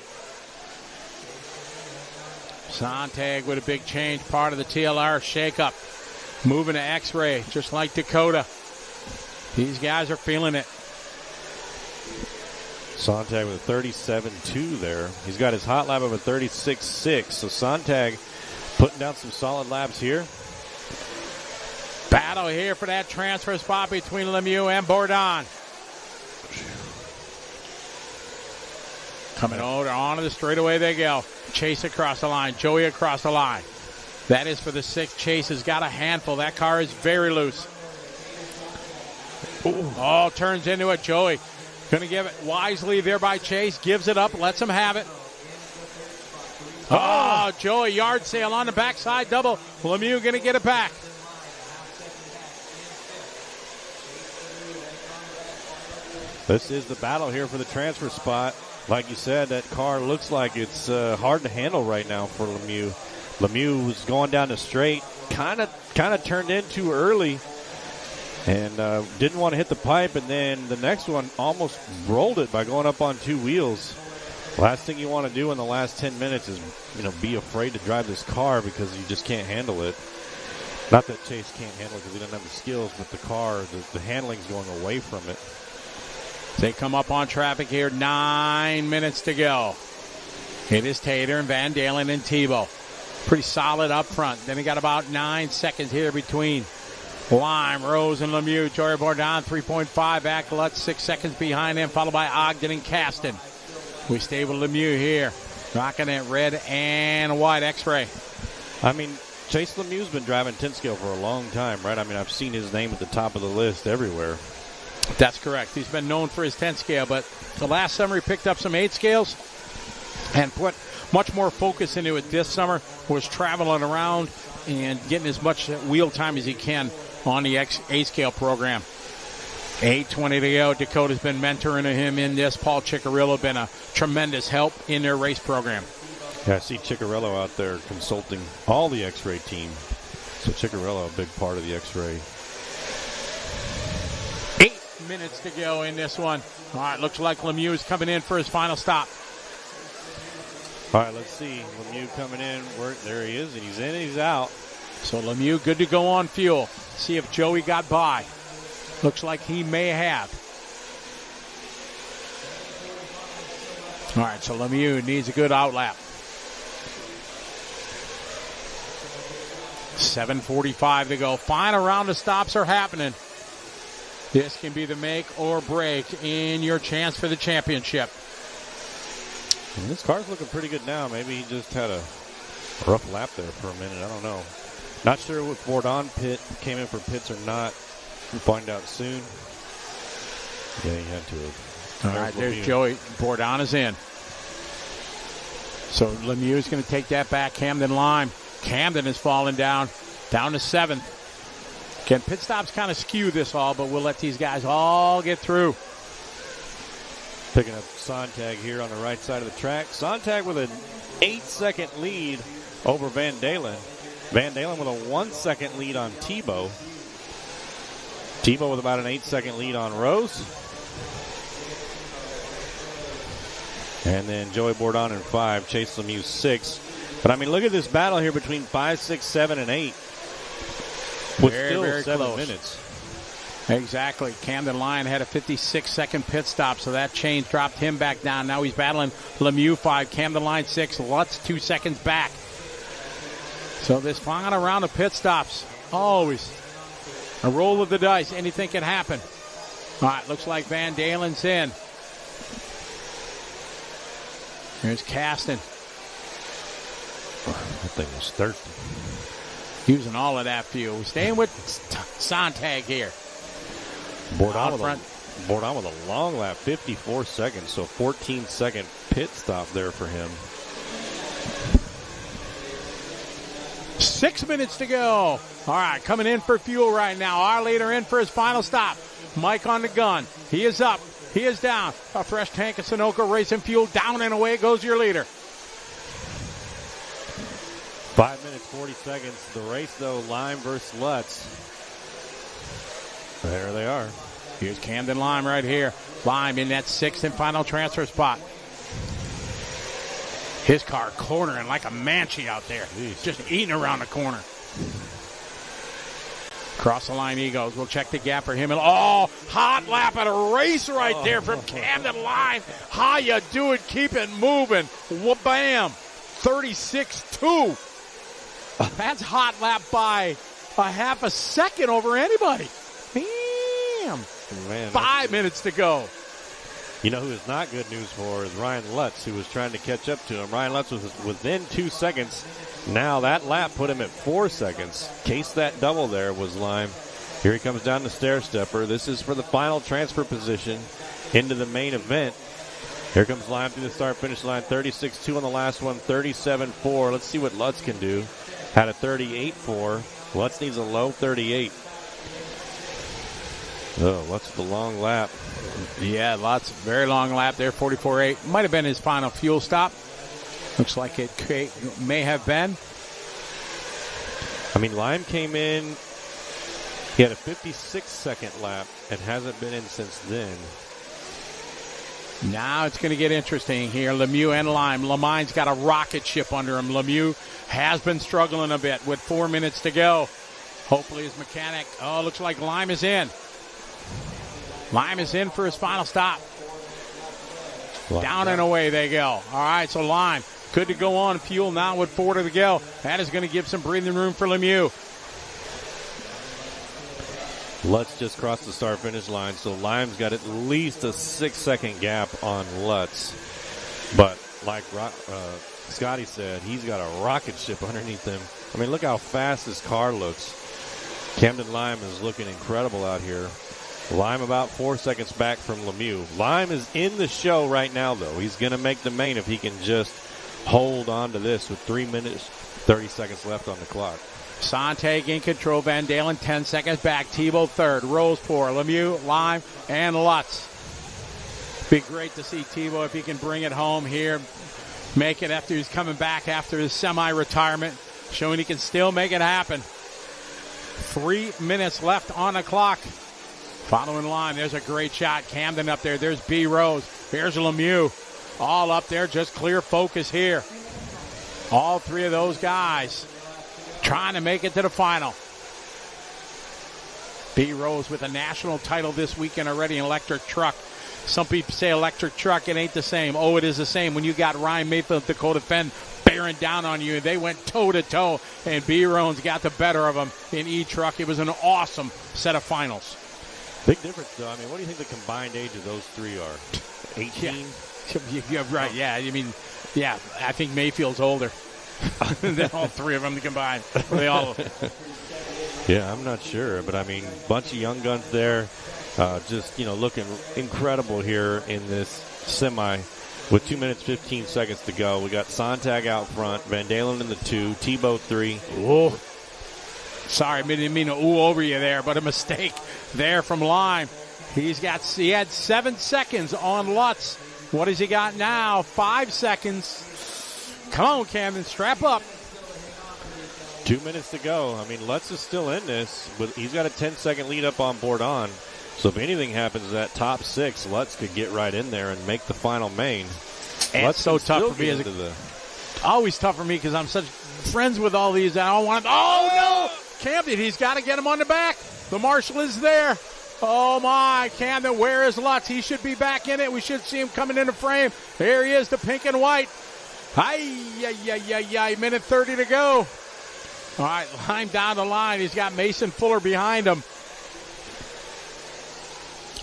Sontag with a big change, part of the TLR shakeup. Moving to X-Ray, just like Dakota. These guys are feeling it. Sontag with a 37.2 there. He's got his hot lap of a 36.6. So Sontag putting down some solid laps here. Battle here for that transfer spot between Lemieux and Bourdon. Coming over onto the straightaway they go. Chase across the line. Joey across the line. That is for the 6th. Chase has got a handful. That car is very loose. Ooh. Oh, turns into it. Joey going to give it wisely there by Chase. Gives it up. Lets him have it. Oh, Joey yard sale on the backside double. Lemieux going to get it back. This is the battle here for the transfer spot. Like you said, that car looks like it's hard to handle right now for Lemieux. Lemieux was going down the straight, kind of turned in too early, and didn't want to hit the pipe. And then the next one almost rolled it by going up on 2 wheels. Last thing you want to do in the last 10 minutes is, be afraid to drive this car because you just can't handle it. Not that Chase can't handle it because he doesn't have the skills, but the car, the handling's going away from it. They come up on traffic here. 9 minutes to go. It is Tater and Van Dalen and Tebow. Pretty solid up front. Then we got about 9 seconds here between Lime, Rose, and Lemieux. Jory Bourdon, 3.5 back. Lutz, 6 seconds behind him, followed by Ogden and Caston. We stay with Lemieux here. Rocking it red and white X-ray. Chase Lemieux's been driving 10 scale for a long time, right? I've seen his name at the top of the list everywhere. That's correct. He's been known for his 10 scale, but the last summer he picked up some 8 scales and put much more focus into it this summer. Was traveling around and getting as much wheel time as he can on the 8 scale program. 8:20 to go. Dakota's been mentoring him in this. Paul Ciccarello been a tremendous help in their race program. Yeah, I see Ciccarello out there consulting all the X-Ray team. So Ciccarello, a big part of the X-Ray. 8 minutes to go in this one. All right, looks like Lemieux is coming in for his final stop. All right, let's see. Lemieux coming in. There he is, and he's in and he's out. So Lemieux good to go on fuel. See if Joey got by. Looks like he may have. All right, so Lemieux needs a good outlap. 7:45 to go. Final round of stops are happening. This can be the make or break in your chance for the championship. And this car's looking pretty good now. Maybe he just had a rough lap there for a minute. I don't know. Not sure if Bourdon came in for pits or not. We'll find out soon. Yeah, he had to. All right, there's Joey. Bourdon is in. So Lemieux is going to take that back. Camden Lime. Camden is falling down to 7th. Again, pit stops kind of skew this all, but we'll let these guys all get through. Picking up Sontag here on the right side of the track. Sontag with an 8-second lead over Van Dalen. Van Dalen with a 1 second lead on Tebow. Tebow with about an 8 second lead on Rose. And then Joey Bourdon in 5, Chase Lemieux 6. But I mean, look at this battle here between 5, 6, 7, and 8. With still very 7 close. minutes. Exactly. Camden Lyon had a 56-second pit stop, so that change dropped him back down. Now he's battling Lemieux 5, Camden Lyon 6, Lutz 2 seconds back. So this final round of pit stops, always a roll of the dice. Anything can happen. All right, looks like Van Dalen's in. Here's Kasten. That thing was thirsty. Using all of that fuel. Staying with Sontag here. Bourdon with a long lap, 54 seconds, so 14-second pit stop there for him. 6 minutes to go. All right, coming in for fuel right now. Our leader in for his final stop. Mike on the gun. He is up. He is down. A fresh tank of Sunoco Racing Fuel. Down and away goes your leader. 5 minutes, 40 seconds. The race, though, Lime versus Lutz. There they are. Here's Camden Lime right here. Lime in that 6th and final transfer spot. His car cornering like a Manchi out there. Jeez. Just eating around the corner. Cross the line he goes. We'll check the gap for him. Oh, hot lap at a race right there from Camden Lime. How you doing? Keep it moving. Wha-bam. 36-2. That's hot lap by a half a second over anybody. Damn. Man, 5 minutes to go. You know who is not good news for is Ryan Lutz, who was trying to catch up to him. Ryan Lutz was within 2 seconds. Now that lap put him at 4 seconds. Case that double there was Lime. Here he comes down the stair stepper. This is for the final transfer position into the main event. Here comes Lime through the start-finish line. 36-2 on the last one, 37-4. Let's see what Lutz can do. Had a 38-4. Lutz needs a low 38. Oh, Lutz the long lap. Yeah, lots, very long lap there, 44.8. Might have been his final fuel stop. Looks like it may have been. I mean, Lime came in. He had a 56-second lap and hasn't been in since then. Now it's going to get interesting here. Lemieux and Lime. Lemine's got a rocket ship under him. Lemieux has been struggling a bit with 4 minutes to go. Hopefully his mechanic. Oh, looks like Lime is in. Lime is in for his final stop. Down and away they go. All right, so Lime good to go on fuel now with 4 to go. That is going to give some breathing room for Lemieux. Lutz just crossed the start-finish line, so Lime's got at least a 6-second gap on Lutz. But like Scotty said, he's got a rocket ship underneath him. I mean, look how fast this car looks. Camden Lime is looking incredible out here. Lime about 4 seconds back from Lemieux. Lime is in the show right now, though. He's going to make the main if he can just hold on to this with 3 minutes, 30 seconds left on the clock. Sontag in control. Van Dalen 10 seconds back. Tebow third. Rose 4. Lemieux, Lime, and Lutz. Be great to see Tebow if he can bring it home here. Make it after he's coming back after his semi-retirement. Showing he can still make it happen. 3 minutes left on the clock. Following line, there's a great shot. Camden up there. There's B. Rose. Here's Lemieux. All up there, just clear focus here. All three of those guys trying to make it to the final. B. Rose with a national title this weekend already in electric truck. Some people say electric truck, it ain't the same. Oh, it is the same when you got Ryan Mayfield, Dakota Fenn bearing down on you. They went toe-to-toe, and B. Rose got the better of them in E-Truck. It was an awesome set of finals. Big difference, though. I mean, what do you think the combined age of those three are? 18? Yeah, right, yeah. I mean, yeah, I think Mayfield's older than all three of them combined. They all. Yeah, I'm not sure, but I mean, bunch of young guns there, just looking incredible here in this semi. With 2 minutes 15 seconds to go, we got Sontag out front, Van Dalen in the 2, Tebow 3. Whoa. Sorry, I didn't mean to ooh over you there, but a mistake there from Lime. He had 7 seconds on Lutz. What has he got now? 5 seconds. Come on, Camden, strap up. 2 minutes to go. I mean, Lutz is still in this. He's got a 10-second lead up on board on. So if anything happens to that top 6, Lutz could get right in there and make the final main. And Lutz it's so tough for me. Always tough for me because I'm such friends with all these. I don't want to. Oh, no! Camden, he's got to get him on the back. The marshal is there. Oh, my. Camden, where is Lutz? He should be back in it. We should see him coming into frame. Here he is, the pink and white. Minute 30 to go. All right, line down the line. He's got Mason Fuller behind him.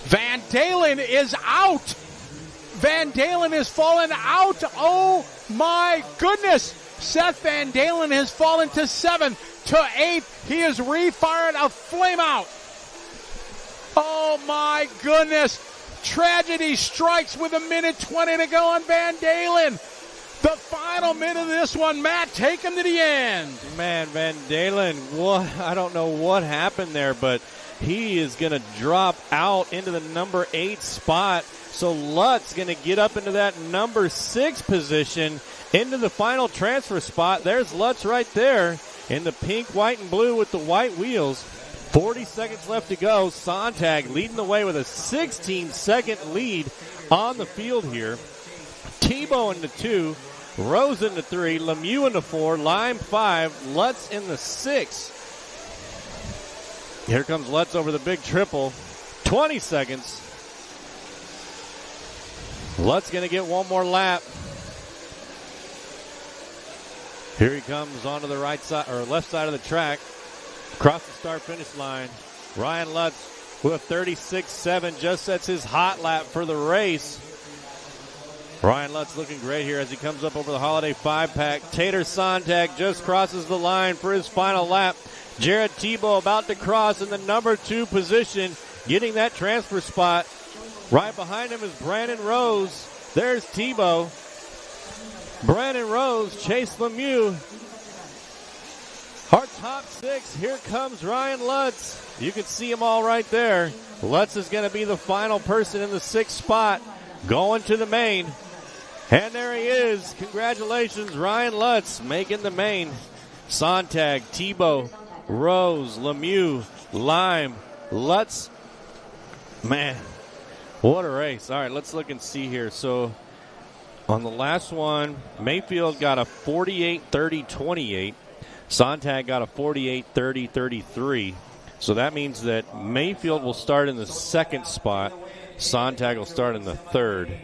Van Dalen is out. Van Dalen is fallen out. Oh, my goodness. Seth Van Dalen has fallen to 7th, to 8th. He has refired a flame out. Oh, my goodness. Tragedy strikes with 1:20 to go on Van Dalen. The final minute of this one, Matt, take him to the end. Man, Van Dalen, I don't know what happened there, but he is going to drop out into the number 8 spot. So Lutz going to get up into that number 6 position into the final transfer spot. There's Lutz right there in the pink, white, and blue with the white wheels. 40 seconds left to go. Sontag leading the way with a 16-second lead on the field here. Tebow into 2, Rose into 3, Lemieux into 4, Lime 5, Lutz in the 6. Here comes Lutz over the big triple. 20 seconds. Lutz going to get one more lap. Here he comes onto the right side or left side of the track. Across the start-finish line. Ryan Lutz with a 36.7 just sets his hot lap for the race. Ryan Lutz looking great here as he comes up over the Holiday 5-pack. Tater Sontag just crosses the line for his final lap. Jared Tebow about to cross in the number 2 position, getting that transfer spot. Right behind him is Brandon Rose. There's Tebow. Brandon Rose, Chase Lemieux. Our top 6, here comes Ryan Lutz. You can see them all right there. Lutz is going to be the final person in the 6th spot, going to the main. And there he is. Congratulations, Ryan Lutz making the main. Sontag, Tebow, Rose, Lemieux, Lime, Lutz. Man, what a race. All right, let's look and see here. So on the last one, Mayfield got a 48-30-28. Sontag got a 48-30-33. So that means that Mayfield will start in the 2nd spot. Sontag will start in the 3rd.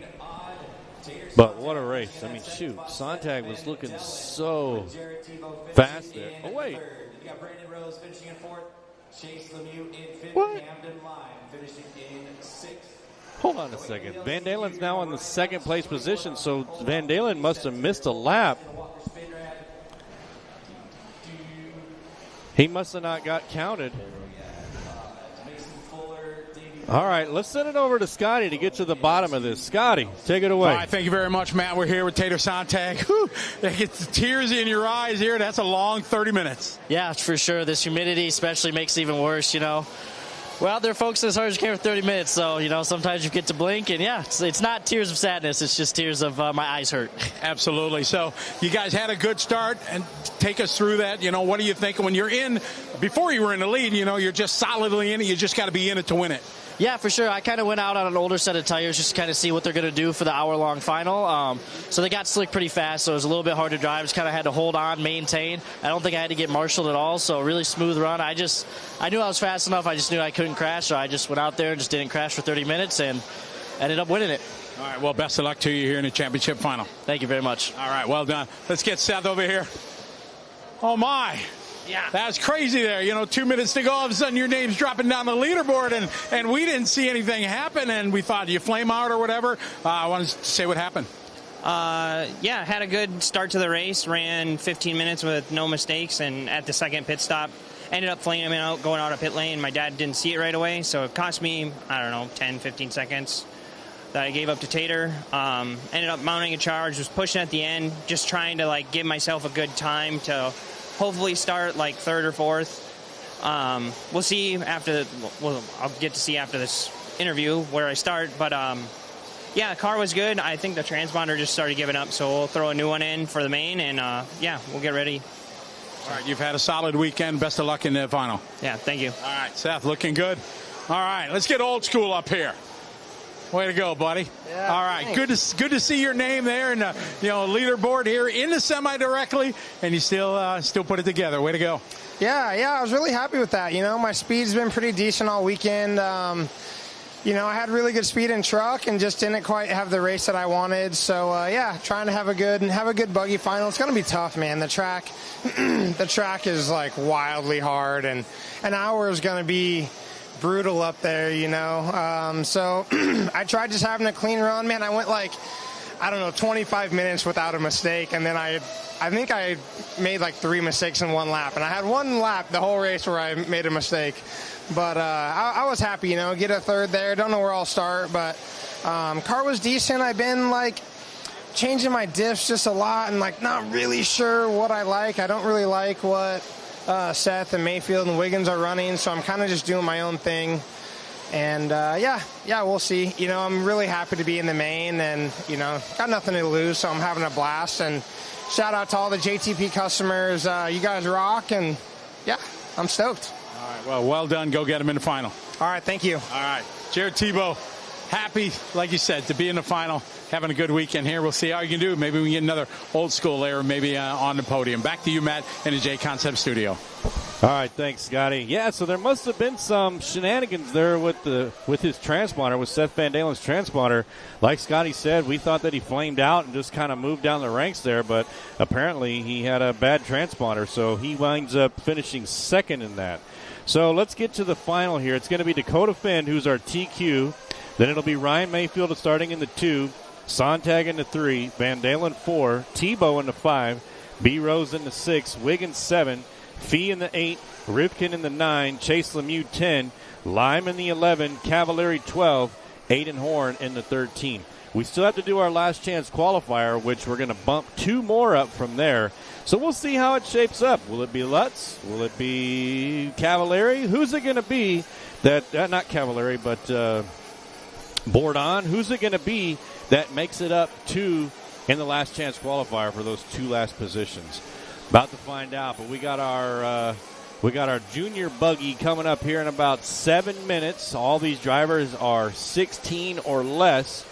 But what a race. I mean, shoot, Sontag was looking so fast there. Oh, wait. You got Brandon Rose finishing in 4th. Chase Lemieux in 5th. What? Camden Lime finishing in 6th. Hold on a second. Van Dalen's now in the 2nd place position, so Van Dalen must have missed a lap. He must have not got counted. All right, let's send it over to Scotty to get to the bottom of this. Scotty, take it away. All right, thank you very much, Matt. We're here with Tater Sontag. Whew, that gets the tears in your eyes here. That's a long 30 minutes. Yeah, for sure. This humidity especially makes it even worse, you know. We're out there focusing as hard as you can for 30 minutes, so, you know, sometimes you get to blink, and, yeah, it's not tears of sadness. It's just tears of my eyes hurt. Absolutely. So you guys had a good start, and take us through that. You know, what are you thinking when you're in? Before you were in the lead, you know, you're just solidly in it. You just got to be in it to win it. Yeah, for sure. I kind of went out on an older set of tires just to kind of see what they're going to do for the hour-long final. So they got slick pretty fast, so it was a little bit hard to drive. Just kind of had to hold on, maintain. I don't think I had to get marshaled at all, so really smooth run. I knew I was fast enough. I just knew I couldn't crash, so I just went out there and just didn't crash for 30 minutes and ended up winning it. All right, well, best of luck to you here in the championship final. Thank you very much. All right, well done. Let's get Seth over here. Oh, my. Yeah. That's crazy there. You know, 2 minutes to go, all of a sudden your name's dropping down the leaderboard, and we didn't see anything happen, and we thought, you flame out or whatever? I wanted to say what happened. Yeah, had a good start to the race, ran 15 minutes with no mistakes, and at the 2nd pit stop, ended up flaming out, going out of pit lane. My dad didn't see it right away, so it cost me, 10, 15 seconds that I gave up to Tater. Ended up mounting a charge, was pushing at the end, just trying to, give myself a good time to hopefully start 3rd or 4th. We'll see after. I'll get to see after this interview where I start. But yeah, the car was good. I think the transponder just started giving up, so we'll throw a new one in for the main, and we'll get ready. All right, you've had a solid weekend. Best of luck in the final. Yeah, thank you. All right, Seth, looking good. All right, let's get old school up here. Way to go, buddy. Yeah, all right, thanks. good to see your name there in the leaderboard here in the semi directly, and you still put it together. Way to go. Yeah, I was really happy with that. My speed's been pretty decent all weekend. I had really good speed in truck and just didn't quite have the race that I wanted. So trying to have a good buggy final. It's going to be tough, man. The track is like wildly hard, and an hour is going to be brutal up there, So I tried just having a clean run, man. I went 25 minutes without a mistake, and then I think I made 3 mistakes in one lap, and I had one lap the whole race where I made a mistake. But I was happy, get a third there. Don't know where I'll start, but car was decent. I've been changing my diffs just a lot and not really sure what I like. I don't really like what Seth and Mayfield and Wiggins are running, so I'm kind of just doing my own thing. And we'll see. I'm really happy to be in the main, and got nothing to lose, so I'm having a blast. And shout out to all the JTP customers. You guys rock, and I'm stoked. All right, well done. Go get them in the final. All right, thank you. All right, Jared Tebow, happy, like you said, to be in the final. Having a good weekend here. We'll see how you can do. Maybe we can get another old school there, maybe on the podium. Back to you, Matt, in the J Concept studio. All right, thanks, Scotty. Yeah, so there must have been some shenanigans there with his transponder, with Seth Van Dalen's transponder. Like Scotty said, we thought that he flamed out and just kind of moved down the ranks there, but apparently he had a bad transponder, so he winds up finishing second in that. So let's get to the final here. It's going to be Dakota Finn, who's our TQ. Then it'll be Ryan Mayfield starting in the 2, Sontag in the 3, Van Dalen 4, Tebow in the 5, B. Rose in the 6, Wiggins 7, Fee in the 8, Rivkin in the 9, Chase Lemieux 10, Lime in the 11, Cavallari 12, Aiden Horn in the 13. We still have to do our last chance qualifier, which we're going to bump 2 more up from there. So we'll see how it shapes up. Will it be Lutz? Will it be Cavallari? Who's it going to be that, not Cavallari, but Bourdon? Who's it going to be that makes it up 2 in the last chance qualifier for those 2 last positions? About to find out, but we got our junior buggy coming up here in about 7 minutes. All these drivers are 16 or less,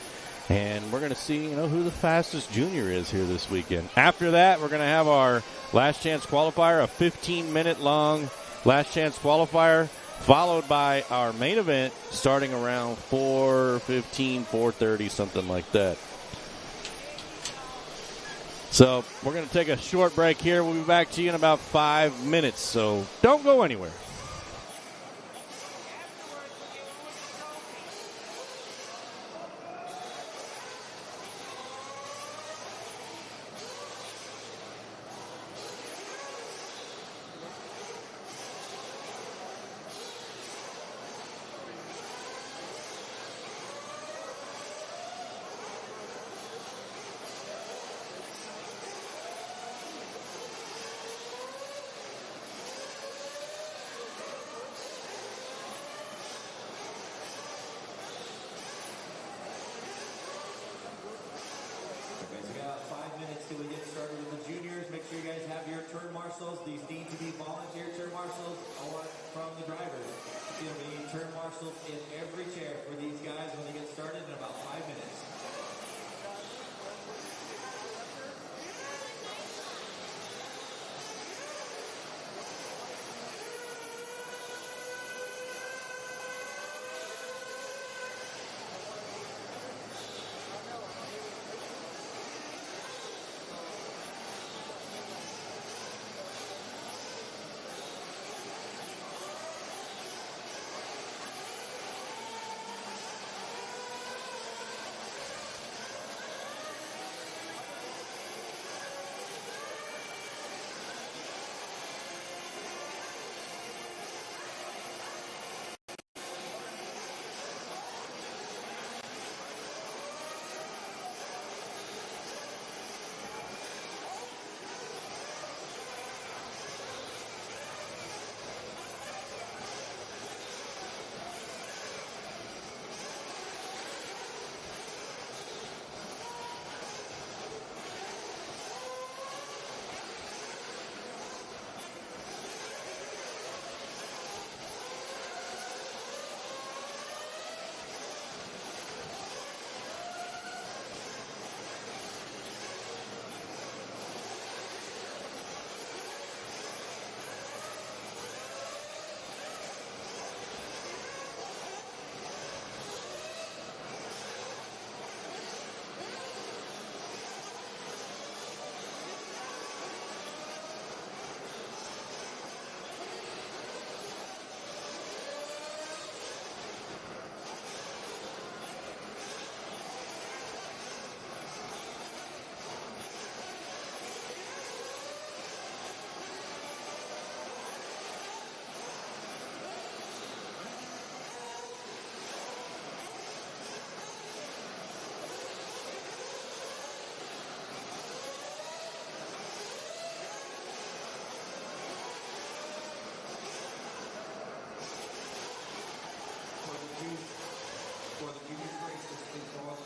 and we're going to see who the fastest junior is here this weekend. After that, we're going to have our last chance qualifier, a 15-minute long last chance qualifier, followed by our main event starting around 4:15, 4:30, something like that. So we're going to take a short break here. We'll be back to you in about 5 minutes, so don't go anywhere.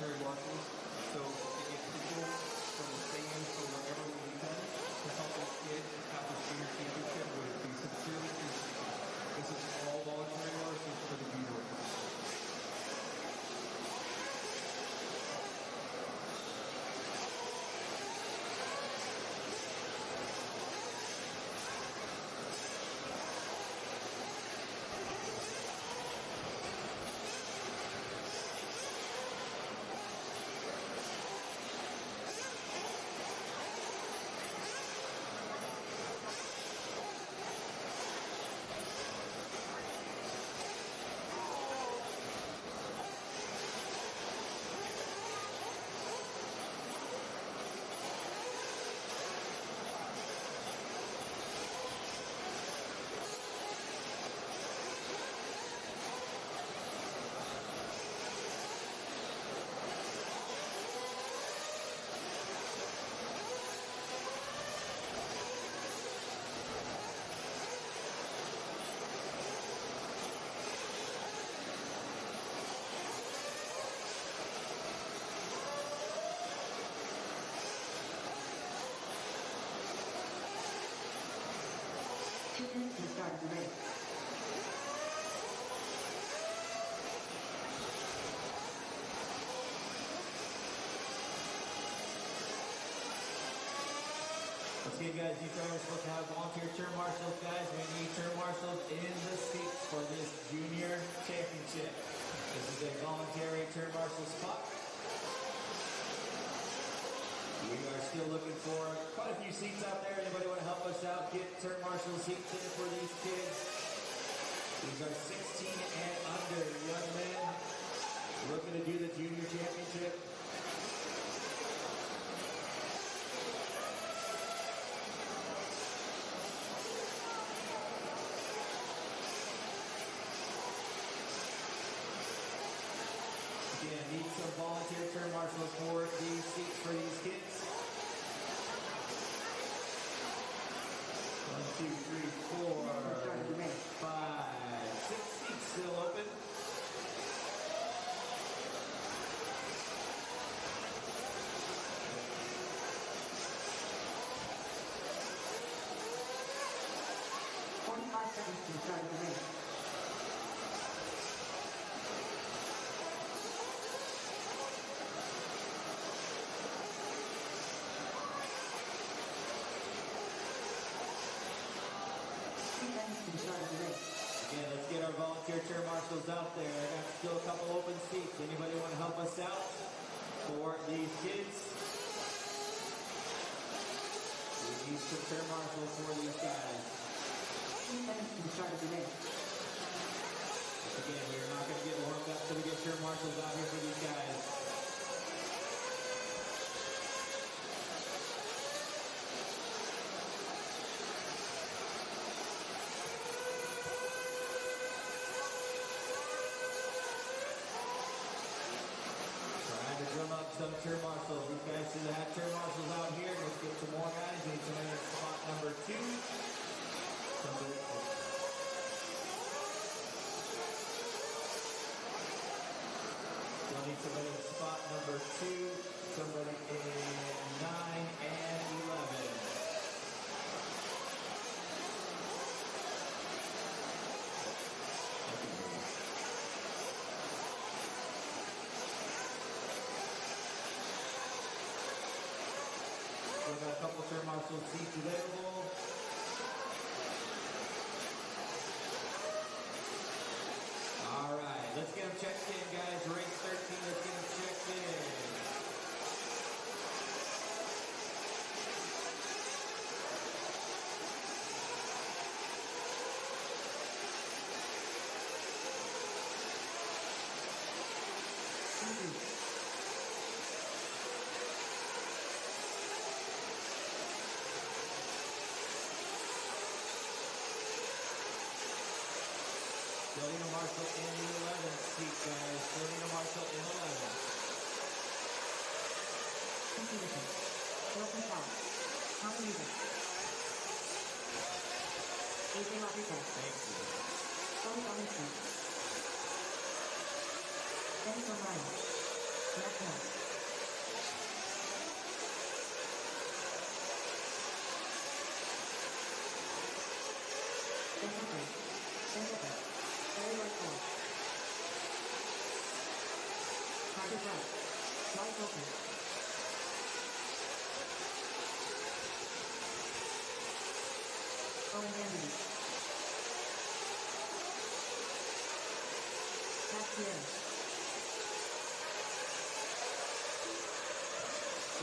voluntary marshals. So to get people from the stands or wherever we need them to help those kids have the junior championship would be sincerely appreciated. This is all voluntary marshals for the junior. Once again, guys, you guys are supposed to have volunteer term marshals, guys. We need term marshals in the seats for this junior championship. This is a voluntary term marshal spot. We are still looking for quite a few seats out there. Anybody want to help us out? Get term marshal seats in for these kids. These are 16 and under young men looking to do the junior championship. Again, need some volunteer term marshals for these seats for these kids. 1, 2, 3, 4, 5, 6 seats still open. Seconds to start the race. Again, let's get our volunteer term marshals out there. I got still a couple open seats. Anybody want to help us out for these kids? We need some term marshals for these guys. Again, we're not going to get warmed up till we get term marshals out here for these guys. Drum up some term marshals. These guys should have had term marshals out here. Let's get some more guys. Need somebody in spot number 2. Somebody. We'll need somebody in spot number 2. Somebody in 9 and 11. We've got a couple term marshal seats available. All right, let's get them checked in, guys. Race 13, let's get them checked in. Selena Marshall in the 11th seat, guys. Selena Marshall in 11th. Welcome back. How are you? Anything like that? Thank you. Don't honestly. Thanks so much.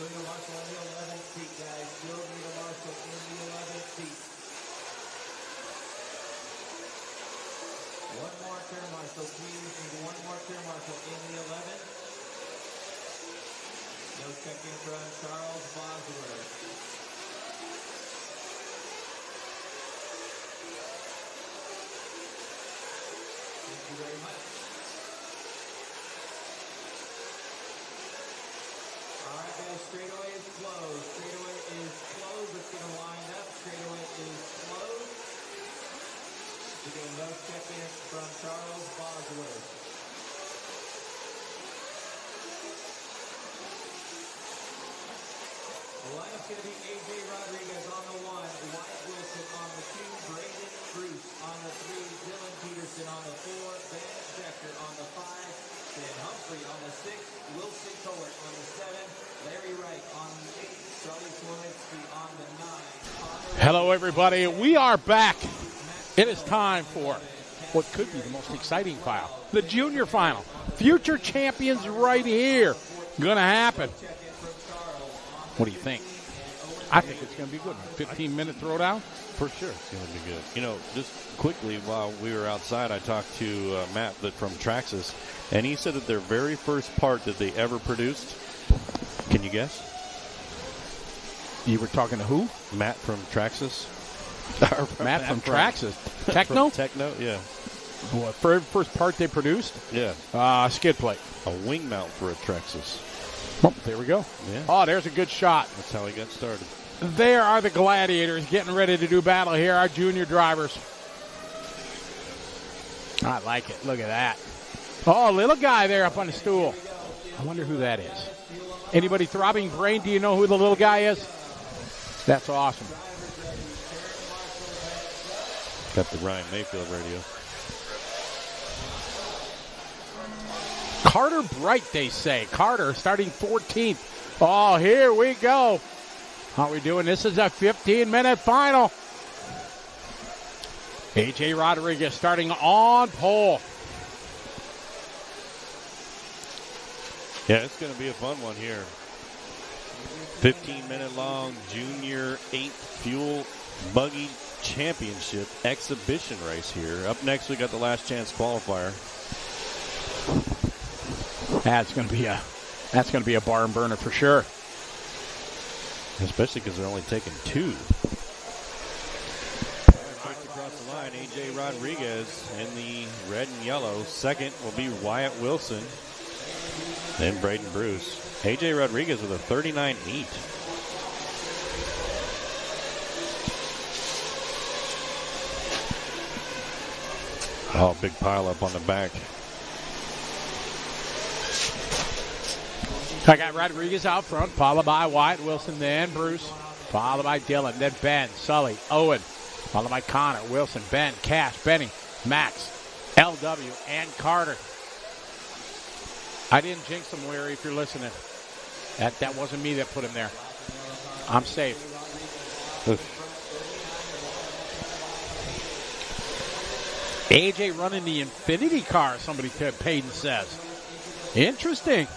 Julia Marshall in the 11th seat, guys. Julia Marshall in the 11th seat. One more turn marshal, please. Need one more turn marshal in the 11th. No check-in from Charles Bosworth. Thank you very much. All right, guys, straightaway is closed. Straightaway is closed. Let's get them lined up. Straightaway is closed. Again, no check-in from Charles Bosworth. The lineup's going to be A.J. Rodriguez on the 1, Wyatt Wilson on the 2, Brandon Bruce on the 3, Dylan Peterson on the 4, Ben Decker on the 5, Ben Humphrey on the 6, Wilson Towert on the 7, Larry Wright on the 8, Charlie Smolinski on the 9. Hello, everybody. We are back. It is time for what could be the most exciting final, the junior final. Future champions right here. Going to happen. What do you think? I think it's going to be good. 15-minute throwdown? For sure it's going to be good. You know, just quickly, while we were outside, I talked to Matt from Traxxas, and he said that their very first part that they ever produced, can you guess? You were talking to who? Matt from Traxxas. Matt from Traxxas. Techno? Techno, yeah. What, first part they produced? Yeah. Skid plate. A wing mount for a Traxxas. Oh, there we go. Yeah. Oh, there's a good shot. That's how he got started. There are the gladiators getting ready to do battle here, our junior drivers. I like it. Look at that. Oh, little guy there up on the stool. I wonder who that is. Anybody throbbing brain? Do you know who the little guy is? That's awesome. Got the Ryan Mayfield radio. Carter Bright, they say. Carter starting 14th. Oh, here we go. How are we doing? This is a 15-minute final. A.J. Rodriguez starting on pole. Yeah, it's going to be a fun one here. 15-minute long junior 8 fuel buggy championship exhibition race here. Up next, we got the last chance qualifier. That's going to be a barn burner for sure. Especially because they're only taking 2. First across the line, A.J. Rodriguez in the red and yellow. Second will be Wyatt Wilson. Then Braden Bruce. A.J. Rodriguez with a 39.8. Oh, big pile up on the back. I got Rodriguez out front, followed by Wyatt Wilson, then Bruce, followed by Dylan, then Ben, Sully, Owen, followed by Connor, Wilson, Ben, Cash, Benny, Max, LW, and Carter. I didn't jinx him, Weary, if you're listening. That wasn't me that put him there. I'm safe. AJ running the Infinity car, somebody Payton says. Interesting.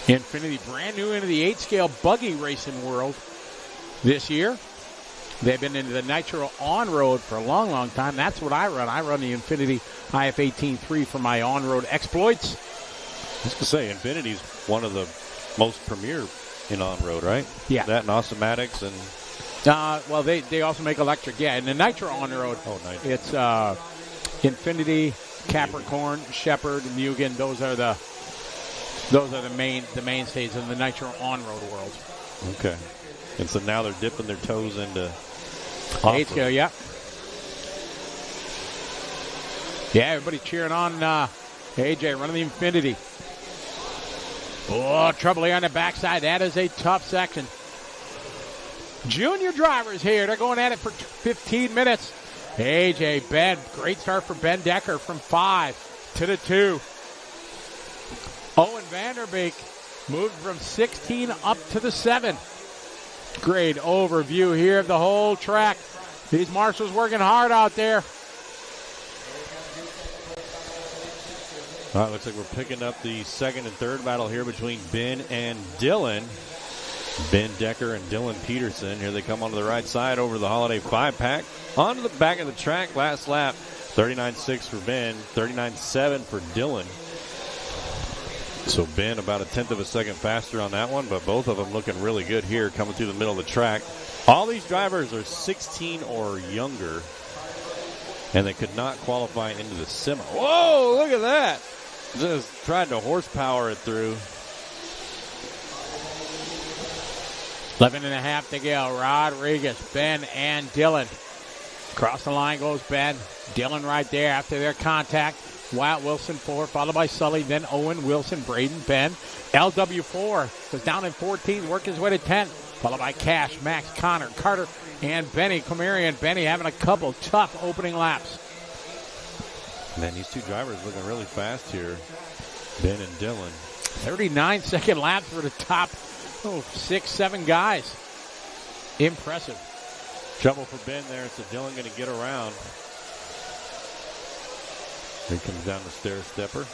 Infinity, brand new into the 8-scale buggy racing world this year. They've been into the Nitro on-road for a long, long time. That's what I run. I run the Infinity IF-18-3 for my on-road exploits. I was going to say, Infinity's one of the most premier in on-road, right? Yeah. That and Automatics and... well, they also make electric, yeah. And the Nitro on-road, it's Infinity, Capricorn, Shepherd, Mugen. Those are the mainstays in the Nitro on-road world. Okay. And so now they're dipping their toes into 8-scale, yeah. Yeah, everybody cheering on AJ running the Infinity. Oh, trouble here on the backside. That is a tough section. Junior drivers here. They're going at it for 15 minutes. AJ, Ben, great start for Ben Decker from 5 to the 2. Owen Vanderbeek moved from 16 up to the 7. Great overview here of the whole track. These marshals working hard out there. All right, looks like we're picking up the second and third battle here between Ben and Dylan. Ben Decker and Dylan Peterson. Here they come onto the right side over the Holiday 5-pack. Onto the back of the track, last lap. 39.6 for Ben, 39.7 for Dylan. So Ben about a tenth of a second faster on that one, but both of them looking really good here coming through the middle of the track. All these drivers are 16 or younger, and they could not qualify into the semi. Whoa, look at that. Just tried to horsepower it through. 11 and a half to go. Rodriguez, Ben, and Dylan. Across the line goes Ben. Dylan right there after their contact. Wyatt Wilson 4, followed by Sully, then Owen, Wilson, Braden, Ben. LW4 was down in 14, worked his way to 10, followed by Cash, Max, Connor, Carter, and Benny. Comeri and Benny having a couple tough opening laps. Man, these two drivers looking really fast here. Ben and Dylan. 39-second laps for the top 6, 7 guys. Impressive. Trouble for Ben there, so Dylan going to get around. Here he comes down the stair stepper.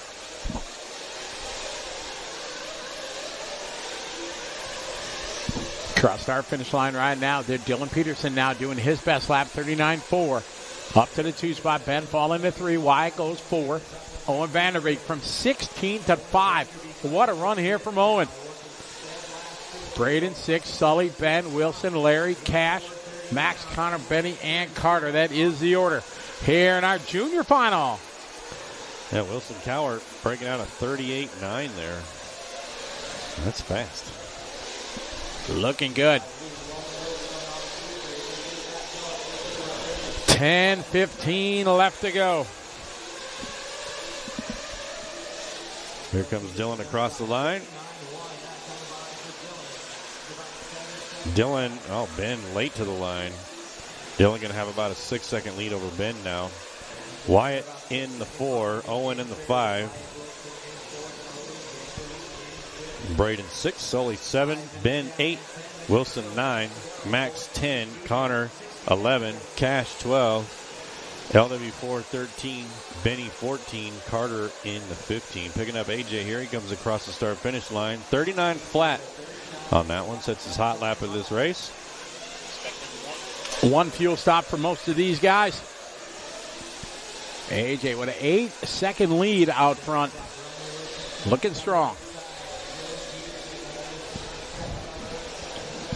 Cross start finish line right now. They're Dylan Peterson now doing his best lap, 39.4. Up to the 2 spot. Ben falling to 3. Wyatt goes 4. Owen Vanderbeek from 16 to 5. What a run here from Owen. Braden 6. Sully, Ben, Wilson, Larry, Cash, Max, Connor, Benny, and Carter. That is the order here in our junior final. Yeah, Wilson Cowart breaking out a 38.9 there. That's fast. Looking good. 10:15 left to go. Here comes Dylan across the line. Dylan, Ben late to the line. Dylan going to have about a 6-second lead over Ben now. Wyatt in the 4, Owen in the 5. Braden 6, Sully 7, Ben 8, Wilson 9, Max 10, Connor 11, Cash 12, LW4 13, Benny 14, Carter in the 15. Picking up AJ here. He comes across the start finish line. 39 flat on that one. Sets his hot lap of this race. One fuel stop for most of these guys. AJ with an 8-second lead out front. Looking strong.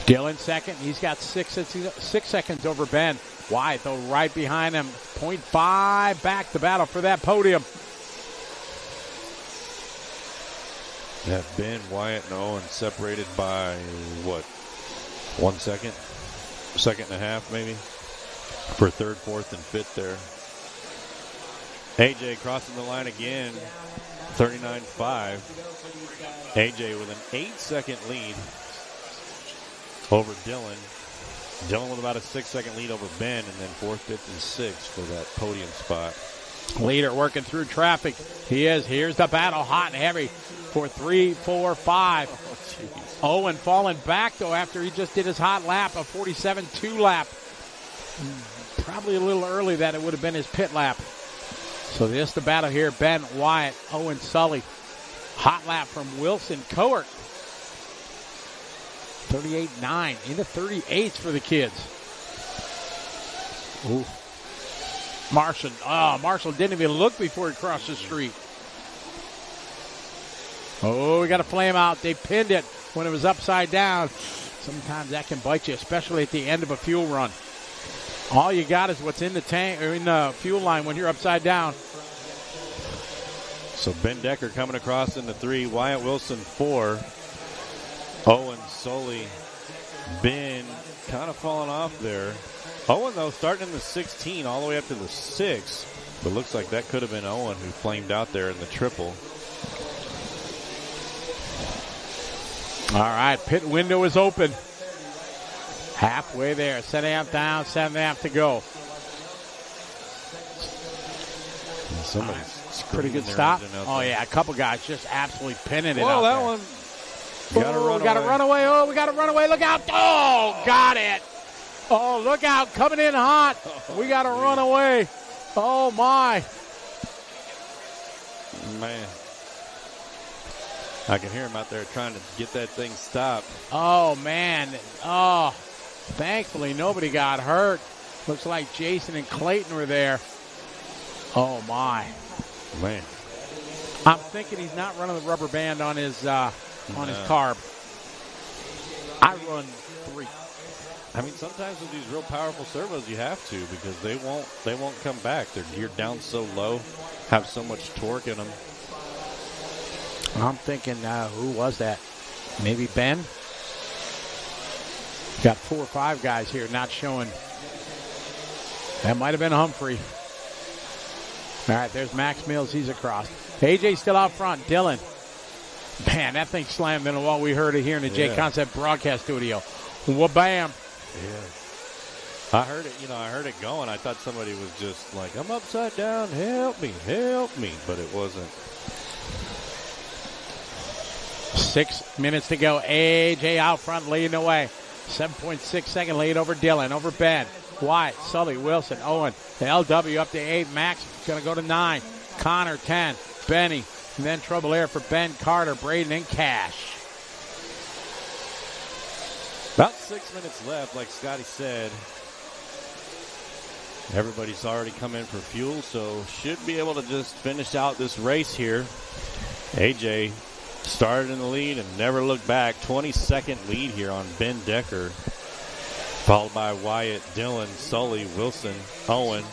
Dylan second. He's got 6 seconds over Ben. Wyatt, though, right behind him. 0.5 back to battle for that podium. Yeah, Ben, Wyatt, and Owen separated by, 1 second? Second and a half, maybe, for third, fourth, and fifth there. AJ crossing the line again, 39.5. AJ with an 8-second lead over Dylan. Dylan with about a 6-second lead over Ben, and then 4th, 5th, and 6th for that podium spot. Leader working through traffic. He is. Here's the battle, hot and heavy for 3, 4, 5. Owen falling back, though, after he just did his hot lap, a 47.2 lap. Probably a little early that it would have been his pit lap. So this the battle here. Ben, Wyatt, Owen, Sully. Hot lap from Wilson Coert. 38.9 into 38s for the kids. Ooh. Marshall didn't even look before he crossed the street. Oh, we got a flame out. They pinned it when it was upside down. Sometimes that can bite you, especially at the end of a fuel run. All you got is what's in the tank or in the fuel line when you're upside down. So Ben Decker coming across into 3. Wyatt Wilson 4. Owen, Sully, Ben kind of falling off there. Owen, though, starting in the 16 all the way up to the 6. But looks like that could have been Owen who flamed out there in the triple. All right, pit window is open. Halfway there. 7.5 down, 7.5 to go. Somebody's pretty good stop. Oh, yeah, a couple guys just absolutely pinning it out that there. one. We got to run away. Oh, we got to run away. Look out. Oh, got it. Oh, look out. Coming in hot. We got to run away. Oh, my. Man. I can hear him out there trying to get that thing stopped. Oh, man. Oh, thankfully nobody got hurt. Looks like Jason and Clayton were there. Oh, my. Man. I'm thinking he's not running the rubber band on his carb. I run 3. I mean, sometimes with these real powerful servos, you have to because they won't come back. They're geared down so low, have so much torque in them. I'm thinking, who was that? Maybe Ben? Got 4 or 5 guys here not showing. That might have been Humphrey. All right, there's Max Mills. He's across. AJ still out front. Dylan. Man, that thing slammed in the wall. We heard it here in the J Concept broadcast studio. Wha-bam. Yeah. I heard it. I heard it going. I thought somebody was just like, I'm upside down. Help me. But it wasn't. 6 minutes to go. AJ out front leading the way. 7.6 second lead over Dylan, over Ben. Wyatt, Sully, Wilson, Owen. The LW up to 8. Max going to go to 9. Connor, 10. Benny. And then trouble there for Ben, Carter, Braden, and Cash. About 6 minutes left, like Scotty said. Everybody's already come in for fuel, so should be able to just finish out this race here. AJ started in the lead and never looked back. 20-second lead here on Ben Decker. Followed by Wyatt, Dylan, Sully, Wilson, Owen,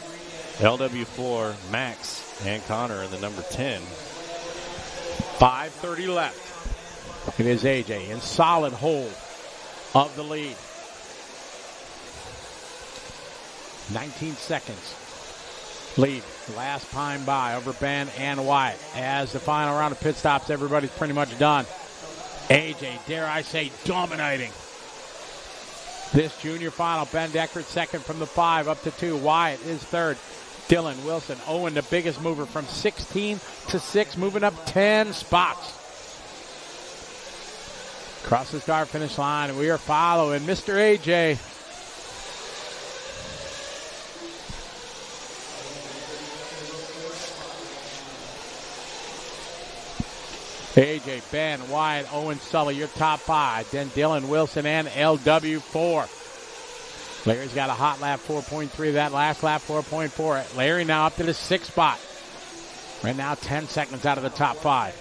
LW4, Max, and Connor in the number 10. 5:30 left. It is AJ in solid hold of the lead. 19 seconds. Lead. Last pine by over Ben and Wyatt. As the final round of pit stops, everybody's pretty much done. AJ, dare I say, dominating this junior final. Ben Deckard second from the 5 up to 2. Wyatt is third. Dylan, Wilson, Owen, the biggest mover from 16 to 6, moving up 10 spots. Across the start finish line, and we are following Mr. AJ. AJ, Ben, Wyatt, Owen, Sully, your top 5. Then Dylan, Wilson, and LW4. Larry's got a hot lap, 4.3. That last lap, 4.4. Larry now up to the 6th spot. Right now, 10 seconds out of the top 5.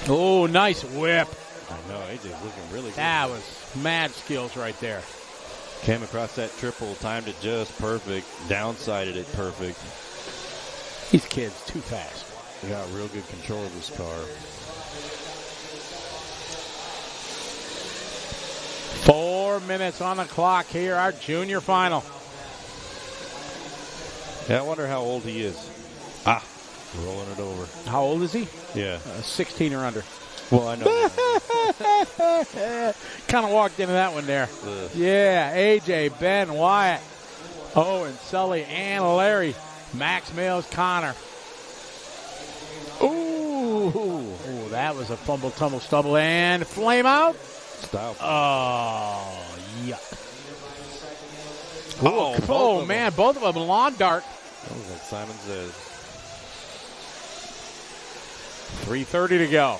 Oh, nice whip. I know, AJ's looking really good. That was mad skills right there. Came across that triple, timed it just perfect, downsided it perfect. These kids, too fast. They got real good control of this car. 4 minutes on the clock here, our junior final. Yeah, I wonder how old he is. Rolling it over. How old is he? Yeah. 16 or under. Well, I know. Kind of walked into that one there. Yeah, AJ, Ben, Wyatt, Owen, Sully, and Larry. Max Mills, Connor. Ooh, that was a fumble, tumble, stubble, and flame out. Style. Oh, yuck. Oh, man, both of them lawn dart. That was like Simon says. 3:30 to go.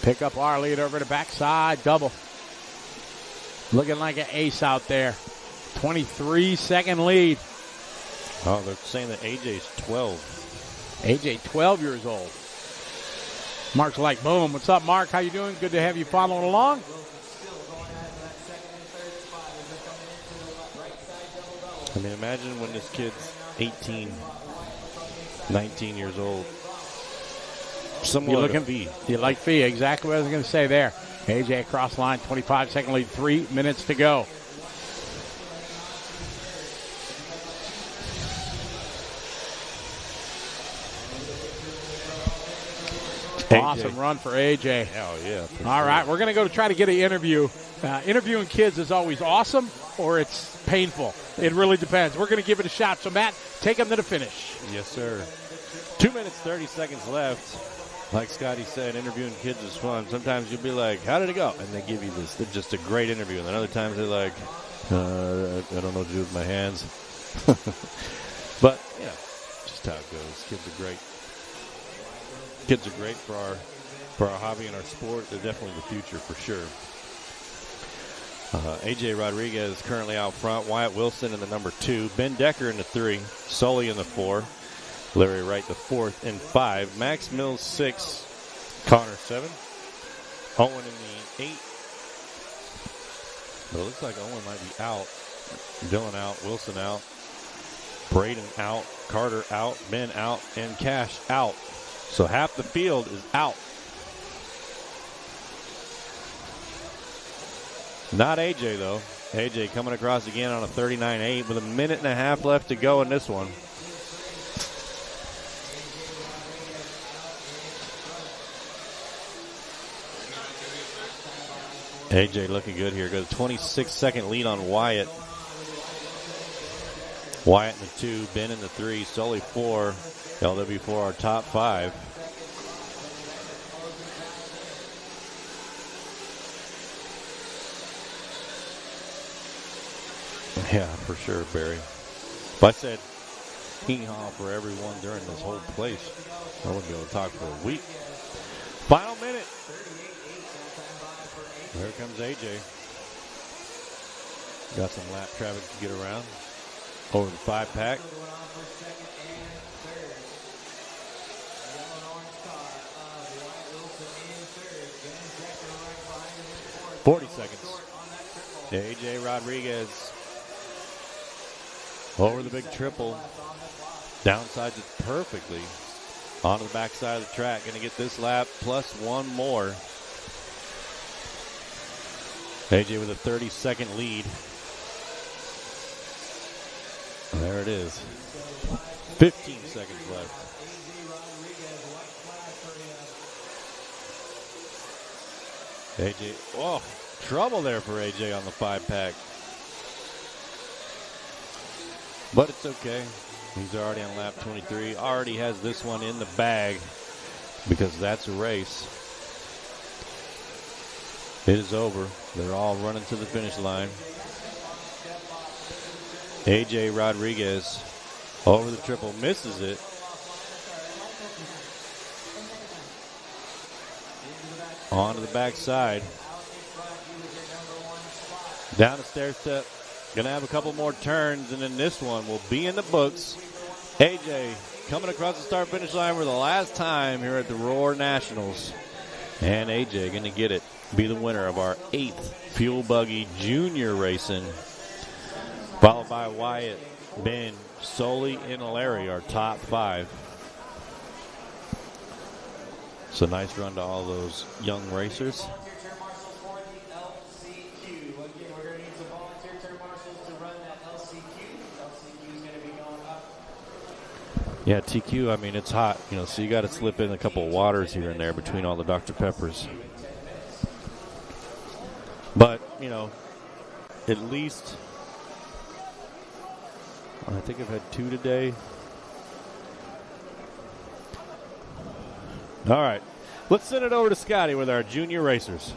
Pick up our lead over the backside double. Looking like an ace out there. 23-second lead. Oh, they're saying that AJ's 12. AJ, 12 years old. Mark's like, boom. What's up, Mark? How you doing? Good to have you following along. I mean, imagine when this kid's 18, 19 years old. Somewhat You're looking, fee. You like fee. Exactly what I was going to say there. AJ across line, 25-second lead, 3 minutes to go. Awesome run for AJ. Hell yeah. All right, we're going to go try to get an interview. Interviewing kids is always awesome or it's painful. It really depends. We're going to give it a shot. So, Matt, take them to the finish. Yes, sir. 2 minutes, 30 seconds left. Like Scotty said, interviewing kids is fun. Sometimes you'll be like, how did it go? And they give you this. They're just a great interview. And then other times they're like, I don't know what to do with my hands. But, yeah, just how it goes. Kids are great. Kids are great for our hobby and our sport. They're definitely the future for sure. AJ Rodriguez currently out front. Wyatt Wilson in the number 2. Ben Decker in the 3. Sully in the 4. Larry Wright the 4th and 5. Max Mills 6. Connor 7. Owen in the 8. But it looks like Owen might be out. Dylan out. Wilson out. Braden out. Carter out. Ben out. And Cash out. So half the field is out. Not AJ, though. AJ coming across again on a 39.8 with a minute and a half left to go in this one. AJ looking good here. Got a 26-second lead on Wyatt. Wyatt in the 2, Ben in the 3, Sully 4, LW4 our top 5. Yeah, for sure, Barry. If I said hee-haw for everyone during this whole place, I wouldn't be able to talk for a week. Final minute. There comes AJ. Got some lap traffic to get around. Over the 5-pack. .40 seconds. AJ Rodriguez over the big triple. Downsides it perfectly. Onto the backside of the track. Going to get this lap plus one more. AJ with a 30-second lead. There it is. 15 seconds left. AJ, oh, trouble there for AJ on the 5-pack. But it's okay. He's already on lap 23. Already has this one in the bag because that's a race. It is over. They're all running to the finish line. AJ Rodriguez over the triple, misses it. On to the backside. Down the stair step. Going to have a couple more turns, and then this one will be in the books. AJ coming across the start-finish line for the last time here at the Roar Nationals. And AJ going to get it. Be the winner of our 8th Fuel Buggy Junior Racing. Followed by Wyatt, Ben, Sully, and Larry, our top 5. So nice run to all those young racers. Yeah, TQ, I mean, it's hot, you know, so you got to slip in a couple of waters here and there between all the Dr. Peppers. But, you know, at least, I think I've had 2 today. All right, let's send it over to Scotty with our junior racers.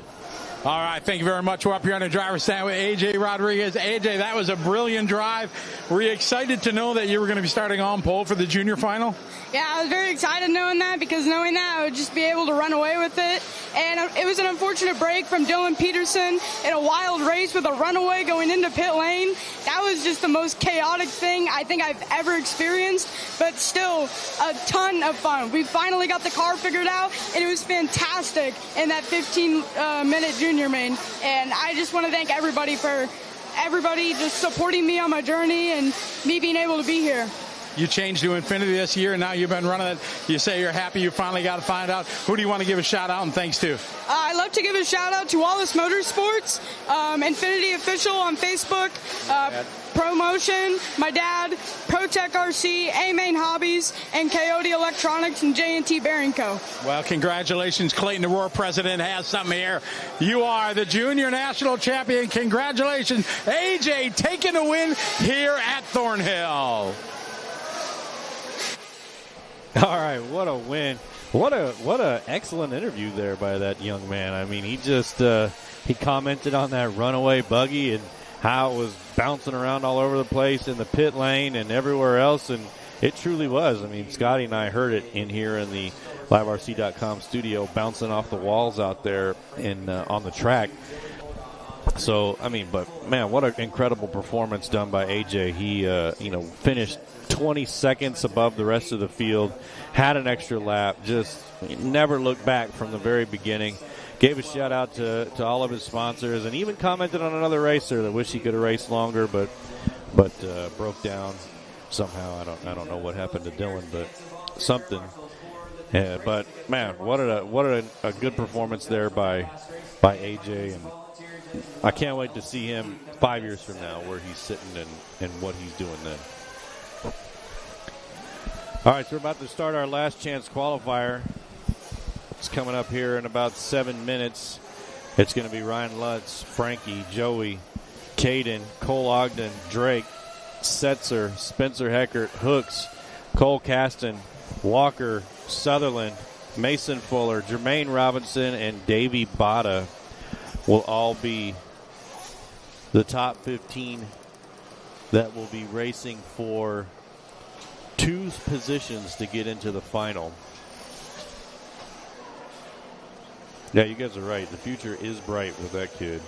All right, thank you very much. We're up here on the driver's stand with AJ Rodriguez. AJ, that was a brilliant drive. Were you excited to know that you were going to be starting on pole for the junior final? Yeah, I was very excited knowing that, because knowing that I would just be able to run away with it. And it was an unfortunate break from Dylan Peterson in a wild race with a runaway going into pit lane. That was just the most chaotic thing I think I've ever experienced, but still a ton of fun. We finally got the car figured out, and it was fantastic in that 15-minute junior main. And I just want to thank everybody for just supporting me on my journey and me being able to be here. You changed to Infinity this year, and now you've been running it. You say you're happy you finally got to find out. Who do you want to give a shout-out and thanks to? I'd love to give a shout-out to Wallace Motorsports, Infinity Official on Facebook, ProMotion, my dad, ProTech RC, A-Main Hobbies, and Coyote Electronics and J&T Bearing Co. Well, congratulations. Clayton Aurora president has something here. You are the junior national champion. Congratulations. AJ taking the win here at Thornhill. All right, what a win. What a excellent interview there by that young man. I mean, he just he commented on that runaway buggy and how it was bouncing around all over the place in the pit lane and everywhere else, and it truly was. I mean, Scotty and I heard it in here in the LiveRC.com studio, bouncing off the walls out there in on the track. So, I mean, but man, what an incredible performance done by AJ. He, finished 20 seconds above the rest of the field, had an extra lap, just never looked back from the very beginning. Gave a shout out to all of his sponsors, and even commented on another racer that wished he could have raced longer, but broke down somehow. I don't know what happened to Dylan, but something. Yeah, but man, what a good performance there by AJ, and I can't wait to see him 5 years from now where he's sitting and what he's doing then. All right, so we're about to start our last chance qualifier. It's coming up here in about 7 minutes. It's going to be Ryan Lutz, Frankie, Joey, Caden, Cole Ogden, Drake, Setzer, Spencer Heckert, Hooks, Cole Caston, Walker, Sutherland, Mason Fuller, Jermaine Robinson, and Davey Botta will all be the top 15 that will be racing for 2 positions to get into the final. Yeah, you guys are right. The future is bright with that kid.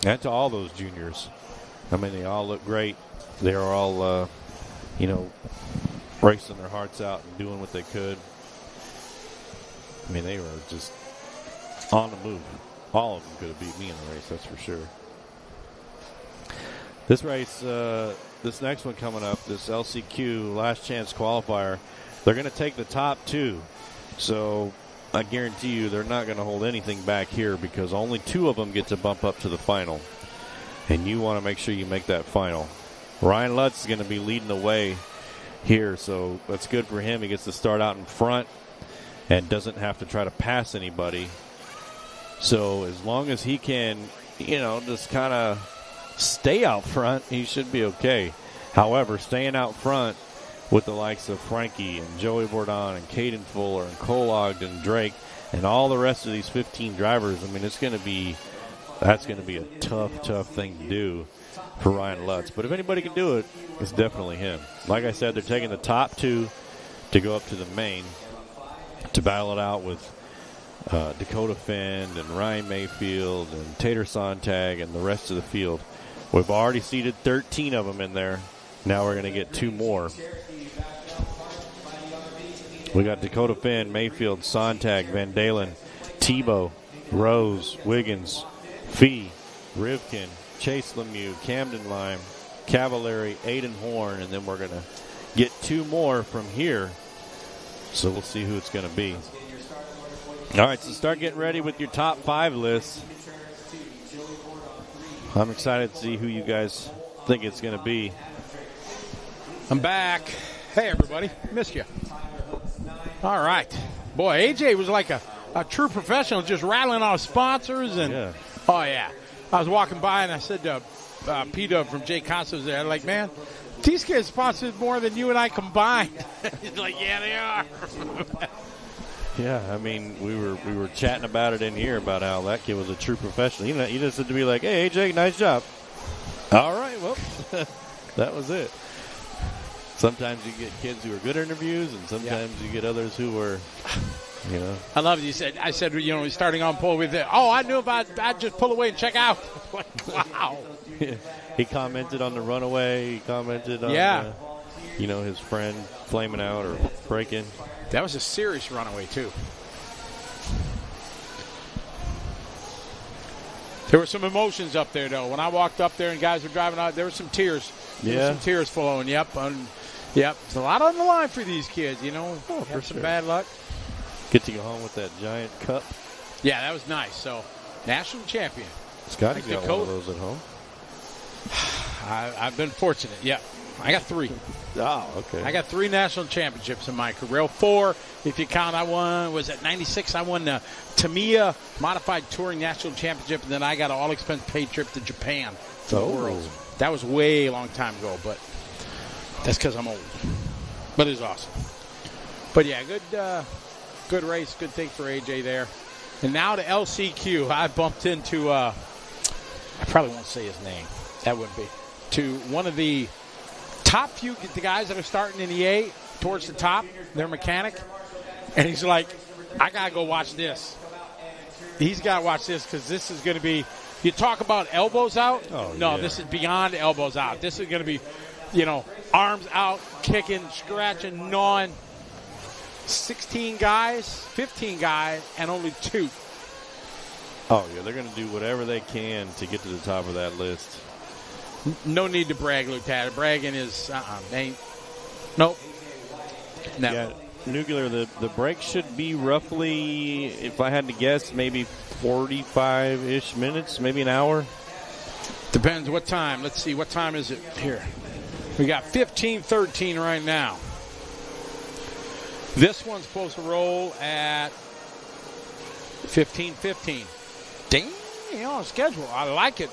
And to all those juniors. I mean, they all look great. They are all, racing their hearts out and doing what they could. I mean, they were just on the move. All of them could have beat me in the race, that's for sure. This race, this next one coming up, this LCQ last chance qualifier, they're going to take the top 2. So I guarantee you they're not going to hold anything back here because only 2 of them get to bump up to the final. And you want to make sure you make that final. Ryan Lutz is going to be leading the way here, so that's good for him. He gets to start out in front and doesn't have to try to pass anybody. So as long as he can, just kind of stay out front, he should be okay. However, staying out front with the likes of Frankie and Joey Bourdon and Caden Fuller and Cole Ogden, Drake, and all the rest of these 15 drivers, I mean, that's going to be a tough thing to do for Ryan Lutz. But if anybody can do it, it's definitely him. Like I said, they're taking the top 2 to go up to the main to battle it out with Dakota Fend and Ryan Mayfield and Tater Sontag and the rest of the field. We've already seated 13 of them in there. Now we're going to get 2 more. We got Dakota Finn, Mayfield, Sontag, Van Dalen, Tebow, Rose, Wiggins, Fee, Rivkin, Chase Lemieux, Camden Lime, Cavallari, Aiden Horn, and then we're going to get 2 more from here. So we'll see who it's going to be. All right, so start getting ready with your top 5 lists. I'm excited to see who you guys think it's going to be. I'm back. Hey, everybody. Missed you. All right. Boy, AJ was like a true professional, just rattling off sponsors. And yeah. Oh, yeah. I was walking by, and I said to P-Dub from Jay Costa was there, like, man, these kids sponsored more than you and I combined. He's like, yeah, they are. Yeah, I mean, we were chatting about it in here about how that kid was a true professional. You just had to be like, hey, AJ, nice job. All right, well, that was it. Sometimes you get kids who are good interviews, and sometimes you get others who were, I love it. You said, starting on pole with it. Oh, I knew about it. I'd just pull away and check out. Wow. He commented on the runaway. He commented on, his friend flaming out or breaking. That was a serious runaway, too. There were some emotions up there, though. When I walked up there and guys were driving out, there were some tears. There were some tears flowing. Yep. There's a lot on the line for these kids, you know. Oh, for some sure. bad luck. Get to go home with that giant cup. Yeah, that was nice. So, national champion. Scotty's Like got one of those at home. I've been fortunate. Yeah, I got 3. Oh, okay. I got 3 national championships in my career. 4, if you count. I won. Was it '96? I won the Tamiya Modified Touring National Championship, and then I got an all-expense paid trip to Japan for the Worlds. That was way a long time ago, but that's because I'm old. But it was awesome. But yeah, good race, good thing for AJ there. And now to LCQ. I bumped into, I probably won't say his name. That wouldn't be. To one of the top few the guys that are starting in the A towards the top, their mechanic. And he's like, I got to go watch this. He's got to watch this because this is going to be, you talk about elbows out. No, this is beyond elbows out. This is going to be, arms out, kicking, scratching, gnawing. 16 guys, 15 guys, and only 2. Oh, yeah, they're going to do whatever they can to get to the top of that list. No need to brag, Lieutenant. Bragging is, nope. No. Yeah, Nuclear, the break should be roughly, if I had to guess, maybe 45-ish minutes, maybe an hour. Depends what time. Let's see, what time is it here? We got 15:13 right now. This one's supposed to roll at 15:15. Dang, schedule. I like it.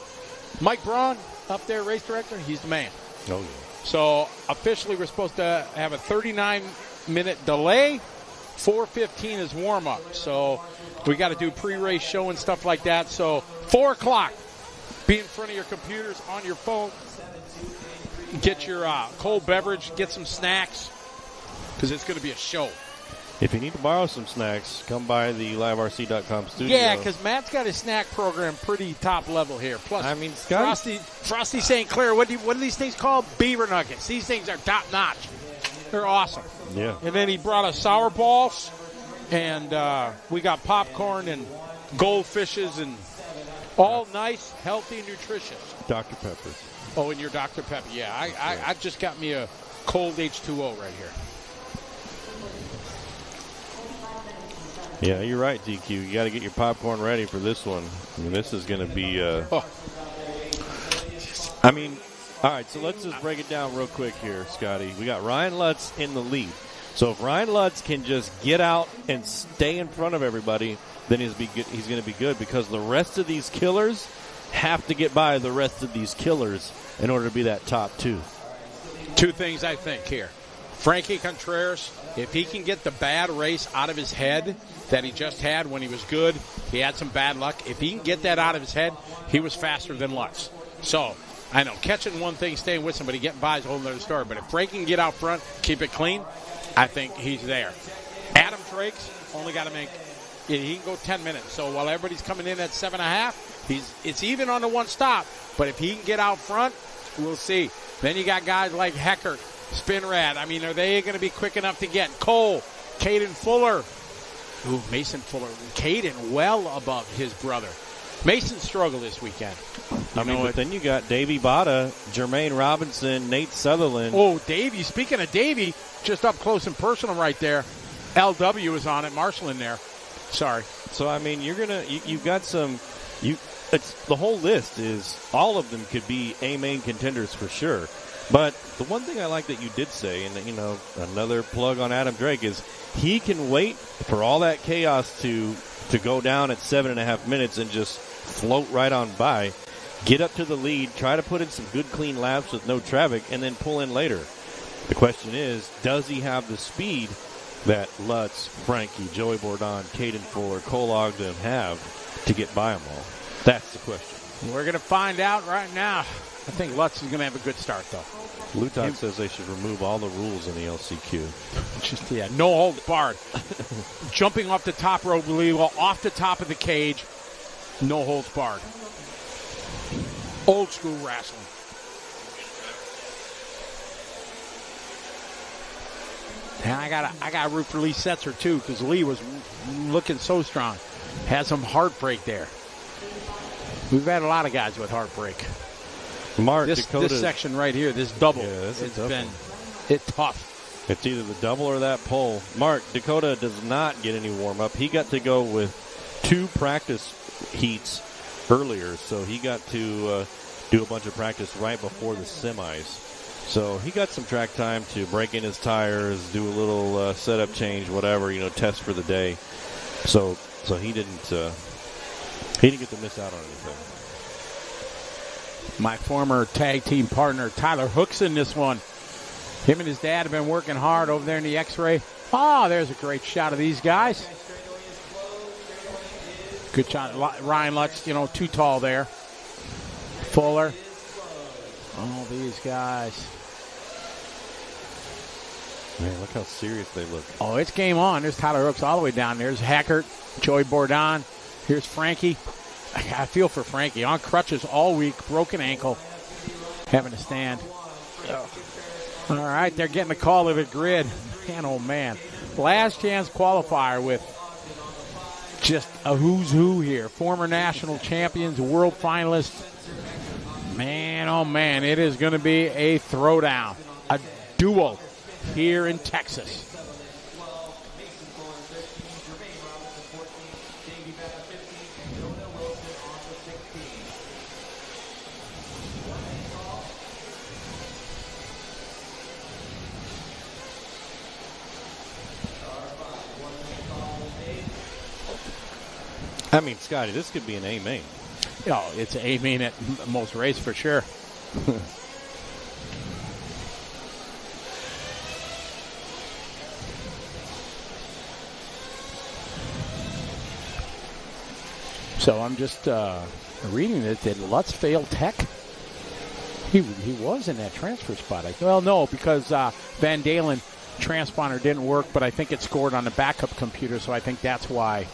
Mike Braun, up there, race director, he's the man. Oh, yeah. So, officially, we're supposed to have a 39-minute delay. 4:15 is warm-up. So, we got to do pre-race show and stuff like that. So, 4 o'clock, be in front of your computers, on your phone. Get your cold beverage, get some snacks, because it's going to be a show. If you need to borrow some snacks, come by the liverc.com studio. Yeah, because Matt's got his snack program pretty top level here. Plus, I mean, Frosty St. Clair, what are these things called? Beaver nuggets. These things are top notch. They're awesome. Yeah. And then he brought us sour balls, and we got popcorn and goldfishes and all nice, healthy, nutritious. Dr. Pepper. Oh, and your Dr. Pepper. Yeah, I just got me a cold H2O right here. Yeah, you're right, DQ. You got to get your popcorn ready for this one. I mean, this is going to be. I mean, all right. So let's just break it down real quick here, Scotty. We got Ryan Lutz in the lead. So if Ryan Lutz can just get out and stay in front of everybody, then he's going to be good because the rest of these killers have to get by the rest of these killers in order to be that top 2. 2 things I think here. Frankie Contreras, if he can get the bad race out of his head that he just had when he was good, he had some bad luck. If he can get that out of his head, he was faster than Lutz. So, I know, catching one thing, staying with somebody, getting by is a whole other story. But if Frankie can get out front, keep it clean, I think he's there. Adam Drake's only got to make, he can go 10 minutes. So while everybody's coming in at 7.5, it's even on the one stop. But if he can get out front, we'll see. Then you got guys like Heckert, Spinrad. I mean, are they going to be quick enough to get Cole, Caden Fuller? Ooh, Mason Fuller. Caden well above his brother. Mason struggled this weekend. But then you got Davey Bada, Jermaine Robinson, Nate Sutherland. Oh, Davey. Speaking of Davey, just up close and personal right there. LW is on it. Marshall in there. Sorry. So, I mean, you've got some. The whole list is, all of them could be main contenders for sure. But the one thing I like that you did say, and another plug on Adam Drake, is he can wait for all that chaos to go down at 7.5 minutes and just float right on by, get up to the lead, try to put in some good clean laps with no traffic, and then pull in later. The question is, does he have the speed that Lutz, Frankie, Joey Bourdon, Caden Fuller, Cole Ogden have to get by them all? That's the question. We're going to find out right now. I think Lutz is going to have a good start, though. Luton says they should remove all the rules in the LCQ. No holds barred. Jumping off the top rope, illegal, off the top of the cage, no holds barred. Old school wrestling. And I got to root for Lee Setzer, too, because Lee was looking so strong. Had some heartbreak there. We've had a lot of guys with heartbreak. Mark, This Dakota. section right here, this double, it's tough. It's either the double or that pole. Mark, Dakota does not get any warm-up. He got to go with 2 practice heats earlier, so he got to do a bunch of practice right before the semis. So he got some track time to break in his tires, do a little setup change, whatever, test for the day. So he didn't get to miss out on anything. My former tag team partner, Tyler Hook's in this one. Him and his dad have been working hard over there in the X-ray. There's a great shot of these guys. Good shot. Ryan Lutz, too tall there. Fuller. All these guys. Man, look how serious they look. Oh, it's game on. There's Tyler Hooks all the way down. There's Hackert, Joey Bourdon. Here's Frankie. I feel for Frankie. On crutches all week, broken ankle, having to stand. All right, they're getting the call of the grid. Man, oh, man. Last chance qualifier with just a who's who here. Former national champions, world finalists. Man, oh, man, it is going to be a throwdown, a duel here in Texas. I mean, Scotty, this could be an A main. It's an A main at most race for sure. So I'm just reading it. Did Lutz fail tech? He was in that transfer spot. No, because Van Dalen transponder didn't work, but I think it scored on the backup computer, so I think that's why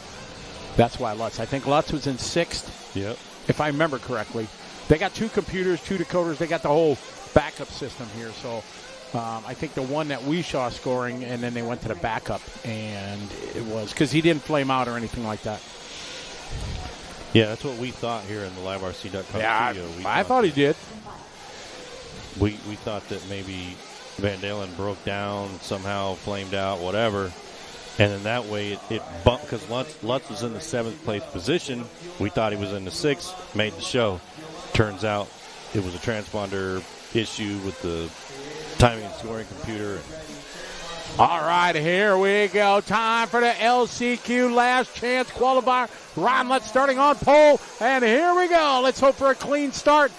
Lutz. I think Lutz was in 6th. Yep. If I remember correctly. They got 2 computers, 2 decoders. They got the whole backup system here. So I think the one that we saw scoring, and then they went to the backup, and it was because he didn't flame out or anything like that. Yeah, that's what we thought here in the liverc.com Yeah, studio. I thought he did. We thought that maybe Van Dalen broke down, somehow flamed out, whatever. And then that way it bumped because Lutz was in the 7th place position. We thought he was in the 6th, made the show. Turns out it was a transponder issue with the timing and scoring computer. All right, here we go. Time for the LCQ last chance qualifier. Ron Lutz starting on pole, and here we go. Let's hope for a clean start.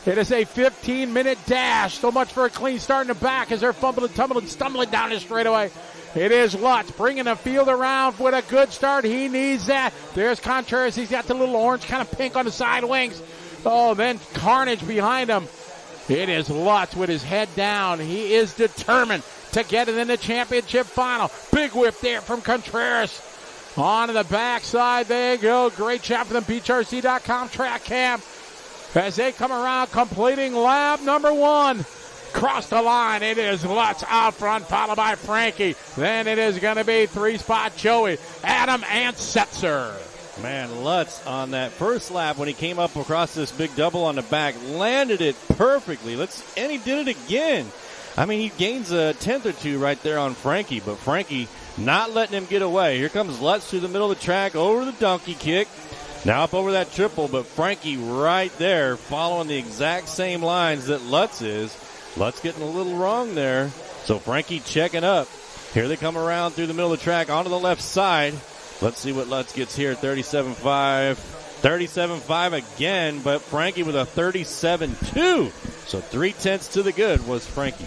It is a 15-minute dash. So much for a clean start in the back as they're fumbling, tumbling, stumbling down the straightaway. It is Lutz bringing the field around with a good start. He needs that. There's Contreras. He's got the little orange, kind of pink on the side wings. Oh, then Carnage behind him. It is Lutz with his head down. He is determined to get it in the championship final. Big whip there from Contreras. On to the backside. There you go. Great job for them. BeachRC.com track cam. As they come around, completing lap number 1. Cross the line. It is Lutz out front, followed by Frankie. Then it is going to be 3-spot Joey, Adam, and Setzer. Man, Lutz on that first lap when he came up across this big double on the back, landed it perfectly. And he did it again. I mean, he gains a 10th or 2 right there on Frankie, but Frankie not letting him get away. Here comes Lutz through the middle of the track, over the donkey kick. Now up over that triple, but Frankie right there following the exact same lines that Lutz is. Lutz getting a little wrong there. So Frankie checking up. Here they come around through the middle of the track onto the left side. Let's see what Lutz gets here. 37.5. 37.5 again, but Frankie with a 37.2. So 0.3 to the good was Frankie.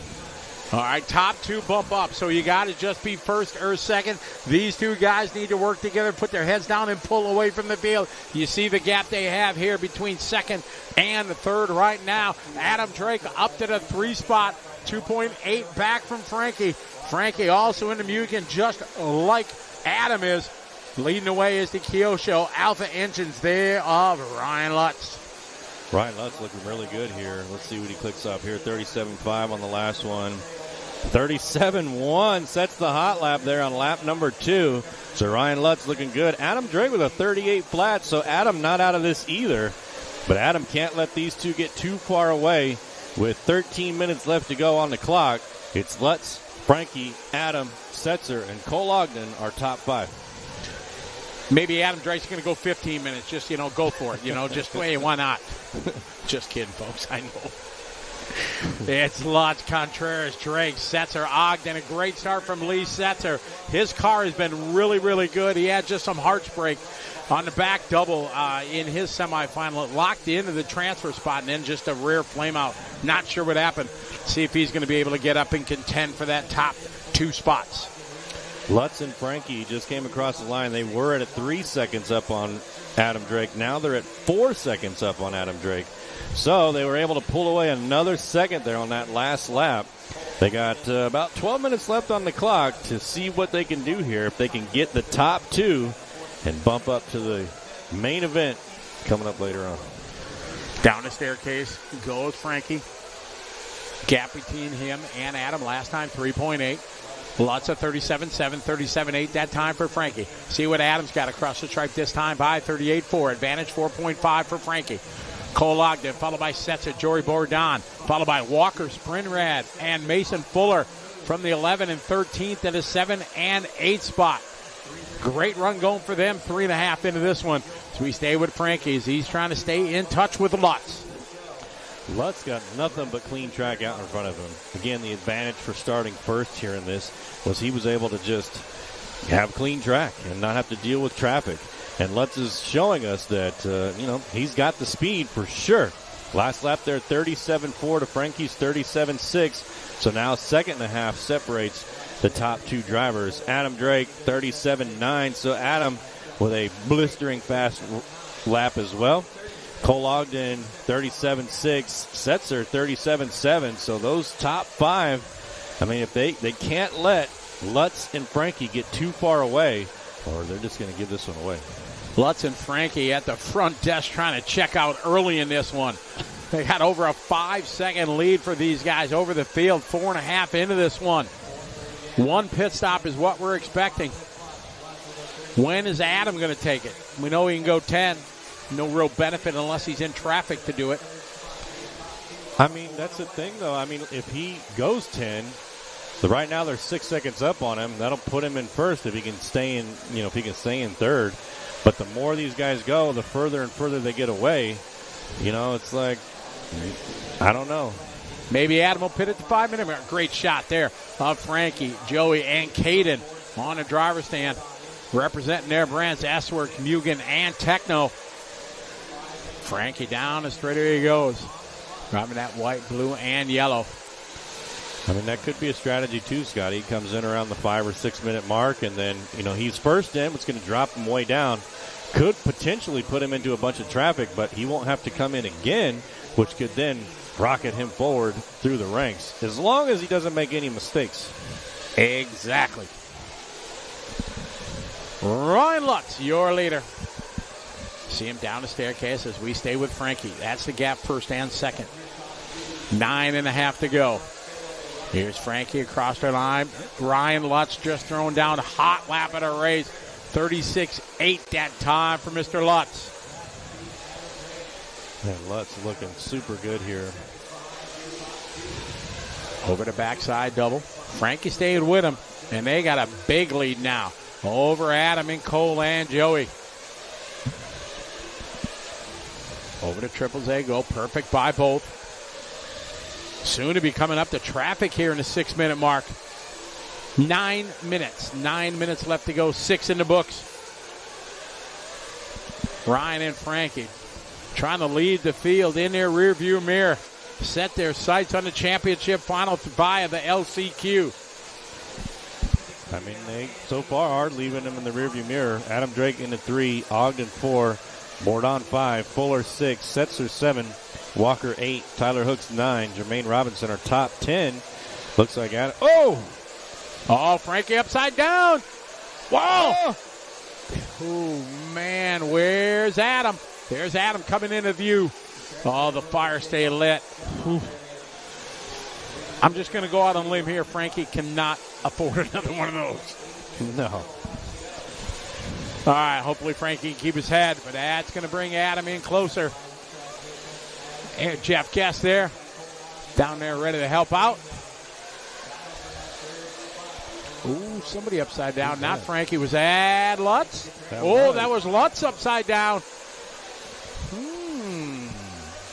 All right, top 2 bump up, so you got to just be first or second. These 2 guys need to work together, put their heads down, and pull away from the field. You see the gap they have here between second and the third right now. Adam Drake up to the 3 spot, 2.8 back from Frankie. Frankie also in the Mugen, just like Adam is. Leading the way is the Kyosho Alpha Engines there of Ryan Lutz. Ryan Lutz looking really good here. Let's see what he clicks up here. 37.5 on the last one. 37.1 sets the hot lap there on lap number 2. So Ryan Lutz looking good. Adam Drake with a 38 flat, so Adam not out of this either. But Adam can't let these two get too far away. With 13 minutes left to go on the clock, it's Lutz, Frankie, Adam, Setzer, and Cole Ogden are top 5. Maybe Adam Drake's going to go 15 minutes. Just, go for it. Just, hey, why not? Just kidding, folks. I know. It's Lutz, Contreras, Drake, Setzer, Ogden. A great start from Lee Setzer. His car has been really, really good. He had just some heartbreak on the back double in his semifinal. It locked into the transfer spot and then just a rear flame out. Not sure what happened. See if he's going to be able to get up and contend for that top 2 spots. Lutz and Frankie just came across the line. They were at 3 seconds up on Adam Drake. Now they're at 4 seconds up on Adam Drake. So they were able to pull away another second there on that last lap. They got about 12 minutes left on the clock to see what they can do here. If they can get the top 2 and bump up to the main event coming up later on. Down the staircase goes Frankie. Gap between him and Adam last time, 3.8. Lutz at 37.7, 37.8 that time for Frankie. See what Adam's got across the stripe this time by 38.4. Advantage 4.5 for Frankie. Cole Ogden, followed by Setzer, Jory Bourdon, followed by Walker, Sprinrad, and Mason Fuller from the 11 and 13th to the 7 and 8 spot. Great run going for them, 3.5 into this one. So we stay with Frankie as he's trying to stay in touch with Lutz. Lutz got nothing but clean track out in front of him. Again, the advantage for starting first here in this was he was able to just have clean track and not have to deal with traffic. And Lutz is showing us that, he's got the speed for sure. Last lap there, 37.4 to Frankie's 37.6. So now second and a half separates the top 2 drivers. Adam Drake, 37.9. So Adam with a blistering fast lap as well. Cole Ogden, 37.6. Setzer, 37.7. So those top 5, if they can't let Lutz and Frankie get too far away, or they're just going to give this one away. Lutz and Frankie at the front desk trying to check out early in this one. They got over a 5-second lead for these guys over the field, 4.5 into this one. 1 pit stop is what we're expecting. When is Adam going to take it? We know he can go 10. No real benefit unless he's in traffic to do it. That's the thing, though. If he goes 10, right now they're 6 seconds up on him. That'll put him in first if he can stay in, if he can stay in third. But the more these guys go, the further and further they get away. It's like, I don't know. Maybe Adam will pit at the 5-minute mark. Great shot there of Frankie, Joey, and Caden on the driver's stand. Representing their brands, S-Work, Mugen, and Techno. Frankie down the straight, here he goes. Driving that white, blue, and yellow. That could be a strategy too, Scott. He comes in around the 5 or 6 minute mark, and then, he's first in. It's going to drop him way down. Could potentially put him into a bunch of traffic, but he won't have to come in again, which could then rocket him forward through the ranks, as long as he doesn't make any mistakes. Exactly. Ryan Lutz, your leader. See him down the staircase as we stay with Frankie. That's the gap first and second. 9.5 to go. Here's Frankie across the line. Ryan Lutz just throwing down a hot lap at a race. 36.8 that time for Mr. Lutz. And Lutz looking super good here. Over the backside double. Frankie stayed with him, and they got a big lead now over Adam and Cole and Joey. Over to Triples A go. Perfect by both. Soon to be coming up to traffic here in the 6-minute mark. 9 minutes. 9 minutes left to go. 6 in the books. Ryan and Frankie trying to lead the field in their rearview mirror. Set their sights on the championship final via the LCQ. They so far are leaving them in the rearview mirror. Adam Drake into 3, Ogden 4, Bourdon 5, Fuller 6, Setzer 7, Walker 8, Tyler Hooks 9, Jermaine Robinson are top 10. Looks like Adam. Oh, Frankie upside down. Wow. Oh, man, where's Adam? There's Adam coming into view. Oh, the fire stay lit. Whew. I'm just going to go out on a limb here. Frankie cannot afford another one of those. No. All right, hopefully Frankie can keep his head, but that's going to bring Adam in closer. And Jeff Guest there, down there ready to help out. Ooh, somebody upside down. Not Frankie. Was that Lutz? That was Lutz upside down.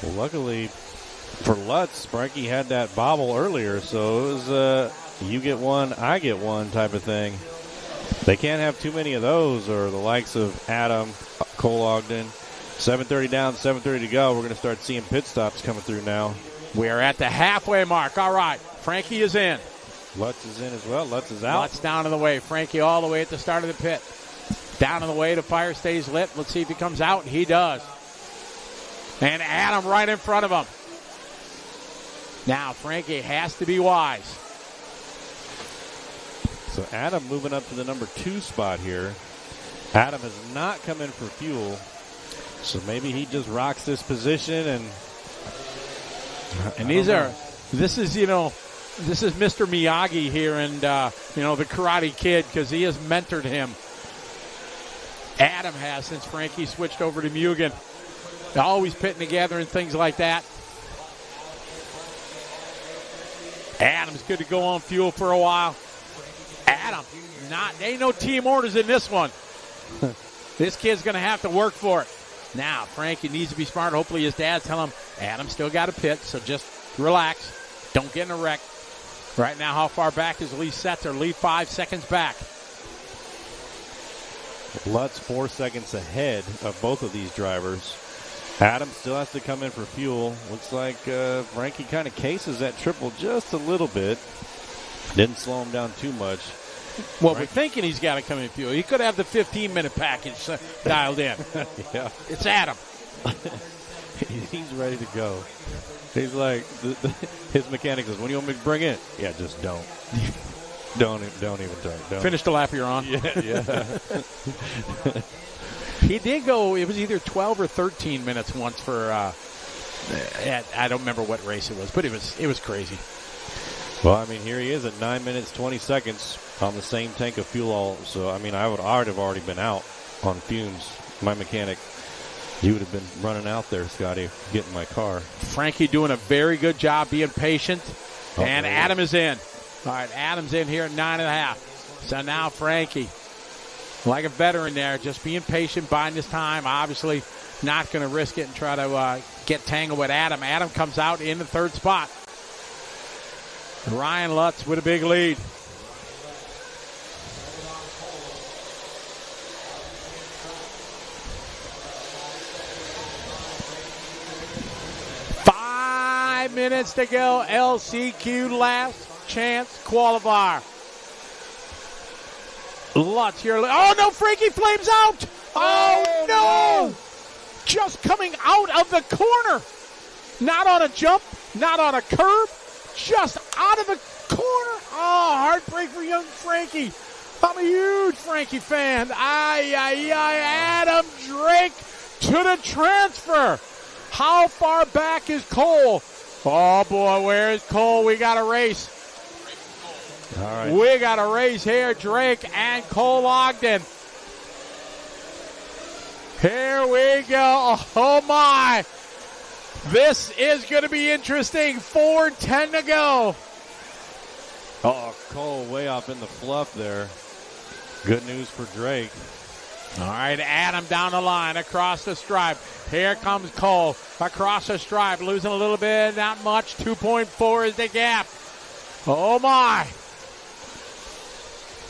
Well, luckily for Lutz, Frankie had that bobble earlier, so it was you get one, I get one type of thing. They can't have too many of those, or the likes of Adam, Cole Ogden. 7:30 down, 7:30 to go. We're going to start seeing pit stops coming through now. We are at the halfway mark. All right, Frankie is in. Lutz is in as well. Lutz is out. Lutz down in the way. Frankie all the way at the start of the pit. Down in the way. The fire stays lit. Let's see if he comes out. He does. And Adam right in front of him. Now Frankie has to be wise. So Adam moving up to the number 2 spot here. Adam has not come in for fuel. So maybe he just rocks this position and this is Mr. Miyagi here and, the Karate Kid because he has mentored him. Adam has since Frankie switched over to Mugen. They're always pitting together and things like that. Adam's good to go on fuel for a while. Adam, ain't no team orders in this one. This kid's going to have to work for it. Now, Frankie needs to be smart. Hopefully his dad tell him, Adam still got a pit, so just relax. Don't get in a wreck. Right now, how far back is Lee Setzer? Lee 5 seconds back. Lutz 4 seconds ahead of both of these drivers. Adam still has to come in for fuel. Looks like Frankie kind of cases that triple just a little bit. Didn't slow him down too much. Well, we're thinking he's got to come in fuel. He could have the 15-minute package dialed in. Yeah. It's Adam. He's ready to go. He's like, his mechanic says, when do you want me to bring in? Yeah, just don't. Don't even talk. Don't. Finish the lap you're on. Yeah. He did go, it was either 12 or 13 minutes once for, I don't remember what race it was, but it was crazy. Well, I mean, here he is at 9 minutes, 20 seconds on the same tank of fuel. So, I mean, I would have already been out on fumes. My mechanic, he would have been running out there, Scotty, getting my car. Frankie doing a very good job being patient. Okay. And Adam is in. All right, Adam's in here at 9.5. So now Frankie, like a veteran there, just being patient, buying his time. Obviously not going to risk it and try to get tangled with Adam. Adam comes out in the 3rd spot. Ryan Lutz with a big lead. Five minutes to go. LCQ last chance qualifier. Lutz here. Oh, no, Frankie flames out. Oh, no. Just coming out of the corner. Not on a jump, not on a curve. Just out of the corner. Oh, heartbreak for young Frankie. I'm a huge Frankie fan. Adam Drake to the transfer. How far back is Cole? Oh, boy, where is Cole? We got a race. All right. We got a race here, Drake and Cole Ogden. Here we go. Oh, my. This is going to be interesting. 4:10 to go. Oh, Cole way off in the fluff there. Good news for Drake. All right, Adam down the line across the stripe. Here comes Cole across the stripe, losing a little bit, not much. 2.4 is the gap. Oh, my.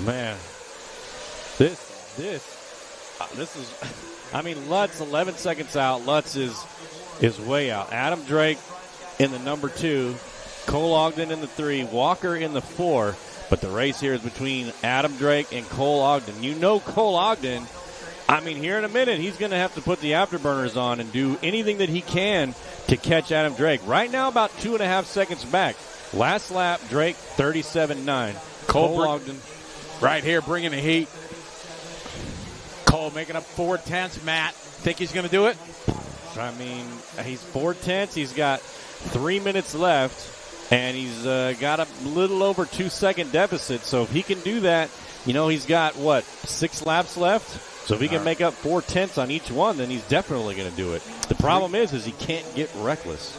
Man, this is, I mean, Lutz 11 seconds out. Lutz is way out. Adam Drake in the number 2, Cole Ogden in the 3, Walker in the 4. But the race here is between Adam Drake and Cole Ogden. You know Cole Ogden, I mean, here in a minute, he's going to have to put the afterburners on and do anything that he can to catch Adam Drake. Right now, about 2.5 seconds back. Last lap, Drake 37.9. Cole Ogden right here bringing the heat. Cole making up 4/10. Matt, think he's going to do it? I mean, he's 4/10. He's got 3 minutes left, and he's got a little over 2 second deficit. So if he can do that, you know, he's got, 6 laps left? So if he can make up 4/10 on each one, then he's definitely going to do it. The problem is he can't get reckless.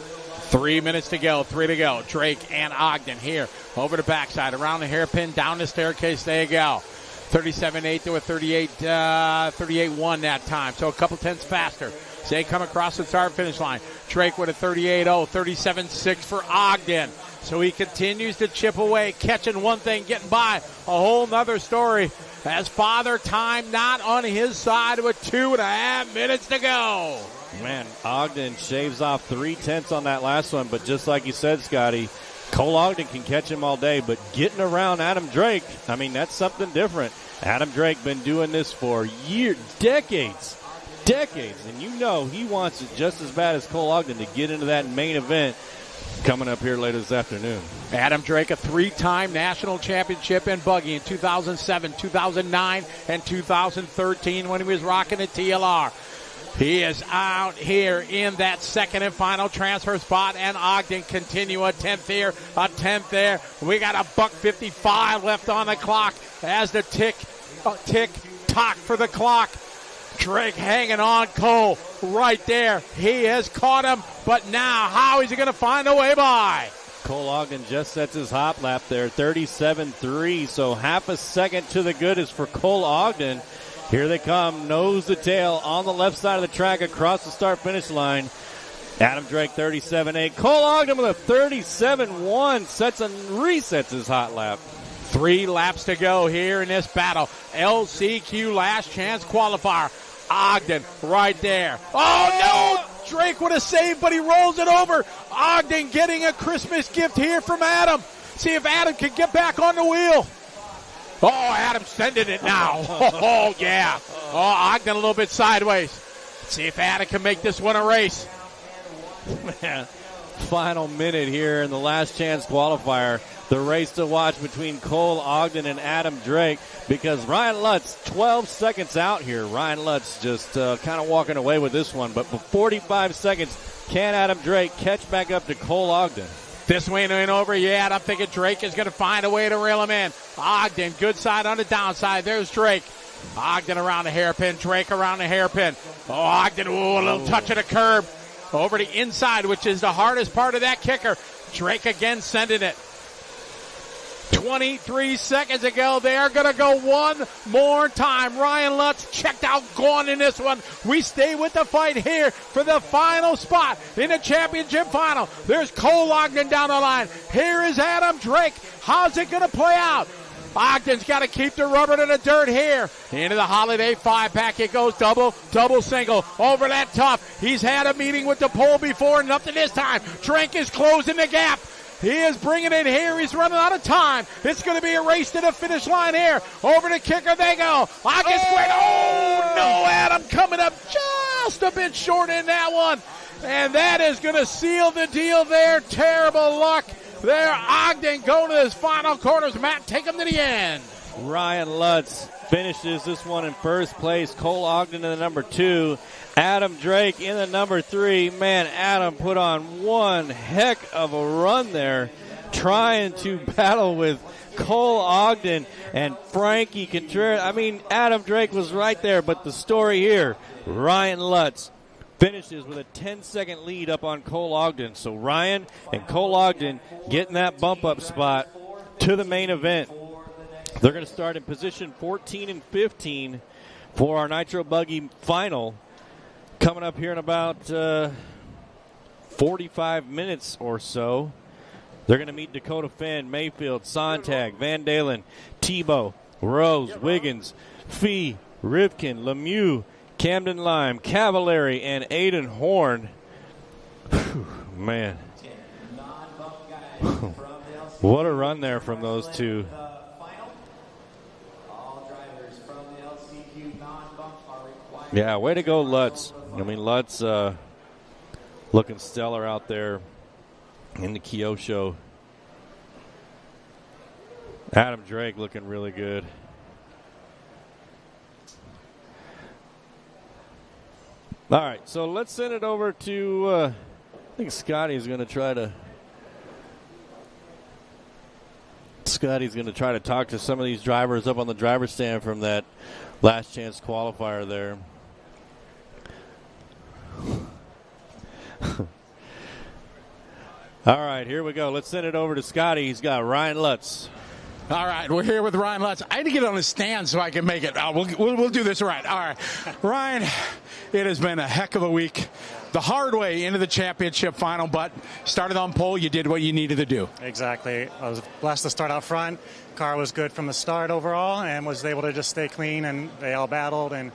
3 minutes to go, 3 to go. Drake and Ogden here over the backside, around the hairpin, down the staircase. There you go. 37.8 to a 38.1 that time. So a couple tenths faster. So they come across the start-finish line. Drake with a 38.0, 37.6 for Ogden. So he continues to chip away, catching one thing, getting by. A whole nother story as Father Time not on his side with 2.5 minutes to go. Man, Ogden shaves off 3/10 on that last one, but just like you said, Scotty, Cole Ogden can catch him all day, but getting around Adam Drake, I mean, that's something different. Adam Drake been doing this for years, decades, and you know he wants it just as bad as Cole Ogden to get into that main event coming up here later this afternoon. Adam Drake, a 3-time national championship in Buggy in 2007, 2009, and 2013 when he was rocking a TLR. He is out here in that second and final transfer spot, and Ogden continue a 10th here, a 10th there. We got a $1:55 left on the clock as the tick-tock for the clock. Drake hanging on Cole right there. He has caught him, but now how is he going to find a way by? Cole Ogden just sets his hop lap there, 37.3, so half a second to the good is for Cole Ogden. Here they come, nose to tail on the left side of the track across the start-finish line. Adam Drake, 37.8. Cole Ogden with a 37.1, resets his hot lap. 3 laps to go here in this battle. LCQ last chance qualifier. Ogden right there. Oh, no! Drake with a save, but he rolls it over. Ogden getting a Christmas gift here from Adam. See if Adam can get back on the wheel. Oh, Adam's sending it now. Oh, yeah. Oh, Ogden a little bit sideways. See if Adam can make this one a race. Man, final minute here in the last chance qualifier. The race to watch between Cole Ogden and Adam Drake, because Ryan Lutz 12 seconds out here. Ryan Lutz just kind of walking away with this one, but for 45 seconds, can Adam Drake catch back up to Cole Ogden? This win ain't over yet. I'm thinking Drake is going to find a way to reel him in. Ogden, good side on the downside. There's Drake. Ogden around the hairpin. Drake around the hairpin. Oh, Ogden, ooh, a little touch of the curb. Over the inside, which is the hardest part of that kicker. Drake again sending it. 23 seconds ago. They are going to go one more time. Ryan Lutz checked out, gone in this one. We stay with the fight here for the final spot in the championship final. There's Cole Ogden down the line. Here is Adam Drake. How's it going to play out? Ogden's got to keep the rubber to the dirt here. Into the Holiday 5-pack. It goes double, single. Over that tough. He's had a meeting with the pole before. Nothing this time. Drake is closing the gap. He is bringing it here. He's running out of time. It's going to be a race to the finish line here. Over the kicker they go. Ogden squared. Oh, no, Adam coming up just a bit short in that one. And that is going to seal the deal there. Terrible luck there. Ogden going to his final quarters. Matt, take him to the end. Ryan Lutz finishes this one in first place. Cole Ogden in the number 2. Adam Drake in the number 3. Man, Adam put on one heck of a run there, trying to battle with Cole Ogden and Frankie Contreras. I mean, Adam Drake was right there, but the story here, Ryan Lutz finishes with a 10-second lead up on Cole Ogden. So Ryan and Cole Ogden getting that bump-up spot to the main event. They're going to start in position 14 and 15 for our Nitro Buggy final. Coming up here in about 45 minutes or so. They're going to meet Dakota Finn, Mayfield, Sontag, Van Dalen, Tebow, Rose, Wiggins, Fee, Rivkin, Lemieux, Camden Lime, Cavallari, and Aiden Horn. Whew, man. What a run there from those two. Yeah, way to go, Lutz. I mean, Lutz looking stellar out there in the Kyosho. Adam Drake looking really good. All right, so let's send it over to, I think Scotty's going to try to Scotty's going to try to talk to some of these drivers up on the driver's stand from that last chance qualifier there. All right, here we go. Let's send it over to Scotty. He's got Ryan Lutz. All right, we're here with Ryan Lutz. I had to get on the stand so I can make it. We'll do this right. All right, Ryan, it has been a heck of a week. The hard way into the championship final, but started on pole. You did what you needed to do. Exactly. I was blessed to start out front. Car was good from the start overall and was able to just stay clean, and they all battled and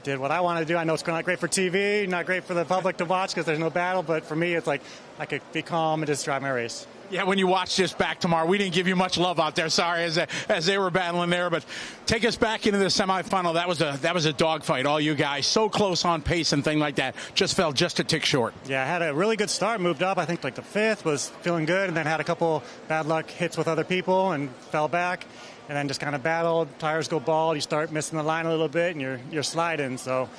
did what I wanted to do. I know it's not great for TV, not great for the public to watch because there's no battle, but for me, it's like I could be calm and just drive my race. Yeah, when you watch this back tomorrow, we didn't give you much love out there. Sorry, as they were battling there. But take us back into the semifinal. That was a dogfight. All you guys so close on pace and thing like that. Just fell just a tick short. Yeah, I had a really good start. Moved up. I think like the 5th, was feeling good, and then had a couple bad luck hits with other people and fell back, and then just kind of battled. Tires go bald. You start missing the line a little bit, and you're sliding. So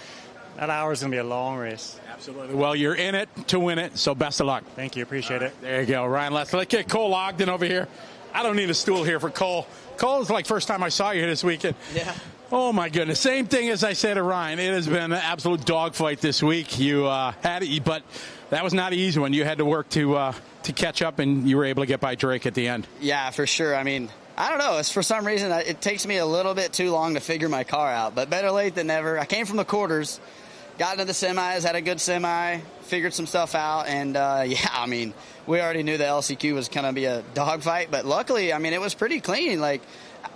that hour's gonna be a long race. Absolutely. Well, you're in it to win it, so best of luck. Thank you. Appreciate it. There you go, Ryan. Let's get Cole Ogden over here. I don't need a stool here for Cole. Cole's like first time I saw you here this weekend. Yeah. Oh, my goodness. Same thing as I said to Ryan. It has been an absolute dogfight this week. You had it, but that was not an easy one. You had to work to catch up, and you were able to get by Drake at the end. Yeah, for sure. I mean, I don't know. It's for some reason, it takes me a little bit too long to figure my car out, but better late than never. I came from the quarters. Got into the semis, had a good semi, figured some stuff out, and yeah, I mean, we already knew the LCQ was going to be a dogfight, but luckily, I mean, it was pretty clean. Like,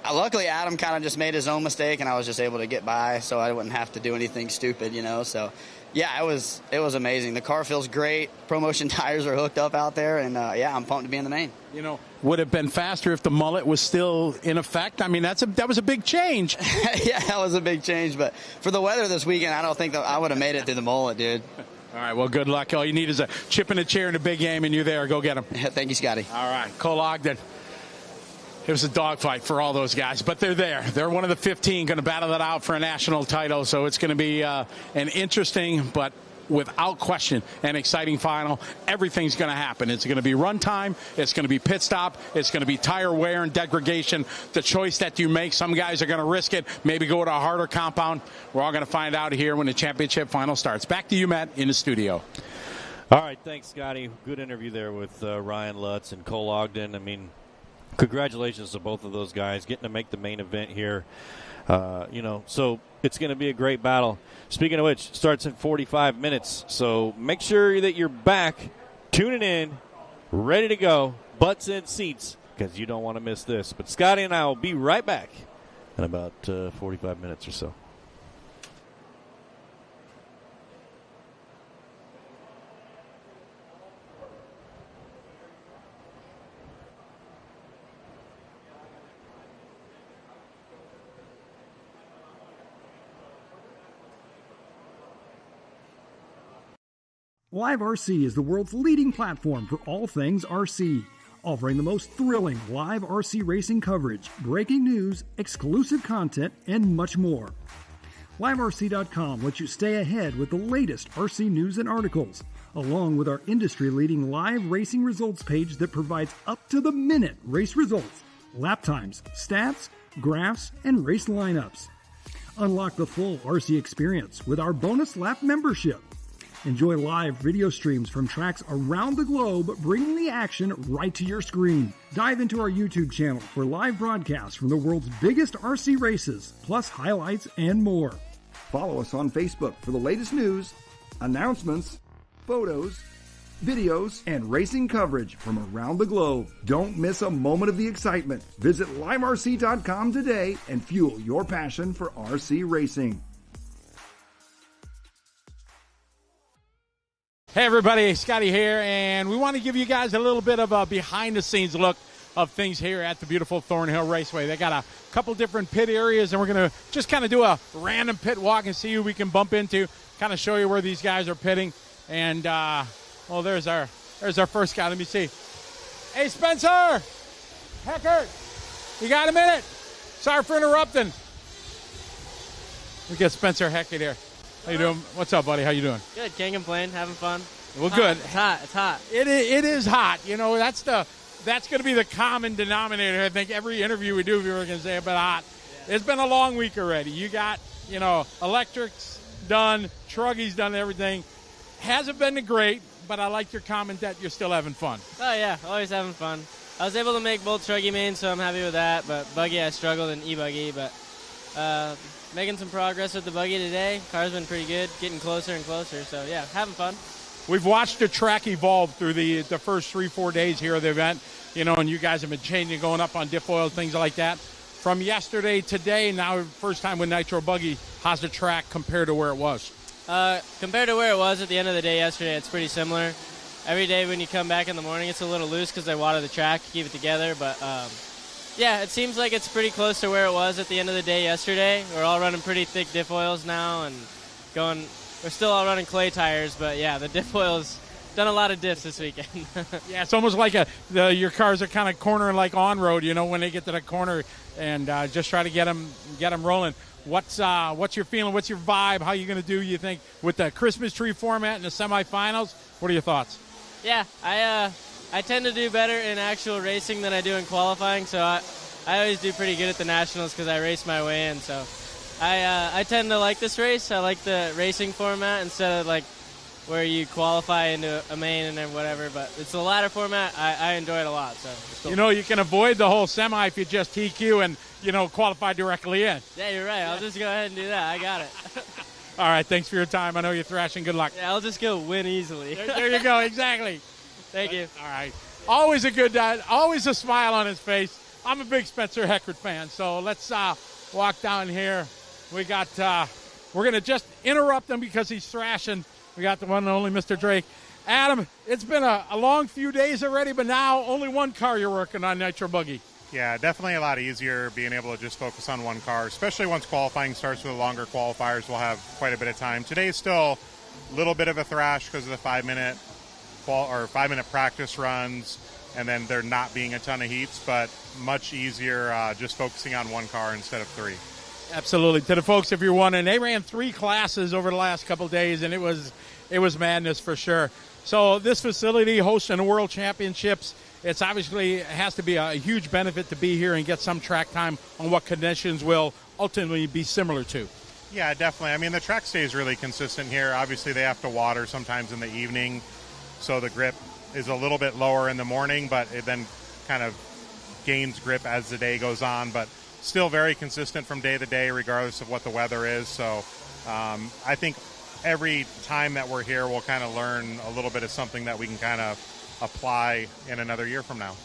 luckily, Adam kind of just made his own mistake, and I was just able to get by, so I wouldn't have to do anything stupid, you know. So, yeah, it was amazing. The car feels great. ProMotion tires are hooked up out there, and yeah, I'm pumped to be in the main. You know, would have been faster if the mullet was still in effect. I mean, that was a big change. Yeah, that was a big change. But for the weather this weekend, I don't think that I would have made it through the mullet, dude. All right, well, good luck. All you need is a chip and a chair in a big game, and you're there. Go get them. Thank you, Scotty. All right, Cole Ogden. It was a dogfight for all those guys, but they're there. They're one of the 15 going to battle it out for a national title, so it's going to be an interesting but without question an exciting final. Everything's going to happen. It's going to be run time. It's going to be pit stop. It's going to be tire wear and degradation. The choice that you make, some guys are going to risk it, maybe go to a harder compound. We're all going to find out here when the championship final starts. Back to you, Matt, in the studio. All right, thanks, Scotty. Good interview there with Ryan Lutz and Cole Ogden. I mean, congratulations to both of those guys getting to make the main event here. You know, so it's going to be a great battle. Speaking of which, starts in 45 minutes. So make sure that you're back, tuning in, ready to go, butts in seats, because you don't want to miss this. But Scotty and I will be right back in about 45 minutes or so. Live RC is the world's leading platform for all things RC, offering the most thrilling live RC racing coverage, breaking news, exclusive content, and much more. LiveRC.com lets you stay ahead with the latest RC news and articles, along with our industry-leading live racing results page that provides up-to-the-minute race results, lap times, stats, graphs, and race lineups. Unlock the full RC experience with our bonus lap membership. Enjoy live video streams from tracks around the globe, bringing the action right to your screen. Dive into our YouTube channel for live broadcasts from the world's biggest RC races, plus highlights and more. Follow us on Facebook for the latest news, announcements, photos, videos, and racing coverage from around the globe. Don't miss a moment of the excitement. Visit liverc.com today and fuel your passion for RC racing. Hey everybody, Scotty here, and we want to give you guys a little bit of a behind-the-scenes look of things here at the beautiful Thornhill Raceway. They got a couple different pit areas, and we're going to just kind of do a random pit walk and see who we can bump into, kind of show you where these guys are pitting. And, well, there's our first guy. Let me see. Hey, Spencer! Heckert! You got a minute? Sorry for interrupting. We get Spencer Heckert here. How you doing? What's up, buddy? How you doing? Good. Can't complain. Having fun. Well, good. It's hot. It's hot. It is hot. You know, that's the that's going to be the common denominator. I think every interview we do, we're going to say about hot. Yeah. It's been a long week already. You got, electrics done, truggy's done everything. Hasn't been great, but I like your comment that you're still having fun. Oh, yeah, always having fun. I was able to make both truggy mains, so I'm happy with that. But Buggy, I struggled in e-Buggy, but making some progress with the Buggy today. Car's been pretty good, getting closer and closer. So, yeah, having fun. We've watched the track evolve through the first 3-4 days here of the event, and you guys have been changing, going up on diff oil, things like that. From yesterday, today, now first time with Nitro Buggy, how's the track compared to where it was? Compared to where it was at the end of the day yesterday, it's pretty similar. Every day when you come back in the morning, it's a little loose because I water the track to keep it together. But, yeah, it seems like it's pretty close to where it was at the end of the day yesterday. We're all running pretty thick diff oils now and we're still all running clay tires, but, yeah, the diff oil's done a lot of diffs this weekend. Yeah, it's almost like your cars are kind of cornering like on-road, when they get to the corner and just try to get them rolling. What's your feeling? What's your vibe? How are you going to do, you think, with the Christmas tree format in the semifinals? What are your thoughts? Yeah, I tend to do better in actual racing than I do in qualifying, so I always do pretty good at the Nationals because I race my way in, so I tend to like this race. I like the racing format instead of like where you qualify into a main and then whatever. But it's the ladder format. I enjoy it a lot. So it's cool. You can avoid the whole semi if you just TQ and qualify directly in. Yeah, you're right. I'll just go ahead and do that. I got it. All right. Thanks for your time. I know you're thrashing. Good luck. Yeah, I'll just go win easily. There you go. Exactly. Thank you. All right. Always a good guy. Always a smile on his face. I'm a big Spencer Heckert fan. So let's walk down here. We got, we're going to just interrupt him because he's thrashing. We got the one and only Mr. Drake. Adam, it's been a long few days already, but now only one car you're working on, Nitro Buggy. Yeah, definitely a lot easier being able to just focus on one car, especially once qualifying starts with the longer qualifiers. We'll have quite a bit of time. Today is still a little bit of a thrash because of the 5-minute practice runs, and then there not being a ton of heats, but much easier just focusing on one car instead of 3. Absolutely. To the folks, if you're wondering, they ran 3 classes over the last couple of days, and it was madness for sure. So this facility hosting the World Championships, it's obviously has to be a huge benefit to be here and get some track time on what conditions will ultimately be similar to. Yeah, definitely. I mean, the track stays really consistent here. Obviously, they have to water sometimes in the evening, so the grip is a little bit lower in the morning, but it then kind of gains grip as the day goes on. But still very consistent from day to day, regardless of what the weather is. So I think every time that we're here, we'll kind of learn a little bit of something that we can kind of apply in another year from now.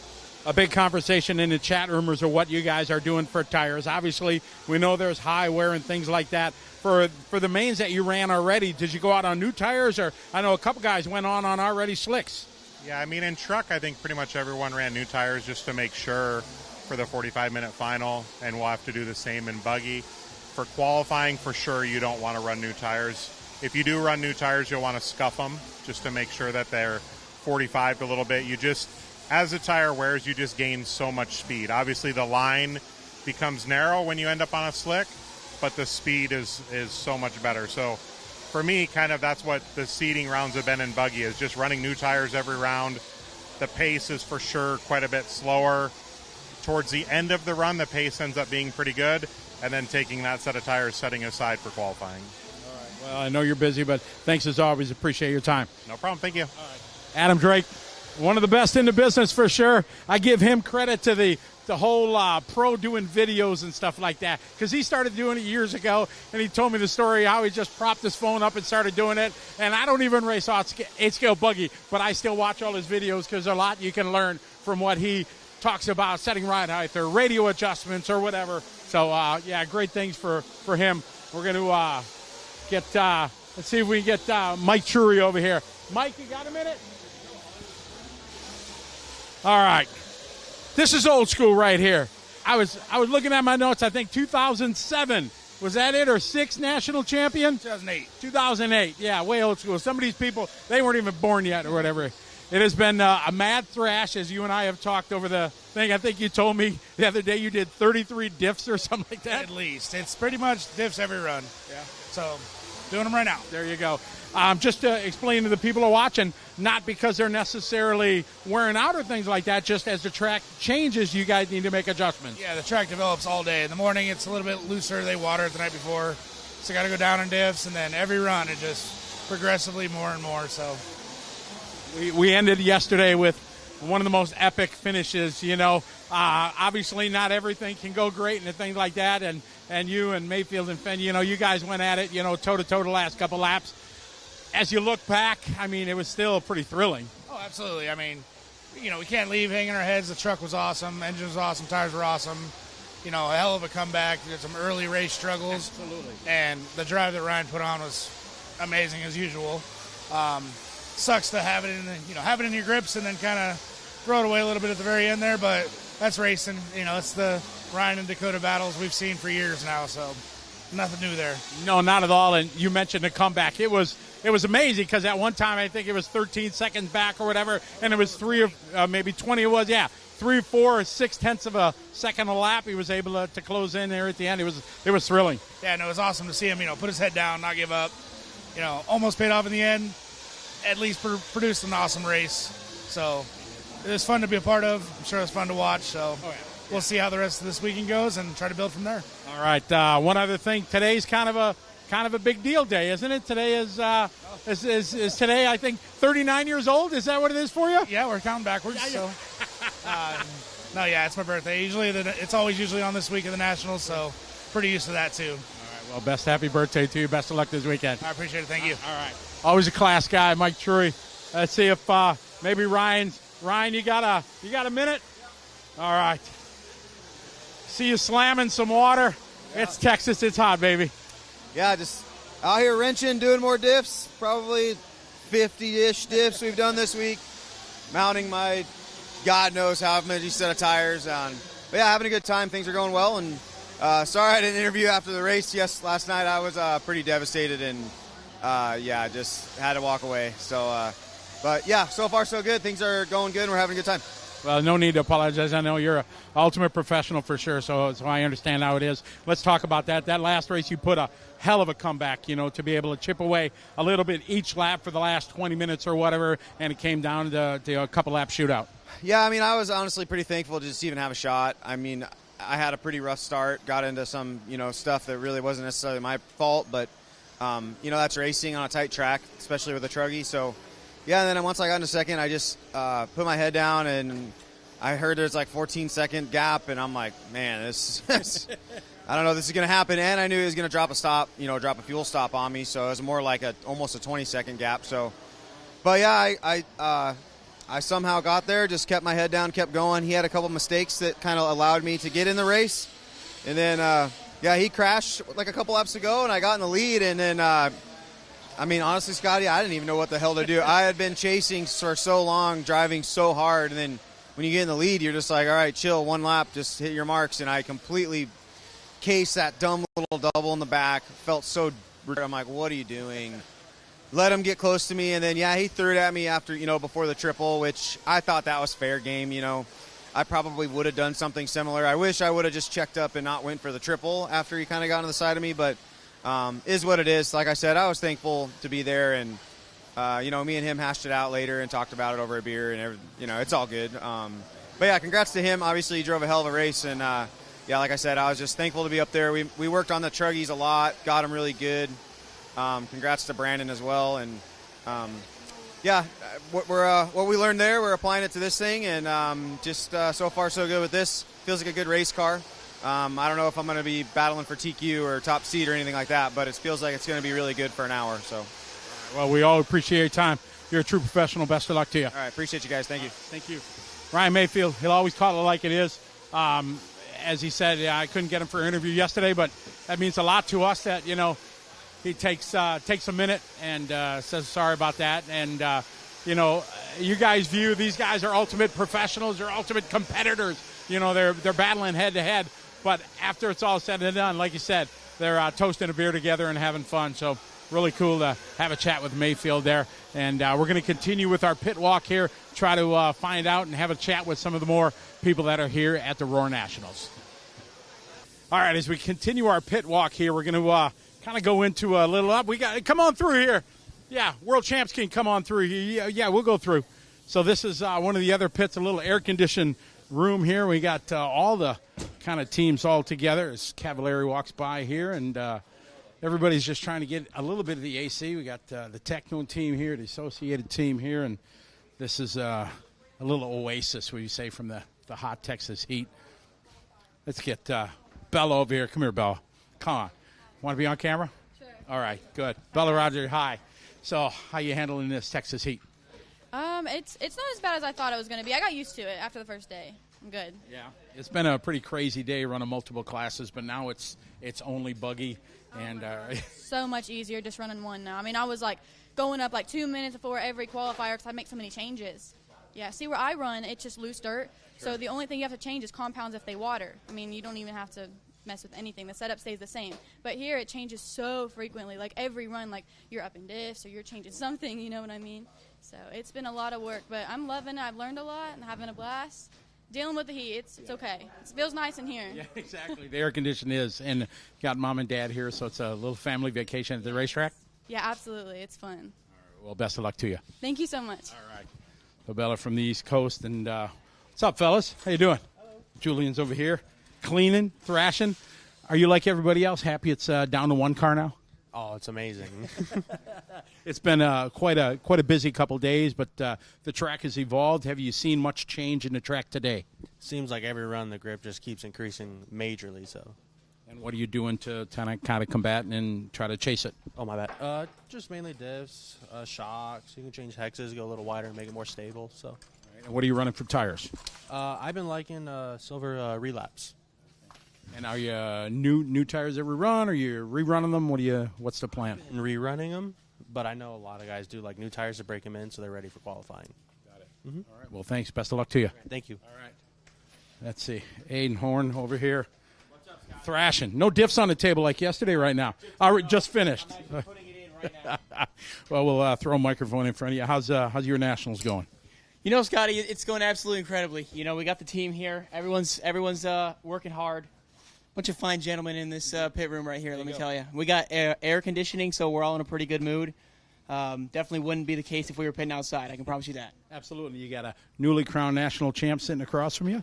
A big conversation in the chat rumors of what you guys are doing for tires. Obviously, we know there's high wear and things like that. For the mains that you ran already, did you go out on new tires? Or I know a couple guys went on already slicks. Yeah, I mean, in truck, I think pretty much everyone ran new tires just to make sure for the 45-minute final, and we'll have to do the same in Buggy. For qualifying, for sure, you don't want to run new tires. If you do run new tires, you'll want to scuff them just to make sure that they're 45'd a little bit. As the tire wears, you just gain so much speed. Obviously, the line becomes narrow when you end up on a slick, but the speed is so much better. So for me, kind of that's what the seeding rounds have been in Buggy, is just running new tires every round. The pace is for sure quite a bit slower. Towards the end of the run, the pace ends up being pretty good, and then taking that set of tires, setting aside for qualifying. All right. Well, I know you're busy, but thanks as always. Appreciate your time. No problem. Thank you. All right. Adam Drake, one of the best in the business for sure. I give him credit to the whole pro doing videos and stuff like that, because he started doing it years ago, and he told me the story how he just propped his phone up and started doing it. And I don't even race 8-scale Buggy, but I still watch all his videos because there's a lot you can learn from what he talks about, setting ride height or radio adjustments or whatever. So, yeah, great things for him. We're going to get, let's see if we can get Mike Trury over here. Mike, you got a minute? All right. This is old school right here. I was looking at my notes. I think 2007. Was that it, or 6 national champion? 2008. 2008. Yeah, way old school. Some of these people, they weren't even born yet or whatever. It has been a mad thrash, as you and I have talked over the thing. I think you told me the other day you did 33 diffs or something like that. At least. It's pretty much diffs every run. Yeah. So doing them right now. There you go. Just to explain to the people who are watching, not because they're necessarily wearing out or things like that, just as the track changes, you guys need to make adjustments. Yeah, the track develops all day. In the morning, it's a little bit looser. They water it the night before. So got to go down in diffs, and then every run, it just progressively more and more. So we ended yesterday with one of the most epic finishes, obviously not everything can go great and things like that. And you and Mayfield and Fenn, you guys went at it, toe-to-toe the last couple laps. As you look back, it was still pretty thrilling. Oh, absolutely. We can't leave hanging our heads. The truck was awesome. Engine was awesome. Tires were awesome. A hell of a comeback. We had some early race struggles. Absolutely. And the drive that Ryan put on was amazing as usual. Sucks to have it in your grips and then kind of throw it away a little bit at the very end there, but that's racing. It's the Ryan and Dakota battles we've seen for years now, so nothing new there. No, not at all. And you mentioned the comeback. It was amazing because at one time I think it was 13 seconds back or whatever, and it was maybe 20 it was, 3, 4, 6/10 of a second a lap. He was able to close in there at the end. It was thrilling. Yeah, and it was awesome to see him, put his head down, not give up. Almost paid off in the end. At least produced an awesome race. So it was fun to be a part of. I'm sure it was fun to watch. So we'll see how the rest of this weekend goes and try to build from there. All right. One other thing. Today's kind of a big deal day, isn't it? Today is today, I think, 39 years old. Is that what it is for you? Yeah, we're counting backwards. So it's my birthday. It's always usually on this week of the Nationals, so pretty used to that too. All right. Well, best happy birthday to you. Best of luck this weekend. I appreciate it. Thank you. All right. Always a class guy, Mike Truey. Let's see if maybe Ryan, you got a minute? All right. See you slamming some water. Yeah. It's Texas. It's hot, baby. Yeah, just out here wrenching, doing more diffs. Probably 50-ish diffs we've done this week. Mounting my God knows how many set of tires. But yeah, having a good time. Things are going well. And sorry I didn't interview after the race. Yes, last night I was pretty devastated and just had to walk away. So, but yeah, so far so good. Things are going good. And we're having a good time. Well, no need to apologize. I know you're an ultimate professional for sure, so I understand how it is. Let's talk about that. That last race, you put a hell of a comeback, to be able to chip away a little bit each lap for the last 20 minutes or whatever, and it came down to a couple-lap shootout. Yeah, I was honestly pretty thankful to just even have a shot. I had a pretty rough start, got into some, stuff that really wasn't necessarily my fault, but, that's racing on a tight track, especially with a truggy, so... Yeah, and then once I got into second, I just put my head down, and I heard there's like 14-second gap, and I'm like, man, this I don't know if this is going to happen. And I knew he was going to drop a fuel stop on me, so it was more like almost a 20-second gap. So, but yeah, I somehow got there, just kept my head down, kept going. He had a couple mistakes that kind of allowed me to get in the race, and then he crashed like a couple laps ago, and I got in the lead, and then. Honestly, Scotty, I didn't even know what the hell to do. I had been chasing for so long, driving so hard, and then when you get in the lead, you're just like, all right, chill, one lap, just hit your marks, and I completely cased that dumb little double in the back. Felt so I'm like, what are you doing? Let him get close to me, and then, he threw it at me after, before the triple, which I thought that was fair game, I probably would have done something similar. I wish I would have just checked up and not went for the triple after he kind of got on the side of me, but is what it is. Like I said, I was thankful to be there, and me and him hashed it out later and talked about it over a beer, and it's all good. But yeah, congrats to him. Obviously, he drove a hell of a race, and like I said, I was just thankful to be up there. We worked on the truggies a lot, got them really good. Congrats to Brandon as well, and what we learned there, we're applying it to this thing, and so far so good with this. Feels like a good race car. I don't know if I'm going to be battling for TQ or top seed or anything like that, but it feels like it's going to be really good for an hour. So, well, we all appreciate your time. You're a true professional. Best of luck to you. All right, appreciate you guys. Thank you. Thank you. Ryan Mayfield, he'll always call it like it is. As he said, I couldn't get him for an interview yesterday, but that means a lot to us that, he takes a minute and says sorry about that. And, you guys view these guys are ultimate professionals. They're ultimate competitors. They're battling head-to-head. But after it's all said and done, like you said, they're toasting a beer together and having fun. So really cool to have a chat with Mayfield there. And we're going to continue with our pit walk here, try to find out and have a chat with some of the more people that are here at the Roar Nationals. All right, as we continue our pit walk here, we're going to kind of go into a little up. We got come on through here. Yeah, world champs can come on through here. Yeah, we'll go through. So this is one of the other pits, a little air-conditioned room here. We got all the kind of teams all together as Cavallari walks by here, and everybody's just trying to get a little bit of the AC. We got the Techno team here, the Associated team here, and this is a little oasis, we say, from the hot Texas heat. Let's get Bella over here. Come here, Bella. Come on. Want to be on camera? Sure. All right, good. Bella Roger, hi. So how you handling this Texas heat? It's not as bad as I thought it was going to be. I got used to it after the first day. I'm good. Yeah. It's been a pretty crazy day running multiple classes, but now it's only Buggy. And so much easier just running one now. I mean, I was like going up like 2 minutes before every qualifier because I make so many changes. Yeah, see where I run, it's just loose dirt. Sure. So the only thing you have to change is compounds if they water. I mean, you don't even have to mess with anything. The setup stays the same. But here it changes so frequently. Like every run, like you're up in diffs or you're changing something, you know what I mean? So it's been a lot of work, but I'm loving it. I've learned a lot and having a blast. Dealing with the heat, it's okay. It feels nice in here. Yeah, exactly. The air condition is. And got mom and dad here, so it's a little family vacation at the racetrack? Yeah, absolutely. It's fun. All right, well, best of luck to you. Thank you so much. All right. So Bella from the East Coast. And what's up, fellas? How you doing? Hello. Julian's over here. Cleaning, thrashing. Are you like everybody else, happy it's down to one car now? Oh, it's amazing. It's been quite a busy couple days, but the track has evolved. Have you seen much change in the track today? Seems like every run the grip just keeps increasing majorly. So. And what are you doing to kind of combat and try to chase it? Oh, my bad. Just mainly diffs, shocks. You can change hexes, go a little wider, and make it more stable. So. Right. And what are you running for tires? I've been liking silver relapse. And are you new tires every run? Or are you rerunning them? What's the plan? Rerunning them, but I know a lot of guys do like new tires to break them in, so they're ready for qualifying. Got it. Mm-hmm. All right. Well, thanks. Best of luck to you. Thank you. All right. Let's see. Aiden Horn over here. What's up, Scott? Thrashing. No diffs on the table like yesterday. Right now. Just finished. Putting it in right now. Well, we'll throw a microphone in front of you. How's your nationals going? You know, Scotty, it's going absolutely incredibly. You know, we got the team here. Everyone's working hard. Bunch of fine gentlemen in this pit room right here, let me tell you. We got air conditioning, so we're all in a pretty good mood. Definitely wouldn't be the case if we were pitting outside, I can promise you that. Absolutely. You got a newly crowned national champ sitting across from you?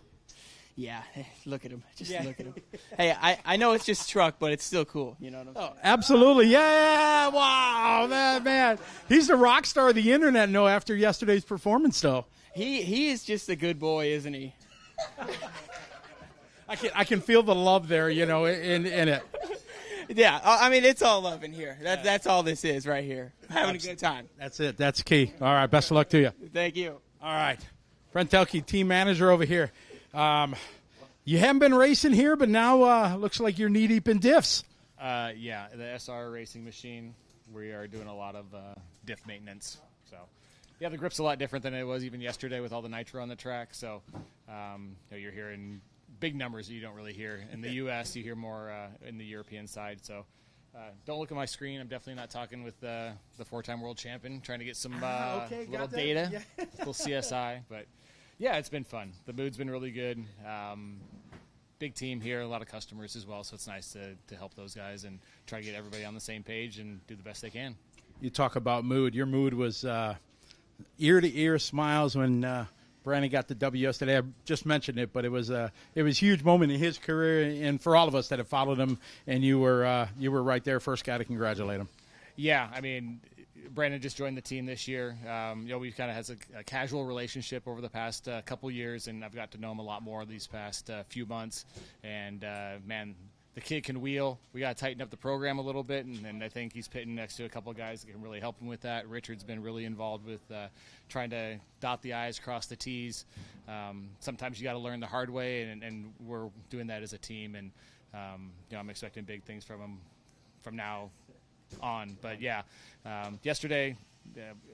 Yeah, look at him. Look at him. Hey, I know it's just a truck, but it's still cool. You know what I'm saying? Oh, absolutely. Yeah. Wow, man. He's the rock star of the internet, after yesterday's performance, though. He is just a good boy, isn't he? I can feel the love there, in it. Yeah, I mean, it's all love in here. That's all this is right here. Having a good time. That's it. That's key. All right, best of luck to you. Thank you. All right. Brent Telke, team manager over here. You haven't been racing here, but now looks like you're knee-deep in diffs. Yeah, the SR racing machine, we are doing a lot of diff maintenance. So, yeah, the grip's a lot different than it was even yesterday with all the Nitro on the track. So, you're hearing big numbers that you don't really hear. In the U.S., you hear more in the European side. So don't look at my screen. I'm definitely not talking with the four-time world champion, trying to get some little data, little CSI. But, yeah, it's been fun. The mood's been really good. Big team here, a lot of customers as well, so it's nice to help those guys and try to get everybody on the same page and do the best they can. You talk about mood. Your mood was ear-to-ear smiles when Brandon got the W yesterday. I just mentioned it, but it was a huge moment in his career and for all of us that have followed him. And you were right there, first guy to congratulate him. Yeah, I mean, Brandon just joined the team this year. We've kind of had a casual relationship over the past couple years, and I've got to know him a lot more these past few months. And man, the kid can wheel. We got to tighten up the program a little bit, and I think he's pitting next to a couple of guys that can really help him with that. Richard's been really involved with trying to dot the I's, cross the T's. Sometimes you got to learn the hard way, and we're doing that as a team. And I'm expecting big things from him from now on. But yeah, yesterday,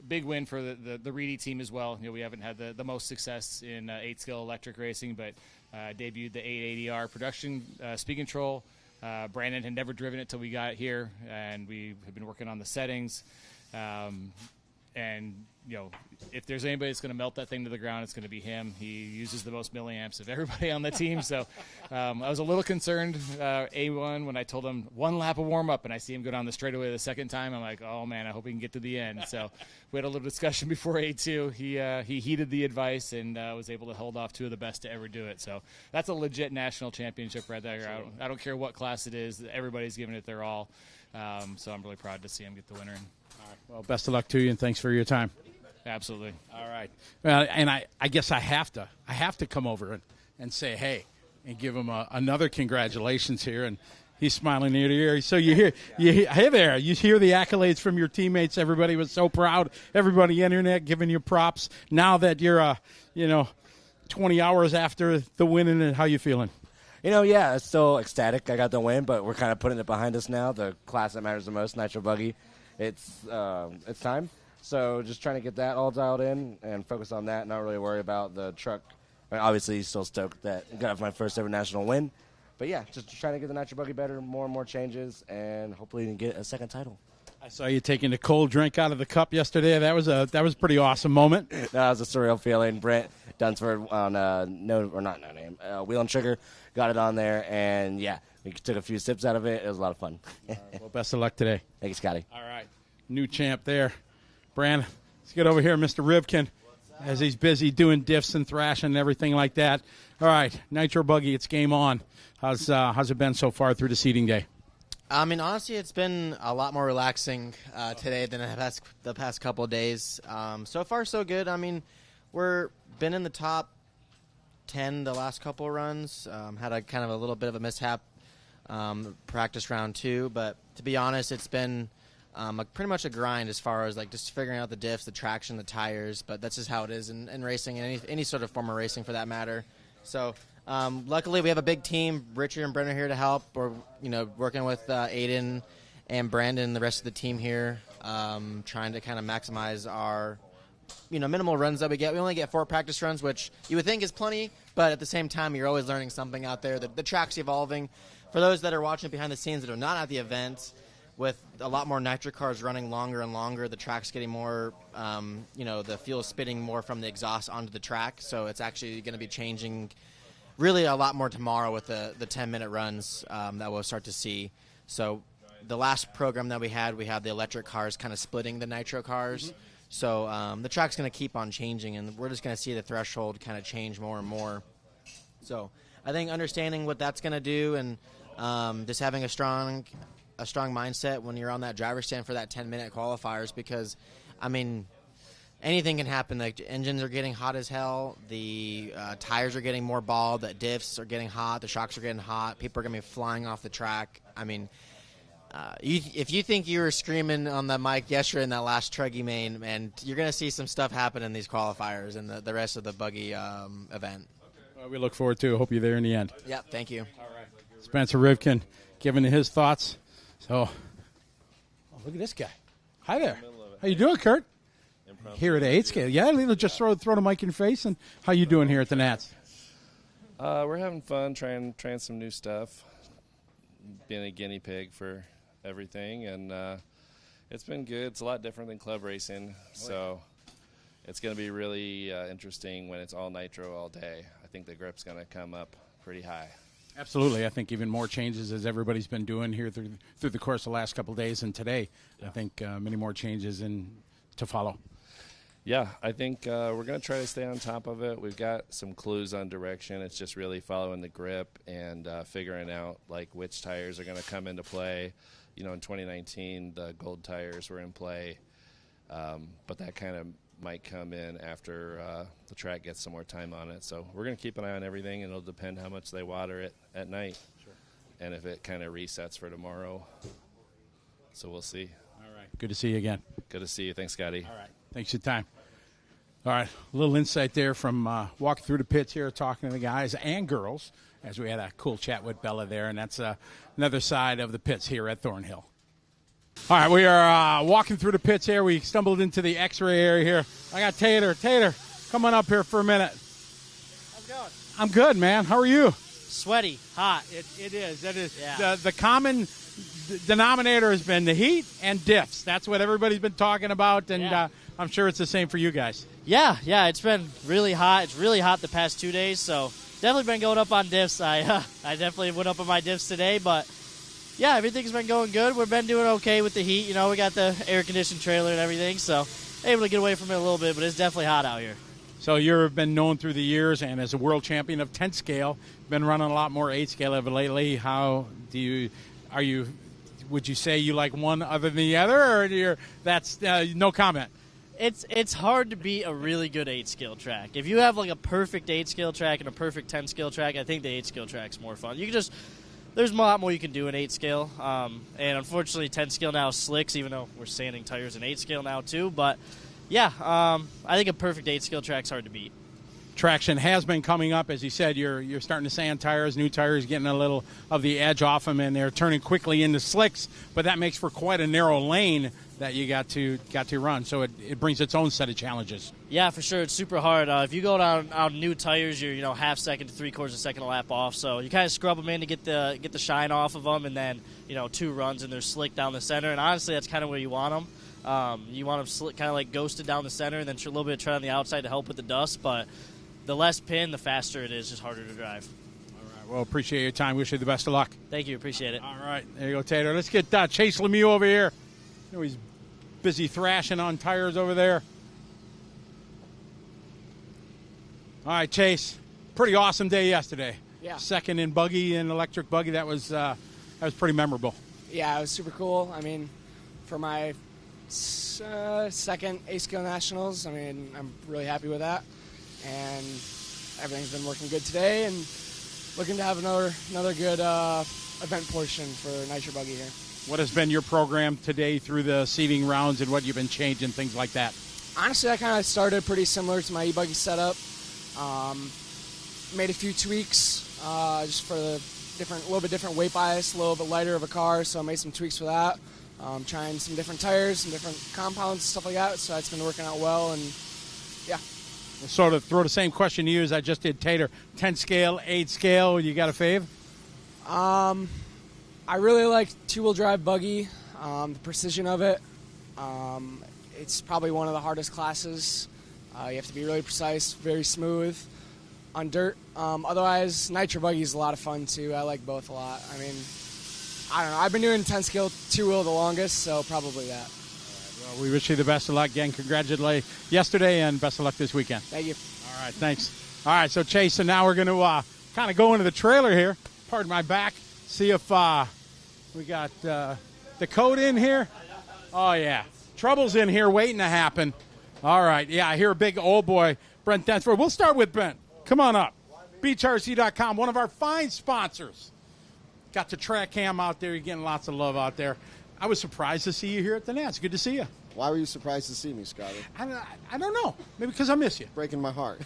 big win for the Reedy team as well. We haven't had the most success in 8-scale electric racing, but debuted the 880R production speed control. Brandon had never driven it till we got here, and we have been working on the settings. And if there's anybody that's going to melt that thing to the ground, it's going to be him. He uses the most milliamps of everybody on the team. So I was a little concerned, A1, when I told him 1 lap of warm-up, and I see him go down the straightaway the second time. I'm like, oh, man, I hope he can get to the end. So we had a little discussion before A2. He heeded the advice and was able to hold off 2 of the best to ever do it. So that's a legit national championship right there. I don't care what class it is. Everybody's giving it their all. So I'm really proud to see him get the winner. All right. Well, best of luck to you, and thanks for your time. Absolutely. All right. Well, and I guess I have to come over and say hey and give him another congratulations here. And he's smiling ear to ear. So you hear, hey there, you hear the accolades from your teammates. Everybody was so proud. Everybody internet giving you props. Now that you're 20 hours after the win, and how you feeling? Yeah, it's still ecstatic. I got the win, but we're kind of putting it behind us now. The class that matters the most, Nitro Buggy. It's time. So just trying to get that all dialed in and focus on that, not really worry about the truck. I mean, obviously, still stoked that I got my first ever national win. But, yeah, just trying to get the Nitro Buggy better, more and more changes, and hopefully get a second title. I saw you taking a cold drink out of the cup yesterday. That was a pretty awesome moment. That was a surreal feeling. Brent Dunsford on Wheel and Sugar got it on there, and, yeah, we took a few sips out of it. It was a lot of fun. Well, best of luck today. Thank you, Scotty. All right. New champ there. Brand, let's get over here, Mr. Rivkin, as he's busy doing diffs and thrashing and everything like that. All right, Nitro Buggy, it's game on. How's it been so far through the seeding day? I mean, honestly, it's been a lot more relaxing today than the past couple of days. So far, so good. I mean, we're been in the top 10 the last couple of runs. Had a kind of a little bit of a mishap practice round 2, but to be honest, it's been pretty much a grind as far as just figuring out the diffs, the traction, the tires. But that's just how it is in racing, and any sort of form of racing for that matter. So luckily we have a big team. Richard and Brent are here to help. We're working with Aiden and Brandon and the rest of the team here, trying to kind of maximize our minimal runs that we get. We only get 4 practice runs, which you would think is plenty, but at the same time you're always learning something out there. The track's evolving. For those that are watching behind the scenes that are not at the event, with a lot more nitro cars running longer and longer, the track's getting more, the fuel spitting more from the exhaust onto the track. So it's actually going to be changing really a lot more tomorrow with the 10-minute runs that we'll start to see. So the last program that we had the electric cars kind of splitting the nitro cars. Mm-hmm. So the track's going to keep on changing, and we're just going to see the threshold kind of change more and more. So I think understanding what that's going to do and just having a strong mindset when you're on that driver's stand for that 10-minute qualifiers, because, I mean, anything can happen. Like, engines are getting hot as hell. The tires are getting more bald. The diffs are getting hot. The shocks are getting hot. People are going to be flying off the track. I mean, if you think you were screaming on the mic yesterday in that last Truggy main, and you're going to see some stuff happen in these qualifiers and the rest of the Buggy event. Well, we look forward to it. Hope you're there in the end. Yep, thank you. All right. Spencer Rivkin giving his thoughts. So, look at this guy. Hi there. How you doing, Kurt? Here at 8 scale. Yeah, just throw the mic in your face. And how you doing here at the Nats? We're having fun, trying some new stuff. Being a guinea pig for everything, and it's been good. It's a lot different than club racing, so it's going to be really interesting when it's all nitro all day. I think the grip's going to come up pretty high. Absolutely. I think even more changes as everybody's been doing here through the course of the last couple of days and today. Yeah. I think many more changes to follow. Yeah, I think we're going to try to stay on top of it. We've got some clues on direction. It's just really following the grip and figuring out which tires are going to come into play. In 2019, the gold tires were in play, but that kind of might come in after the track gets some more time on it. So we're going to keep an eye on everything, and it'll depend how much they water it at night. Sure. And if it kind of resets for tomorrow. So we'll see. All right. Good to see you again. Good to see you. Thanks, Scotty. All right. Thanks for your time. All right. A little insight there from walking through the pits here, talking to the guys and girls, as we had a cool chat with Bella there, and that's another side of the pits here at Thornhill. All right, we are walking through the pits here. We stumbled into the X-ray area here. I got Tater. Tater, come on up here for a minute. How's it going? I'm good, man. How are you? Sweaty, hot. It is. That is. Yeah. The common denominator has been the heat and diffs. That's what everybody's been talking about. And I'm sure it's the same for you guys. Yeah, it's been really hot. It's really hot the past 2 days, so definitely been going up on diffs. I definitely went up on my diffs today, but yeah, everything's been going good. We've been doing okay with the heat. You know, we got the air-conditioned trailer and everything, so able to get away from it a little bit, but it's definitely hot out here. So you've been known through the years, and as a world champion of 10 scale, been running a lot more 8 scale of it lately. How do you? Would you say you like one other than the other, or that's no comment? It's hard to beat a really good 8 scale track. If you have like a perfect 8 scale track and a perfect 10 scale track, I think the 8 scale track's more fun. There's a lot more you can do in 8 scale, and unfortunately 10 scale now is slicks, even though we're sanding tires in 8 scale now too. But yeah, I think a perfect 8 scale track's hard to beat. Traction has been coming up, as you said. You're starting to sand tires, new tires, getting a little of the edge off them, and they're turning quickly into slicks. But that makes for quite a narrow lane that you got to run. So it brings its own set of challenges. Yeah, for sure. It's super hard. If you go down on new tires, you're half second to 3/4 second a lap off. So you kind of scrub them in to get the shine off of them, and then 2 runs and they're slick down the center. And honestly, that's kind of where you want them. You want them slick, kind of like ghosted down the center, and then a little bit of tread on the outside to help with the dust. But the less pin, the faster it is, just harder to drive. All right. Well, appreciate your time. Wish you the best of luck. Thank you. Appreciate it. All right. There you go, Tater. Let's get Chase Lemieux over here. He's busy thrashing on tires over there. All right, Chase. Pretty awesome day yesterday. Yeah. Second in Buggy and electric Buggy. That was pretty memorable. Yeah, it was super cool. I mean, for my second A-Scale Nationals, I mean, I'm really happy with that. And everything's been working good today, and looking to have another good event portion for Nitro Buggy here. What has been your program today through the seeding rounds, and what you've been changing, things like that? Honestly, I kind of started pretty similar to my e-Buggy setup. Made a few tweaks just for the little bit different weight bias, a little bit lighter of a car, so I made some tweaks for that. Trying some different tires, some different compounds, stuff like that, so that's been working out well, and yeah. We'll sort of throw the same question to you as I just did Tater. 10 scale, 8 scale, you got a fave? I really like two-wheel drive Buggy, the precision of it. It's probably one of the hardest classes. You have to be really precise, very smooth on dirt. Otherwise, Nitro Buggy is a lot of fun too. I like both a lot. I mean, I don't know. I've been doing 10 scale two-wheel the longest, so probably that. Well, we wish you the best of luck. Again, congratulations yesterday, and best of luck this weekend. Thank you. All right, thanks. All right, so Chase, so now we're going to kind of go into the trailer here. Pardon my back. See if we got the code in here. Oh, yeah. Trouble's in here waiting to happen. All right, yeah, I hear a big old boy, Brent Densford. We'll start with Brent. Come on up. BeachRC.com, one of our fine sponsors. Got the track cam out there. You're getting lots of love out there. I was surprised to see you here at the Nats. Good to see you. Why were you surprised to see me, Scotty? I don't know. Maybe because I miss you. Breaking my heart.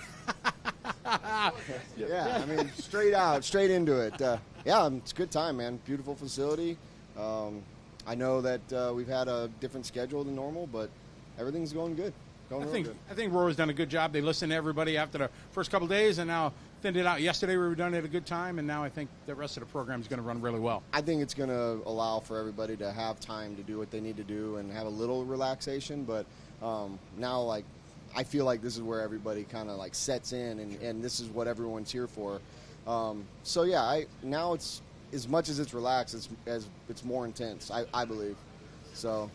Yeah, I mean, straight into it. Yeah, it's a good time, man. Beautiful facility. I know that we've had a different schedule than normal, but everything's going good. I think Rory's done a good job. They listened to everybody after the first couple of days, and now thinned it out. Yesterday we were done at a good time, and now I think the rest of the program is going to run really well. I think it's going to allow for everybody to have time to do what they need to do and have a little relaxation. But now, like, I feel like this is where everybody kind of like sets in, and this is what everyone's here for. So yeah, now it's as much as it's relaxed, it's more intense. I believe. So.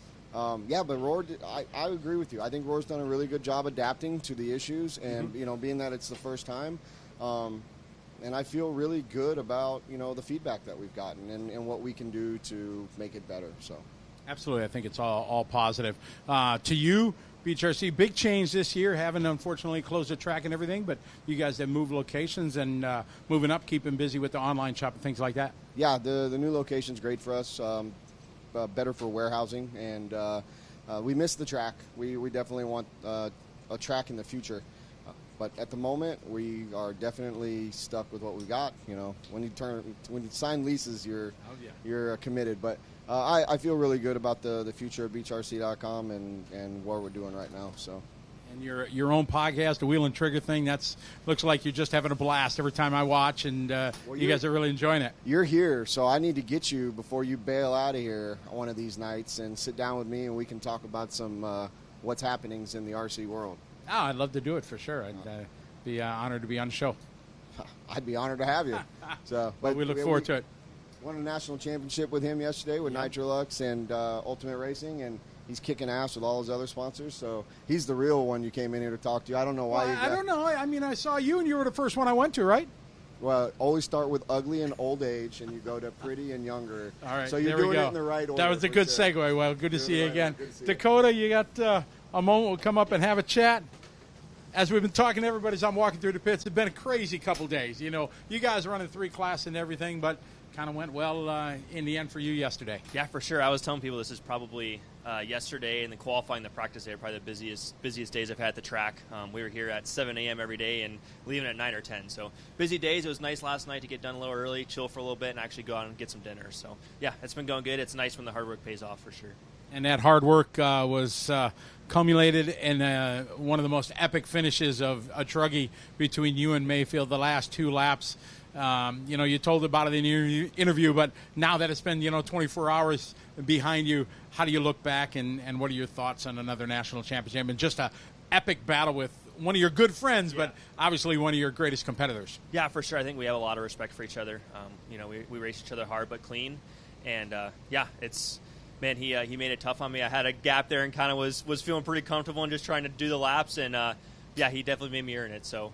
Yeah, but Roar, I agree with you. I think Roar's done a really good job adapting to the issues, and being that it's the first time, and I feel really good about the feedback that we've gotten and what we can do to make it better. So, absolutely, I think it's all positive. To you, BeachRC, big change this year. Haven't unfortunately closed the track and everything, but you guys have moved locations and moving up, keeping busy with the online shop and things like that. Yeah, the new location's great for us. Better for warehousing, and we miss the track. We definitely want a track in the future, but at the moment we are definitely stuck with what we got. When you sign leases, you're committed. But I feel really good about the future of BeachRC.com and what we're doing right now. So. And your own podcast, the Wheel and Trigger thing, looks like you're just having a blast every time I watch, and you guys are really enjoying it. You're here, so I need to get you before you bail out of here one of these nights and sit down with me, and we can talk about some what's happenings in the RC world. Oh, I'd love to do it for sure. I'd be honored to be on the show. I'd be honored to have you. So, but we look forward to it. Won a national championship with him yesterday with Nitrolux and Ultimate Racing, and he's kicking ass with all his other sponsors. So he's the real one you came in here to talk to. I don't know why. Well, I don't know. I mean, I saw you, and you were the first one I went to, right? Well, always start with ugly and old age, and you go to pretty and younger. All right, so you're doing it in the right order. That was a good segue. Well, good to see you again. Dakota, you got a moment. We'll come up and have a chat. As we've been talking to everybody as I'm walking through the pits, it's been a crazy couple days. You know, you guys running 3 class and everything, but kind of went well in the end for you yesterday. Yeah, for sure. I was telling people this is probably yesterday and the qualifying, the practice day are probably the busiest days I've had at the track. We were here at 7 a.m. every day and leaving at 9 or 10. So busy days. It was nice last night to get done a little early, chill for a little bit, and actually go out and get some dinner. So, yeah, it's been going good. It's nice when the hard work pays off for sure. And that hard work was culminated in one of the most epic finishes of a truggy between you and Mayfield the last 2 laps. You know, you told about it in your interview, but now that it's been, 24 hours behind you, how do you look back and what are your thoughts on another national championship and just a epic battle with one of your good friends, but obviously one of your greatest competitors? Yeah, for sure. I think we have a lot of respect for each other. We race each other hard but clean. And, it's... Man, he made it tough on me. I had a gap there and kind of was feeling pretty comfortable and just trying to do the laps. And, he definitely made me earn it. So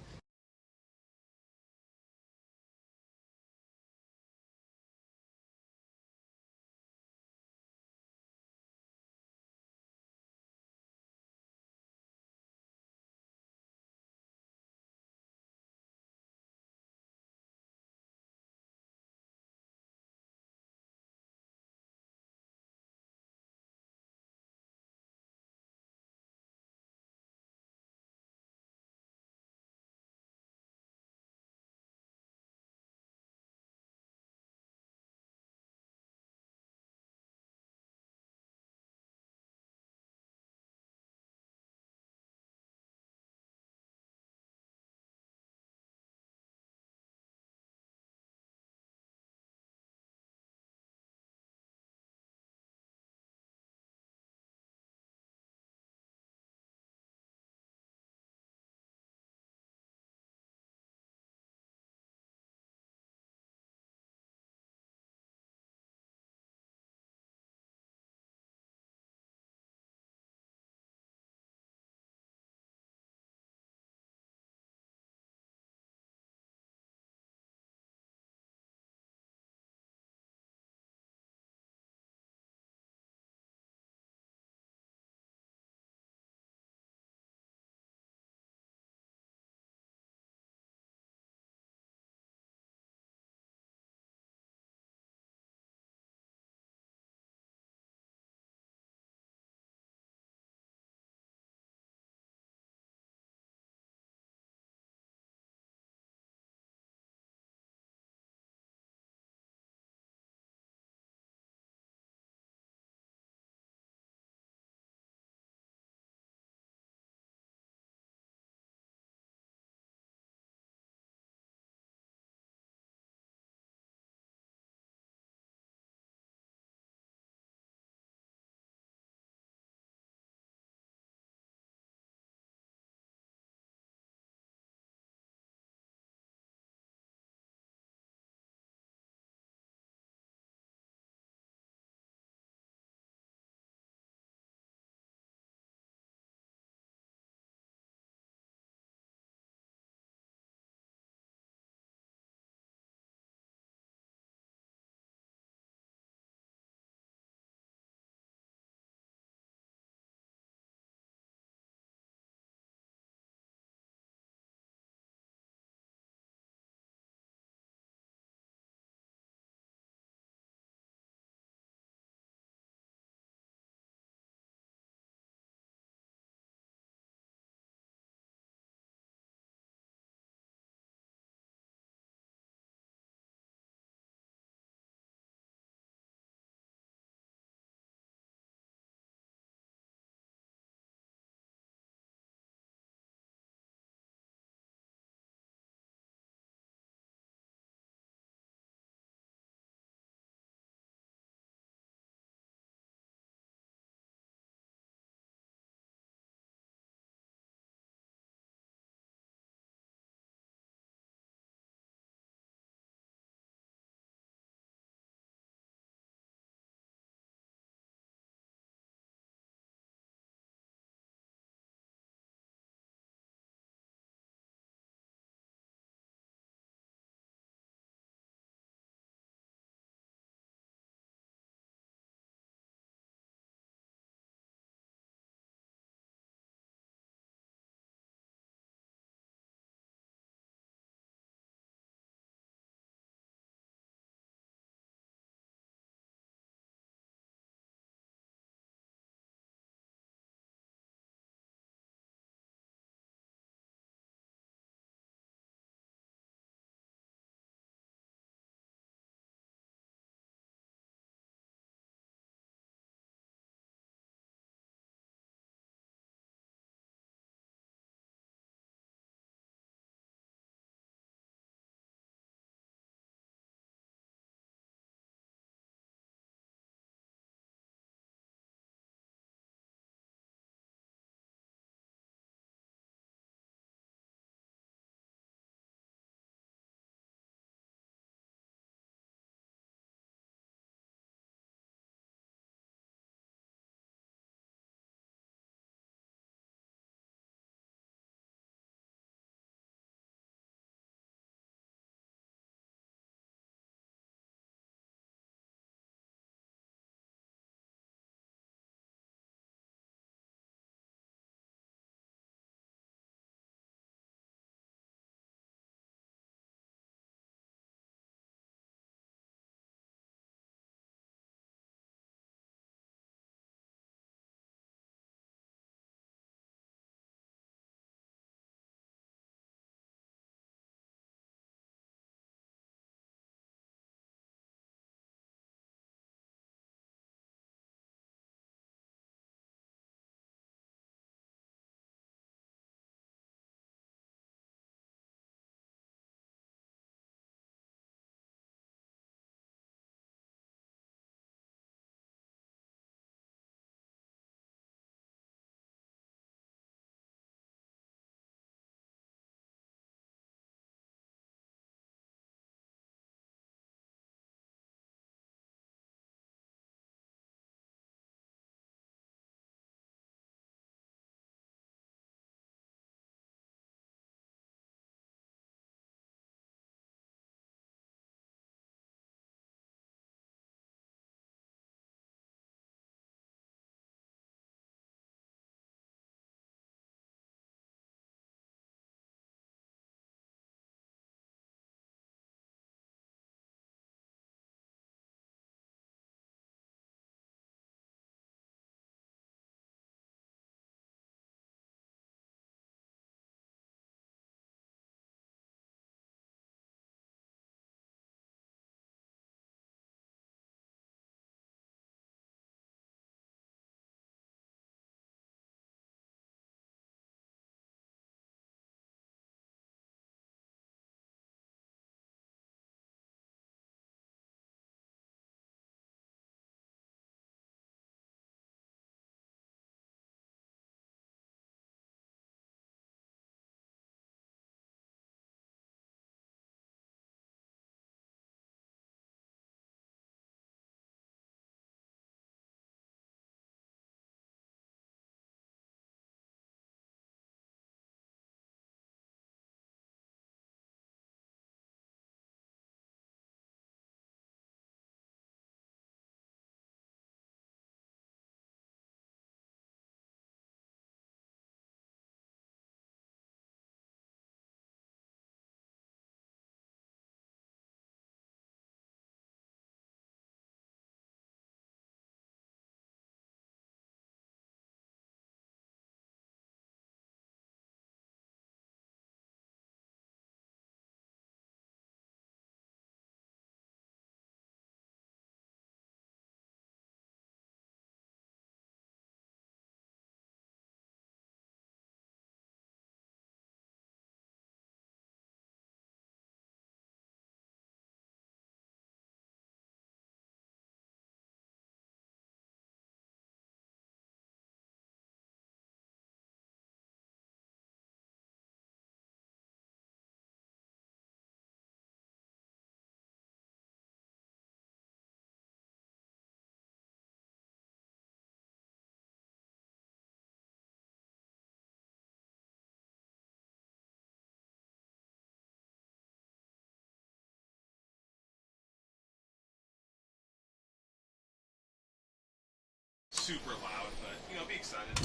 super loud, but, be excited.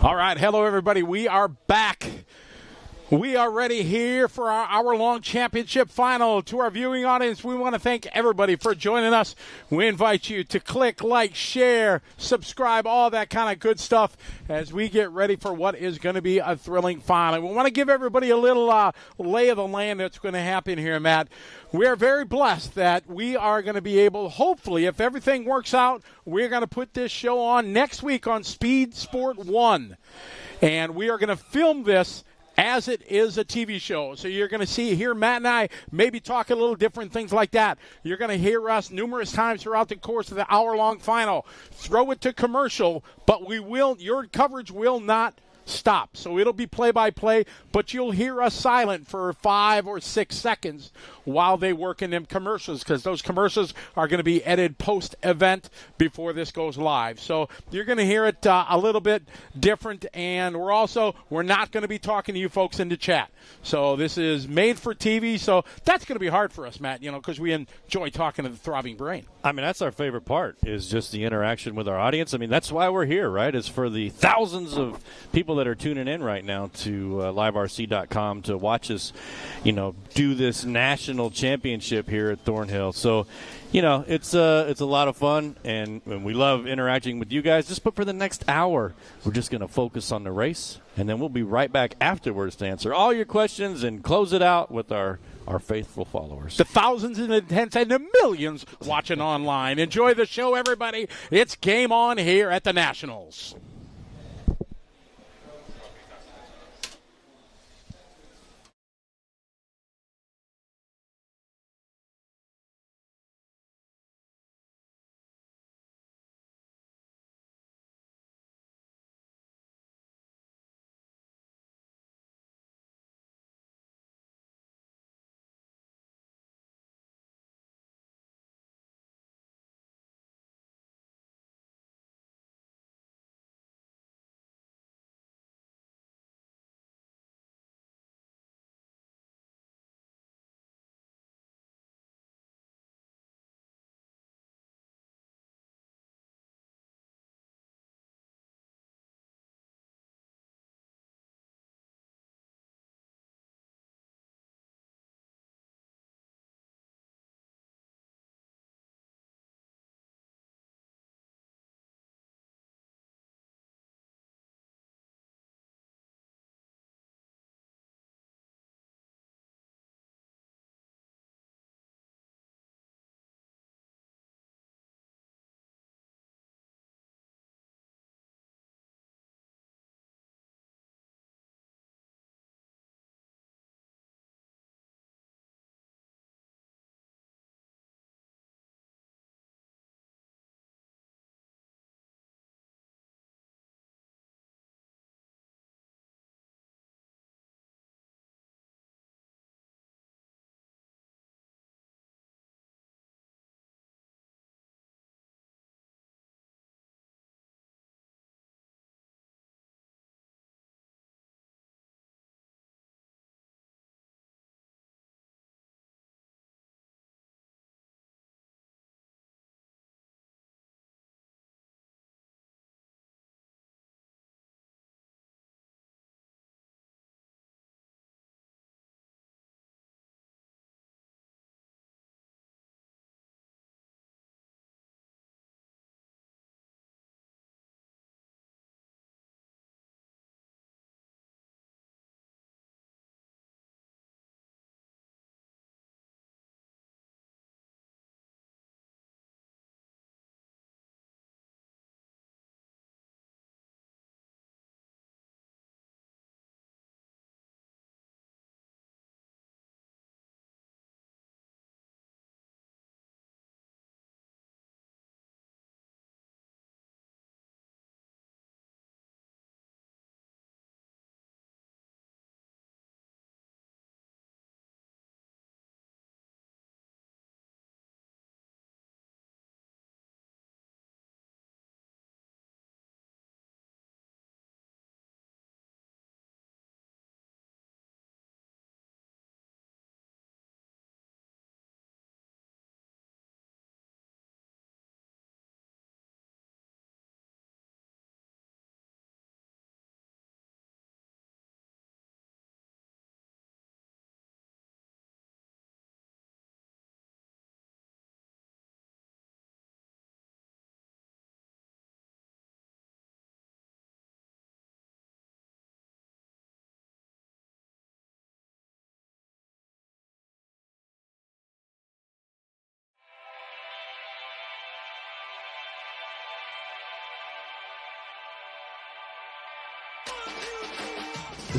All right, hello, everybody. We are back. We are ready here for our hour-long championship final. To our viewing audience, we want to thank everybody for joining us. We invite you to click, like, share, subscribe, all that kind of good stuff as we get ready for what is going to be a thrilling final. We want to give everybody a little lay of the land that's going to happen here, Matt. We are very blessed that we are going to be able, hopefully, if everything works out, we're going to put this show on next week on Speed Sport 1. And we are going to film this as it is a TV show. So you're going to hear Matt and I maybe talk a little different, things like that. You're going to hear us numerous times throughout the course of the hour-long final. Throw it to commercial, but your coverage will not stop. So it'll be play-by-play, but you'll hear us silent for 5 or 6 seconds while they work in them commercials, because those commercials are going to be edited post-event before this goes live. So you're going to hear it a little bit different, and we're not going to be talking to you folks in the chat. So this is made for TV, so that's going to be hard for us, Matt, because we enjoy talking to the throbbing brain. I mean, that's our favorite part, is just the interaction with our audience. I mean, that's why we're here, right? It's for the thousands of people that are tuning in right now to liverc.com to watch us, do this national championship here at Thornhill. So, it's a lot of fun, and we love interacting with you guys. But for the next hour, we're just going to focus on the race, and then we'll be right back afterwards to answer all your questions and close it out with our faithful followers. The thousands and the tens and the millions watching online. Enjoy the show, everybody. It's game on here at the Nationals.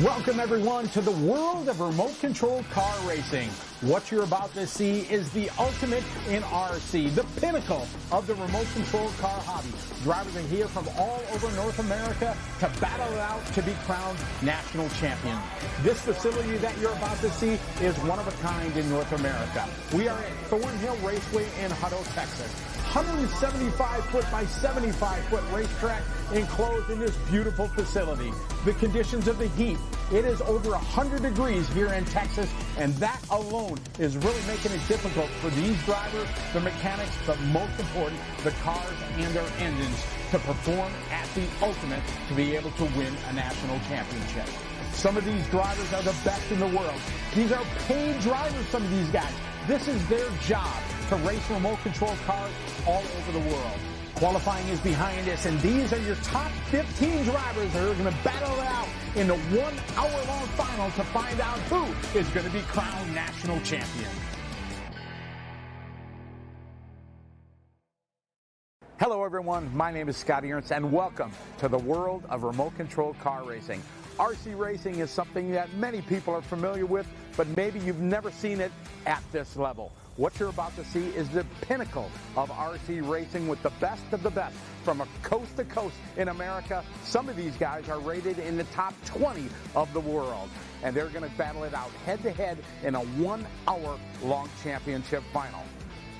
Welcome, everyone, to the world of remote-controlled car racing. What you're about to see is the ultimate in RC, the pinnacle of the remote-controlled car hobby. Drivers are here from all over North America to battle it out to be crowned national champion. This facility that you're about to see is one of a kind in North America. We are at Thornhill Raceway in Hutto, Texas. 175-foot by 75-foot racetrack enclosed in this beautiful facility. The conditions of the heat, it is over 100 degrees here in Texas, and that alone is really making it difficult for these drivers, the mechanics, but most important, the cars and their engines to perform at the ultimate to be able to win a national championship. Some of these drivers are the best in the world. These are paid drivers, some of these guys. This is their job to race remote-controlled cars all over the world. Qualifying is behind us, and these are your top 15 drivers that are going to battle it out in the 1 hour-long final to find out who is going to be crowned national champion. Hello, everyone. My name is Scotty Ernst, and welcome to the world of remote-controlled car racing. RC racing is something that many people are familiar with, but maybe you've never seen it at this level. What you're about to see is the pinnacle of RC racing with the best of the best from coast to coast in America. Some of these guys are rated in the top 20 of the world, and they're going to battle it out head-to-head in a 1 hour long championship final.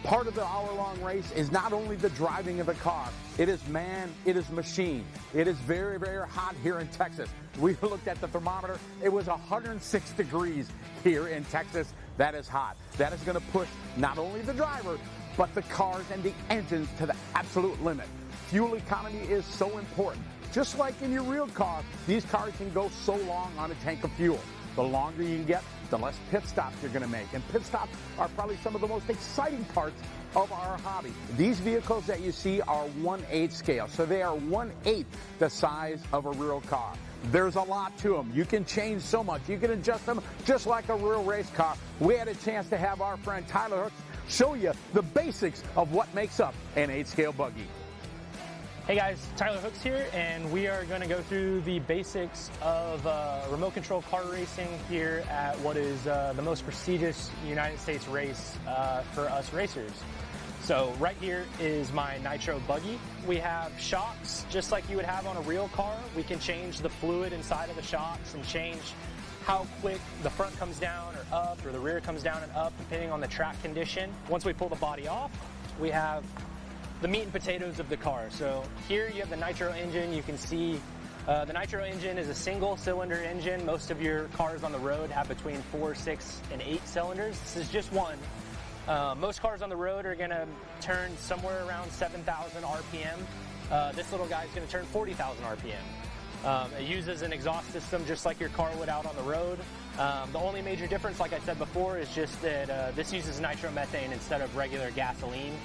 Part of the hour-long race is not only the driving of the car, it is man, it is machine. It is very, very hot here in Texas. We looked at the thermometer. It was 106 degrees here in Texas. That is hot. That is going to push not only the driver, but the cars and the engines to the absolute limit. Fuel economy is so important. Just like in your real car, these cars can go so long on a tank of fuel. The longer you can get, the less pit stops you're going to make. And pit stops are probably some of the most exciting parts of our hobby. These vehicles that you see are 1/8 scale, so they are 1/8 the size of a real car. There's a lot to them. You can change so much. You can adjust them just like a real race car. We had a chance to have our friend Tyler Hooks show you the basics of what makes up an 8-scale buggy. Hey guys, Tyler Hooks here, and we are going to go through the basics of remote control car racing here at what is the most prestigious United States race for us racers. So right here is my Nitro buggy. We have shocks just like you would have on a real car. We can change the fluid inside of the shocks and change how quick the front comes down or up, or the rear comes down and up, depending on the track condition. Once we pull the body off, we have the meat and potatoes of the car. So here you have the Nitro engine. You can see the Nitro engine is a single cylinder engine. Most of your cars on the road have between 4, 6, and 8 cylinders. This is just one. Most cars on the road are going to turn somewhere around 7,000 RPM. This little guy is going to turn 40,000 RPM. It uses an exhaust system just like your car would out on the road. The only major difference, like I said before, is just that this uses nitromethane instead of regular gasoline.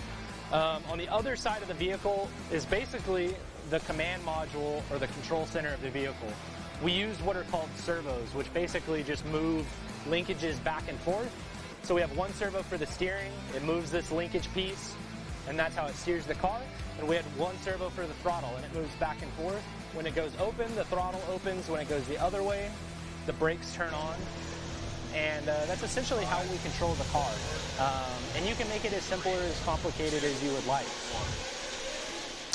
On the other side of the vehicle is basically the command module or the control center of the vehicle. We use what are called servos, which basically just move linkages back and forth. So we have one servo for the steering. It moves this linkage piece, and that's how it steers the car. And we have one servo for the throttle, and it moves back and forth. When it goes open, the throttle opens. When it goes the other way, the brakes turn on. And that's essentially how we control the car. And you can make it as simple or as complicated as you would like.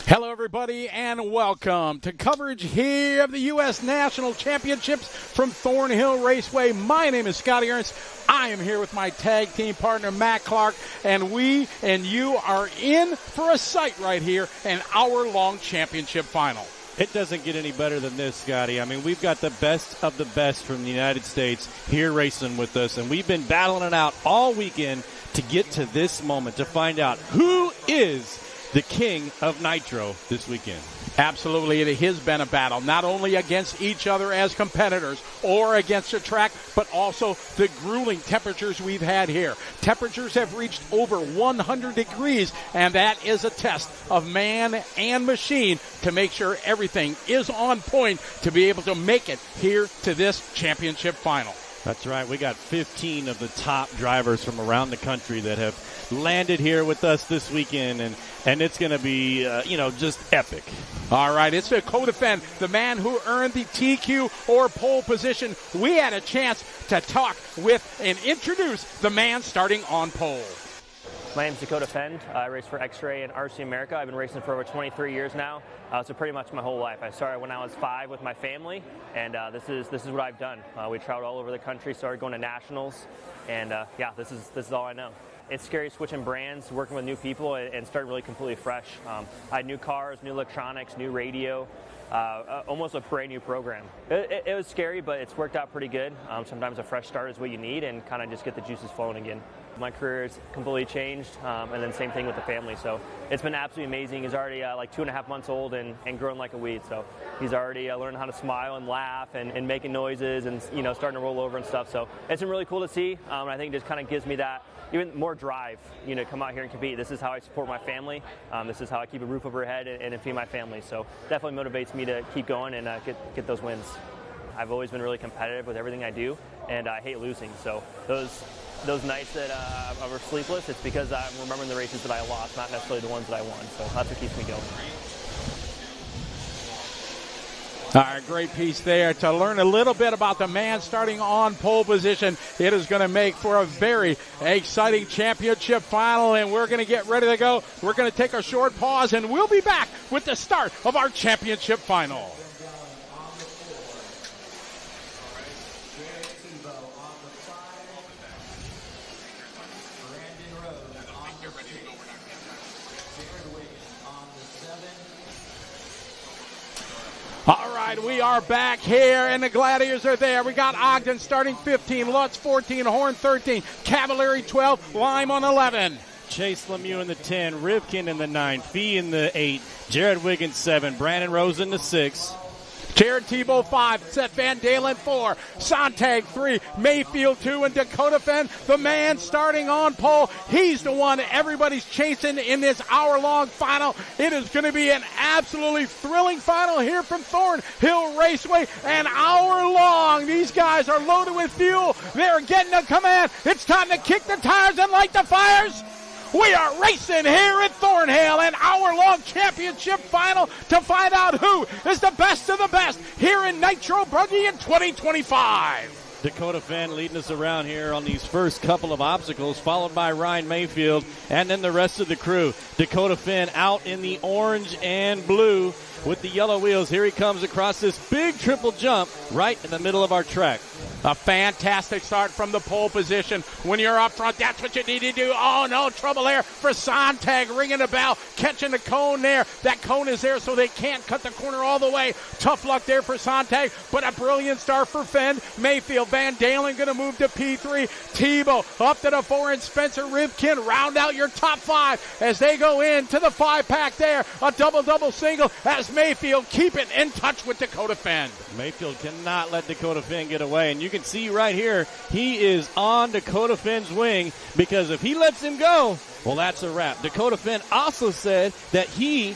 Hello, everybody, and welcome to coverage here of the U.S. National Championships from Thornhill Raceway. My name is Scotty Ernst. I am here with my tag team partner, Matt Clark, and we and you are in for a sight right here, an hour-long championship final. It doesn't get any better than this, Scotty. I mean, we've got the best of the best from the United States here racing with us, and we've been battling it out all weekend to get to this moment, to find out who is the king of Nitro this weekend. Absolutely, it has been a battle, not only against each other as competitors or against the track, but also the grueling temperatures we've had here. Temperatures have reached over 100 degrees, and that is a test of man and machine to make sure everything is on point to be able to make it here to this championship final. That's right. We got 15 of the top drivers from around the country that have landed here with us this weekend, and it's going to be, just epic. All right, it's Dakota Fenn, the man who earned the TQ or pole position. We had a chance to talk with and introduce the man starting on pole. My name's Dakota Fenn. I race for X-Ray and RC America. I've been racing for over 23 years now, so pretty much my whole life. I started when I was 5 with my family, and this is what I've done. We traveled all over the country, started going to nationals, and this is all I know. It's scary switching brands, working with new people, and starting really completely fresh. I had new cars, new electronics, new radio, almost a brand new program. It was scary, but it's worked out pretty good. Sometimes a fresh start is what you need, and kind of just get the juices flowing again. My career has completely changed, and then same thing with the family. So it's been absolutely amazing. He's already like 2.5 months old and growing like a weed. So he's already learning how to smile and laugh and making noises and starting to roll over and stuff. So it's been really cool to see. I think it just kind of gives me that even more drive, to come out here and compete. This is how I support my family. This is how I keep a roof over my head and feed my family. So definitely motivates me to keep going and get those wins. I've always been really competitive with everything I do, and I hate losing. So those nights that I were sleepless, it's because I'm remembering the races that I lost, not necessarily the ones that I won. So that's what keeps me going. All right, great piece there to learn a little bit about the man starting on pole position. It is going to make for a very exciting championship final, and we're going to get ready to go. We're going to take a short pause, and we'll be back with the start of our championship final. All right, we are back here, and the Gladiators are there. We got Ogden starting 15, Lutz 14, Horn 13, Cavalieri 12, Lime on 11. Chase Lemieux in the 10, Rivkin in the 9, Fee in the 8, Jared Wiggins 7, Brandon Rose in the 6. Jared Tebow 5, Seth Van Dalen 4, Sontag 3, Mayfield 2, and Dakota Fenn, the man starting on pole. He's the one everybody's chasing in this hour-long final. It is going to be an absolutely thrilling final here from Thornhill Raceway. An hour long. These guys are loaded with fuel. They're getting a command. It's time to kick the tires and light the fires. We are racing here at Thornhill, an hour-long championship final to find out who is the best of the best here in Nitro Buggy in 2025. Dakota Fenn leading us around here on these first couple of obstacles, followed by Ryan Mayfield and then the rest of the crew. Dakota Fenn out in the orange and blue with the yellow wheels. Here he comes across this big triple jump right in the middle of our track. A fantastic start from the pole position. When you're up front, that's what you need to do. Oh, no, trouble there for Sontag, ringing the bell, catching the cone there. That cone is there so they can't cut the corner all the way. Tough luck there for Sontag, but a brilliant start for Fenn. Mayfield, Van Dalen going to move to P3. Tebow up to the 4, and Spencer Rivkin round out your top 5 as they go into the 5-pack there. A double-double single as Mayfield keeping in touch with Dakota Fenn. Mayfield cannot let Dakota Fenn get away, and you can see right here, he is on Dakota Fenn's wing, because if he lets him go, well, that's a wrap. Dakota Fenn also said that he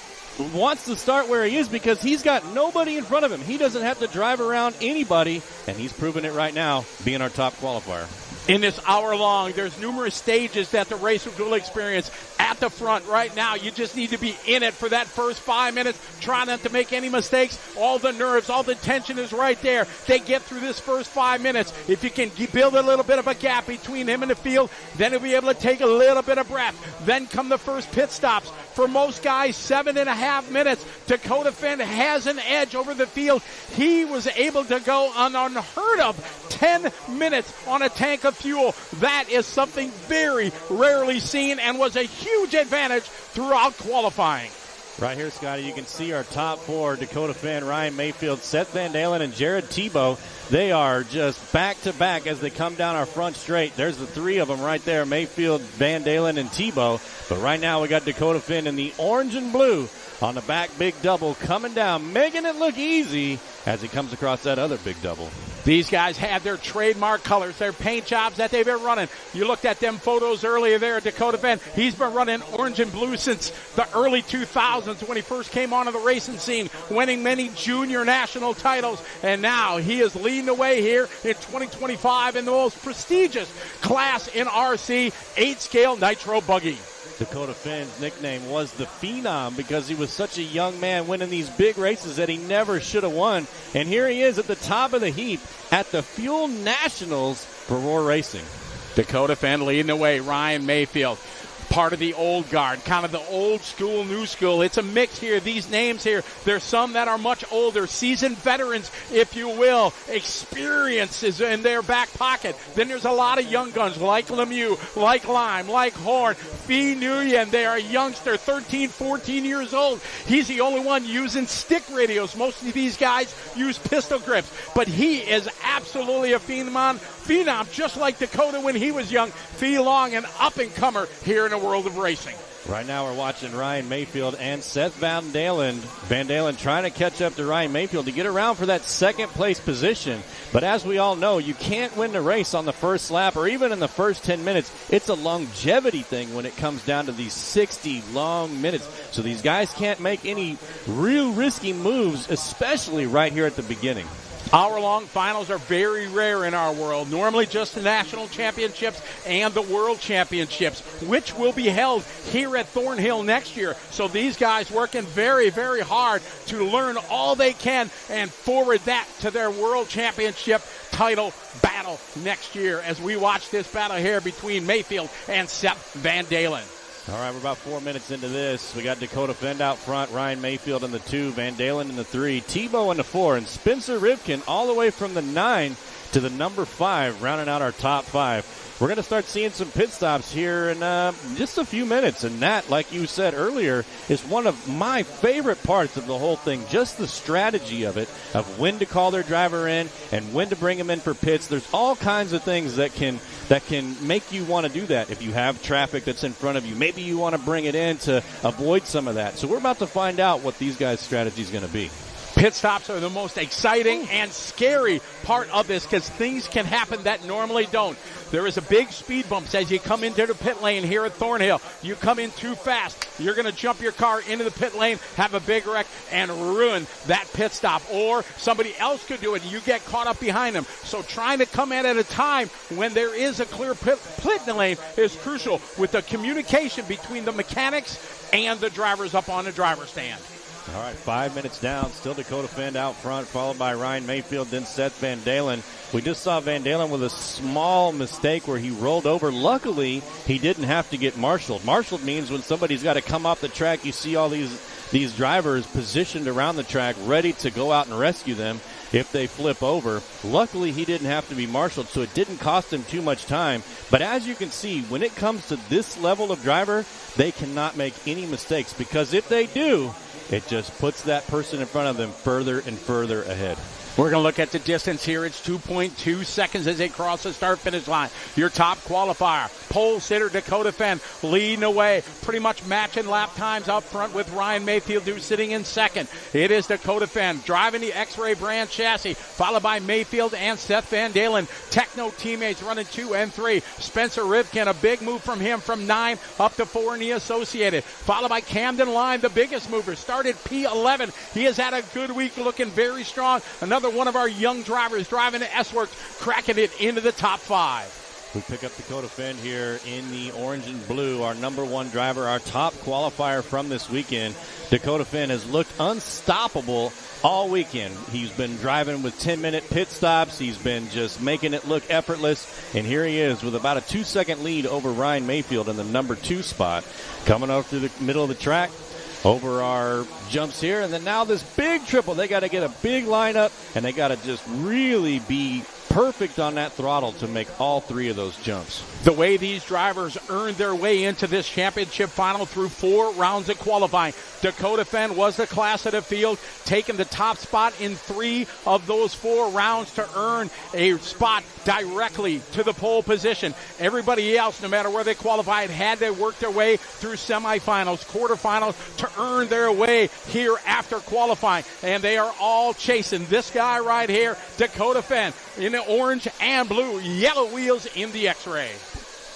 wants to start where he is because he's got nobody in front of him. He doesn't have to drive around anybody, and he's proving it right now, being our top qualifier. In this hour long, there's numerous stages that the racer will experience. At the front right now, you just need to be in it for that first 5 minutes. Try not to make any mistakes. All the nerves, all the tension is right there. They get through this first 5 minutes. If you can build a little bit of a gap between him and the field, then he'll be able to take a little bit of breath. Then come the first pit stops. For most guys, 7.5 minutes. Dakota Fenn has an edge over the field. He was able to go an unheard of 10 minutes on a tank of fuel. That is something very rarely seen and was a huge advantage throughout qualifying. Right here, Scotty, you can see our top 4, Dakota Fenn, Ryan Mayfield, Seth Van Dalen, and Jared Tebow. They are just back-to-back as they come down our front straight. There's the 3 of them right there, Mayfield, Van Dalen, and Tebow. But right now we got Dakota Fenn in the orange and blue on the back big double coming down, making it look easy as he comes across that other big double. These guys have their trademark colors, their paint jobs that they've been running. You looked at them photos earlier there at Dakota Bend. He's been running orange and blue since the early 2000s when he first came onto the racing scene, winning many junior national titles. And now he is leading the way here in 2025 in the most prestigious class in RC, 8-scale Nitro Buggy. Dakota Finn's nickname was the Phenom because he was such a young man winning these big races that he never should have won. And here he is at the top of the heap at the Fuel Nationals for Roar Racing. Dakota Finn leading the way. Ryan Mayfield, part of the old guard, kind of the old school, new school. It's a mix here. These names here, there's some that are much older, seasoned veterans, if you will. Experience is in their back pocket. Then there's a lot of young guns like Lemieux, like Lime, like Horn, Fee Nguyen. They are a youngster, 13, 14 years old. He's the only one using stick radios. Most of these guys use pistol grips, but he is absolutely a phenom, just like Dakota when he was young. Fee Long, an up-and-comer here in the world of racing. Right now we're watching Ryan Mayfield and Seth Van Dalen. Van Dalen trying to catch up to Ryan Mayfield to get around for that second-place position. But as we all know, you can't win the race on the first lap or even in the first 10 minutes. It's a longevity thing when it comes down to these 60 long minutes. So these guys can't make any real risky moves, especially right here at the beginning. Hour-long finals are very rare in our world. Normally just the national championships and the world championships, which will be held here at Thornhill next year. So these guys working very, very hard to learn all they can and forward that to their world championship title battle next year as we watch this battle here between Mayfield and Seth Van Dalen. All right, we're about 4 minutes into this. We got Dakota Fend out front, Ryan Mayfield in the 2, Van Dalen in the 3, Tebow in the 4, and Spencer Rivkin all the way from the 9 to the number 5, rounding out our top 5. We're going to start seeing some pit stops here in just a few minutes, and that, like you said earlier, is one of my favorite parts of the whole thing, just the strategy of it, of when to call their driver in and when to bring him in for pits. There's all kinds of things that can make you want to do that. If you have traffic that's in front of you, maybe you want to bring it in to avoid some of that. So we're about to find out what these guys' strategy is going to be. Pit stops are the most exciting and scary part of this because things can happen that normally don't. There is a big speed bump as you come into the pit lane here at Thornhill. You come in too fast, you're going to jump your car into the pit lane, have a big wreck, and ruin that pit stop. Or somebody else could do it, and you get caught up behind them. So trying to come in at a time when there is a clear pit lane is crucial with the communication between the mechanics and the drivers up on the driver's stand. All right, 5 minutes down. Still Dakota Fend out front, followed by Ryan Mayfield, then Seth Van Dalen. We just saw Van Dalen with a small mistake where he rolled over. Luckily, he didn't have to get marshaled. Marshaled means when somebody's got to come off the track, you see all these drivers positioned around the track ready to go out and rescue them if they flip over. Luckily, he didn't have to be marshaled, so it didn't cost him too much time. But as you can see, when it comes to this level of driver, they cannot make any mistakes because if they do, it just puts that person in front of them further and further ahead. We're going to look at the distance here. It's 2.2 seconds as they cross the start-finish line. Your top qualifier, pole sitter Dakota Fend, leading the way, pretty much matching lap times up front with Ryan Mayfield, who's sitting in second. It is Dakota Fend driving the X-Ray brand chassis, followed by Mayfield and Seth Van Dalen. Techno teammates running 2 and 3. Spencer Rivkin, a big move from him from 9 up to 4 in the Associated, followed by Camden Line, the biggest mover, started P11. He has had a good week, looking very strong. Another one of our young drivers driving the S-Works, cracking it into the top 5. We pick up Dakota Fend here in the orange and blue, our number 1 driver, our top qualifier from this weekend. Dakota Fend has looked unstoppable all weekend. He's been driving with 10-minute pit stops. He's been just making it look effortless. And here he is with about a 2-second lead over Ryan Mayfield in the number 2 spot. Coming up through the middle of the track, over our jumps here, and then now this big triple. They got to get a big lineup, and they got to just really be perfect on that throttle to make all 3 of those jumps. The way these drivers earned their way into this championship final through 4 rounds of qualifying. Dakota Fenn was the class of the field, taking the top spot in 3 of those 4 rounds to earn a spot directly to the pole position. Everybody else, no matter where they qualified, had to work their way through semifinals, quarterfinals to earn their way here after qualifying. And they are all chasing this guy right here, Dakota Fenn, in the orange and blue, yellow wheels in the X-Ray.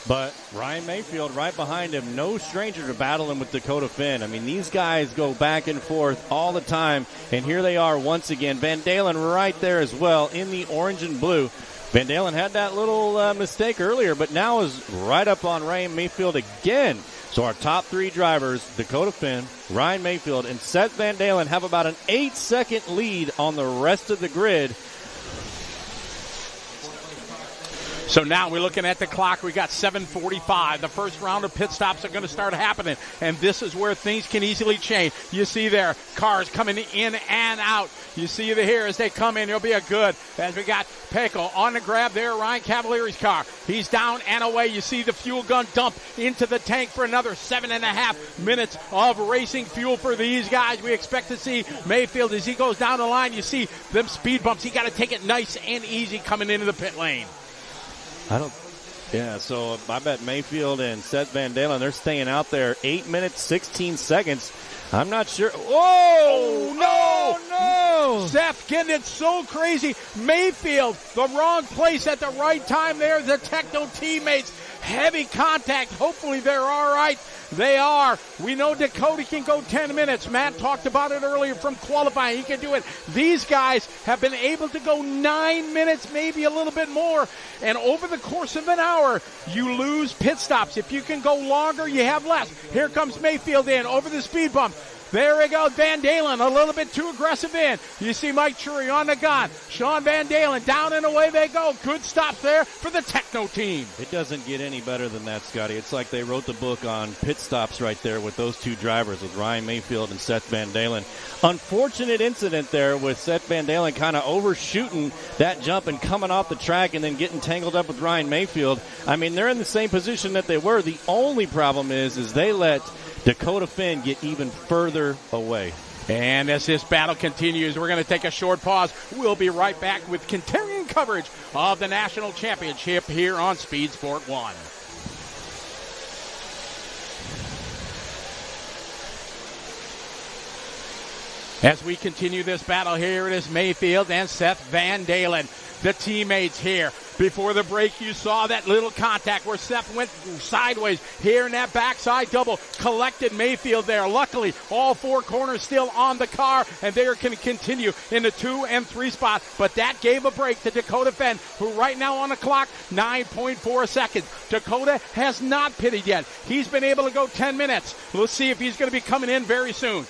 But Ryan Mayfield right behind him, no stranger to battling with Dakota Fenn. I mean, these guys go back and forth all the time, and here they are once again. Van Dalen right there as well in the orange and blue. Van Dalen had that little mistake earlier, but now is right up on Ryan Mayfield again. So our top 3 drivers, Dakota Fenn, Ryan Mayfield, and Seth Van Dalen have about an 8-second lead on the rest of the grid. So now we're looking at the clock. We got 7:45. The first round of pit stops are going to start happening, and this is where things can easily change. You see there, cars coming in and out. You see here as they come in, it'll be a good, as we got Pecco on the grab there, Ryan Cavalieri's car. He's down and away. You see the fuel gun dump into the tank for another 7.5 minutes of racing fuel for these guys. We expect to see Mayfield as he goes down the line. You see them speed bumps. He got to take it nice and easy coming into the pit lane. So I bet Mayfield and Seth Van Dalen, they're staying out there 8 minutes, 16 seconds. I'm not sure. Whoa! No! Seth getting it so crazy. Mayfield, the wrong place at the right time there. The Techno teammates, heavy contact. Hopefully they're all right. They are. We know Dakota can go 10 minutes. Matt talked about it earlier from qualifying. He can do it. These guys have been able to go 9 minutes, maybe a little bit more. And over the course of an hour, you lose pit stops. If you can go longer, you have less. Here comes Mayfield in over the speed bump. There we go. Van Dalen a little bit too aggressive in. You see Mike Trury on the gun. Sean Van Dalen down and away they go. Good stop there for the Techno team. It doesn't get any better than that, Scotty. It's like they wrote the book on pit stops right there with those 2 drivers, with Ryan Mayfield and Seth Van Dalen. Unfortunate incident there with Seth Van Dalen kind of overshooting that jump and coming off the track and then getting tangled up with Ryan Mayfield. I mean, they're in the same position that they were. The only problem is they let Dakota Fenn get even further away. And as this battle continues, we're going to take a short pause. We'll be right back with continuing coverage of the national championship here on Speed Sport 1. As we continue this battle, here it is Mayfield and Seth Van Dalen, the teammates here. Before the break, you saw that little contact where Seth went sideways here in that backside double, collected Mayfield there. Luckily, all 4 corners still on the car, and they can continue in the 2 and 3 spot. But that gave a break to Dakota Fenn, who right now on the clock, 9.4 seconds. Dakota has not pitted yet. He's been able to go 10 minutes. Let's see if he's going to be coming in very soon.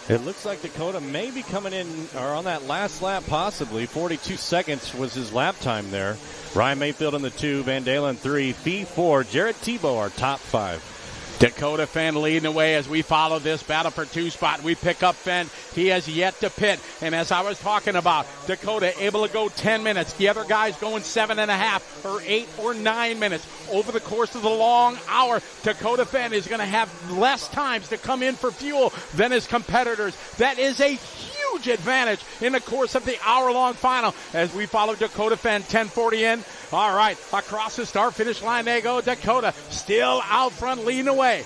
It looks like Dakota may be coming in, or on that last lap possibly. 42 seconds was his lap time there. Ryan Mayfield in the 2, Van Dalen 3, Fee 4, Jarrett Tebow our top 5. Dakota Fenn leading the way as we follow this battle for 2 spot. We pick up Fenn. He has yet to pit. And as I was talking about, Dakota able to go 10 minutes. The other guys going 7.5 or 8 or 9 minutes. Over the course of the long hour, Dakota Fenn is going to have less times to come in for fuel than his competitors. That is a huge advantage in the course of the hour-long final as we follow Dakota Fenn. 10:40 in. All right, across the start-finish line they go. Dakota still out front, leading away.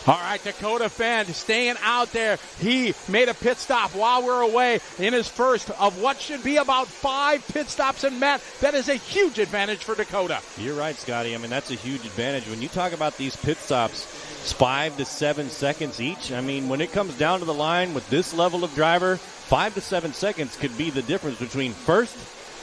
All right, Dakota Fenn staying out there. He made a pit stop while we're away in his first of what should be about 5 pit stops. And, Matt, that is a huge advantage for Dakota. You're right, Scotty. I mean, that's a huge advantage. When you talk about these pit stops, it's 5 to 7 seconds each. I mean, when it comes down to the line with this level of driver, 5 to 7 seconds could be the difference between first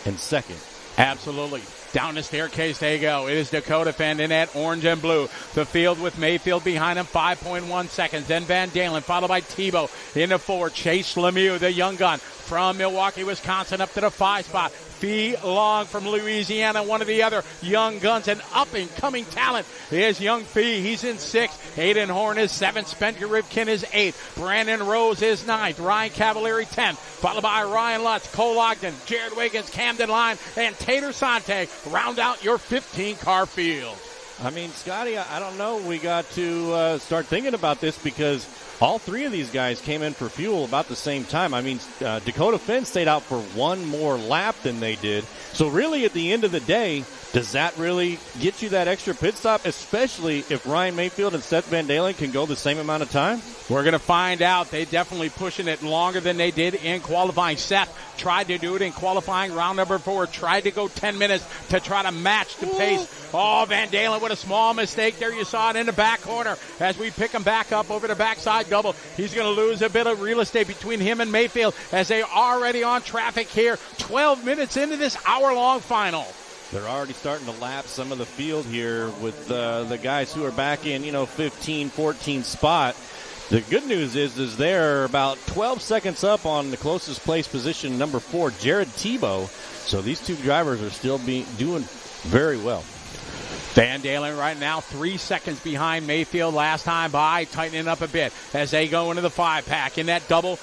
and second. Absolutely. Down the staircase they go. It is Dakota Fenn in that orange and blue. The field with Mayfield behind him, 5.1 seconds. Then Van Dalen, followed by Tebow in the 4. Chase Lemieux, the young gun from Milwaukee, Wisconsin, up to the 5 spot. Fee Long from Louisiana, one of the other young guns, and up-and-coming talent is young Fee. He's in 6th. Aiden Horn is 7th. Spencer Ripken is 8th. Brandon Rose is 9th. Ryan Cavalieri 10th. Followed by Ryan Lutz, Cole Ogden, Jared Wiggins, Camden Line, and Tater Sante round out your 15-car field. I mean, Scotty, I don't know. We got to start thinking about this because all 3 of these guys came in for fuel about the same time. I mean, Dakota Fenn stayed out for one more lap than they did. So really, at the end of the day, does that really get you that extra pit stop, especially if Ryan Mayfield and Seth Van Dalen can go the same amount of time? We're going to find out. They definitely pushing it longer than they did in qualifying. Seth tried to do it in qualifying. Round number 4, tried to go 10 minutes to try to match the pace. Oh, Van Dalen with a small mistake there. You saw it in the back corner as we pick him back up over the backside double. He's going to lose a bit of real estate between him and Mayfield as they're already on traffic here 12 minutes into this hour-long final. They're already starting to lap some of the field here with the guys who are back in, 15, 14 spot. The good news is they're about 12 seconds up on the closest place position, number 4, Jared Tebow. So these 2 drivers are still doing very well. Van Dalen right now 3 seconds behind Mayfield last time by, tightening up a bit as they go into the 5-pack in that double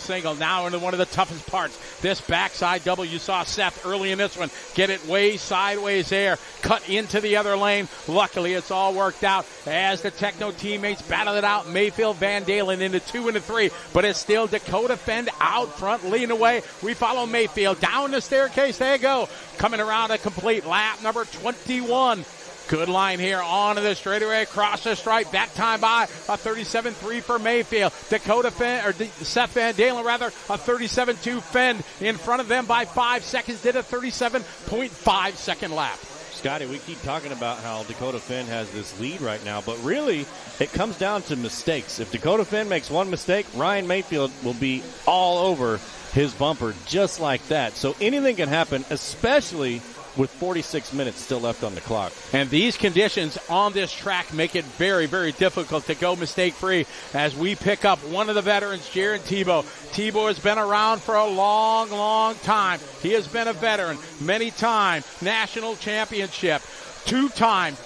single. Now into one of the toughest parts. This backside double, you saw Seth early in this one get it way sideways there, cut into the other lane. Luckily, it's all worked out as the Techno teammates battle it out. Mayfield, Van Dalen into 2 and 3, but it's still Dakota Fenn out front leading away. We follow Mayfield down the staircase. There you go. Coming around a complete lap number 21. Good line here onto the straightaway, across the stripe. That time by a 37.3 for Mayfield. Seth Van Dalen, a 37.2 Fenn in front of them by 5 seconds. Did a 37.5 second lap. Scotty, we keep talking about how Dakota Fenn has this lead right now, but really it comes down to mistakes. If Dakota Fenn makes one mistake, Ryan Mayfield will be all over his bumper just like that. So anything can happen, especially with 46 minutes still left on the clock. And these conditions on this track make it very, very difficult to go mistake-free as we pick up one of the veterans, Jared Tebow. Tebow has been around for a long, long time. He has been a veteran, many-time national championship, 2-time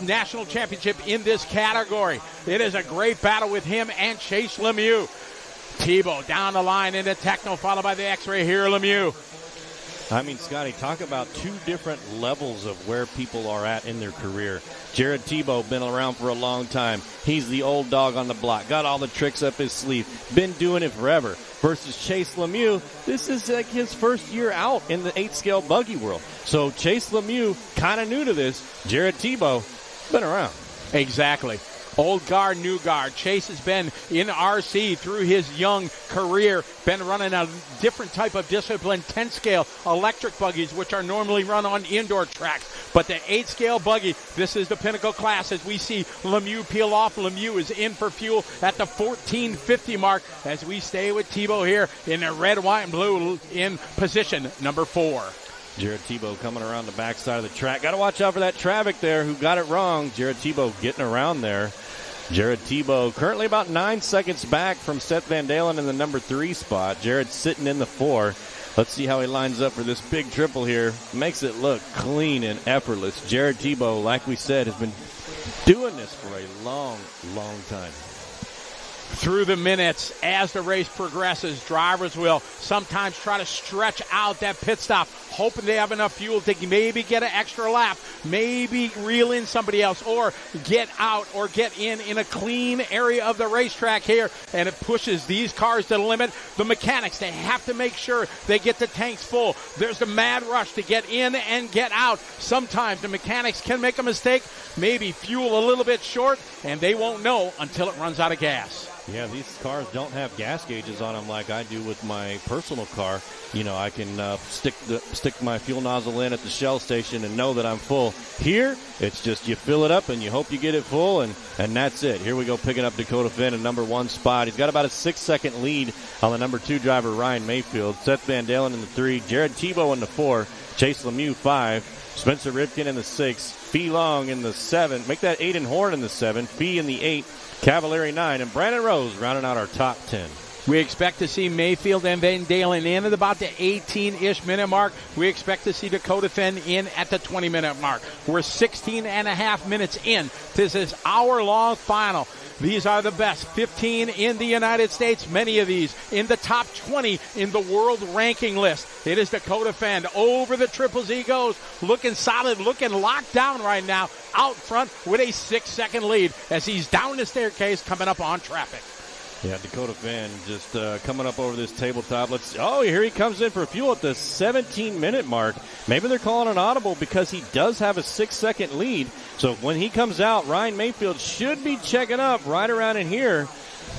national championship in this category. It is a great battle with him and Chase Lemieux. Tebow down the line into Techno, followed by the X-ray here, Lemieux. I mean, Scotty, talk about 2 different levels of where people are at in their career. Jared Tebow, been around for a long time. He's the old dog on the block. Got all the tricks up his sleeve. Been doing it forever. Versus Chase Lemieux, this is like his first year out in the 8-scale buggy world. So Chase Lemieux, kind of new to this. Jared Tebow, been around. Exactly. Old guard, new guard. Chase has been in RC through his young career, been running a different type of discipline, 10-scale electric buggies, which are normally run on indoor tracks. But the 8-scale buggy, this is the pinnacle class as we see Lemieux peel off. Lemieux is in for fuel at the 1450 mark as we stay with Tebow here in the red, white, and blue in position number 4. Jared Tebow coming around the backside of the track. Got to watch out for that traffic there. Who got it wrong? Jared Tebow getting around there. Jared Tebow currently about 9 seconds back from Seth Van Dalen in the number 3 spot. Jared's sitting in the 4. Let's see how he lines up for this big triple here. Makes it look clean and effortless. Jared Tebow, like we said, has been doing this for a long, long time. Through the minutes, as the race progresses, drivers will sometimes try to stretch out that pit stop, hoping they have enough fuel to maybe get an extra lap, maybe reel in somebody else, or get out or get in a clean area of the racetrack here, and it pushes these cars to the limit. The mechanics, they have to make sure they get the tanks full. There's the mad rush to get in and get out. Sometimes the mechanics can make a mistake, maybe fuel a little bit short, and they won't know until it runs out of gas. Yeah, these cars don't have gas gauges on them like I do with my personal car. You know, I can stick my fuel nozzle in at the Shell station and know that I'm full. Here, it's just you fill it up and you hope you get it full, and that's it. Here we go, picking up Dakota Fenn in number 1 spot. He's got about a 6-second lead on the number 2 driver, Ryan Mayfield. Seth Van Dalen in the 3, Jared Tebow in the 4. Chase Lemieux 5, Spencer Rivkin in the 6, Fee Long in the 7, make that Aiden Horn in the 7, Fee in the 8, Cavallari 9, and Brandon Rose rounding out our top 10. We expect to see Mayfield and Van Dalen in at about the 18-ish minute mark. We expect to see Dakota Fenn in at the 20-minute mark. We're 16 and a half minutes in. This is hour-long final. These are the best 15 in the United States, many of these in the top 20 in the world ranking list. It is Dakota Fenn over the Triple Z goes, looking solid, looking locked down right now, out front with a 6-second lead as he's down the staircase coming up on traffic. Yeah, Dakota Fenn just coming up over this tabletop. Here he comes in for fuel at the 17-minute mark. Maybe they're calling an audible because he does have a 6-second lead. So when he comes out, Ryan Mayfield should be checking up right around in here.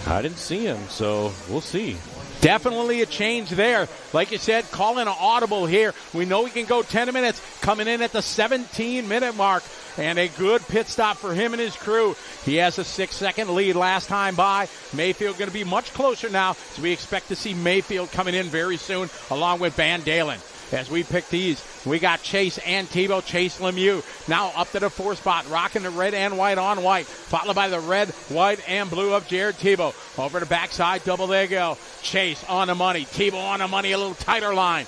I didn't see him, so we'll see. Definitely a change there. Like you said, calling an audible here. We know he can go 10 minutes, coming in at the 17-minute mark. And a good pit stop for him and his crew. He has a 6-second lead last time by. Mayfield going to be much closer now, so we expect to see Mayfield coming in very soon, along with Van Dalen. As we pick these, we got Chase and Tebow. Chase Lemieux now up to the 4th spot, rocking the red and white on white, followed by the red, white, and blue of Jared Tebow. Over the backside, double they go. Chase on the money, Tebow on the money, a little tighter line.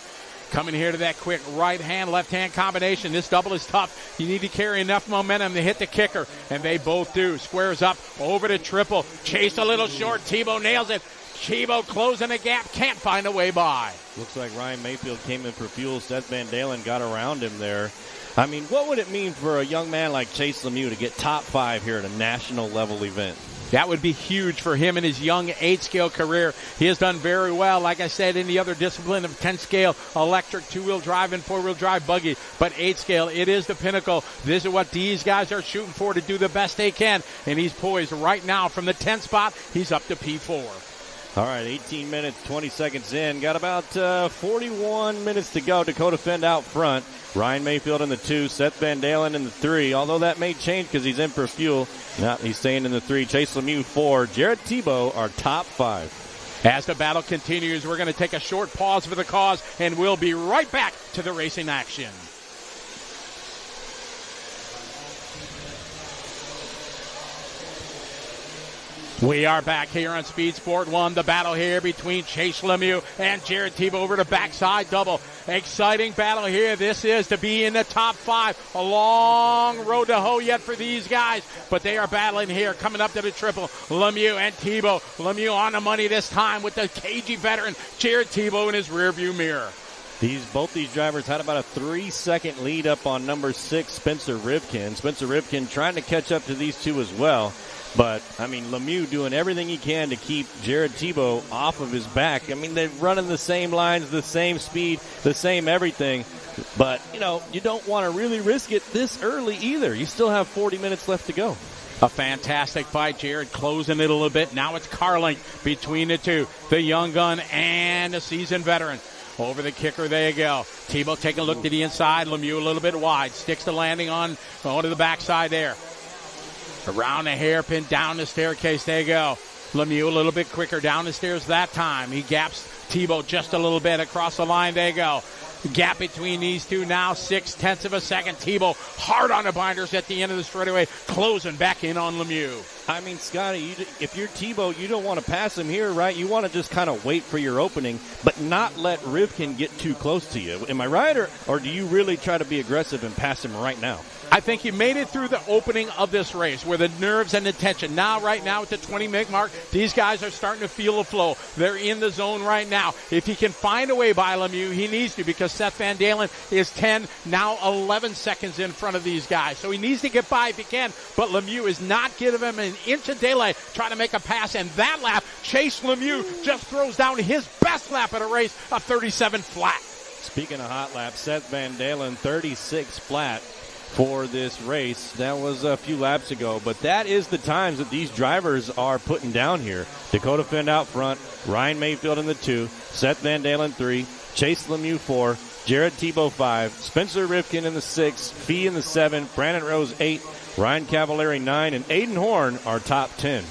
Coming here to that quick right-hand, left-hand combination. This double is tough. You need to carry enough momentum to hit the kicker, and they both do. Squares up over to triple. Chase a little short. Tebow nails it. Tebow closing the gap. Can't find a way by. Looks like Ryan Mayfield came in for fuel. Seth Van Dalen got around him there. I mean, what would it mean for a young man like Chase Lemieux to get top 5 here at a national level event? That would be huge for him in his young 8-scale career. He has done very well, like I said, in the other discipline of 10-scale electric, 2-wheel drive, and 4-wheel drive buggy. But 8-scale, it is the pinnacle. This is what these guys are shooting for, to do the best they can. And he's poised right now from the 10th spot. He's up to P4. All right, 18 minutes, 20 seconds in. Got about 41 minutes to go. Dakota Fenn out front. Ryan Mayfield in the 2, Seth Van Dalen in the 3, although that may change because he's in for fuel. Now he's staying in the 3. Chase Lemieux 4. Jared Tebow, our top 5. As the battle continues, we're going to take a short pause for the cause, and we'll be right back to the racing action. We are back here on Speed Sport 1. The battle here between Chase Lemieux and Jared Tebow over the backside double. Exciting battle here. This is to be in the top 5. A long road to hoe yet for these guys, but they are battling here, coming up to the triple. Lemieux and Tebow. Lemieux on the money this time with the cagey veteran Jared Tebow in his rearview mirror. Both these drivers had about a 3-second lead up on number 6, Spencer Rivkin. Spencer Rivkin trying to catch up to these two as well. But, I mean, Lemieux doing everything he can to keep Jared Tebow off of his back. I mean, they're running the same lines, the same speed, the same everything. But, you don't want to really risk it this early either. You still have 40 minutes left to go. A fantastic fight. Jared closing it a little bit. Now it's car length between the two. The young gun and the seasoned veteran. Over the kicker, there you go. Tebow taking a look to the inside. Lemieux a little bit wide. Sticks the landing onto the backside there. Around the hairpin, down the staircase, there you go. Lemieux a little bit quicker down the stairs that time. He gaps Tebow just a little bit across the line, there you go. Gap between these two now, 0.6 of a second. Tebow hard on the binders at the end of the straightaway, closing back in on Lemieux. I mean, Scotty, if you're Tebow, you don't want to pass him here, right? You want to just kind of wait for your opening, but not let Rivkin get too close to you. Am I right, or do you really try to be aggressive and pass him right now? I think he made it through the opening of this race where the nerves and the tension. Now, right now at the 20-minute mark, these guys are starting to feel the flow. They're in the zone right now. If he can find a way by Lemieux, he needs to, because Seth Van Dalen is 10, now 11 seconds in front of these guys. So he needs to get by if he can, but Lemieux is not giving him an inch of daylight trying to make a pass. And that lap, Chase Lemieux just throws down his best lap of the race, a 37 flat. Speaking of hot laps, Seth Van Dalen, 36 flat for this race. That was a few laps ago, but that is the times that these drivers are putting down here. Dakota Fenn out front, Ryan Mayfield in the 2, Seth Van Dalen 3, Chase Lemieux 4, Jared Tebow 5, Spencer Rivkin in the 6, Fee in the 7, Brandon Rose 8, Ryan Cavallari 9, and Aiden Horn our top 10.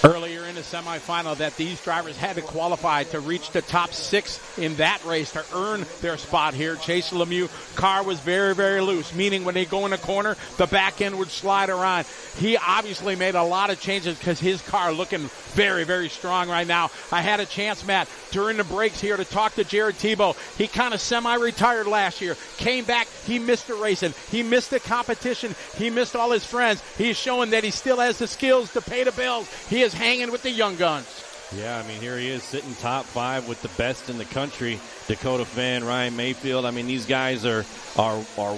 Earlier in the semifinal that these drivers had to qualify to reach the top 6 in that race to earn their spot here. Chase Lemieux car was very, very loose, meaning when they go in a corner, the back end would slide around. He obviously made a lot of changes because his car looking very, very strong right now. I had a chance, Matt, during the breaks here to talk to Jared Tebow. He kind of semi-retired last year, came back, he missed the racing, he missed the competition, he missed all his friends. He's showing that he still has the skills to pay the bills. He is hanging with the young guns. Yeah, I mean, here he is sitting top 5 with the best in the country. Dakota Finn, Ryan Mayfield. I mean, these guys are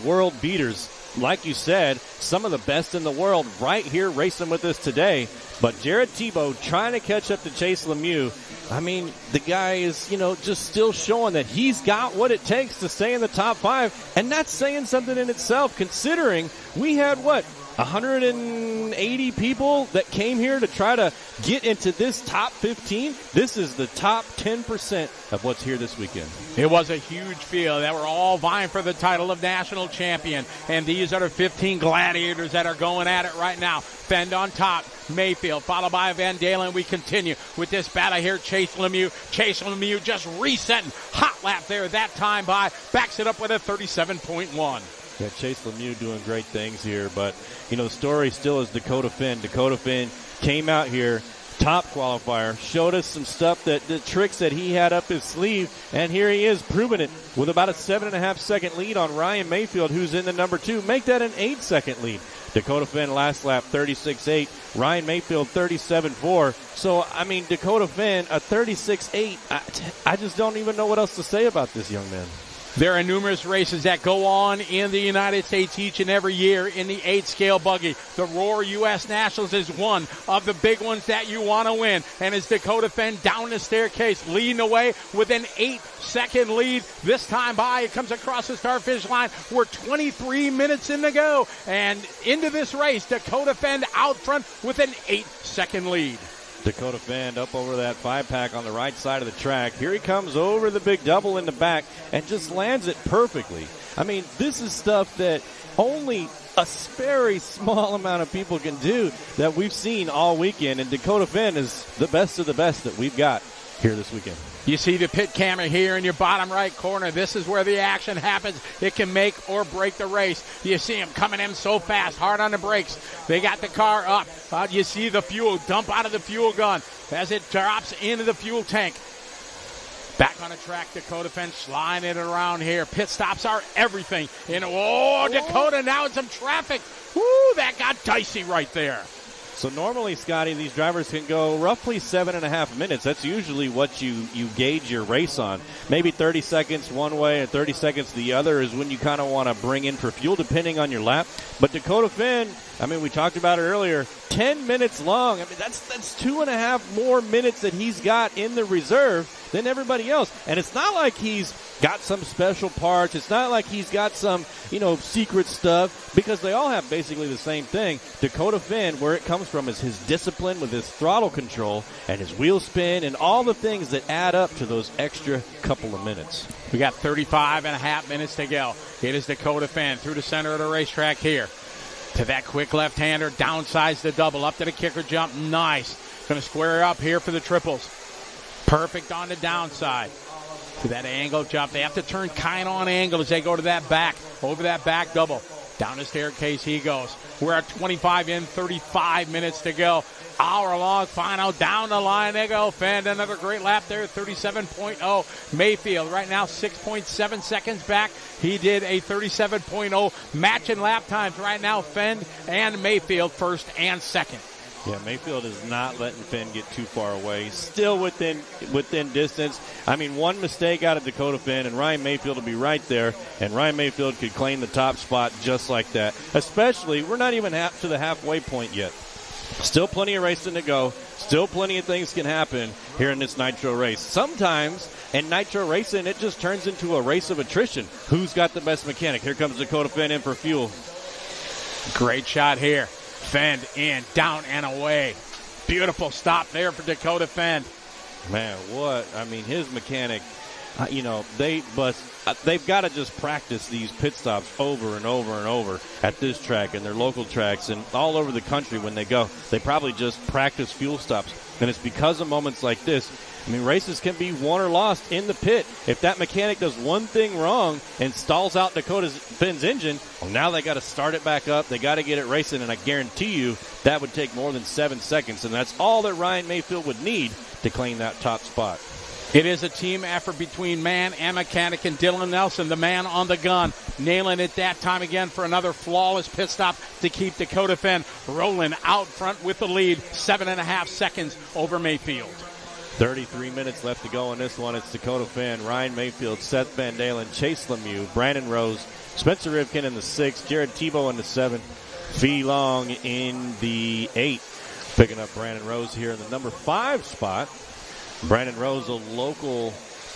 world beaters. Like you said, some of the best in the world right here racing with us today. But Jared Tebow trying to catch up to Chase Lemieux. I mean, the guy is, just still showing that he's got what it takes to stay in the top 5. And that's saying something in itself, considering we had, 180 people that came here to try to get into this top 15. This is the top 10% of what's here this weekend. It was a huge field that were all vying for the title of national champion. And these are the 15 gladiators that are going at it right now. Fend on top, Mayfield, followed by Van Dalen. We continue with this battle here. Chase Lemieux. Chase Lemieux just resetting. Hot lap there that time by. Backs it up with a 37.1. Yeah, Chase Lemieux doing great things here, but, the story still is Dakota Finn. Dakota Finn came out here, top qualifier, showed us some stuff, the tricks that he had up his sleeve, and here he is proving it with about a 7.5-second lead on Ryan Mayfield, who's in the number 2. Make that an 8-second lead. Dakota Finn last lap 36.8, Ryan Mayfield 37.4. So, I mean, Dakota Finn, a 36.8. I just don't even know what else to say about this young man. There are numerous races that go on in the United States each and every year in the 8-scale buggy. The Roar U.S. Nationals is one of the big ones that you want to win. And as Dakota Finn down the staircase, leading the way with an 8-second lead. This time by, it comes across the start-finish line. We're 23 minutes in to go. And into this race, Dakota Finn out front with an 8-second lead. Dakota Finn up over that 5-pack on the right side of the track. Here he comes over the big double in the back and just lands it perfectly. I mean, this is stuff that only a very small amount of people can do that we've seen all weekend, and Dakota Finn is the best of the best that we've got here this weekend. You see the pit camera here in your bottom right corner. This is where the action happens. It can make or break the race. You see him coming in so fast, hard on the brakes. They got the car up. You see the fuel dump out of the fuel gun as it drops into the fuel tank. Back on the track, Dakota Finn sliding it around here. Pit stops are everything. And Dakota now in some traffic. Woo, that got dicey right there. So normally, Scotty, these drivers can go roughly 7.5 minutes. That's usually what you gauge your race on. Maybe 30 seconds one way and 30 seconds the other is when you kind of want to bring in for fuel, depending on your lap. But Dakota Finn, I mean, we talked about it earlier, 10 minutes long. I mean, that's 2.5 more minutes that he's got in the reserve than everybody else. And it's not like he's got some special parts. It's not like he's got some, secret stuff, because they all have basically the same thing. Dakota Finn, where it comes from is his discipline with his throttle control and his wheel spin and all the things that add up to those extra couple of minutes. We got 35.5 minutes to go. It is Dakota Finn through the center of the racetrack here. To that quick left-hander, downsides the double, up to the kicker jump, nice. Going to square up here for the triples. Perfect on the downside. To that angle jump. They have to turn kind on angle as they go to that back, over that back double. Down the staircase he goes. We're at 25 in, 35 minutes to go. Hour-long final. Down the line they go. Finn, another great lap there, 37.0. Mayfield right now 6.7 seconds back. He did a 37.0. Matching lap times right now. Finn and Mayfield first and second. Yeah, Mayfield is not letting Finn get too far away. He's still within distance. I mean, one mistake out of Dakota Finn, and Ryan Mayfield will be right there, and Ryan Mayfield could claim the top spot just like that. Especially, we're not even to the halfway point yet. Still plenty of racing to go. Still plenty of things can happen here in this Nitro race. Sometimes in Nitro racing, it just turns into a race of attrition. Who's got the best mechanic? Here comes Dakota Finn in for fuel. Great shot here. Fend in, down and away. Beautiful stop there for Dakota Fend. Man, his mechanic, they've got to just practice these pit stops over and over and over at this track and their local tracks and all over the country when they go. They probably just practice fuel stops. And it's because of moments like this. I mean, races can be won or lost in the pit. If that mechanic does one thing wrong and stalls out Dakota Finn's engine, well, now they got to start it back up. They got to get it racing, and I guarantee you that would take more than 7 seconds, and that's all that Ryan Mayfield would need to claim that top spot. It is a team effort between man and mechanic, and Dylan Nelson, the man on the gun, nailing it that time again for another flawless pit stop to keep Dakota Finn rolling out front with the lead, 7.5 seconds over Mayfield. 33 minutes left to go in this one. It's Dakota Finn, Ryan Mayfield, Seth Van Dalen, Chase Lemieux, Brandon Rose, Spencer Rivkin in the 6th, Jared Tebow in the 7th, Fee Long in the 8th. Picking up Brandon Rose here in the number 5 spot. Brandon Rose, a local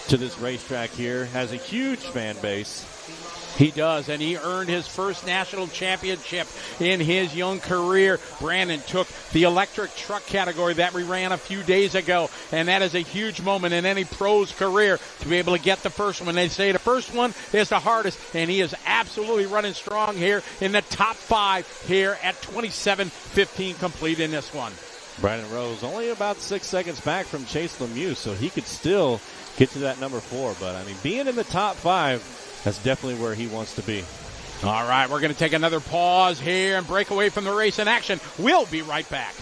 to this racetrack here, has a huge fan base. He does, and he earned his first national championship in his young career. Brandon took the electric truck category that we ran a few days ago, and that is a huge moment in any pro's career to be able to get the first one. They say the first one is the hardest, and he is absolutely running strong here in the top 5 here at 27:15 complete in this one. Brandon Rose only about 6 seconds back from Chase Lemieux, so he could still get to that number 4. But, I mean, being in the top 5, that's definitely where he wants to be. All right, we're going to take another pause here and break away from the race in action. We'll be right back.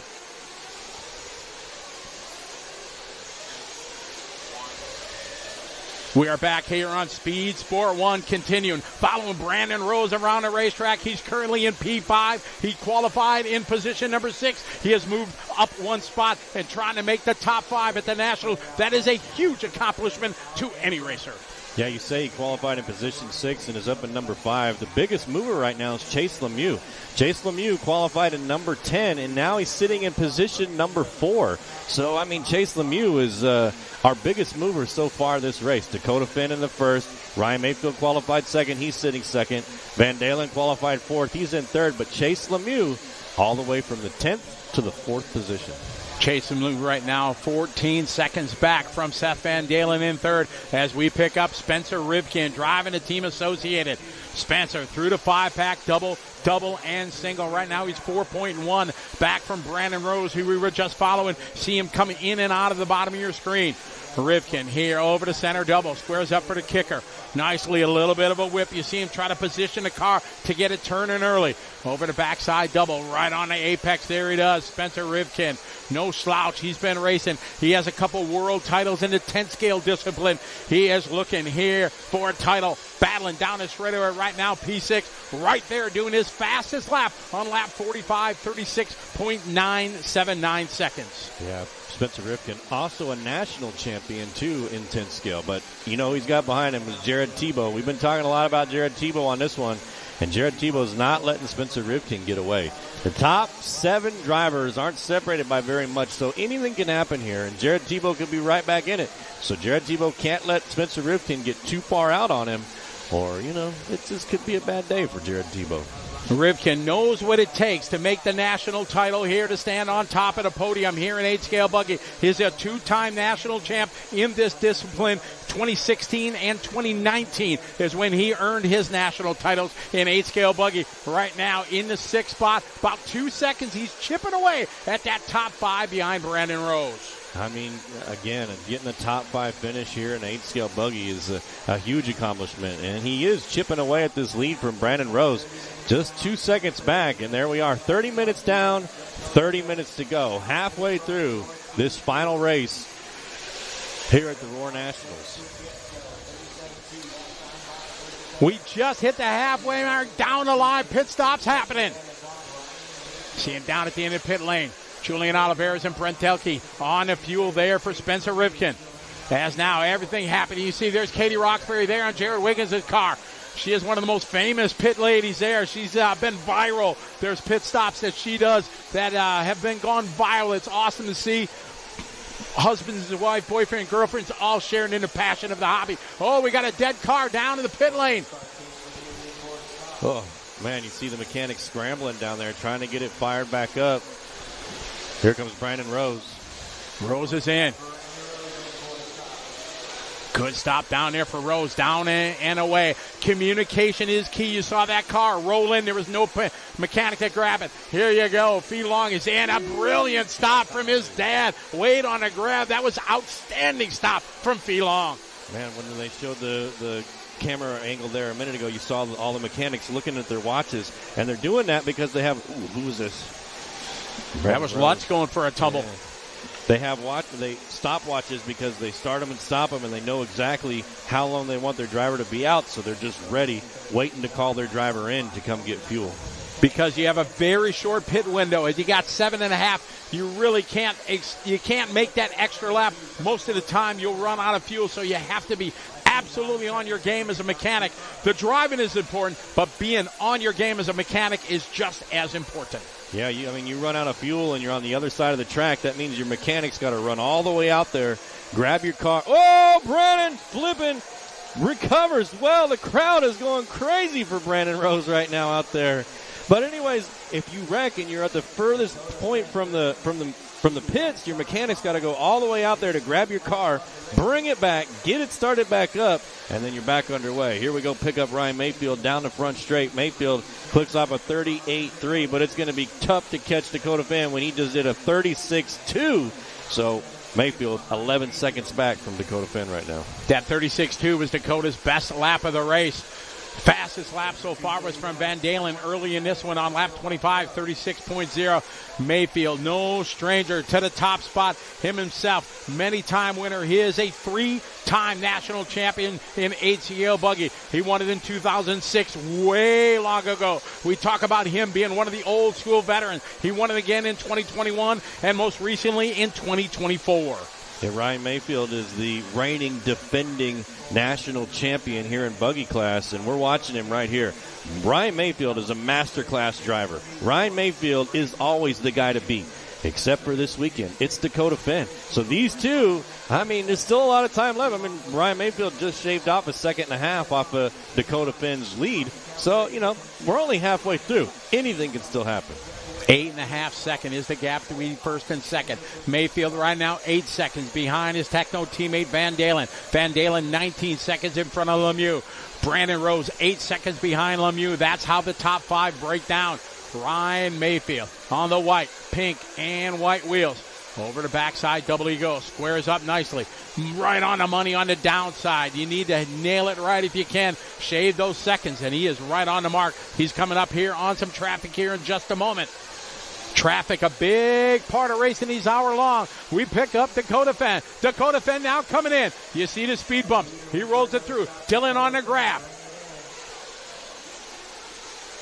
We are back here on Speed Sport 1, continuing. Following Brandon Rose around the racetrack. He's currently in P5. He qualified in position number 6. He has moved up 1 spot and trying to make the top 5 at the National. That is a huge accomplishment to any racer. Yeah, you say he qualified in position 6 and is up in number 5. The biggest mover right now is Chase Lemieux. Chase Lemieux qualified in number 10, and now he's sitting in position number 4. So, I mean, Chase Lemieux is our biggest mover so far this race. Dakota Finn in the 1st. Ryan Mayfield qualified 2nd. He's sitting 2nd. Van Dalen qualified 4th. He's in 3rd. But Chase Lemieux all the way from the 10th to the 4th position. Chase Lemieux right now 14 seconds back from Seth Van Dalen in 3rd as we pick up Spencer Rivkin driving the Team Associated. Spencer through the 5-pack, double, and single. Right now he's 4.1 back from Brandon Rose, who we were just following. See him coming in and out of the bottom of your screen. Rivkin here over to center double, squares up for the kicker. Nicely, a little bit of a whip. You see him try to position the car to get it turning early. Over the backside double, right on the apex. There he does, Spencer Rivkin. No slouch. He's been racing. He has a couple world titles in the 10-scale discipline. He is looking here for a title. Battling down the straightaway right now. P6 right there doing his fastest lap on lap 45, 36.979 seconds. Yeah, Spencer Rivkin, also a national champion, too, in 10 scale. But, you know, he's got behind him is Jared Tebow. We've been talking a lot about Jared Tebow on this one, and Jared Tebow's not letting Spencer Rivkin get away. The top 7 drivers aren't separated by very much, so anything can happen here, and Jared Tebow could be right back in it. So Jared Tebow can't let Spencer Rivkin get too far out on him, or, you know, it just could be a bad day for Jared Tebow. Rivkin knows what it takes to make the national title here, to stand on top of the podium here in 8-scale buggy. He's a 2-time national champ in this discipline. 2016 and 2019 is when he earned his national titles in 8-scale buggy. Right now in the 6th spot, about 2 seconds. He's chipping away at that top 5 behind Brandon Rose. I mean, again, getting the top 5 finish here in 8-scale buggy is a huge accomplishment. And he is chipping away at this lead from Brandon Rose. Just 2 seconds back, and there we are. 30 minutes down, 30 minutes to go. Halfway through this final race here at the Roar Nationals. We just hit the halfway mark. Down the line, pit stops happening. See him down at the end of the pit lane. Julian Oliveras and Brent Telke on the fuel there for Spencer Rivkin. As now everything happening. You see there's Katie Roxbury there on Jared Wiggins' car. She is one of the most famous pit ladies there. She's been viral. There's pit stops that she does that have been gone viral. It's awesome to see. Husbands and wife, boyfriend, girlfriends all sharing in the passion of the hobby. Oh, we got a dead car down in the pit lane. Oh, man, you see the mechanics scrambling down there trying to get it fired back up. Here comes Brandon Rose. Rose is in. Good stop down there for Rose, down and away. Communication is key. You saw that car roll in. There was no mechanic to grab it. Here you go. Fee Long is in. A brilliant stop from his dad. Wade on a grab. That was outstanding stop from Fee Long. Man, when they showed the camera angle there a minute ago, you saw all the mechanics looking at their watches, and they're doing that because they have, who was this? That was Lutz going for a tumble. Yeah. They have stopwatches because they start them and stop them, and they know exactly how long they want their driver to be out, so they're just ready, waiting to call their driver in to come get fuel. Because you have a very short pit window. As you got 7.5, you really can't make that extra lap. Most of the time you'll run out of fuel, so you have to be absolutely on your game as a mechanic. The driving is important, but being on your game as a mechanic is just as important. Yeah, you run out of fuel and you're on the other side of the track. That means your mechanic's got to run all the way out there, grab your car. Oh, Brandon flipping, recovers. Well, the crowd is going crazy for Brandon Rose right now out there. But anyways, if you wreck and you're at the furthest point from the pits, your mechanic's got to go all the way out there to grab your car, bring it back, get it started back up, and then you're back underway. Here we go, pick up Ryan Mayfield down the front straight. Mayfield clicks off a 38.3, but it's going to be tough to catch Dakota Finn when he just did a 36.2. So Mayfield 11 seconds back from Dakota Finn right now. That 36.2 was Dakota's best lap of the race. Fastest lap so far was from Van Dalen early in this one on lap 25, 36.0. Mayfield, no stranger to the top spot. Him himself, many-time winner. He is a 3-time national champion in HCL Buggy. He won it in 2006, way long ago. We talk about him being one of the old-school veterans. He won it again in 2021 and most recently in 2024. Yeah, Ryan Mayfield is the reigning, defending national champion here in Buggy class, and we're watching him right here. Ryan Mayfield is a masterclass driver. Ryan Mayfield is always the guy to beat, except for this weekend. It's Dakota Finn. So these two, there's still a lot of time left. Ryan Mayfield just shaved off a 1.5 seconds off of Dakota Finn's lead. So, we're only halfway through. Anything can still happen. 8.5 seconds is the gap between first and second. Mayfield right now 8 seconds behind his Techno teammate Van Dalen. Van Dalen 19 seconds in front of Lemieux. Brandon Rose 8 seconds behind Lemieux. That's how the top 5 break down. Ryan Mayfield on the white, pink, and white wheels. Over the backside, double he goes. Squares up nicely. Right on the money on the downside. You need to nail it right if you can. Shave those seconds, and he is right on the mark. He's coming up here on some traffic here in just a moment. Traffic, a big part of racing these hour long. We pick up Dakota Finn. Dakota Finn now coming in. You see the speed bumps. He rolls it through. Dylan on the grab.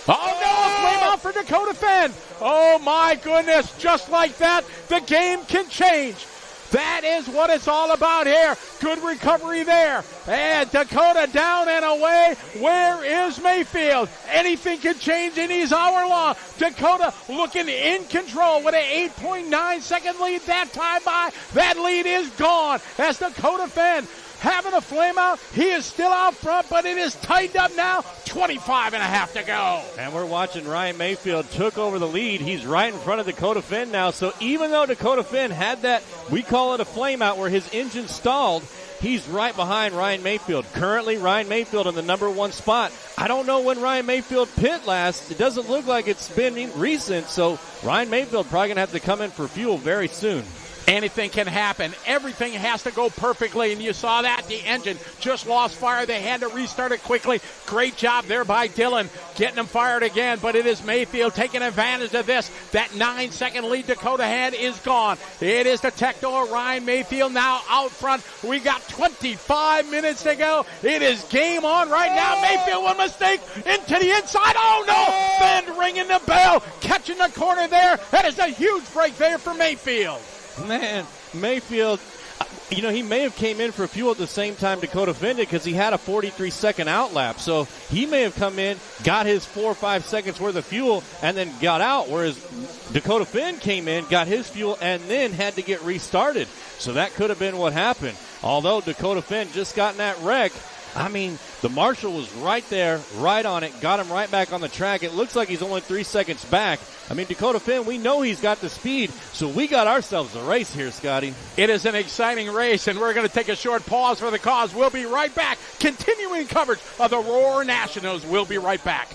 Oh, no, flame out for Dakota Finn. Oh, my goodness. Just like that, the game can change. That is what it's all about here. Good recovery there. And Dakota down and away. Where is Mayfield? Anything can change in these hour long. Dakota looking in control with an 8.9 second lead that time by. That lead is gone as Dakota Finn having a flame out. He is still out front, but it is tightened up now. 25.5 to go. And we're watching Ryan Mayfield took over the lead. He's right in front of Dakota Finn now. So even though Dakota Finn had that, we call it a flame out where his engine stalled, he's right behind Ryan Mayfield. Currently, Ryan Mayfield in the number 1 spot. I don't know when Ryan Mayfield pit last. It doesn't look like it's been recent. So Ryan Mayfield probably going to have to come in for fuel very soon. Anything can happen. Everything has to go perfectly, and you saw that. The engine just lost fire. They had to restart it quickly. Great job there by Dylan, getting them fired again, but it is Mayfield taking advantage of this. That 9-second lead Dakota had is gone. It is the Techno Ryan Mayfield now out front. We got 25 minutes to go. It is game on right now. Mayfield, one mistake, into the inside. Oh, no! Finn ringing the bell, catching the corner there. That is a huge break there for Mayfield. Man, Mayfield, he may have came in for fuel at the same time Dakota Finn did because he had a 43-second outlap. So he may have come in, got his 4 or 5 seconds worth of fuel, and then got out, whereas Dakota Finn came in, got his fuel, and then had to get restarted. So that could have been what happened. Although Dakota Finn just got in that wreck, I mean, the marshal was right there, right on it, got him right back on the track. It looks like he's only 3 seconds back. I mean, Dakota Finn, we know he's got the speed, so we got ourselves a race here, Scotty. It is an exciting race, and we're going to take a short pause for the cause. We'll be right back. Continuing coverage of the Roar Nationals. We'll be right back.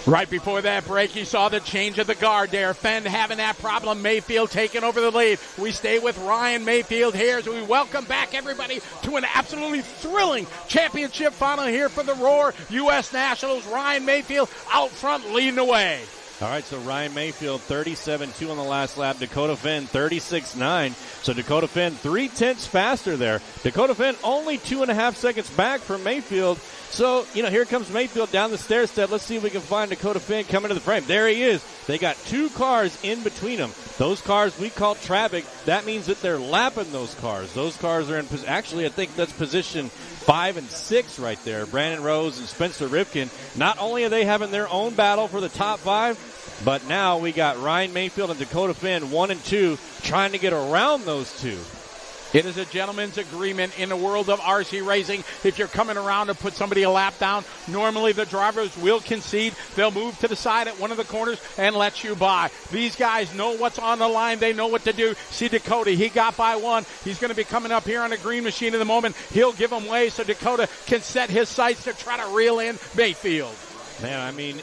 Right before that break, you saw the change of the guard there. Fenn having that problem. Mayfield taking over the lead. We stay with Ryan Mayfield here as we welcome back everybody to an absolutely thrilling championship final here for the Roar U.S. Nationals. Ryan Mayfield out front leading the way. All right, so Ryan Mayfield, 37.2 on the last lap. Dakota Finn, 36.9. So Dakota Finn, 0.3 faster there. Dakota Finn only 2.5 seconds back from Mayfield. So, here comes Mayfield down the stair step. Let's see if we can find Dakota Finn coming to the frame. There he is. They got 2 cars in between them. Those cars we call traffic. That means that they're lapping those cars. Those cars are in actually, I think that's position 5 and 6 right there. Brandon Rose and Spencer Rivkin. Not only are they having their own battle for the top 5, but now we got Ryan Mayfield and Dakota Finn 1 and 2 trying to get around those 2. It is a gentleman's agreement in the world of RC racing. If you're coming around to put somebody a lap down, normally the drivers will concede. They'll move to the side at one of the corners and let you by. These guys know what's on the line. They know what to do. See Dakota, he got by 1. He's going to be coming up here on the green machine in the moment. He'll give him way so Dakota can set his sights to try to reel in Mayfield. Man, I mean,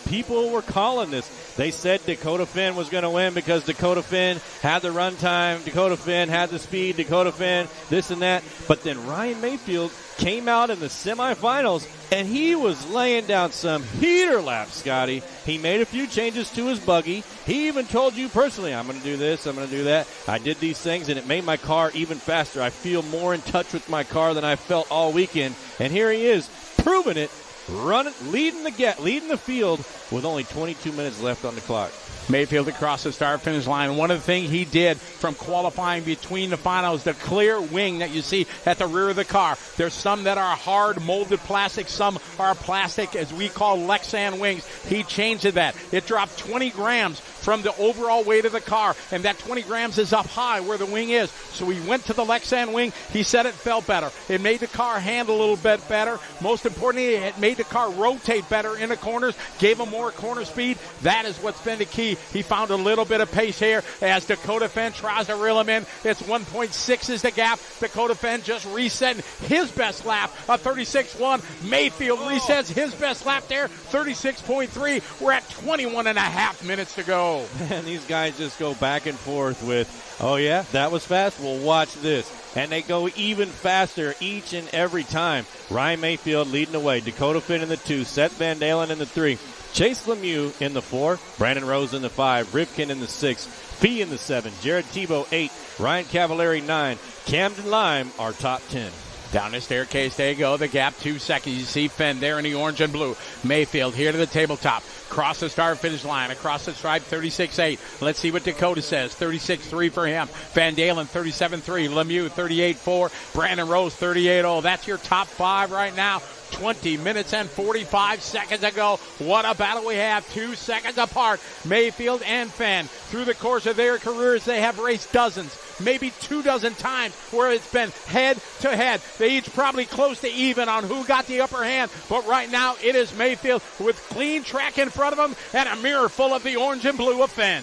people were calling this. They said Dakota Finn was going to win because Dakota Finn had the run time, Dakota Finn had the speed, Dakota Finn, this and that. But then Ryan Mayfield came out in the semifinals, and he was laying down some heater laps, Scotty. He made a few changes to his buggy. He even told you personally, I'm going to do this, I'm going to do that. I did these things, and it made my car even faster. I feel more in touch with my car than I felt all weekend. And here he is, proving it. Leading the field with only 22 minutes left on the clock. Mayfield across the start-finish line. One of the things he did from qualifying between the finals, the clear wing that you see at the rear of the car. There's some that are hard molded plastic. Some are plastic, as we call Lexan wings. He changed that. It dropped 20 grams from the overall weight of the car, and that 20 grams is up high where the wing is. So he went to the Lexan wing. He said it felt better. It made the car handle a little bit better. Most importantly, it made the car rotate better in the corners, gave him more corner speed. That is what's been the key. He found a little bit of pace here as Dakota Finn tries to reel him in. It's 1.6 is the gap. Dakota Finn just resetting his best lap, a 36.1. Mayfield resets his best lap there, 36.3. We're at 21 and a half minutes to go. Man, these guys just go back and forth with, oh yeah, that was fast? Well, watch this. And they go even faster each and every time. Ryan Mayfield leading the way. Dakota Finn in the 2, Seth Van Dalen in the 3. Chase Lemieux in the 4, Brandon Rose in the 5, Rivkin in the 6, Fee in the 7, Jared Tebow 8, Ryan Cavallari 9, Camden Lime our top 10. Down the staircase, there you go. The gap, 2 seconds. You see Fenn there in the orange and blue. Mayfield here to the tabletop. Cross the start-finish line. Across the stripe, 36.8. Let's see what Dakota says. 36.3 for him. Van Dalen, 37.3. Lemieux, 38.4. Brandon Rose, 38.0. That's your top 5 right now. 20 minutes and 45 seconds ago. What a battle we have. 2 seconds apart. Mayfield and Fenn. Through the course of their careers, they have raced dozens, maybe 24 times where it's been head to head. They each probably close to even on who got the upper hand. But right now, it is Mayfield with clean track in front of him and a mirror full of the orange and blue of Fenn.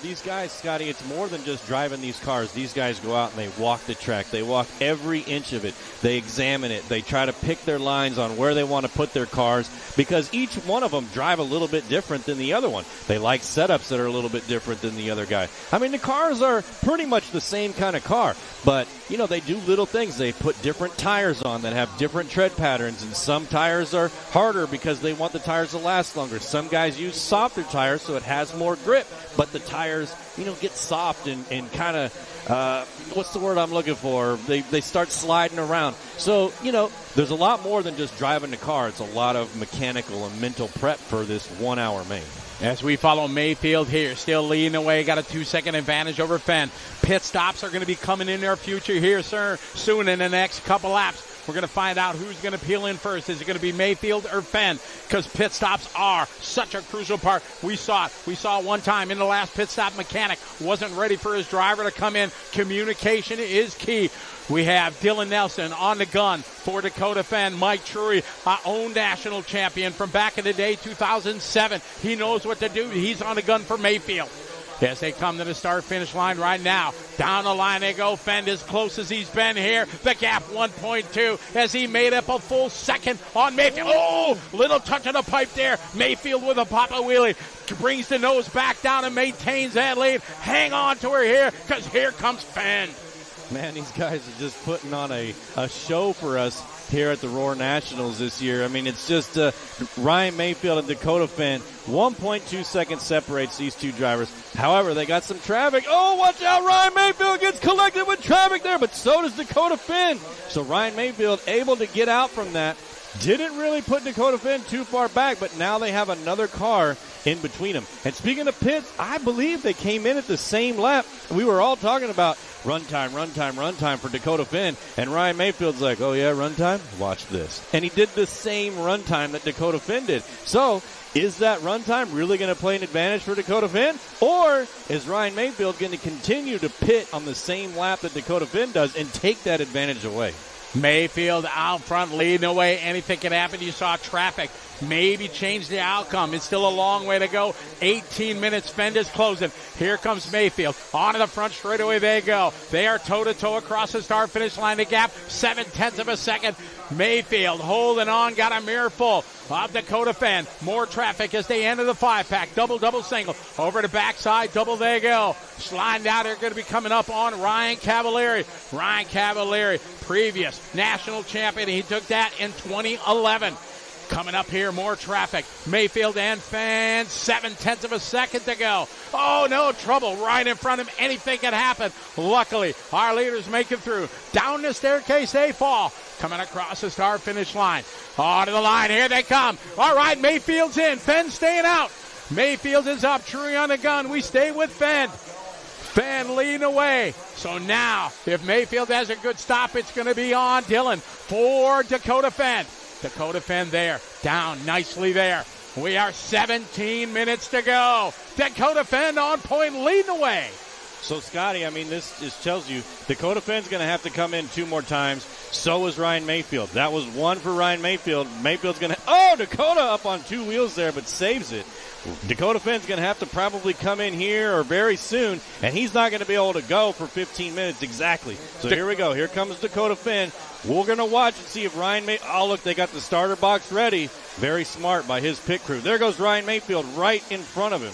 These guys, Scotty, it's more than just driving these cars. These guys go out and they walk the track. They walk every inch of it. They examine it. They try to pick their lines on where they want to put their cars because each one of them drive a little bit different than the other one. They like setups that are a little bit different than the other guy. I mean, the cars are pretty much the same kind of car, but, they do little things. They put different tires on that have different tread patterns, and some tires are harder because they want the tires to last longer. Some guys use softer tires so it has more grip, but the tires, get soft and kind of, what's the word I'm looking for? They start sliding around. So, there's a lot more than just driving the car. It's a lot of mechanical and mental prep for this 1 hour main. As we follow Mayfield here, still leading the way, got a 2-second advantage over Fenn. Pit stops are going to be coming in their future here, sir, soon in the next couple laps. We're going to find out who's going to peel in first. Is it going to be Mayfield or Fenn? Because pit stops are such a crucial part. We saw it. We saw it one time in the last pit stop. Mechanic wasn't ready for his driver to come in. Communication is key. We have Dylan Nelson on the gun for Dakota Fenn. Mike Trury, our own national champion from back in the day, 2007. He knows what to do. He's on the gun for Mayfield. As they come to the start-finish line right now. Down the line they go. Fenn as close as he's been here. The gap 1.2 as he made up a full second on Mayfield. Oh, little touch of the pipe there. Mayfield with a pop-a wheelie. Brings the nose back down and maintains that lead. Hang on to her here because here comes Fenn. Man, these guys are just putting on a show for us here at the Roar Nationals this year. I mean, it's just Ryan Mayfield and Dakota Fenn. 1.2 seconds separates these two drivers. However, they got some traffic. Oh, watch out. Ryan Mayfield gets collected with traffic there, but so does Dakota Fenn. So Ryan Mayfield able to get out from that. Didn't really put Dakota Fenn too far back, but now they have another car in between them. And speaking of pits, I believe they came in at the same lap. We were all talking about run time for Dakota Fenn. And Ryan Mayfield's like, oh, yeah, run time? Watch this. And he did the same run time that Dakota Fenn did. So is that run time really going to play an advantage for Dakota Fenn? Or is Ryan Mayfield going to continue to pit on the same lap that Dakota Fenn does and take that advantage away? Mayfield out front leading the way. Anything can happen. You saw traffic maybe change the outcome. It's still a long way to go. 18 minutes. Fenn is closing. Here comes Mayfield. Onto the front straightaway they go. They are toe-to-toe across the start-finish line. The gap, 0.7 of a second. Mayfield holding on. Got a mirror full of Dakota Fenn. More traffic as they enter the 5-pack. Double, single. Over the backside. Double they go. Sliding down. They're going to be coming up on Ryan Cavallari. Ryan Cavallari, previous national champion. He took that in 2011. Coming up here, more traffic. Mayfield and Fenn, 0.7 of a second to go. Oh, no trouble right in front of him. Anything can happen. Luckily, our leaders make it through. Down the staircase they fall. Coming across the start-finish line. Onto the line. Here they come. All right, Mayfield's in. Fenn staying out. Mayfield is up. Trury on the gun. We stay with Fenn. Fenn leading away. So now, if Mayfield has a good stop, it's going to be on Dylan for Dakota Fenn. Dakota Fenn there, down nicely there. We are 17 minutes to go. Dakota Fenn on point, leading the way. So, Scotty, I mean, this just tells you Dakota Fenn's going to have to come in 2 more times. So is Ryan Mayfield. That was 1 for Ryan Mayfield. Mayfield's going to, Dakota up on 2 wheels there, but saves it. Dakota Fenn's going to have to probably come in here or very soon, and he's not going to be able to go for 15 minutes exactly. So here we go. Here comes Dakota Fenn. We're going to watch and see if Ryan look, they got the starter box ready. Very smart by his pit crew. There goes Ryan Mayfield right in front of him.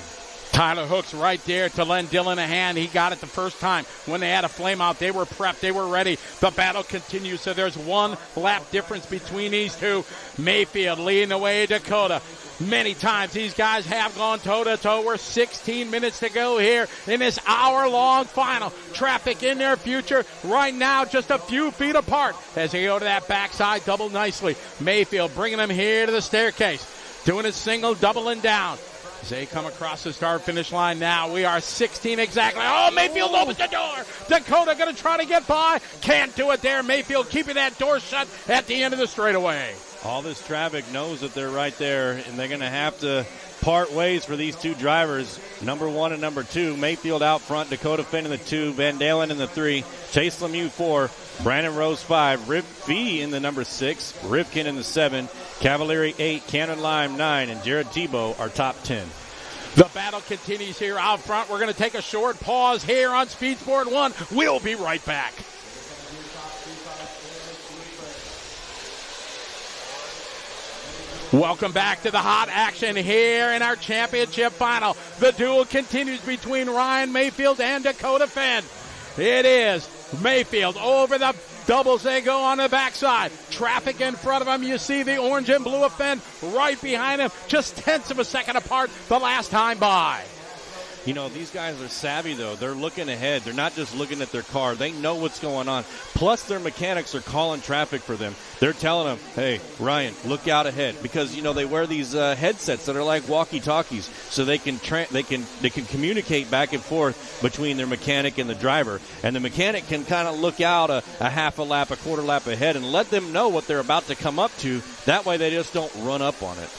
Tyler Hook's right there to lend Dylan a hand. He got it the first time. When they had a flame out, they were prepped. They were ready. The battle continues, so there's 1 lap difference between these two. Mayfield leading the way, Dakota. Many times these guys have gone toe-to-toe. We're 16 minutes to go here in this hour-long final. Traffic in their future right now just a few feet apart as they go to that backside double nicely. Mayfield bringing them here to the staircase. Doing a single, doubling down. As they come across the start-finish line now, we are 16 exactly. Oh, Mayfield opens the door. Dakota going to try to get by. Can't do it there. Mayfield keeping that door shut at the end of the straightaway. All this traffic knows that they're right there, and they're going to have to part ways for these 2 drivers, number 1 and number 2. Mayfield out front, Dakota Fenn in the 2, Van Dalen in the 3, Chase Lemieux 4, Brandon Rose 5, Rip V in the number 6, Rivkin in the 7, Cavallari 8, Cannon Lime 9, and Jared Tebow are top 10. The battle continues here out front. We're going to take a short pause here on Speed Sport 1. We'll be right back. Welcome back to the hot action here in our championship final. The duel continues between Ryan Mayfield and Dakota Fenn. It is Mayfield over the doubles. They go on the backside. Traffic in front of him. You see the orange and blue of Fenn right behind him. Just 0.1 of a second apart the last time by. These guys are savvy, though. They're looking ahead. They're not just looking at their car. They know what's going on. Plus, their mechanics are calling traffic for them. They're telling them, hey, Ryan, look out ahead. Because, they wear these headsets that are like walkie-talkies, so they can communicate back and forth between their mechanic and the driver. And the mechanic can kind of look out a half a lap, a quarter lap ahead, and let them know what they're about to come up to. That way they just don't run up on it.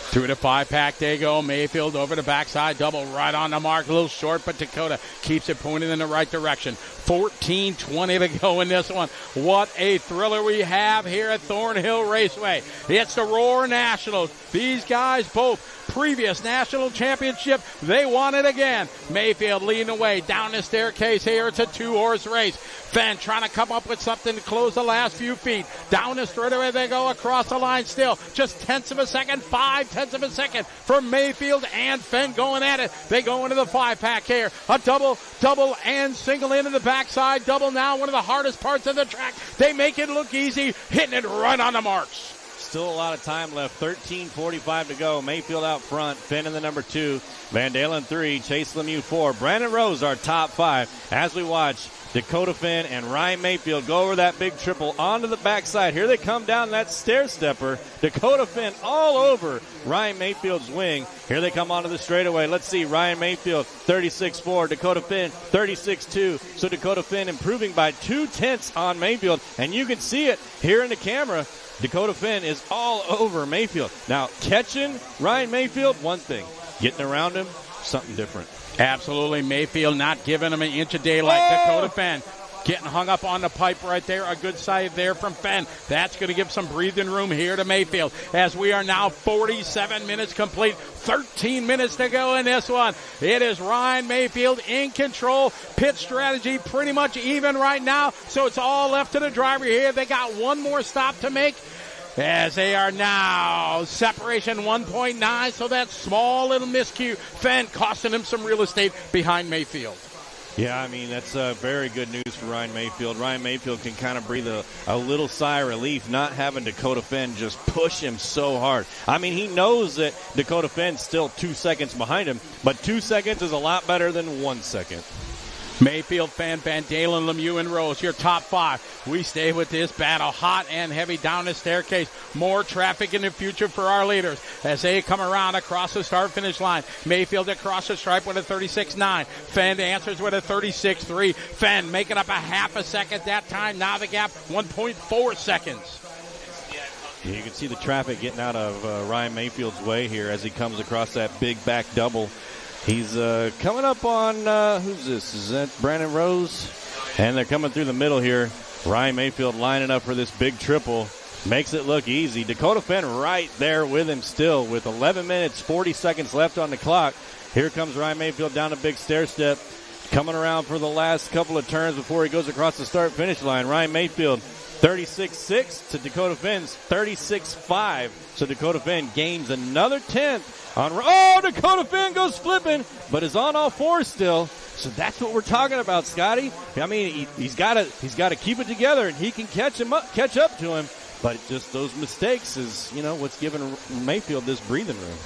Through the 5-pack they go. Mayfield over the backside double, right on the mark. A little short, but Dakota keeps it pointed in the right direction. 14:20 to go in this one. What a thriller we have here at Thornhill Raceway. It's the Roar Nationals. These guys both previous national championship, they won it again. Mayfield leading the way down the staircase here. It's a 2-horse race. Fenn trying to come up with something to close the last few feet. Down the straightaway they go, across the line still. Just 5 tenths of a second for Mayfield and Fenn going at it. They go into the 5-pack here. A double, and single into the backside. Double now, one of the hardest parts of the track. They make it look easy, hitting it right on the marks. Still a lot of time left. 13:45 to go. Mayfield out front. Fenn in the number 2. Van Dalen 3. Chase Lemieux 4. Brandon Rose our top 5. As we watch Dakota Fenn and Ryan Mayfield go over that big triple onto the backside. Here they come down that stair stepper. Dakota Fenn all over Ryan Mayfield's wing. Here they come onto the straightaway. Let's see. Ryan Mayfield 36.4. Dakota Fenn 36.2. So Dakota Fenn improving by 2 tenths on Mayfield. And you can see it here in the camera. Dakota Fenn is all over Mayfield. Now, catching Ryan Mayfield, one thing. Getting around him, something different. Absolutely. Mayfield not giving him an inch of daylight. Dakota Fenn getting hung up on the pipe right there. A good side there from Fenn. That's going to give some breathing room here to Mayfield as we are now 47 minutes complete. 13 minutes to go in this one. It is Ryan Mayfield in control. Pit strategy pretty much even right now, so it's all left to the driver here. They got one more stop to make as they are now separation 1.9, so that small little miscue. Fenn costing him some real estate behind Mayfield. Yeah, that's very good news for Ryan Mayfield. Ryan Mayfield can kind of breathe a little sigh of relief not having Dakota Fenn just push him so hard. He knows that Dakota Fenn's still 2 seconds behind him, but 2 seconds is a lot better than 1 second. Mayfield, Fenn, Van Dalen, Lemieux, and Rose, your top 5. We stay with this battle, hot and heavy down the staircase. More traffic in the future for our leaders as they come around across the start-finish line. Mayfield across the stripe with a 36.9. Fenn answers with a 36.3. Fenn making up a half a second that time. Now the gap, 1.4 seconds. Yeah, you can see the traffic getting out of Ryan Mayfield's way here as he comes across that big back double. He's coming up on, who's this? Is that Brandon Rose? And they're coming through the middle here. Ryan Mayfield lining up for this big triple. Makes it look easy. Dakota Fenn right there with him still with 11 minutes, 40 seconds left on the clock. Here comes Ryan Mayfield down a big stair step. Coming around for the last couple of turns before he goes across the start-finish line. Ryan Mayfield 36.6 to Dakota Fenn's 36.5. So Dakota Fenn gains another 10th. Dakota Fenn goes flipping, but is on all fours still. So that's what we're talking about, Scotty. He's got to keep it together, and he can catch up to him. But just those mistakes is, what's giving Mayfield this breathing room.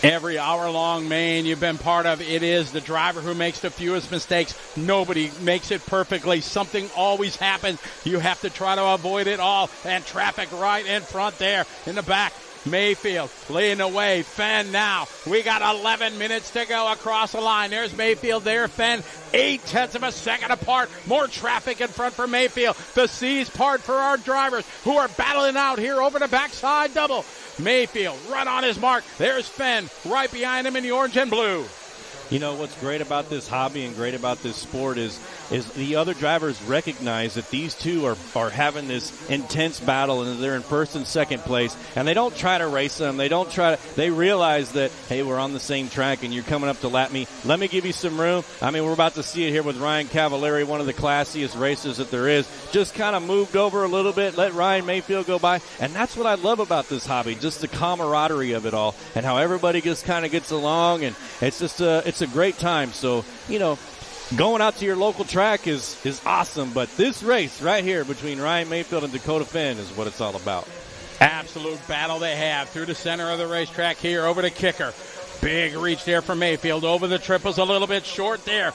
Every hour-long main you've been part of, it is the driver who makes the fewest mistakes. Nobody makes it perfectly. Something always happens. You have to try to avoid it all. And traffic right in front there in the back. Mayfield leading the way. Fenn now. We got 11 minutes to go across the line. There's Mayfield there. Fenn 8 tenths of a second apart. More traffic in front for Mayfield. The C's part for our drivers who are battling out here over the backside double. Mayfield right on his mark. There's Fenn right behind him in the orange and blue. What's great about this hobby and great about this sport is the other drivers recognize that these two are having this intense battle and they're in first and second place, and they don't try to race them. They realize that, hey, we're on the same track and you're coming up to lap me. Let me give you some room. We're about to see it here with Ryan Cavallari, one of the classiest racers that there is. Just kind of moved over a little bit, let Ryan Mayfield go by, and that's what I love about this hobby, just the camaraderie of it all and how everybody just kind of gets along, and it's just it's a great time. So, going out to your local track is awesome, but this race right here between Ryan Mayfield and Dakota Fenn is what it's all about. Absolute battle they have through the center of the racetrack here over the kicker. Big reach there for Mayfield. Over the triples, a little bit short there.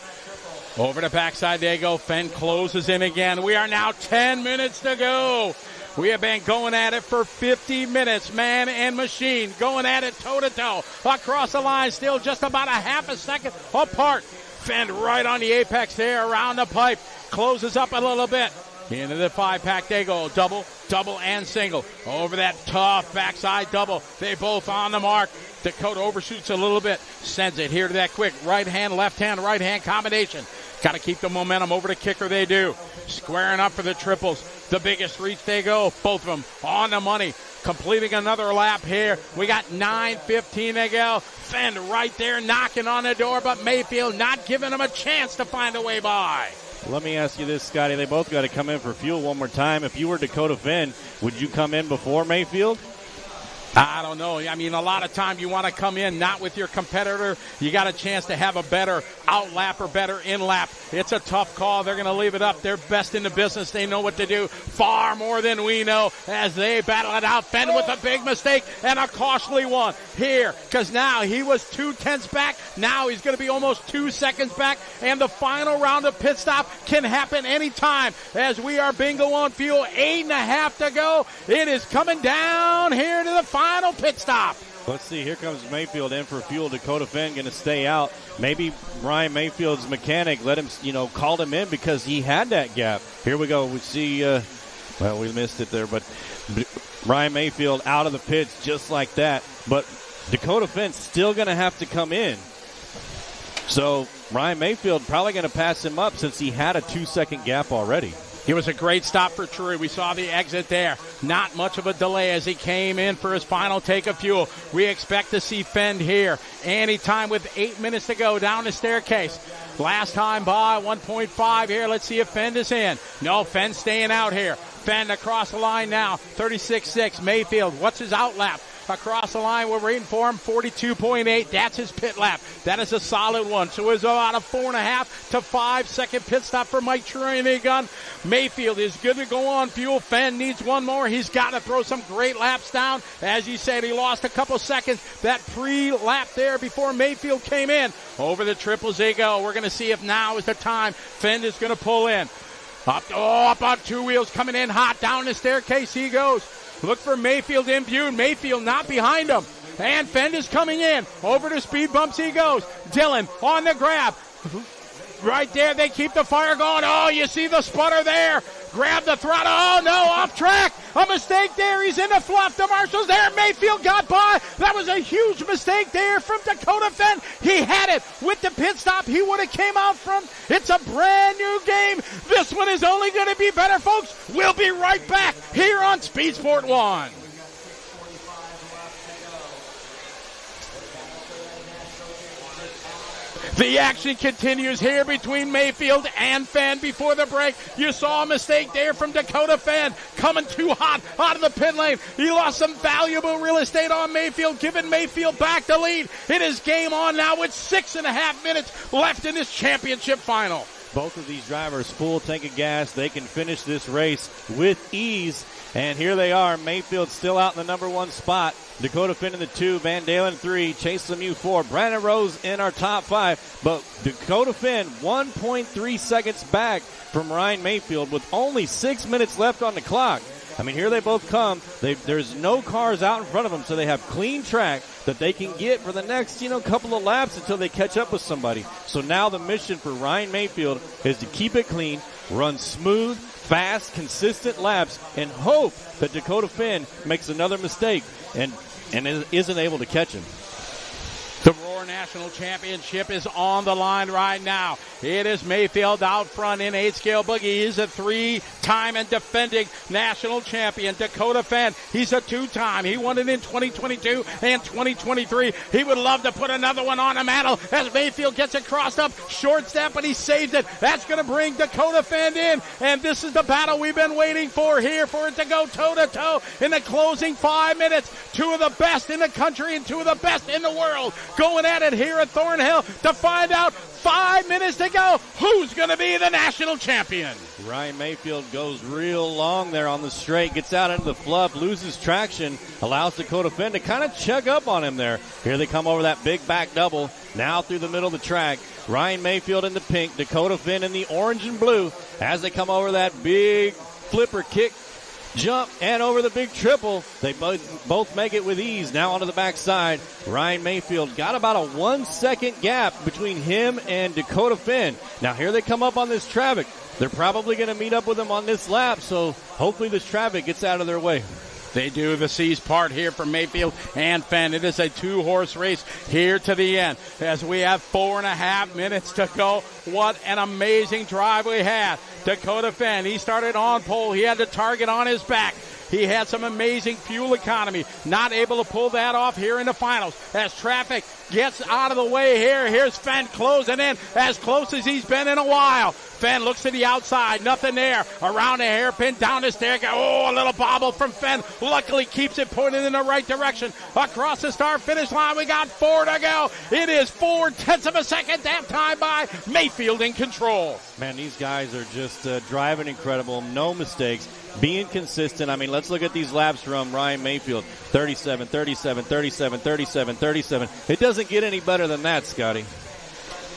Over the backside they go. Fenn closes in again. We are now 10 minutes to go. We have been going at it for 50 minutes, man and machine, going at it toe-to-toe. Across the line, still just about a half a second apart. Fenn right on the apex there, around the pipe. Closes up a little bit. Into the 5-pack they go. Double, and single. Over that tough backside double. They both on the mark. Dakota overshoots a little bit. Sends it here to that quick right hand, left hand combination. Got to keep the momentum. Over to kicker they do. Squaring up for the triples. The biggest reach they go. Both of them on the money. Completing another lap here. We got 9:15 to go. Fenn right there knocking on the door, but Mayfield not giving him a chance to find a way by. Let me ask you this, Scotty. They both got to come in for fuel one more time. If you were Dakota Fenn, would you come in before Mayfield? I don't know. I mean, a lot of time you want to come in not with your competitor. You got a chance to have a better out lap or better in lap. It's a tough call. They're going to leave it up. They're best in the business. They know what to do far more than we know as they battle it out. Fenn with a big mistake and a costly one here because now he was 2/10 back. Now he's going to be almost 2 seconds back, and the final round of pit stop can happen anytime as we are bingo on fuel. 8.5 to go. It is coming down here to the final pit stop. Let's see. Here comes Mayfield in for fuel. Dakota Fenn going to stay out. Maybe Ryan Mayfield's mechanic let him, called him in because he had that gap. Here we go. We see, we missed it there, but Ryan Mayfield out of the pits just like that. But Dakota Fenn's still going to have to come in. So Ryan Mayfield probably going to pass him up since he had a 2-second gap already. It was a great stop for True. We saw the exit there. Not much of a delay as he came in for his final take of fuel. We expect to see Fenn here anytime with 8 minutes to go down the staircase. Last time by 1.5 here. Let's see if Fenn is in. No, Fenn's staying out here. Fenn across the line now. 36.6. Mayfield, what's his out lap? Across the line, we're waiting for him, 42.8. That's his pit lap. That is a solid one. So it's about a 4.5 to 5 second pit stop for Mike Gun. Mayfield is good to go on fuel. Fenn needs one more. He's got to throw some great laps down. As you said, he lost a couple seconds. That pre-lap there before Mayfield came in. Over the triples they go. We're going to see if now is the time Fenn is going to pull in. Up on two wheels, coming in hot. Down the staircase he goes. Look for Mayfield in view. Mayfield not behind him. And Fenn is coming in. Over the speed bumps he goes. Dillon on the grab. Right there, they keep the fire going. Oh, you see the sputter there. Grab the throttle. Oh, no, off track. A mistake there. He's in the fluff. The marshal's there. Mayfield got by. That was a huge mistake there from Dakota Fenn. He had it with the pit stop. He would have came out front. It's a brand new game. This one is only going to be better, folks. We'll be right back here on Speed Sport 1. The action continues here between Mayfield and Fenn before the break. You saw a mistake there from Dakota Fenn coming too hot out of the pit lane. He lost some valuable real estate on Mayfield, giving Mayfield back the lead. It is game on now with 6.5 minutes left in this championship final. Both of these drivers full tank of gas. They can finish this race with ease. And here they are. Mayfield still out in the number one spot. Dakota Fenn in the 2, Van Dalen 3, Chase Lemieux 4, Brandon Rose in our top 5. But Dakota Fenn 1.3 seconds back from Ryan Mayfield with only 6 minutes left on the clock. I mean, here they both come. There's no cars out in front of them, so they have clean track that they can get for the next, couple of laps until they catch up with somebody. So now the mission for Ryan Mayfield is to keep it clean, run smooth, fast, consistent laps, and hope that Dakota Fenn makes another mistake and isn't able to catch him. The Roar National Championship is on the line right now. It is Mayfield out front in 8-scale buggy. He's a 3-time and defending national champion. Dakota Fenn, he's a 2-time. He won it in 2022 and 2023. He would love to put another one on the mantle as Mayfield gets it crossed up. Short step, but he saves it. That's going to bring Dakota Fenn in. And this is the battle we've been waiting for here, for it to go toe-to-toe in the closing 5 minutes. Two of the best in the country and two of the best in the world going at it here at Thornhill to find out 5 minutes to go who's going to be the national champion. Ryan Mayfield goes real long there on the straight, gets out into the fluff, loses traction, allows Dakota Finn to kind of chug up on him there. Here they come over that big back double, now through the middle of the track. Ryan Mayfield in the pink, Dakota Finn in the orange and blue as they come over that big flipper kick, jump, and over the big triple. They both make it with ease. Now onto the backside. Ryan Mayfield got about a 1 second gap between him and Dakota Finn. Now here they come up on this traffic. They're probably going to meet up with them on this lap, so hopefully this traffic gets out of their way. They do the C's part here for Mayfield and Fenn. It is a 2-horse race here to the end as we have 4.5 minutes to go. What an amazing drive we had. Dakota Fenn, he started on pole. He had the target on his back. He had some amazing fuel economy. Not able to pull that off here in the finals. As traffic gets out of the way here, here's Fenn closing in as close as he's been in a while. Fenn looks to the outside. Nothing there. Around the hairpin, down the staircase. Oh, a little bobble from Fenn. Luckily keeps it pointed in the right direction. Across the start-finish line, we got 4 to go. It is 4/10 of a second. That time by Mayfield in control. Man, these guys are just driving incredible. No mistakes. Being consistent. I mean, let's look at these laps from Ryan Mayfield. 37, 37, 37, 37, 37. It doesn't get any better than that, Scotty.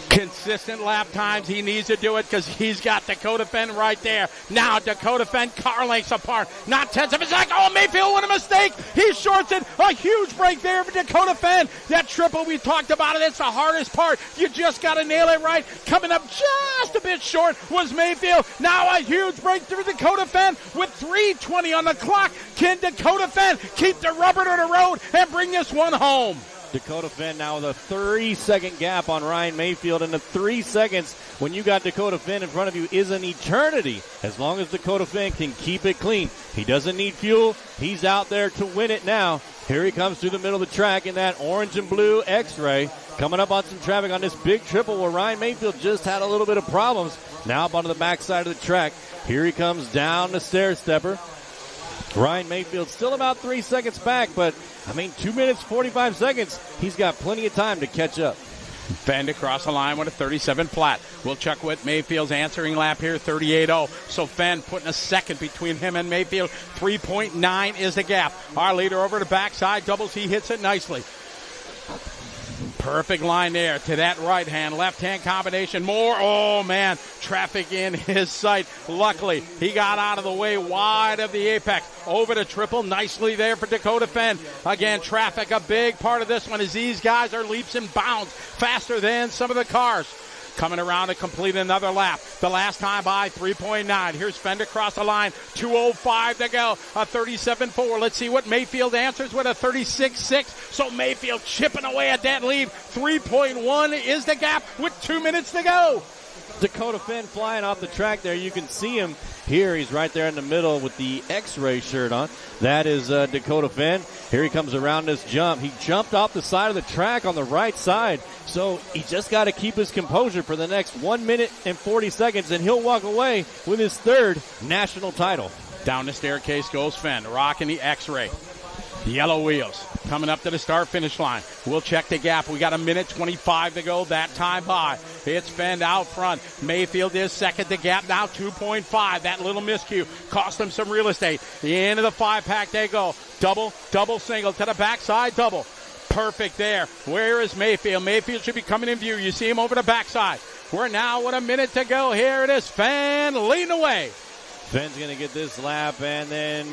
Consistent lap times. He needs to do it because he's got Dakota Fenn right there. Now Dakota Fenn car lengths apart. Not 10 of a second. Oh, Mayfield with a mistake. He shorts it. A huge break there for Dakota Fenn. That triple we talked about it. It's the hardest part. You just got to nail it right. Coming up just a bit short was Mayfield. Now a huge break through Dakota Fenn with 3:20 on the clock. Can Dakota Fenn keep the rubber to the road and bring this one home? Dakota Fenn now with a 3-second gap on Ryan Mayfield, and the 3 seconds when you got Dakota Fenn in front of you is an eternity as long as Dakota Fenn can keep it clean. He doesn't need fuel. He's out there to win it now. Here he comes through the middle of the track in that orange and blue X-ray, coming up on some traffic on this big triple where Ryan Mayfield just had a little bit of problems. Now up onto the backside of the track. Here he comes down the stair stepper. Ryan Mayfield still about 3 seconds back, but 2 minutes, 45 seconds. He's got plenty of time to catch up. Fenn across the line with a 37 flat. We'll check with Mayfield's answering lap here, 38.0. So Fenn putting a second between him and Mayfield. 3.9 is the gap. Our leader over the backside doubles. He hits it nicely. Perfect line there to that right-hand, left-hand combination. More. Oh, man. Traffic in his sight. Luckily, he got out of the way wide of the apex. Over to triple. Nicely there for Dakota Fenn. Again, traffic, a big part of this one as these guys are leaps and bounds faster than some of the cars. Coming around to complete another lap. The last time by 3.9. Here's Fenn across the line. 2:05 to go. A 37.4. Let's see what Mayfield answers with a 36.6. So Mayfield chipping away at that lead. 3.1 is the gap with 2 minutes to go. Dakota Fenn flying off the track there. You can see him here. He's right there in the middle with the X-ray shirt on. That is Dakota Fenn. Here he comes around this jump. He jumped off the side of the track on the right side. So he just got to keep his composure for the next 1 minute and 40 seconds, and he'll walk away with his third national title. Down the staircase goes Fenn, rocking the X-ray. Yellow wheels coming up to the start-finish line. We'll check the gap. We got a minute 25 to go. That time by. It's Fenn out front. Mayfield is second. The gap now 2.5. That little miscue cost them some real estate. Into the 5-pack they go. Double, single to the backside, double. Perfect there. Where is Mayfield? Mayfield should be coming in view. You see him over the backside. We're now with a minute to go. Here it is. Fenn leading away. Fenn's going to get this lap and then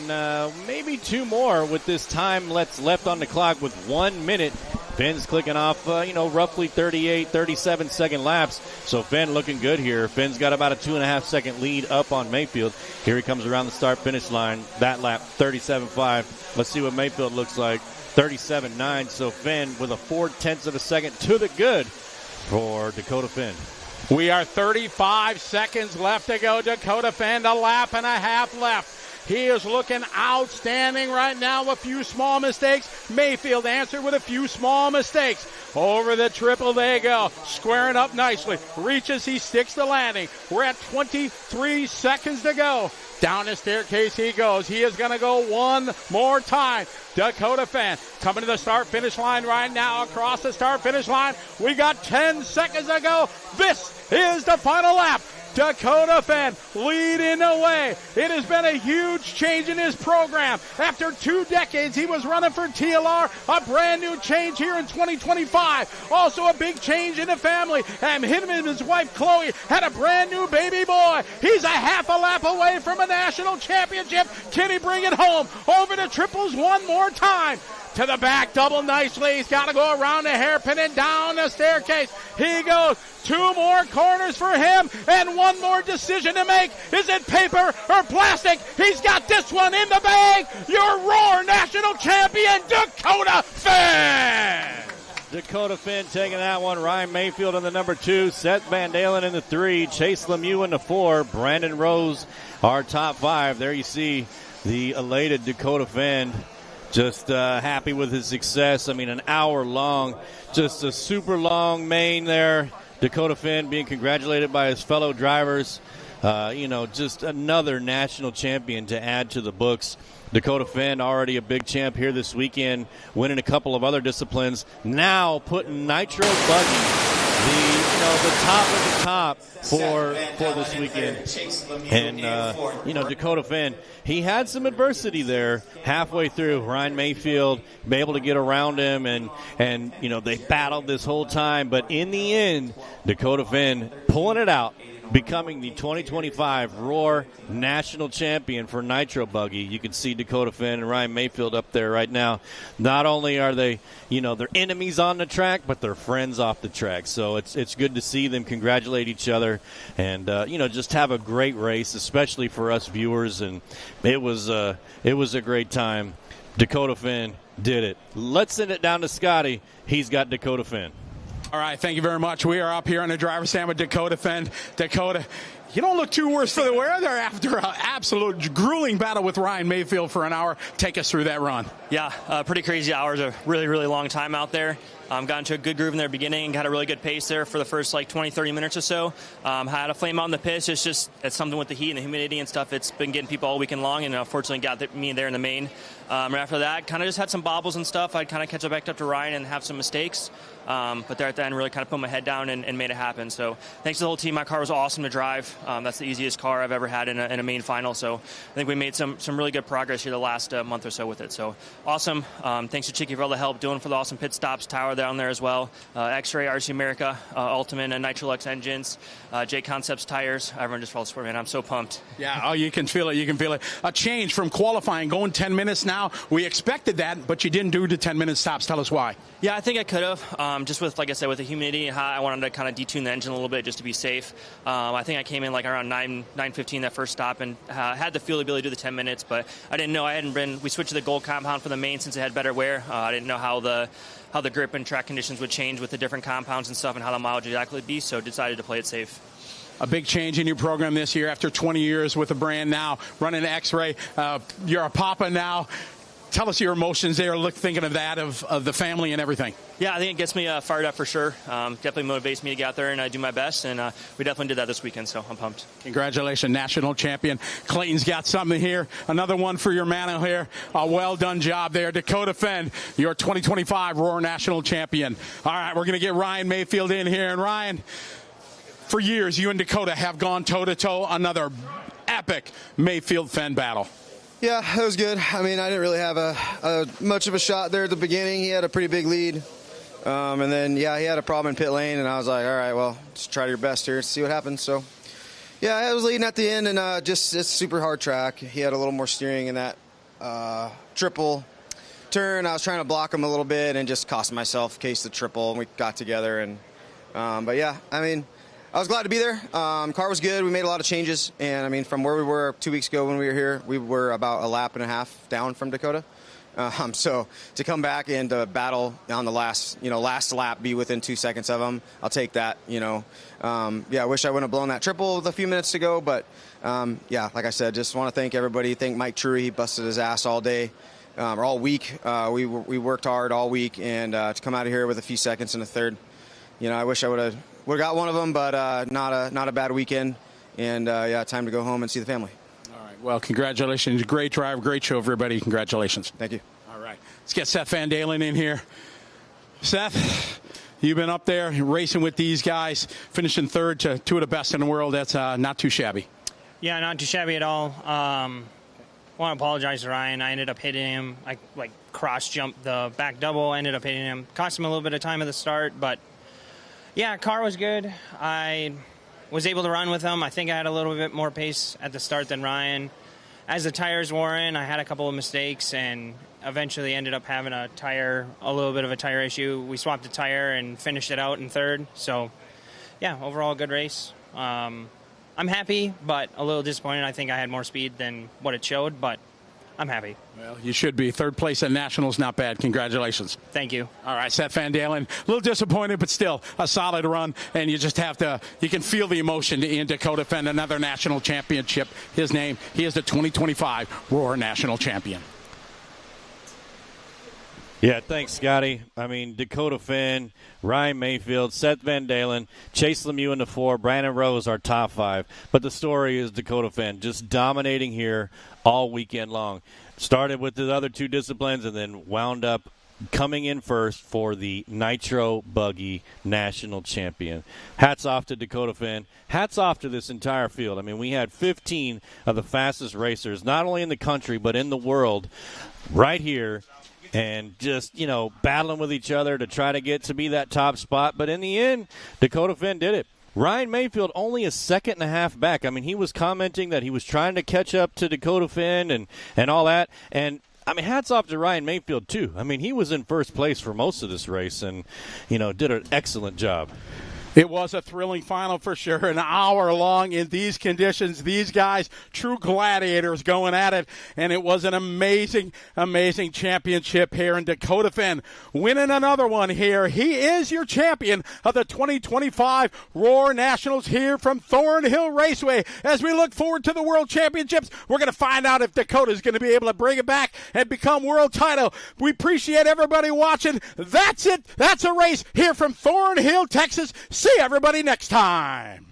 maybe 2 more with this time left on the clock with 1 minute. Fenn's clicking off, roughly 38, 37 second laps. So Fenn looking good here. Fenn's got about a 2.5 second lead up on Mayfield. Here he comes around the start finish line. That lap, 37.5. Let's see what Mayfield looks like. 37.9. So Fenn with a 0.4 of a second to the good for Dakota Fenn. We are 35 seconds left to go. Dakota Fenn, a lap and a half left. He is looking outstanding right now. A few small mistakes. Mayfield answered with a few small mistakes. Over the triple they go. Squaring up nicely. Reaches, he sticks the landing. We're at 23 seconds to go. Down the staircase he goes. He is going to go one more time. Dakota Fenn coming to the start-finish line right now. Across the start-finish line. We got 10 seconds to go. This is the final lap. Dakota Fenn leading the way. It has been a huge change in his program. After 2 decades, he was running for TLR. A brand new change here in 2025. Also a big change in the family. And him and his wife, Chloe, had a brand new baby boy. He's a half a lap away from a national championship. Can he bring it home? Over the triples one more time. To the back, double nicely. He's got to go around the hairpin and down the staircase. He goes. 2 more corners for him and 1 more decision to make. Is it paper or plastic? He's got this one in the bag. Your Roar National Champion, Dakota Fenn. Dakota Fenn taking that one. Ryan Mayfield in the number 2. Seth Van Dalen in the 3. Chase Lemieux in the 4. Brandon Rose, our top 5. There you see the elated Dakota Fenn. Just happy with his success. I mean, an hour long. Just a super long main there. Dakota Fenn being congratulated by his fellow drivers. Just another national champion to add to the books. Dakota Fenn already a big champ here this weekend, winning a couple of other disciplines. Now putting Nitro Buggy, the top of the top for this weekend. And, Dakota Fenn, he had some adversity there halfway through. Ryan Mayfield be able to get around him, and they battled this whole time. But in the end, Dakota Fenn pulling it out, becoming the 2025 Roar National Champion for Nitro Buggy. You can see Dakota Fenn and Ryan Mayfield up there right now. Not only are they, they're enemies on the track, but they're friends off the track. So it's good to see them congratulate each other and, just have a great race, especially for us viewers. And it was a great time. Dakota Fenn did it. Let's send it down to Scotty. He's got Dakota Fenn. All right, thank you very much. We are up here on the driver's stand with Dakota Fenn. Dakota, you don't look too worse for the wear there after an absolute grueling battle with Ryan Mayfield for an hour. Take us through that run. Yeah, pretty crazy hours. A really, really long time out there. Got into a good groove in the beginning and got a really good pace there for the first 20-30 minutes or so. Had a flame out in the pits. It's something with the heat and the humidity and stuff. It's been getting people all weekend long, and unfortunately got me there in the main. Right after that, kind of just had some bobbles and stuff. I'd kind of catch up back up to Ryan and have some mistakes. But there at the end, really kind of put my head down and made it happen. So thanks to the whole team. My car was awesome to drive. That's the easiest car I've ever had in a main final. So I think we made some really good progress here the last month or so with it. So awesome. Thanks to Chicky for all the help doing for the awesome pit stops. Tower down there as well. X-Ray, RC America, Ultimate, and Nitrolux engines. J Concepts tires. Everyone just for all the support, man. I'm so pumped. Yeah, you can feel it. You can feel it. A change from qualifying, going 10 minutes now. We expected that, but you didn't do the 10-minute stops. Tell us why. Yeah, I think I could have. Just with, like I said, with the humidity and how I wanted to kind of detune the engine a little bit just to be safe. I think I came in around 9:15 that first stop and had the feel to be able to do the 10 minutes, but I didn't know we switched to the gold compound for the main since it had better wear. I didn't know how the grip and track conditions would change with the different compounds and stuff and how the mileage exactly would be, so decided to play it safe. A big change in your program this year after 20 years with the brand now, running X-Ray. You're a papa now. Tell us your emotions there, thinking of that, of the family and everything. Yeah, I think it gets me fired up for sure. Definitely motivates me to get out there and do my best, and we definitely did that this weekend, so I'm pumped. Congratulations, national champion. Clayton's got something here. Another one for your man here. A well-done job there. Dakota Fenn, your 2025 Roar National Champion. All right, we're going to get Ryan Mayfield in here. And Ryan, for years, you and Dakota have gone toe-to-toe, another epic Mayfield-Fenn battle. Yeah, it was good. I mean, I didn't really have much of a shot there at the beginning. He had a pretty big lead. And then, he had a problem in pit lane, and I was like, all right, well, just try your best here and see what happens. So, I was leading at the end, and it's a super hard track. He had a little more steering in that triple turn. I was trying to block him a little bit and just cost myself, case the triple, and we got together. And I was glad to be there. Car was good. We made a lot of changes. And, from where we were 2 weeks ago when we were here, we were about a lap and a half down from Dakota. So to come back and to battle on the last lap, be within 2 seconds of them, I'll take that. I wish I wouldn't have blown that triple with a few minutes to go, but like I said, just want to thank everybody. Thank Mike Truey. He busted his ass all day, or all week. We worked hard all week, and to come out of here with a few seconds in the third, I wish I would have got one of them, but not a bad weekend, and time to go home and see the family. Well, congratulations. Great drive, great show, everybody. Congratulations. Thank you. All right. Let's get Seth Van Dalen in here. Seth, you've been up there racing with these guys, finishing third to two of the best in the world. That's not too shabby. Yeah, not too shabby at all. I want to apologize to Ryan. I ended up hitting him. I cross-jumped the back double, ended up hitting him. Cost him a little bit of time at the start, but, yeah, car was good. I was able to run with him. I think I had a little bit more pace at the start than Ryan. As the tires wore in, I had a couple of mistakes and eventually ended up having a little bit of a tire issue. We swapped the tire and finished it out in third. So, yeah, overall good race. I'm happy, but a little disappointed. I think I had more speed than what it showed, but I'm happy. Well, you should be. Third place at Nationals, not bad. Congratulations. Thank you. All right, Seth Van Dalen, a little disappointed, but still a solid run, and you just have to, you can feel the emotion in Dakota Fenn, another national championship. His name, he is the 2025 Roar National Champion. Yeah, thanks, Scotty. I mean, Dakota Fenn, Ryan Mayfield, Seth Van Dalen, Chase Lemieux in the 4, Brandon Rose, our top 5. But the story is Dakota Fenn just dominating here all weekend long. Started with the other 2 disciplines and then wound up coming in first for the Nitro Buggy National Champion. Hats off to Dakota Fenn. Hats off to this entire field. I mean, we had 15 of the fastest racers, not only in the country but in the world, right here. And just, battling with each other to try to get to be that top spot. But in the end, Dakota Fenn did it. Ryan Mayfield only a second and a half back. I mean, he was commenting that he was trying to catch up to Dakota Fenn and all that. And, I mean, hats off to Ryan Mayfield, too. I mean, he was in first place for most of this race and, did an excellent job. It was a thrilling final for sure, an hour long in these conditions. These guys, true gladiators going at it, and it was an amazing, amazing championship here in Dakota Fenn. Winning another one here. He is your champion of the 2025 Roar Nationals here from Thornhill Raceway. As we look forward to the World Championships, we're going to find out if Dakota is going to be able to bring it back and become world title. We appreciate everybody watching. That's it. That's a race here from Thornhill, Texas. See everybody next time.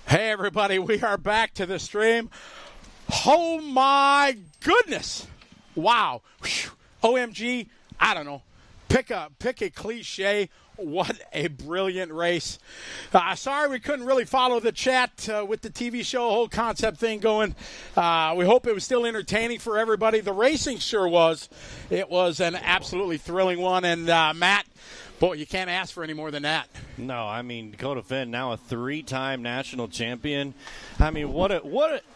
Hey, everybody, we are back to the stream. Oh, my goodness. Wow. Whew. OMG, I don't know. Pick a cliche. What a brilliant race. Sorry we couldn't really follow the chat with the TV show, whole concept thing going. We hope it was still entertaining for everybody. The racing sure was. It was an absolutely thrilling one. And, Matt, boy, you can't ask for any more than that. No, I mean, Dakota Fenn, now a 3-time national champion. I mean,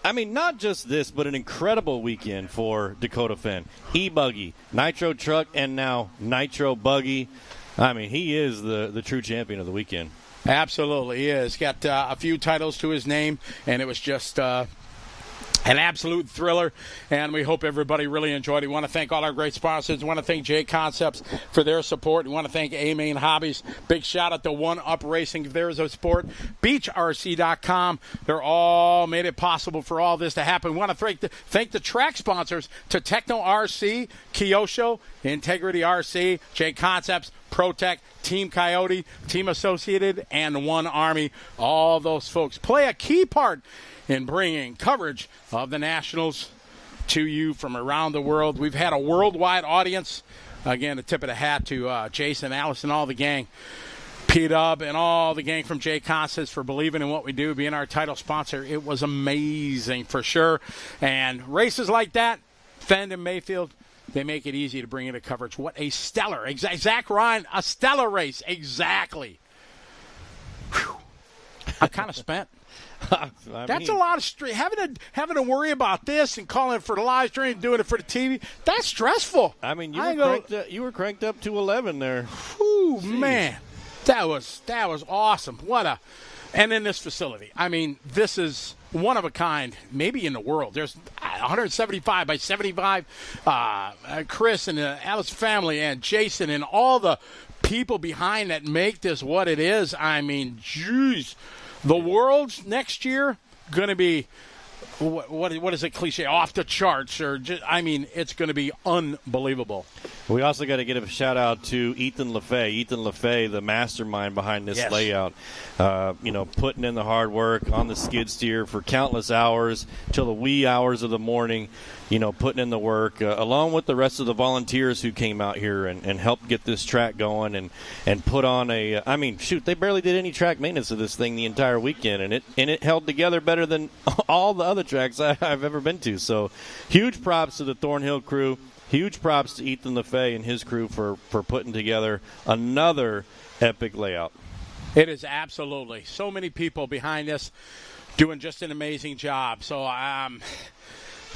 I mean, not just this, but an incredible weekend for Dakota Fenn. E-Buggy, Nitro Truck, and now Nitro Buggy. I mean, he is the true champion of the weekend. Absolutely, he is. Got a few titles to his name, and it was just an absolute thriller, and we hope everybody really enjoyed it. We want to thank all our great sponsors. We want to thank J Concepts for their support. We want to thank A-Main Hobbies. Big shout out to One Up Racing if there is a sport. BeachRC.com. They're all made it possible for all this to happen. We want to thank the track sponsors to Techno RC, Kyosho, Integrity RC, J Concepts, ProTech, Team Coyote, Team Associated, and One Army. All those folks play a key part in bringing coverage of the Nationals to you from around the world. We've had a worldwide audience. Again, a tip of the hat to Jason, Allison, all the gang. P-Dub, and all the gang from J Concepts for believing in what we do, being our title sponsor. It was amazing for sure. And races like that, Fend and Mayfield, they make it easy to bring into coverage. What a stellar, Zach Ryan, a stellar race. Exactly. Whew. I'm kind of spent. That's a lot of having to worry about this and calling it for the live stream and doing it for the TV. That's stressful. I mean, you were cranked up to 11 there. Whew, man. That was awesome. And in this facility, I mean, this is one of a kind, maybe in the world. There's 175 by 75. Chris and the Alice family and Jason and all the people behind that make this what it is. I mean, geez, the world's next year going to be what is it cliche, off the charts, or just, I mean, it's going to be unbelievable. We also got to give a shout out to Ethan LaFay, the mastermind behind this layout. Putting in the hard work on the skid steer for countless hours till the wee hours of the morning. Putting in the work, along with the rest of the volunteers who came out here and helped get this track going and put on they barely did any track maintenance of this thing the entire weekend, and it held together better than all the other tracks I've ever been to. So huge props to the Thornhill crew. Huge props to Ethan LaFay and his crew for putting together another epic layout. It is absolutely. So many people behind this doing just an amazing job. So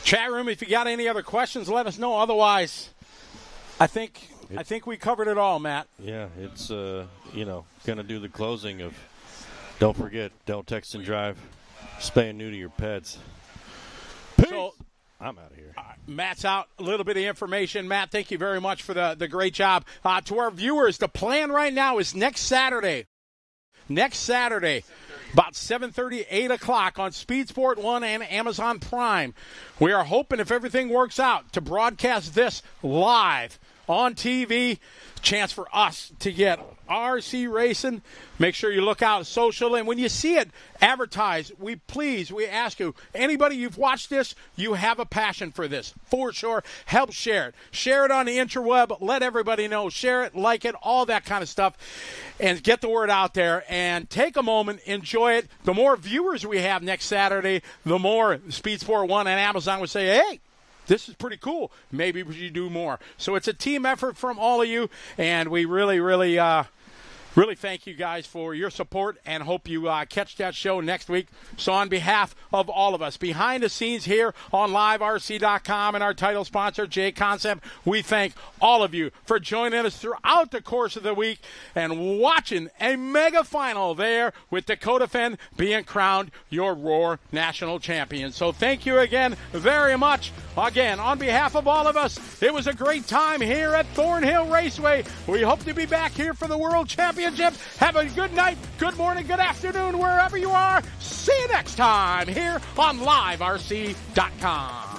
chat room, if you got any other questions, let us know. Otherwise, I think we covered it all, Matt. Yeah, it's going to do the closing of. Don't forget, don't text and drive. Spay and neuter your pets. Peace. So, I'm out of here. Matt's out. A little bit of information. Matt, thank you very much for the great job. To our viewers, the plan right now is next Saturday, about 7:30, 8 o'clock on Speed Sport 1 and Amazon Prime. We are hoping, if everything works out, to broadcast this live on TV. Chance for us to get RC Racing. Make sure you look out social, and when you see it advertised, we ask you, anybody you've watched this, you have a passion for this, for sure, help share it. Share it on the interweb, let everybody know, share it, like it, all that kind of stuff, and get the word out there, and take a moment, enjoy it. The more viewers we have next Saturday, the more Speed Sport 1 and Amazon would say, hey, this is pretty cool. Maybe we should do more. So it's a team effort from all of you, and we really, really, really thank you guys for your support and hope you catch that show next week. So on behalf of all of us, behind the scenes here on LiveRC.com and our title sponsor, J Concept, we thank all of you for joining us throughout the course of the week and watching a mega final there with Dakota Fenn being crowned your Roar National Champion. So thank you again very much. Again, on behalf of all of us, it was a great time here at Thornhill Raceway. We hope to be back here for the World Championship. Have a good night, good morning, good afternoon, wherever you are. See you next time here on LiveRC.com.